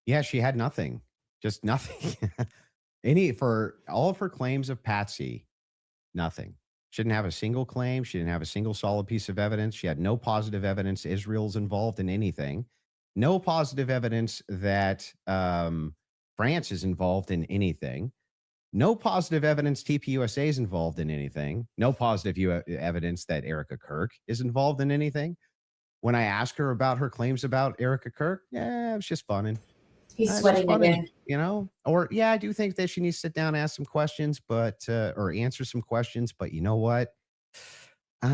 Speaker 7: Yeah, she had nothing, just nothing. For all of her claims of Patsy, nothing. She didn't have a single claim. She didn't have a single solid piece of evidence. She had no positive evidence Israel's involved in anything. No positive evidence that France is involved in anything. No positive evidence TPUSA is involved in anything. No positive evidence that Erica Kirk is involved in anything. When I asked her about her claims about Erica Kirk, yeah, it was just fun.
Speaker 12: He's sweating again.
Speaker 7: You know, or yeah, I do think that she needs to sit down and ask some questions, but or answer some questions. But you know what? I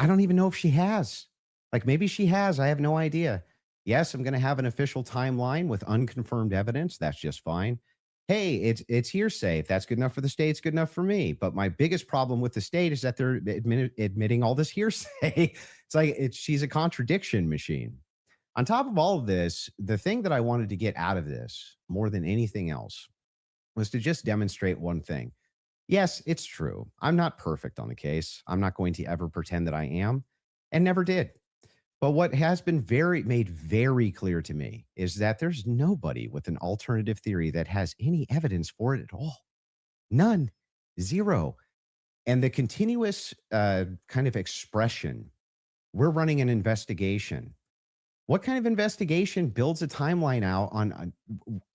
Speaker 7: don't even know if she has. Like maybe she has. I have no idea. Yes, I'm going to have an official timeline with unconfirmed evidence. That's just fine. Hey, it's hearsay. If that's good enough for the state, it's good enough for me. But my biggest problem with the state is that they're admitting all this hearsay. It's like she's a contradiction machine. On top of all of this, the thing that I wanted to get out of this more than anything else was to just demonstrate one thing. Yes, it's true. I'm not perfect on the case. I'm not going to ever pretend that I am, and never did. But what has been made very clear to me is that there's nobody with an alternative theory that has any evidence for it at all. None. Zero. And the continuous kind of expression, we're running an investigation. What kind of investigation builds a timeline out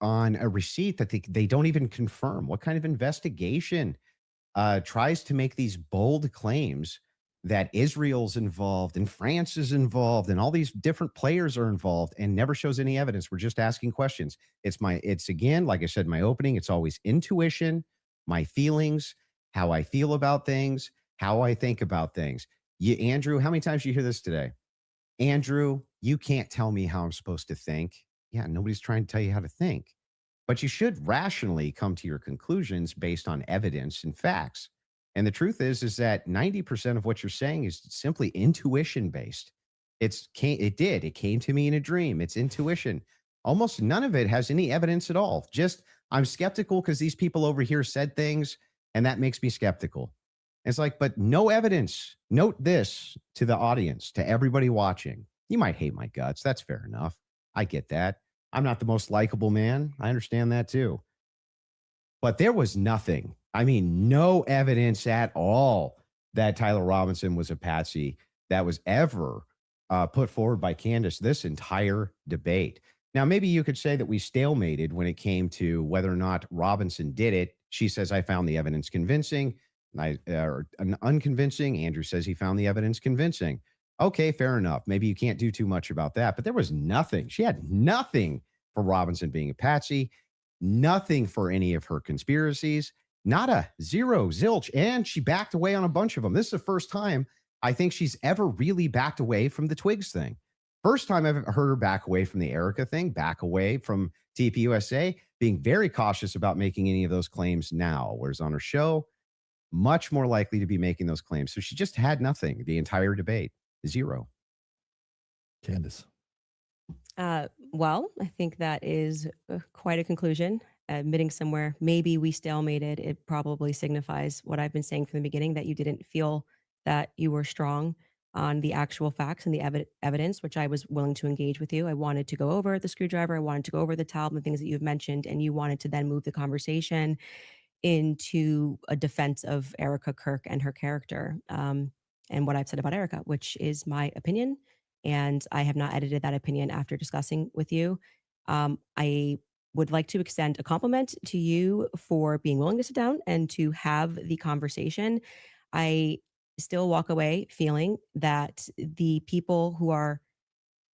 Speaker 7: on a receipt that they don't even confirm? What kind of investigation tries to make these bold claims that Israel's involved and France is involved and all these different players are involved and never shows any evidence? We're just asking questions. It's again, like I said in my opening, it's always intuition, my feelings, how I feel about things, how I think about things. Andrew, how many times did you hear this today? Andrew, you can't tell me how I'm supposed to think. Yeah, nobody's trying to tell you how to think. But you should rationally come to your conclusions based on evidence and facts. And the truth is that 90% of what you're saying is simply intuition based. It came to me in a dream. It's intuition. Almost none of it has any evidence at all. Just I'm skeptical because these people over here said things, and that makes me skeptical. It's like, but no evidence. Note this to the audience, to everybody watching. You might hate my guts. That's fair enough. I get that. I'm not the most likable man. I understand that too. But there was nothing. I mean, no evidence at all that Tyler Robinson was a patsy that was ever put forward by Candace this entire debate. Now, maybe you could say that we stalemated when it came to whether or not Robinson did it. She says, I found the evidence convincing. Or unconvincing. Andrew says he found the evidence convincing. Okay, fair enough. Maybe you can't do too much about that, but there was nothing. She had nothing for Robinson being a patsy, nothing for any of her conspiracies, not a zero, zilch. And she backed away on a bunch of them. This is the first time I think she's ever really backed away from the Twigs thing. First time I've heard her back away from the Erica thing, back away from TPUSA, being very cautious about making any of those claims now. Whereas on her show, much more likely to be making those claims. So she just had nothing the entire debate. Zero.
Speaker 6: Candace.
Speaker 8: Well, I think that is quite a conclusion. Admitting somewhere, maybe we stalemated. It probably signifies what I've been saying from the beginning, that you didn't feel that you were strong on the actual facts and the evidence, which I was willing to engage with you. I wanted to go over the screwdriver. I wanted to go over the towel, the things that you've mentioned, and you wanted to then move the conversation into a defense of Erica Kirk and her character, and what I've said about Erica, which is my opinion. And I have not edited that opinion after discussing with you. I would like to extend a compliment to you for being willing to sit down and to have the conversation. I still walk away feeling that the people who are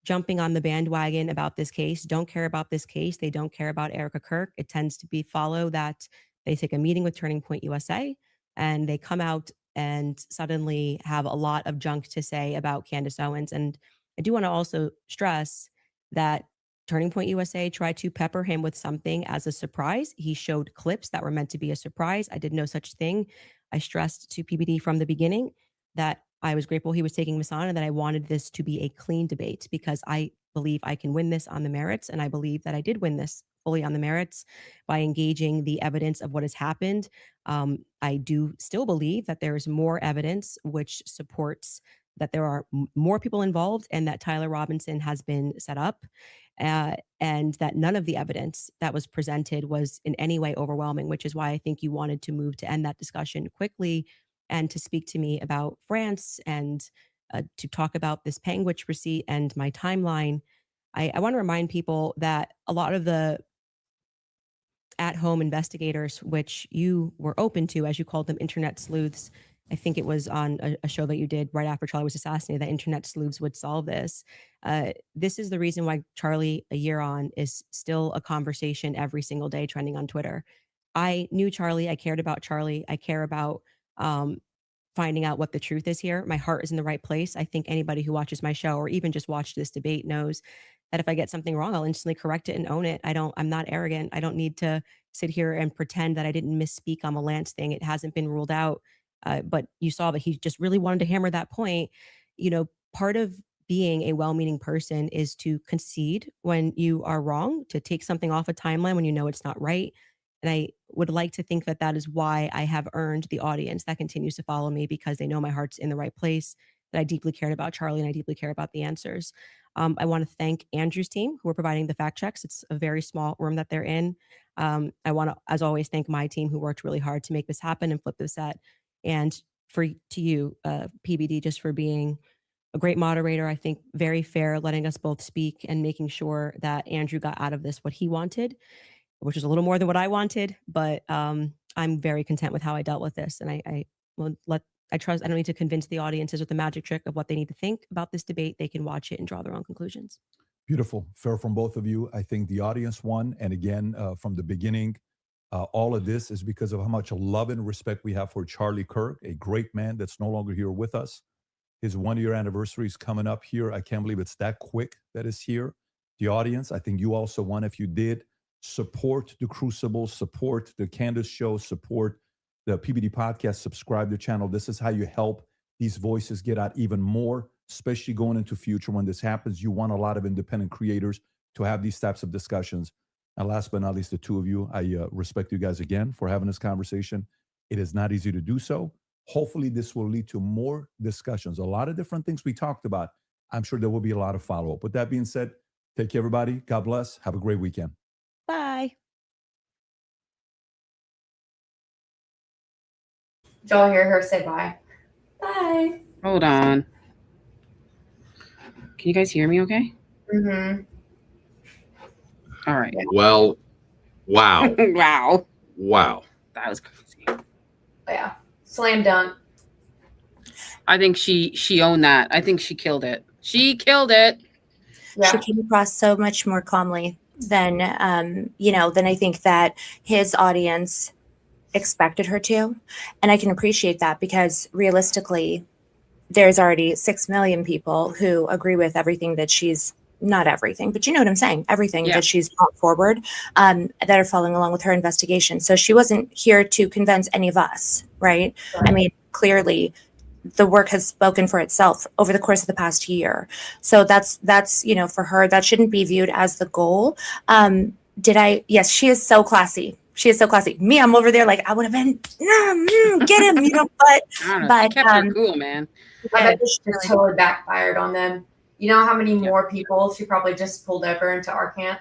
Speaker 8: jumping on the bandwagon about this case don't care about this case. They don't care about Erica Kirk. It tends to be follow that they take a meeting with Turning Point USA and they come out and suddenly have a lot of junk to say about Candace Owens. And I do want to also stress that Turning Point USA tried to pepper him with something as a surprise. He showed clips that were meant to be a surprise. I did no such thing. I stressed to PBD from the beginning that I was grateful he was taking this on and that I wanted this to be a clean debate because I believe I can win this on the merits. And I believe that I did win this fully on the merits by engaging the evidence of what has happened. I do still believe that there is more evidence which supports that there are more people involved and that Tyler Robinson has been set up. And that none of the evidence that was presented was in any way overwhelming, which is why I think you wanted to move to end that discussion quickly and to speak to me about France and to talk about this Panguitch receipt and my timeline. I want to remind people that a lot of the at-home investigators, which you were open to, as you called them, internet sleuths, I think it was on a show that you did right after Charlie was assassinated, that internet sleuths would solve this. This is the reason why Charlie, a year on, is still a conversation every single day trending on Twitter. I knew Charlie. I cared about Charlie. I care about finding out what the truth is here. My heart is in the right place. I think anybody who watches my show or even just watched this debate knows that if I get something wrong, I'll instantly correct it and own it. I'm not arrogant. I don't need to sit here and pretend that I didn't misspeak on the Lance thing. It hasn't been ruled out. But you saw that he just really wanted to hammer that point. You know, part of being a well-meaning person is to concede when you are wrong, to take something off a timeline when you know it's not right. And I would like to think that that is why I have earned the audience that continues to follow me, because they know my heart's in the right place, that I deeply cared about Charlie and I deeply care about the answers. I want to thank Andrew's team who are providing the fact checks. It's a very small room that they're in. I want to, as always, thank my team who worked really hard to make this happen and flip this set. And to you, PBD, just for being a great moderator. I think very fair, letting us both speak and making sure that Andrew got out of this what he wanted, which is a little more than what I wanted. But I'm very content with how I dealt with this. And I trust, I don't need to convince the audiences with the magic trick of what they need to think about this debate. They can watch it and draw their own conclusions.
Speaker 6: Beautiful. Fair from both of you. I think the audience won. And again, from the beginning, all of this is because of how much love and respect we have for Charlie Kirk, a great man that's no longer here with us. His 1-year anniversary is coming up here. I can't believe it's that quick that is here. The audience, I think you also won. If you did, support the Crucible, support the Candace Show, support the PBD podcast, subscribe to the channel. This is how you help these voices get out even more, especially going into future when this happens. You want a lot of independent creators to have these types of discussions. And last but not least, the two of you, I respect you guys again for having this conversation. It is not easy to do so. Hopefully this will lead to more discussions. A lot of different things we talked about. I'm sure there will be a lot of follow-up. With that being said, take care, everybody. God bless. Have a great weekend.
Speaker 8: Bye.
Speaker 12: Did y'all hear her say bye? Bye.
Speaker 1: Hold on. Can you guys hear me okay?
Speaker 12: Mm-hmm.
Speaker 1: All right.
Speaker 4: Well, wow.
Speaker 1: Wow.
Speaker 4: Wow.
Speaker 1: That was crazy.
Speaker 12: Yeah. Slam dunk.
Speaker 1: I think she owned that. I think she killed it. She killed it.
Speaker 11: She came across so much more calmly than than I think that his audience expected her to. And I can appreciate that because realistically, there's already 6 million people who agree with everything that she's, not everything, but you know what I'm saying, everything that she's brought forward, that are following along with her investigation. So she wasn't here to convince any of us, right? I mean, clearly the work has spoken for itself over the course of the past year. So that's for her, that shouldn't be viewed as the goal. Yes, she is so classy. She is so classy. Me, I'm over there like I would have been, get him, but
Speaker 1: she kept her cool, man.
Speaker 12: I bet she just totally backfired on them. You know how many more people she probably just pulled over into our camp?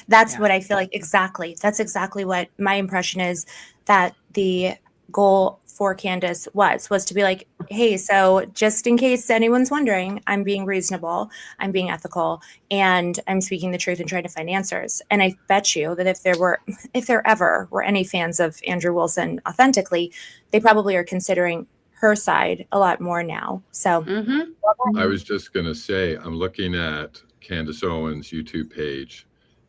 Speaker 11: That's what I feel like. Exactly. That's exactly what my impression is, that the goal for Candace was to be like, hey, so just in case anyone's wondering, I'm being reasonable, I'm being ethical, and I'm speaking the truth and trying to find answers. And I bet you that if there ever were any fans of Andrew Wilson authentically, they probably are considering her side a lot more now. So
Speaker 4: I was just going to say, I'm looking at Candace Owens' YouTube page,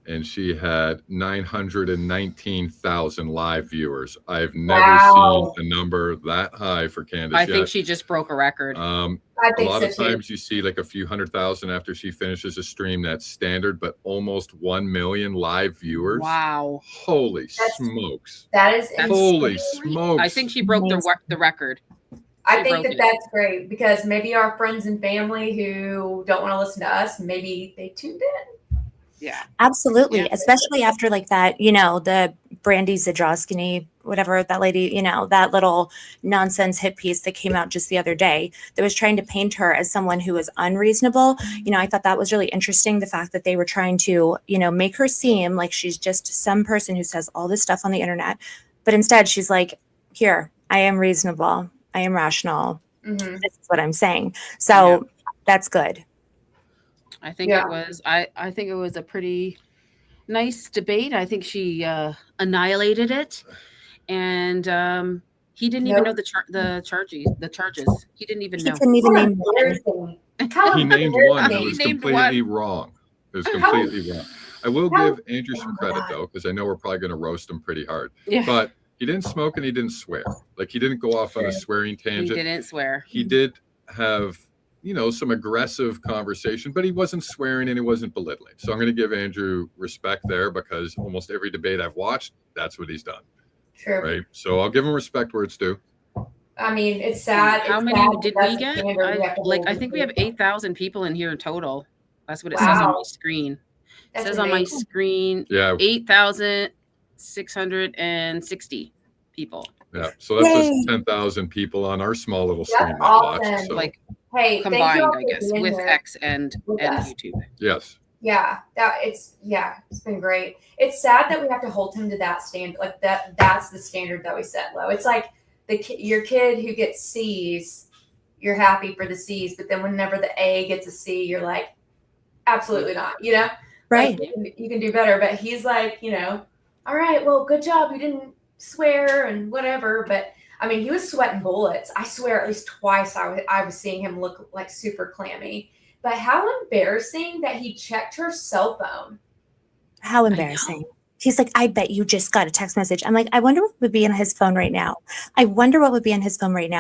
Speaker 4: and she had 919,000 live viewers. I've never seen a number that high for Candace
Speaker 1: I
Speaker 4: yet.
Speaker 1: think she just broke a record.
Speaker 4: A
Speaker 12: think
Speaker 4: lot
Speaker 12: so
Speaker 4: of
Speaker 12: too.
Speaker 4: times you see like a few 100,000 after she finishes a stream. That's standard, but almost 1 million live viewers.
Speaker 1: Wow.
Speaker 4: Holy smokes.
Speaker 12: That is
Speaker 4: Holy
Speaker 12: insane.
Speaker 4: smokes.
Speaker 1: I think she broke the record.
Speaker 12: I
Speaker 1: She
Speaker 12: think
Speaker 1: broke
Speaker 12: that
Speaker 1: it.
Speaker 12: that's great because maybe our friends and family who don't want to listen to us, maybe they tuned in.
Speaker 1: Yeah.
Speaker 11: absolutely,
Speaker 1: Yeah.
Speaker 11: especially after like that, the Brandy Zadrowski, whatever that lady, that little nonsense hit piece that came out just the other day that was trying to paint her as someone who was unreasonable. I thought that was really interesting. The fact that they were trying to, make her seem like she's just some person who says all this stuff on the internet, but instead she's like, here, I am reasonable. I am rational.
Speaker 12: Mm-hmm.
Speaker 11: This is what I'm saying. So that's good.
Speaker 1: I think it was. I think it was a pretty nice debate. I think she annihilated it, and he didn't even know the charges. He didn't even
Speaker 11: He
Speaker 1: know.
Speaker 11: couldn't even name one.
Speaker 4: He named one. It
Speaker 1: He
Speaker 4: was
Speaker 1: named
Speaker 4: completely
Speaker 1: one.
Speaker 4: wrong. It was completely wrong. I will give Andrew some credit though, because I know we're probably going to roast him pretty hard.
Speaker 1: Yeah.
Speaker 4: But he didn't smoke and he didn't swear. Like he didn't go off on a swearing
Speaker 1: He
Speaker 4: tangent.
Speaker 1: didn't swear.
Speaker 4: He did have, some aggressive conversation, but he wasn't swearing and he wasn't belittling. So I'm going to give Andrew respect there because almost every debate I've watched, that's what he's done.
Speaker 12: True.
Speaker 4: Right. So I'll give him respect where it's due.
Speaker 12: I mean, it's sad.
Speaker 1: How
Speaker 12: It's
Speaker 1: many
Speaker 12: sad
Speaker 1: did
Speaker 12: that
Speaker 1: we
Speaker 12: that's a
Speaker 1: get?
Speaker 12: standard we have to hold
Speaker 1: I think we have
Speaker 12: people.
Speaker 1: 8,000 people in here in total. That's what it says on
Speaker 12: Wow.
Speaker 1: my screen. It
Speaker 12: That's
Speaker 1: says on my
Speaker 12: amazing.
Speaker 1: screen
Speaker 4: Yeah.
Speaker 1: 8,660 people.
Speaker 4: Yeah. So that's
Speaker 11: Yay.
Speaker 4: just 10,000 people on our small little
Speaker 12: That's
Speaker 4: stream that watch.
Speaker 12: awesome.
Speaker 4: So
Speaker 1: Like
Speaker 12: Hey, thank you
Speaker 1: combined,
Speaker 12: all
Speaker 1: I
Speaker 12: for
Speaker 1: guess,
Speaker 12: being
Speaker 1: with
Speaker 12: here.
Speaker 1: X and
Speaker 12: with us.
Speaker 1: YouTube.
Speaker 4: yes.
Speaker 12: Yeah, it's been great. It's sad that we have to hold him to that standard. Like that's the standard that we set low. It's like your kid who gets C's, you're happy for the C's, but then whenever the A gets a C, you're like, absolutely not.
Speaker 11: Right.
Speaker 12: Like, you can do better. But he's like, all right, well, good job. You didn't swear and whatever. But I mean, he was sweating bullets. I swear, at least twice I was seeing him look like super clammy. But how embarrassing that he checked her cell phone.
Speaker 11: How embarrassing. He's like, I bet you just got a text message. I'm like, I wonder what would be in his phone right now.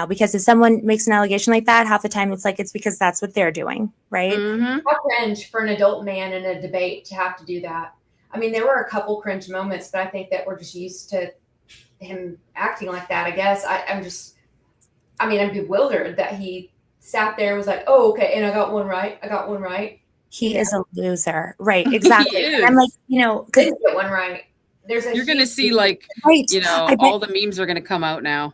Speaker 11: Because if someone makes an allegation like that, half the time it's because that's what they're doing. Right.
Speaker 1: Mm-hmm.
Speaker 12: How cringe for an adult man in a debate to have to do that. I mean, there were a couple cringe moments, but I think that we're just used to him acting like that. I guess I'm bewildered that he sat there and was like, oh, okay. And I got one right.
Speaker 11: He is a loser. Right. Exactly.
Speaker 1: He
Speaker 11: And I'm like,
Speaker 12: Didn't get one right.
Speaker 1: You're gonna see
Speaker 11: right.
Speaker 1: all the memes are gonna come out now.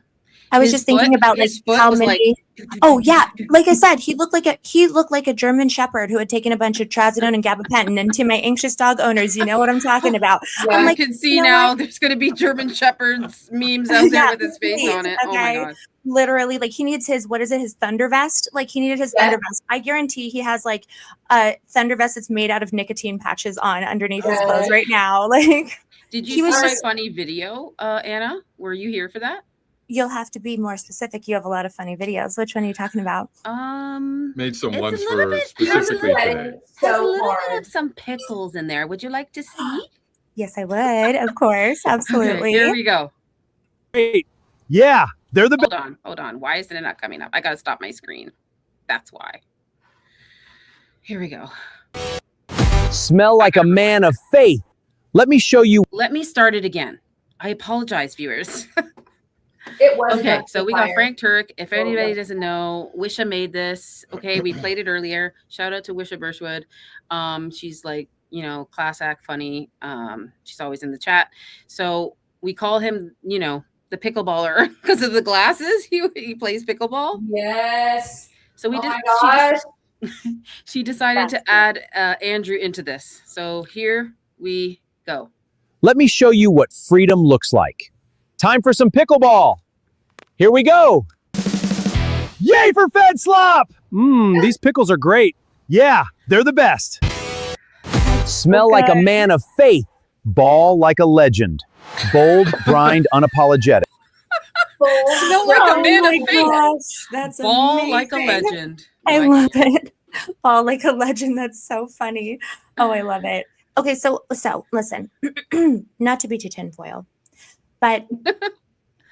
Speaker 11: I was
Speaker 1: His
Speaker 11: just thinking
Speaker 1: foot-
Speaker 11: about
Speaker 1: his foot
Speaker 11: how
Speaker 1: was
Speaker 11: many. Oh yeah, like I said, he looked like a German Shepherd who had taken a bunch of trazodone and gabapentin. And to my anxious dog owners, you know what I'm talking about.
Speaker 12: Yeah.
Speaker 11: I'm
Speaker 1: I
Speaker 11: like,
Speaker 1: can see
Speaker 11: you know
Speaker 1: now
Speaker 11: what?
Speaker 1: there's gonna be German Shepherds memes out there
Speaker 11: Yeah,
Speaker 1: with his face
Speaker 11: please,
Speaker 1: on it. Oh my
Speaker 11: okay.
Speaker 1: god.
Speaker 11: Literally, like he needs his his Thunder Vest. Like he needed his
Speaker 12: Yeah.
Speaker 11: Thunder Vest. I guarantee he has like a Thunder Vest that's made out of nicotine patches on underneath his clothes right now. Like
Speaker 1: Did
Speaker 11: He
Speaker 1: you
Speaker 11: was
Speaker 1: see my
Speaker 11: just-
Speaker 1: funny video, Anna? Were you here for that?
Speaker 11: you'll have to be more specific. You have a lot of funny videos. Which one are you talking about?
Speaker 4: Made some
Speaker 1: It's a
Speaker 4: ones
Speaker 1: little
Speaker 4: for
Speaker 1: bit-
Speaker 4: specifically
Speaker 12: There's
Speaker 4: today.
Speaker 1: There's a
Speaker 12: so
Speaker 1: little bit
Speaker 12: hard.
Speaker 1: of some pickles in there. Would you like to see?
Speaker 11: Yes, I would. Of course,
Speaker 1: Okay,
Speaker 11: absolutely.
Speaker 1: here we go.
Speaker 3: Great. Yeah, they're the best.
Speaker 1: Hold on. Why isn't it not coming up? I gotta stop my screen. That's why. Here we go.
Speaker 3: Smell like a man of faith. Let me show you.
Speaker 1: Let me start it again. I apologize, viewers.
Speaker 12: It was
Speaker 1: Okay,
Speaker 12: not
Speaker 1: so we got
Speaker 12: fire.
Speaker 1: Frank Turk. If
Speaker 12: Oh,
Speaker 1: anybody
Speaker 12: yeah.
Speaker 1: doesn't know, Wisha made this. Okay, we played it earlier. Shout out to Wisha Birchwood. She's like, class act funny. She's always in the chat. So we call him, the pickleballer because of the glasses. He plays pickleball.
Speaker 12: Yes.
Speaker 1: So we
Speaker 12: Oh
Speaker 1: did.
Speaker 12: my gosh.
Speaker 1: She decided to add Andrew into this. So here we go.
Speaker 3: Let me show you what freedom looks like. Time for some pickleball. Here we go. Yay for Fed Slop! These pickles are great. Yeah, they're the best. Smell like a
Speaker 11: Okay.
Speaker 3: man of faith. Ball like a legend. Bold, brined, unapologetic.
Speaker 1: Smell like a
Speaker 11: Oh
Speaker 1: man
Speaker 11: my
Speaker 1: of faith.
Speaker 11: gosh, that's
Speaker 1: Ball like a
Speaker 11: amazing.
Speaker 1: legend.
Speaker 11: I
Speaker 1: Like,
Speaker 11: love it. Ball like a legend. That's so funny. Oh, I love it. Okay, so listen, not to be too tinfoil, but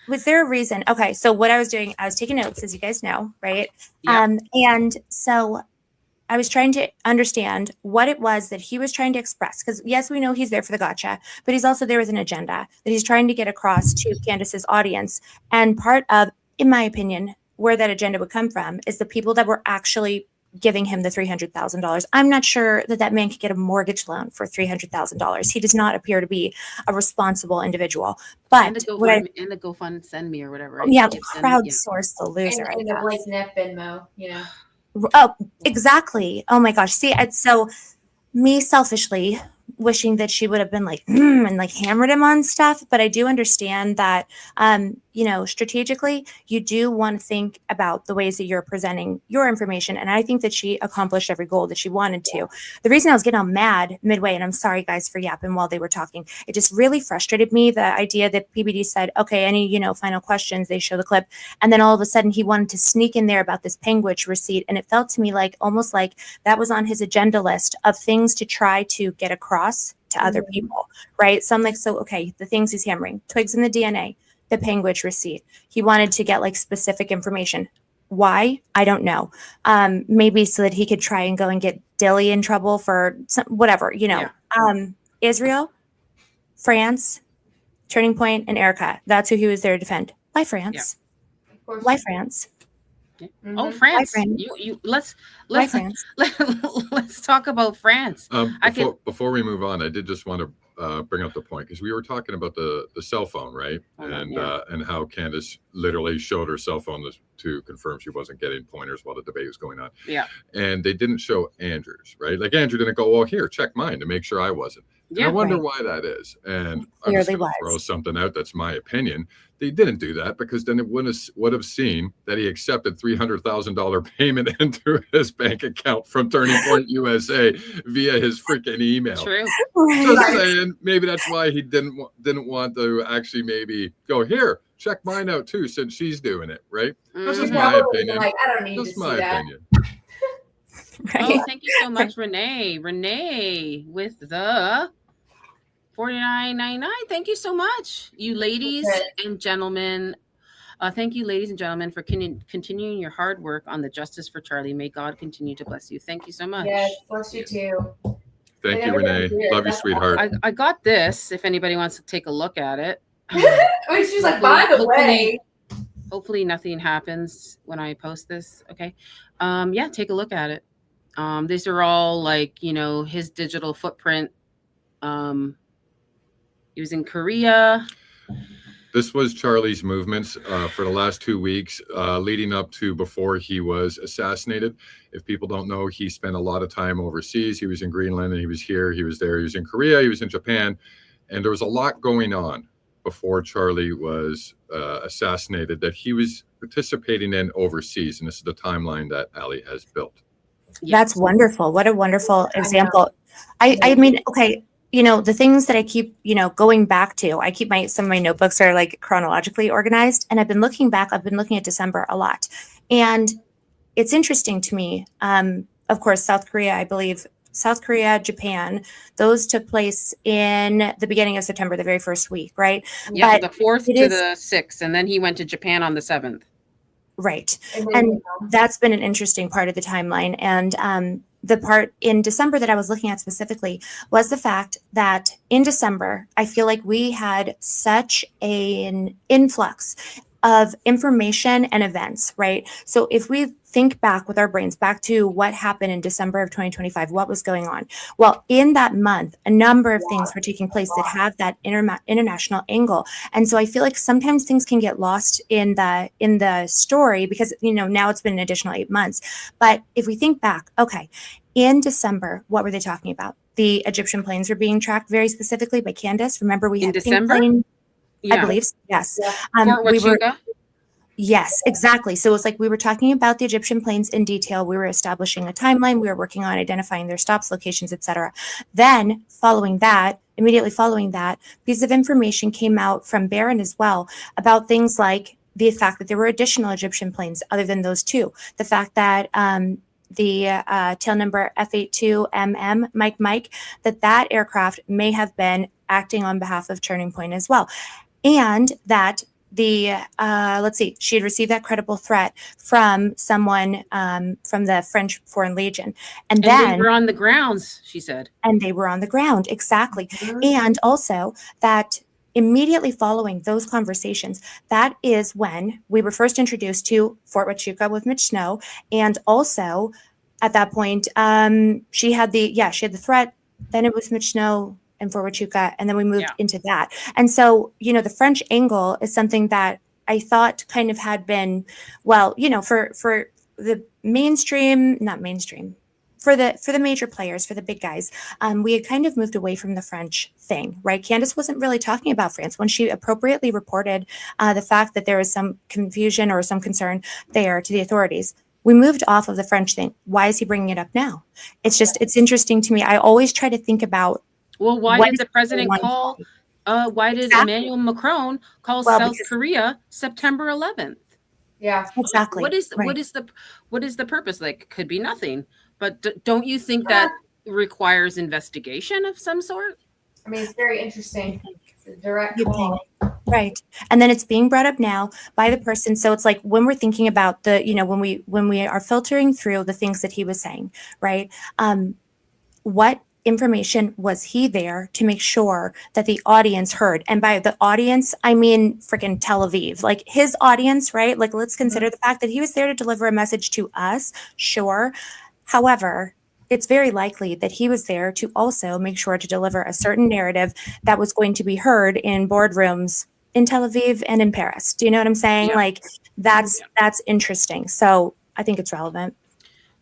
Speaker 11: was there a reason? Okay, so what I was doing, I was taking notes, as you guys know, right?
Speaker 1: Yep.
Speaker 11: And so I was trying to understand what it was that he was trying to express. Because yes, we know he's there for the gotcha, but he's also there with an agenda that he's trying to get across to Candace's audience. And part of, in my opinion, where that agenda would come from is the people that were actually giving him the $300,000. I'm not sure that man could get a mortgage loan for $300,000. He does not appear to be a responsible individual. But
Speaker 1: and the
Speaker 11: what I,
Speaker 1: GoFund send me or whatever. Right?
Speaker 11: yeah,
Speaker 1: Give them-
Speaker 11: crowdsource the loser.
Speaker 12: And,
Speaker 11: I
Speaker 12: and the
Speaker 11: guess.
Speaker 12: Blaze Neff Venmo, you know.
Speaker 11: Oh, exactly. Oh my gosh. See, it's so me selfishly wishing that she would have been like, and like hammered him on stuff. But I do understand that, strategically, you do want to think about the ways that you're presenting your information. And I think that she accomplished every goal that she wanted to. The reason I was getting all mad midway, and I'm sorry guys for yapping while they were talking, it just really frustrated me. The idea that PBD said, okay, any, final questions, they show the clip. And then all of a sudden he wanted to sneak in there about this Penguich receipt. And it felt to me like almost like that was on his agenda list of things to try to get across to other people, right? So I'm like, okay, the things he's hammering, twigs in the DNA, the Penguich receipt. He wanted to get like specific information. Why? I don't know. Maybe so that he could try and go and get Dilly in trouble for whatever,
Speaker 1: Yeah.
Speaker 11: Israel, France, Turning Point, and Erica. That's who he was there to defend. Why France?
Speaker 12: Of course.
Speaker 11: Why France?
Speaker 12: Mhm.
Speaker 1: Oh, France.
Speaker 11: France.
Speaker 1: You let's
Speaker 11: Why France?
Speaker 1: let's talk about France. I could-
Speaker 4: Before we move on, I did just want to bring up the point because we were talking about the cell phone, right? And how Candace literally showed her cell phone to confirm she wasn't getting pointers while the debate was going on.
Speaker 1: Yeah.
Speaker 4: And they didn't show Andrew's, right? Like Andrew didn't go, well, here, check mine to make sure I wasn't. And
Speaker 1: Yeah.
Speaker 4: I wonder
Speaker 11: Right.
Speaker 4: why that is. And I'm
Speaker 11: Clearly
Speaker 4: just going to
Speaker 11: was.
Speaker 4: throw something out that's my opinion. They didn't do that because then it would have seen that he accepted $300,000 payment into his bank account from Turning Point USA via his freaking email.
Speaker 1: True.
Speaker 4: Just saying, maybe that's why he didn't want to actually maybe go here, check mine out too, since she's doing it, right? That's just
Speaker 1: Mhm.
Speaker 4: my
Speaker 12: Probably
Speaker 4: opinion.
Speaker 12: like, I don't need
Speaker 4: Just
Speaker 12: to
Speaker 4: my
Speaker 12: see that.
Speaker 4: opinion.
Speaker 11: Right?
Speaker 1: Oh, thank you so much, Renee. Renee with the $49.99. Thank you so much, you ladies and gentlemen. Thank you, ladies and gentlemen, for continuing your hard work on the Justice for Charlie. May God continue to bless you. Thank you so much.
Speaker 12: Yes, bless you too.
Speaker 4: Thank
Speaker 12: I
Speaker 4: you,
Speaker 12: never
Speaker 4: Renee.
Speaker 12: did.
Speaker 4: Love you,
Speaker 12: That's
Speaker 4: sweetheart.
Speaker 1: I got this. If anybody wants to take a look at it.
Speaker 12: I mean, she's like, by the way.
Speaker 1: Hopefully nothing happens when I post this. Okay. Yeah, take a look at it. These are all like, his digital footprint. He was in Korea.
Speaker 4: This was Charlie's movements for the last 2 weeks leading up to before he was assassinated. If people don't know, he spent a lot of time overseas. He was in Greenland and he was here, he was there, he was in Korea, he was in Japan. And there was a lot going on before Charlie was assassinated that he was participating in overseas. And this is the timeline that Ali has built.
Speaker 11: That's wonderful. What a wonderful example. I mean, okay, the things that I keep, going back to, I keep some of my notebooks are like chronologically organized. And I've been looking at December a lot. And it's interesting to me. Of course, South Korea, Japan, those took place in the beginning of September, the very first week, right?
Speaker 1: Yeah,
Speaker 11: But
Speaker 1: the 4th
Speaker 11: it
Speaker 1: to
Speaker 11: is-
Speaker 1: the 6th. And then he went to Japan on the 7th.
Speaker 11: Right.
Speaker 12: And then,
Speaker 11: And that's been an interesting part of the timeline. And the part in December that I was looking at specifically was the fact that in December, I feel like we had such an influx of information and events, right? So if we think back with our brains back to what happened in December of 2025, what was going on? Well, in that month, a number of things were taking place that have that international angle. And so I feel like sometimes things can get lost in the story because, now it's been an additional 8 months. But if we think back, okay, in December, what were they talking about? The Egyptian planes were being tracked very specifically by Candace. Remember, we
Speaker 1: In
Speaker 11: had
Speaker 1: December?
Speaker 11: pink plane,
Speaker 1: Yeah.
Speaker 11: I believe. Yes.
Speaker 1: Fort
Speaker 11: We were.
Speaker 1: Huachuca?
Speaker 11: Yes, exactly. So it's like we were talking about the Egyptian planes in detail. We were establishing a timeline. We were working on identifying their stops, locations, etc. Then immediately following that, piece of information came out from Barron as well about things like the fact that there were additional Egyptian planes other than those two, the fact that the tail number F82MM Mike, that aircraft may have been acting on behalf of Turning Point as well. And that the, she had received that credible threat from someone from the French Foreign Legion. And then
Speaker 1: they were on the grounds, she said.
Speaker 11: And they were on the ground, exactly. And also that immediately following those conversations, that is when we were first introduced to Fort Huachuca with Mitch Snow. And also at that point, she had the threat. Then it was Mitch Snow and Fort Huachuca, and then we moved into that. And so, the French angle is something that I thought kind of had been, for the not mainstream, for the major players, for the big guys, we had kind of moved away from the French thing, right? Candace wasn't really talking about France when she appropriately reported the fact that there was some confusion or some concern there to the authorities. We moved off of the French thing. Why is he bringing it up now? It's interesting to me. I always try to think about,
Speaker 1: well, why did the president call? Why did Emmanuel Macron call South Korea September 11th?
Speaker 12: Yeah,
Speaker 11: exactly.
Speaker 1: What is the purpose? Like, could be nothing. But don't you think that requires investigation of some sort?
Speaker 12: I mean, it's very interesting. It's a direct call.
Speaker 11: Right. And then it's being brought up now by the person. So it's like when we're thinking about the, when we are filtering through the things that he was saying, right? What information was he there to make sure that the audience heard? And by the audience, I mean freaking Tel Aviv, like his audience, right? Like, let's consider the fact that he was there to deliver a message to us. Sure. However, it's very likely that he was there to also make sure to deliver a certain narrative that was going to be heard in boardrooms in Tel Aviv and in Paris. Do you know what I'm saying?
Speaker 1: Yeah.
Speaker 11: Like, that's interesting. So I think it's relevant.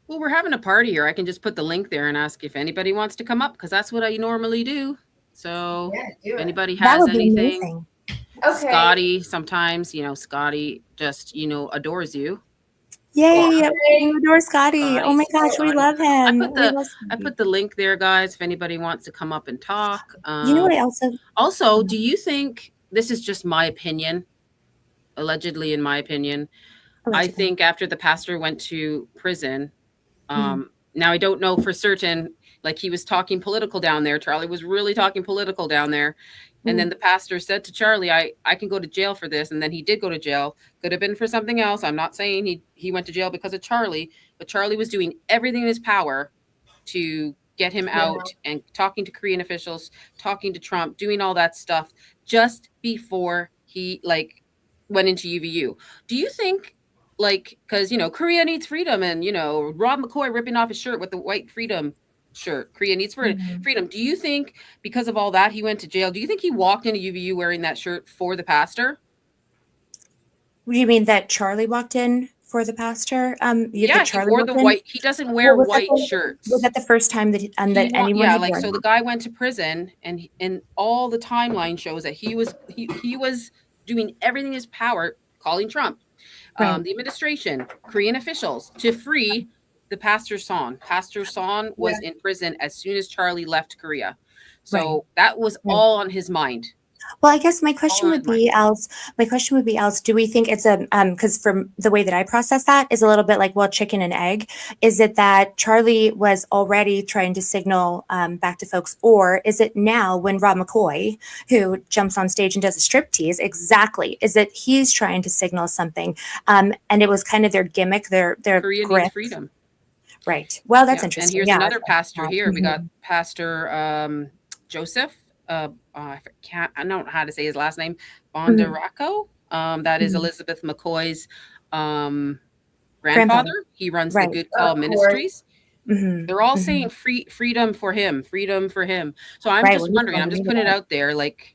Speaker 1: Well, we're having a party here. I can just put the link there and ask if anybody wants to come up, because that's what I normally do. So if anybody has anything,
Speaker 12: okay.
Speaker 1: Scotty, sometimes, Scotty just, adores you.
Speaker 11: Yay, we adore Scotty. Oh my gosh, we love him.
Speaker 1: I put the link there, guys, if anybody wants to come up and talk.
Speaker 11: What I
Speaker 1: also, do you think, this is just my opinion, allegedly in my opinion, I think after the pastor went to prison, now I don't know for certain, like he was talking political down there. Charlie was really talking political down there. And then the pastor said to Charlie, I can go to jail for this. And then he did go to jail. Could have been for something else. I'm not saying he went to jail because of Charlie, but Charlie was doing everything in his power to get him out and talking to Korean officials, talking to Trump, doing all that stuff just before he went into UVU. Do you think, because, Korea needs freedom, and, Rob McCoy ripping off his shirt with the white freedom shirt, Korea needs freedom. Do you think because of all that he went to jail? Do you think he walked into UVU wearing that shirt for the pastor?
Speaker 11: What do you mean, that Charlie walked in for the pastor?
Speaker 1: Yeah, he wore the white. He doesn't wear white shirts.
Speaker 11: Was that the first time that anyone?
Speaker 1: Yeah, so the guy went to prison, and all the timeline shows that he was doing everything in his power, calling Trump, the administration, Korean officials, to free the Pastor Son. Pastor Son was in prison as soon as Charlie left Korea. So that was all on his mind.
Speaker 11: Well, I guess my question would be, Els, do we think it's because from the way that I process that is a little bit like, well, chicken and egg. Is it that Charlie was already trying to signal back to folks, or is it now when Rob McCoy, who jumps on stage and does a striptease, exactly, is it he's trying to signal something? And it was kind of their gimmick, their
Speaker 1: Korea
Speaker 11: grip.
Speaker 1: needs freedom.
Speaker 11: Right. Well, that's interesting.
Speaker 1: And here's another pastor here. We got Pastor Joseph. I don't know how to say his last name. Bondaraco. That is Elizabeth McCoy's grandfather. He runs the Good Call Ministries. They're all saying freedom for him. So I'm just wondering. I'm just putting it out there. Like,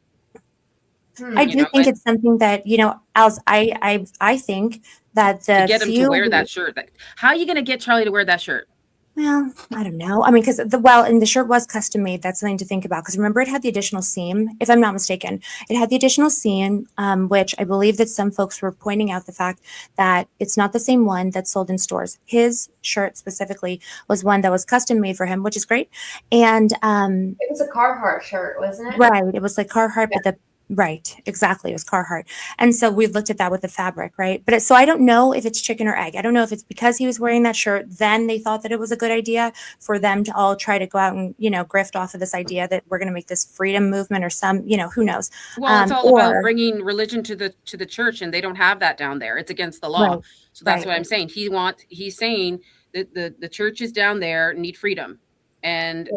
Speaker 11: I do think it's something that, Els, I think that
Speaker 1: to get him to wear that shirt. How are you going to get Charlie to wear that shirt?
Speaker 11: Well, I don't know. I mean, because and the shirt was custom made. That's something to think about. Because remember, it had the additional seam, if I'm not mistaken. It had the additional seam, which I believe that some folks were pointing out the fact that it's not the same one that's sold in stores. His shirt specifically was one that was custom made for him, which is great. And
Speaker 12: it was a Carhartt shirt, wasn't it?
Speaker 11: Right. It was like Carhartt, but Right, exactly. It was Carhartt. And so we looked at that with the fabric, right? But so I don't know if it's chicken or egg. I don't know if it's because he was wearing that shirt, then they thought that it was a good idea for them to all try to go out and, grift off of this idea that we're going to make this freedom movement or some, who knows.
Speaker 1: Well, it's all about bringing religion to the church, and they don't have that down there. It's against the law.
Speaker 11: Right,
Speaker 1: So that's
Speaker 11: right.
Speaker 1: what I'm saying. He's saying that the churches down there need freedom. And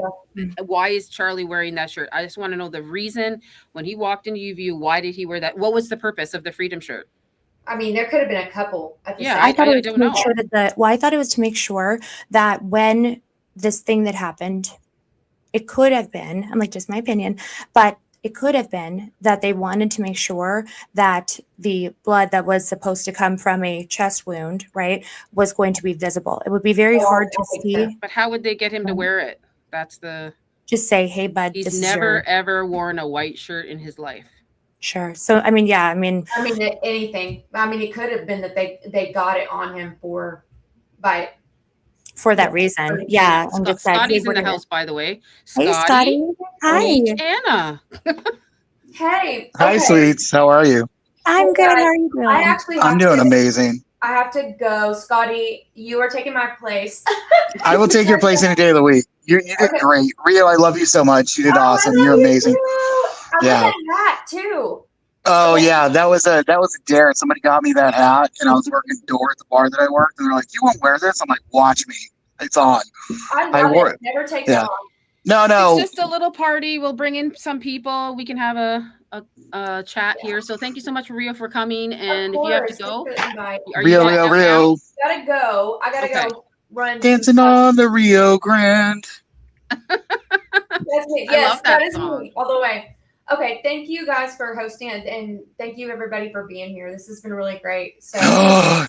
Speaker 1: why is Charlie wearing that shirt? I just want to know the reason when he walked into UVU. Why did he wear that? What was the purpose of the freedom shirt?
Speaker 12: I mean, there could have been a couple at the
Speaker 1: Yeah,
Speaker 12: same
Speaker 11: I thought
Speaker 1: I
Speaker 11: it was
Speaker 1: don't
Speaker 11: to make
Speaker 1: know.
Speaker 11: sure that I thought it was to make sure that when this thing that happened, it could have been, I'm like, just my opinion, but it could have been that they wanted to make sure that the blood that was supposed to come from a chest wound, right, was going to be visible. It would be very hard to see.
Speaker 1: But how would they get him to wear it? That's the.
Speaker 11: Just say, hey, bud,
Speaker 1: He's
Speaker 11: this is
Speaker 1: never ever worn a white shirt in his life.
Speaker 11: Sure. So, I mean, yeah, I mean,
Speaker 12: anything. I mean, it could have been that they got it on him for
Speaker 11: that reason. Yeah. I'm just saying.
Speaker 1: Scotty's in the house, by the way.
Speaker 11: Hey, Scotty. Hi.
Speaker 1: Meet Anna.
Speaker 12: Hey.
Speaker 13: Hi, sweets. How are you?
Speaker 11: I'm good. How are you doing?
Speaker 12: I actually
Speaker 13: I'm doing amazing.
Speaker 12: I have to go. Scotty, you are taking my place.
Speaker 13: I will take your place any day of the week. You did great. Rio, I love you so much. You did awesome. You're amazing.
Speaker 12: I love that hat too.
Speaker 13: Oh yeah, that was a dare. Somebody got me that hat, and I was working door at the bar that I worked, and they're like, "You won't wear this?" I'm like, "Watch me, it's on."
Speaker 12: I
Speaker 13: wore it.
Speaker 12: Never take it off.
Speaker 13: No.
Speaker 1: It's just a little party. We'll bring in some people. We can have a chat here. So thank you so much, Rio, for coming. And if you have to go,
Speaker 13: Rio.
Speaker 12: Gotta go. I gotta go run.
Speaker 13: Dancing on the Rio Grande.
Speaker 12: That's me.
Speaker 1: I
Speaker 12: Yes,
Speaker 1: love that
Speaker 12: song. Me all the way. Okay, thank you guys for hosting and thank you everybody for being here. This has been really great. So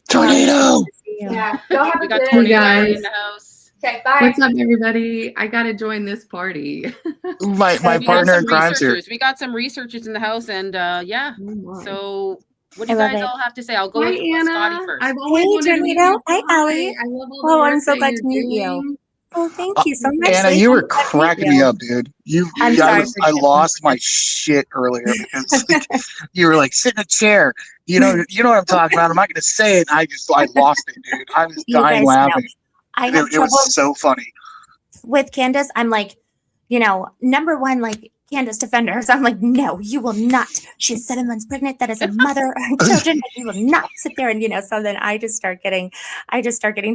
Speaker 13: tornado.
Speaker 12: Yeah, y'all have
Speaker 1: We
Speaker 12: a
Speaker 1: got
Speaker 12: good
Speaker 1: tornado in the house.
Speaker 12: Okay, bye.
Speaker 14: What's up, everybody? I gotta join this party.
Speaker 13: My
Speaker 1: We got
Speaker 13: partner
Speaker 1: some
Speaker 13: in crime's here.
Speaker 1: researchers. We got some researchers in the house, and yeah. So what do
Speaker 11: I
Speaker 1: you
Speaker 11: love
Speaker 1: guys
Speaker 11: it.
Speaker 1: all have to say? I'll go
Speaker 14: Hi,
Speaker 1: with
Speaker 14: Anna.
Speaker 1: Scotty first.
Speaker 14: I've always wanted to meet
Speaker 11: Tornado.
Speaker 14: you.
Speaker 11: Hi, Allie.
Speaker 14: I love all the
Speaker 11: Oh,
Speaker 14: work
Speaker 11: I'm so
Speaker 14: that
Speaker 11: glad
Speaker 14: you're
Speaker 11: to meet you.
Speaker 14: doing.
Speaker 11: Oh, thank you so much.
Speaker 13: Anna,
Speaker 11: sweetie.
Speaker 13: you were
Speaker 11: I'm glad to meet
Speaker 13: cracking me up, dude.
Speaker 11: I'm sorry
Speaker 13: I
Speaker 11: for
Speaker 13: lost my shit earlier because you were like, sit in a chair. You know what I'm talking about. I'm not going to say it. I lost it, dude. I was
Speaker 11: You
Speaker 13: dying
Speaker 11: guys
Speaker 13: laughing.
Speaker 11: know. I have
Speaker 13: It
Speaker 11: trouble
Speaker 13: was so funny.
Speaker 11: with Candace. I'm like, number one, like Candace defender. So I'm like, no, you will not. She's 7 months pregnant. That is a mother of children. And you will not sit there and so then I just start getting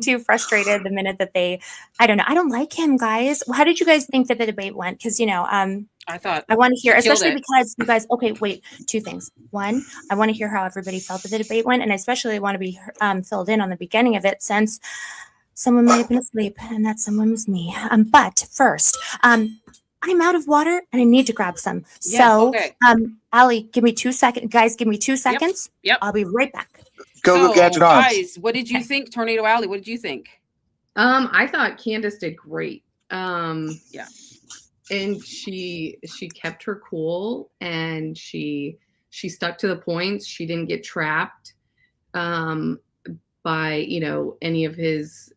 Speaker 11: too frustrated the minute that I don't know. I don't like him, guys. How did you guys think that the debate went? Because
Speaker 1: I thought
Speaker 11: I want to hear,
Speaker 1: he killed
Speaker 11: especially
Speaker 1: it.
Speaker 11: because you guys. Okay, wait. Two things. One, I want to hear how everybody felt that the debate went, and I especially want to be filled in on the beginning of it, since someone may have been asleep, and that someone was me. But first, I'm out of water and I need to grab some.
Speaker 1: Yeah,
Speaker 11: So,
Speaker 1: okay.
Speaker 11: Allie, give me 2 seconds. Guys, give me 2 seconds.
Speaker 1: Yep.
Speaker 11: I'll be right back.
Speaker 13: Go catch it on.
Speaker 1: Guys, what did you think, Tornado Alley? What did you think?
Speaker 14: I thought Candace did great.
Speaker 1: Yeah.
Speaker 14: And she kept her cool and she stuck to the points. She didn't get trapped by any of his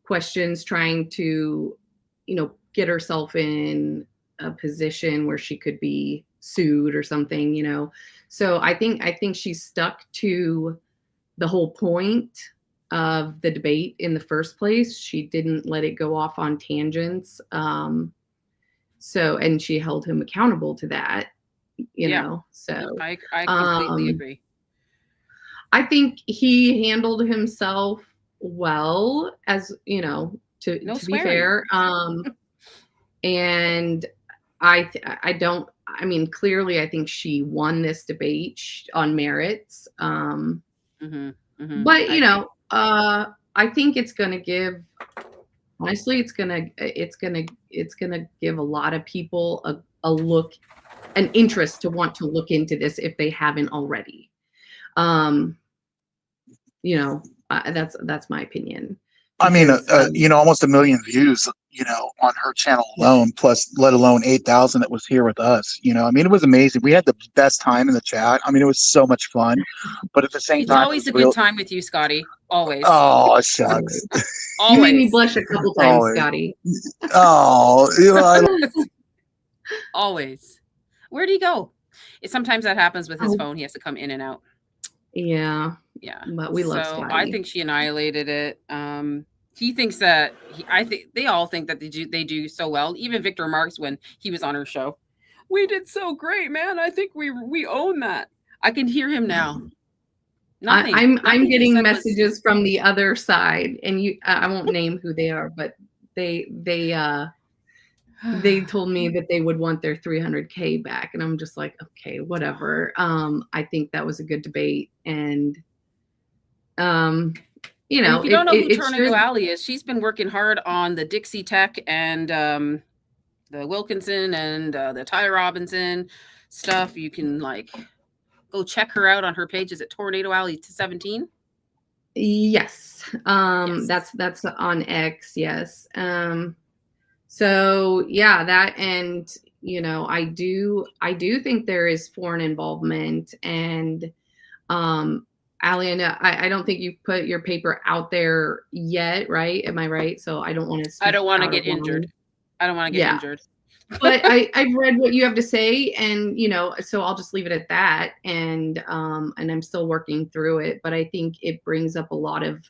Speaker 14: questions, trying to get herself in a position where she could be sued or something. So I think she stuck to the whole point of the debate in the first place. She didn't let it go off on tangents. And she held him accountable to that, so
Speaker 1: I completely agree.
Speaker 14: I think he handled himself well, as to be
Speaker 1: swearing.
Speaker 14: fair. And clearly I think she won this debate on merits.
Speaker 1: Mm-hmm.
Speaker 14: But I think it's going to give, honestly, it's going to give a lot of people an interest to want to look into this if they haven't already. That's my opinion.
Speaker 13: I mean, almost 1 million views, on her channel alone, plus let alone 8,000 that was here with us. It was amazing. We had the best time in the chat. It was so much fun, but at the same
Speaker 1: It's
Speaker 13: time,
Speaker 1: always a good time with you, Scotty. Always.
Speaker 13: Oh, shucks.
Speaker 14: You made me blush a couple times,
Speaker 13: Always.
Speaker 14: Scotty.
Speaker 13: Oh,
Speaker 1: Always. Where'd he go? sometimes that happens with his
Speaker 14: Oh.
Speaker 1: phone. He has to come in and out.
Speaker 14: Yeah.
Speaker 1: Yeah.
Speaker 14: But we love
Speaker 1: So I
Speaker 14: Scotty.
Speaker 1: think she annihilated it. He thinks that I think they all think that they do so well. Even Victor Marx, when he was on her show, we did so great, man. I think we own that. I can hear him now. Nothing.
Speaker 14: I'm
Speaker 1: Nothing he
Speaker 14: getting
Speaker 1: said was-
Speaker 14: messages from the other side, and I won't name who they are, but they told me that they would want their 300K back, and I'm just like, okay, whatever. I think that was a good debate, and you know,
Speaker 1: And if you don't know who
Speaker 14: it
Speaker 1: Tornado
Speaker 14: should-
Speaker 1: Alley is, she's been working hard on the Dixie Tech and the Wilkinson and the Ty Robinson stuff. You can like go check her out on her page. Is it Tornado Alley 17?
Speaker 14: Yes. That's on X. Yes. So yeah, that, and you know, I do think there is foreign involvement, and Allie, I don't think you've put your paper out there yet, right? Am I right? So I don't want to.
Speaker 1: I don't want to get injured. I don't want to get injured.
Speaker 14: But I've read what you have to say, and you know, so I'll just leave it at that. And I'm still working through it, but I think it brings up a lot of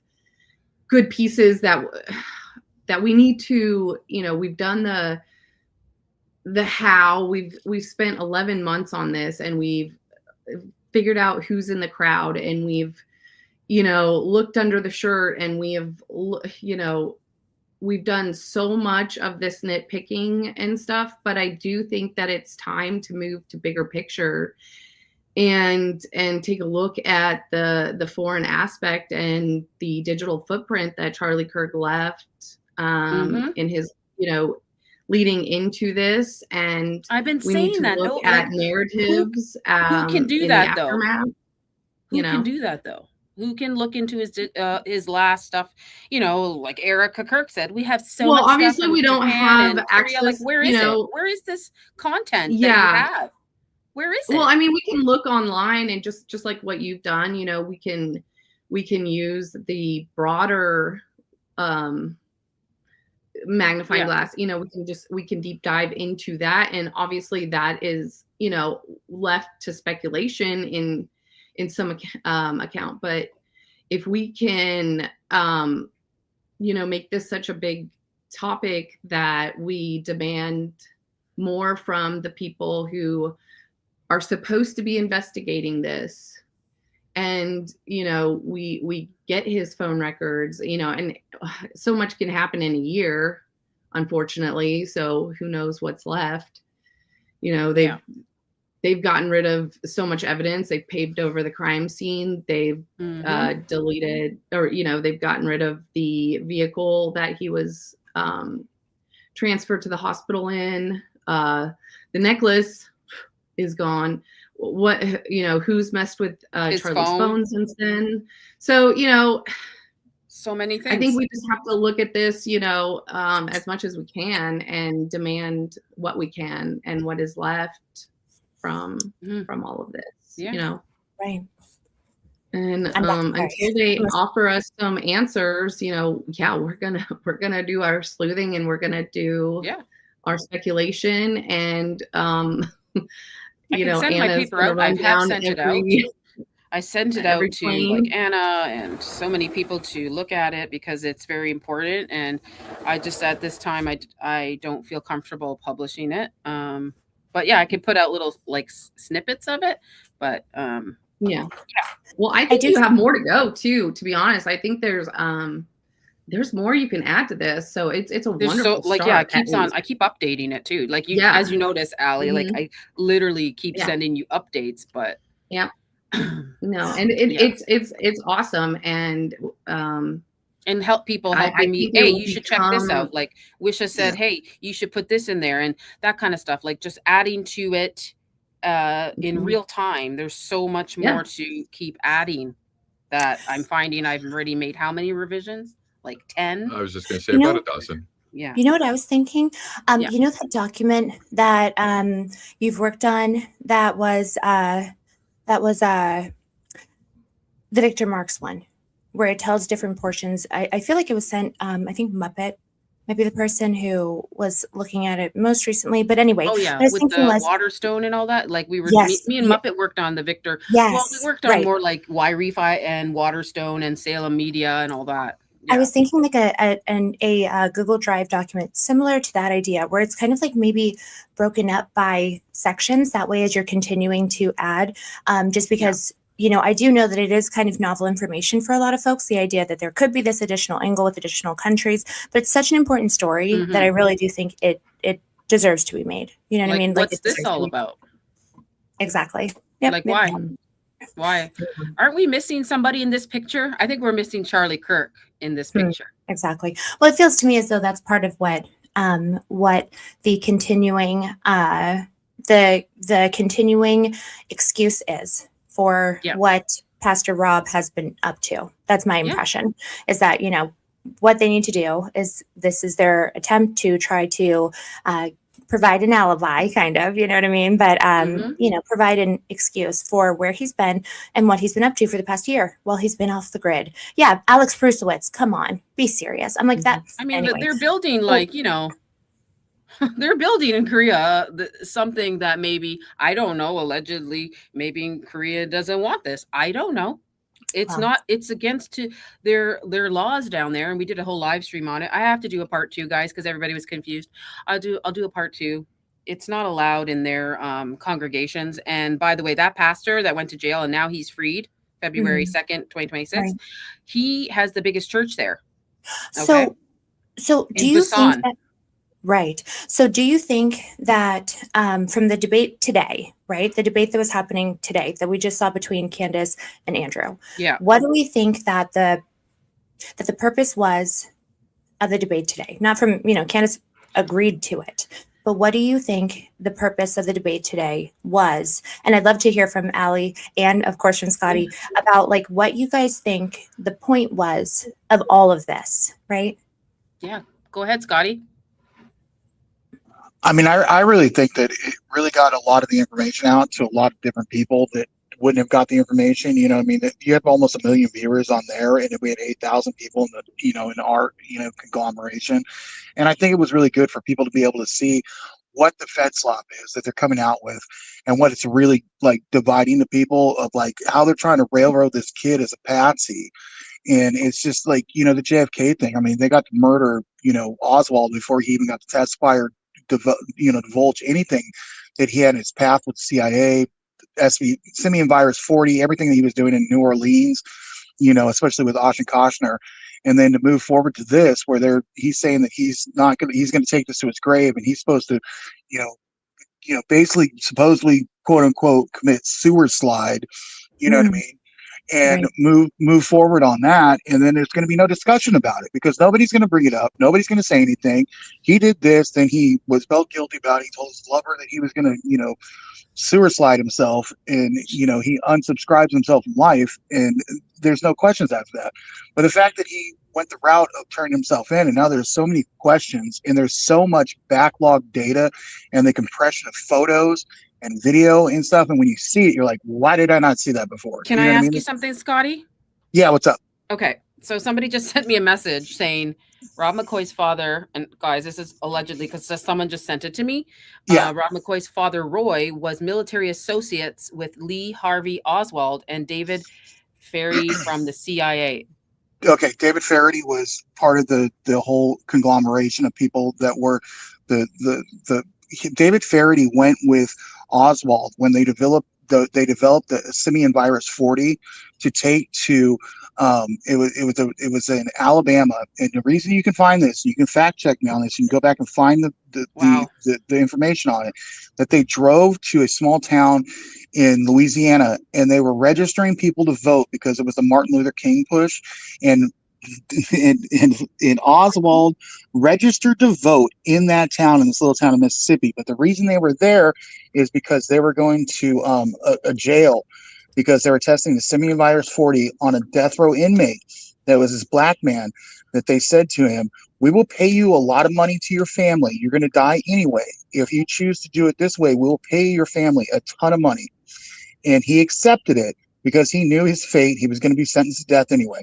Speaker 14: good pieces that we need to, you know, we've done the how, we've spent 11 months on this, and we've figured out who's in the crowd, and we've, you know, looked under the shirt, and we have, you know, we've done so much of this nitpicking and stuff, but I do think that it's time to move to bigger picture and take a look at the foreign aspect and the digital footprint that Charlie Kirk left in his, you know, leading into this. And
Speaker 1: I've been
Speaker 14: we need
Speaker 1: saying
Speaker 14: to
Speaker 1: that.
Speaker 14: look
Speaker 1: No,
Speaker 14: at
Speaker 1: like,
Speaker 14: narratives.
Speaker 1: who can do
Speaker 14: in
Speaker 1: that
Speaker 14: the
Speaker 1: though?
Speaker 14: aftermath,
Speaker 1: Who
Speaker 14: you know?
Speaker 1: can do that though? Who can look into his last stuff? You know, like Erica Kirk said, we have so much.
Speaker 14: Well, obviously
Speaker 1: stuff
Speaker 14: we don't
Speaker 1: Japan
Speaker 14: have
Speaker 1: and Korea. Like,
Speaker 14: access,
Speaker 1: where
Speaker 14: you
Speaker 1: is
Speaker 14: know.
Speaker 1: it? Where is this content that
Speaker 14: Yeah.
Speaker 1: you have? Where is it?
Speaker 14: Well, I mean, we can look online, and just like what you've done, you know, we can use the broader magnifying glass. You know, we can deep dive into that, and obviously that is, you know, left to speculation in some account. But if we can, you know, make this such a big topic that we demand more from the people who are supposed to be investigating this, and you know, we get his phone records, you know, and so much can happen in a year, unfortunately. So who knows what's left? You know, they've gotten rid of so much evidence. They've paved over the crime scene. They've deleted, or you know, they've gotten rid of the vehicle that he was transferred to the hospital in. The necklace is gone. What, you know, who's messed with
Speaker 1: His
Speaker 14: Charlie's
Speaker 1: phone.
Speaker 14: phone since then? So, you know,
Speaker 1: so many things.
Speaker 14: I think we just have to look at this, you know, as much as we can, and demand what we can and what is left from all of this.
Speaker 1: Yeah.
Speaker 14: You know,
Speaker 11: Right.
Speaker 14: and
Speaker 11: I'm back to
Speaker 14: until they offer us some answers, you know, yeah, we're gonna do our sleuthing, and we're gonna do our speculation, and you know,
Speaker 1: send my
Speaker 14: Anna's
Speaker 1: paper
Speaker 14: gonna
Speaker 1: out.
Speaker 14: run
Speaker 1: I have
Speaker 14: down
Speaker 1: sent it
Speaker 14: every-
Speaker 1: out. I sent it
Speaker 14: every
Speaker 1: out to
Speaker 14: claim.
Speaker 1: like Anna and so many people to look at it because it's very important. And I just at this time I don't feel comfortable publishing it. But yeah, I could put out little like snippets of it. But
Speaker 14: yeah. Well, I think you have more to go too. To be honest, I think there's more you can add to this. So it's a
Speaker 1: there's
Speaker 14: wonderful
Speaker 1: so like
Speaker 14: start,
Speaker 1: it keeps
Speaker 14: at
Speaker 1: on.
Speaker 14: least.
Speaker 1: I keep updating it too. Like you,
Speaker 14: Yeah.
Speaker 1: as you notice, Allie, like
Speaker 14: Mhm.
Speaker 1: I literally keep
Speaker 14: Yeah.
Speaker 1: sending you updates. But
Speaker 14: Yeah. No, and
Speaker 1: Yeah.
Speaker 14: it's awesome, and
Speaker 1: help people
Speaker 14: I
Speaker 1: helping me.
Speaker 14: think it
Speaker 1: Hey,
Speaker 14: will
Speaker 1: you should check this
Speaker 14: become-
Speaker 1: out. Like Wisha said, hey, you should put this in there and that kind of stuff. Like just adding to it in
Speaker 14: Mhm.
Speaker 1: real time. There's so much
Speaker 14: Yeah.
Speaker 1: more to keep adding that I'm finding I've already made how many revisions? Like 10?
Speaker 4: I was just going to say
Speaker 11: You
Speaker 4: about
Speaker 11: know-
Speaker 4: a dozen.
Speaker 1: Yeah.
Speaker 11: You know what I was thinking?
Speaker 1: Yeah.
Speaker 11: You know that document that you've worked on that was the Victor Marx one, where it tells different portions. I feel like it was sent. I think Muppet might be the person who was looking at it most recently. But anyway,
Speaker 1: Oh yeah,
Speaker 11: what I was
Speaker 1: with
Speaker 11: thinking
Speaker 1: the
Speaker 11: was,
Speaker 1: Waterstone and all that. Like we were,
Speaker 11: yes,
Speaker 1: me and Muppet worked on the Victor. Well, we
Speaker 11: yes,
Speaker 1: worked on
Speaker 11: right.
Speaker 1: more like Y Refi and Waterstone and Salem Media and all that.
Speaker 11: I
Speaker 1: Yeah.
Speaker 11: was thinking like a Google Drive document similar to that idea, where it's kind of like maybe broken up by sections. That way, as you're continuing to add, just because, you know, I do know that it is kind of novel information for a lot of folks, the idea that there could be this additional angle with additional countries, but it's such an important story that I really do think it deserves to be made. You know what I mean?
Speaker 1: What's
Speaker 11: it
Speaker 1: this
Speaker 11: deserves to
Speaker 1: all
Speaker 11: be-
Speaker 1: about?
Speaker 11: Exactly. Yep.
Speaker 1: Like
Speaker 11: yep,
Speaker 1: why?
Speaker 11: yep.
Speaker 1: Why? Aren't we missing somebody in this picture? I think we're missing Charlie Kirk in this picture.
Speaker 11: Exactly. Well, it feels to me as though that's part of what the continuing the continuing excuse is for what Pastor Rob has been up to. That's my impression, is that, you know, what they need to do is, this is their attempt to try to provide an alibi, kind of, you know what I mean? But, you know, provide an excuse for where he's been and what he's been up to for the past year while he's been off the grid. Yeah, Alex Prusowitz, come on, be serious. I'm like that.
Speaker 1: I mean,
Speaker 11: anyway.
Speaker 1: they're building like, you know, they're building in Korea something that maybe, I don't know, allegedly, maybe Korea doesn't want this. I don't know. It's not, it's against their laws down there. And we did a whole live stream on it. I have to do a part 2, guys, because everybody was confused. I'll do a part 2. It's not allowed in their congregations. And by the way, that pastor that went to jail and now he's freed February 2nd, 2026,
Speaker 11: Right.
Speaker 1: he has the biggest church there.
Speaker 11: So do you think that, right. So do you think that from the debate today, right? The debate that was happening today that we just saw between Candace and Andrew.
Speaker 1: Yeah.
Speaker 11: What do we think that the purpose was of the debate today? Not from, you know, Candace agreed to it, but what do you think the purpose of the debate today was? And I'd love to hear from Allie and of course from Scotty about like what you guys think the point was of all of this, right?
Speaker 1: Yeah. Go ahead, Scotty.
Speaker 13: I mean, I really think that it really got a lot of the information out to a lot of different people that wouldn't have got the information. You know what I mean? You have almost 1 million viewers on there, and we had 8,000 people in the, you know, in our, you know, conglomeration. And I think it was really good for people to be able to see what the Fed slop is that they're coming out with and what it's really like dividing the people of like how they're trying to railroad this kid as a patsy. And it's just like, you know, the JFK thing. I mean, they got to murder, you know, Oswald before he even got to testify or divulge anything that he had in his path with the CIA, Simian Virus 40, everything that he was doing in New Orleans, you know, especially with Austin Koshner. And then to move forward to this, where he's saying that he's going to take this to his grave, and he's supposed to, you know, basically supposedly quote unquote commit sewer slide, you know what I mean? And move forward on that, and then there's going to be no discussion about it because nobody's going to bring it up. Nobody's going to say anything. He did this, then he was felt guilty about it. He told his lover that he was going to, you know, sewer slide himself, and you know he unsubscribes himself from life, and there's no questions after that. But the fact that he went the route of turning himself in, and now there's so many questions, and there's so much backlog data, and the compression of photos and video and stuff, and when you see it, you're like, why did I not see that before?
Speaker 1: Can I ask you something, Scotty?
Speaker 13: Yeah, what's up?
Speaker 1: Okay, so somebody just sent me a message saying Rob McCoy's father, and guys, this is allegedly because someone just sent it to me.
Speaker 13: Yeah.
Speaker 1: Rob McCoy's father, Roy, was military associates with Lee Harvey Oswald and David Ferrie from the CIA.
Speaker 13: Okay, David Faraday was part of the whole conglomeration of people that were the David Faraday went with Oswald when they developed the Simian Virus 40 to take to it was in Alabama, and the reason you can find this, you can fact check me on this, you can go back and find the information on it, that they drove to a small town in Louisiana and they were registering people to vote because it was the Martin Luther King push, and Oswald registered to vote in that town, in this little town of Mississippi. But the reason they were there is because they were going to a jail because they were testing the Simian Virus 40 on a death row inmate that was this black man, that they said to him, we will pay you a lot of money to your family. You're going to die anyway. If you choose to do it this way, we'll pay your family a ton of money. And he accepted it because he knew his fate. He was going to be sentenced to death anyway.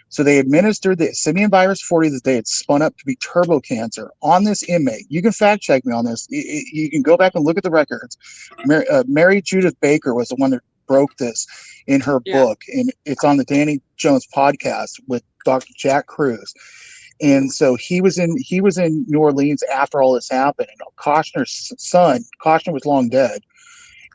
Speaker 13: So they administered the simian virus 40 that they had spun up to be turbo cancer on this inmate. You can fact check me on this. You can go back and look at the records. Mary Judith Baker was the one that broke this in her book, and it's on the Danny Jones podcast with Dr. Jack Cruz. And so he was in New Orleans after all this happened. And Koshner's son, Koshner was long dead.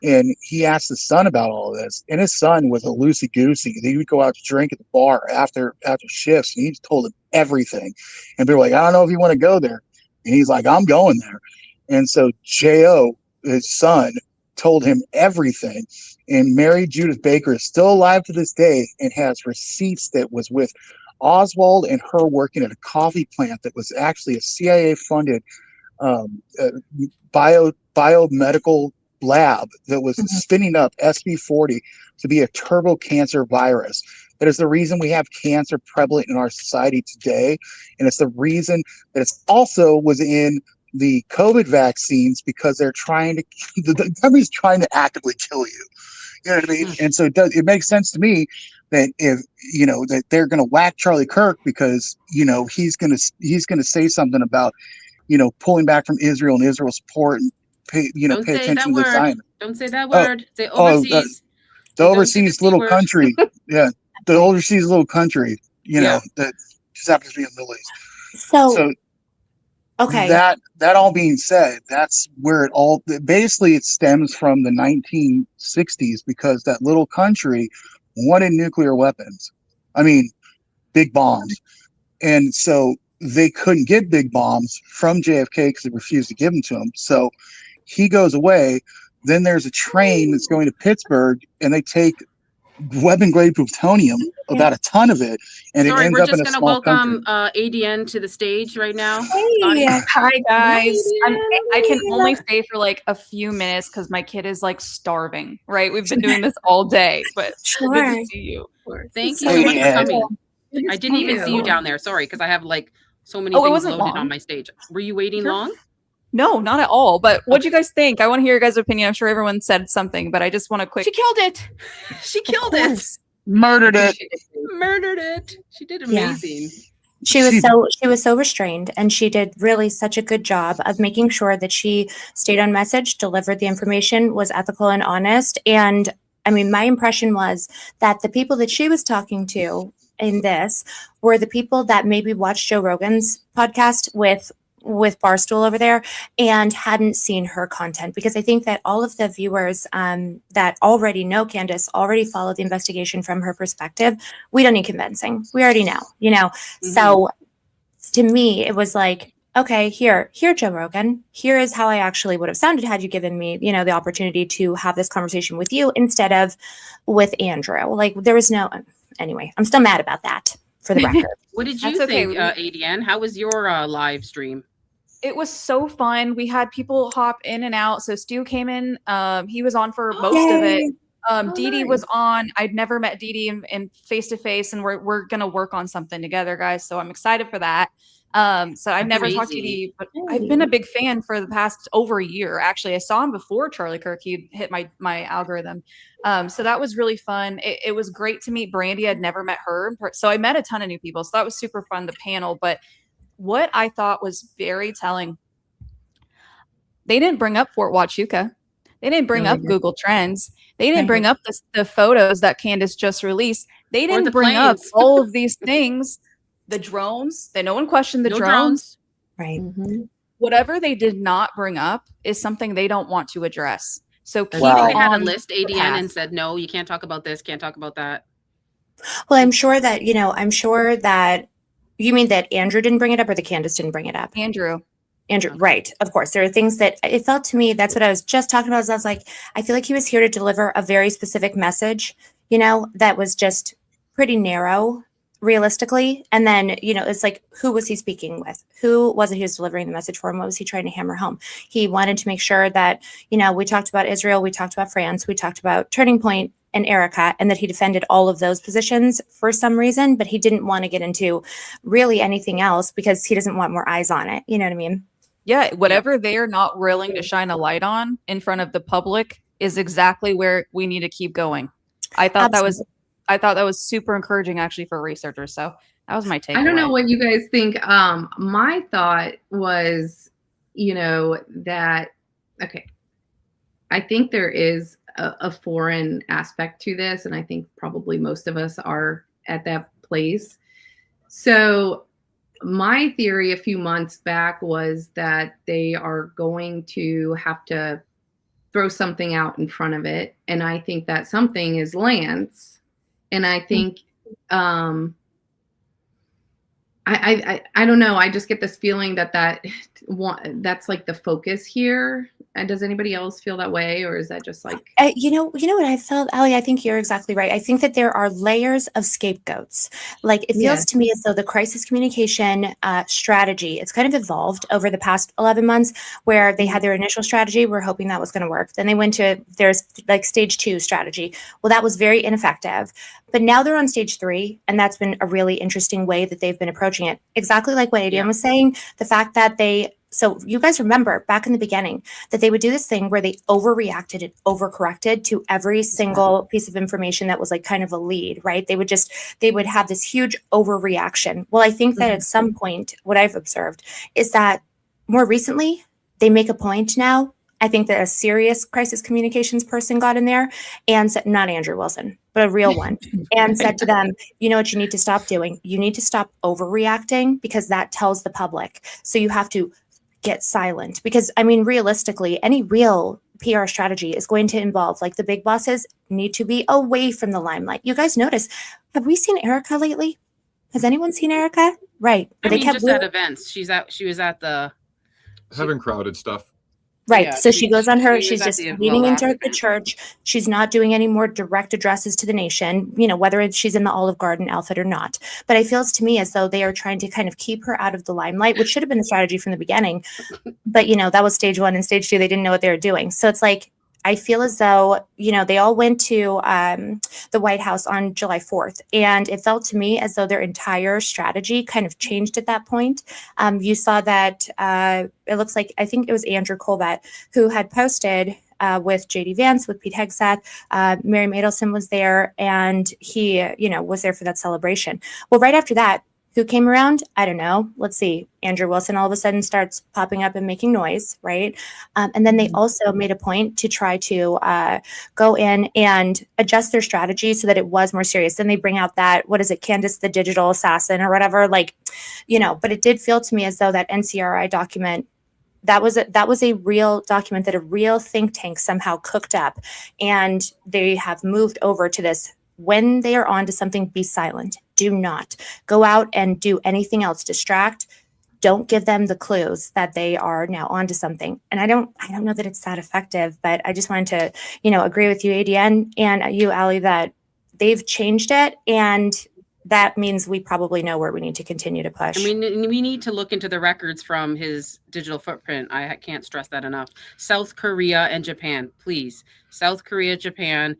Speaker 13: And he asked his son about all of this. And his son was a loosey-goosey. He would go out to drink at the bar after shifts. And he told him everything. And people were like, I don't know if you want to go there. And he's like, I'm going there. And so J.O., his son, told him everything. And Mary Judith Baker is still alive to this day and has receipts that was with Oswald and her working at a coffee plant that was actually a CIA-funded biomedical lab that was spinning up SB40 to be a turbo cancer virus. That is the reason we have cancer prevalent in our society today. And it's the reason that it's also was in the COVID vaccines, because they're trying to, the company's trying to actively kill you. You know what I mean? And so it makes sense to me that if, you know, that they're going to whack Charlie Kirk because, you know, he's going to say something about, you know, pulling back from Israel and Israel support and pay attention to the Zionists.
Speaker 1: Don't say that word. Say overseas.
Speaker 13: The overseas little country. Yeah. The overseas little country, you know, that just happens to be in the Middle East. So okay. That all being said, that's where it stems from the 1960s, because that little country wanted nuclear weapons. I mean, big bombs. And so they couldn't get big bombs from JFK because they refused to give them to him. So he goes away. Then there's a train that's going to Pittsburgh, and they take weapon-grade plutonium, about a ton of it, and it ends up in a small country.
Speaker 1: We're just going to welcome ADN to the stage right now.
Speaker 15: Hey, hi guys. I can only stay for like a few minutes because my kid is like starving. Right, we've been doing this all day, but good to see you.
Speaker 1: Thank you so much for coming. I didn't even see you down there. Sorry, because I have like so many things loaded on my stage. Were you waiting long?
Speaker 15: No, not at all. But what do you guys think? I want to hear your guys' opinion. I'm sure everyone said something, but I just want to quick.
Speaker 1: She killed it. She killed it.
Speaker 13: Murdered it.
Speaker 1: Murdered it. She did amazing.
Speaker 11: Yeah. She was so restrained, and she did really such a good job of making sure that she stayed on message, delivered the information, was ethical and honest. And I mean, my impression was that the people that she was talking to in this were the people that maybe watched Joe Rogan's podcast with Barstool over there and hadn't seen her content, because I think that all of the viewers that already know Candace already follow the investigation from her perspective. We don't need convincing. We already know, you know. So to me, it was like, okay, here, Joe Rogan, here is how I actually would have sounded had you given me, you know, the opportunity to have this conversation with you instead of with Andrew. Like, there was no, anyway, I'm still mad about that, for the record.
Speaker 1: What did you think, ADN? How was your live stream?
Speaker 15: It was so fun. We had people hop in and out. So Stu came in. He was on for most of it. Dee Dee was on. I'd never met Dee Dee in face to face, and we're gonna work on something together, guys. So I'm excited for that. So I've never talked to Dee Dee, but I've been a big fan for the past over a year. Actually, I saw him before Charlie Kirk. He hit my algorithm. So that was really fun. It was great to meet Brandy. I'd never met her. So I met a ton of new people. So that was super fun, the panel. But what I thought was very telling, they didn't bring up Fort Huachuca. They didn't bring up Google Trends. They didn't bring up the photos that Candace just released. They didn't bring up all of these things. The drones, no one questioned the drones.
Speaker 11: Right.
Speaker 15: Whatever they did not bring up is something they don't want to address. So
Speaker 1: They had a list, ADN, and said, no, you can't talk about this, can't talk about that.
Speaker 11: Well, I'm sure that you mean that Andrew didn't bring it up, or the Candace didn't bring it up?
Speaker 15: Andrew,
Speaker 11: right. Of course. There are things that it felt to me, that's what I was just talking about. I was like, I feel like he was here to deliver a very specific message, you know, that was just pretty narrow, realistically. And then, you know, it's like, who was he speaking with? Who was it he was delivering the message for? And what was he trying to hammer home? He wanted to make sure that, you know, we talked about Israel, we talked about France, we talked about Turning Point and Erica, and that he defended all of those positions for some reason, but he didn't want to get into really anything else because he doesn't want more eyes on it. You know what I mean?
Speaker 15: Yeah. Whatever they're not willing to shine a light on in front of the public is exactly where we need to keep going. I thought that was I thought that was super encouraging actually for researchers. So that was my take.
Speaker 14: I don't know what you guys think. My thought was, that, okay, I think there is a foreign aspect to this, and I think probably most of us are at that place. So my theory a few months back was that they are going to have to throw something out in front of it. And I think that something is Lance. And I think, I don't know. I just get this feeling that's like the focus here. And does anybody else feel that way, or is that just like
Speaker 11: you know what I felt, Allie? I think you're exactly right. I think that there are layers of scapegoats. Like it feels to me as though the crisis communication strategy, it's kind of evolved over the past 11 months, where they had their initial strategy. We're hoping that was going to work. Then they went to there's like stage 2 strategy. Well, that was very ineffective. But now they're on stage 3, and that's been a really interesting way that they've been approaching it. Exactly like what Adrian was saying, the fact that so you guys remember back in the beginning that they would do this thing where they overreacted and overcorrected to every single piece of information that was like kind of a lead, right? They would have this huge overreaction. Well, I think that at some point, what I've observed is that more recently, they make a point now. I think that a serious crisis communications person got in there and said, not Andrew Wilson, but a real one, and said to them, you know what you need to stop doing? You need to stop overreacting, because that tells the public. So you have to get silent, because I mean, realistically, any real PR strategy is going to involve, like, the big bosses need to be away from the limelight. You guys notice, have we seen Erica lately? Has anyone seen Erica? Right.
Speaker 1: I mean, just at events. She was at
Speaker 4: having crowded stuff.
Speaker 11: Right.
Speaker 1: Yeah,
Speaker 11: so she goes on her, she's
Speaker 1: at
Speaker 11: just
Speaker 1: the
Speaker 11: leading into
Speaker 1: African.
Speaker 11: the church. She's not doing any more direct addresses to the nation, whether she's in the Olive Garden outfit or not. But it feels to me as though they are trying to kind of keep her out of the limelight, which should have been the strategy from the beginning. But, that was stage 1, and stage 2, they didn't know what they were doing. So it's like, I feel as though, they all went to the White House on July 4th. And it felt to me as though their entire strategy kind of changed at that point. You saw that it looks like, I think it was Andrew Colbert who had posted with JD Vance, with Pete Hegseth, Mary Adelson was there, and he, was there for that celebration. Well, right after that, who came around? I don't know. Let's see. Andrew Wilson all of a sudden starts popping up and making noise, right? And then they also made a point to try to go in and adjust their strategy so that it was more serious. Then they bring out that, what is it, Candace the Digital Assassin or whatever, but it did feel to me as though that NCRI document, that was a real document that a real think tank somehow cooked up, and they have moved over to this. When they are on to something, be silent. Do not go out and do anything else. Distract. Don't give them the clues that they are now onto something. And I don't know that it's that effective, but I just wanted to, agree with you, ADN, and you, Allie, that they've changed it, and that means we probably know where we need to continue to push.
Speaker 1: I mean, we need to look into the records from his digital footprint. I can't stress that enough. South Korea and Japan, please. South Korea, Japan,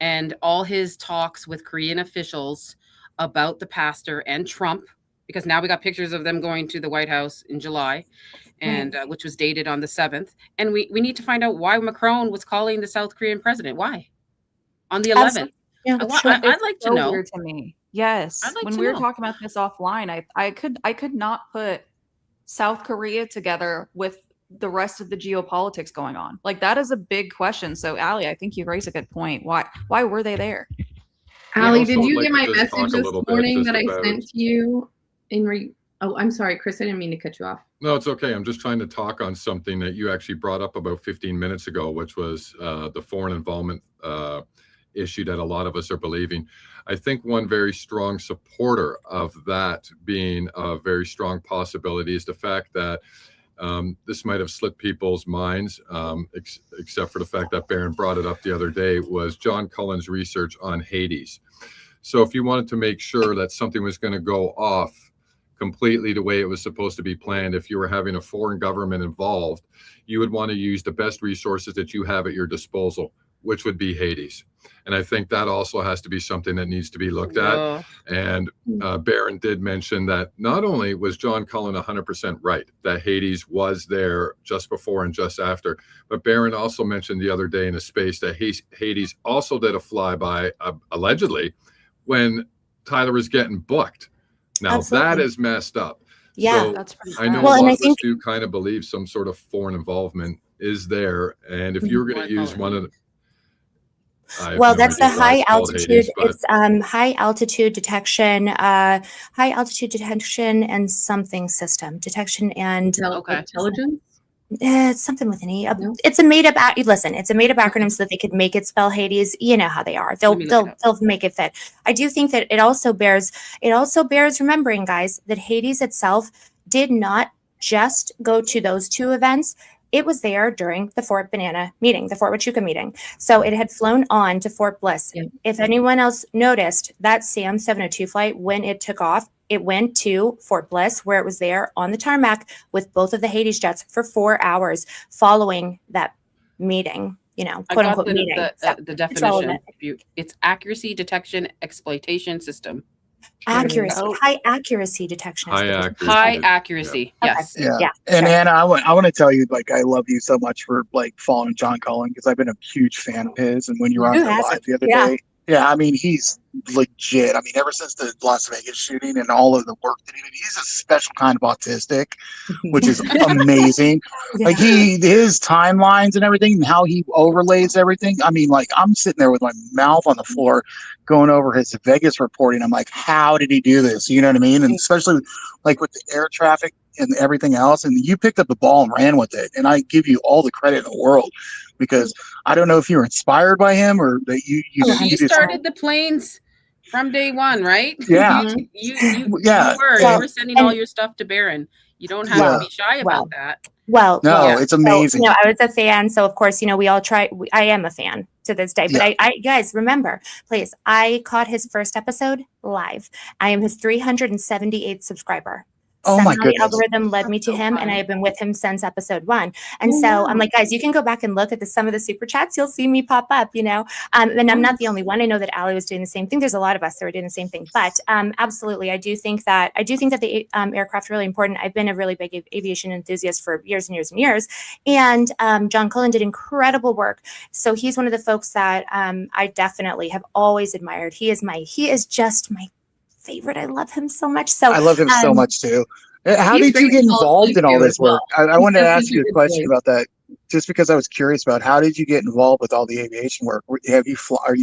Speaker 1: and all his talks with Korean officials about the pastor and Trump, because now we got pictures of them going to the White House in July, and which was dated on the 7th. And we need to find out why Macron was calling the South Korean president. Why? On the 11th.
Speaker 11: Yeah,
Speaker 1: I'd like to know.
Speaker 15: Weird to me. Yes.
Speaker 1: I'd like
Speaker 15: When
Speaker 1: to
Speaker 15: we were
Speaker 1: know.
Speaker 15: talking about this offline, I could not put South Korea together with the rest of the geopolitics going on. Like, that is a big question. So, Allie, I think you raised a good point. Why were they there?
Speaker 14: Allie,
Speaker 4: Also,
Speaker 14: did you
Speaker 4: I'd
Speaker 14: get
Speaker 4: like
Speaker 14: my
Speaker 4: to just talk
Speaker 14: message
Speaker 4: a
Speaker 14: this
Speaker 4: little bit
Speaker 14: morning
Speaker 4: just
Speaker 14: that I
Speaker 4: about-
Speaker 14: sent to you? Oh, I'm sorry, Chris. I didn't mean to cut you off.
Speaker 4: No, it's okay. I'm just trying to talk on something that you actually brought up about 15 minutes ago, which was the foreign involvement issue that a lot of us are believing. I think one very strong supporter of that being a very strong possibility is the fact that this might have slipped people's minds, except for the fact that Barron brought it up the other day, was John Cullen's research on Hades. So if you wanted to make sure that something was going to go off completely the way it was supposed to be planned, if you were having a foreign government involved, you would want to use the best resources that you have at your disposal, which would be Hades. And I think that also has to be something that needs to be looked at. And Barron did mention that not only was John Cullen 100% right, that Hades was there just before and just after, but Barron also mentioned the other day in a space that Hades also did a flyby, allegedly, when Tyler was getting booked. Now that
Speaker 11: Absolutely.
Speaker 4: is messed up.
Speaker 11: Yeah.
Speaker 4: So
Speaker 15: That's pretty
Speaker 4: I know
Speaker 15: bad.
Speaker 11: Well,
Speaker 4: a
Speaker 11: and
Speaker 4: lot
Speaker 11: I
Speaker 4: of us
Speaker 11: think-
Speaker 4: do kind of believe some sort of foreign involvement is there. And if you were going to use one of the, I have
Speaker 11: Well,
Speaker 4: no
Speaker 11: that's the
Speaker 4: idea why
Speaker 11: high
Speaker 4: it's called
Speaker 11: altitude.
Speaker 4: Hades, but
Speaker 11: It's high altitude detection, and something system detection and
Speaker 1: Okay.
Speaker 14: Intelligence?
Speaker 11: it's something with an E. It's a made up. Listen, it's a made up acronym so that they could make it spell Hades. You know how they are. They'll
Speaker 1: Let me look it
Speaker 11: they'll make it fit. I do think that it also bears remembering, guys, that Hades itself did not just go to those two events. It was there during the Fort Banana meeting, the Fort Huachuca meeting. So it had flown on to Fort Bliss.
Speaker 14: Yeah.
Speaker 11: If anyone else noticed, that SAM 702 flight, when it took off, it went to Fort Bliss, where it was there on the tarmac with both of the Hades jets for 4 hours following that meeting,
Speaker 1: I
Speaker 11: quote
Speaker 1: got
Speaker 11: unquote meeting.
Speaker 1: the
Speaker 11: So it's
Speaker 1: definition.
Speaker 11: relevant.
Speaker 1: It's accuracy detection exploitation system.
Speaker 11: Accuracy,
Speaker 1: Oh.
Speaker 11: high accuracy detection.
Speaker 4: high
Speaker 11: exploitation.
Speaker 4: accuracy.
Speaker 1: High accuracy. Yes.
Speaker 13: Yeah.
Speaker 11: Yeah.
Speaker 13: And
Speaker 11: Okay.
Speaker 13: Anna, I want to tell you, like, I love you so much for like following John Cullen because I've been a huge fan of his. And when you were on
Speaker 11: Who
Speaker 13: the
Speaker 11: hasn't?
Speaker 13: live the other
Speaker 11: Yeah.
Speaker 13: day, yeah, I mean, he's legit. I mean, ever since the Las Vegas shooting and all of the work that he did, he's a special kind of autistic, which is amazing.
Speaker 11: Yeah.
Speaker 13: Like his timelines and everything and how he overlays everything. I mean, like I'm sitting there with my mouth on the floor going over his Vegas reporting. I'm like, how did he do this? You know what I mean? And especially like with the air traffic and everything else. And you picked up the ball and ran with it. And I give you all the credit in the world because I don't know if you were inspired by him or that you
Speaker 1: You
Speaker 13: just
Speaker 1: started the planes from day one, right?
Speaker 13: Yeah.
Speaker 1: You
Speaker 13: Yeah.
Speaker 1: you were sending all
Speaker 11: and-
Speaker 1: your stuff to Baron. You don't have
Speaker 13: Yeah.
Speaker 1: to be shy about that.
Speaker 11: Well,
Speaker 13: No,
Speaker 11: well,
Speaker 13: it's amazing.
Speaker 11: So, I was a fan, so of course, we all try. I am a fan to this day. But
Speaker 13: Yeah.
Speaker 11: I guys, remember, please, I caught his first episode live. I am his 378th subscriber.
Speaker 13: Oh my
Speaker 11: Somehow
Speaker 13: goodness.
Speaker 11: the algorithm led me to him, and I have been with him since episode 1. And so I'm like, guys, you can go back and look at some of the super chats. You'll see me pop up, and I'm not the only one. I know that Allie was doing the same thing. There's a lot of us that were doing the same thing. But absolutely, I do think that the aircraft are really important. I've been a really big aviation enthusiast for years and years and years. And John Cullen did incredible work. So he's one of the folks that I definitely have always admired. He is just my favorite. I love him so much. So
Speaker 13: I love him so much too. How
Speaker 14: He's
Speaker 13: did you
Speaker 14: great
Speaker 13: get
Speaker 14: to follow
Speaker 13: involved in all
Speaker 14: too
Speaker 13: this
Speaker 14: as well.
Speaker 13: work? I wanted to
Speaker 14: He's
Speaker 13: ask you a
Speaker 14: definitely
Speaker 13: question
Speaker 14: good
Speaker 13: about that, just because I was curious about how did you get involved with all the aviation work? Have you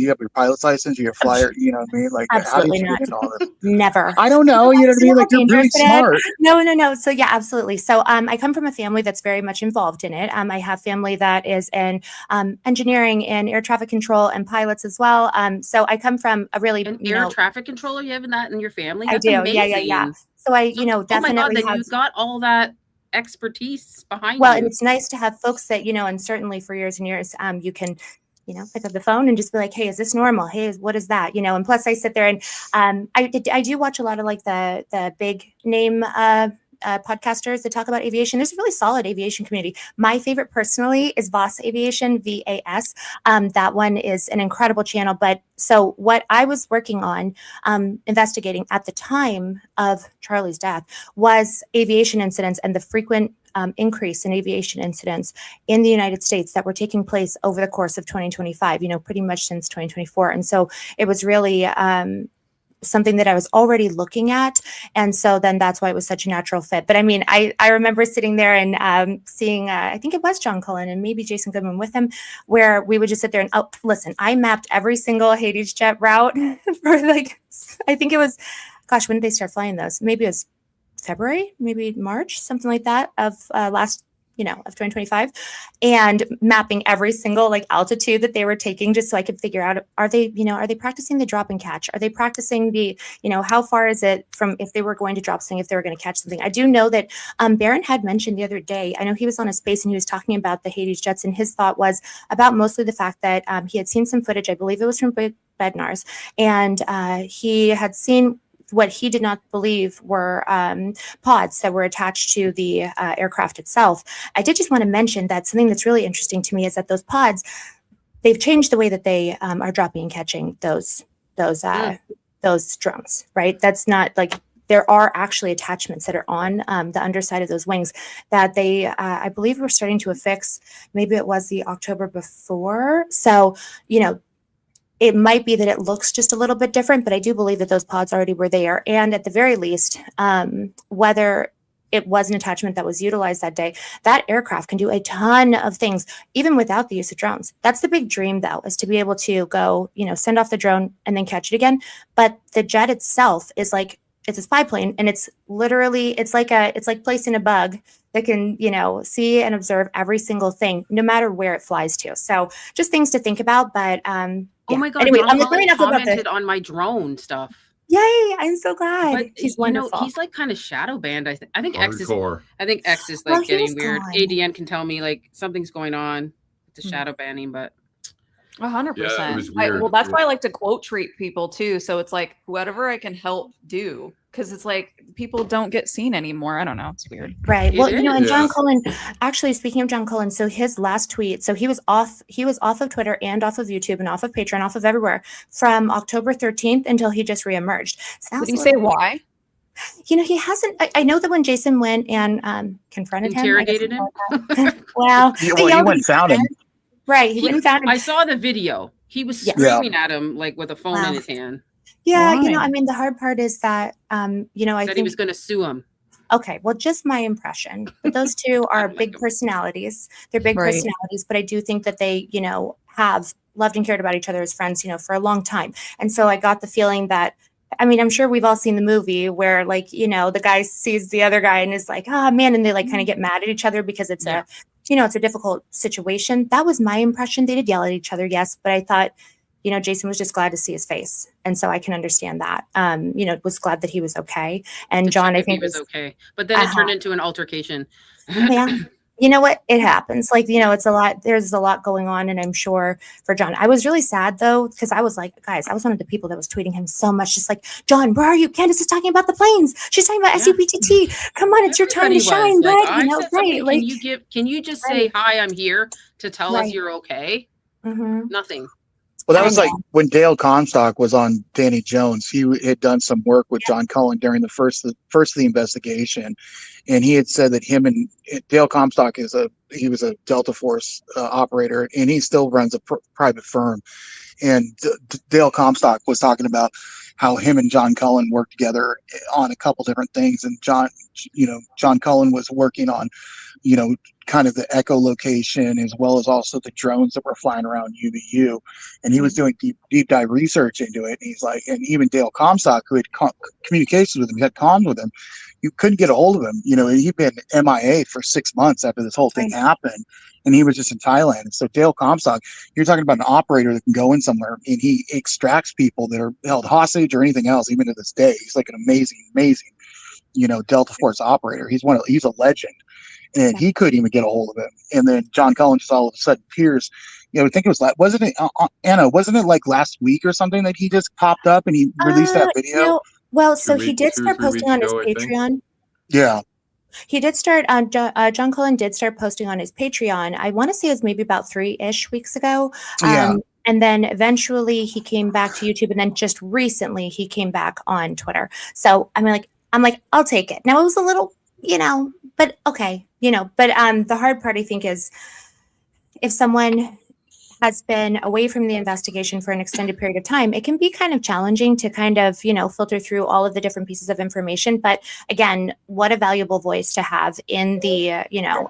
Speaker 13: have your pilot's license? Are you a flyer? You know what I mean? Like, how did
Speaker 11: Absolutely
Speaker 13: you
Speaker 11: not.
Speaker 13: get into all this?
Speaker 11: Never.
Speaker 13: I don't know. You know what I mean? Like, you're really
Speaker 11: Dangerous it is.
Speaker 13: smart.
Speaker 11: No. So yeah, absolutely. So I come from a family that's very much involved in it. I have family that is in engineering and air traffic control and pilots as well. So I come from a really
Speaker 1: An air traffic controller, you have that in your family?
Speaker 11: I
Speaker 1: That's
Speaker 11: do.
Speaker 1: amazing.
Speaker 11: Yeah. So I,
Speaker 1: Oh my God,
Speaker 11: definitely
Speaker 1: then
Speaker 11: have.
Speaker 1: you got all that expertise behind
Speaker 11: Well,
Speaker 1: you.
Speaker 11: and it's nice to have folks that, and certainly for years and years, you can, pick up the phone and just be like, hey, is this normal? Hey, what is that? And plus I sit there and I do watch a lot of like the big name podcasters that talk about aviation. There's a really solid aviation community. My favorite personally is Voss Aviation, VAS. That one is an incredible channel. But so what I was working on investigating at the time of Charlie's death was aviation incidents and the frequent increase in aviation incidents in the United States that were taking place over the course of 2025, pretty much since 2024. And so it was really something that I was already looking at. And so then that's why it was such a natural fit. But I mean, I remember sitting there and seeing, I think it was John Cullen and maybe Jason Goodman with him, where we would just sit there and, oh, listen, I mapped every single Hades jet route for I think it was, gosh, when did they start flying those? Maybe it was February, maybe March, something like that of of 2025, and mapping every single altitude that they were taking just so I could figure out, are they practicing the drop and catch? Are they practicing the, how far is it from if they were going to drop something, if they were going to catch something? I do know that Baron had mentioned the other day, I know he was on a space and he was talking about the Hades jets, and his thought was about mostly the fact that he had seen some footage, I believe it was from Bednar's, and he had seen what he did not believe were pods that were attached to the aircraft itself. I did just want to mention that something that's really interesting to me is that those pods, they've changed the way that they are dropping and catching those drones, right? That's not there are actually attachments that are on the underside of those wings that they, I believe, were starting to affix. Maybe it was the October before. So, it might be that it looks just a little bit different, but I do believe that those pods already were there. And at the very least, whether it was an attachment that was utilized that day, that aircraft can do a ton of things, even without the use of drones. That's the big dream, though, is to be able to go, send off the drone and then catch it again. But the jet itself is like, it's a spy plane, and it's literally, it's like placing a bug that can, see and observe every single thing, no matter where it flies to. So just things to think about. But
Speaker 1: Oh my God!
Speaker 11: Anyway,
Speaker 1: John
Speaker 11: I'm
Speaker 1: Cullen
Speaker 11: learning enough about
Speaker 1: commented on my drone stuff.
Speaker 11: Yay! I'm so glad.
Speaker 1: But
Speaker 11: He's wonderful.
Speaker 1: he's like kind of shadow banned. I think X is.
Speaker 4: Hardcore.
Speaker 1: I think X is
Speaker 11: Well,
Speaker 1: like getting
Speaker 11: he's
Speaker 1: weird.
Speaker 11: gone.
Speaker 1: ADN can tell me like something's going on with the shadow banning, but
Speaker 15: 100%.
Speaker 4: Yeah, it was weird.
Speaker 15: Well, that's why I like to quote treat people too. So it's like whatever I can help do, because it's like people don't get seen anymore. I don't know. It's weird.
Speaker 11: Right.
Speaker 1: It
Speaker 11: Well, and
Speaker 1: is.
Speaker 11: John
Speaker 4: Yeah.
Speaker 11: Cullen, actually speaking of John Cullen, so his last tweet, so he was off of Twitter and off of YouTube and off of Patreon, off of everywhere from October 13th until he just reemerged. So that
Speaker 15: Did
Speaker 11: was
Speaker 15: he
Speaker 11: a
Speaker 15: say
Speaker 11: little-
Speaker 15: why?
Speaker 11: He hasn't. I know that when Jason went and confronted
Speaker 1: Interrogated
Speaker 11: him.
Speaker 1: him?
Speaker 11: Well,
Speaker 13: Yeah,
Speaker 11: they
Speaker 13: well, he
Speaker 11: yelled
Speaker 13: went and found him.
Speaker 11: Right. He went and found him.
Speaker 1: I saw the video. He was
Speaker 11: Yeah.
Speaker 1: screaming at him like with a phone
Speaker 11: Wow.
Speaker 1: in his hand.
Speaker 11: Yeah.
Speaker 15: Why?
Speaker 11: I mean, the hard part is that, I
Speaker 1: Said he
Speaker 11: think.
Speaker 1: was going to sue him.
Speaker 11: Okay, well, just my impression. But those two are
Speaker 1: like
Speaker 11: big
Speaker 1: them.
Speaker 11: personalities. They're big
Speaker 15: Right.
Speaker 11: personalities, but I do think that they, have loved and cared about each other as friends, for a long time. And so I got the feeling that, I mean, I'm sure we've all seen the movie where, like, the guy sees the other guy and is like, oh man, and they like kind of get mad at each other because it's
Speaker 1: Yeah.
Speaker 11: it's a difficult situation. That was my impression. They did yell at each other, yes, but I thought, Jason was just glad to see his face. And so I can understand that. Was glad that he was okay. And
Speaker 1: To
Speaker 11: John,
Speaker 1: check
Speaker 11: I
Speaker 1: if he
Speaker 11: think
Speaker 1: was okay, but then it turned into an altercation.
Speaker 11: yeah. You know what? It happens. Like, it's a lot. There's a lot going on. And I'm sure for John, I was really sad though, because I was like, guys, I was one of the people that was tweeting him so much, just like, John, where are you? Candace is talking about the planes. She's talking about
Speaker 1: Yeah.
Speaker 11: SUPTT. Come on, it's your time to
Speaker 1: Everybody
Speaker 11: shine,
Speaker 1: was like,
Speaker 11: bud.
Speaker 1: I said something.
Speaker 11: Right? Like,
Speaker 1: Can you just
Speaker 11: Right.
Speaker 1: say hi? I'm here to tell us
Speaker 11: Right.
Speaker 1: you're okay.
Speaker 11: mhm.
Speaker 1: Nothing.
Speaker 13: Well, that
Speaker 11: I
Speaker 13: was like
Speaker 11: know.
Speaker 13: when Dale Comstock was on Danny Jones. He had done some work with John Cullen during the first of the investigation, and he had said that him and Dale Comstock was a Delta Force operator, and he still runs a private firm. And Dale Comstock was talking about how him and John Cullen worked together on a couple different things, and John Cullen was working on, kind of the echolocation as well as also the drones that were flying around UVU, and he was doing deep dive research into it. And he's like, and even Dale Comstock, who had communications with him, he had comms with him, you couldn't get a hold of him. He'd been MIA for 6 months after this whole thing happened, and he was just in Thailand. And so Dale Comstock, you're talking about an operator that can go in somewhere and he extracts people that are held hostage or anything else, even to this day. He's like an amazing, Delta Force operator. He's a legend. And he couldn't even get a hold of him. And then John Cullen just all of a sudden appears. I think it was Anna, wasn't it like last week or something that he just popped up and he released that video?
Speaker 11: Well, so he
Speaker 4: weeks-
Speaker 11: did
Speaker 4: 2 or
Speaker 11: start
Speaker 4: 3
Speaker 11: posting on his
Speaker 4: weeks ago, I think.
Speaker 11: Patreon.
Speaker 13: Yeah.
Speaker 11: He did start. John Cullen did start posting on his Patreon. I want to say it was maybe about 3-ish weeks ago.
Speaker 13: Yeah.
Speaker 11: And then eventually he came back to YouTube, and then just recently he came back on Twitter. So I'm like, I'll take it. Now it was a little, but okay, But the hard part, I think, is if someone has been away from the investigation for an extended period of time, it can be kind of challenging to kind of, filter through all of the different pieces of information. But again, what a valuable voice to have in the,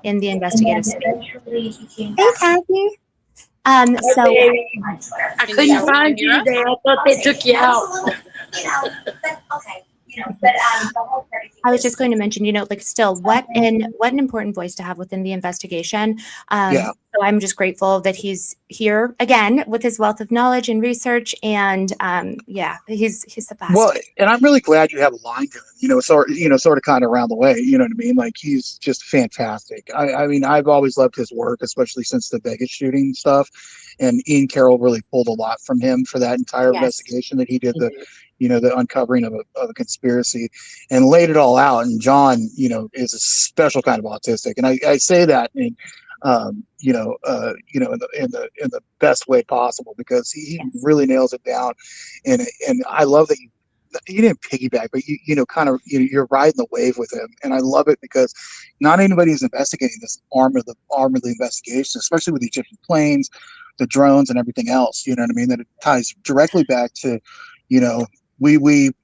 Speaker 11: in the investigative space. Hey, Kathy. So
Speaker 1: I couldn't find you
Speaker 16: there. I thought they took you out.
Speaker 11: I was just going to mention, still what an important voice to have within the investigation.
Speaker 13: Yeah.
Speaker 11: So I'm just grateful that he's here again with his wealth of knowledge and research. And he's the best.
Speaker 13: Well, and I'm really glad you have a line to him, sort of kind of around the way, you know what I mean? Like, he's just fantastic. I mean, I've always loved his work, especially since the Vegas shooting stuff. And Ian Carroll really pulled a lot from him for that entire
Speaker 11: Yes.
Speaker 13: investigation that he did, the uncovering of a conspiracy, and laid it all out. And John, is a special kind of autistic. And I say that in, in the best way possible, because he really nails it down. And I love that you didn't piggyback, but you're riding the wave with him. And I love it because not anybody is investigating this arm of the investigation, especially with Egyptian planes, the drones and everything else. You know what I mean? That it ties directly back to, you know, we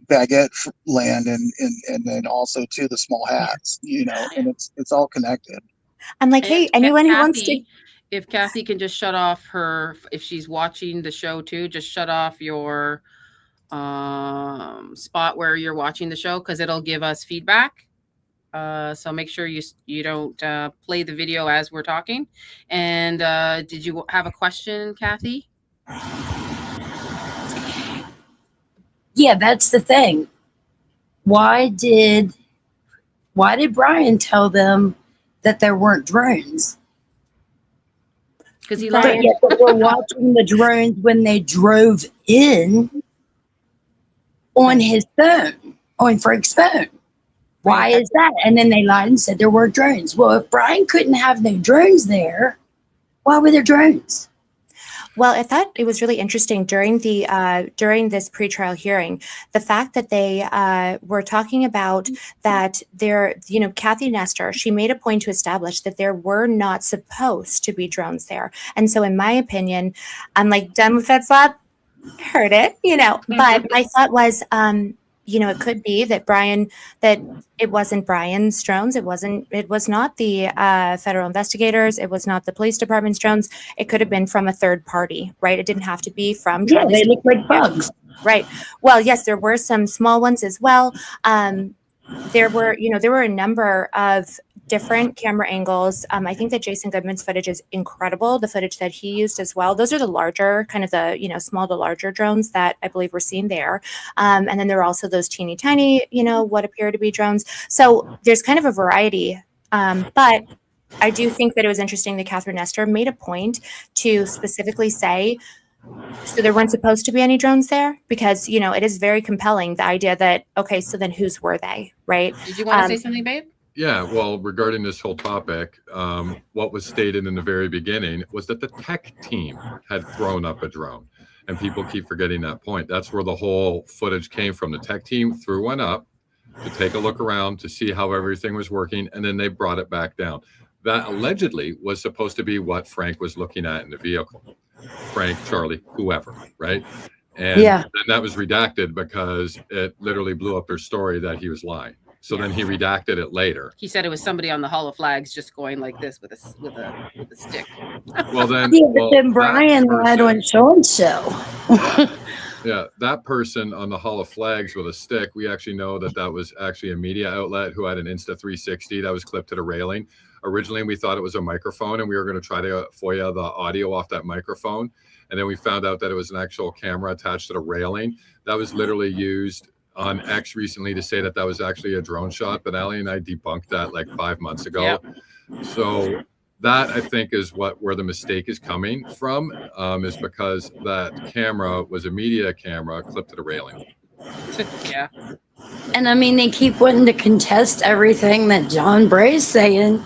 Speaker 13: baguette land and then also to the small hats, you know, and it's all connected.
Speaker 11: I'm like, hey, anyone who wants to.
Speaker 1: If Kathy can just shut off her, if she's watching the show too, just shut off your spot where you're watching the show, because it'll give us feedback. So make sure you don't play the video as we're talking. And did you have a question, Kathy?
Speaker 16: Yeah, that's the thing. Why did Brian tell them that there weren't drones?
Speaker 1: Because he
Speaker 16: But
Speaker 1: lied.
Speaker 16: yet they were watching the drones when they drove in on his phone, on Frank's phone. Why is that? And then they lied and said there were drones. Well, if Brian couldn't have no drones there, why were there drones?
Speaker 11: Well, I thought it was really interesting during this pretrial hearing, the fact that they were talking about that Kathy Nestor, she made a point to establish that there were not supposed to be drones there. And so in my opinion, I'm like, done with that slap, heard it, but my thought was, it could be that that it wasn't Brian's drones. It was not the federal investigators. It was not the police department's drones. It could have been from a third party, right? It didn't have to be from.
Speaker 16: Yeah, they look like bugs.
Speaker 11: Right. Well, yes, there were some small ones as well. There were a number of different camera angles. I think that Jason Goodman's footage is incredible. The footage that he used as well. Those are the larger, kind of the, small to larger drones that I believe were seen there. And then there are also those teeny tiny, what appear to be drones. So there's kind of a variety. But I do think that it was interesting that Catherine Nestor made a point to specifically say, so there weren't supposed to be any drones there, because, it is very compelling, the idea that, okay, so then whose were they, right?
Speaker 1: Did you want to say something, babe?
Speaker 4: Yeah, well, regarding this whole topic, what was stated in the very beginning was that the tech team had thrown up a drone. And people keep forgetting that point. That's where the whole footage came from. The tech team threw one up to take a look around to see how everything was working, and then they brought it back down. That allegedly was supposed to be what Frank was looking at in the vehicle. Frank, Charlie, whoever, right? And then that was redacted because it literally blew up their story that he was lying. So then he redacted it later.
Speaker 1: He said it was somebody on the Hall of Flags just going like this with a stick.
Speaker 4: Well, then,
Speaker 16: then Brian lied on Sean's show.
Speaker 4: Yeah, that person on the Hall of Flags with a stick, we actually know that was actually a media outlet who had an Insta360 that was clipped to the railing. Originally, we thought it was a microphone, and we were going to try to FOIA the audio off that microphone. And then we found out that it was an actual camera attached to the railing. That was literally used on X recently to say that was actually a drone shot. But Ali and I debunked that like 5 months ago. Yep. So that, I think, is where the mistake is coming from, is because that camera was a media camera clipped to the railing.
Speaker 1: Yeah.
Speaker 16: And I mean, they keep wanting to contest everything that John Bray's saying.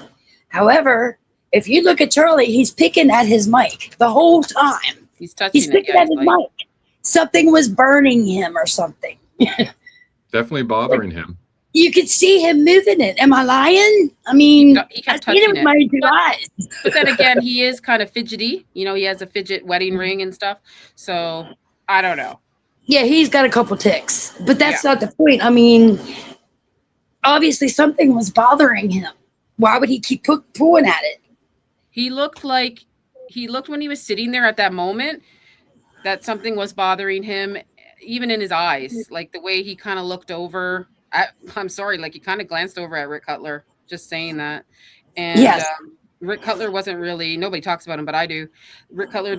Speaker 16: However, if you look at Charlie, he's picking at his mic the whole time.
Speaker 1: He's touching
Speaker 16: He's picking at his mic. Something was burning him or something.
Speaker 4: Definitely bothering him.
Speaker 16: You could see him moving it. Am I lying? I mean,
Speaker 1: he kept
Speaker 16: I seen it
Speaker 1: touching
Speaker 16: with my two eyes.
Speaker 1: But then again, he is kind of fidgety. He has a fidget wedding ring and stuff. So I don't know.
Speaker 16: Yeah, he's got a couple ticks, but that's not the point. I mean, obviously something was bothering him. Why would he keep pulling at it?
Speaker 1: He looked when he was sitting there at that moment that something was bothering him, even in his eyes, like the way he kind of looked over. I'm sorry, like he kind of glanced over at Rick Cutler, just saying that. And
Speaker 16: yes.
Speaker 1: Rick Cutler wasn't really, nobody talks about him, but I do. Rick Cutler,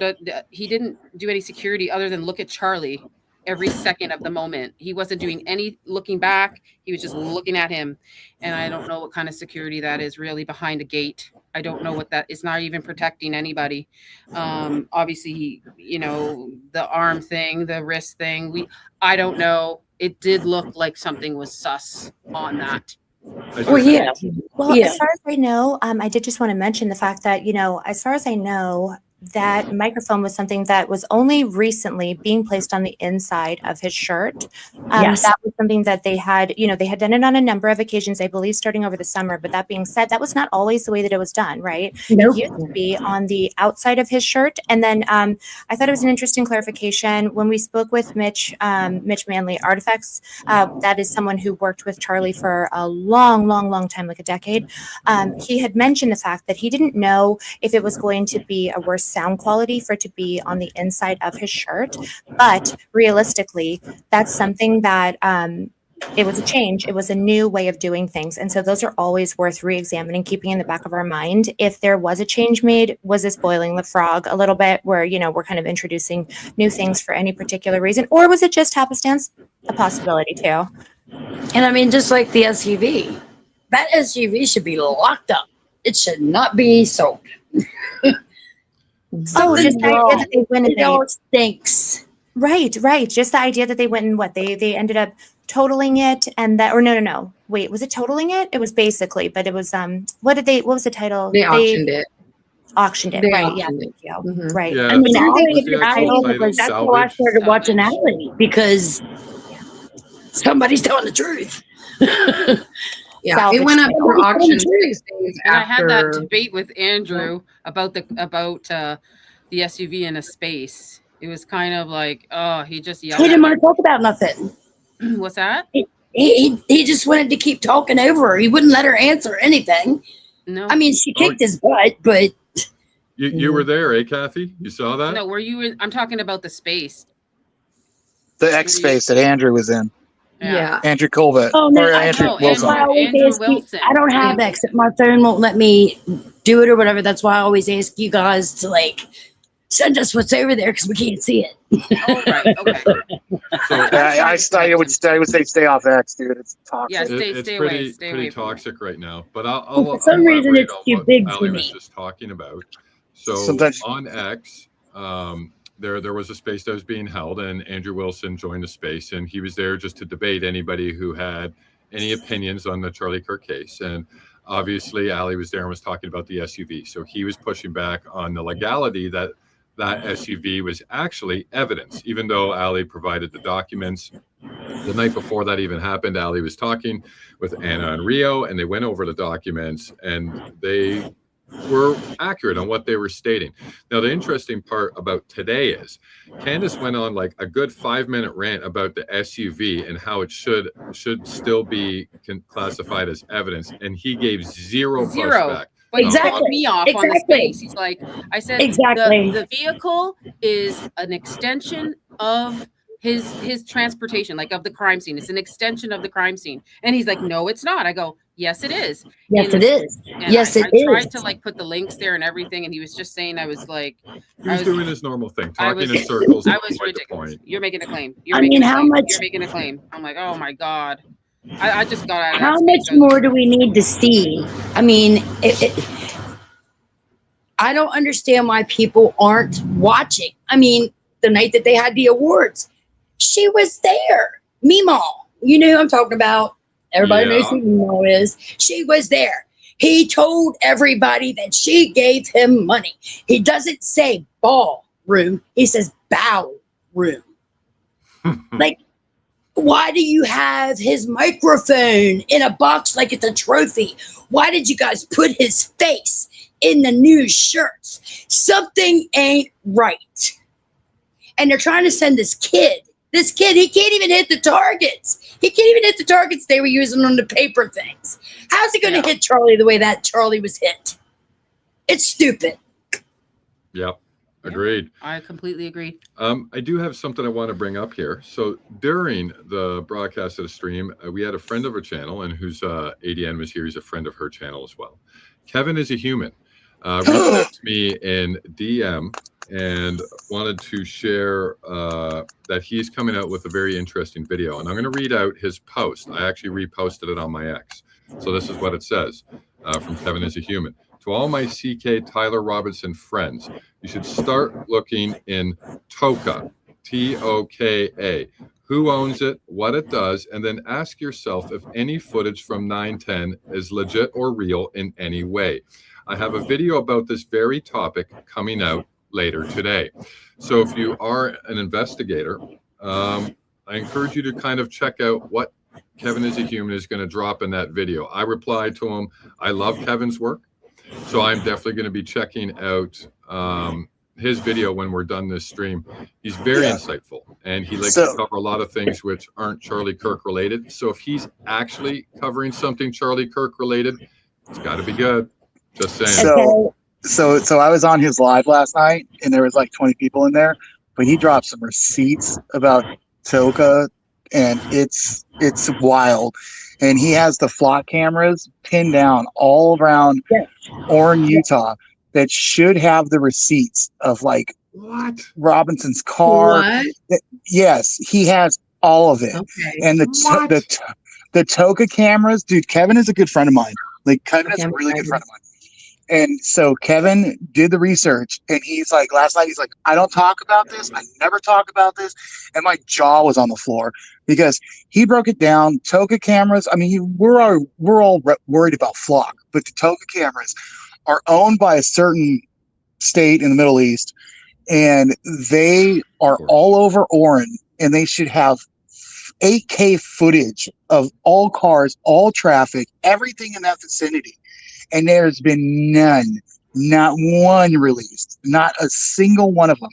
Speaker 1: he didn't do any security other than look at Charlie every second of the moment. He wasn't doing any looking back. He was just looking at him. And I don't know what kind of security that is really behind a gate. I don't know what that is. Not even protecting anybody. Obviously, the arm thing, the wrist thing, I don't know. It did look like something was sus on that.
Speaker 11: Well, as far as I know, I did just want to mention the fact that, as far as I know, that microphone was something that was only recently being placed on the inside of his shirt.
Speaker 16: Yes.
Speaker 11: That was something that they had, they had done it on a number of occasions, I believe, starting over the summer. But that being said, that was not always the way that it was done, right?
Speaker 16: Nope.
Speaker 11: It used to be on the outside of his shirt. And then I thought it was an interesting clarification when we spoke with Mitch Manley, Artifacts. That is someone who worked with Charlie for a long time, like a decade. He had mentioned the fact that he didn't know if it was going to be a worse sound quality for it to be on the inside of his shirt, but realistically, that's something that it was a change. It was a new way of doing things, and so those are always worth re-examining, keeping in the back of our mind. If there was a change made, was this boiling the frog a little bit, where we're kind of introducing new things for any particular reason, or was it just happenstance? A possibility too.
Speaker 16: And I mean, just like the SUV, that SUV should be locked up. It should not be sold.
Speaker 11: Oh, just the idea that they went and
Speaker 16: it all stinks.
Speaker 11: Right. Just the idea that they went and they ended up totaling it, and that, or no. Wait, was it totaling it? It was basically, but it was what was the title?
Speaker 14: They auctioned it.
Speaker 11: Auctioned it,
Speaker 14: They
Speaker 11: right?
Speaker 14: auctioned
Speaker 11: Yeah,
Speaker 14: it.
Speaker 11: thank you.
Speaker 14: Mhm.
Speaker 11: Right.
Speaker 4: Yeah,
Speaker 16: I mean,
Speaker 11: Didn't they
Speaker 4: was
Speaker 11: give
Speaker 4: the
Speaker 11: you the
Speaker 4: actual
Speaker 11: title?
Speaker 4: title
Speaker 16: that's how I started watching Alley, because somebody's telling the truth.
Speaker 14: Yeah,
Speaker 11: Salvage
Speaker 14: it went up
Speaker 11: sale.
Speaker 14: for auction
Speaker 16: Salvage
Speaker 14: 6 days
Speaker 1: And I had that
Speaker 14: after.
Speaker 1: debate with Andrew about the SUV in a space. It was kind of like, oh, he just yelled.
Speaker 16: He didn't
Speaker 1: at
Speaker 16: want to talk about nothing.
Speaker 1: me. What's that?
Speaker 16: He just wanted to keep talking over her. He wouldn't let her answer anything.
Speaker 1: No.
Speaker 16: I mean, she kicked his butt, but
Speaker 4: You were there, eh, Kathy? You saw that?
Speaker 1: No, were you in? I'm talking about the space.
Speaker 13: The X space that Andrew was in.
Speaker 14: Yeah.
Speaker 13: Andrew Colbert.
Speaker 16: oh no,
Speaker 13: or Andrew
Speaker 1: know,
Speaker 13: Wilson.
Speaker 16: that's why I always
Speaker 1: Andrew
Speaker 16: ask you.
Speaker 1: Wilson.
Speaker 16: I don't have X. My phone won't let me do it or whatever. That's why I always ask you guys to send us what's over there because we can't see it.
Speaker 1: Oh, right. Okay.
Speaker 4: So
Speaker 13: I would say stay off X, dude. It's toxic.
Speaker 1: Yeah,
Speaker 4: it's
Speaker 1: stay
Speaker 4: pretty
Speaker 1: away. Stay away
Speaker 4: pretty
Speaker 1: from it.
Speaker 4: toxic right now. But I'll
Speaker 16: For some reason,
Speaker 4: elaborate
Speaker 16: it's
Speaker 4: on
Speaker 16: too
Speaker 4: what
Speaker 16: big for
Speaker 4: Ali was
Speaker 16: me.
Speaker 4: just talking about. So
Speaker 13: Sometimes-
Speaker 4: on X, there was a space that was being held, and Andrew Wilson joined the space, and he was there just to debate anybody who had any opinions on the Charlie Kirk case. And obviously, Ali was there and was talking about the SUV. So he was pushing back on the legality that SUV was actually evidence, even though Ali provided the documents. The night before that even happened, Ali was talking with Anna and Rio, and they went over the documents, and they were accurate on what they were stating. Now, the interesting part about today is Candace went on like a good 5-minute rant about the SUV and how it should still be classified as evidence, and he gave zero pushback.
Speaker 1: But he
Speaker 16: Exactly.
Speaker 1: told me off on the
Speaker 16: Exactly.
Speaker 1: space. He's like, I said,
Speaker 16: Exactly.
Speaker 1: the vehicle is an extension of his transportation, like of the crime scene. It's an extension of the crime scene. And he's like, no, it's not. I go, yes, it is.
Speaker 16: Yes,
Speaker 1: And-
Speaker 16: it is.
Speaker 1: and
Speaker 16: Yes,
Speaker 1: I
Speaker 16: it is.
Speaker 1: tried to put the links there and everything, and he was just saying I was like,
Speaker 4: He was doing his normal thing,
Speaker 1: I
Speaker 4: talking
Speaker 1: was-
Speaker 4: in circles.
Speaker 1: I
Speaker 4: not
Speaker 1: was
Speaker 4: quite the
Speaker 1: ridiculous.
Speaker 4: point.
Speaker 1: You're making a claim. You're
Speaker 16: I
Speaker 1: making
Speaker 16: mean,
Speaker 1: a
Speaker 16: how
Speaker 1: claim.
Speaker 16: much-
Speaker 1: You're making a claim. I'm like, oh my God. I just got out of
Speaker 16: How
Speaker 1: that
Speaker 16: much
Speaker 1: space.
Speaker 16: more do we need to see? I mean, I don't understand why people aren't watching. I mean, the night that they had the awards, she was there. Meemaw, you know who I'm talking about. Everybody knows who Meemaw is. She was there. He told everybody that she gave him money. He doesn't say ballroom. He says bow room. Like, why do you have his microphone in a box like it's a trophy? Why did you guys put his face in the new shirts? Something ain't right. And they're trying to send this kid, he can't even hit the targets. He can't even hit the targets they were using on the paper things. How's he going to hit Charlie the way that Charlie was hit? It's stupid.
Speaker 4: Yep, agreed.
Speaker 1: I completely agree.
Speaker 4: I do have something I want to bring up here. So during the broadcast of the stream, we had a friend of our channel, and whose ADN was here. He's a friend of her channel as well. Kevin is a human. Reached out to me in DM and wanted to share that he's coming out with a very interesting video. And I'm going to read out his post. I actually reposted it on my X. So this is what it says from Kevin is a Human. To all my CK Tyler Robinson friends, you should start looking in Toka, Toka. Who owns it, what it does, and then ask yourself if any footage from 910 is legit or real in any way. I have a video about this very topic coming out later today. So if you are an investigator, I encourage you to kind of check out what Kevin is a Human is going to drop in that video. I replied to him. I love Kevin's work. So I'm definitely going to be checking out his video when we're done this stream. He's very insightful, and he likes to cover a lot of things which aren't Charlie Kirk related. So if he's actually covering something Charlie Kirk related, it's got to be good. Just saying.
Speaker 13: So I was on his live last night, and there was like 20 people in there, but he dropped some receipts about Toka, and it's wild. And he has the flock cameras pinned down all around Orrin, Utah, that should have the receipts of like Robinson's car. Yes, he has all of it.
Speaker 14: Okay.
Speaker 13: And the Toka cameras, dude, Kevin is a good friend of mine. Like, Kevin is a really good friend of mine. And so Kevin did the research, and he's like, last night, he's like, I don't talk about this. I never talk about this. And my jaw was on the floor because he broke it down. Toka cameras, I mean, we're all worried about flock, but the Toka cameras are owned by a certain state in the Middle East, and they are all over Orrin, and they should have 8K footage of all cars, all traffic, everything in that vicinity. And there's been none, not one released, not a single one of them.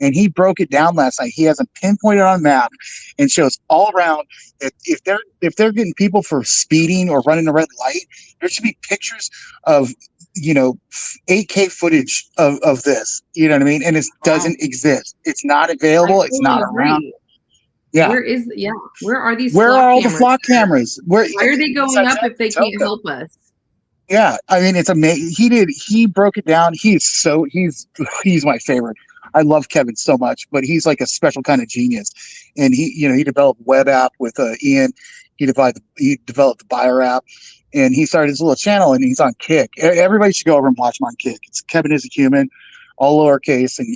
Speaker 13: And he broke it down last night. He has them pinpointed on a map and shows all around. If they're getting people for speeding or running a red light, there should be pictures of 8K footage of this. You know what I mean? And it doesn't exist. It's not available. It's not around. Yeah.
Speaker 14: Where are these?
Speaker 13: Where are all the flock cameras?
Speaker 14: Why are they going up if they can't help us?
Speaker 13: Yeah, I mean, it's amazing. He broke it down. He's my favorite. I love Kevin so much, but he's like a special kind of genius. And he developed web app with Ian. He developed the Buyer app, and he started his little channel, and he's on Kick. Everybody should go over and watch him on Kick. It's Kevin is a Human, all lowercase and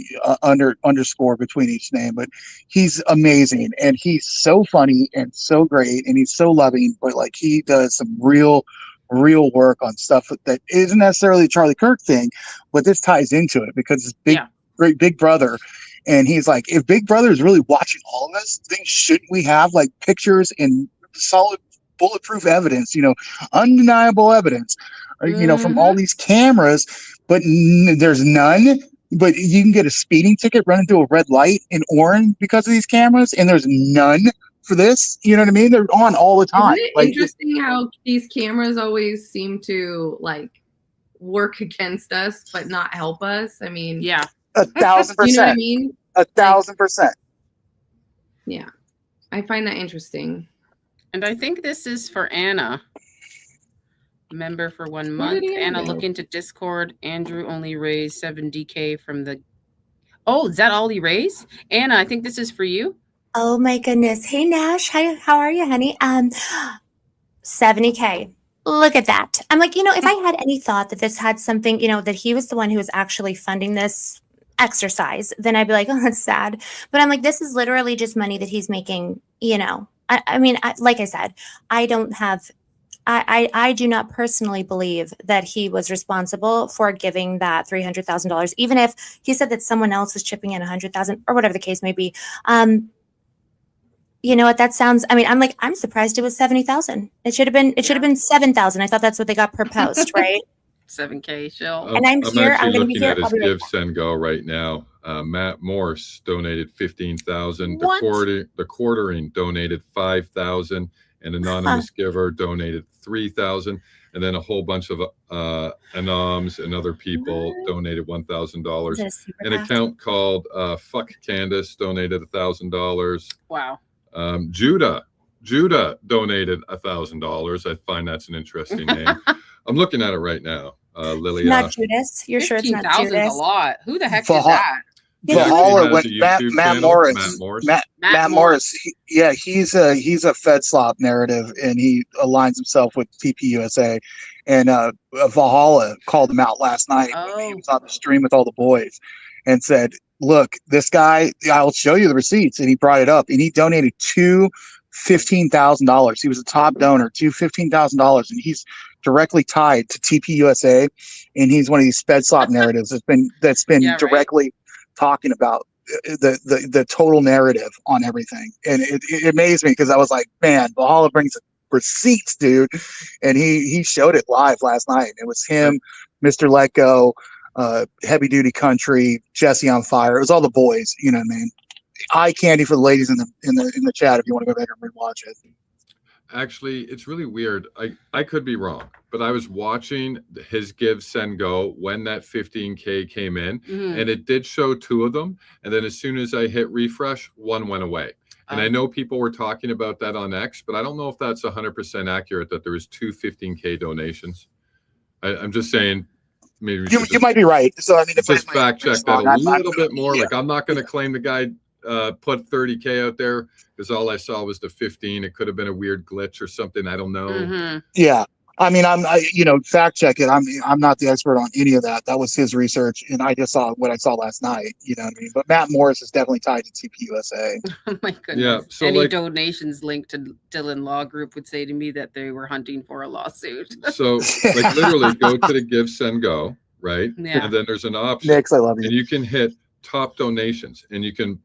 Speaker 13: underscore between each name. But he's amazing, and he's so funny and so great, and he's so loving. But like, he does some real work on stuff that isn't necessarily a Charlie Kirk thing, but this ties into it because it's great Big Brother. And he's like, if Big Brother is really watching all of this, then shouldn't we have like pictures and solid bulletproof evidence, undeniable evidence, from all these cameras, but there's none. But you can get a speeding ticket, run into a red light in Orrin because of these cameras, and there's none for this. You know what I mean? They're on all the time.
Speaker 14: Isn't it interesting how these cameras always seem to like work against us but not help us? I mean,
Speaker 13: 1,000%.
Speaker 14: You know what I mean?
Speaker 13: 1,000%.
Speaker 14: Yeah, I find that interesting.
Speaker 1: And I think this is for Anna. Member for 1 month. Anna, look into Discord. Andrew only raised 70K from the. Oh, is that all he raised? Anna, I think this is for you.
Speaker 11: Oh my goodness. Hey Nash, how are you, honey? 70K. Look at that. I'm like, if I had any thought that this had something, that he was the one who was actually funding this exercise, then I'd be like, oh, that's sad. But I'm like, this is literally just money that he's making, I mean, like I said, I do not personally believe that he was responsible for giving that $300,000, even if he said that someone else was chipping in 100,000 or whatever the case may be. You know what that sounds? I mean, I'm surprised it was 70,000. It should have been 7,000. I thought that's what they got per post, right?
Speaker 1: 7K show.
Speaker 11: And I'm here. I'm going to be
Speaker 4: looking
Speaker 11: here.
Speaker 4: at his
Speaker 11: I'll be right
Speaker 4: Give Send Go right now. Matt Morse donated 15,000. The quartering donated 5,000. An anonymous giver donated 3,000. And then a whole bunch of anoms and other people donated $1,000. An account called Fuck Candace donated $1,000.
Speaker 1: Wow.
Speaker 4: Judah donated $1,000. I find that's an interesting name. I'm looking at it right now. Lilia.
Speaker 11: Not Judas. You're sure it's not
Speaker 1: 15,000
Speaker 11: Judas?
Speaker 1: is a lot. Who the heck did that?
Speaker 13: Valhalla went Matt Morris. He's a Fed slop narrative, and he aligns himself with TPUSA. And Valhalla called him out last night when he was on the stream with all the boys, and said, "Look, this guy. I'll show you the receipts." And he brought it up, and he donated $15,000. He was a top donor, $15,000, and he's directly tied to TPUSA, and he's one of these Fed slop narratives that's been directly talking about the total narrative on everything, and it amazed me because I was like, man, Valhalla brings receipts, dude, and he showed it live last night. It was him, Mr. Let Go, Heavy Duty Country, Jesse on Fire. It was all the boys, you know what I mean? Eye candy for the ladies in the chat if you want to go back and rewatch it.
Speaker 4: Actually, it's really weird. I could be wrong, but I was watching his Give, Send, Go when that 15K came in, and it did show 2 of them. And then as soon as I hit refresh, 1 went away. And I know people were talking about that on X, but I don't know if that's 100% accurate that there was 2 15K donations. I'm just saying, maybe
Speaker 13: you might be right. So I mean, if
Speaker 4: just fact check that a little bit more.
Speaker 13: Yeah.
Speaker 4: Like, I'm not going to claim the guy put 30K out there because all I saw was the 15. It could have been a weird glitch or something. I don't know.
Speaker 13: Yeah. I mean, fact check it. I'm not the expert on any of that. That was his research, and I just saw what I saw last night. You know what I mean? But Matt Morris is definitely tied to TPUSA.
Speaker 1: Oh my goodness.
Speaker 4: Yeah. So
Speaker 1: any
Speaker 4: like,
Speaker 1: donations linked to Dylan Law Group would say to me that they were hunting for a lawsuit.
Speaker 4: so like literally go to the Give, Send, Go, right?
Speaker 1: Yeah.
Speaker 4: And then there's an option.
Speaker 13: Nix, I love you.
Speaker 4: And you can hit top donations, and you can,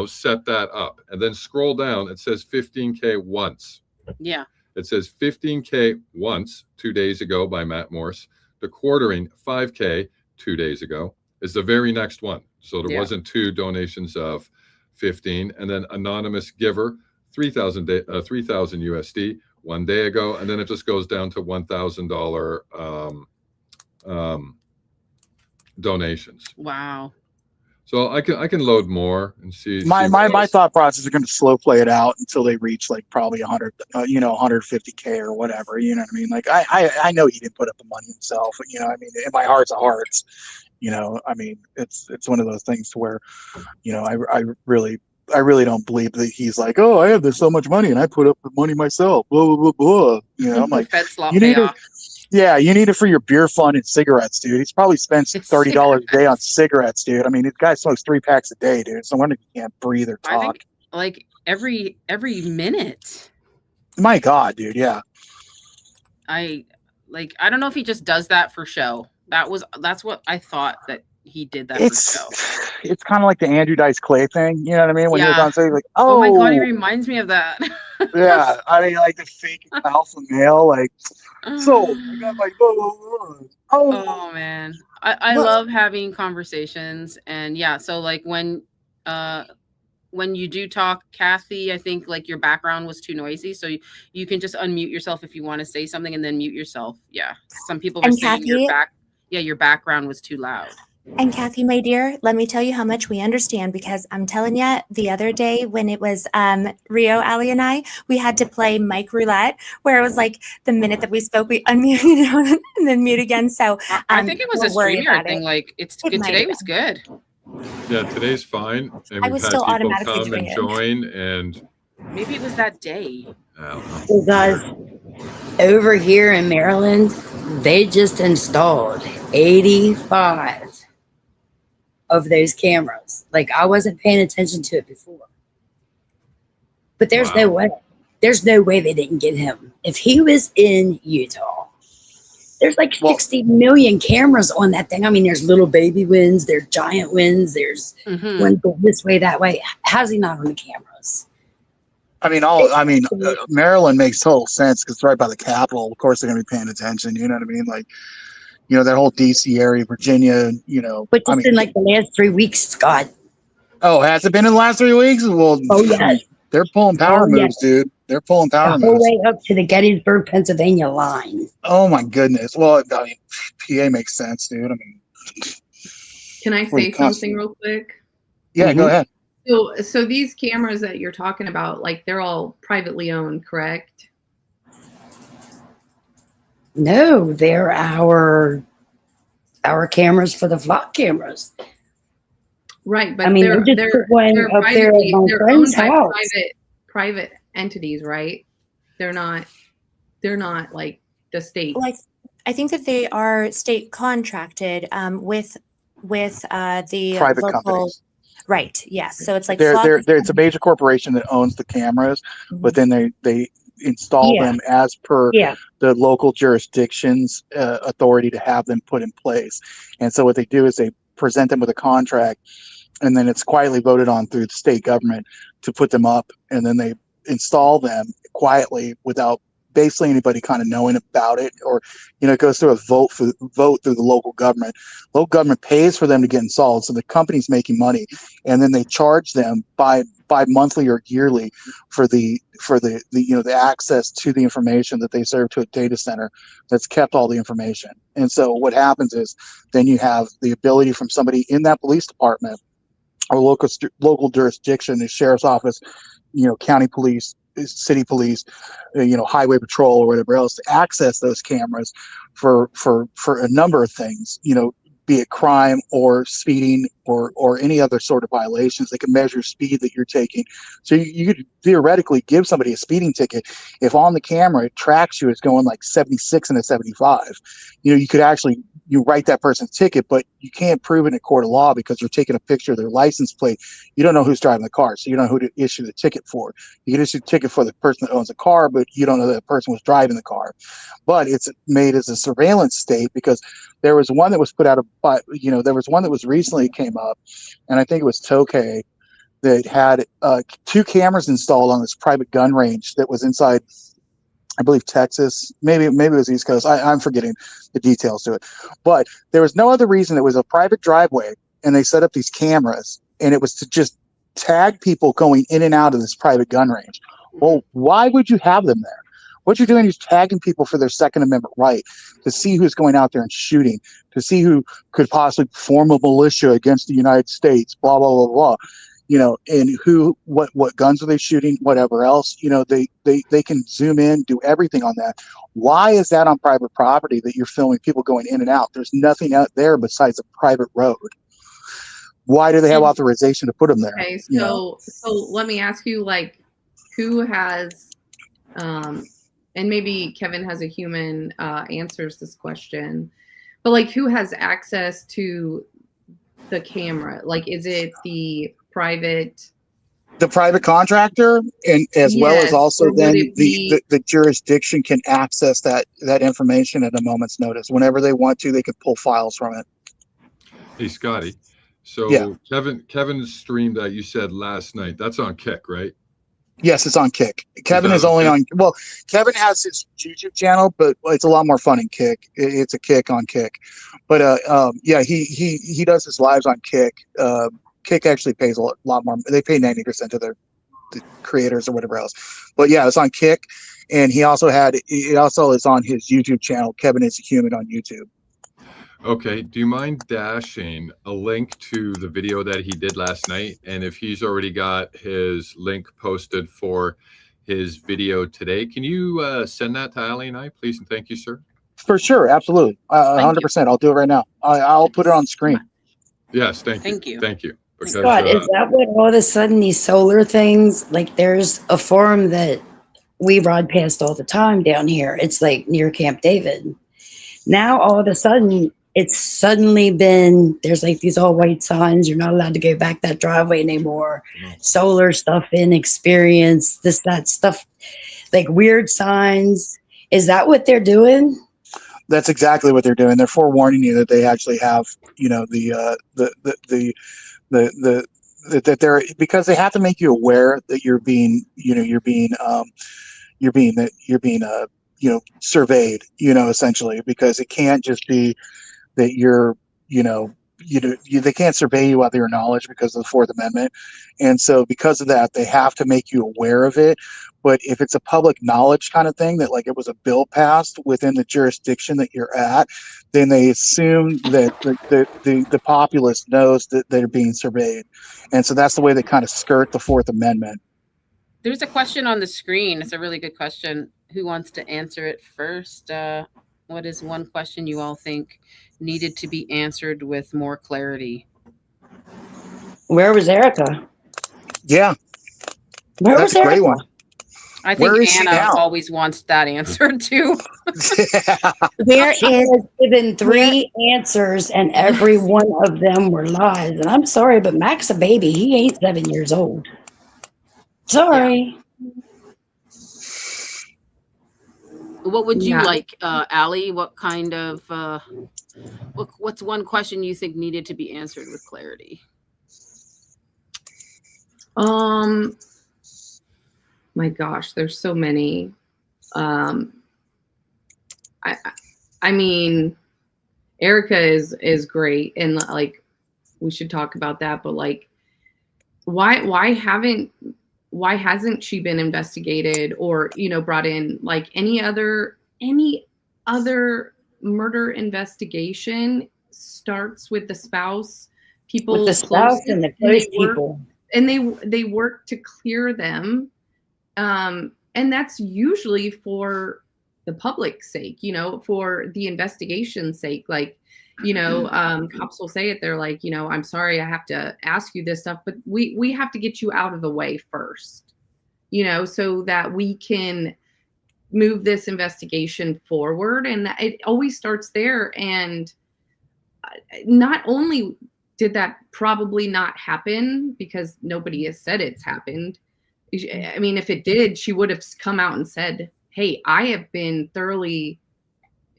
Speaker 4: set that up, and then scroll down. It says 15K once.
Speaker 1: Yeah.
Speaker 4: It says 15K once 2 days ago by Matt Morse. The quartering 5K 2 days ago is the very next one. So there wasn't 2 donations of 15. And then anonymous giver 3,000 USD 1 day ago, and then it just goes down to $1,000 donations.
Speaker 1: Wow.
Speaker 4: So I can load more and see.
Speaker 13: My thought process is going to slow play it out until they reach like probably 100, 150K or whatever. You know what I mean? Like I know he didn't put up the money himself. You know, I mean, in my hearts of hearts, I mean, it's one of those things to where, I really don't believe that he's like, oh, I have so much money and I put up the money myself. Blah blah blah blah. I'm like, you need it. Yeah, you need it for your beer fund and cigarettes, dude. He's probably spends $30 a day on cigarettes, dude. I mean, this guy smokes 3 packs a day, dude. So wonder he can't breathe or talk.
Speaker 1: I think like every minute.
Speaker 13: My God, dude. Yeah.
Speaker 1: I don't know if he just does that for show. That's what I thought that he did that for show.
Speaker 13: It's kind of like the Andrew Dice Clay thing. You know what I mean? When he was on stage, like,
Speaker 1: oh my God, he reminds me of that.
Speaker 13: Yeah, I mean, like the fake alpha male, like. So I got like,
Speaker 1: oh man, I love having conversations, and yeah. So like when you do talk, Kathy, I think like your background was too noisy, so you can just unmute yourself if you want to say something, and then mute yourself. Yeah, some people were saying your background was too loud.
Speaker 11: And Kathy, my dear, let me tell you how much we understand, because I'm telling you, the other day when it was Rio, Ali, and I, we had to play mic roulette, where it was like the minute that we spoke, we unmuted and then mute again. So
Speaker 1: I think it was a StreamYard thing. Like it's good. Today was good.
Speaker 4: Yeah, today's fine. And
Speaker 11: I was still automatically
Speaker 4: come and join, and
Speaker 1: maybe it was that day.
Speaker 4: I don't know.
Speaker 16: So guys, over here in Maryland, they just installed 85 of those cameras. Like, I wasn't paying attention to it before, but there's no way they didn't get him. If he was in Utah, there's like 60 million cameras on that thing. I mean, there's little baby wins, there's giant wins, there's one go this way, that way. How's he not on the cameras?
Speaker 13: I mean, Maryland makes total sense because it's right by the Capitol. Of course, they're going to be paying attention. You know what I mean? Like, that whole DC area, Virginia,
Speaker 16: But just in like the last 3 weeks, Scott.
Speaker 13: Oh, has it been in the last 3 weeks? Well,
Speaker 16: yes.
Speaker 13: They're pulling power moves, dude. They're pulling power
Speaker 16: the whole
Speaker 13: moves.
Speaker 16: way up to the Gettysburg, Pennsylvania line.
Speaker 13: Oh my goodness. Well, I mean, PA makes sense, dude. I mean,
Speaker 14: can I say something real quick?
Speaker 13: Yeah, go ahead.
Speaker 14: So these cameras that you're talking about, like, they're all privately owned, correct?
Speaker 16: No, they're our cameras for the flock cameras.
Speaker 14: Right, but
Speaker 16: I mean, they're up there at my friend's house.
Speaker 14: Private entities, right? They're not like the state.
Speaker 11: Like, I think that they are state contracted with the
Speaker 13: private
Speaker 11: local
Speaker 13: companies.
Speaker 11: Right. Yes. So it's like
Speaker 13: it's a major corporation that owns the cameras, but then they install them as per the local jurisdiction's authority to have them put in place. And so what they do is they present them with a contract, and then it's quietly voted on through the state government to put them up, and then they install them quietly without basically anybody kind of knowing about it, or it goes through a vote through the local government. Local government pays for them to get installed, so the company's making money, and then they charge them by monthly or yearly for the access to the information that they serve to a data center that's kept all the information. And so what happens is then you have the ability from somebody in that police department or local jurisdiction, the sheriff's office, county police, city police, highway patrol or whatever else, to access those cameras for a number of things, be it crime or speeding or any other sort of violations. They can measure speed that you're taking. So you could theoretically give somebody a speeding ticket if on the camera it tracks you as going like 76 and a 75. You could actually write that person's ticket, but you can't prove it in a court of law because you're taking a picture of their license plate. You don't know who's driving the car, so you don't know who to issue the ticket for. You can issue a ticket for the person that owns the car, but you don't know that the person was driving the car. But it's made as a surveillance state because there was one that was put out there was one that was recently came up, and I think it was Tokay, that had 2 cameras installed on this private gun range that was inside, I believe, Texas. Maybe it was East Coast. I'm forgetting the details to it. But there was no other reason. It was a private driveway, and they set up these cameras, and it was to just tag people going in and out of this private gun range. Well, why would you have them there? What you're doing is tagging people for their Second Amendment right to see who's going out there and shooting, to see who could possibly form a militia against the United States, blah, blah, blah, blah. And what guns are they shooting, whatever else, they can zoom in, do everything on that. Why is that on private property that you're filming people going in and out? There's nothing out there besides a private road. Why do they have authorization to put them there?
Speaker 14: Okay, so let me ask you, like, who has, and maybe Kevin has a human answers this question, but like, who has access to the camera? Like, is it the private
Speaker 13: contractor, and as well as also then the jurisdiction can access that information at a moment's notice. Whenever they want to, they can pull files from it.
Speaker 4: Hey, Scotty. So
Speaker 13: yeah.
Speaker 4: Kevin streamed that you said last night. That's on Kick, right?
Speaker 13: Yes, it's on Kick. Kevin is only on, well, Kevin has his YouTube channel, but it's a lot more fun in Kick. It's a Kick on Kick. But yeah, he does his lives on Kick. Kick actually pays a lot more. They pay 90% to the creators or whatever else. But yeah, it's on Kick. And it also is on his YouTube channel, Kevin is a Human on YouTube.
Speaker 4: Okay. Do you mind dashing a link to the video that he did last night? And if he's already got his link posted for his video today, can you send that to Ali and I, please? And thank you, sir.
Speaker 13: For sure. Absolutely. 100%. I'll do it right now. I'll put it on screen.
Speaker 4: Yes. Thank you.
Speaker 1: Thank you.
Speaker 4: Thank you. Because,
Speaker 16: Scott, is that what all of a sudden these solar things, like there's a farm that we ride past all the time down here. It's like near Camp David. Now all of a sudden, it's suddenly been, there's like these all white signs. You're not allowed to go back that driveway anymore. Solar stuff in experience, that stuff, like weird signs. Is that what they're doing?
Speaker 13: That's exactly what they're doing. They're forewarning you that they actually have, that they're, because they have to make you aware that you're being surveyed, essentially, because it can't just be that you're, they can't survey you without your knowledge because of the Fourth Amendment. And so because of that, they have to make you aware of it. But if it's a public knowledge kind of thing, that like it was a bill passed within the jurisdiction that you're at, then they assume that the populace knows that they're being surveyed. And so that's the way they kind of skirt the Fourth Amendment.
Speaker 1: There's a question on the screen. It's a really good question. Who wants to answer it first? What is one question you all think needed to be answered with more clarity?
Speaker 16: Where was Erica?
Speaker 13: Yeah.
Speaker 16: That's a great one.
Speaker 1: I think Anna always wants that answered too.
Speaker 16: There is given 3 answers, and every one of them were lies. And I'm sorry, but Mac's a baby. He ain't 7 years old. Sorry.
Speaker 1: Yeah. What would you like, Ali? What kind of what's one question you think needed to be answered with clarity?
Speaker 14: My gosh, there's so many. I mean, Erica is great, and like we should talk about that. But like, why hasn't she been investigated or brought in? Like any other murder investigation starts with the spouse, people
Speaker 16: With the spouse and the close people.
Speaker 14: and they work to clear them, and that's usually for the public's sake, for the investigation's sake. Like, cops will say it. They're like, I'm sorry, I have to ask you this stuff, but we have to get you out of the way first, so that we can move this investigation forward. And it always starts there. And not only did that probably not happen because nobody has said it's happened. I mean, if it did, she would have come out and said, hey, I have been thoroughly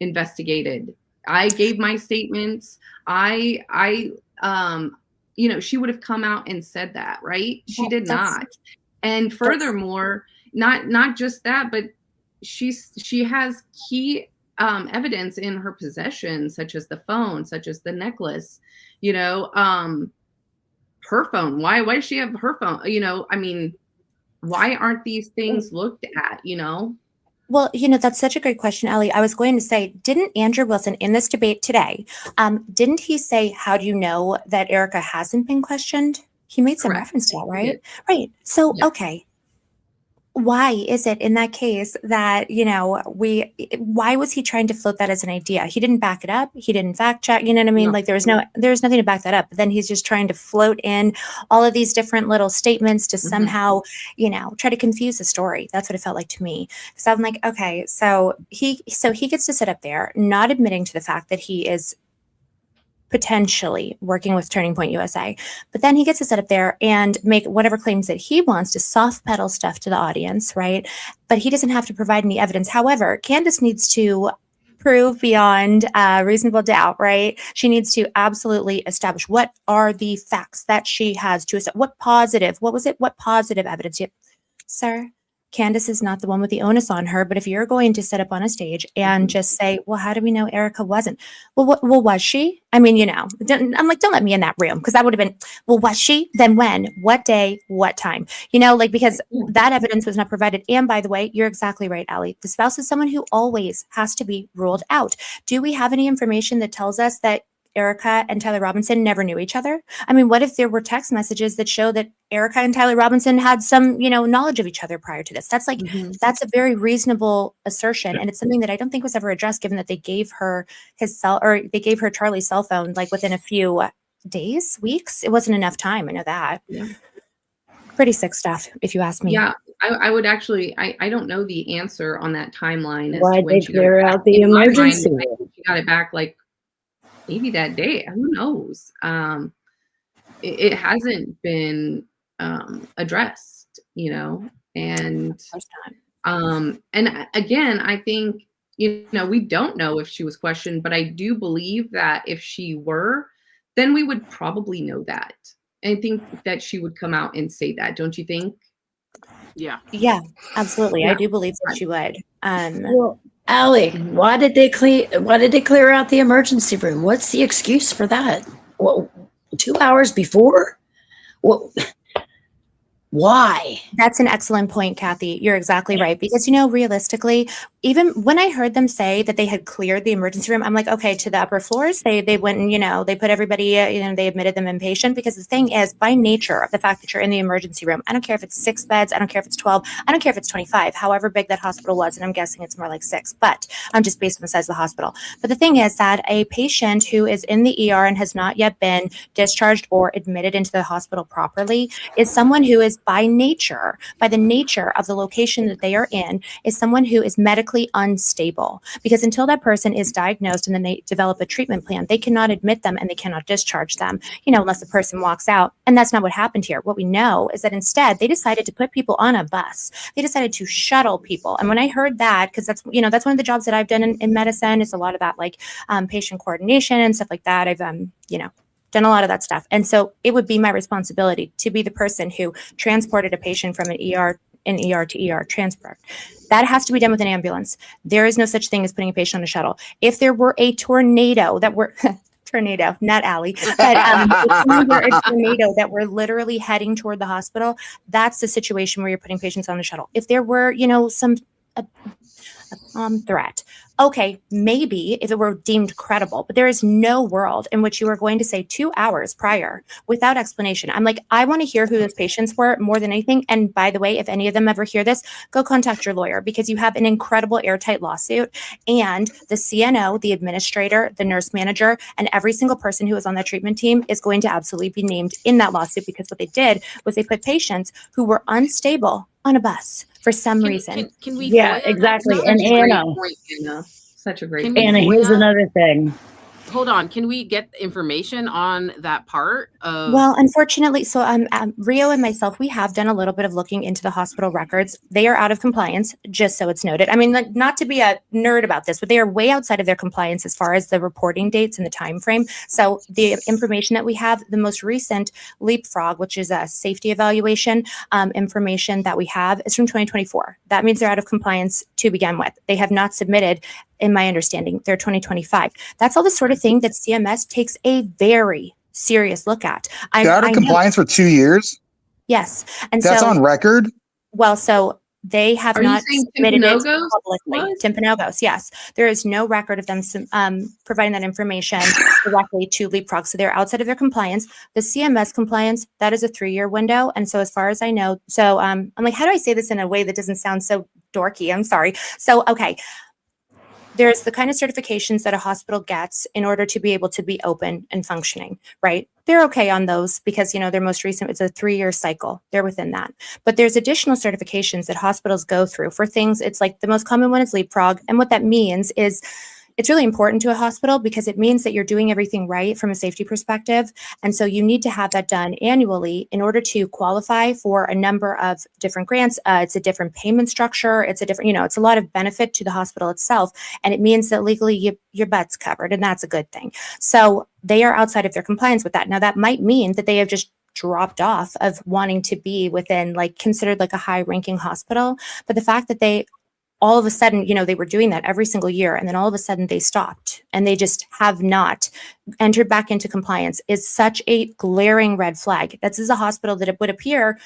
Speaker 14: investigated. I gave my statements. She would have come out and said that, right? She did not. And furthermore, not just that, but she has key evidence in her possession, such as the phone, such as the necklace, her phone. Why does she have her phone? I mean, why aren't these things looked at,
Speaker 11: Well, that's such a great question, Ellie. I was going to say, didn't Andrew Wilson in this debate today, didn't he say, how do you know that Erica hasn't been questioned? He made some reference to that, right? Right. So, okay. Why is it in that case that, why was he trying to float that as an idea? He didn't back it up. He didn't fact check, you know what I mean?
Speaker 14: No.
Speaker 11: Like there's nothing to back that up. But then he's just trying to float in all of these different little statements to somehow, try to confuse the story. That's what it felt like to me. So I'm like, okay, so he gets to sit up there, not admitting to the fact that he is potentially working with Turning Point USA. But then he gets to sit up there and make whatever claims that he wants to soft pedal stuff to the audience, right? But he doesn't have to provide any evidence. However, Candace needs to prove beyond reasonable doubt, right? She needs to absolutely establish what are the facts that she has to establish. What positive evidence? Sir, Candace is not the one with the onus on her, but if you're going to sit up on a stage and just say, well, how do we know Erica wasn't? Well, was she? I mean, I'm like, don't let me in that room, because that would have been, well, was she? Then when? What day? What time? Because that evidence was not provided. And by the way, you're exactly right, Allie. The spouse is someone who always has to be ruled out. Do we have any information that tells us that Erica and Tyler Robinson never knew each other? I mean, what if there were text messages that show that Erica and Tyler Robinson had some, knowledge of each other prior to this? That's like, that's a very reasonable assertion. And it's something that I don't think was ever addressed, given that they gave her Charlie's cell phone, like within a few days, weeks. It wasn't enough time. I know that. Yeah. Pretty sick stuff, if you ask me.
Speaker 14: Yeah, I would actually, I don't know the answer on that timeline.
Speaker 16: Why they clear out the emergency?
Speaker 14: She got it back like maybe that day. Who knows? It hasn't been addressed, and again, I think we don't know if she was questioned, but I do believe that if she were, then we would probably know that. I think that she would come out and say that. Don't you think?
Speaker 11: Yeah, absolutely. I do believe that she would.
Speaker 16: Well, Allie, why did they clear out the emergency room? What's the excuse for that? Well, 2 hours before? Well, why?
Speaker 11: That's an excellent point, Kathy. You're exactly right. Because, realistically, even when I heard them say that they had cleared the emergency room, I'm like, okay, to the upper floors, they went and, they put everybody, they admitted them inpatient. Because the thing is, by nature of the fact that you're in the emergency room, I don't care if it's 6 beds, I don't care if it's 12, I don't care if it's 25, however big that hospital was, and I'm guessing it's more like 6, but I'm just based on the size of the hospital. But the thing is that a patient who is in the ER and has not yet been discharged or admitted into the hospital properly is someone who is by the nature of the location that they are in, is someone who is medically unstable. Because until that person is diagnosed and then they develop a treatment plan, they cannot admit them and they cannot discharge them, unless the person walks out. And that's not what happened here. What we know is that instead they decided to put people on a bus. They decided to shuttle people. And when I heard that, because that's one of the jobs that I've done in medicine, is a lot of that, like patient coordination and stuff like that. I've done a lot of that stuff. And so it would be my responsibility to be the person who transported a patient from an ER to ER transfer. That has to be done with an ambulance. There is no such thing as putting a patient on a shuttle. If there were a tornado that were tornado, not Allie, but if we were a tornado that were literally heading toward the hospital, that's the situation where you're putting patients on a shuttle. If there were, you know, a threat, okay, maybe if it were deemed credible, but there is no world in which you are going to say 2 hours prior without explanation. I'm like, I want to hear who those patients were more than anything. And by the way, if any of them ever hear this, go contact your lawyer, because you have an incredible airtight lawsuit, and the CNO, the administrator, the nurse manager, and every single person who was on that treatment team is going to absolutely be named in that lawsuit, because what they did was they put patients who were unstable on a bus for some reason.
Speaker 1: Can we?
Speaker 16: Yeah, exactly. And Anna,
Speaker 14: Such a great
Speaker 1: Can we
Speaker 16: Anna, here's another thing.
Speaker 1: Hold on. Can we get information on that part of?
Speaker 11: Well, unfortunately, so Rio and myself, we have done a little bit of looking into the hospital records. They are out of compliance, just so it's noted. I mean, like, not to be a nerd about this, but they are way outside of their compliance as far as the reporting dates and the time frame. So the information that we have, the most recent Leapfrog, which is a safety evaluation information that we have, is from 2024. That means they're out of compliance to begin with. They have not submitted, in my understanding, they're 2025. That's all the sort of thing that CMS takes a very serious look at.
Speaker 13: They're out of compliance for 2 years?
Speaker 11: Yes. And
Speaker 13: That's
Speaker 11: so,
Speaker 13: on record?
Speaker 11: well, so they have
Speaker 14: Are you
Speaker 11: not
Speaker 14: saying
Speaker 11: submitted it
Speaker 14: Timpanogos?
Speaker 11: publicly.
Speaker 14: What?
Speaker 11: Timpanogos, yes. There is no record of them providing that information directly to Leapfrog. So they're outside of their compliance. The CMS compliance, that is a 3-year window. And so as far as I know, so I'm like, how do I say this in a way that doesn't sound so dorky? I'm sorry. So, okay. There's the kind of certifications that a hospital gets in order to be able to be open and functioning, right? They're okay on those because, you know, their most recent, it's a 3-year cycle. They're within that. But there's additional certifications that hospitals go through for things. It's like the most common one is Leapfrog. And what that means is it's really important to a hospital because it means that you're doing everything right from a safety perspective. And so you need to have that done annually in order to qualify for a number of different grants. It's a different payment structure. It's a different, you know, it's a lot of benefit to the hospital itself. And it means that legally your butt's covered, and that's a good thing. So they are outside of their compliance with that. Now, that might mean that they have just dropped off of wanting to be within, like, considered like a high ranking hospital. But the fact that they all of a sudden, you know, they were doing that every single year, and then all of a sudden they stopped and they just have not entered back into compliance is such a glaring red flag. This is a hospital that it would appear,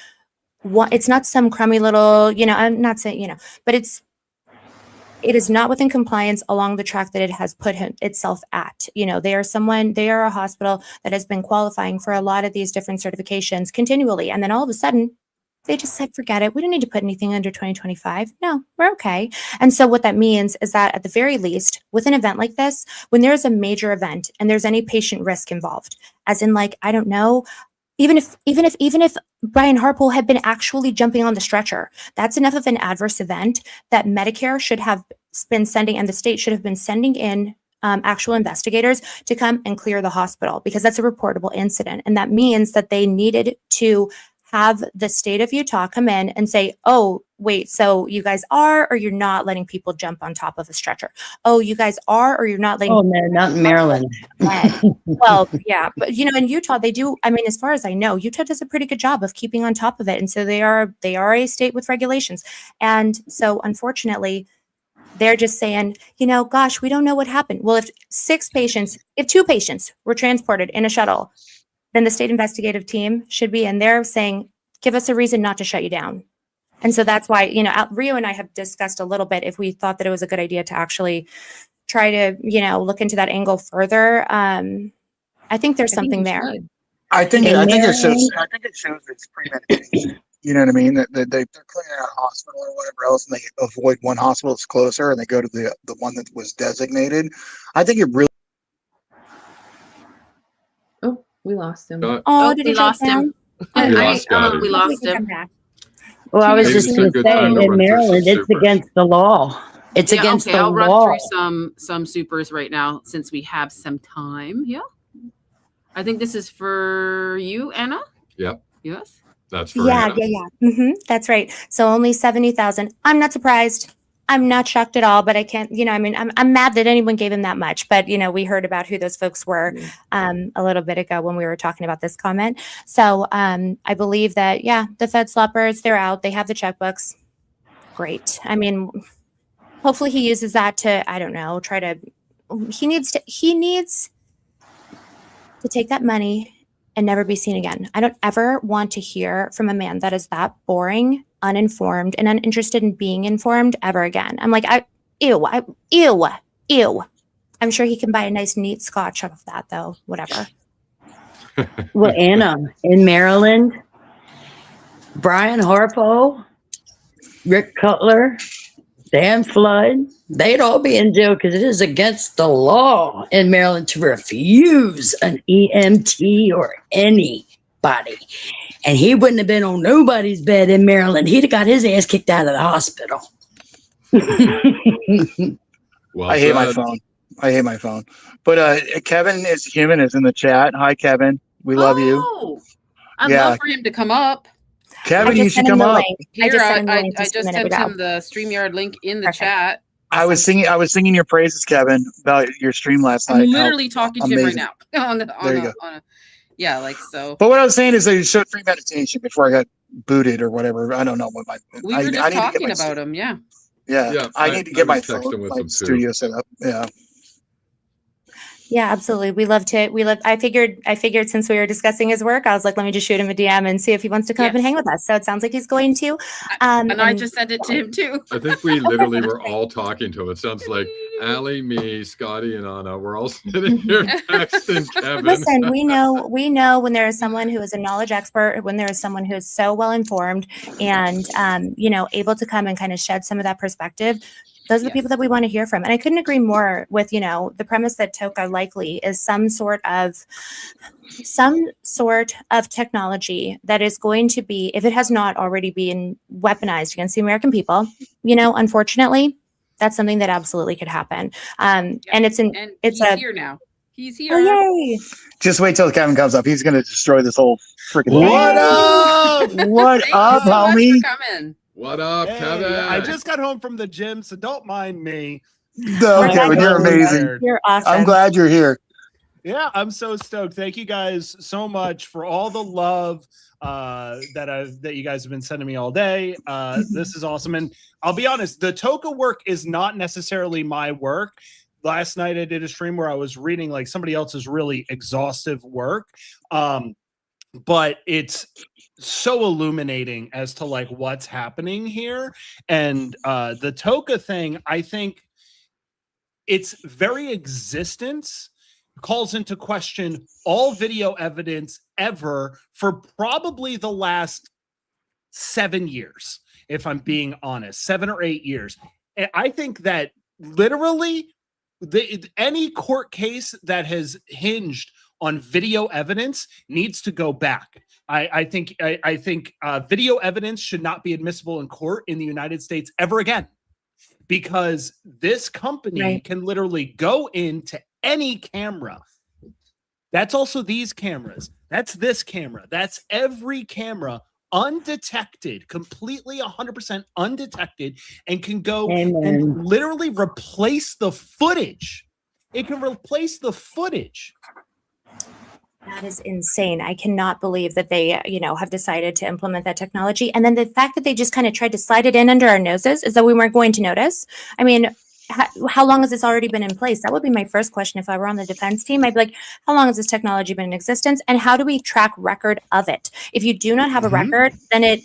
Speaker 11: it's not some crummy little, you know, I'm not saying, you know, but it is not within compliance along the track that it has put itself at. You know, they are a hospital that has been qualifying for a lot of these different certifications continually. And then all of a sudden, they just said, forget it. We don't need to put anything under 2025. No, we're okay. And so what that means is that at the very least, with an event like this, when there's a major event and there's any patient risk involved, as in, like, I don't know, even if Brian Harpole had been actually jumping on the stretcher, that's enough of an adverse event that Medicare should have been sending, and the state should have been sending in actual investigators to come and clear the hospital, because that's a reportable incident. And that means that they needed to have the state of Utah come in and say, oh, wait, so you guys are, or you're not letting people jump on top of a stretcher? Oh, you guys are, or you're not letting.
Speaker 16: Oh, no, not in Maryland.
Speaker 11: Well, yeah, but, you know, in Utah, they do. I mean, as far as I know, Utah does a pretty good job of keeping on top of it. And so they are a state with regulations. And so unfortunately, they're just saying, you know, gosh, we don't know what happened. Well, if 2 patients were transported in a shuttle, then the state investigative team should be in there saying, give us a reason not to shut you down. And so that's why, you know, Rio and I have discussed a little bit if we thought that it was a good idea to actually try to, you know, look into that angle further. I think there's something there.
Speaker 13: I think it shows it's premeditation. You know what I mean? That they're cleaning out a hospital or whatever else, and they avoid one hospital that's closer, and they go to the one that was designated. I think it really.
Speaker 14: Oh, we lost him.
Speaker 11: Did
Speaker 1: we lost him?
Speaker 4: We lost
Speaker 1: We lost him.
Speaker 16: Well, I was
Speaker 4: Maybe
Speaker 16: just
Speaker 4: it's a
Speaker 16: going to
Speaker 4: good
Speaker 16: say,
Speaker 4: time to
Speaker 16: in
Speaker 4: run through some
Speaker 16: Maryland, it's
Speaker 4: supers.
Speaker 16: against the law. It's against the
Speaker 1: I'll run
Speaker 16: law.
Speaker 1: through some supers right now since we have some time. Yeah. I think this is for you, Anna.
Speaker 4: Yep.
Speaker 1: Yes.
Speaker 4: That's for
Speaker 11: Yeah.
Speaker 4: Anna.
Speaker 11: That's right. So only 70,000. I'm not surprised. I'm not shocked at all, but I can't, I mean, I'm mad that anyone gave him that much, but we heard about who those folks were a little bit ago when we were talking about this comment. So I believe that, the Fed sloppers, they're out. They have the checkbooks. Great. I mean, hopefully he uses that to, I don't know, he needs to take that money and never be seen again. I don't ever want to hear from a man that is that boring, uninformed, and uninterested in being informed ever again. I'm like, ew. I'm sure he can buy a nice, neat scotch off of that, though. Whatever.
Speaker 16: Well, Anna, in Maryland, Brian Harpo, Rick Cutler, Dan Flood, they'd all be in jail because it is against the law in Maryland to refuse an EMT or anybody. And he wouldn't have been on nobody's bed in Maryland. He'd have got his ass kicked out of the hospital.
Speaker 4: Well
Speaker 13: I hate my
Speaker 4: said.
Speaker 13: phone. But Kevin is human is in the chat. Hi, Kevin. We love you.
Speaker 1: Oh, I'd
Speaker 13: Yeah.
Speaker 1: love for him to come up.
Speaker 13: Kevin, you should come up.
Speaker 1: Here, I
Speaker 11: just
Speaker 1: just sent him the StreamYard link in the chat.
Speaker 13: I was singing your praises, Kevin, about your stream last night.
Speaker 1: I'm
Speaker 13: How
Speaker 1: literally talking to him right
Speaker 13: amazing.
Speaker 1: now.
Speaker 13: There you go.
Speaker 1: Yeah, like so.
Speaker 13: But what I was saying is they showed free meditation before I got booted or whatever. I don't know what my.
Speaker 1: We
Speaker 13: I
Speaker 1: were
Speaker 13: need
Speaker 1: just
Speaker 13: to get
Speaker 1: talking
Speaker 13: my
Speaker 1: about him. Yeah.
Speaker 13: Yeah, I need to get
Speaker 4: I
Speaker 13: my
Speaker 4: was texting
Speaker 13: phone,
Speaker 4: with
Speaker 13: my
Speaker 4: him too.
Speaker 13: studio set up. Yeah.
Speaker 11: Yeah, absolutely. We love. I figured since we were discussing his work, I was like, let me just shoot him a DM and see if he wants to come up and hang with us. So it sounds like he's going to.
Speaker 1: And I just sent it to him too.
Speaker 4: I think we literally were all talking to him. It sounds like Allie, me, Scotty, and Anna. We're all sitting here texting Kevin.
Speaker 11: Listen, we know when there is someone who is a knowledge expert, when there is someone who is so well informed and able to come and kind of shed some of that perspective. Those are the people that we want to hear from. And I couldn't agree more with, the premise that Toka likely is some sort of technology that is going to be, if it has not already been weaponized against the American people, unfortunately, that's something that absolutely could happen. And he's
Speaker 1: here now. He's here.
Speaker 11: Oh, yay.
Speaker 13: Just wait till Kevin comes up. He's going to destroy this whole freaking thing.
Speaker 10: What up?
Speaker 13: What up, homie?
Speaker 4: What up,
Speaker 10: Hey,
Speaker 4: Kevin?
Speaker 10: I just got home from the gym, so don't mind me.
Speaker 13: No, Kevin, you're amazing.
Speaker 11: You're awesome.
Speaker 13: I'm glad you're here.
Speaker 10: Yeah, I'm so stoked. Thank you guys so much for all the love that you guys have been sending me all day. This is awesome. And I'll be honest, the Toka work is not necessarily my work. Last night I did a stream where I was reading like somebody else's really exhaustive work. But it's so illuminating as to like what's happening here. And the Toka thing, I think its very existence calls into question all video evidence ever for probably the last 7 years, if I'm being honest, 7 or 8 years. And I think that literally any court case that has hinged on video evidence needs to go back. I think video evidence should not be admissible in court in the United States ever again, because this company can literally go into any camera. That's also these cameras. That's this camera. That's every camera undetected, completely 100% undetected, and can go and literally replace the footage. It can replace the footage.
Speaker 11: That is insane. I cannot believe that they, have decided to implement that technology. And then the fact that they just kind of tried to slide it in under our noses as though we weren't going to notice. I mean, how long has this already been in place? That would be my first question. If I were on the defense team, I'd be like, how long has this technology been in existence? And how do we track record of it? If you do not have a record, then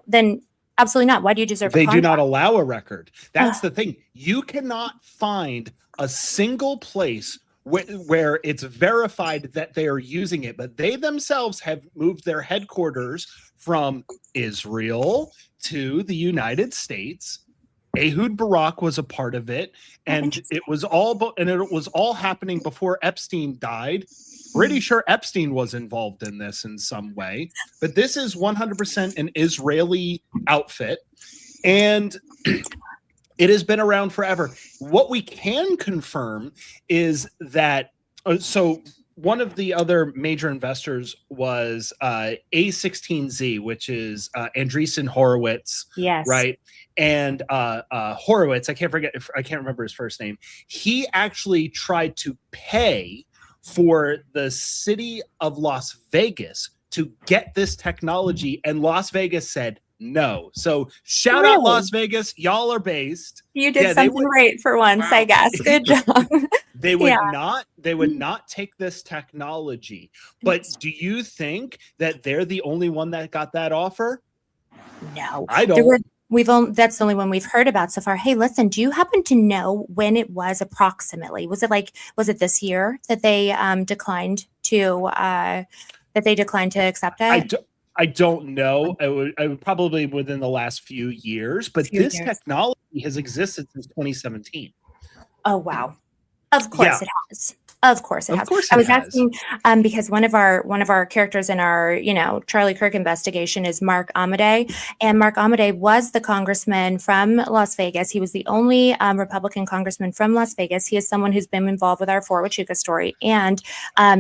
Speaker 11: then absolutely not. Why do you deserve
Speaker 10: They
Speaker 11: a
Speaker 10: do
Speaker 11: contract?
Speaker 10: not allow a record. That's the thing. You cannot find a single place where it's verified that they are using it, but they themselves have moved their headquarters from Israel to the United States. Ehud Barak was a part of it, and it was all happening before Epstein died. Pretty sure Epstein was involved in this in some way, but this is 100% an Israeli outfit, and it has been around forever. What we can confirm is that, so
Speaker 17: one of the other major investors was A16Z, which is Andreessen Horowitz.
Speaker 2: Yes.
Speaker 17: Right. And Horowitz, I can't remember his first name. He actually tried to pay for the city of Las Vegas to get this technology, and Las Vegas said no. So shout out Las Vegas, y'all are based.
Speaker 11: You did something right for once, I guess. Good job.
Speaker 17: They would not take this technology. But do you think that they're the only one that got that offer?
Speaker 11: No,
Speaker 17: I don't.
Speaker 11: That's the only one we've heard about so far. Hey, listen, do you happen to know when it was approximately? Was it this year that they declined to accept it?
Speaker 17: I don't know. I would probably within the last few years, but this technology has existed since 2017.
Speaker 11: Oh wow! Of course it has. Of course it has.
Speaker 17: Course
Speaker 11: I was
Speaker 17: it has.
Speaker 11: asking because one of our characters in our Charlie Kirk investigation is Mark Amadei, and Mark Amadei was the congressman from Las Vegas. He was the only Republican congressman from Las Vegas. He is someone who's been involved with our Fort Huachuca story, and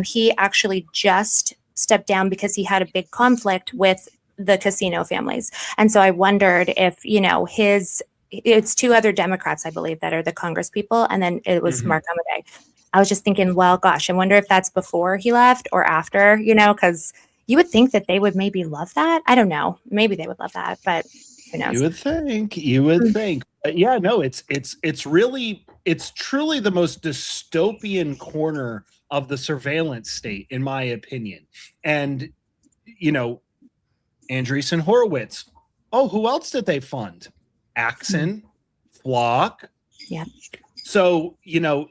Speaker 11: he actually just stepped down because he had a big conflict with the casino families, and so I wondered if it's two other Democrats, I believe, that are the Congress people, and then it was Mark Amadei. I was just thinking, well, gosh, I wonder if that's before he left or after, because you would think that they would maybe love that. I don't know. Maybe they would love that, but who knows?
Speaker 17: You would think. But yeah, no, it's truly the most dystopian corner of the surveillance state, in my opinion. And, Andreessen Horowitz. Oh, who else did they fund? Axon, Flock.
Speaker 11: Yeah.
Speaker 17: So,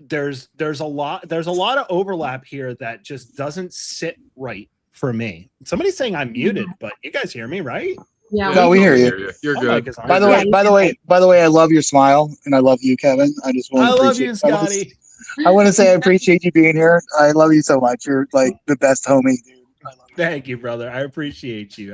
Speaker 17: there's a lot of overlap here that just doesn't sit right for me. Somebody's saying I'm muted, but you guys hear me, right?
Speaker 14: Yeah.
Speaker 13: No, we hear you.
Speaker 4: You're good.
Speaker 13: By the way, I love your smile and I love you, Kevin. I
Speaker 17: love you, Scotty.
Speaker 13: I want to say I appreciate you being here. I love you so much. You're like the best homie, dude.
Speaker 17: Thank you, brother. I appreciate you.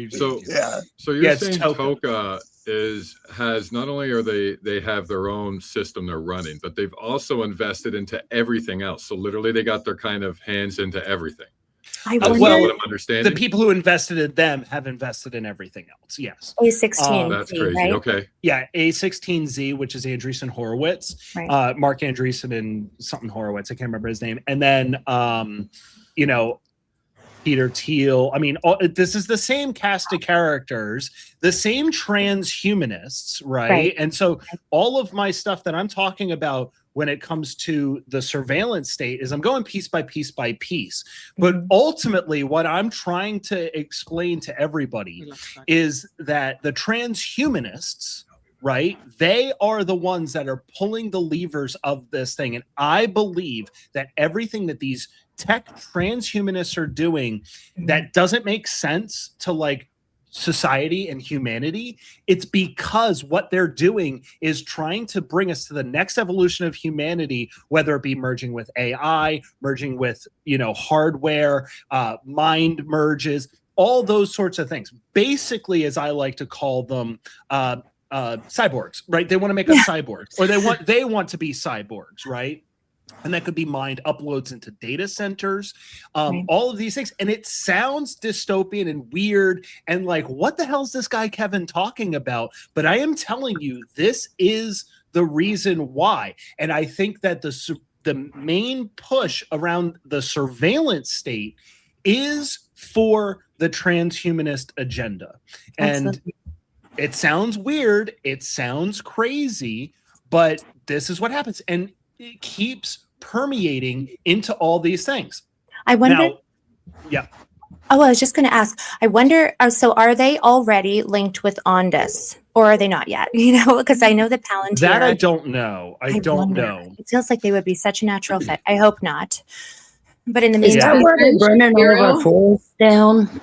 Speaker 4: So
Speaker 17: you.
Speaker 4: So you're saying Toka has not only are they have their own system they're running, but they've also invested into everything else. So literally they got their kind of hands into everything. That's what I'm understanding.
Speaker 17: The people who invested in them have invested in everything else. Yes.
Speaker 11: A16.
Speaker 4: That's crazy.
Speaker 11: Right?
Speaker 4: Okay.
Speaker 17: Yeah, A16Z, which is Andreessen Horowitz,
Speaker 11: right.
Speaker 17: Mark Andreessen and something Horowitz. I can't remember his name. And then, Peter Thiel. I mean, this is the same cast of characters, the same transhumanists, right? And so all of my stuff that I'm talking about when it comes to the surveillance state is I'm going piece by piece by piece. But ultimately, what I'm trying to explain to everybody is that the transhumanists, right, they are the ones that are pulling the levers of this thing. And I believe that everything that these tech transhumanists are doing that doesn't make sense to like society and humanity, it's because what they're doing is trying to bring us to the next evolution of humanity, whether it be merging with AI, merging with hardware, mind merges, all those sorts of things. Basically, as I like to call them, cyborgs, right? They want to make us cyborgs, or they want to be cyborgs, right? And that could be mind uploads into data centers, all of these things. And it sounds dystopian and weird and like, what the hell is this guy Kevin talking about? But I am telling you, this is the reason why. And I think that the main push around the surveillance state is for the transhumanist agenda. And it sounds weird, it sounds crazy, but this is what happens. And it keeps permeating into all these things.
Speaker 11: I wonder.
Speaker 17: Yeah.
Speaker 11: Oh, I was just going to ask. I wonder. So, are they already linked with Ondas, or are they not yet? Because I know that Palantir.
Speaker 17: That I don't know. I don't
Speaker 11: wonder.
Speaker 17: know.
Speaker 11: It feels like they would be such a natural fit. I hope not. But in the meantime,
Speaker 16: where they're burning all of our forests down?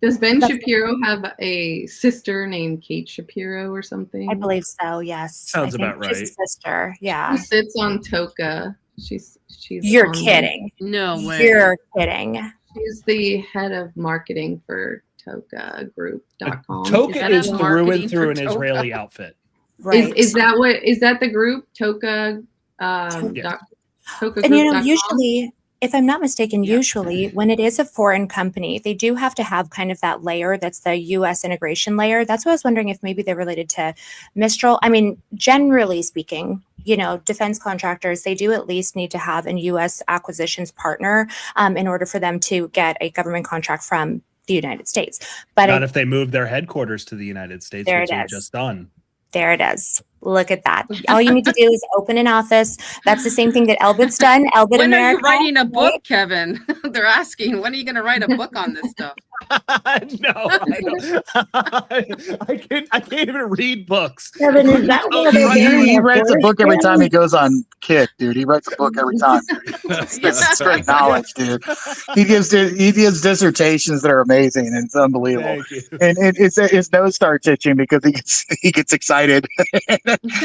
Speaker 14: Does Ben Shapiro have a sister named Kate Shapiro or something?
Speaker 11: I believe so. Yes.
Speaker 17: Sounds about right.
Speaker 11: She's a sister. Yeah.
Speaker 14: Who sits on Toka? She's.
Speaker 11: You're kidding.
Speaker 1: No way.
Speaker 11: You're kidding.
Speaker 14: She's the head of marketing for TokaGroup.com.
Speaker 17: Toka is through and through an Israeli outfit.
Speaker 11: Right.
Speaker 14: Is that the group? Toka. Toka
Speaker 11: And usually if I'm not mistaken, usually when it is a foreign company, they do have to have kind of that layer that's the US integration layer. That's what I was wondering, if maybe they're related to Mistral. I mean, generally speaking, you know, defense contractors, they do at least need to have a US acquisitions partner in order for them to get a government contract from the United States. But
Speaker 17: Not if they move their headquarters to the United States,
Speaker 11: There
Speaker 17: which
Speaker 11: it
Speaker 17: they've
Speaker 11: is.
Speaker 17: just done.
Speaker 11: There it is. Look at that. All you need to do is open an office. That's the same thing that Elbit's done. Elbit
Speaker 1: When
Speaker 11: America.
Speaker 1: are you writing a book,
Speaker 11: right?
Speaker 1: Kevin? They're asking, when are you going to write a book on this stuff?
Speaker 17: No, I can't even read books.
Speaker 16: Kevin, is that what they're doing?
Speaker 13: He
Speaker 16: Air
Speaker 13: writes a
Speaker 16: Force
Speaker 13: book every
Speaker 16: Base?
Speaker 13: time he goes on Kick, dude. He writes a book every time. It's straight knowledge, dude. He gives dissertations that are amazing, and it's unbelievable.
Speaker 17: Thank you.
Speaker 13: And his nose starts itching because he gets excited.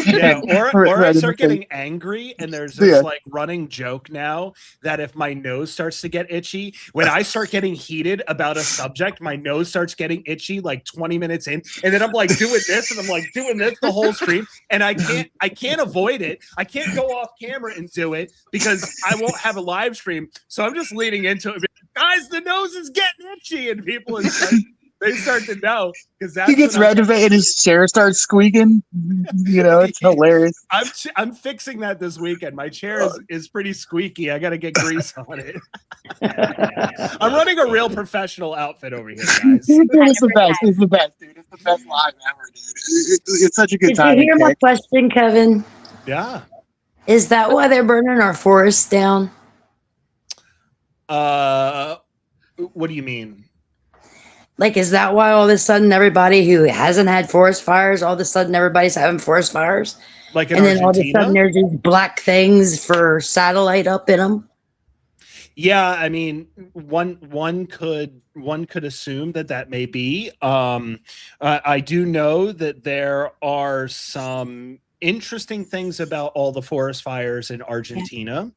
Speaker 17: Yeah, or
Speaker 13: Right
Speaker 17: I
Speaker 13: in
Speaker 17: start
Speaker 13: the face.
Speaker 17: getting angry, and there's this
Speaker 13: Yeah.
Speaker 17: like running joke now that if my nose starts to get itchy, when I start getting heated about a subject, my nose starts getting itchy like 20 minutes in, and then I'm like doing this, and I'm like doing this the whole stream, and I can't avoid it. I can't go off camera and do it because I won't have a live stream. So I'm just leading into it. Guys, the nose is getting itchy, and people they start to know because that's
Speaker 13: He gets
Speaker 17: when I'm-
Speaker 13: red and his chair starts squeaking. You know, it's hilarious.
Speaker 17: I'm fixing that this weekend. My chair is pretty squeaky. I got to get grease on it. I'm running a real professional outfit over here, guys.
Speaker 13: It's the best. It's the best, dude. It's the best live ever, dude. It's such a good
Speaker 16: Did
Speaker 13: time.
Speaker 16: you hear
Speaker 13: to
Speaker 16: my
Speaker 13: kick.
Speaker 16: question, Kevin?
Speaker 17: Yeah.
Speaker 16: Is that why they're burning our forests down?
Speaker 17: What do you mean?
Speaker 16: Like, is that why all of a sudden everybody who hasn't had forest fires, all of a sudden everybody's having forest fires?
Speaker 17: Like in
Speaker 16: and then all of a
Speaker 17: Argentina?
Speaker 16: sudden there's these black things for satellite up in them?
Speaker 17: Yeah, I mean, one could assume that may be. I do know that there are some interesting things about all the forest fires in Argentina,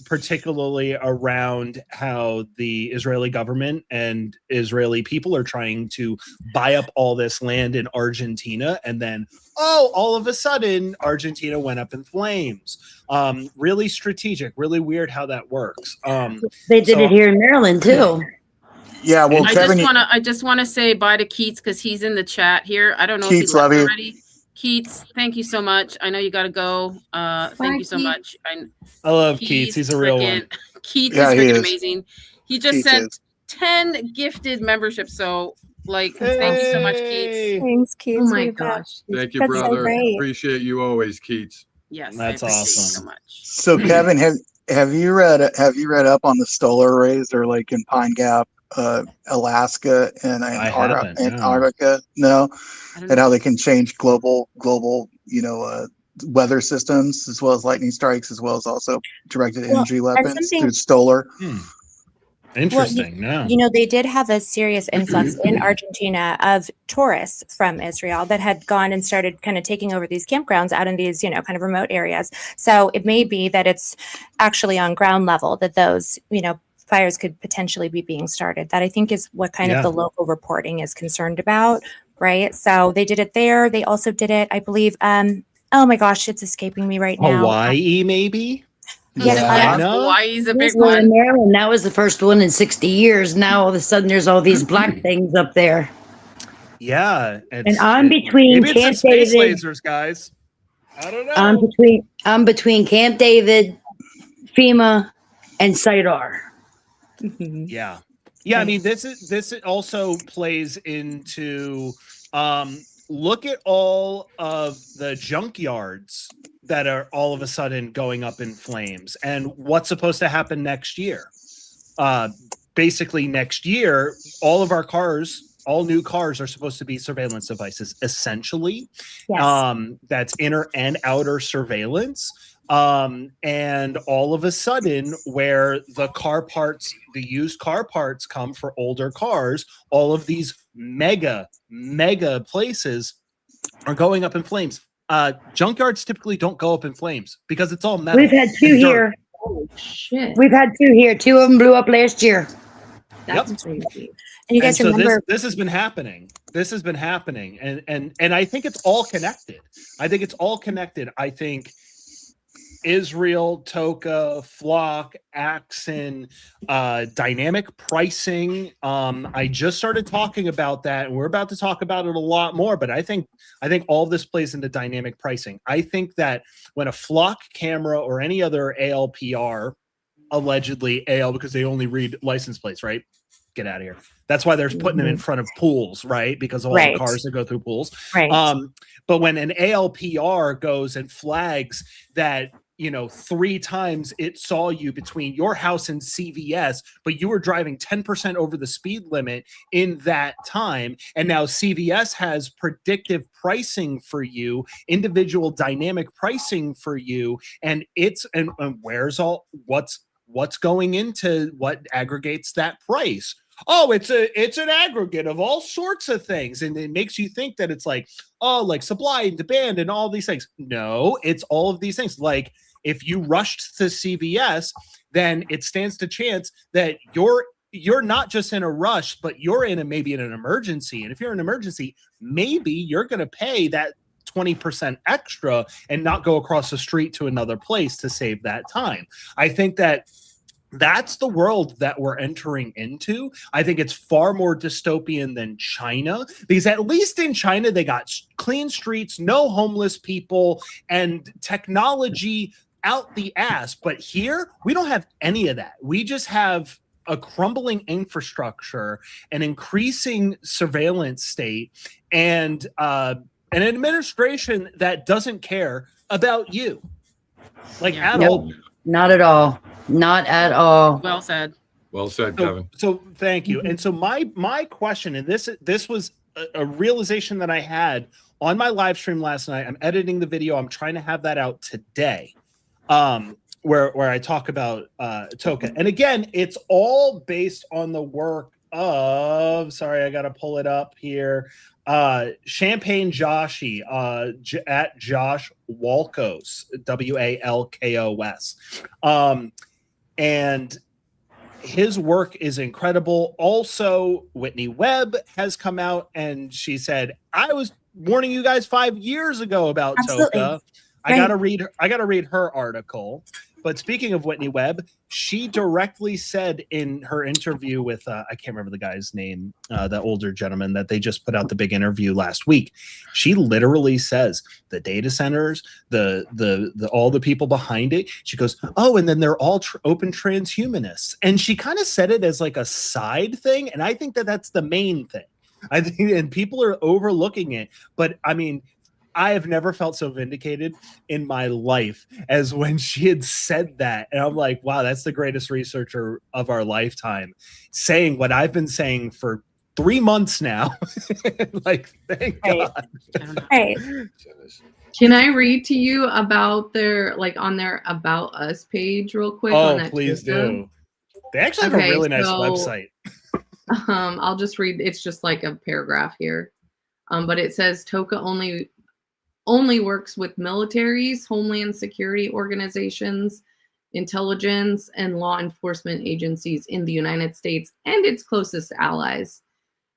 Speaker 17: particularly around how the Israeli government and Israeli people are trying to buy up all this land in Argentina, and then all of a sudden Argentina went up in flames. Really strategic, really weird how that works.
Speaker 16: They did
Speaker 17: so-
Speaker 16: it here in Maryland too.
Speaker 13: Yeah, well,
Speaker 1: I
Speaker 13: Kevin,
Speaker 1: just wanna say bye to Keats because he's in the chat here. I don't know
Speaker 13: Keats,
Speaker 1: if he left
Speaker 13: love you.
Speaker 1: already. Keats, thank you so much. I know you got to go. Thank you so
Speaker 12: Keats.
Speaker 1: much.
Speaker 17: I love Keats. He's a real one.
Speaker 1: Keats
Speaker 13: Yeah,
Speaker 1: is
Speaker 13: he
Speaker 1: freaking
Speaker 13: is.
Speaker 1: amazing. He just
Speaker 13: Keats
Speaker 1: sent
Speaker 13: is.
Speaker 1: 10 gifted memberships. So, thank you so much, Keats.
Speaker 11: Thanks, Keith.
Speaker 14: Oh my gosh.
Speaker 4: Thank you,
Speaker 11: That's so
Speaker 4: brother.
Speaker 11: great.
Speaker 4: Appreciate you always, Keats.
Speaker 1: Yes,
Speaker 17: That's
Speaker 1: I appreciate you
Speaker 17: awesome.
Speaker 1: so much.
Speaker 13: So Kevin, have you read up on the Stolar arrays or like in Pine Gap, Alaska and
Speaker 17: haven't, no.
Speaker 13: Antarctica? No,
Speaker 1: I don't
Speaker 13: and how
Speaker 1: know.
Speaker 13: they can change global, weather systems as well as lightning strikes, as well as also directed
Speaker 11: Well,
Speaker 13: energy
Speaker 11: and
Speaker 13: weapons
Speaker 11: something-
Speaker 13: through Stolar.
Speaker 17: Interesting. No.
Speaker 11: You know, they did have a serious influx in Argentina of tourists from Israel that had gone and started kind of taking over these campgrounds out in these, kind of remote areas. So it may be that it's actually on ground level that those, fires could potentially be being started. That I think is what kind
Speaker 17: Yeah.
Speaker 11: of the local reporting is concerned about, right? So they did it there. They also did it, I believe. Oh my gosh, it's escaping me right now.
Speaker 17: Hawaii, maybe.
Speaker 11: Yes,
Speaker 13: Yeah.
Speaker 17: No?
Speaker 1: Hawaii's a big
Speaker 16: Well, in
Speaker 1: one.
Speaker 16: Maryland, that was the first one in 60 years. Now all of a sudden there's all these black things up there.
Speaker 17: Yeah.
Speaker 16: And I'm between
Speaker 17: maybe it's some
Speaker 16: Camp
Speaker 17: space
Speaker 16: David.
Speaker 17: lasers, guys. I don't know.
Speaker 16: I'm between Camp David, FEMA, and CIDAR.
Speaker 17: Yeah. Yeah, I mean this also plays into look at all of the junkyards that are all of a sudden going up in flames and what's supposed to happen next year. Basically next year, all new cars are supposed to be surveillance devices, essentially.
Speaker 11: Yes.
Speaker 17: That's inner and outer surveillance. And all of a sudden, where the used car parts come for older cars, all of these mega places are going up in flames. Junkyards typically don't go up in flames because it's all metal.
Speaker 16: We've had two
Speaker 17: and dirt.
Speaker 16: here.
Speaker 14: Oh shit.
Speaker 16: We've had two here. Two of them blew up last year.
Speaker 14: That's crazy.
Speaker 11: And you guys
Speaker 17: so
Speaker 11: remember
Speaker 17: this has been happening. This has been happening, and I think it's all connected. I think Israel, Toka, Flock, Axon, dynamic pricing. I just started talking about that, and we're about to talk about it a lot more. But I think all of this plays into dynamic pricing. I think that when a Flock camera or any other ALPR, allegedly AL because they only read license plates, right? Get out of here. That's why they're putting them in front of pools, right? Because of all the cars that go through pools.
Speaker 18: Right.
Speaker 17: But when an ALPR goes and flags that, 3 times it saw you between your house and CVS, but you were driving 10% over the speed limit in that time, and now CVS has predictive pricing for you, individual dynamic pricing for you, and where's all what's going into what aggregates that price? Oh, it's an aggregate of all sorts of things. And it makes you think that it's like, oh, like supply and demand and all these things. No, it's all of these things. Like if you rushed to CVS, then it stands to chance that you're not just in a rush, but you're maybe in an emergency. And if you're in an emergency, maybe you're going to pay that 20% extra and not go across the street to another place to save that time. I think that's the world that we're entering into. I think it's far more dystopian than China, because at least in China, they got clean streets, no homeless people, and technology out the ass. But here, we don't have any of that. We just have a crumbling infrastructure, an increasing surveillance state, and an administration that doesn't care about you. Like at all.
Speaker 18: Not at all. Not at all.
Speaker 1: Well said.
Speaker 4: Well said, Kevin.
Speaker 17: So thank you. And so my question, and this was a realization that I had on my live stream last night. I'm editing the video. I'm trying to have that out today, where I talk about Toka. And again, it's all based on the work of. Sorry, I got to pull it up here. Champagne Joshi at Josh Walkos, Walkos. And his work is incredible. Also, Whitney Webb has come out and she said, I was warning you guys 5 years ago about Toka. I gotta read her article. But speaking of Whitney Webb, she directly said in her interview with I can't remember the guy's name, the older gentleman that they just put out the big interview last week. She literally says the data centers, the all the people behind it. She goes, oh, and then they're all open transhumanists, and she kind of said it as like a side thing, and I think that that's the main thing. I think, and people are overlooking it, but I mean, I have never felt so vindicated in my life as when she had said that. And I'm like, wow, that's the greatest researcher of our lifetime saying what I've been saying for 3 months now. Like, thank God.
Speaker 14: Hey. Can I read to you about on their About Us page real quick?
Speaker 17: Oh, please do. They actually have a really nice website.
Speaker 14: I'll just read. It's just like a paragraph here. But it says Toka only works with militaries, homeland security organizations, intelligence, and law enforcement agencies in the United States and its closest allies.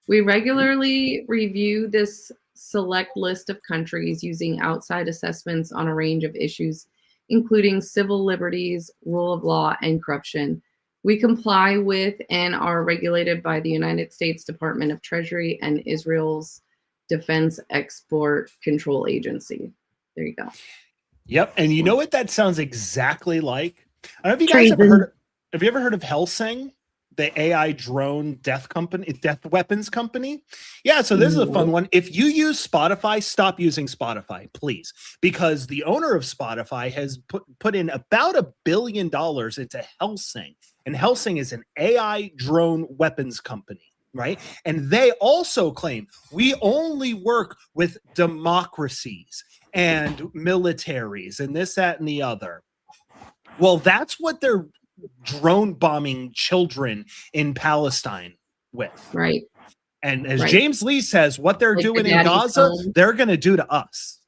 Speaker 14: We regularly review this select list of countries using outside assessments on a range of issues, including civil liberties, rule of law, and corruption. We comply with and are regulated by the United States Department of Treasury and Israel's Defense Export Control Agency. There you go.
Speaker 17: Yep. And you know what that sounds exactly like? I don't know if you guys have you ever heard of Helsing, the AI drone death weapons company? Yeah, so this is a fun one. If you use Spotify, stop using Spotify, please. Because the owner of Spotify has put in about $1 billion into Helsing. And Helsing is an AI drone weapons company. Right. And they also claim we only work with democracies and militaries and this, that, and the other. Well, that's what they're drone bombing children in Palestine with.
Speaker 14: Right.
Speaker 17: And as James Lee says, what they're doing in Gaza, they're going to do to us.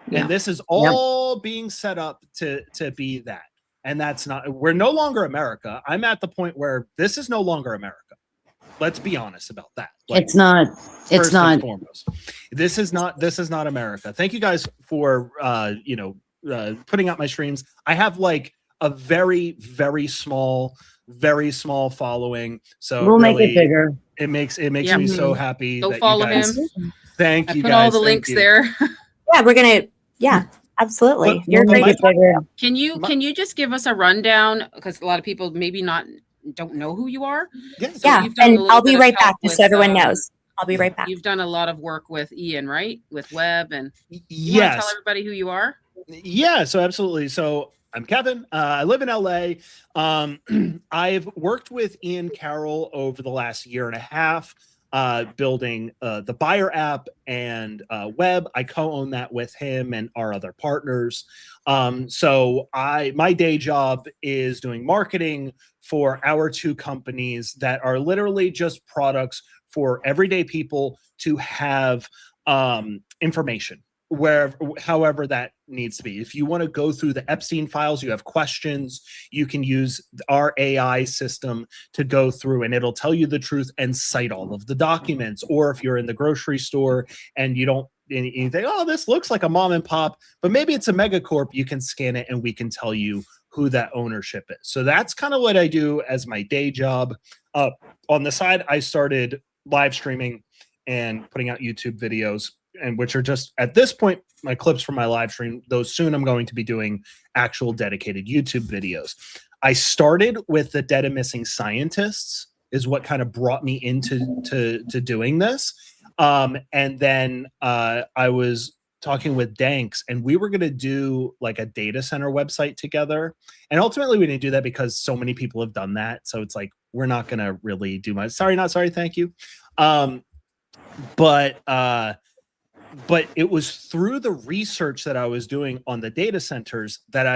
Speaker 17: Yeah. And this is all being set up to be that. And that's not, we're no longer America. I'm at the point where this is no longer America. Let's be honest about that. Like,
Speaker 18: it's not. It's not.
Speaker 17: Foremost. This is not America. Thank you guys for putting out my streams. I have like a very, very small following. So
Speaker 18: We'll make
Speaker 17: really,
Speaker 18: it bigger.
Speaker 17: It makes me so happy.
Speaker 1: Go
Speaker 17: that
Speaker 1: follow
Speaker 17: you guys,
Speaker 1: him.
Speaker 17: Thank
Speaker 1: I
Speaker 17: you
Speaker 1: put
Speaker 17: guys.
Speaker 1: all the
Speaker 17: Thank
Speaker 1: links
Speaker 17: you.
Speaker 1: there.
Speaker 11: Yeah, we're gonna. Yeah, absolutely. You're
Speaker 17: We'll
Speaker 11: great.
Speaker 17: make it
Speaker 18: bigger.
Speaker 1: Can you just give us a rundown, because a lot of people maybe don't know who you are?
Speaker 17: Yeah,
Speaker 1: So
Speaker 11: Yeah,
Speaker 1: you've done a
Speaker 11: and
Speaker 1: little
Speaker 11: I'll
Speaker 1: bit
Speaker 11: be
Speaker 1: of
Speaker 11: right
Speaker 1: help
Speaker 11: back, just
Speaker 1: with,
Speaker 11: so everyone knows. I'll be right back.
Speaker 1: You've done a lot of work with Ian, right? With Web, and you want to
Speaker 17: Yes.
Speaker 1: tell everybody who you are?
Speaker 17: Yeah, so absolutely. So I'm Kevin. I live in LA. I've worked with Ian Carroll over the last year and a half, building the Buyer app and Web. I co-own that with him and our other partners. So my day job is doing marketing for our two companies that are literally just products for everyday people to have information however that needs to be. If you want to go through the Epstein files, you have questions, you can use our AI system to go through and it'll tell you the truth and cite all of the documents. Or if you're in the grocery store and you think, oh, this looks like a mom and pop, but maybe it's a megacorp, you can scan it and we can tell you who that ownership is. So that's kind of what I do as my day job. On the side, I started live streaming and putting out YouTube videos, and which are just at this point my clips from my live stream. Those soon I'm going to be doing actual dedicated YouTube videos. I started with the Dead and Missing Scientists is what kind of brought me into doing this. And then I was talking with Danks, and we were going to do like a data center website together. And ultimately we didn't do that because so many people have done that. So it's like, we're not going to really do much. Sorry, not sorry. Thank you. But it was through the research that I was doing on the data centers that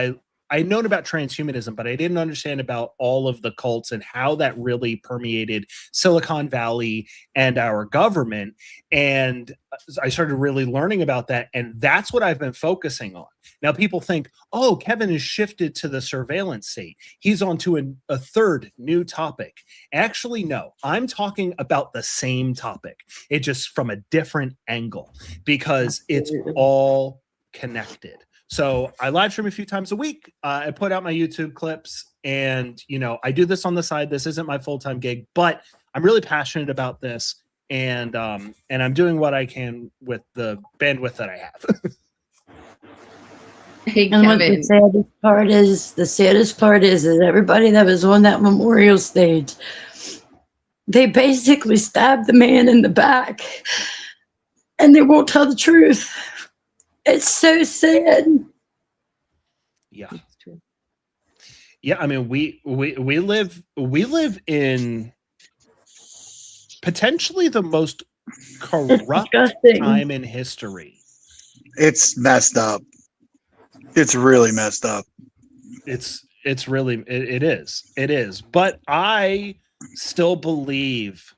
Speaker 17: I'd known about transhumanism, but I didn't understand about all of the cults and how that really permeated Silicon Valley and our government. And I started really learning about that. And that's what I've been focusing on. Now, people think, oh, Kevin has shifted to the surveillance state. He's on to a third new topic. Actually, no, I'm talking about the same topic. It just from a different angle because it's all connected. So I live stream a few times a week. I put out my YouTube clips and, I do this on the side. This isn't my full-time gig, but I'm really passionate about this. And I'm doing what I can with the bandwidth that I have.
Speaker 14: Hey,
Speaker 16: And what the saddest part is everybody that was on that memorial stage, they basically stabbed the man in the back and they won't tell the truth. It's so sad.
Speaker 17: Yeah. Yeah, I mean, we live in potentially the most corrupt time in history.
Speaker 13: It's messed up. It's really messed up.
Speaker 17: It is. But I still believe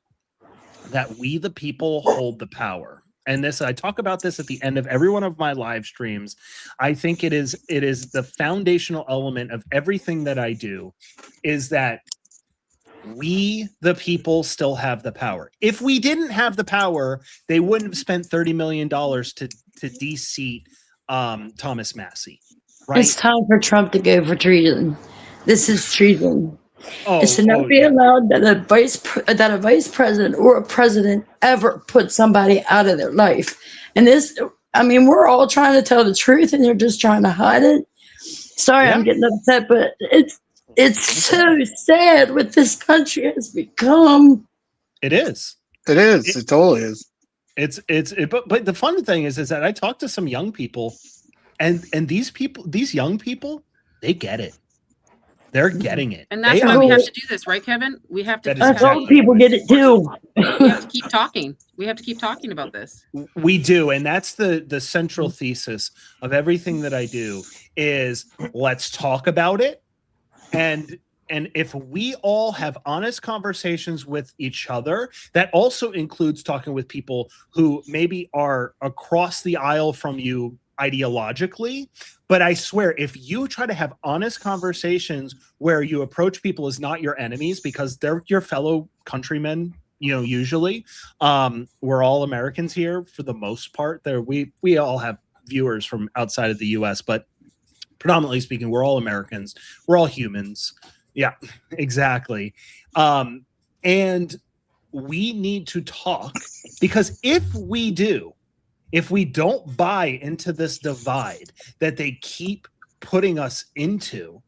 Speaker 17: that we the people hold the power. And I talk about this at the end of every one of my live streams. I think it is the foundational element of everything that I do is that we, the people, still have the power. If we didn't have the power, they wouldn't have spent $30 million to de-seat Thomas Massey. Right?
Speaker 16: It's time for Trump to go for treason. This is treason.
Speaker 17: Oh,
Speaker 16: it should not be allowed that a vice president or a president ever put somebody out of their life. And we're all trying to tell the truth and they're just trying to hide it. Sorry, I'm getting upset, but it's so sad what this country has become.
Speaker 17: It is.
Speaker 13: It is. It totally is.
Speaker 17: But the fun thing is that I talk to some young people, and these young people, they get it. They're getting it.
Speaker 1: And that's why we have to do this, right, Kevin? We have to.
Speaker 16: Us old people get it too.
Speaker 1: We have to keep talking. We have to keep talking about this.
Speaker 17: We do, and that's the central thesis of everything that I do is let's talk about it, and if we all have honest conversations with each other, that also includes talking with people who maybe are across the aisle from you ideologically. But I swear, if you try to have honest conversations where you approach people as not your enemies because they're your fellow countrymen, usually we're all Americans here for the most part. We all have viewers from outside of the US, but predominantly speaking, we're all Americans. We're all humans. Yeah, exactly. And we need to talk, because if we don't buy into this divide that they keep putting us into,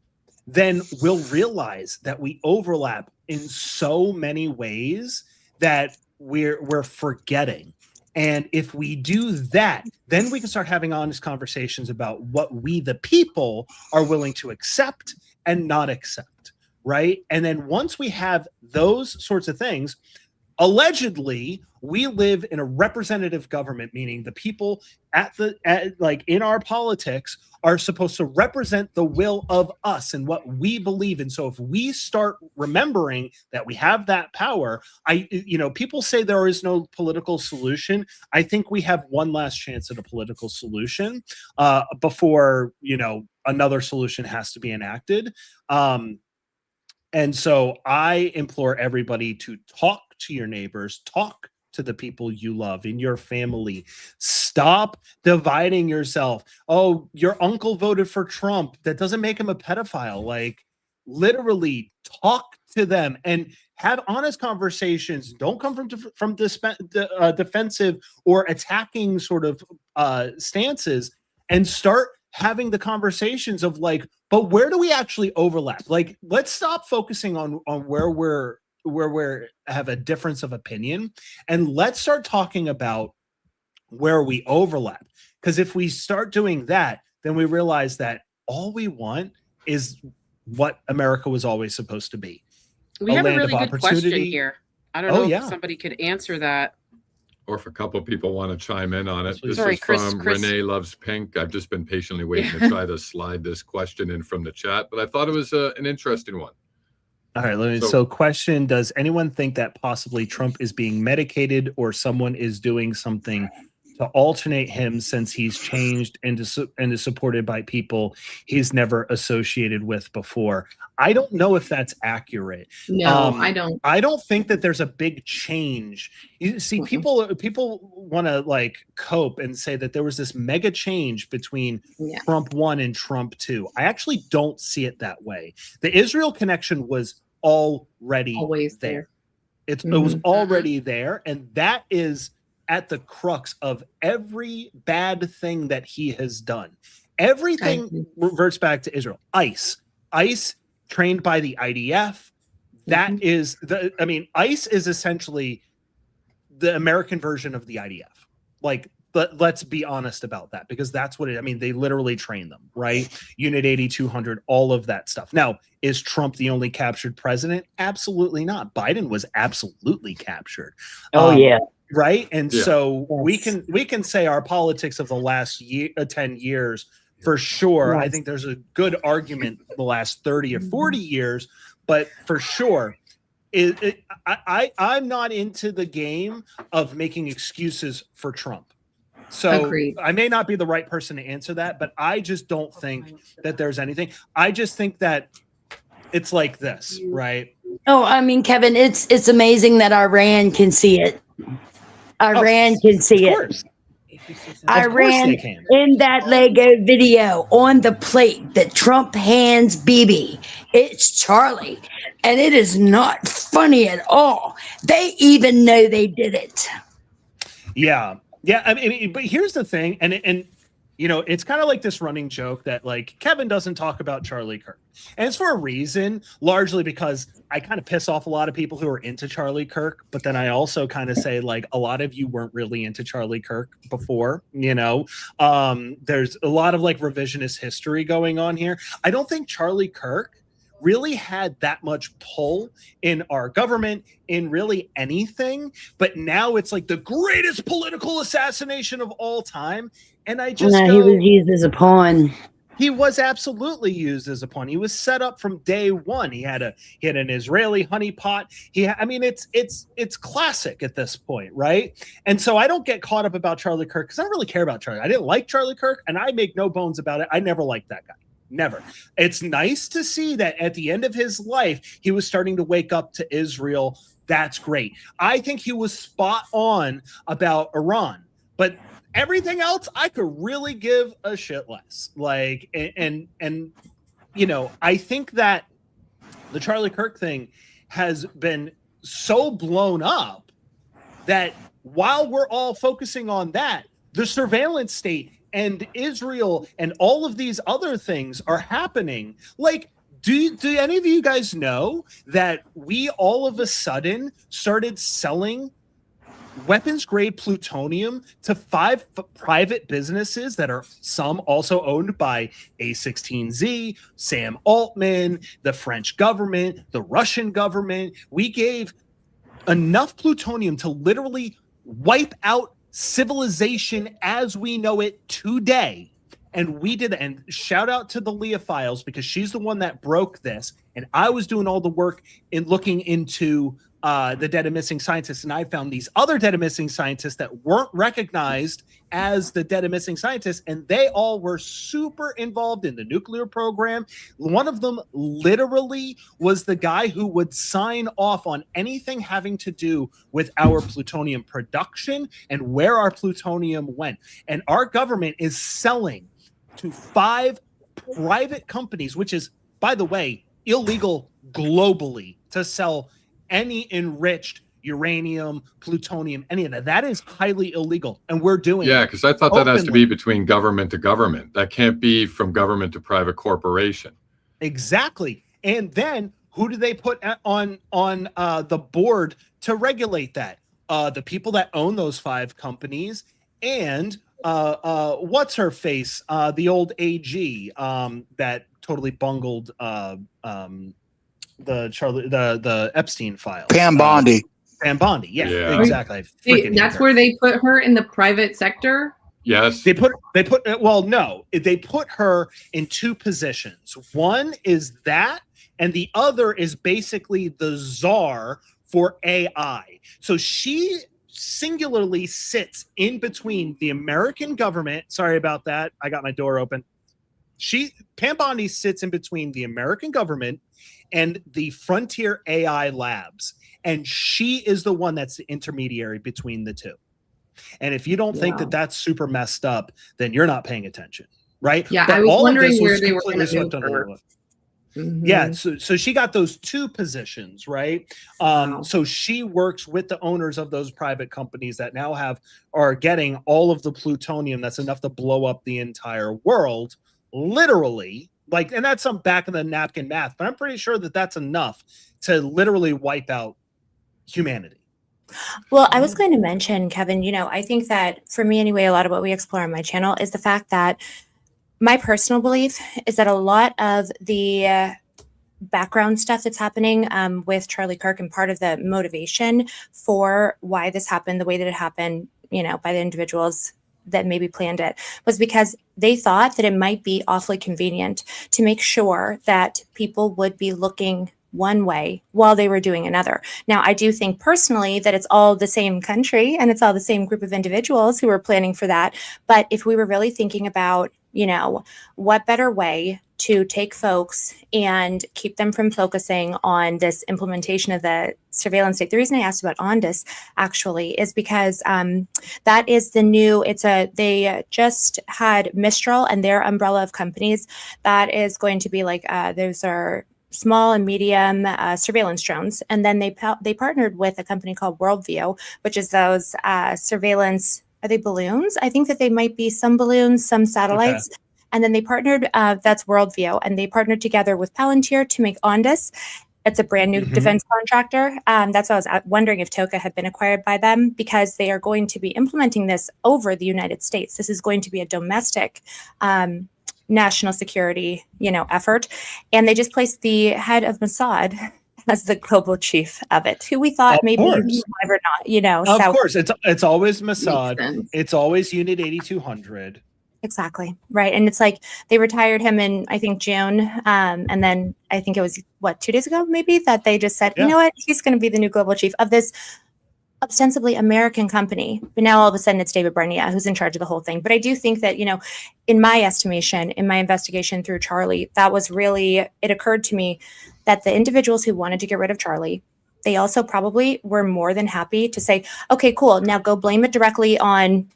Speaker 17: then we'll realize that we overlap in so many ways that we're forgetting. And if we do that, then we can start having honest conversations about what we, the people, are willing to accept and not accept, right? And then once we have those sorts of things, allegedly, we live in a representative government, meaning the people in our politics are supposed to represent the will of us and what we believe in. So if we start remembering that we have that power, people say there is no political solution. I think we have one last chance at a political solution before, another solution has to be enacted. And so I implore everybody to talk to your neighbors, talk to the people you love in your family. Stop dividing yourself. Oh, your uncle voted for Trump. That doesn't make him a pedophile. Like, literally talk to them and have honest conversations. Don't come from defensive or attacking sort of stances, and start having the conversations of like, but where do we actually overlap? Like, let's stop focusing on where we have a difference of opinion, and let's start talking about where we overlap. Because if we start doing that, then we realize that all we want is what America was always supposed to be.
Speaker 1: We have a really good question here. I don't know if somebody could answer that.
Speaker 4: Or if a couple of people want to chime in on it. This
Speaker 1: Sorry,
Speaker 4: is
Speaker 1: Chris-
Speaker 4: from
Speaker 1: Chris-
Speaker 4: Renee Loves Pink. I've just been patiently waiting to try to slide this question in from the chat, but I thought it was an interesting one.
Speaker 17: All right. So question, does anyone think that possibly Trump is being medicated or someone is doing something to alternate him, since he's changed and is supported by people he's never associated with before? I don't know if that's accurate.
Speaker 14: No, I don't.
Speaker 17: I don't think that there's a big change. You see, people want to like cope and say that there was this mega change between Trump 1 and Trump 2. I actually don't see it that way. The Israel connection was already
Speaker 14: always there.
Speaker 17: It was already there, and that is at the crux of every bad thing that he has done. Everything reverts back to Israel. ICE trained by the IDF. That is ICE is essentially the American version of the IDF. Like, but let's be honest about that, because that's what they literally train them, right? Unit 8200, all of that stuff. Now, is Trump the only captured president? Absolutely not. Biden was absolutely captured.
Speaker 18: Yeah.
Speaker 17: Right. And so we can say our politics of the last 10 years for sure.
Speaker 18: Yes.
Speaker 17: I think there's a good argument the last 30 or 40 years, but for sure, I'm not into the game of making excuses for Trump. So
Speaker 14: Agreed.
Speaker 17: I may not be the right person to answer that, but I just don't think that there's anything. I just think that it's like this, right?
Speaker 16: Oh, I mean, Kevin, it's amazing that Iran can see it. Iran can see it. Iran in that Lego video on the plate that Trump hands Bibi. It's Charlie. And it is not funny at all. They even know they did it.
Speaker 17: Yeah. Yeah. I mean, but here's the thing. And it's kind of like this running joke that like Kevin doesn't talk about Charlie Kirk. And it's for a reason, largely because I kind of piss off a lot of people who are into Charlie Kirk. But then I also kind of say, like, a lot of you weren't really into Charlie Kirk before, there's a lot of like revisionist history going on here. I don't think Charlie Kirk really had that much pull in our government, in really anything. But now it's like the greatest political assassination of all time. And I just
Speaker 16: he was used as a pawn.
Speaker 17: He was absolutely used as a pawn. He was set up from day one. He had an Israeli honeypot. It's classic at this point, right? And so I don't get caught up about Charlie Kirk because I don't really care about Charlie. I didn't like Charlie Kirk, and I make no bones about it. I never liked that guy. Never. It's nice to see that at the end of his life, he was starting to wake up to Israel. That's great. I think he was spot on about Iran, but everything else I could really give a shit less. Like, and you know, I think that the Charlie Kirk thing has been so blown up that while we're all focusing on that, the surveillance state and Israel and all of these other things are happening. Like, do any of you guys know that we all of a sudden started selling weapons grade plutonium to 5 private businesses that are some also owned by A16Z, Sam Altman, the French government, the Russian government? We gave enough plutonium to literally wipe out civilization as we know it today. And we did, and shout out to the Leah Files, because she's the one that broke this. And I was doing all the work in looking into the dead and missing scientists. And I found these other dead and missing scientists that weren't recognized as the dead and missing scientists. And they all were super involved in the nuclear program. One of them literally was the guy who would sign off on anything having to do with our plutonium production and where our plutonium went. And our government is selling to 5 private companies, which is, by the way, illegal globally to sell any enriched uranium, plutonium, any of that. That is highly illegal, and we're doing
Speaker 4: Yeah,
Speaker 17: it
Speaker 4: because I thought that has to
Speaker 17: openly.
Speaker 4: be between government to government. That can't be from government to private corporation.
Speaker 17: Exactly. And then who do they put on the board to regulate that? The people that own those 5 companies, and what's her face? The old AG that totally bungled the Epstein files.
Speaker 13: Pam Bondi.
Speaker 17: Pam Bondi. Yeah,
Speaker 4: Yeah.
Speaker 17: exactly. I freaking hate
Speaker 14: That's
Speaker 17: her.
Speaker 14: where they put her in the private sector.
Speaker 4: Yes.
Speaker 17: They put well, no, they put her in 2 positions. One is that, and the other is basically the czar for AI. So she singularly sits in between the American government. Sorry about that. I got my door open. Pam Bondi sits in between the American government and the Frontier AI Labs. And she is the one that's the intermediary between the two. And if you don't think that that's super messed up, then you're not paying attention, right?
Speaker 14: Yeah,
Speaker 17: But
Speaker 14: I was
Speaker 17: all of
Speaker 14: wondering
Speaker 17: this
Speaker 14: where they were
Speaker 17: completely
Speaker 14: gonna
Speaker 17: swept
Speaker 14: move
Speaker 17: under the
Speaker 14: her.
Speaker 17: rug.
Speaker 14: Mhm.
Speaker 17: Yeah, so she got those 2 positions, right? So she works with the owners of those private companies that now are getting all of the plutonium that's enough to blow up the entire world, literally. Like, and that's some back of the napkin math, but I'm pretty sure that that's enough to literally wipe out humanity.
Speaker 11: Well, I was going to mention, Kevin, I think that for me anyway, a lot of what we explore on my channel is the fact that my personal belief is that a lot of the background stuff that's happening with Charlie Kirk, and part of the motivation for why this happened the way that it happened, by the individuals that maybe planned it, was because they thought that it might be awfully convenient to make sure that people would be looking one way while they were doing another. Now, I do think personally that it's all the same country and it's all the same group of individuals who are planning for that. But if we were really thinking about, what better way to take folks and keep them from focusing on this implementation of the surveillance state. The reason I asked about Ondas actually is because that is the new, they just had Mistral and their umbrella of companies that is going to be like, those are small and medium surveillance drones. And then they partnered with a company called Worldview, which is those surveillance, are they balloons? I think that they might be some balloons, some satellites. Okay. And then they partnered, that's Worldview, and they partnered together with Palantir to make Ondas. It's a brand new defense contractor. That's why I was wondering if Toka had been acquired by them, because they are going to be implementing this over the United States. This is going to be a domestic national security, effort. And they just placed the head of Mossad as the global chief of it, who we thought maybe he might or not,
Speaker 17: Of course, it's always Mossad. It's always Unit 8200.
Speaker 11: Exactly. Right. And it's like they retired him in, I think, June. And then I think it was, 2 days ago, maybe, that they just said, you know what, he's going to be the new global chief of this ostensibly American company. But now all of a sudden it's David Bernier who's in charge of the whole thing. But I do think that, in my estimation, in my investigation through Charlie, that was really, it occurred to me that the individuals who wanted to get rid of Charlie, they also probably were more than happy to say, okay, cool, now go blame it directly on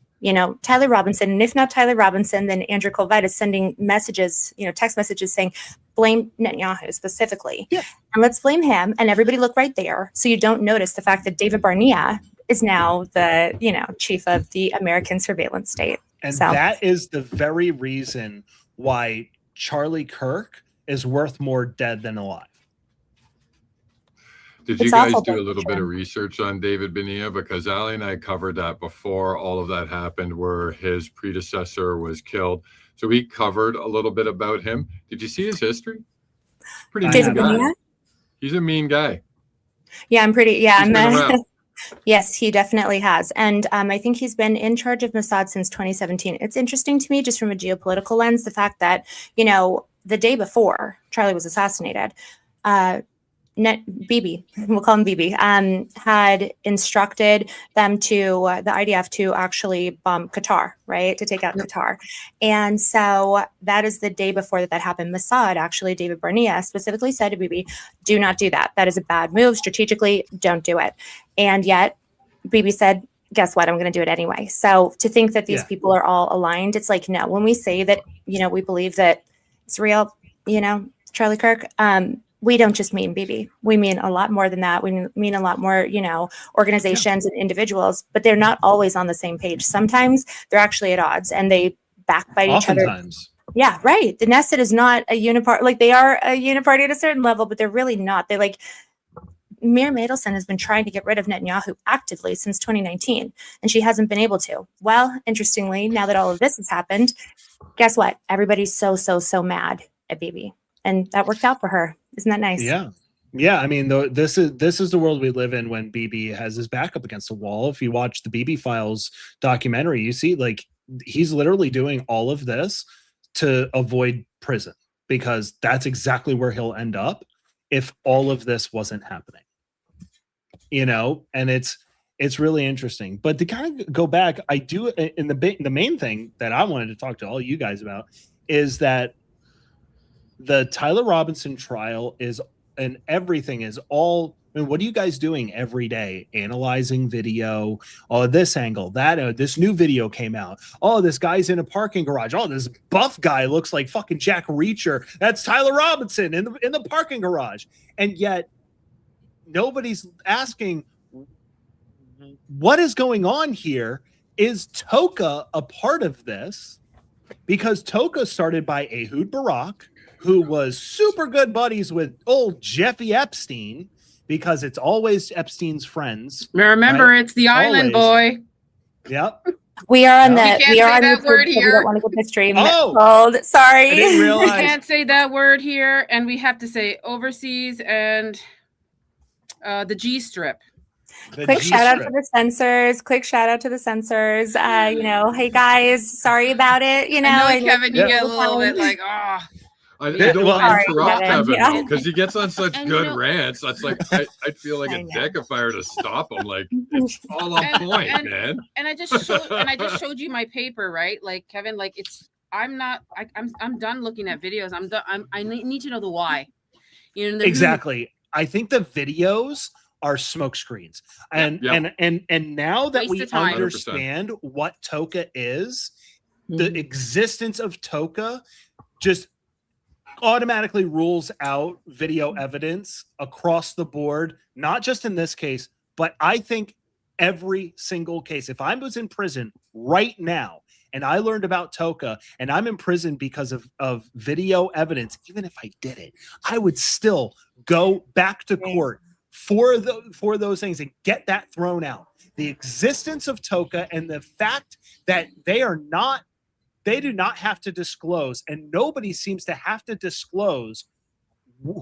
Speaker 11: Tyler Robinson, and if not Tyler Robinson, then Andrew Colvett is sending messages, text messages saying, blame Netanyahu specifically.
Speaker 17: Yeah.
Speaker 11: And let's blame him. And everybody look right there. So you don't notice the fact that David Barnea is now the, chief of the American surveillance state.
Speaker 17: And
Speaker 11: So-
Speaker 17: that is the very reason why Charlie Kirk is worth more dead than alive.
Speaker 4: Did you
Speaker 11: It's
Speaker 4: guys
Speaker 11: awful,
Speaker 4: do a
Speaker 11: but
Speaker 4: little bit of research on David Bonilla? Because Ali and I covered that before all of that happened, where his predecessor was killed. So we covered a little bit about him. Did you see his history? Pretty mean
Speaker 11: David
Speaker 4: guy.
Speaker 11: Bonilla?
Speaker 4: He's a mean guy.
Speaker 11: Yeah, I'm pretty. Yeah,
Speaker 4: He's been around.
Speaker 11: Yes, he definitely has. And I think he's been in charge of Mossad since 2017. It's interesting to me, just from a geopolitical lens, the fact that, the day before Charlie was assassinated, Bibi, we'll call him Bibi, had instructed them the IDF to actually bomb Qatar, right? To take out Qatar. And so that is the day before that happened. Mossad, actually, David Barnea specifically said to Bibi, do not do that. That is a bad move. Strategically, don't do it. And yet Bibi said, guess what? I'm going to do it anyway. So to think that these people are all aligned, it's like, no, when we say that, we believe that it's real, Charlie Kirk, we don't just mean Bibi. We mean a lot more than that. We mean a lot more, organizations and individuals, but they're not always on the same page. Sometimes they're actually at odds and they backbite each other.
Speaker 17: Oftentimes.
Speaker 11: Yeah, right. The Knesset is not a uniparty. Like, they are a uniparty at a certain level, but they're really not. They're like, Mir Matelson has been trying to get rid of Netanyahu actively since 2019, and she hasn't been able to. Well, interestingly, now that all of this has happened, guess what? Everybody's so mad at Bibi, and that worked out for her. Isn't that nice?
Speaker 17: Yeah. I mean, this is the world we live in when Bibi has his back up against the wall. If you watch the Bibi Files documentary, you see like he's literally doing all of this to avoid prison, because that's exactly where he'll end up if all of this wasn't happening. And it's really interesting. But to kind of go back, I do, in the main thing that I wanted to talk to all you guys about is that the Tyler Robinson trial and everything is all, I mean, what are you guys doing every day? Analyzing video. Oh, this angle, that, this new video came out. Oh, this guy's in a parking garage. Oh, this buff guy looks like fucking Jack Reacher. That's Tyler Robinson in the parking garage. And yet nobody's asking, what is going on here? Is Toka a part of this? Because Toka started by Ehud Barak, who was super good buddies with old Jeffy Epstein, because it's always Epstein's friends.
Speaker 1: Remember,
Speaker 17: right?
Speaker 1: it's the island boy.
Speaker 17: Yep.
Speaker 11: We are on
Speaker 1: You can't
Speaker 11: we are
Speaker 1: say
Speaker 11: on
Speaker 1: that
Speaker 11: YouTube,
Speaker 1: word
Speaker 11: so we
Speaker 1: here.
Speaker 11: don't want to get the stream
Speaker 17: Oh.
Speaker 11: pulled. Sorry.
Speaker 17: I didn't realize.
Speaker 1: We can't say that word here, and we have to say overseas and the G strip.
Speaker 11: Quick shout out to the censors. Hey guys, sorry about it.
Speaker 1: I know,
Speaker 11: and
Speaker 1: Kevin, you get a little bit like, oh.
Speaker 4: I don't want
Speaker 11: Sorry,
Speaker 4: to interrupt
Speaker 11: Kevin.
Speaker 4: Kevin
Speaker 11: Yeah.
Speaker 4: because he gets on such
Speaker 1: And
Speaker 4: good rants. That's like I'd feel like a dick if I were to stop him. Like, it's all on point, man.
Speaker 1: And I just showed you my paper, right? Like, Kevin, like I'm done looking at videos. I'm done. I need to know the why.
Speaker 17: Exactly. I think the videos are smoke screens. And now that
Speaker 1: Waste
Speaker 17: we
Speaker 1: of time.
Speaker 17: understand what Toka is, the existence of Toka just automatically rules out video evidence across the board, not just in this case, but I think every single case. If I was in prison right now and I learned about Toka and I'm in prison because of video evidence, even if I did it, I would still go back to court for those things and get that thrown out. The existence of Toka and the fact that they do not have to disclose, and nobody seems to have to disclose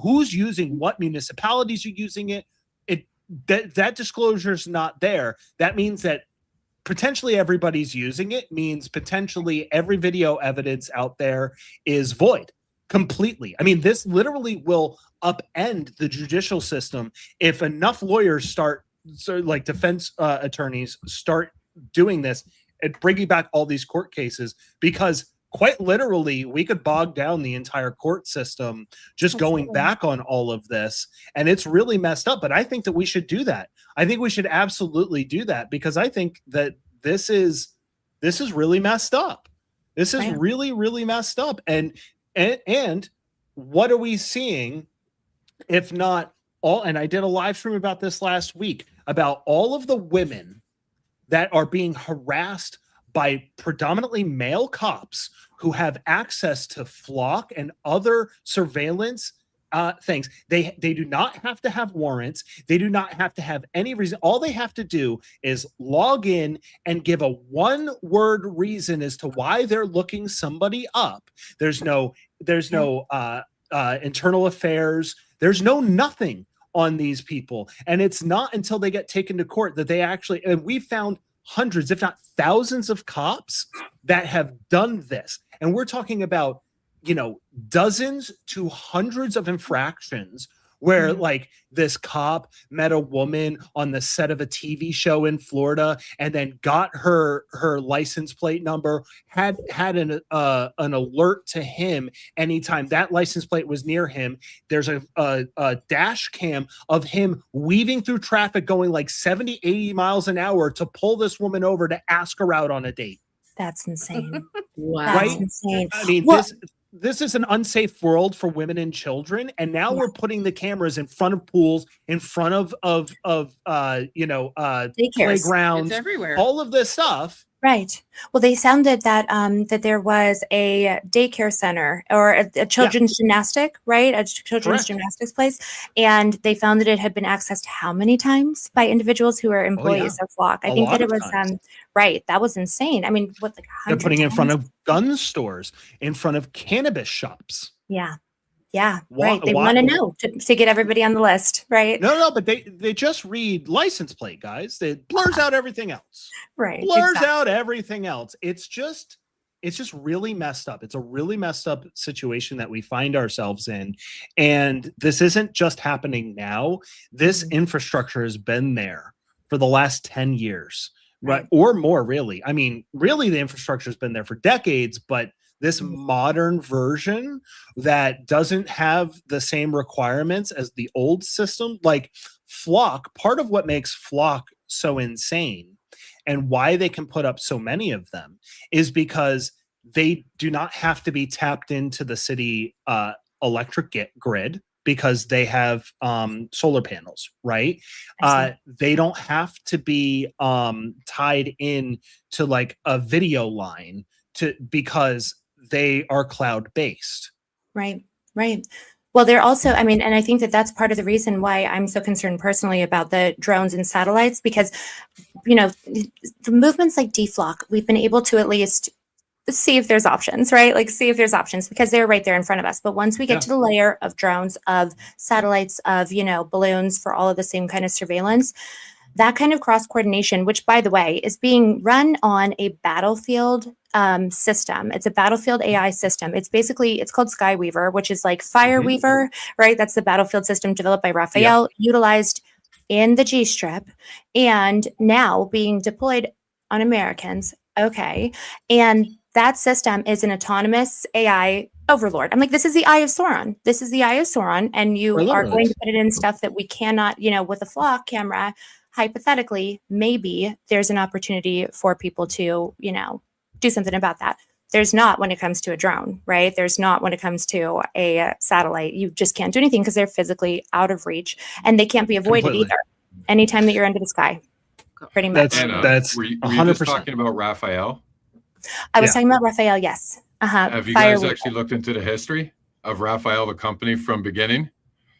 Speaker 17: who's using what municipalities are using it. That disclosure is not there. That means that potentially everybody's using it, means potentially every video evidence out there is void completely. I mean, this literally will upend the judicial system if enough lawyers like defense attorneys start doing this and bringing back all these court cases, because quite literally we could bog down the entire court system just going back on all of this, and it's really messed up. But I think that we should do that. I think we should absolutely do that, because I think that this is this is really messed up. This is
Speaker 11: Right.
Speaker 17: really, really messed up. And what are we seeing if not all? And I did a live stream about this last week about all of the women that are being harassed by predominantly male cops who have access to Flock and other surveillance things. They do not have to have warrants. They do not have to have any reason. All they have to do is log in and give a one-word reason as to why they're looking somebody up. There's no internal affairs. There's no nothing on these people. And it's not until they get taken to court that they actually, and we found hundreds, if not thousands of cops that have done this. And we're talking about, dozens to hundreds of infractions where like this cop met a woman on the set of a TV show in Florida and then got her license plate number, had an alert to him anytime that license plate was near him. There's a dash cam of him weaving through traffic going like 70, 80 miles an hour to pull this woman over to ask her out on a date.
Speaker 11: That's insane.
Speaker 14: Wow.
Speaker 11: That's
Speaker 17: Right?
Speaker 11: insane.
Speaker 17: I mean,
Speaker 11: Well,
Speaker 17: this is an unsafe world for women and children, and now we're putting the cameras in front of pools, in front of playgrounds,
Speaker 1: It's everywhere.
Speaker 17: all of this stuff.
Speaker 11: Right. Well, they sounded that that there was a daycare center or a children's gymnastic, right? A children's
Speaker 17: Correct.
Speaker 11: gymnastics place, and they found that it had been accessed how many times by individuals who are employees of Flock? I
Speaker 17: A
Speaker 11: think
Speaker 17: lot
Speaker 11: that it
Speaker 17: of
Speaker 11: was
Speaker 17: times.
Speaker 11: right. That was insane. I mean, what, like
Speaker 17: They're
Speaker 11: 100
Speaker 17: putting it in front
Speaker 11: times?
Speaker 17: of gun stores, in front of cannabis shops.
Speaker 11: Yeah. Yeah.
Speaker 17: Why-
Speaker 11: Right. They
Speaker 17: why-
Speaker 11: want to know to get everybody on the list, right?
Speaker 17: No, but they just read license plate, guys. It blurs out everything else.
Speaker 11: Right.
Speaker 17: Blurs
Speaker 11: exactly.
Speaker 17: out everything else. It's just really messed up. It's a really messed up situation that we find ourselves in. And this isn't just happening now. This infrastructure has been there for the last 10 years, right? Or more, really. I mean, really, the infrastructure has been there for decades, but this modern version that doesn't have the same requirements as the old system, like Flock, part of what makes Flock so insane and why they can put up so many of them is because they do not have to be tapped into the city electric grid because they have solar panels, right? They don't have to be tied in to like a video line because they are cloud based.
Speaker 11: Right, right. Well, they're also, I mean, and I think that that's part of the reason why I'm so concerned personally about the drones and satellites, because, the movements like DFlock, we've been able to at least see if there's options, right? Like see if there's options because they're right there in front of us. But once we get to the layer of drones, of satellites, of, balloons for all of the same kind of surveillance, that kind of cross coordination, which by the way, is being run on a battlefield system. It's a battlefield AI system. It's called Skyweaver, which is like Fireweaver, right? That's the battlefield system developed by Rafael, utilized in the G Strip, and now being deployed on Americans. Okay. And that system is an autonomous AI overlord. I'm like, this is the Eye of Sauron. This is the Eye of Sauron. And you are going to put it in stuff that we cannot, with a Flock camera. Hypothetically, maybe there's an opportunity for people to, do something about that. There's not when it comes to a drone, right? There's not when it comes to a satellite. You just can't do anything because they're physically out of reach and they can't be avoided
Speaker 17: Completely.
Speaker 11: either. Anytime that you're under the sky, pretty much.
Speaker 17: That's
Speaker 4: were you
Speaker 17: 100%.
Speaker 4: just talking about Raphael?
Speaker 11: I was talking about Raphael, yes.
Speaker 4: Have you guys actually looked into the history of Raphael, the company from beginning?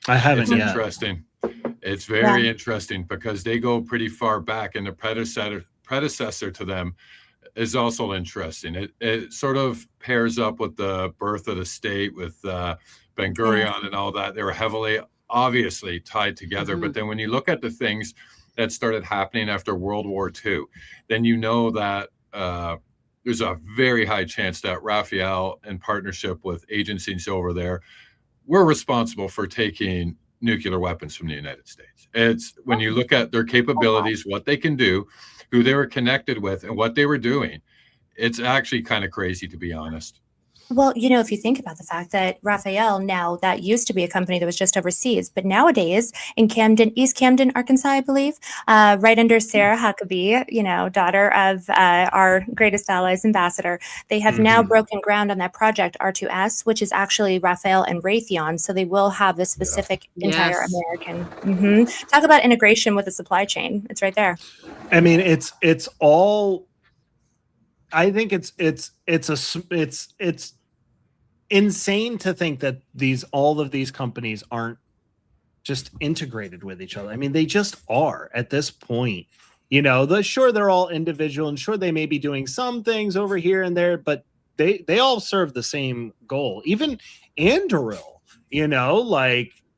Speaker 17: I haven't
Speaker 4: It's
Speaker 17: yet.
Speaker 4: interesting. It's very interesting because they go pretty far back, and the predecessor to them is also interesting. It sort of pairs up with the birth of the state with Ben Gurion and all that. They were heavily, obviously, tied together. But then when you look at the things that started happening after World War II, then you know that there's a very high chance that Raphael, in partnership with agencies over there, were responsible for taking nuclear weapons from the United States. It's when you look at their capabilities, what they can do, who they were connected with, and what they were doing, it's actually kind of crazy, to be honest.
Speaker 11: Well, if you think about the fact that Raphael now, that used to be a company that was just overseas, but nowadays in East Camden, Arkansas, I believe, right under Sarah Huckabee, daughter of our greatest allies ambassador, they have now broken ground on that project R2S, which is actually Raphael and Raytheon. So they will have the specific entire
Speaker 1: Yes.
Speaker 11: American. Talk about integration with the supply chain. It's right there.
Speaker 17: I mean, it's all. I think it's insane to think that all of these companies aren't just integrated with each other. I mean, they just are at this point. Sure, they're all individual, and sure, they may be doing some things over here and there, but they all serve the same goal. Even Anduril,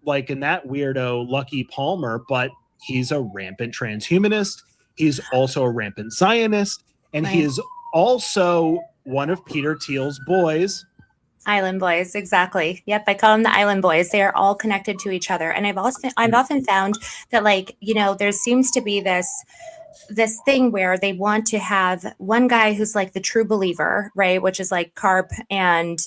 Speaker 17: like in that weirdo Lucky Palmer, but he's a rampant transhumanist. He's also a rampant Zionist, and he is also one of Peter Thiel's boys.
Speaker 11: Island Boys, exactly. Yep, I call them the Island Boys. They are all connected to each other, and I've often found that, there seems to be this thing where they want to have one guy who's like the true believer, right? Which is like Karp and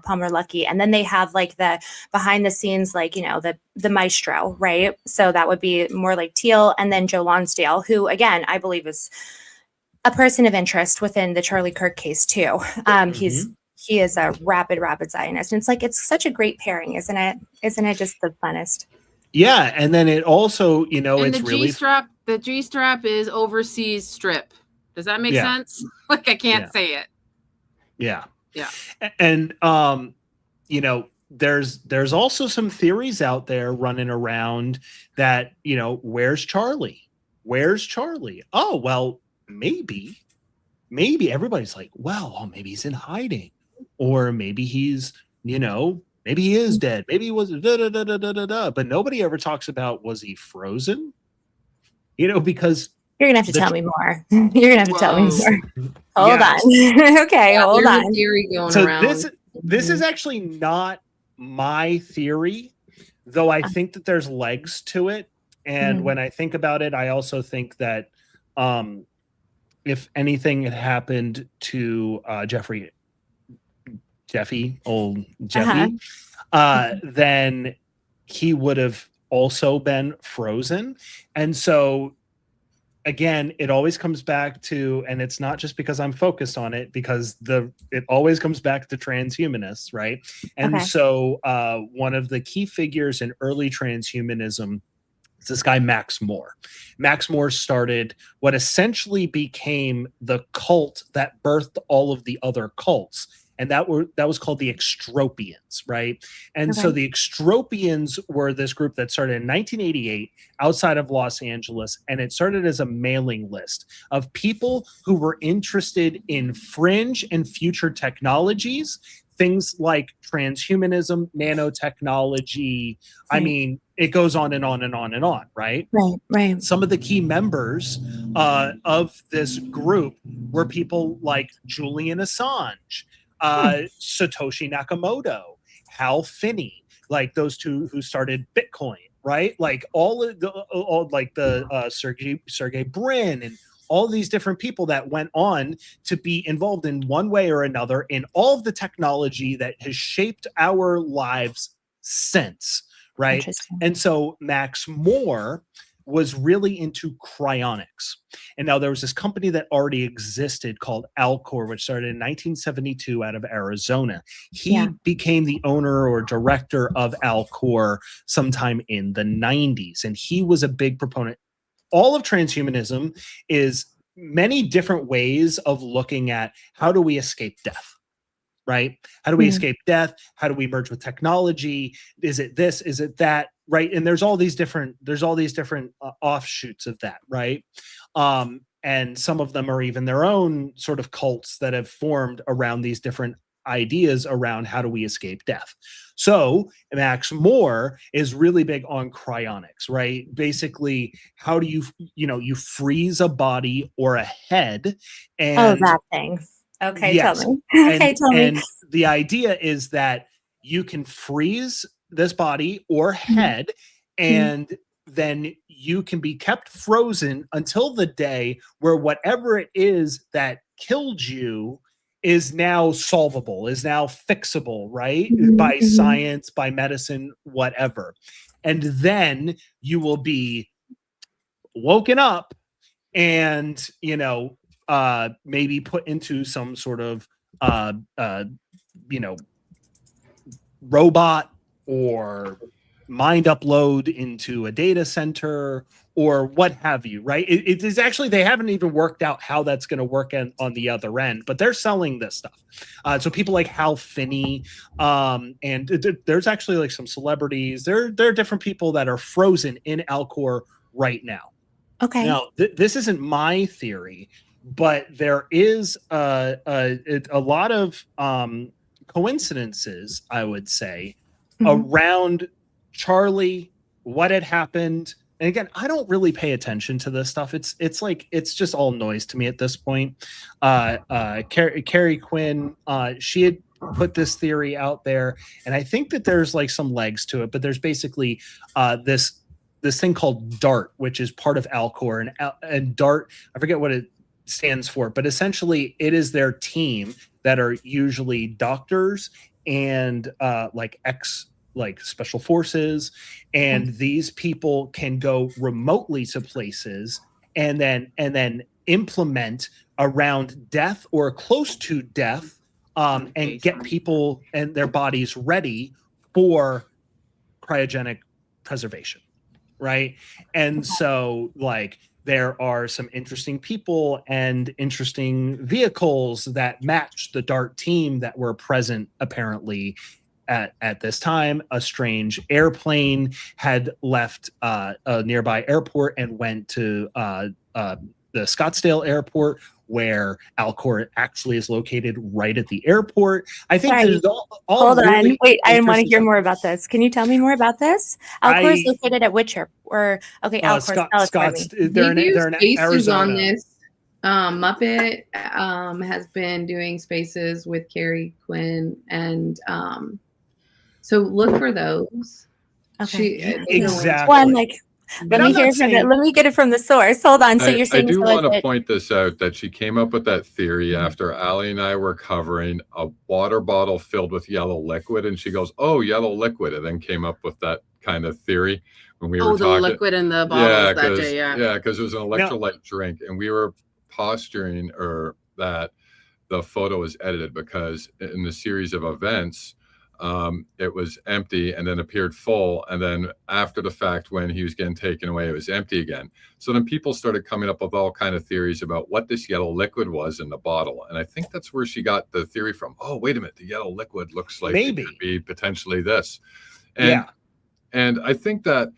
Speaker 11: Palmer Luckey, and then they have like the behind the scenes, the maestro, right? So that would be more like Thiel, and then Joe Lonsdale, who again I believe is a person of interest within the Charlie Kirk case too. He is a rapid Zionist. And it's such a great pairing, isn't it? Isn't it just the funnest?
Speaker 17: Yeah. And then it also,
Speaker 1: And
Speaker 17: it's
Speaker 1: the
Speaker 17: really
Speaker 1: the G-strap is overseas strip. Does that make sense? I can't say it.
Speaker 17: Yeah.
Speaker 1: Yeah.
Speaker 17: And there's also some theories out there running around that, where's Charlie? Where's Charlie? Oh, well, maybe everybody's like, well, maybe he's in hiding, or maybe he's, maybe he is dead. Maybe he was but nobody ever talks about, was he frozen? Because
Speaker 11: you're gonna have to tell me more. You're gonna have to tell me more. Hold on. Okay, hold
Speaker 14: there's a
Speaker 11: on.
Speaker 14: theory going
Speaker 17: So
Speaker 14: around.
Speaker 17: this is actually not my theory, though I think that there's legs to it. And when I think about it, I also think that if
Speaker 11: Uh-huh.
Speaker 17: anything had happened to Jeffy, then he would have also been frozen. And so again, it always comes back to, and it's not just because I'm focused on it, because it always comes back to transhumanists, right? And so one of the key figures in early transhumanism is this guy, Max Moore. Max Moore started what essentially became the cult that birthed all of the other cults. And that was called the Extropians, right? And so the Extropians were this group that started in 1988 outside of Los Angeles, and it started as a mailing list of people who were interested in fringe and future technologies, things like transhumanism, nanotechnology. I mean, it goes on and on and on and on, right?
Speaker 11: Right.
Speaker 17: Some of the key members of this group were people like Julian Assange, Satoshi Nakamoto, Hal Finney, like those two who started Bitcoin, right? Like Sergey Brin and all these different people that went on to be involved in one way or another in all of the technology that has shaped our lives since, right? And so Max Moore was really into cryonics. And now there was this company that already existed called Alcor, which started in 1972 out of Arizona. He became the owner or director of Alcor sometime in the 90s. And he was a big proponent. All of transhumanism is many different ways of looking at how do we escape death, right? How do we escape death? How do we merge with technology? Is it this? Is it that? Right. And there's all these different offshoots of that. Right. And some of them are even their own sort of cults that have formed around these different ideas around how do we escape death. So Max Moore is really big on cryonics, right? Basically, how do you freeze a body or a head? And
Speaker 11: that thing. Okay,
Speaker 17: yes.
Speaker 11: tell me. Okay, tell me.
Speaker 17: And the idea is that you can freeze this body or head, and then you can be kept frozen until the day where whatever it is that killed you is now solvable, is now fixable, right?
Speaker 11: Mhm,
Speaker 17: By
Speaker 11: mhm.
Speaker 17: science, by medicine, whatever. And then you will be woken up and, maybe put into some sort of, robot or mind upload into a data center or what have you, right? It is actually, they haven't even worked out how that's going to work on the other end, but they're selling this stuff. So people like Hal Finney, and there's actually like some celebrities. There are different people that are frozen in Alcor right now.
Speaker 11: Okay.
Speaker 17: Now, this isn't my theory, but there is a lot of coincidences, I would say, around Charlie, what had happened. And again, I don't really pay attention to this stuff. It's just all noise to me at this point. Carrie Quinn, she had put this theory out there, and I think that there's like some legs to it, but there's basically this thing called DART, which is part of Alcor, and DART, I forget what it stands for, but essentially it is their team that are usually doctors and like special forces, and these people can go remotely to places and then implement around death or close to death, and get people and their bodies ready for cryogenic preservation, right? And so like there are some interesting people and interesting vehicles that match the DART team that were present apparently at this time. A strange airplane had left a nearby airport and went to the Scottsdale airport, where Alcor actually is located right at the airport. I think
Speaker 11: Sorry.
Speaker 17: there's all
Speaker 11: Hold
Speaker 17: really
Speaker 11: on. Wait, I want to
Speaker 17: interesting
Speaker 11: hear
Speaker 17: stuff.
Speaker 11: more about this. Can you tell me more about this? Alcor is located at which airport? Or okay, Alcor.
Speaker 17: They're
Speaker 14: They do
Speaker 17: in
Speaker 14: spaces
Speaker 17: Arizona.
Speaker 14: on this. Muppet has been doing spaces with Carrie Quinn, and so look for those.
Speaker 11: Okay.
Speaker 17: Exactly.
Speaker 11: Well, I'm like, let
Speaker 4: And
Speaker 11: me
Speaker 4: I'm
Speaker 11: hear
Speaker 4: not
Speaker 11: from it.
Speaker 4: saying-
Speaker 11: Let me get it from the source. Hold on. So you're
Speaker 4: I
Speaker 11: saying
Speaker 4: do
Speaker 11: so
Speaker 4: want to
Speaker 11: legit.
Speaker 4: point this out, that she came up with that theory after Allie and I were covering a water bottle filled with yellow liquid, and she goes, "Oh, yellow liquid," and then came up with that kind of theory when we were
Speaker 1: The
Speaker 4: talking.
Speaker 1: liquid in the bottles that day, yeah.
Speaker 4: because it was an electrolyte drink, and we were posturing that the photo was edited because in the series of events, it was empty and then appeared full, and then after the fact, when he was getting taken away, it was empty again. So then people started coming up with all kind of theories about what this yellow liquid was in the bottle, and I think that's where she got the theory from. Oh, wait a minute, the yellow liquid looks like
Speaker 17: Maybe.
Speaker 4: it could be potentially this. And I think that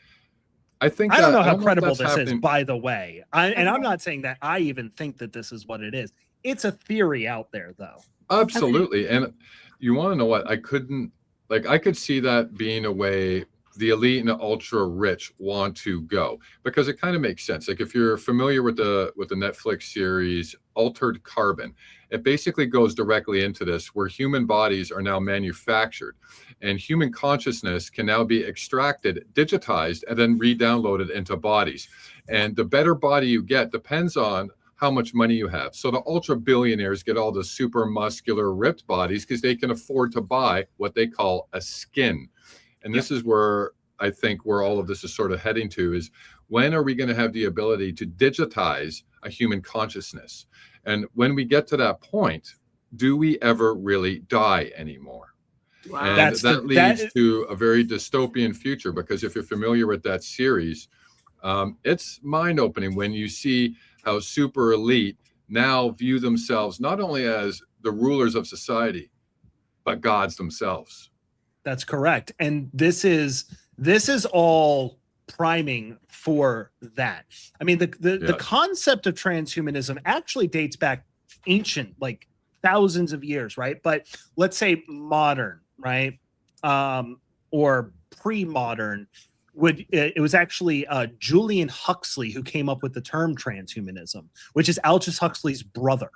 Speaker 17: I don't know how
Speaker 4: if
Speaker 17: credible
Speaker 4: that's
Speaker 17: this is,
Speaker 4: happening-
Speaker 17: by the way. And I'm not saying that I even think that this is what it is. It's a theory out there, though.
Speaker 4: Absolutely. And you want to know what? I could see that being a way the elite and the ultra rich want to go, because it kind of makes sense. Like if you're familiar with the Netflix series Altered Carbon, it basically goes directly into this, where human bodies are now manufactured and human consciousness can now be extracted, digitized, and then re-downloaded into bodies. And the better body you get depends on how much money you have. So the ultra billionaires get all the super muscular ripped bodies because they can afford to buy what they call a skin. And this is where I think where all of this is sort of heading to, is when are we going to have the ability to digitize a human consciousness? And when we get to that point, do we ever really die anymore?
Speaker 1: Wow.
Speaker 4: And that leads to a very dystopian future, because if you're familiar with that series, it's mind-opening when you see how super elite now view themselves not only as the rulers of society, but gods themselves.
Speaker 17: That's correct. And this is all priming for that. I mean, the concept of transhumanism actually dates back ancient, like thousands of years, right? But let's say modern, right? Or pre-modern. It was actually Julian Huxley who came up with the term transhumanism, which is Aldous Huxley's brother,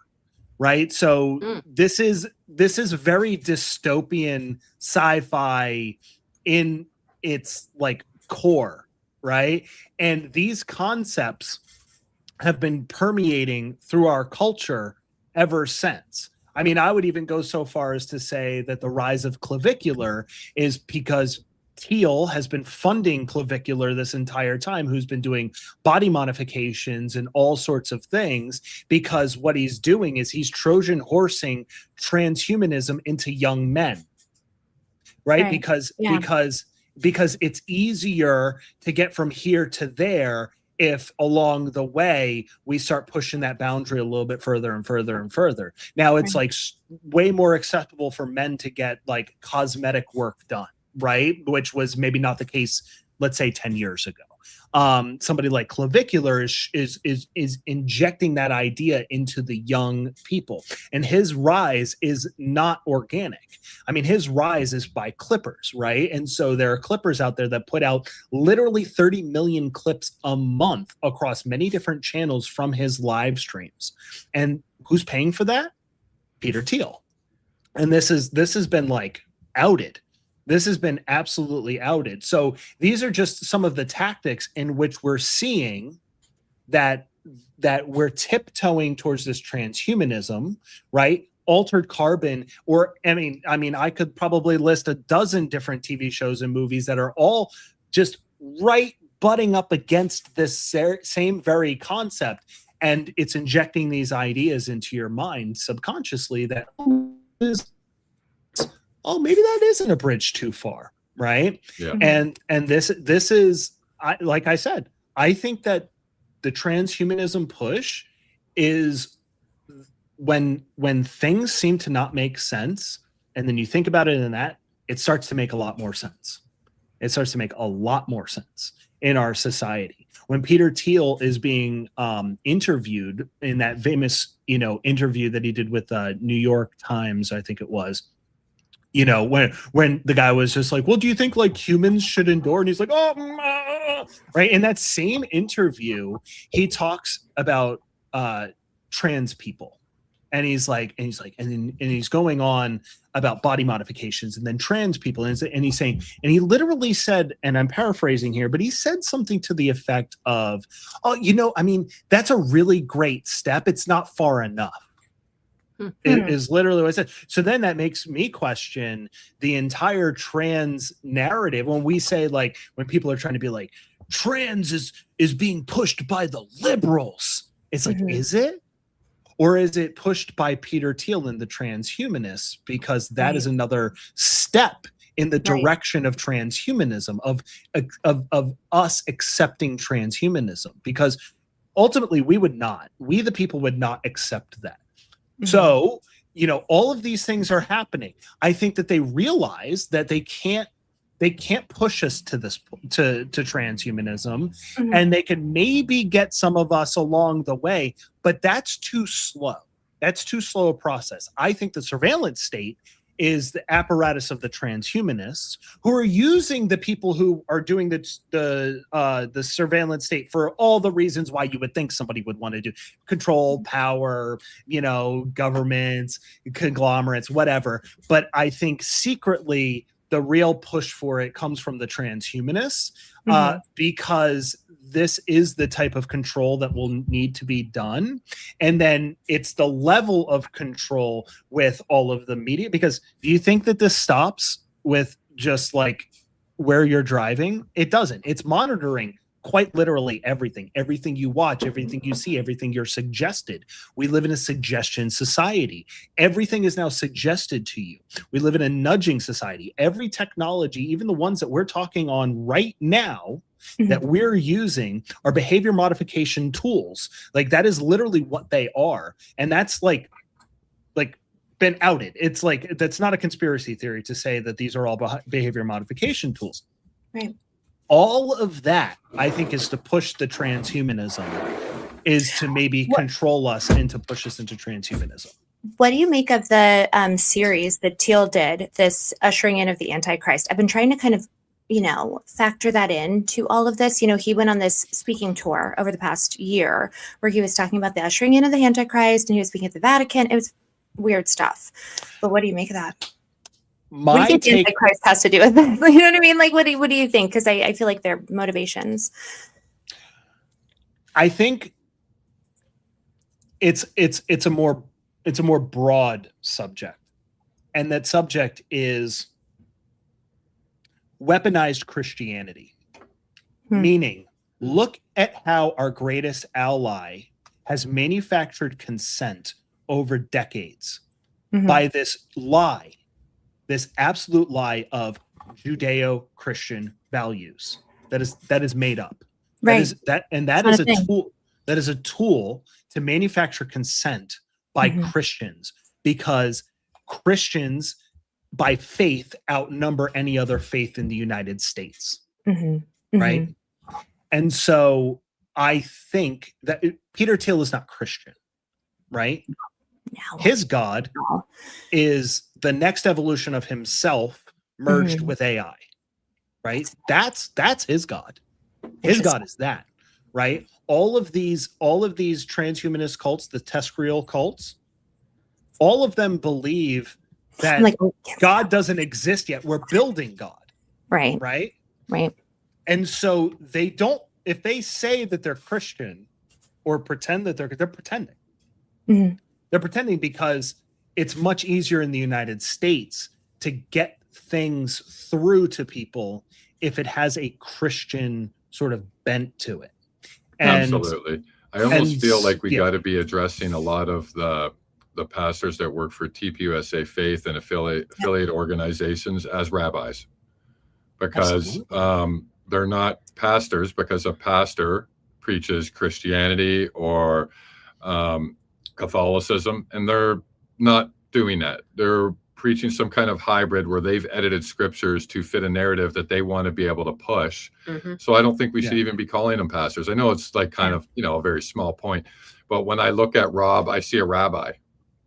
Speaker 17: right? So this is very dystopian sci-fi in its like core, right? And these concepts have been permeating through our culture ever since. I mean, I would even go so far as to say that the rise of clavicular is because Teal has been funding clavicular this entire time, who's been doing body modifications and all sorts of things, because what he's doing is he's Trojan horsing transhumanism into young men, right? Because it's easier to get from here to there if along the way we start pushing that boundary a little bit further and further and further. Now it's like way more acceptable for men to get like cosmetic work done, right? Which was maybe not the case, let's say 10 years ago. Somebody like clavicular is injecting that idea into the young people, and his rise is not organic. I mean, his rise is by clippers, right? And so there are clippers out there that put out literally 30 million clips a month across many different channels from his live streams. And who's paying for that? Peter Thiel. And this has been like outed. This has been absolutely outed. So these are just some of the tactics in which we're seeing that we're tiptoeing towards this transhumanism, right? Altered carbon, or I mean, I could probably list a dozen different TV shows and movies that are all just right butting up against this same very concept. And it's injecting these ideas into your mind subconsciously that, oh, maybe that isn't a bridge too far, right?
Speaker 4: Yeah.
Speaker 17: And this is, like I said, I think that the transhumanism push is when things seem to not make sense, and then you think about it in that, it starts to make a lot more sense. It starts to make a lot more sense in our society. When Peter Thiel is being interviewed in that famous, interview that he did with New York Times, I think it was, when the guy was just like, well, do you think like humans should endure? And he's like, right. In that same interview, he talks about trans people. And he's going on about body modifications and then trans people. And he's saying, and he literally said, and I'm paraphrasing here, but he said something to the effect of, that's a really great step. It's not far enough. It is literally what I said. So then that makes me question the entire trans narrative. When we say, like, when people are trying to be like, trans is being pushed by the liberals. It's like, is it? Or is it pushed by Peter Thiel and the transhumanists? Because that is another step in the direction of transhumanism, of us accepting transhumanism. Because ultimately we the people would not accept that. So, all of these things are happening. I think that they realize that they can't push us to this to transhumanism, and they can maybe get some of us along the way, but that's too slow. That's too slow a process. I think the surveillance state is the apparatus of the transhumanists, who are using the people who are doing the surveillance state for all the reasons why you would think somebody would want to do control, power, governments, conglomerates, whatever. But I think secretly the real push for it comes from the transhumanists, because this is the type of control that will need to be done. And then it's the level of control with all of the media. Because do you think that this stops with just like where you're driving? It doesn't. It's monitoring quite literally everything you watch, everything you see, everything you're suggested. We live in a suggestion society. Everything is now suggested to you. We live in a nudging society. Every technology, even the ones that we're talking on right now, that we're using, are behavior modification tools. Like, that is literally what they are. And that's like been outed. It's like, that's not a conspiracy theory to say that these are all behavior modification tools.
Speaker 11: Right.
Speaker 17: All of that, I think, is to push the transhumanism, is to maybe control us and to push us into transhumanism.
Speaker 11: What do you make of the series that Teal did, this ushering in of the Antichrist? I've been trying to kind of, factor that into all of this. He went on this speaking tour over the past year where he was talking about the ushering in of the Antichrist, and he was speaking at the Vatican. It was weird stuff. But what do you make of that? What do you think the Antichrist has to do with this? You know what I mean? Like, what do you think? Because I feel like their motivations.
Speaker 17: I think it's it's a more broad subject. And that subject is weaponized Christianity. Meaning, look at how our greatest ally has manufactured consent over decades by this lie, this absolute lie of Judeo-Christian values that is made up.
Speaker 11: Right.
Speaker 17: That is a tool. That is a tool to manufacture consent by Christians, because Christians by faith outnumber any other faith in the United States. Right. And so I think that Peter Thiel is not Christian, right?
Speaker 11: No.
Speaker 17: His God is the next evolution of himself merged with AI, right? That's his God. His God is that, right? All of these transhumanist cults, the Tescrial cults, all of them believe that God doesn't exist yet. We're building God.
Speaker 11: Right.
Speaker 17: Right.
Speaker 11: Right.
Speaker 17: And so they don't, if they say that they're Christian or pretend that they're pretending. They're pretending because it's much easier in the United States to get things through to people if it has a Christian sort of bent to it. And,
Speaker 4: absolutely. I almost feel like we got to be addressing a lot of the pastors that work for TPUSA Faith and affiliate organizations as rabbis, because they're not pastors, because a pastor preaches Christianity or Catholicism, and they're not doing that. They're preaching some kind of hybrid where they've edited scriptures to fit a narrative that they want to be able to push. So I don't think we should even be calling them pastors. I know it's like kind of, a very small point, but when I look at Rob, I see a rabbi.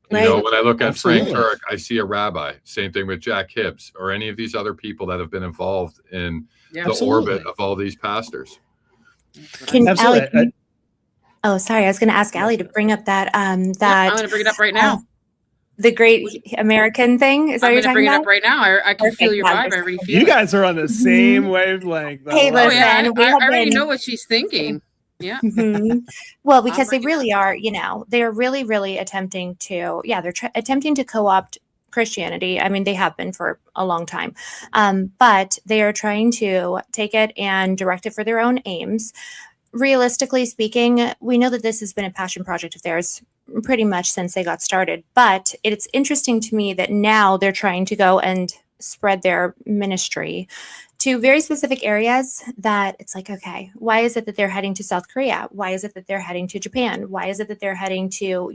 Speaker 4: When I look at Frank Turk, I see a rabbi. Same thing with Jack Hibbs or any of these other people that have been involved in the orbit of all these pastors.
Speaker 11: Oh, sorry. I was going to ask Allie to bring up that
Speaker 1: I'm going to bring it up right now.
Speaker 11: The Great American thing. Is that what you're talking about?
Speaker 1: I'm going to bring it up right now. I can feel your vibe. I already feel
Speaker 17: you guys are on the same wavelength.
Speaker 11: Hey, listen,
Speaker 1: I already know what she's thinking. Yeah.
Speaker 11: Well, because they really are, they're really, really attempting to, they're attempting to co-opt Christianity. I mean, they have been for a long time, but they are trying to take it and direct it for their own aims. Realistically speaking, we know that this has been a passion project of theirs pretty much since they got started, but it's interesting to me that now they're trying to go and spread their ministry to very specific areas that it's like, okay, why is it that they're heading to South Korea? Why is it that they're heading to Japan? Why is it that they're heading to,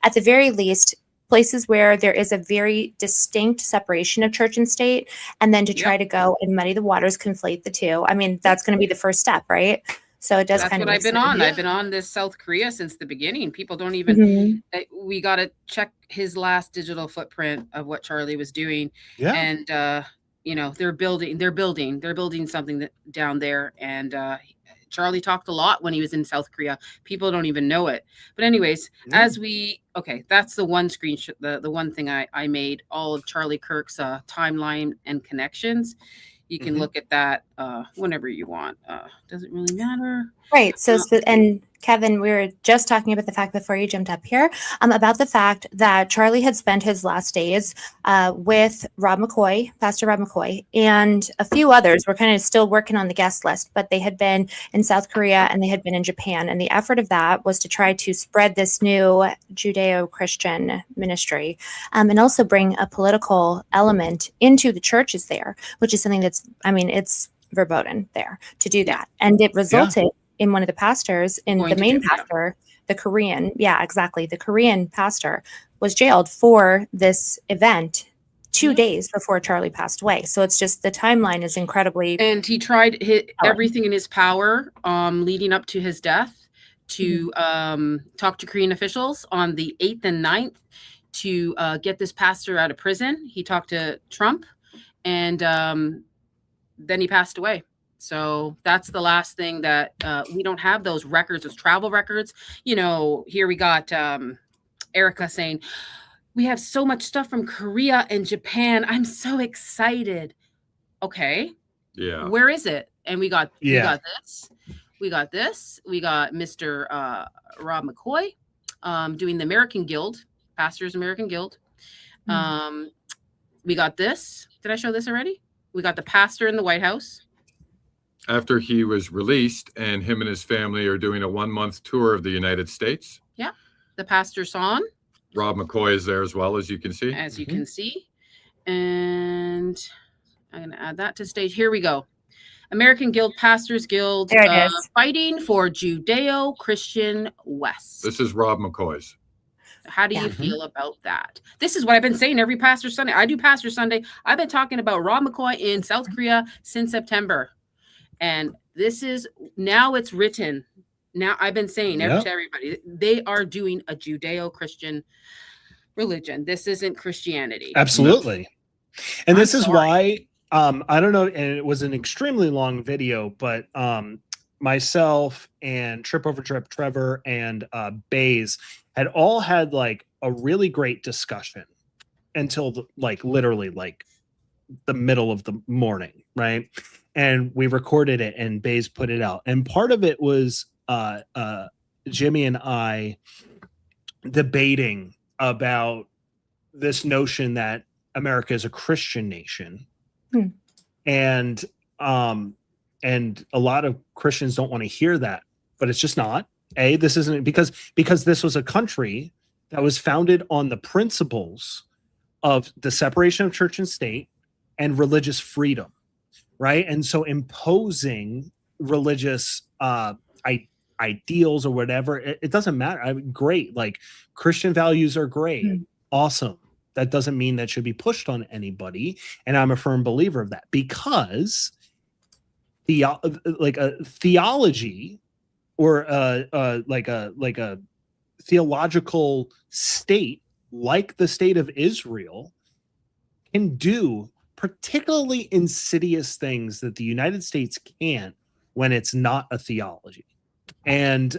Speaker 11: at the very least, places where there is a very distinct separation of church and state, and then to try to go and muddy the waters, conflate the two? I mean, that's going to be the first step, right? So it does
Speaker 1: That's
Speaker 11: kind
Speaker 1: what
Speaker 11: of.
Speaker 1: I've been on. I've been on this South Korea since the beginning. People don't even. We got to check his last digital footprint of what Charlie was doing.
Speaker 17: Yeah.
Speaker 1: And they're building something down there. And Charlie talked a lot when he was in South Korea. People don't even know it. But anyways, that's the one screenshot. The one thing I made, all of Charlie Kirk's timeline and connections. You can look at that whenever you want. Doesn't really matter.
Speaker 11: Right. So, and Kevin, we were just talking about the fact before you jumped up here about the fact that Charlie had spent his last days with Rob McCoy, Pastor Rob McCoy, and a few others. We're kind of still working on the guest list, but they had been in South Korea and they had been in Japan. And the effort of that was to try to spread this new Judeo-Christian ministry and also bring a political element into the churches there, which is something that's, it's verboten there to do that. And it resulted in one of the pastors, the main pastor, the Korean, the Korean pastor was jailed for this event 2 days before Charlie passed away. So it's just, the timeline is incredibly.
Speaker 1: And he tried everything in his power leading up to his death to talk to Korean officials on the 8th and 9th to get this pastor out of prison. He talked to Trump, and then he passed away. So that's the last thing that we don't have, those records, those travel records. Here we got Erica saying, we have so much stuff from Korea and Japan. I'm so excited. Okay.
Speaker 4: Yeah.
Speaker 1: Where is it? And we got this. We got this. We got Mr. Rob McCoy doing the American Guild Pastors American Guild. We got this. Did I show this already? We got the pastor in the White House.
Speaker 4: After he was released, and him and his family are doing a 1-month tour of the United States.
Speaker 1: Yeah. The pastor's on.
Speaker 4: Rob McCoy is there as well, as you can see.
Speaker 1: As you can see. And I'm going to add that to stage. Here we go. American Guild, Pastors Guild,
Speaker 11: There it is.
Speaker 1: fighting for Judeo-Christian West.
Speaker 4: This is Rob McCoy's.
Speaker 1: How do you feel about that? This is what I've been saying every Pastor Sunday. I do Pastor Sunday. I've been talking about Rob McCoy in South Korea since September. And this is, now it's written. Now I've been saying to everybody, they are doing a Judeo-Christian religion. This isn't Christianity.
Speaker 17: Absolutely. And this is
Speaker 1: sorry.
Speaker 17: why, I don't know, and it was an extremely long video, but myself and Trip Over Trip, Trevor, and Baze had all had like a really great discussion until literally the middle of the morning, right? And we recorded it and Baze put it out. And part of it was Jimmy and I debating about this notion that America is a Christian nation. And a lot of Christians don't want to hear that, but it's just not. This isn't because this was a country that was founded on the principles of the separation of church and state and religious freedom, right? And so imposing religious ideals or whatever, it doesn't matter. I mean, great, like Christian values are great, awesome. That doesn't mean that should be pushed on anybody, and I'm a firm believer of that because theology or like a theological state like the state of Israel can do particularly insidious things that the United States can't when it's not a theology. And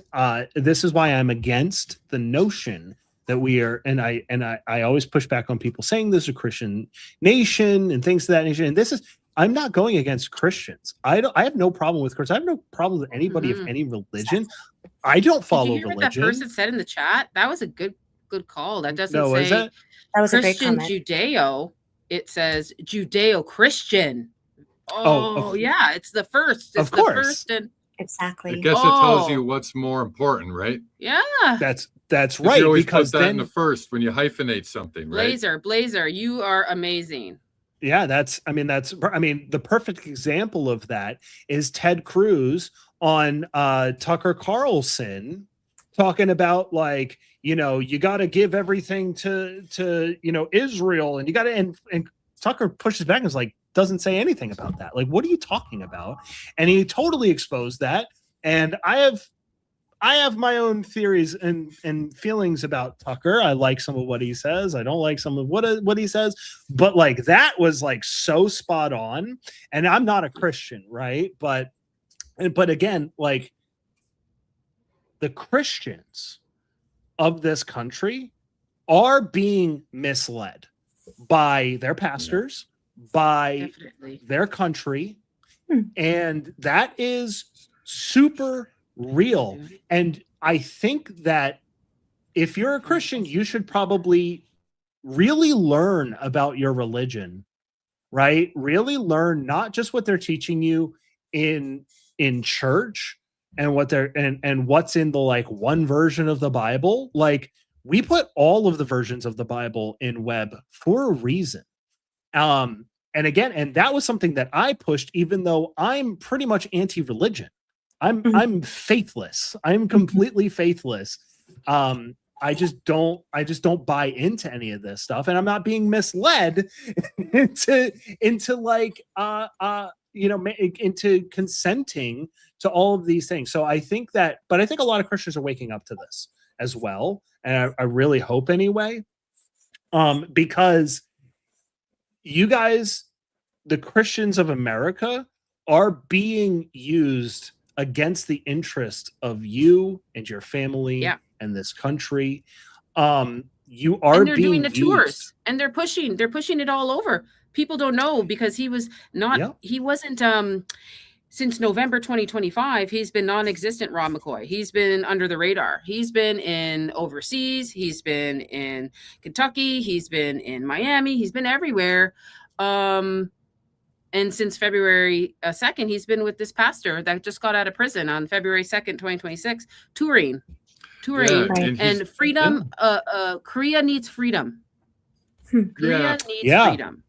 Speaker 17: this is why I'm against the notion that we are, and I always push back on people saying this is a Christian nation and things of that nation. And this is, I'm not going against Christians. I have no problem with Christians. I have no problem with anybody of any religion. I don't follow
Speaker 1: Did you hear
Speaker 17: religion.
Speaker 1: what that person said in the chat? That was a good call. That doesn't
Speaker 17: No,
Speaker 1: say
Speaker 17: is it?
Speaker 11: That was a great
Speaker 1: Christian
Speaker 11: comment.
Speaker 1: Judeo. It says Judeo-Christian.
Speaker 4: Oh,
Speaker 1: Oh, yeah, it's the first. It's
Speaker 4: of
Speaker 1: the
Speaker 4: course.
Speaker 1: first and
Speaker 11: Exactly.
Speaker 4: I guess it tells you what's more important, right?
Speaker 1: yeah.
Speaker 17: That's
Speaker 4: 'Cause
Speaker 17: right,
Speaker 4: You always
Speaker 17: because
Speaker 4: put that
Speaker 17: then
Speaker 4: in the first when you hyphenate something, right?
Speaker 1: Blazer, you are amazing.
Speaker 17: yeah, I mean the perfect example of that is Ted Cruz on Tucker Carlson talking about like, you got to give everything to Israel, and you got to and Tucker pushes back and is like, doesn't say anything about that. Like, what are you talking about? And he totally exposed that. And I have my own theories and feelings about Tucker. I like some of what he says. I don't like some of what he says. But like that was like so spot on. And I'm not a Christian, right? But again, like the Christians of this country are being misled by their pastors, by their country, and that is super real. And I think that if you're a Christian, you should probably really learn about your religion, right? Really learn not just what they're teaching you in church and what they're and what's in the like one version of the Bible. Like we put all of the versions of the Bible in web for a reason. And again, and that was something that I pushed, even though I'm pretty much anti-religion. I'm faithless. I'm completely faithless. I just don't buy into any of this stuff, and I'm not being misled into like into consenting to all of these things. So I think that, but I think a lot of Christians are waking up to this as well, and I really hope anyway, because you guys, the Christians of America, are being used against the interest of you and your family and this country. You are
Speaker 1: And they're
Speaker 17: being
Speaker 1: doing the
Speaker 17: used.
Speaker 1: tours and they're pushing it all over. People don't know because he was not he wasn't since November 2025, he's been non-existent, Rob McCoy. He's been under the radar. He's been in overseas. He's been in Kentucky. He's been in Miami. He's been everywhere. And since February 2nd, he's been with this pastor that just got out of prison on February 2nd, 2026, touring.
Speaker 4: Yeah,
Speaker 1: And freedom, Korea needs freedom. Korea needs freedom.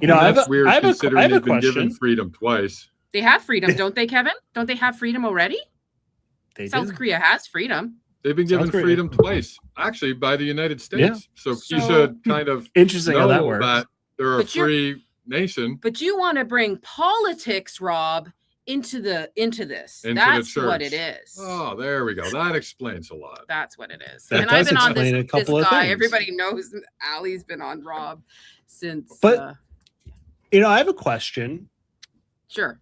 Speaker 17: You know,
Speaker 4: that's weird considering
Speaker 17: I have a
Speaker 4: they've been given
Speaker 17: question.
Speaker 4: freedom twice.
Speaker 1: They have freedom, don't they, Kevin? Don't they have freedom already?
Speaker 17: They
Speaker 1: South
Speaker 17: do.
Speaker 1: Korea has freedom.
Speaker 4: They've been given
Speaker 17: South Korea.
Speaker 4: freedom twice, actually, by the United States.
Speaker 17: Yeah.
Speaker 4: So you
Speaker 1: So-
Speaker 4: should kind of
Speaker 17: Interesting how
Speaker 4: know
Speaker 17: that works.
Speaker 4: that they're a
Speaker 1: But you're-
Speaker 4: free nation.
Speaker 1: But you want to bring politics, Rob, into this.
Speaker 4: Into the
Speaker 1: That's what
Speaker 4: church.
Speaker 1: it is.
Speaker 4: Oh, there we go. That explains a lot.
Speaker 1: That's what it is.
Speaker 17: That
Speaker 1: and I've
Speaker 17: does
Speaker 1: been on
Speaker 17: explain a
Speaker 1: this
Speaker 17: couple of
Speaker 1: guy.
Speaker 17: things.
Speaker 1: Everybody knows Allie's been on Rob since.
Speaker 17: But you know, I have a question.
Speaker 1: Sure.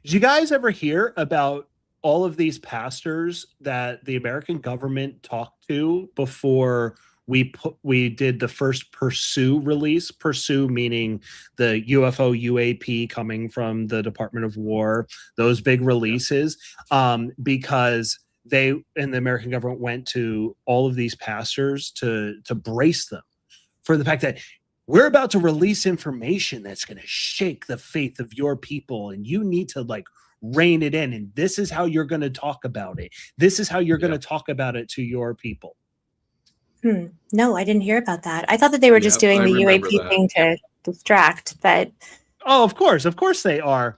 Speaker 17: Did you guys ever hear about all of these pastors that the American government talked to before we did the first Pursue release? Pursue meaning the UFO UAP coming from the Department of War, those big releases, because they and the American government went to all of these pastors to brace them for the fact that we're about to release information that's going to shake the faith of your people, and you need to like rein it in. And this is how you're going to talk about it. This is how you're going to talk about it to your people.
Speaker 11: No, I didn't hear about that. I thought that they were just doing
Speaker 4: I
Speaker 11: the
Speaker 4: remember
Speaker 11: UAP
Speaker 4: that.
Speaker 11: thing to distract, but
Speaker 17: Oh, of course they are.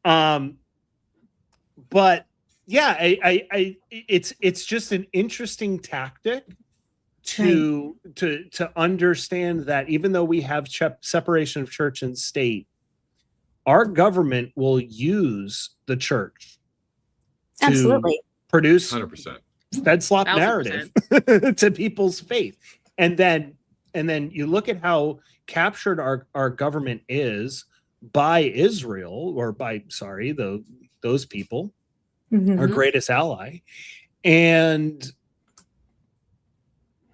Speaker 17: But yeah, it's just an interesting tactic to understand that even though we have separation of church and state, our government will use the church to
Speaker 11: absolutely.
Speaker 17: produce
Speaker 4: 100%.
Speaker 17: Fed slop
Speaker 1: 1000%.
Speaker 17: narrative to people's faith. And then you look at how captured our government is by Israel, or by those people, our greatest ally. And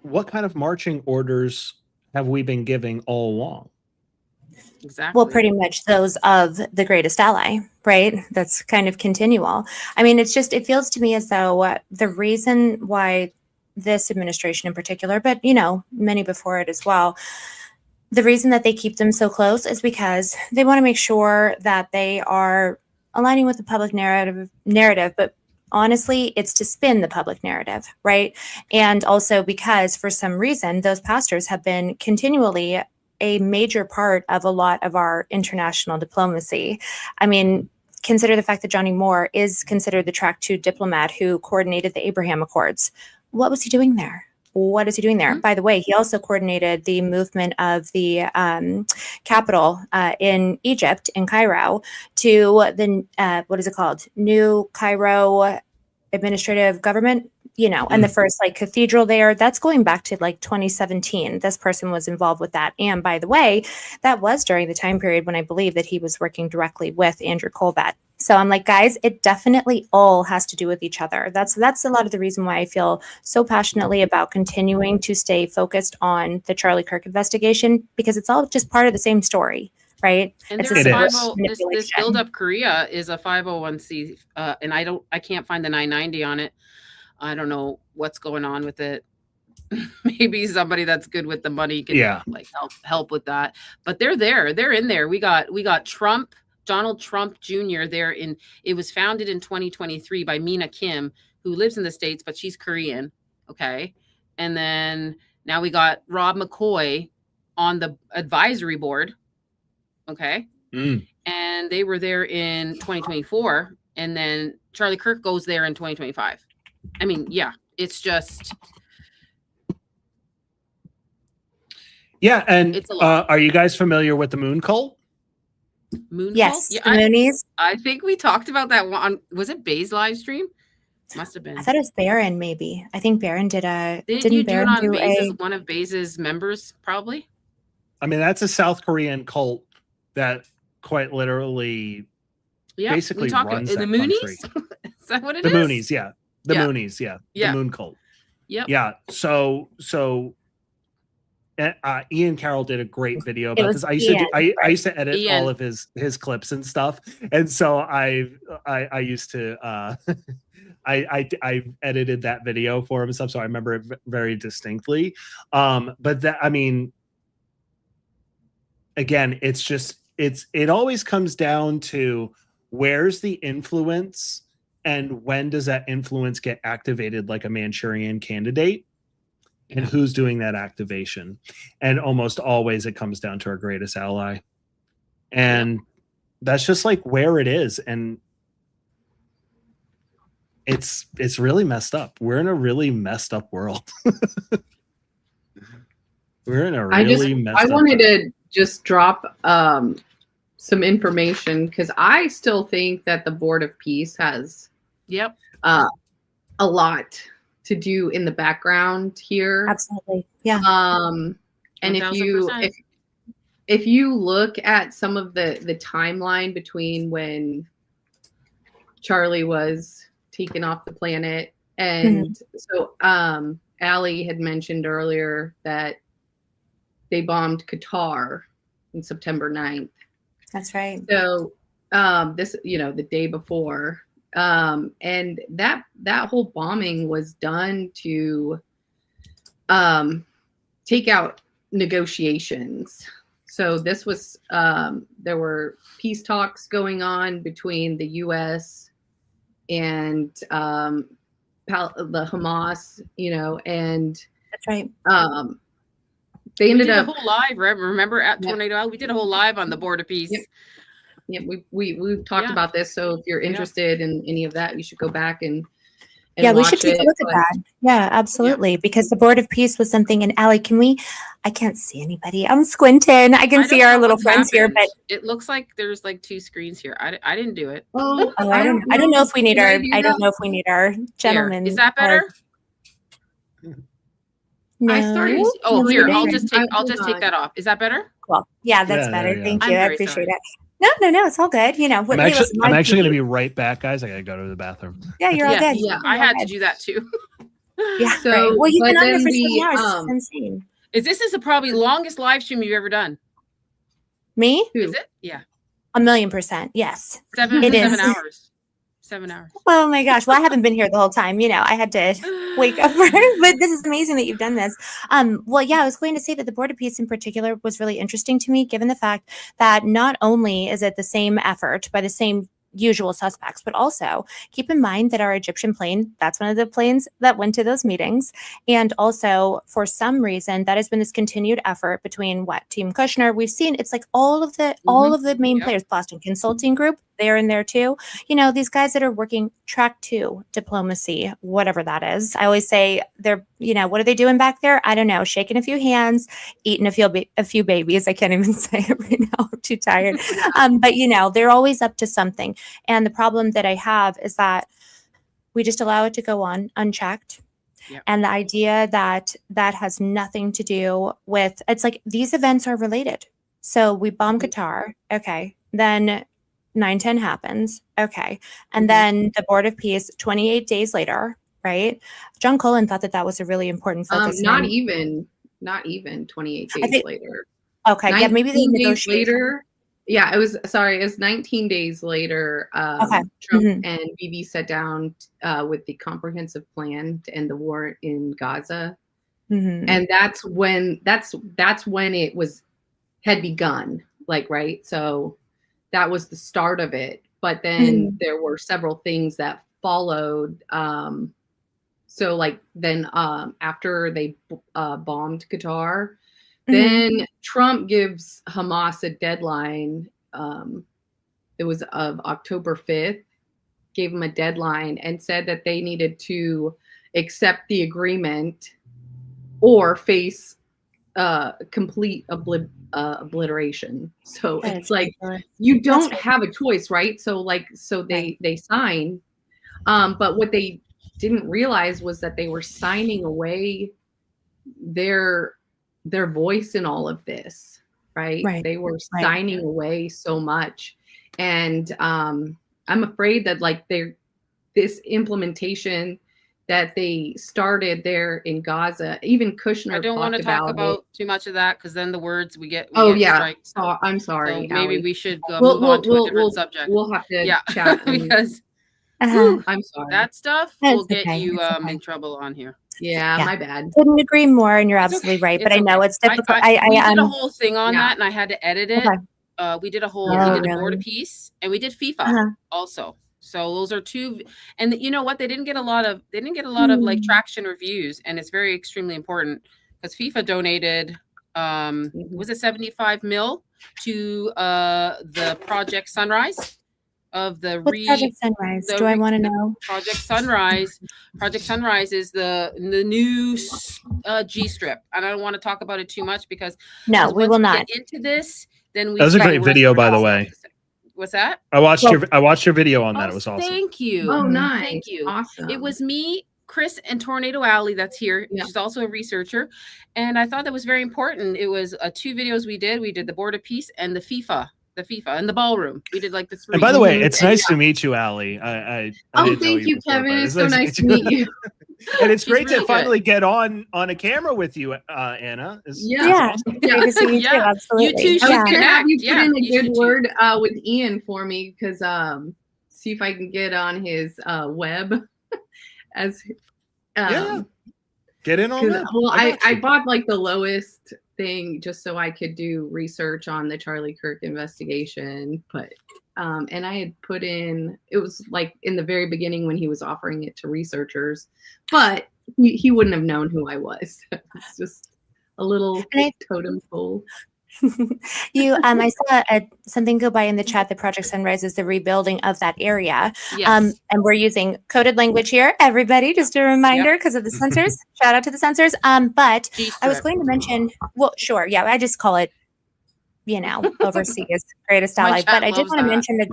Speaker 17: what kind of marching orders have we been giving all along?
Speaker 1: Exactly.
Speaker 11: Well, pretty much those of the greatest ally, right? That's kind of continual. I mean, it feels to me as though the reason why this administration in particular, but many before it as well, the reason that they keep them so close is because they want to make sure that they are aligning with the public narrative, but honestly, it's to spin the public narrative, right? And also because for some reason, those pastors have been continually a major part of a lot of our international diplomacy. I mean, consider the fact that Johnny Moore is considered the track 2 diplomat who coordinated the Abraham Accords. What was he doing there? What is he doing there? By the way, he also coordinated the movement of the capital in Egypt, in Cairo, to the, what is it called? New Cairo Administrative Government, and the first cathedral there. That's going back to 2017. This person was involved with that. And by the way, that was during the time period when I believe that he was working directly with Andrew Colbert. So I'm like, guys, it definitely all has to do with each other. That's a lot of the reason why I feel so passionately about continuing to stay focused on the Charlie Kirk investigation, because it's all just part of the same story, right?
Speaker 1: And
Speaker 11: It's
Speaker 1: there's
Speaker 11: a
Speaker 1: this
Speaker 11: manipulation.
Speaker 1: Build Up Korea is a 501c, and I can't find the 990 on it. I don't know what's going on with it. Maybe somebody that's good with the money can help with that. But they're there. They're in there. We got Trump, Donald Trump Jr. there in. It was founded in 2023 by Mina Kim, who lives in the States, but she's Korean. Okay, and then now we got Rob McCoy on the advisory board. Okay, and they were there in 2024, and then Charlie Kirk goes there in 2025. I mean, yeah, it's just.
Speaker 17: Yeah, and
Speaker 1: It's a lot.
Speaker 17: are you guys familiar with the Moon Cult?
Speaker 1: Moon
Speaker 11: Yes,
Speaker 1: Cult?
Speaker 11: the Moonies.
Speaker 1: I think we talked about that one. Was it Bay's live stream? Must have been.
Speaker 11: I thought it was Barron, maybe. I think Barron did a.
Speaker 1: Didn't you do
Speaker 11: Barron
Speaker 1: it on
Speaker 11: do
Speaker 1: Bay's,
Speaker 11: a?
Speaker 1: one of Bay's members, probably?
Speaker 17: I mean, that's a South Korean cult that quite literally
Speaker 1: Yeah,
Speaker 17: basically
Speaker 1: we talk
Speaker 17: runs
Speaker 1: the
Speaker 17: that
Speaker 1: Moonies.
Speaker 17: country.
Speaker 1: Is that what it
Speaker 17: The
Speaker 1: is?
Speaker 17: Moonies, yeah. The
Speaker 1: Yeah.
Speaker 17: Moonies, yeah.
Speaker 1: Yeah.
Speaker 17: The Moon Cult.
Speaker 1: Yep.
Speaker 17: Yeah. So Ian Carroll did a great video
Speaker 11: It
Speaker 17: about
Speaker 11: was
Speaker 17: this. I used to do,
Speaker 11: Ian,
Speaker 17: I used to edit
Speaker 1: Ian.
Speaker 17: all of his clips and stuff, and so I used to I edited that video for him and stuff, so I remember it very distinctly. But that, I mean, again, it's just it always comes down to where's the influence and when does that influence get activated like a Manchurian candidate, and who's doing that activation. And almost always it comes down to our greatest ally. And that's just like where it is. And it's really messed up. We're in a really messed up world. We're in a really messed
Speaker 14: I
Speaker 17: up
Speaker 14: wanted
Speaker 17: world.
Speaker 14: to just drop some information because I still think that the Board of Peace has a lot to do in the background here.
Speaker 11: Absolutely. Yeah.
Speaker 14: And if
Speaker 1: 1000%.
Speaker 14: if you look at some of the timeline between when Charlie was taken off the planet, and so Allie had mentioned earlier that they bombed Qatar on September 9th.
Speaker 11: That's right.
Speaker 14: So this, the day before, and that whole bombing was done to take out negotiations. So this was there were peace talks going on between the U.S. and the Hamas, and
Speaker 11: that's right.
Speaker 14: They ended
Speaker 1: we did
Speaker 14: up
Speaker 1: a whole live. Remember at Tornado Alley, we did a whole live on the Board of Peace.
Speaker 14: Yeah, we've talked about this. So if you're interested in any of that, you should go back and
Speaker 11: Yeah, we should
Speaker 14: watch
Speaker 11: take
Speaker 14: it.
Speaker 11: a look at that. Yeah, absolutely. Because the Board of Peace was something. And Allie, I can't see anybody. I'm squinting. I can
Speaker 1: I
Speaker 11: see
Speaker 1: don't
Speaker 11: our
Speaker 1: know
Speaker 11: little
Speaker 1: what's
Speaker 11: friends here,
Speaker 1: happened.
Speaker 11: but
Speaker 1: It looks like there's like two screens here. I didn't do it.
Speaker 14: Oh,
Speaker 11: I don't know if we need
Speaker 14: Did I
Speaker 11: our.
Speaker 14: do
Speaker 11: I don't
Speaker 14: that?
Speaker 11: know if we need our
Speaker 1: Here.
Speaker 11: gentlemen.
Speaker 1: Is that better?
Speaker 11: No.
Speaker 14: I started.
Speaker 1: Oh,
Speaker 11: No,
Speaker 1: here.
Speaker 11: we
Speaker 1: I'll
Speaker 11: didn't.
Speaker 1: just take. I'll
Speaker 14: Hold
Speaker 1: just
Speaker 14: on.
Speaker 1: take that off. Is that better?
Speaker 11: Cool. Yeah, that's
Speaker 17: Yeah,
Speaker 11: better.
Speaker 17: yeah.
Speaker 11: Thank
Speaker 1: I'm
Speaker 11: you. I
Speaker 1: very
Speaker 11: appreciate
Speaker 1: sorry.
Speaker 11: it. No, it's all good.
Speaker 17: I'm
Speaker 11: hey,
Speaker 17: actually,
Speaker 11: listen,
Speaker 17: I'm
Speaker 11: my
Speaker 17: actually going to
Speaker 11: TV
Speaker 17: be right back, guys. I got to go to the bathroom.
Speaker 11: Yeah, you're all
Speaker 1: Yeah,
Speaker 11: good.
Speaker 14: Yeah.
Speaker 1: I
Speaker 11: You're all
Speaker 1: had to
Speaker 11: good.
Speaker 1: do that too.
Speaker 11: Yeah.
Speaker 14: So,
Speaker 11: right. Well, you've
Speaker 14: but
Speaker 11: been on there
Speaker 14: then
Speaker 11: for 7
Speaker 14: the
Speaker 11: hours. It's insane.
Speaker 1: This is the probably longest live stream you've ever done.
Speaker 11: Me?
Speaker 1: Is it? Yeah.
Speaker 11: 1,000,000%. Yes.
Speaker 1: Seven
Speaker 11: It is.
Speaker 1: hours. 7 hours.
Speaker 11: Oh my gosh. Well, I haven't been here the whole time. I had to wake up for it, but this is amazing that you've done this. Well, yeah, I was going to say that the Board of Peace in particular was really interesting to me, given the fact that not only is it the same effort by the same usual suspects, but also keep in mind that our Egyptian plane, that's one of the planes that went to those meetings. And also for some reason that has been this continued effort between Team Kushner. We've seen it's like all of the main players, Boston Consulting Group, they're in there too. These guys that are working track 2 diplomacy, whatever that is. I always say they're, what are they doing back there? I don't know, shaking a few hands, eating a few babies. I can't even say it right now. I'm too tired. But they're always up to something. And the problem that I have is that we just allow it to go on unchecked.
Speaker 1: Yep.
Speaker 11: And the idea that has nothing to do with, it's like these events are related. So we bomb Qatar. Okay. Then 9/10 happens. Okay. And then the Board of Peace 28 days later, right? John Cullen thought that was a really important focus.
Speaker 14: not even 28 days later.
Speaker 11: Okay. Yeah. Maybe they
Speaker 14: 19 days
Speaker 11: negotiated.
Speaker 14: later. Yeah, it was 19 days later.
Speaker 11: Okay.
Speaker 14: Trump and Bibi sat down with the comprehensive plan to end the war in Gaza, and that's when it had begun. Right. So that was the start of it. But then there were several things that followed. So then after they bombed Qatar. Then Trump gives Hamas a deadline. It was of October 5th, gave them a deadline and said that they needed to accept the agreement or face complete obliteration. So it's like you don't have a choice, right? So they sign. But what they didn't realize was that they were signing away their voice in all of this, right? They were signing away so much. And I'm afraid that this implementation that they started there in Gaza. Even Kushner
Speaker 1: I don't want to
Speaker 14: talked
Speaker 1: talk
Speaker 14: it.
Speaker 1: about too much of that because then the words we get.
Speaker 14: Oh
Speaker 1: get
Speaker 14: yeah,
Speaker 1: strikes.
Speaker 14: so, I'm sorry.
Speaker 1: So maybe
Speaker 14: Allie.
Speaker 1: we should move on to a different subject.
Speaker 14: We'll have to
Speaker 1: Yeah,
Speaker 14: chat and-
Speaker 1: because
Speaker 11: Uh-huh.
Speaker 14: I'm sorry.
Speaker 1: that stuff
Speaker 11: No,
Speaker 1: will
Speaker 11: it's
Speaker 1: get
Speaker 11: okay,
Speaker 1: you
Speaker 11: it's okay.
Speaker 1: in trouble on here.
Speaker 14: Yeah,
Speaker 11: Yeah.
Speaker 14: my bad.
Speaker 11: Couldn't agree more, and you're
Speaker 1: It's
Speaker 11: absolutely
Speaker 1: okay.
Speaker 11: right. But
Speaker 1: It's
Speaker 11: I know
Speaker 1: okay.
Speaker 11: it's difficult.
Speaker 1: We did a whole thing on
Speaker 14: Yeah.
Speaker 1: that, and I had to edit it.
Speaker 11: Okay.
Speaker 1: We did a whole.
Speaker 11: Oh,
Speaker 1: we did a board of
Speaker 11: really?
Speaker 1: peace, and we did FIFA
Speaker 11: Uh-huh.
Speaker 1: also. So those are two. And you know what? They didn't get a lot of like traction or views, and it's very extremely important because FIFA donated. Was it 75 mil to the Project Sunrise of the
Speaker 11: What's Project Sunrise? Do I want to know?
Speaker 1: Project Sunrise. Project Sunrise is the new G strip, and I don't want to talk about it too much because
Speaker 11: No, we
Speaker 1: once
Speaker 11: will
Speaker 1: get
Speaker 11: not.
Speaker 1: into this. Then we
Speaker 17: That was a
Speaker 1: start-
Speaker 17: great
Speaker 1: we're
Speaker 17: video, by the
Speaker 1: stuff
Speaker 17: way.
Speaker 1: to say. What's that?
Speaker 17: I watched your video on that. It was awesome.
Speaker 1: Thank you.
Speaker 14: Oh, nice.
Speaker 1: Thank you.
Speaker 14: Awesome.
Speaker 1: It was me, Chris, and Tornado Alley that's here. She's also a researcher. And I thought that was very important. It was 2 videos we did. We did the Board of Peace and the FIFA and the ballroom. We did like the 3.
Speaker 17: And by the way, it's
Speaker 1: And
Speaker 17: nice to meet you, Allie. I
Speaker 14: Oh,
Speaker 17: didn't know
Speaker 14: thank you,
Speaker 17: before,
Speaker 14: Kevin.
Speaker 17: but
Speaker 14: It's so nice to meet you.
Speaker 17: And it's
Speaker 1: She's
Speaker 17: great
Speaker 1: really
Speaker 17: to finally get on a camera with you, Anna.
Speaker 11: Yeah. Great to see you too. Absolutely.
Speaker 1: You two should
Speaker 14: I was gonna have
Speaker 1: connect.
Speaker 14: you put
Speaker 1: Yeah,
Speaker 14: in a
Speaker 1: you
Speaker 14: good
Speaker 1: should
Speaker 14: word with Ian for me because see if I can get on his web as
Speaker 17: Yeah. Get in on
Speaker 14: 'cause,
Speaker 17: that.
Speaker 14: well
Speaker 17: I
Speaker 14: I
Speaker 17: got you.
Speaker 14: bought like the lowest thing just so I could do research on the Charlie Kirk investigation, but and I had put in, it was like in the very beginning when he was offering it to researchers, but he wouldn't have known who I was. It's just a little totem pole.
Speaker 11: I saw something go by in the chat that Project Sunrise is the rebuilding of that area.
Speaker 1: Yes.
Speaker 11: And we're using coded language here, everybody, just a reminder because of the censors. Shout out to the censors. But I was going to mention, well, sure. Yeah, I just call it, overseas greatest
Speaker 1: My
Speaker 11: ally.
Speaker 1: chat
Speaker 11: But I did
Speaker 1: loves
Speaker 11: want to
Speaker 1: that.
Speaker 11: mention the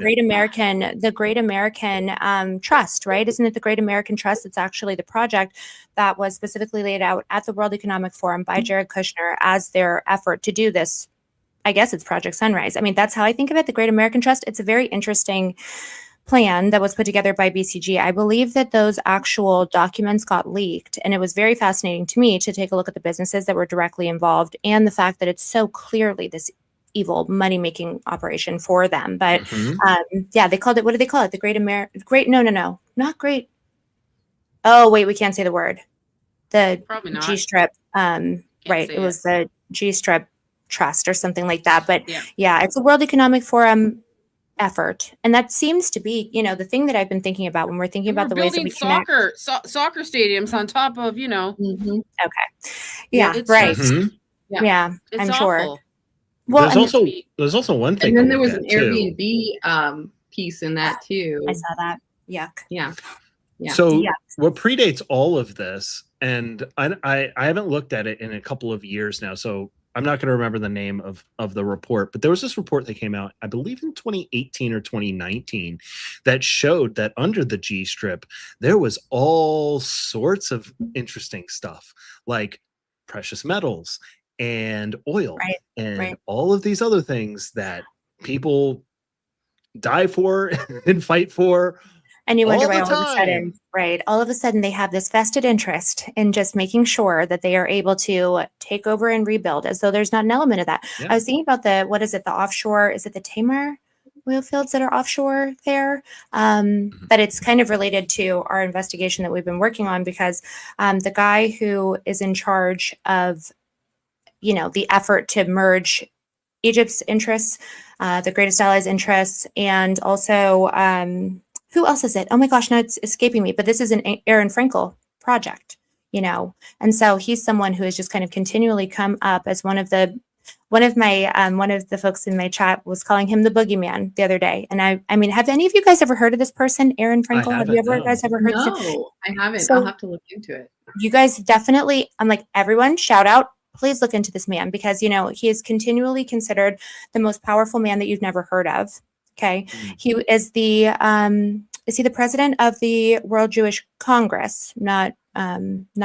Speaker 11: Great American Trust, right? Isn't it the Great American Trust? It's actually the project that was specifically laid out at the World Economic Forum by Jared Kushner as their effort to do this. I guess it's Project Sunrise. I mean, that's how I think of it, the Great American Trust. It's a very interesting plan that was put together by BCG. I believe that those actual documents got leaked, and it was very fascinating to me to take a look at the businesses that were directly involved and the fact that it's so clearly this evil money-making operation for them. But they called it, what did they call it? The not great. Oh, wait, we can't say the word. The
Speaker 1: Probably not.
Speaker 11: G-strip. Right.
Speaker 1: say
Speaker 11: It was
Speaker 1: it.
Speaker 11: the G-strip trust or something like that. But
Speaker 1: Yeah.
Speaker 11: yeah, it's a World Economic Forum effort. And that seems to be, the thing that I've been thinking about when we're thinking about the ways that
Speaker 1: building
Speaker 11: we connect.
Speaker 1: soccer stadiums on top of,
Speaker 11: Okay. Yeah,
Speaker 1: it's
Speaker 11: right.
Speaker 1: just-
Speaker 11: Yeah,
Speaker 1: It's
Speaker 11: I'm
Speaker 1: awful.
Speaker 11: sure. Well,
Speaker 17: there's also one thing.
Speaker 14: And then
Speaker 17: to
Speaker 14: there
Speaker 17: look
Speaker 14: was
Speaker 17: at,
Speaker 14: an
Speaker 17: too.
Speaker 14: Airbnb piece in that too.
Speaker 11: I saw that. Yuck.
Speaker 14: Yeah. Yeah.
Speaker 17: So what predates all of this, and I haven't looked at it in a couple of years now, so I'm not going to remember the name of the report, but there was this report that came out, I believe in 2018 or 2019, that showed that under the G strip, there was all sorts of interesting stuff like precious metals and oil and all of these other things that people die for and fight for.
Speaker 11: And you wonder
Speaker 17: all
Speaker 11: why
Speaker 17: the
Speaker 11: all of a
Speaker 17: time.
Speaker 11: sudden, all of a sudden they have this vested interest in just making sure that they are able to take over and rebuild as though there's not an element of that.
Speaker 17: Yeah.
Speaker 11: I was thinking about the offshore, is it the Tamar oil fields that are offshore there? But it's kind of related to our investigation that we've been working on because the guy who is in charge of, the effort to merge Egypt's interests, the greatest allies' interests, and also who else is it? Oh my gosh, now it's escaping me. But this is an Aaron Frankel project, and so he's someone who has just kind of continually come up as one of the folks in my chat was calling him the boogeyman the other day. And I mean, have any of you guys ever heard of this person, Aaron Frankel? Have you guys ever heard?
Speaker 14: No, I haven't.
Speaker 11: So-
Speaker 14: I'll have to look into it.
Speaker 11: You guys definitely, I'm like, everyone shout out, please look into this man because, he is continually considered the most powerful man that you've never heard of. Okay. He is is he the president of the World Jewish Congress, not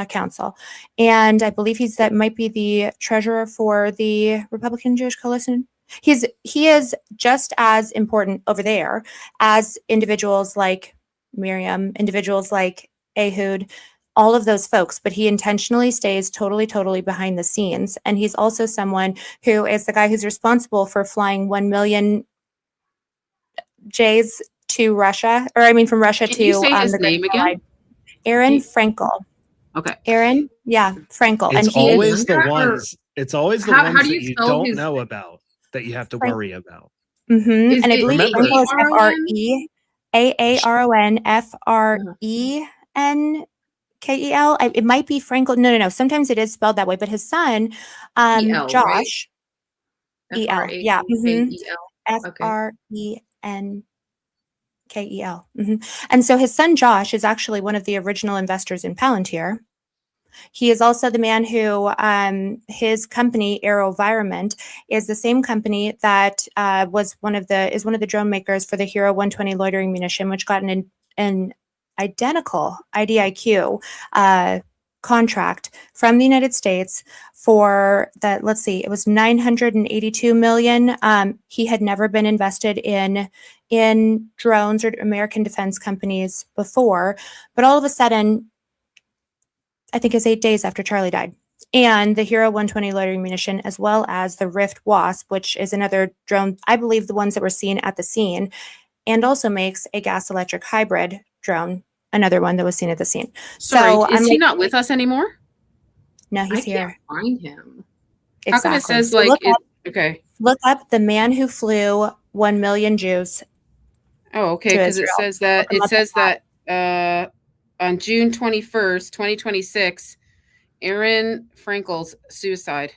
Speaker 11: council. And I believe that might be the treasurer for the Republican Jewish Coalition. He is just as important over there as individuals like Miriam, individuals like Ehud, all of those folks, but he intentionally stays totally behind the scenes. And he's also someone who is the guy who's responsible for flying 1 million J's to Russia, or I mean from Russia
Speaker 1: Can
Speaker 11: to
Speaker 1: you say his
Speaker 11: the Great
Speaker 1: name again?
Speaker 11: Allied. Aaron Frankel.
Speaker 1: Okay.
Speaker 11: Aaron, yeah, Frankel.
Speaker 17: It's
Speaker 11: And he
Speaker 17: always
Speaker 11: is
Speaker 17: the ones. It's always the
Speaker 14: How
Speaker 17: ones
Speaker 14: do
Speaker 17: that
Speaker 14: you
Speaker 17: you
Speaker 14: spell
Speaker 17: don't
Speaker 14: his-
Speaker 17: know about that you have to
Speaker 11: Frank-
Speaker 17: worry about.
Speaker 11: Mhm.
Speaker 14: Is
Speaker 11: And I
Speaker 14: it
Speaker 11: believe
Speaker 17: Remember-
Speaker 11: Frankel is
Speaker 14: Aaron?
Speaker 11: FREARON It might be Frankel. No. Sometimes it is spelled that way, but his son,
Speaker 14: EL,
Speaker 11: Josh,
Speaker 14: right?
Speaker 11: EL, yeah,
Speaker 14: F-R-A-N-K-E-L.
Speaker 11: FRENKEL. And so his son Josh is actually one of the original investors in Palantir. He is also the man who his company AeroVironment is the same company that is one of the drone makers for the Hero 120 loitering munition, which got an identical IDIQ contract from the United States for that. Let's see, it was $982 million. He had never been invested in drones or American defense companies before, but all of a sudden, I think it's 8 days after Charlie died, and the Hero 120 loitering munition, as well as the Rift Wasp, which is another drone, I believe the ones that were seen at the scene, and also makes a gas electric hybrid drone, another one that was seen at the scene.
Speaker 1: Sorry,
Speaker 11: So
Speaker 1: is
Speaker 11: I'm
Speaker 1: he
Speaker 11: like,
Speaker 1: not with us anymore?
Speaker 11: no, he's
Speaker 14: I
Speaker 11: here.
Speaker 14: can't find him.
Speaker 1: How come it
Speaker 11: Exactly.
Speaker 1: says
Speaker 11: So
Speaker 1: like
Speaker 11: look
Speaker 1: okay?
Speaker 11: up the man who flew 1 million Jews.
Speaker 1: Oh, okay,
Speaker 11: to
Speaker 1: because it
Speaker 11: Israel.
Speaker 1: says that
Speaker 11: Look him up
Speaker 1: on June 21st, 2026, Aaron Frankel's suicide.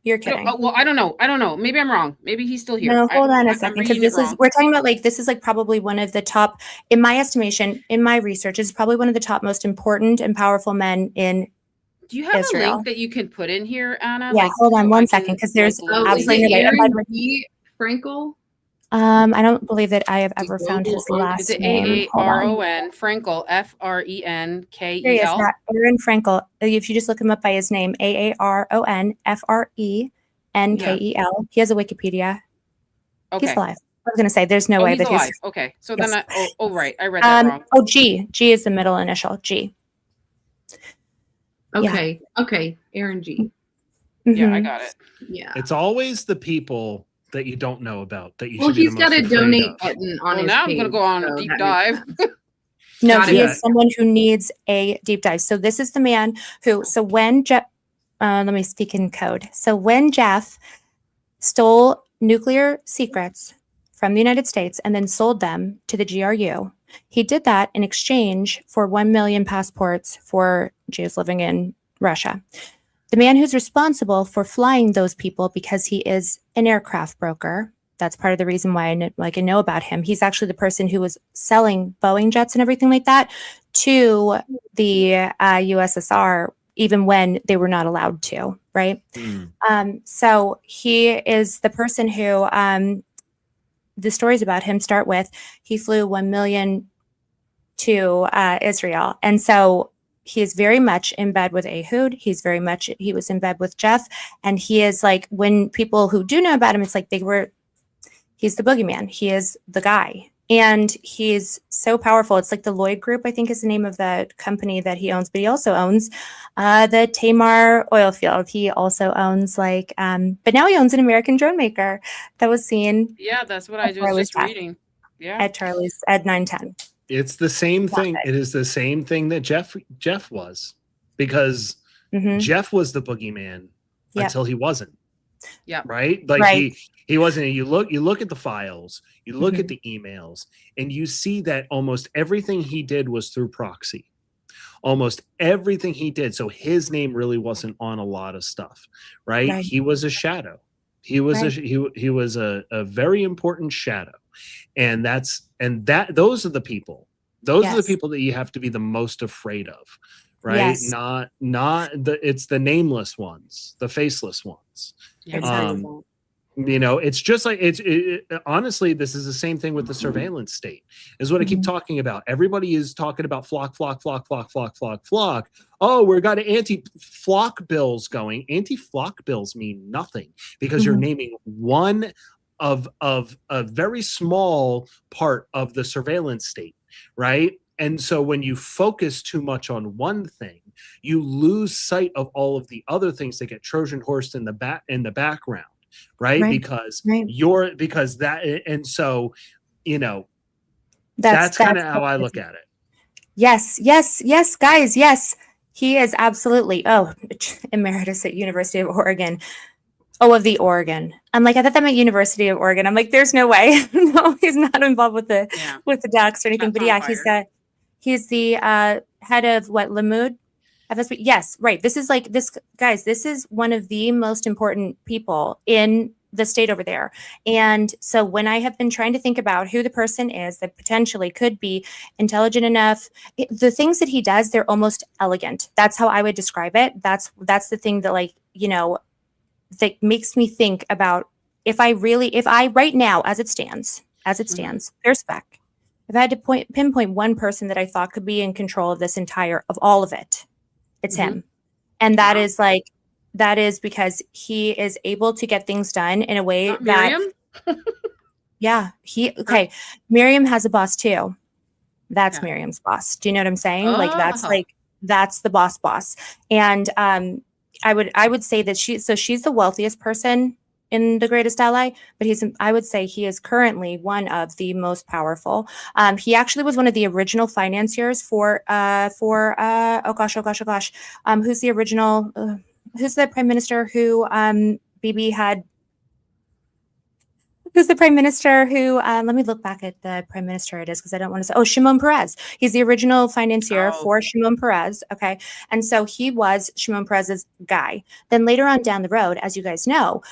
Speaker 11: You're kidding.
Speaker 1: Well, I don't know. Maybe I'm wrong. Maybe he's still here.
Speaker 11: No, hold on a
Speaker 1: I'm
Speaker 11: second, because
Speaker 1: reading it wrong.
Speaker 11: we're talking about this is like probably one of the top, in my estimation, in my research, is probably one of the top most important and powerful men in
Speaker 1: Do you have
Speaker 11: Israel.
Speaker 1: a link that you can put in here, Anna?
Speaker 11: Yeah,
Speaker 1: Like,
Speaker 11: hold on
Speaker 1: so I
Speaker 11: one
Speaker 1: can,
Speaker 11: second, because there's
Speaker 1: like,
Speaker 14: Oh, is
Speaker 11: absolutely
Speaker 14: it
Speaker 11: no way. And by
Speaker 14: Aaron
Speaker 11: the way,
Speaker 14: G. Frankel?
Speaker 11: I don't believe that I have ever found his
Speaker 1: Is
Speaker 11: last
Speaker 1: it
Speaker 11: name. Hold on.
Speaker 1: AARON Frankel FRENKEL?
Speaker 11: There he is, not Aaron Frankel. If you just look him up by his name, AARON FRENKEL. He has a Wikipedia.
Speaker 1: Okay.
Speaker 11: He's alive. I was going to say, there's no way
Speaker 1: he's
Speaker 11: that
Speaker 1: alive.
Speaker 11: he's.
Speaker 1: Okay, so
Speaker 11: Yes.
Speaker 1: then right, I read that wrong.
Speaker 11: Oh, G. G is the middle initial. G. Yeah.
Speaker 14: Okay. Aaron G.
Speaker 1: Yeah, I
Speaker 11: Mhm.
Speaker 1: got it.
Speaker 14: Yeah.
Speaker 17: It's always the people that you don't know about that you
Speaker 14: Well,
Speaker 17: should be
Speaker 14: he's
Speaker 17: the most
Speaker 14: got a
Speaker 17: afraid
Speaker 14: donate
Speaker 17: of.
Speaker 14: button on
Speaker 1: Well,
Speaker 14: his
Speaker 1: now I'm
Speaker 14: page.
Speaker 1: gonna go on
Speaker 14: so
Speaker 1: a deep
Speaker 14: that
Speaker 1: dive.
Speaker 14: makes sense.
Speaker 11: No,
Speaker 14: Got
Speaker 11: he
Speaker 14: it.
Speaker 11: is someone who needs a deep dive. So this is the man who. So when Jeff, let me speak in code. So when Jeff stole nuclear secrets from the United States and then sold them to the GRU, he did that in exchange for 1 million passports for Jews living in Russia. The man who's responsible for flying those people, because he is an aircraft broker. That's part of the reason why I know about him. He's actually the person who was selling Boeing jets and everything like that to the USSR, even when they were not allowed to, right? So he is the person who the stories about him start with, he flew 1 million to Israel. And so he is very much in bed with Ehud. He was in bed with Jeff. And he is like, when people who do know about him, it's like he's the boogeyman. He is the guy. And he's so powerful. It's like the Lloyd Group, I think is the name of the company that he owns, but he also owns the Tamar oil field. He also owns but now he owns an American drone maker that was seen
Speaker 1: Yeah, that's what I was
Speaker 11: Charlie's
Speaker 1: just
Speaker 11: death.
Speaker 1: reading. Yeah.
Speaker 11: at Charlie's at 910.
Speaker 17: It's the same thing. It is the same thing that Jeff was, because Jeff was the boogeyman
Speaker 11: Yep.
Speaker 17: until he wasn't.
Speaker 1: Yeah.
Speaker 17: Right. Like
Speaker 11: Right.
Speaker 17: he wasn't. You look at the files, you look at the emails, and you see that almost everything he did was through proxy. Almost everything he did. So his name really wasn't on a lot of stuff. Right.
Speaker 11: Right.
Speaker 17: He was a shadow. He was
Speaker 11: Right.
Speaker 17: he was a very important shadow. And those are the people. Those are the
Speaker 11: Yes.
Speaker 17: people that you have to be the most afraid of, right?
Speaker 11: Yes.
Speaker 17: Not it's the nameless ones, the faceless ones.
Speaker 11: Exactly.
Speaker 17: It's just like honestly, this is the same thing with the surveillance state, is what I keep talking about. Everybody is talking about flock. Oh, we've got anti-flock bills going. Anti-flock bills mean nothing, because you're naming one of a very small part of the surveillance state, right? And so when you focus too much on one thing, you lose sight of all of the other things that get Trojan horsed in the background, right?
Speaker 11: Right.
Speaker 17: Because
Speaker 11: Right.
Speaker 17: because that, and so, you know, that's kind of how I look at it.
Speaker 11: Yes, yes, yes, guys, yes. He is absolutely, emeritus at University of Oregon. Oh, of the Oregon. I'm like, I thought that meant University of Oregon. I'm like, there's no way. No, he's not involved with the Ducks or anything. But yeah, he's the head of what, Lamud? FSB? Yes, right. This is like this, guys, this is one of the most important people in the state over there. And so when I have been trying to think about who the person is that potentially could be intelligent enough, the things that he does, they're almost elegant. That's how I would describe it. That's the thing that, like, you know, that makes me think about if I right now, as it stands, there's spec. If I had to pinpoint one person that I thought could be in control of of all of it, it's him. And that is because he is able to get things done in a way that
Speaker 1: Miriam?
Speaker 11: Miriam has a boss too. That's Miriam's boss. Do you know what I'm saying? That's the boss. And I would say that she's the wealthiest person in the Greatest Ally, but I would say he is currently one of the most powerful. He actually was one of the original financiers for who's the original who's the prime minister who Bibi had? Who's the prime minister who, let me look back at the prime minister it is because I don't want to say, Shimon Peres. He's the original financier for Shimon Peres. Okay. And so he was Shimon Peres's guy. Then later on down the road, as you guys know,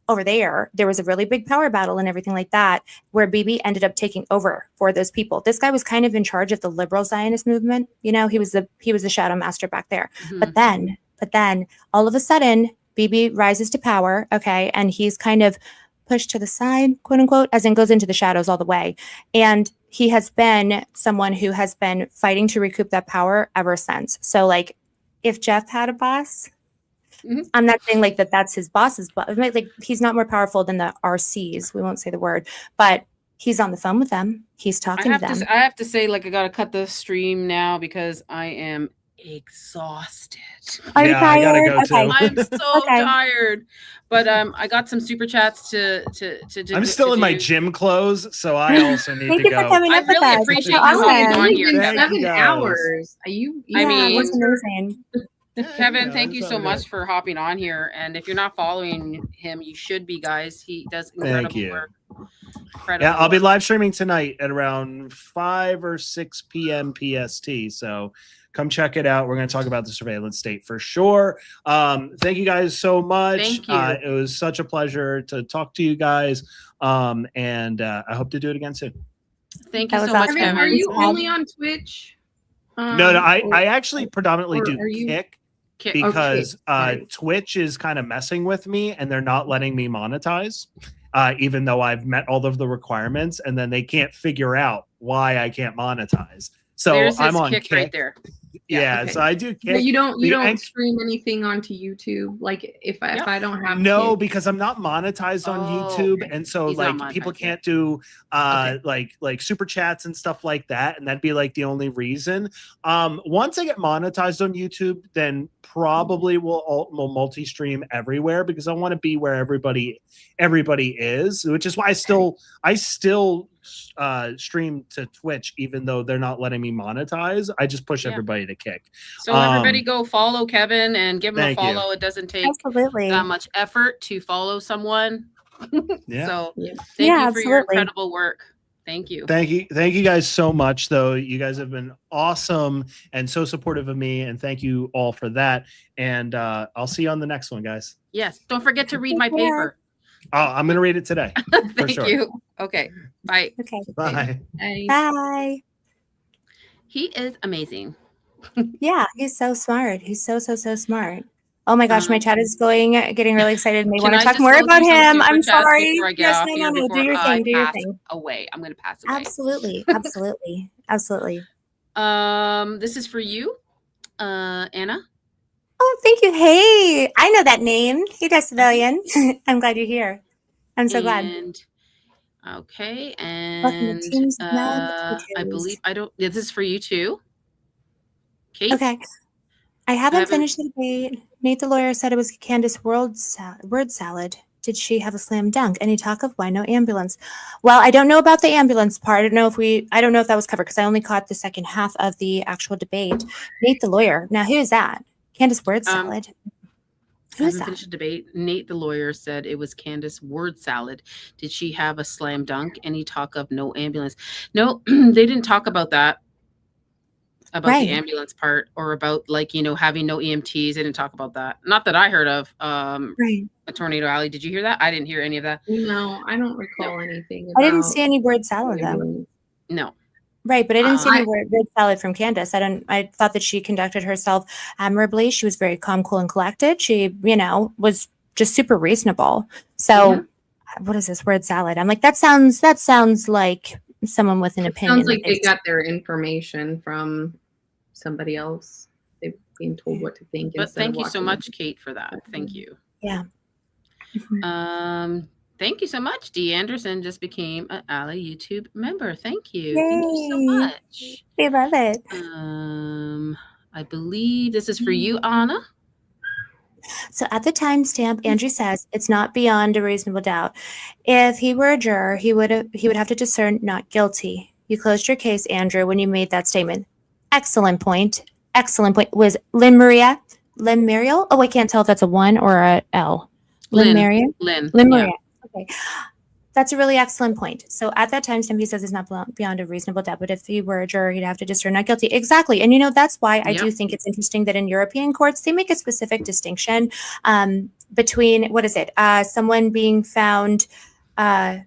Speaker 11: over there was a really big power battle and everything like that, where Bibi ended up taking over for those people. This guy was kind of in charge of the liberal Zionist movement. You know, he was the shadow master back there. But then all of a sudden, Bibi rises to power. Okay. And he's kind of pushed to the side, quote unquote, as in goes into the shadows all the way. And he has been someone who has been fighting to recoup that power ever since. So, like, if Jeff had a boss, I'm not saying like that's his boss's boss. Like, he's not more powerful than the RCs. We won't say the word, but he's on the phone with them. He's talking to them.
Speaker 1: I have to say, like, I got to cut the stream now because I am exhausted.
Speaker 11: Are you tired?
Speaker 17: I gotta go too.
Speaker 1: I'm so tired. But I got some super chats to
Speaker 17: I'm still in my gym clothes, so I also need to go.
Speaker 1: I really appreciate you coming on here.
Speaker 14: 7 hours. I mean,
Speaker 11: that's amazing.
Speaker 1: Kevin, thank you so much for hopping on here. And if you're not following him, you should be, guys. He does incredible work.
Speaker 17: Yeah, I'll be live streaming tonight at around 5 or 6 p.m. PST. So come check it out. We're going to talk about the surveillance state for sure. Thank you guys so much.
Speaker 1: Thank you.
Speaker 17: It was such a pleasure to talk to you guys. And I hope to do it again soon.
Speaker 1: Thank you so much, Kevin.
Speaker 14: Are you only on Twitch?
Speaker 17: No, I actually predominantly do Kick. Because
Speaker 14: right.
Speaker 17: Twitch is kind of messing with me and they're not letting me monetize, even though I've met all of the requirements, and then they can't figure out why I can't monetize. So I'm on Kick
Speaker 1: right there.
Speaker 17: Yeah,
Speaker 14: okay.
Speaker 17: So I do Kick.
Speaker 14: But you don't stream anything onto YouTube, like if I don't have
Speaker 17: no,
Speaker 14: Kick.
Speaker 17: Because I'm not monetized on YouTube, and so like people can't do like super chats and stuff like that, and that'd be like the only reason. Once I get monetized on YouTube, then probably we'll multi-stream everywhere because I want to be where everybody is, which is why I still stream to Twitch even though they're not letting me monetize. I just push everybody to Kick.
Speaker 1: So everybody go follow Kevin and give him a follow. It doesn't take that much effort to follow someone.
Speaker 17: Yeah.
Speaker 1: So thank you for your incredible work. Thank you.
Speaker 17: Thank you guys so much, though. You guys have been awesome and so supportive of me, and thank you all for that. And I'll see you on the next one, guys.
Speaker 1: Yes. Don't forget to read my paper.
Speaker 17: Oh, I'm going to read it today.
Speaker 1: Thank you. Okay. Bye.
Speaker 11: Okay.
Speaker 17: Bye.
Speaker 11: Bye.
Speaker 1: He is amazing.
Speaker 11: Yeah, he's so smart. He's so smart. Oh my gosh, my chat is getting really excited. And they want to talk more about him. I'm sorry. Yes, no. Do your thing. Do your thing.
Speaker 1: Away. I'm going to pass away.
Speaker 11: Absolutely.
Speaker 1: This is for you, Anna.
Speaker 11: Oh, thank you. Hey, I know that name. Hey, Civilian. I'm glad you're here. I'm so glad.
Speaker 1: Okay,
Speaker 11: Welcome
Speaker 1: and
Speaker 11: to Teams Mag
Speaker 1: I believe I don't. This is for you too, Kate.
Speaker 11: Okay. I haven't
Speaker 1: haven't-
Speaker 11: finished the debate. Nate the lawyer said it was Candace word salad. Did she have a slam dunk? Any talk of why no ambulance? Well, I don't know about the ambulance part. I don't know if that was covered because I only caught the second half of the actual debate. Nate the lawyer. Now, who is that? Candace word salad. Who is
Speaker 1: haven't
Speaker 11: that?
Speaker 1: finished the debate. Nate the lawyer said it was Candace word salad. Did she have a slam dunk? Any talk of no ambulance? No, they didn't talk about that. About
Speaker 11: Right.
Speaker 1: the ambulance part or about having no EMTs. They didn't talk about that. Not that I heard of.
Speaker 11: Right.
Speaker 1: A Tornado Alley. Did you hear that? I didn't hear any of that.
Speaker 14: No, I don't recall anything.
Speaker 11: I didn't
Speaker 14: about
Speaker 11: see any word salad though.
Speaker 14: ambulance.
Speaker 1: No.
Speaker 11: Right, but I didn't see any
Speaker 1: I-
Speaker 11: word salad from Candace. I thought that she conducted herself admirably. She was very calm, cool, and collected. She, was just super reasonable. So, what is this word salad? I'm like, that sounds like someone with an opinion.
Speaker 14: Sounds like
Speaker 11: that
Speaker 14: they got their information from somebody else. They've been told what to think.
Speaker 1: But
Speaker 14: instead of
Speaker 1: thank you so
Speaker 14: watching
Speaker 1: much,
Speaker 14: it.
Speaker 1: Kate, for that. Thank you.
Speaker 11: Yeah.
Speaker 1: Thank you so much. D. Anderson just became an Ally YouTube member. Thank you. Thank you so
Speaker 11: Yay.
Speaker 1: much.
Speaker 11: We love it.
Speaker 1: I believe this is for you, Anna.
Speaker 11: So at the timestamp, Andrew says it's not beyond a reasonable doubt. If he were a juror, he would have to discern not guilty. You closed your case, Andrew, when you made that statement. Excellent point. Excellent point. Was Lynn Muriel? Oh, I can't tell if that's a 1 or a L. Lynn Maria?
Speaker 1: Lynn.
Speaker 11: Lynn
Speaker 1: yeah.
Speaker 11: Maria. Okay. That's a really excellent point. So at that time, he says it's not beyond a reasonable doubt, but if he were a juror, he'd have to discern not guilty. Exactly. And that's why I do think it's interesting that in European courts, they make a specific distinction between, someone being found, not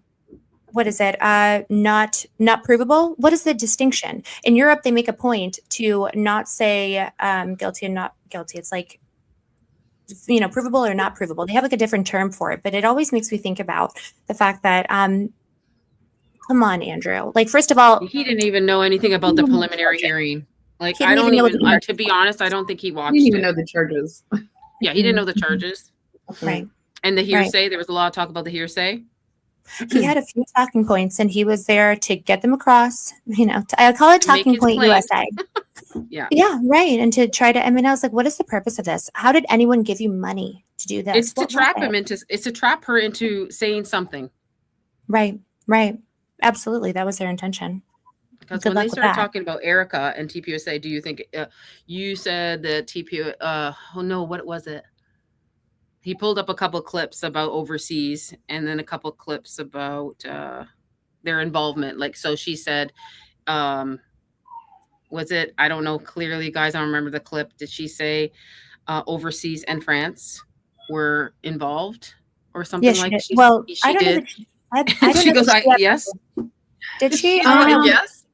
Speaker 11: provable. What is the distinction? In Europe, they make a point to not say guilty and not guilty. It's like, provable or not provable. They have like a different term for it, but it always makes me think about the fact that, come on, Andrew. Like, first of all,
Speaker 1: He didn't even know anything about the preliminary hearing. Like,
Speaker 11: He
Speaker 1: I
Speaker 11: didn't
Speaker 1: don't
Speaker 11: even know
Speaker 1: even,
Speaker 11: what the
Speaker 1: to be honest, I don't think he watched
Speaker 14: He didn't even
Speaker 1: it.
Speaker 14: know the charges.
Speaker 1: Yeah, he didn't know the charges.
Speaker 11: right.
Speaker 1: And the
Speaker 11: Right.
Speaker 1: hearsay, there was a lot of talk about the hearsay.
Speaker 11: He had a few talking points and he was there to get them across, I call it
Speaker 1: To make
Speaker 11: talking
Speaker 1: his
Speaker 11: point
Speaker 1: claims.
Speaker 11: USA.
Speaker 1: Yeah.
Speaker 11: Yeah, right. And to try to, I was like, what is the purpose of this? How did anyone give you money to do this?
Speaker 1: It's to
Speaker 11: What was
Speaker 1: trap
Speaker 11: it?
Speaker 1: him it's to trap her into saying something.
Speaker 11: Right. Absolutely. That was their intention.
Speaker 1: Because
Speaker 11: Good
Speaker 1: when
Speaker 11: luck
Speaker 1: they
Speaker 11: with
Speaker 1: started
Speaker 11: that.
Speaker 1: talking about Erica and TPUSA, do you think you said that what was it? He pulled up a couple clips about overseas and then a couple clips about their involvement. Like, so she said, was it, I don't know clearly, guys, I don't remember the clip. Did she say overseas and France were involved or something
Speaker 11: Yeah,
Speaker 1: like
Speaker 11: did.
Speaker 1: she,
Speaker 11: well,
Speaker 1: she
Speaker 11: I don't know
Speaker 1: did?
Speaker 11: that I don't
Speaker 1: She
Speaker 11: know
Speaker 1: goes,
Speaker 11: that she had-
Speaker 1: yes.
Speaker 11: Did she? I don't know.
Speaker 1: Yes.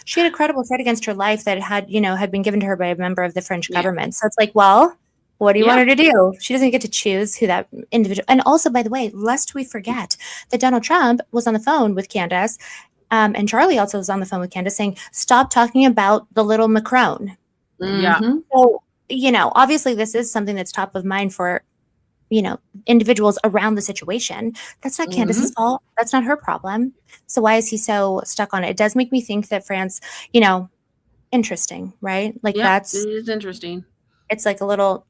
Speaker 11: She had a credible threat against her life that had been given to her by a member of the French government. So it's like, well, what do you want her to do? She doesn't get to choose who that individual. And also, by the way, lest we forget that Donald Trump was on the phone with Candace, and Charlie also was on the phone with Candace saying, "Stop talking about the little Macron."
Speaker 1: Yeah.
Speaker 11: So obviously, this is something that's top of mind for individuals around the situation. That's not Candace's fault. That's not her problem. So why is he so stuck on it? It does make me think that France, interesting, right? Like
Speaker 1: Yeah,
Speaker 11: it
Speaker 1: is interesting.
Speaker 11: it's like a little,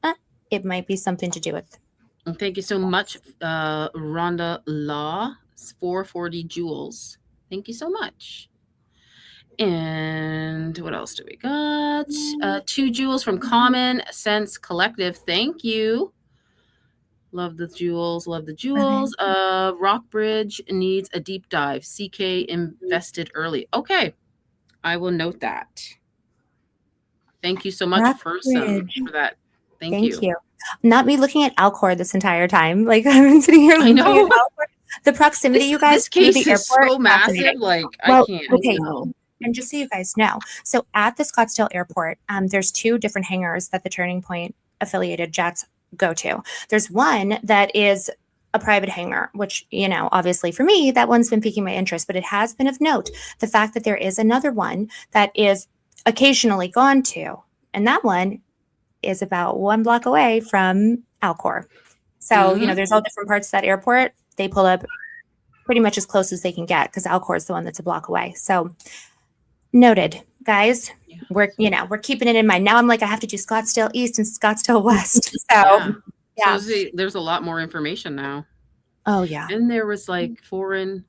Speaker 11: it might be something to do with.
Speaker 1: And thank you so much, Rhonda Law, 440 Joules. Thank you so much. And what else do we got? 2 Joules from Common Sense Collective. Thank you. Love the jewels. Love the jewels. Rockbridge needs a deep dive. CK invested early. Okay. I will note that. Thank you so much for that. Thank you.
Speaker 11: Not me looking at Alcor this entire time. Like I've been sitting here looking at
Speaker 1: know.
Speaker 11: Alcor. The proximity, you guys,
Speaker 1: This case
Speaker 11: to the
Speaker 1: is
Speaker 11: airport,
Speaker 1: so massive.
Speaker 11: fascinating.
Speaker 1: Like,
Speaker 11: Well,
Speaker 1: I can't.
Speaker 11: okay. And just so you guys know, so at the Scottsdale airport, there's 2 different hangars that the Turning Point affiliated jets go to. There's one that is a private hangar, which, obviously for me, that one's been piquing my interest, but it has been of note the fact that there is another one that is occasionally gone to, and that one is about 1 block away from Alcor. So, there's all different parts of that airport. They pull up pretty much as close as they can get because Alcor is the one that's a block away. So noted, guys. We're keeping it in mind. Now I'm like, I have to do Scottsdale East and Scottsdale West. So
Speaker 1: So there's a lot more information now.
Speaker 11: Oh yeah.
Speaker 1: And there was like foreign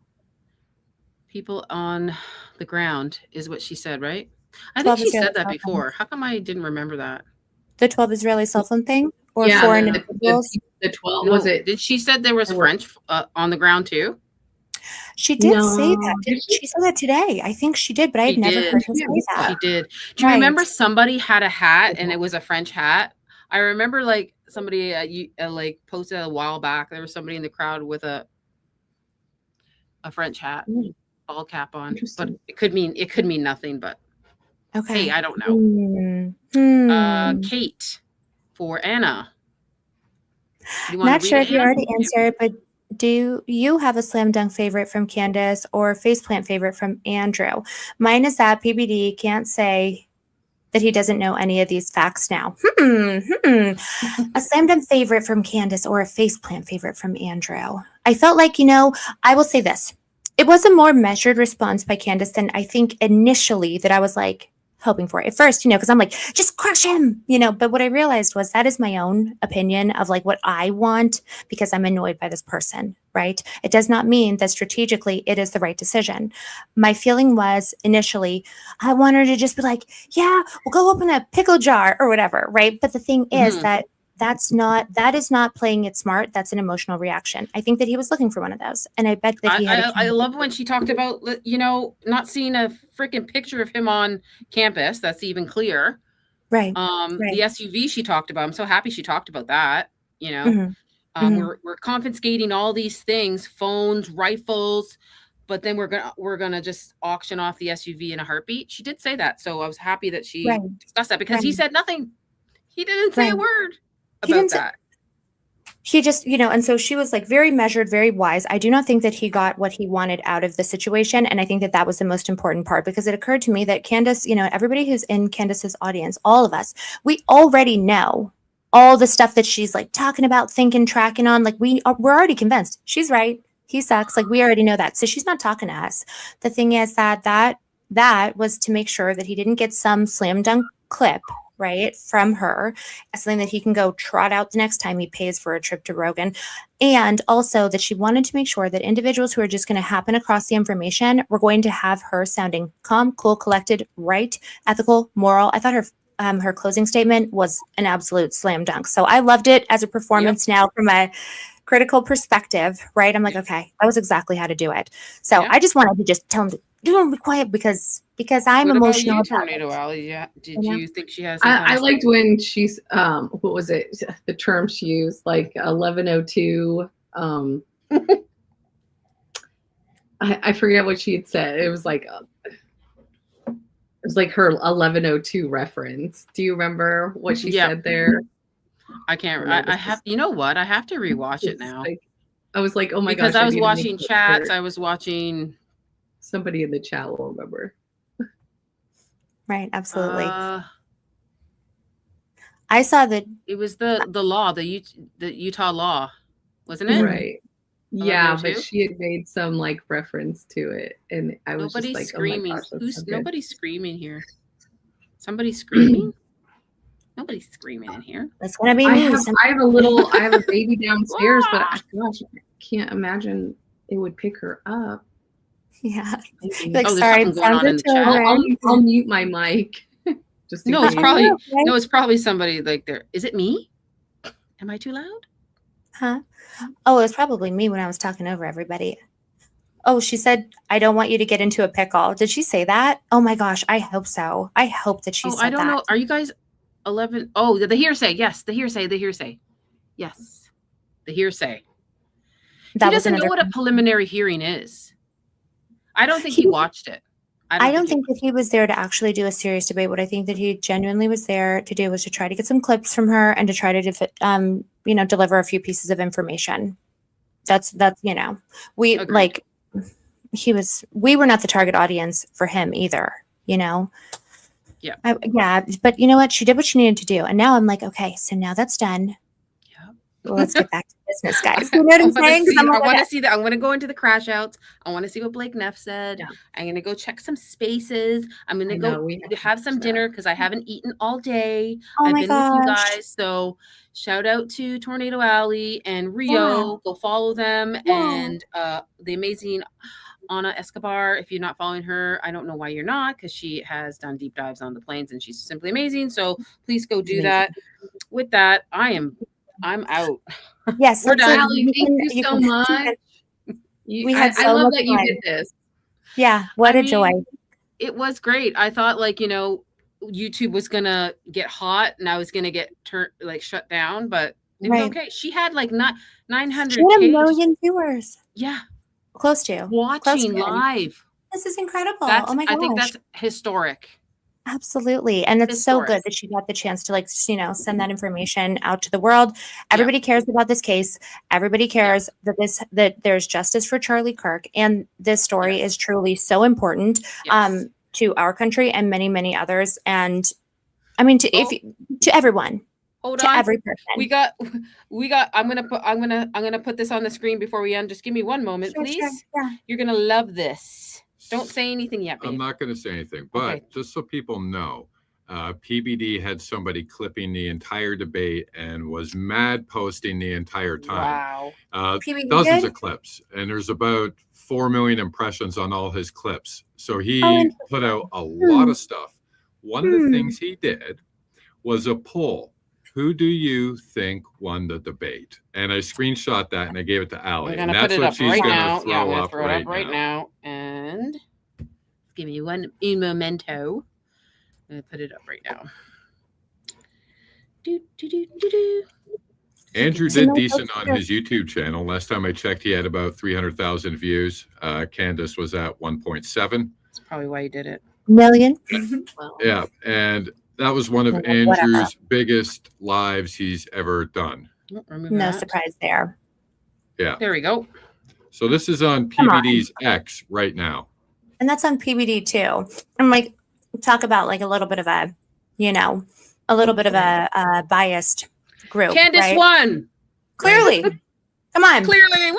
Speaker 1: people on the ground, is what she said, right? I think
Speaker 11: 12
Speaker 1: she
Speaker 11: Israeli
Speaker 1: said that
Speaker 11: cell
Speaker 1: before.
Speaker 11: phones.
Speaker 1: How come I didn't remember that?
Speaker 11: The 12 Israeli cell phone thing, or
Speaker 14: Yeah,
Speaker 11: foreign
Speaker 14: the-
Speaker 11: individuals.
Speaker 14: The 12
Speaker 1: No,
Speaker 14: was it?
Speaker 1: Did she said there was French on the ground too?
Speaker 11: She did say
Speaker 14: No.
Speaker 11: that. She said that today. I think she did, but I had
Speaker 1: She
Speaker 11: never
Speaker 1: did.
Speaker 11: heard her say that.
Speaker 1: She did. Do you
Speaker 11: Right.
Speaker 1: remember somebody had a hat and it was a French hat? I remember like somebody like posted a while back. There was somebody in the crowd with a French hat, ball cap on, but it could mean nothing. But
Speaker 11: Okay.
Speaker 1: hey, I don't know.
Speaker 11: Hmm.
Speaker 1: Kate for Anna. You wanna
Speaker 11: Not
Speaker 1: read
Speaker 11: sure
Speaker 1: it,
Speaker 11: if you
Speaker 1: Anne?
Speaker 11: already answered, but do you have a slam dunk favorite from Candace or faceplant favorite from Andrew? Mine is that PBD can't say that he doesn't know any of these facts now. A slam dunk favorite from Candace or a faceplant favorite from Andrew. I felt like, I will say this. It was a more measured response by Candace than I think initially that I was like hoping for at first, because I'm like, just crush him, but what I realized was that is my own opinion of like what I want because I'm annoyed by this person, right? It does not mean that strategically it is the right decision. My feeling was initially, I want her to just be like, yeah, we'll go open a pickle jar or whatever, right? But the thing is that is not playing it smart. That's an emotional reaction. I think that he was looking for one of those. And I bet that he had
Speaker 1: I love when she talked about, not seeing a freaking picture of him on campus. That's even clear.
Speaker 11: Right.
Speaker 1: The SUV she talked about. I'm so happy she talked about that. We're confiscating all these things, phones, rifles, but then we're gonna just auction off the SUV in a heartbeat. She did say that. So I was happy that she discussed that because he said nothing. He didn't say a word about that.
Speaker 11: He just, and so she was like very measured, very wise. I do not think that he got what he wanted out of the situation. And I think that that was the most important part because it occurred to me that Candace, everybody who's in Candace's audience, all of us, we already know all the stuff that she's like talking about, thinking, tracking on. Like we're already convinced she's right. He sucks. Like we already know that. So she's not talking to us. The thing is that was to make sure that he didn't get some slam dunk clip, right, from her, as something that he can go trot out the next time he pays for a trip to Rogan. And also that she wanted to make sure that individuals who are just going to happen across the information were going to have her sounding calm, cool, collected, right, ethical, moral. I thought her closing statement was an absolute slam dunk. So I loved it as a performance now from a critical perspective, right? I'm like, okay, that was exactly how to do it. So I just wanted to just tell him to be quiet because I'm
Speaker 1: What
Speaker 11: emotional.
Speaker 1: about you, Tornado Alley? Yeah. Did you think she has?
Speaker 14: I liked when she's what was it? The term she used, like 1102. I forget what she had said. It was like her 1102 reference. Do you remember what she said there?
Speaker 1: I can't. I have. You know what? I have to rewatch it now.
Speaker 14: I was like, oh my gosh!
Speaker 1: Because I was
Speaker 14: need to make
Speaker 1: watching
Speaker 14: sure.
Speaker 1: chats. I was watching.
Speaker 14: Somebody in the chat will remember.
Speaker 11: Right, absolutely. I saw that
Speaker 1: it was the law, the Utah law, wasn't it?
Speaker 14: Right. Yeah, but
Speaker 1: 1102?
Speaker 14: she had made some like reference to it, and I was
Speaker 1: Nobody's
Speaker 14: just like,
Speaker 1: screaming.
Speaker 14: oh my gosh, that's so good.
Speaker 1: Nobody's screaming here? Somebody's screaming? Nobody's screaming in here.
Speaker 11: That's gonna be
Speaker 14: I
Speaker 11: me.
Speaker 14: have a baby downstairs, but gosh, I can't imagine it would pick her up.
Speaker 11: Yeah.
Speaker 14: Maybe.
Speaker 11: Like,
Speaker 1: there's
Speaker 11: sorry,
Speaker 1: something going on in the chat.
Speaker 14: I'll mute my mic. Just in
Speaker 1: No, it's
Speaker 14: case.
Speaker 1: probably somebody like there. Is it me? Am I too loud?
Speaker 11: Huh? Oh, it was probably me when I was talking over everybody. Oh, she said, I don't want you to get into a pickle. Did she say that? Oh my gosh, I hope so. I hope that she said that.
Speaker 1: I don't know. Are you guys 11? Oh, the hearsay. Yes, the hearsay. Yes, the hearsay.
Speaker 11: That
Speaker 1: He
Speaker 11: was
Speaker 1: doesn't know
Speaker 11: another
Speaker 1: what a preliminary hearing is. I don't think he watched it.
Speaker 11: I don't think that he was there to actually do a serious debate. What I think that he genuinely was there to do was to try to get some clips from her and to try to deliver a few pieces of information. That's we
Speaker 1: Agreed.
Speaker 11: like we were not the target audience for him either,
Speaker 1: Yeah.
Speaker 11: but you know what? She did what she needed to do. And now I'm like, okay, so now that's done.
Speaker 1: Yeah.
Speaker 11: Well, let's get back to business, guys. You know what I'm saying? 'Cause I'm
Speaker 1: I
Speaker 11: like,
Speaker 1: want
Speaker 11: okay.
Speaker 1: to see that. I'm going to go into the crash outs. I want to see what Blake Neff said. I'm going to go check some spaces. I'm going to
Speaker 14: I
Speaker 1: go
Speaker 14: know, we
Speaker 1: have some dinner because I haven't eaten all day.
Speaker 11: Oh
Speaker 1: I've
Speaker 11: my
Speaker 1: been with you
Speaker 11: gosh.
Speaker 1: guys. So shout out to Tornado Alley and Rio.
Speaker 11: Yeah.
Speaker 1: Go follow them.
Speaker 11: Yeah.
Speaker 1: And the amazing Ana Escobar. If you're not following her, I don't know why you're not, because she has done deep dives on the planes and she's simply amazing. So please go do that. With that, I'm out.
Speaker 11: Yes,
Speaker 1: We're done.
Speaker 14: Allie, thank you so much.
Speaker 11: We had
Speaker 14: I
Speaker 11: so
Speaker 14: love
Speaker 11: much
Speaker 14: that you
Speaker 11: fun.
Speaker 14: did this.
Speaker 11: Yeah, what
Speaker 1: I
Speaker 11: a joy.
Speaker 1: mean, it was great. I thought, like, you know, YouTube was gonna get hot and I was gonna get shut down, but it was
Speaker 11: Right.
Speaker 1: okay. She had like 900
Speaker 11: She had a
Speaker 1: K
Speaker 11: million viewers.
Speaker 1: Yeah,
Speaker 11: Close to.
Speaker 1: watching
Speaker 11: to.
Speaker 1: live.
Speaker 11: This is incredible.
Speaker 1: That's
Speaker 11: Oh my gosh.
Speaker 1: I think that's historic.
Speaker 11: Absolutely. And it's so
Speaker 1: Historic.
Speaker 11: good that she got the chance to, like, you know, send that information out to the world. Everybody cares about this case. Everybody cares that there's justice for Charlie Kirk. And this story is truly so important to our country and many, many others. And I mean, to everyone.
Speaker 1: Hold
Speaker 11: to
Speaker 1: on.
Speaker 11: every person.
Speaker 1: We got I'm gonna put this on the screen before we end. Just give me one moment,
Speaker 11: Sure,
Speaker 1: please.
Speaker 11: sure, yeah.
Speaker 1: You're gonna love this. Don't say anything yet, babe.
Speaker 4: I'm not going to say anything, but just so people know, PBD had somebody clipping the entire debate and was mad posting the entire time.
Speaker 1: Wow.
Speaker 11: PBD
Speaker 4: Dozens
Speaker 11: did?
Speaker 4: of clips, and there's about 4 million impressions on all his clips. So he put out a lot of stuff. One of the things he did was a poll. Who do you think won the debate? And I screenshot that and I gave it to Allie.
Speaker 1: We're
Speaker 4: And
Speaker 1: gonna put
Speaker 4: that's
Speaker 1: it
Speaker 4: what
Speaker 1: up
Speaker 4: she's
Speaker 1: right
Speaker 4: going
Speaker 1: now.
Speaker 4: to
Speaker 1: Yeah, I'm
Speaker 4: throw
Speaker 1: gonna
Speaker 4: up
Speaker 1: throw it
Speaker 4: right
Speaker 1: up right now. And give me un momento. I'm gonna put it up right now. Do, do, do, do, do.
Speaker 4: Andrew did decent on his YouTube channel. Last time I checked, he had about 300,000 views. Candace was at 1.7.
Speaker 1: That's probably why you did it.
Speaker 11: Million.
Speaker 4: Yeah, and that was one of
Speaker 11: Whatever.
Speaker 4: Andrew's biggest lives he's ever done.
Speaker 1: Remove
Speaker 11: No
Speaker 1: that.
Speaker 11: surprise there.
Speaker 4: Yeah.
Speaker 1: There we go.
Speaker 4: So this is on
Speaker 11: Come on.
Speaker 4: PBD's X right now.
Speaker 11: And that's on PBD too. I'm like, talk about like a little bit of a, you know, a little bit of a biased group.
Speaker 1: Candace
Speaker 11: right?
Speaker 1: won.
Speaker 11: Clearly. Come on.
Speaker 1: Clearly. Woo!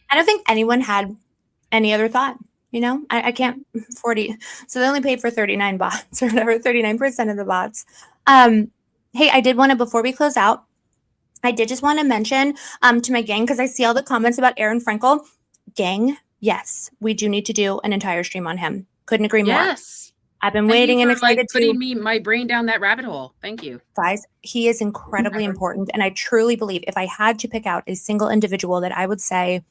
Speaker 11: I don't think anyone had any other thought. You know, I can't 40. So they only paid for 39 bots or whatever, 39% of the bots. Hey, I did want to, before we close out, I did just want to mention to my gang, because I see all the comments about Aaron Frankel. Gang, yes, we do need to do an entire stream on him. Couldn't agree more.
Speaker 1: Yes.
Speaker 11: I've been
Speaker 1: Thank you
Speaker 11: waiting and
Speaker 1: for,
Speaker 11: excited
Speaker 1: like, putting
Speaker 11: to.
Speaker 1: my brain down that rabbit hole. Thank you.
Speaker 11: Guys, he is incredibly important. And I truly believe if I had to pick out a single individual that I would say,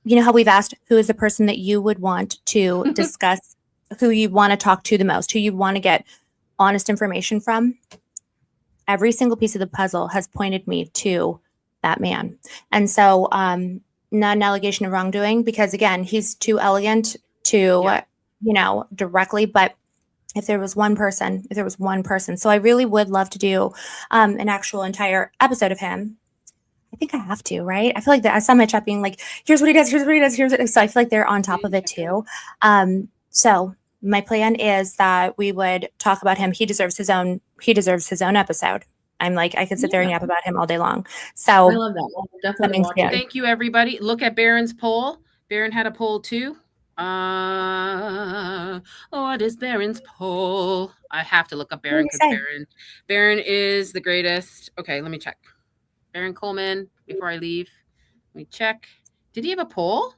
Speaker 11: you know how we've asked who is the person that you would want to discuss, who you want to talk to the most, who you want to get honest information from? Every single piece of the puzzle has pointed me to that man. And so not an allegation of wrongdoing, because again, he's too elegant to, you know, directly, but if there was one person. So I really would love to do an actual entire episode of him. I think I have to, right? I feel like that I saw my chat being like, here's what he does, here's what he does, here's what. So I feel like they're on top of it too. So my plan is that we would talk about him. He deserves his own episode. I'm like, I could sit there and yap about him all day long. So
Speaker 14: I love that. I'll definitely watch it.
Speaker 1: Thank you, everybody. Look at Baron's poll. Baron had a poll too. What is Baron's poll? I have to look up Baron because Baron is the greatest. Okay, let me check. Baron Coleman, before I leave, let me check. Did he have a poll?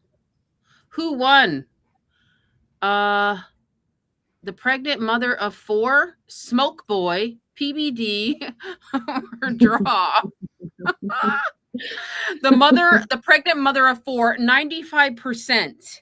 Speaker 1: Who won? The pregnant mother of 4, Smoke Boy, PBD, or Draw. The pregnant mother of 4, 95%.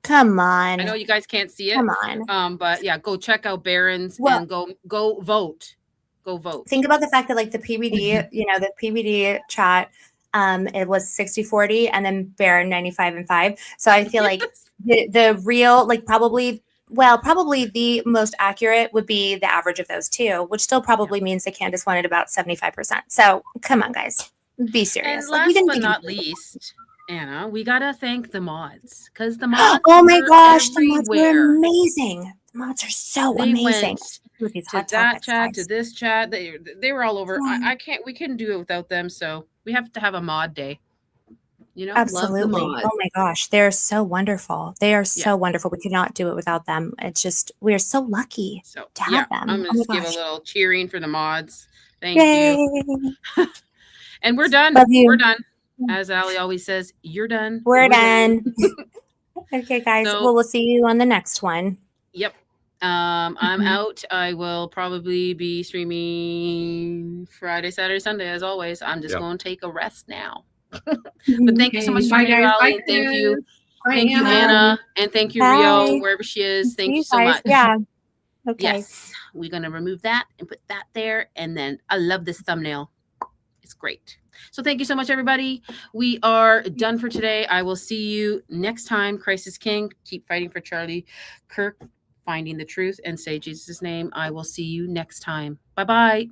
Speaker 11: Come on.
Speaker 1: I know you guys can't see it.
Speaker 11: Come on.
Speaker 1: But yeah, go check out Baron's and go vote. Go vote.
Speaker 11: Think about the fact that like the PBD, you know, the PBD chat, it was 60-40 and then Baron 95-5. So I feel like the real, like probably the most accurate would be the average of those two, which still probably means that Candace wanted about 75%. So come on, guys, be serious.
Speaker 1: And
Speaker 11: Like,
Speaker 1: last but not least, Anna, we gotta thank the mods, because the mods.
Speaker 11: Oh my
Speaker 1: were
Speaker 11: gosh, the mods were
Speaker 1: everywhere.
Speaker 11: amazing. The mods are so
Speaker 1: They
Speaker 11: amazing.
Speaker 1: went to that chat, to this chat. They were all over. We couldn't do it without them. So We have to have a mod day. You know,
Speaker 11: Absolutely.
Speaker 14: mods.
Speaker 11: Oh my gosh, they're so wonderful. They are so wonderful. We could not do it without them. It's just we're so lucky
Speaker 1: So
Speaker 11: to
Speaker 1: yeah,
Speaker 11: have them.
Speaker 1: I'm
Speaker 11: Oh
Speaker 1: gonna
Speaker 11: my
Speaker 1: just give a
Speaker 11: gosh.
Speaker 1: little cheering for the mods. Thank
Speaker 11: Yay.
Speaker 1: you. And we're done.
Speaker 11: Love you.
Speaker 1: We're done. As Ali always says, you're done.
Speaker 11: We're done. Okay, guys.
Speaker 1: So-
Speaker 11: Well, we'll see you on the next one.
Speaker 1: Yep. I'm
Speaker 11: Mhm.
Speaker 1: out. I will probably be streaming Friday, Saturday, Sunday, as always. I'm just
Speaker 4: Yep.
Speaker 1: going to take a rest now. But thank you so much for
Speaker 14: Bye,
Speaker 1: joining,
Speaker 14: guys.
Speaker 1: Raleigh,
Speaker 14: Bye,
Speaker 1: and thank you.
Speaker 14: Chris. Bye,
Speaker 1: Thank you,
Speaker 14: Anna.
Speaker 1: Anna. And thank you,
Speaker 11: Bye.
Speaker 1: Rio, wherever she is. Thank you so
Speaker 11: guys.
Speaker 1: much.
Speaker 11: Yeah. Okay.
Speaker 1: Yes. We're going to remove that and put that there. And then I love this thumbnail. It's great. So thank you so much, everybody. We are done for today. I will see you next time. Christ is King. Keep fighting for Charlie Kirk, finding the truth, and say Jesus' name. I will see you next time. Bye-bye.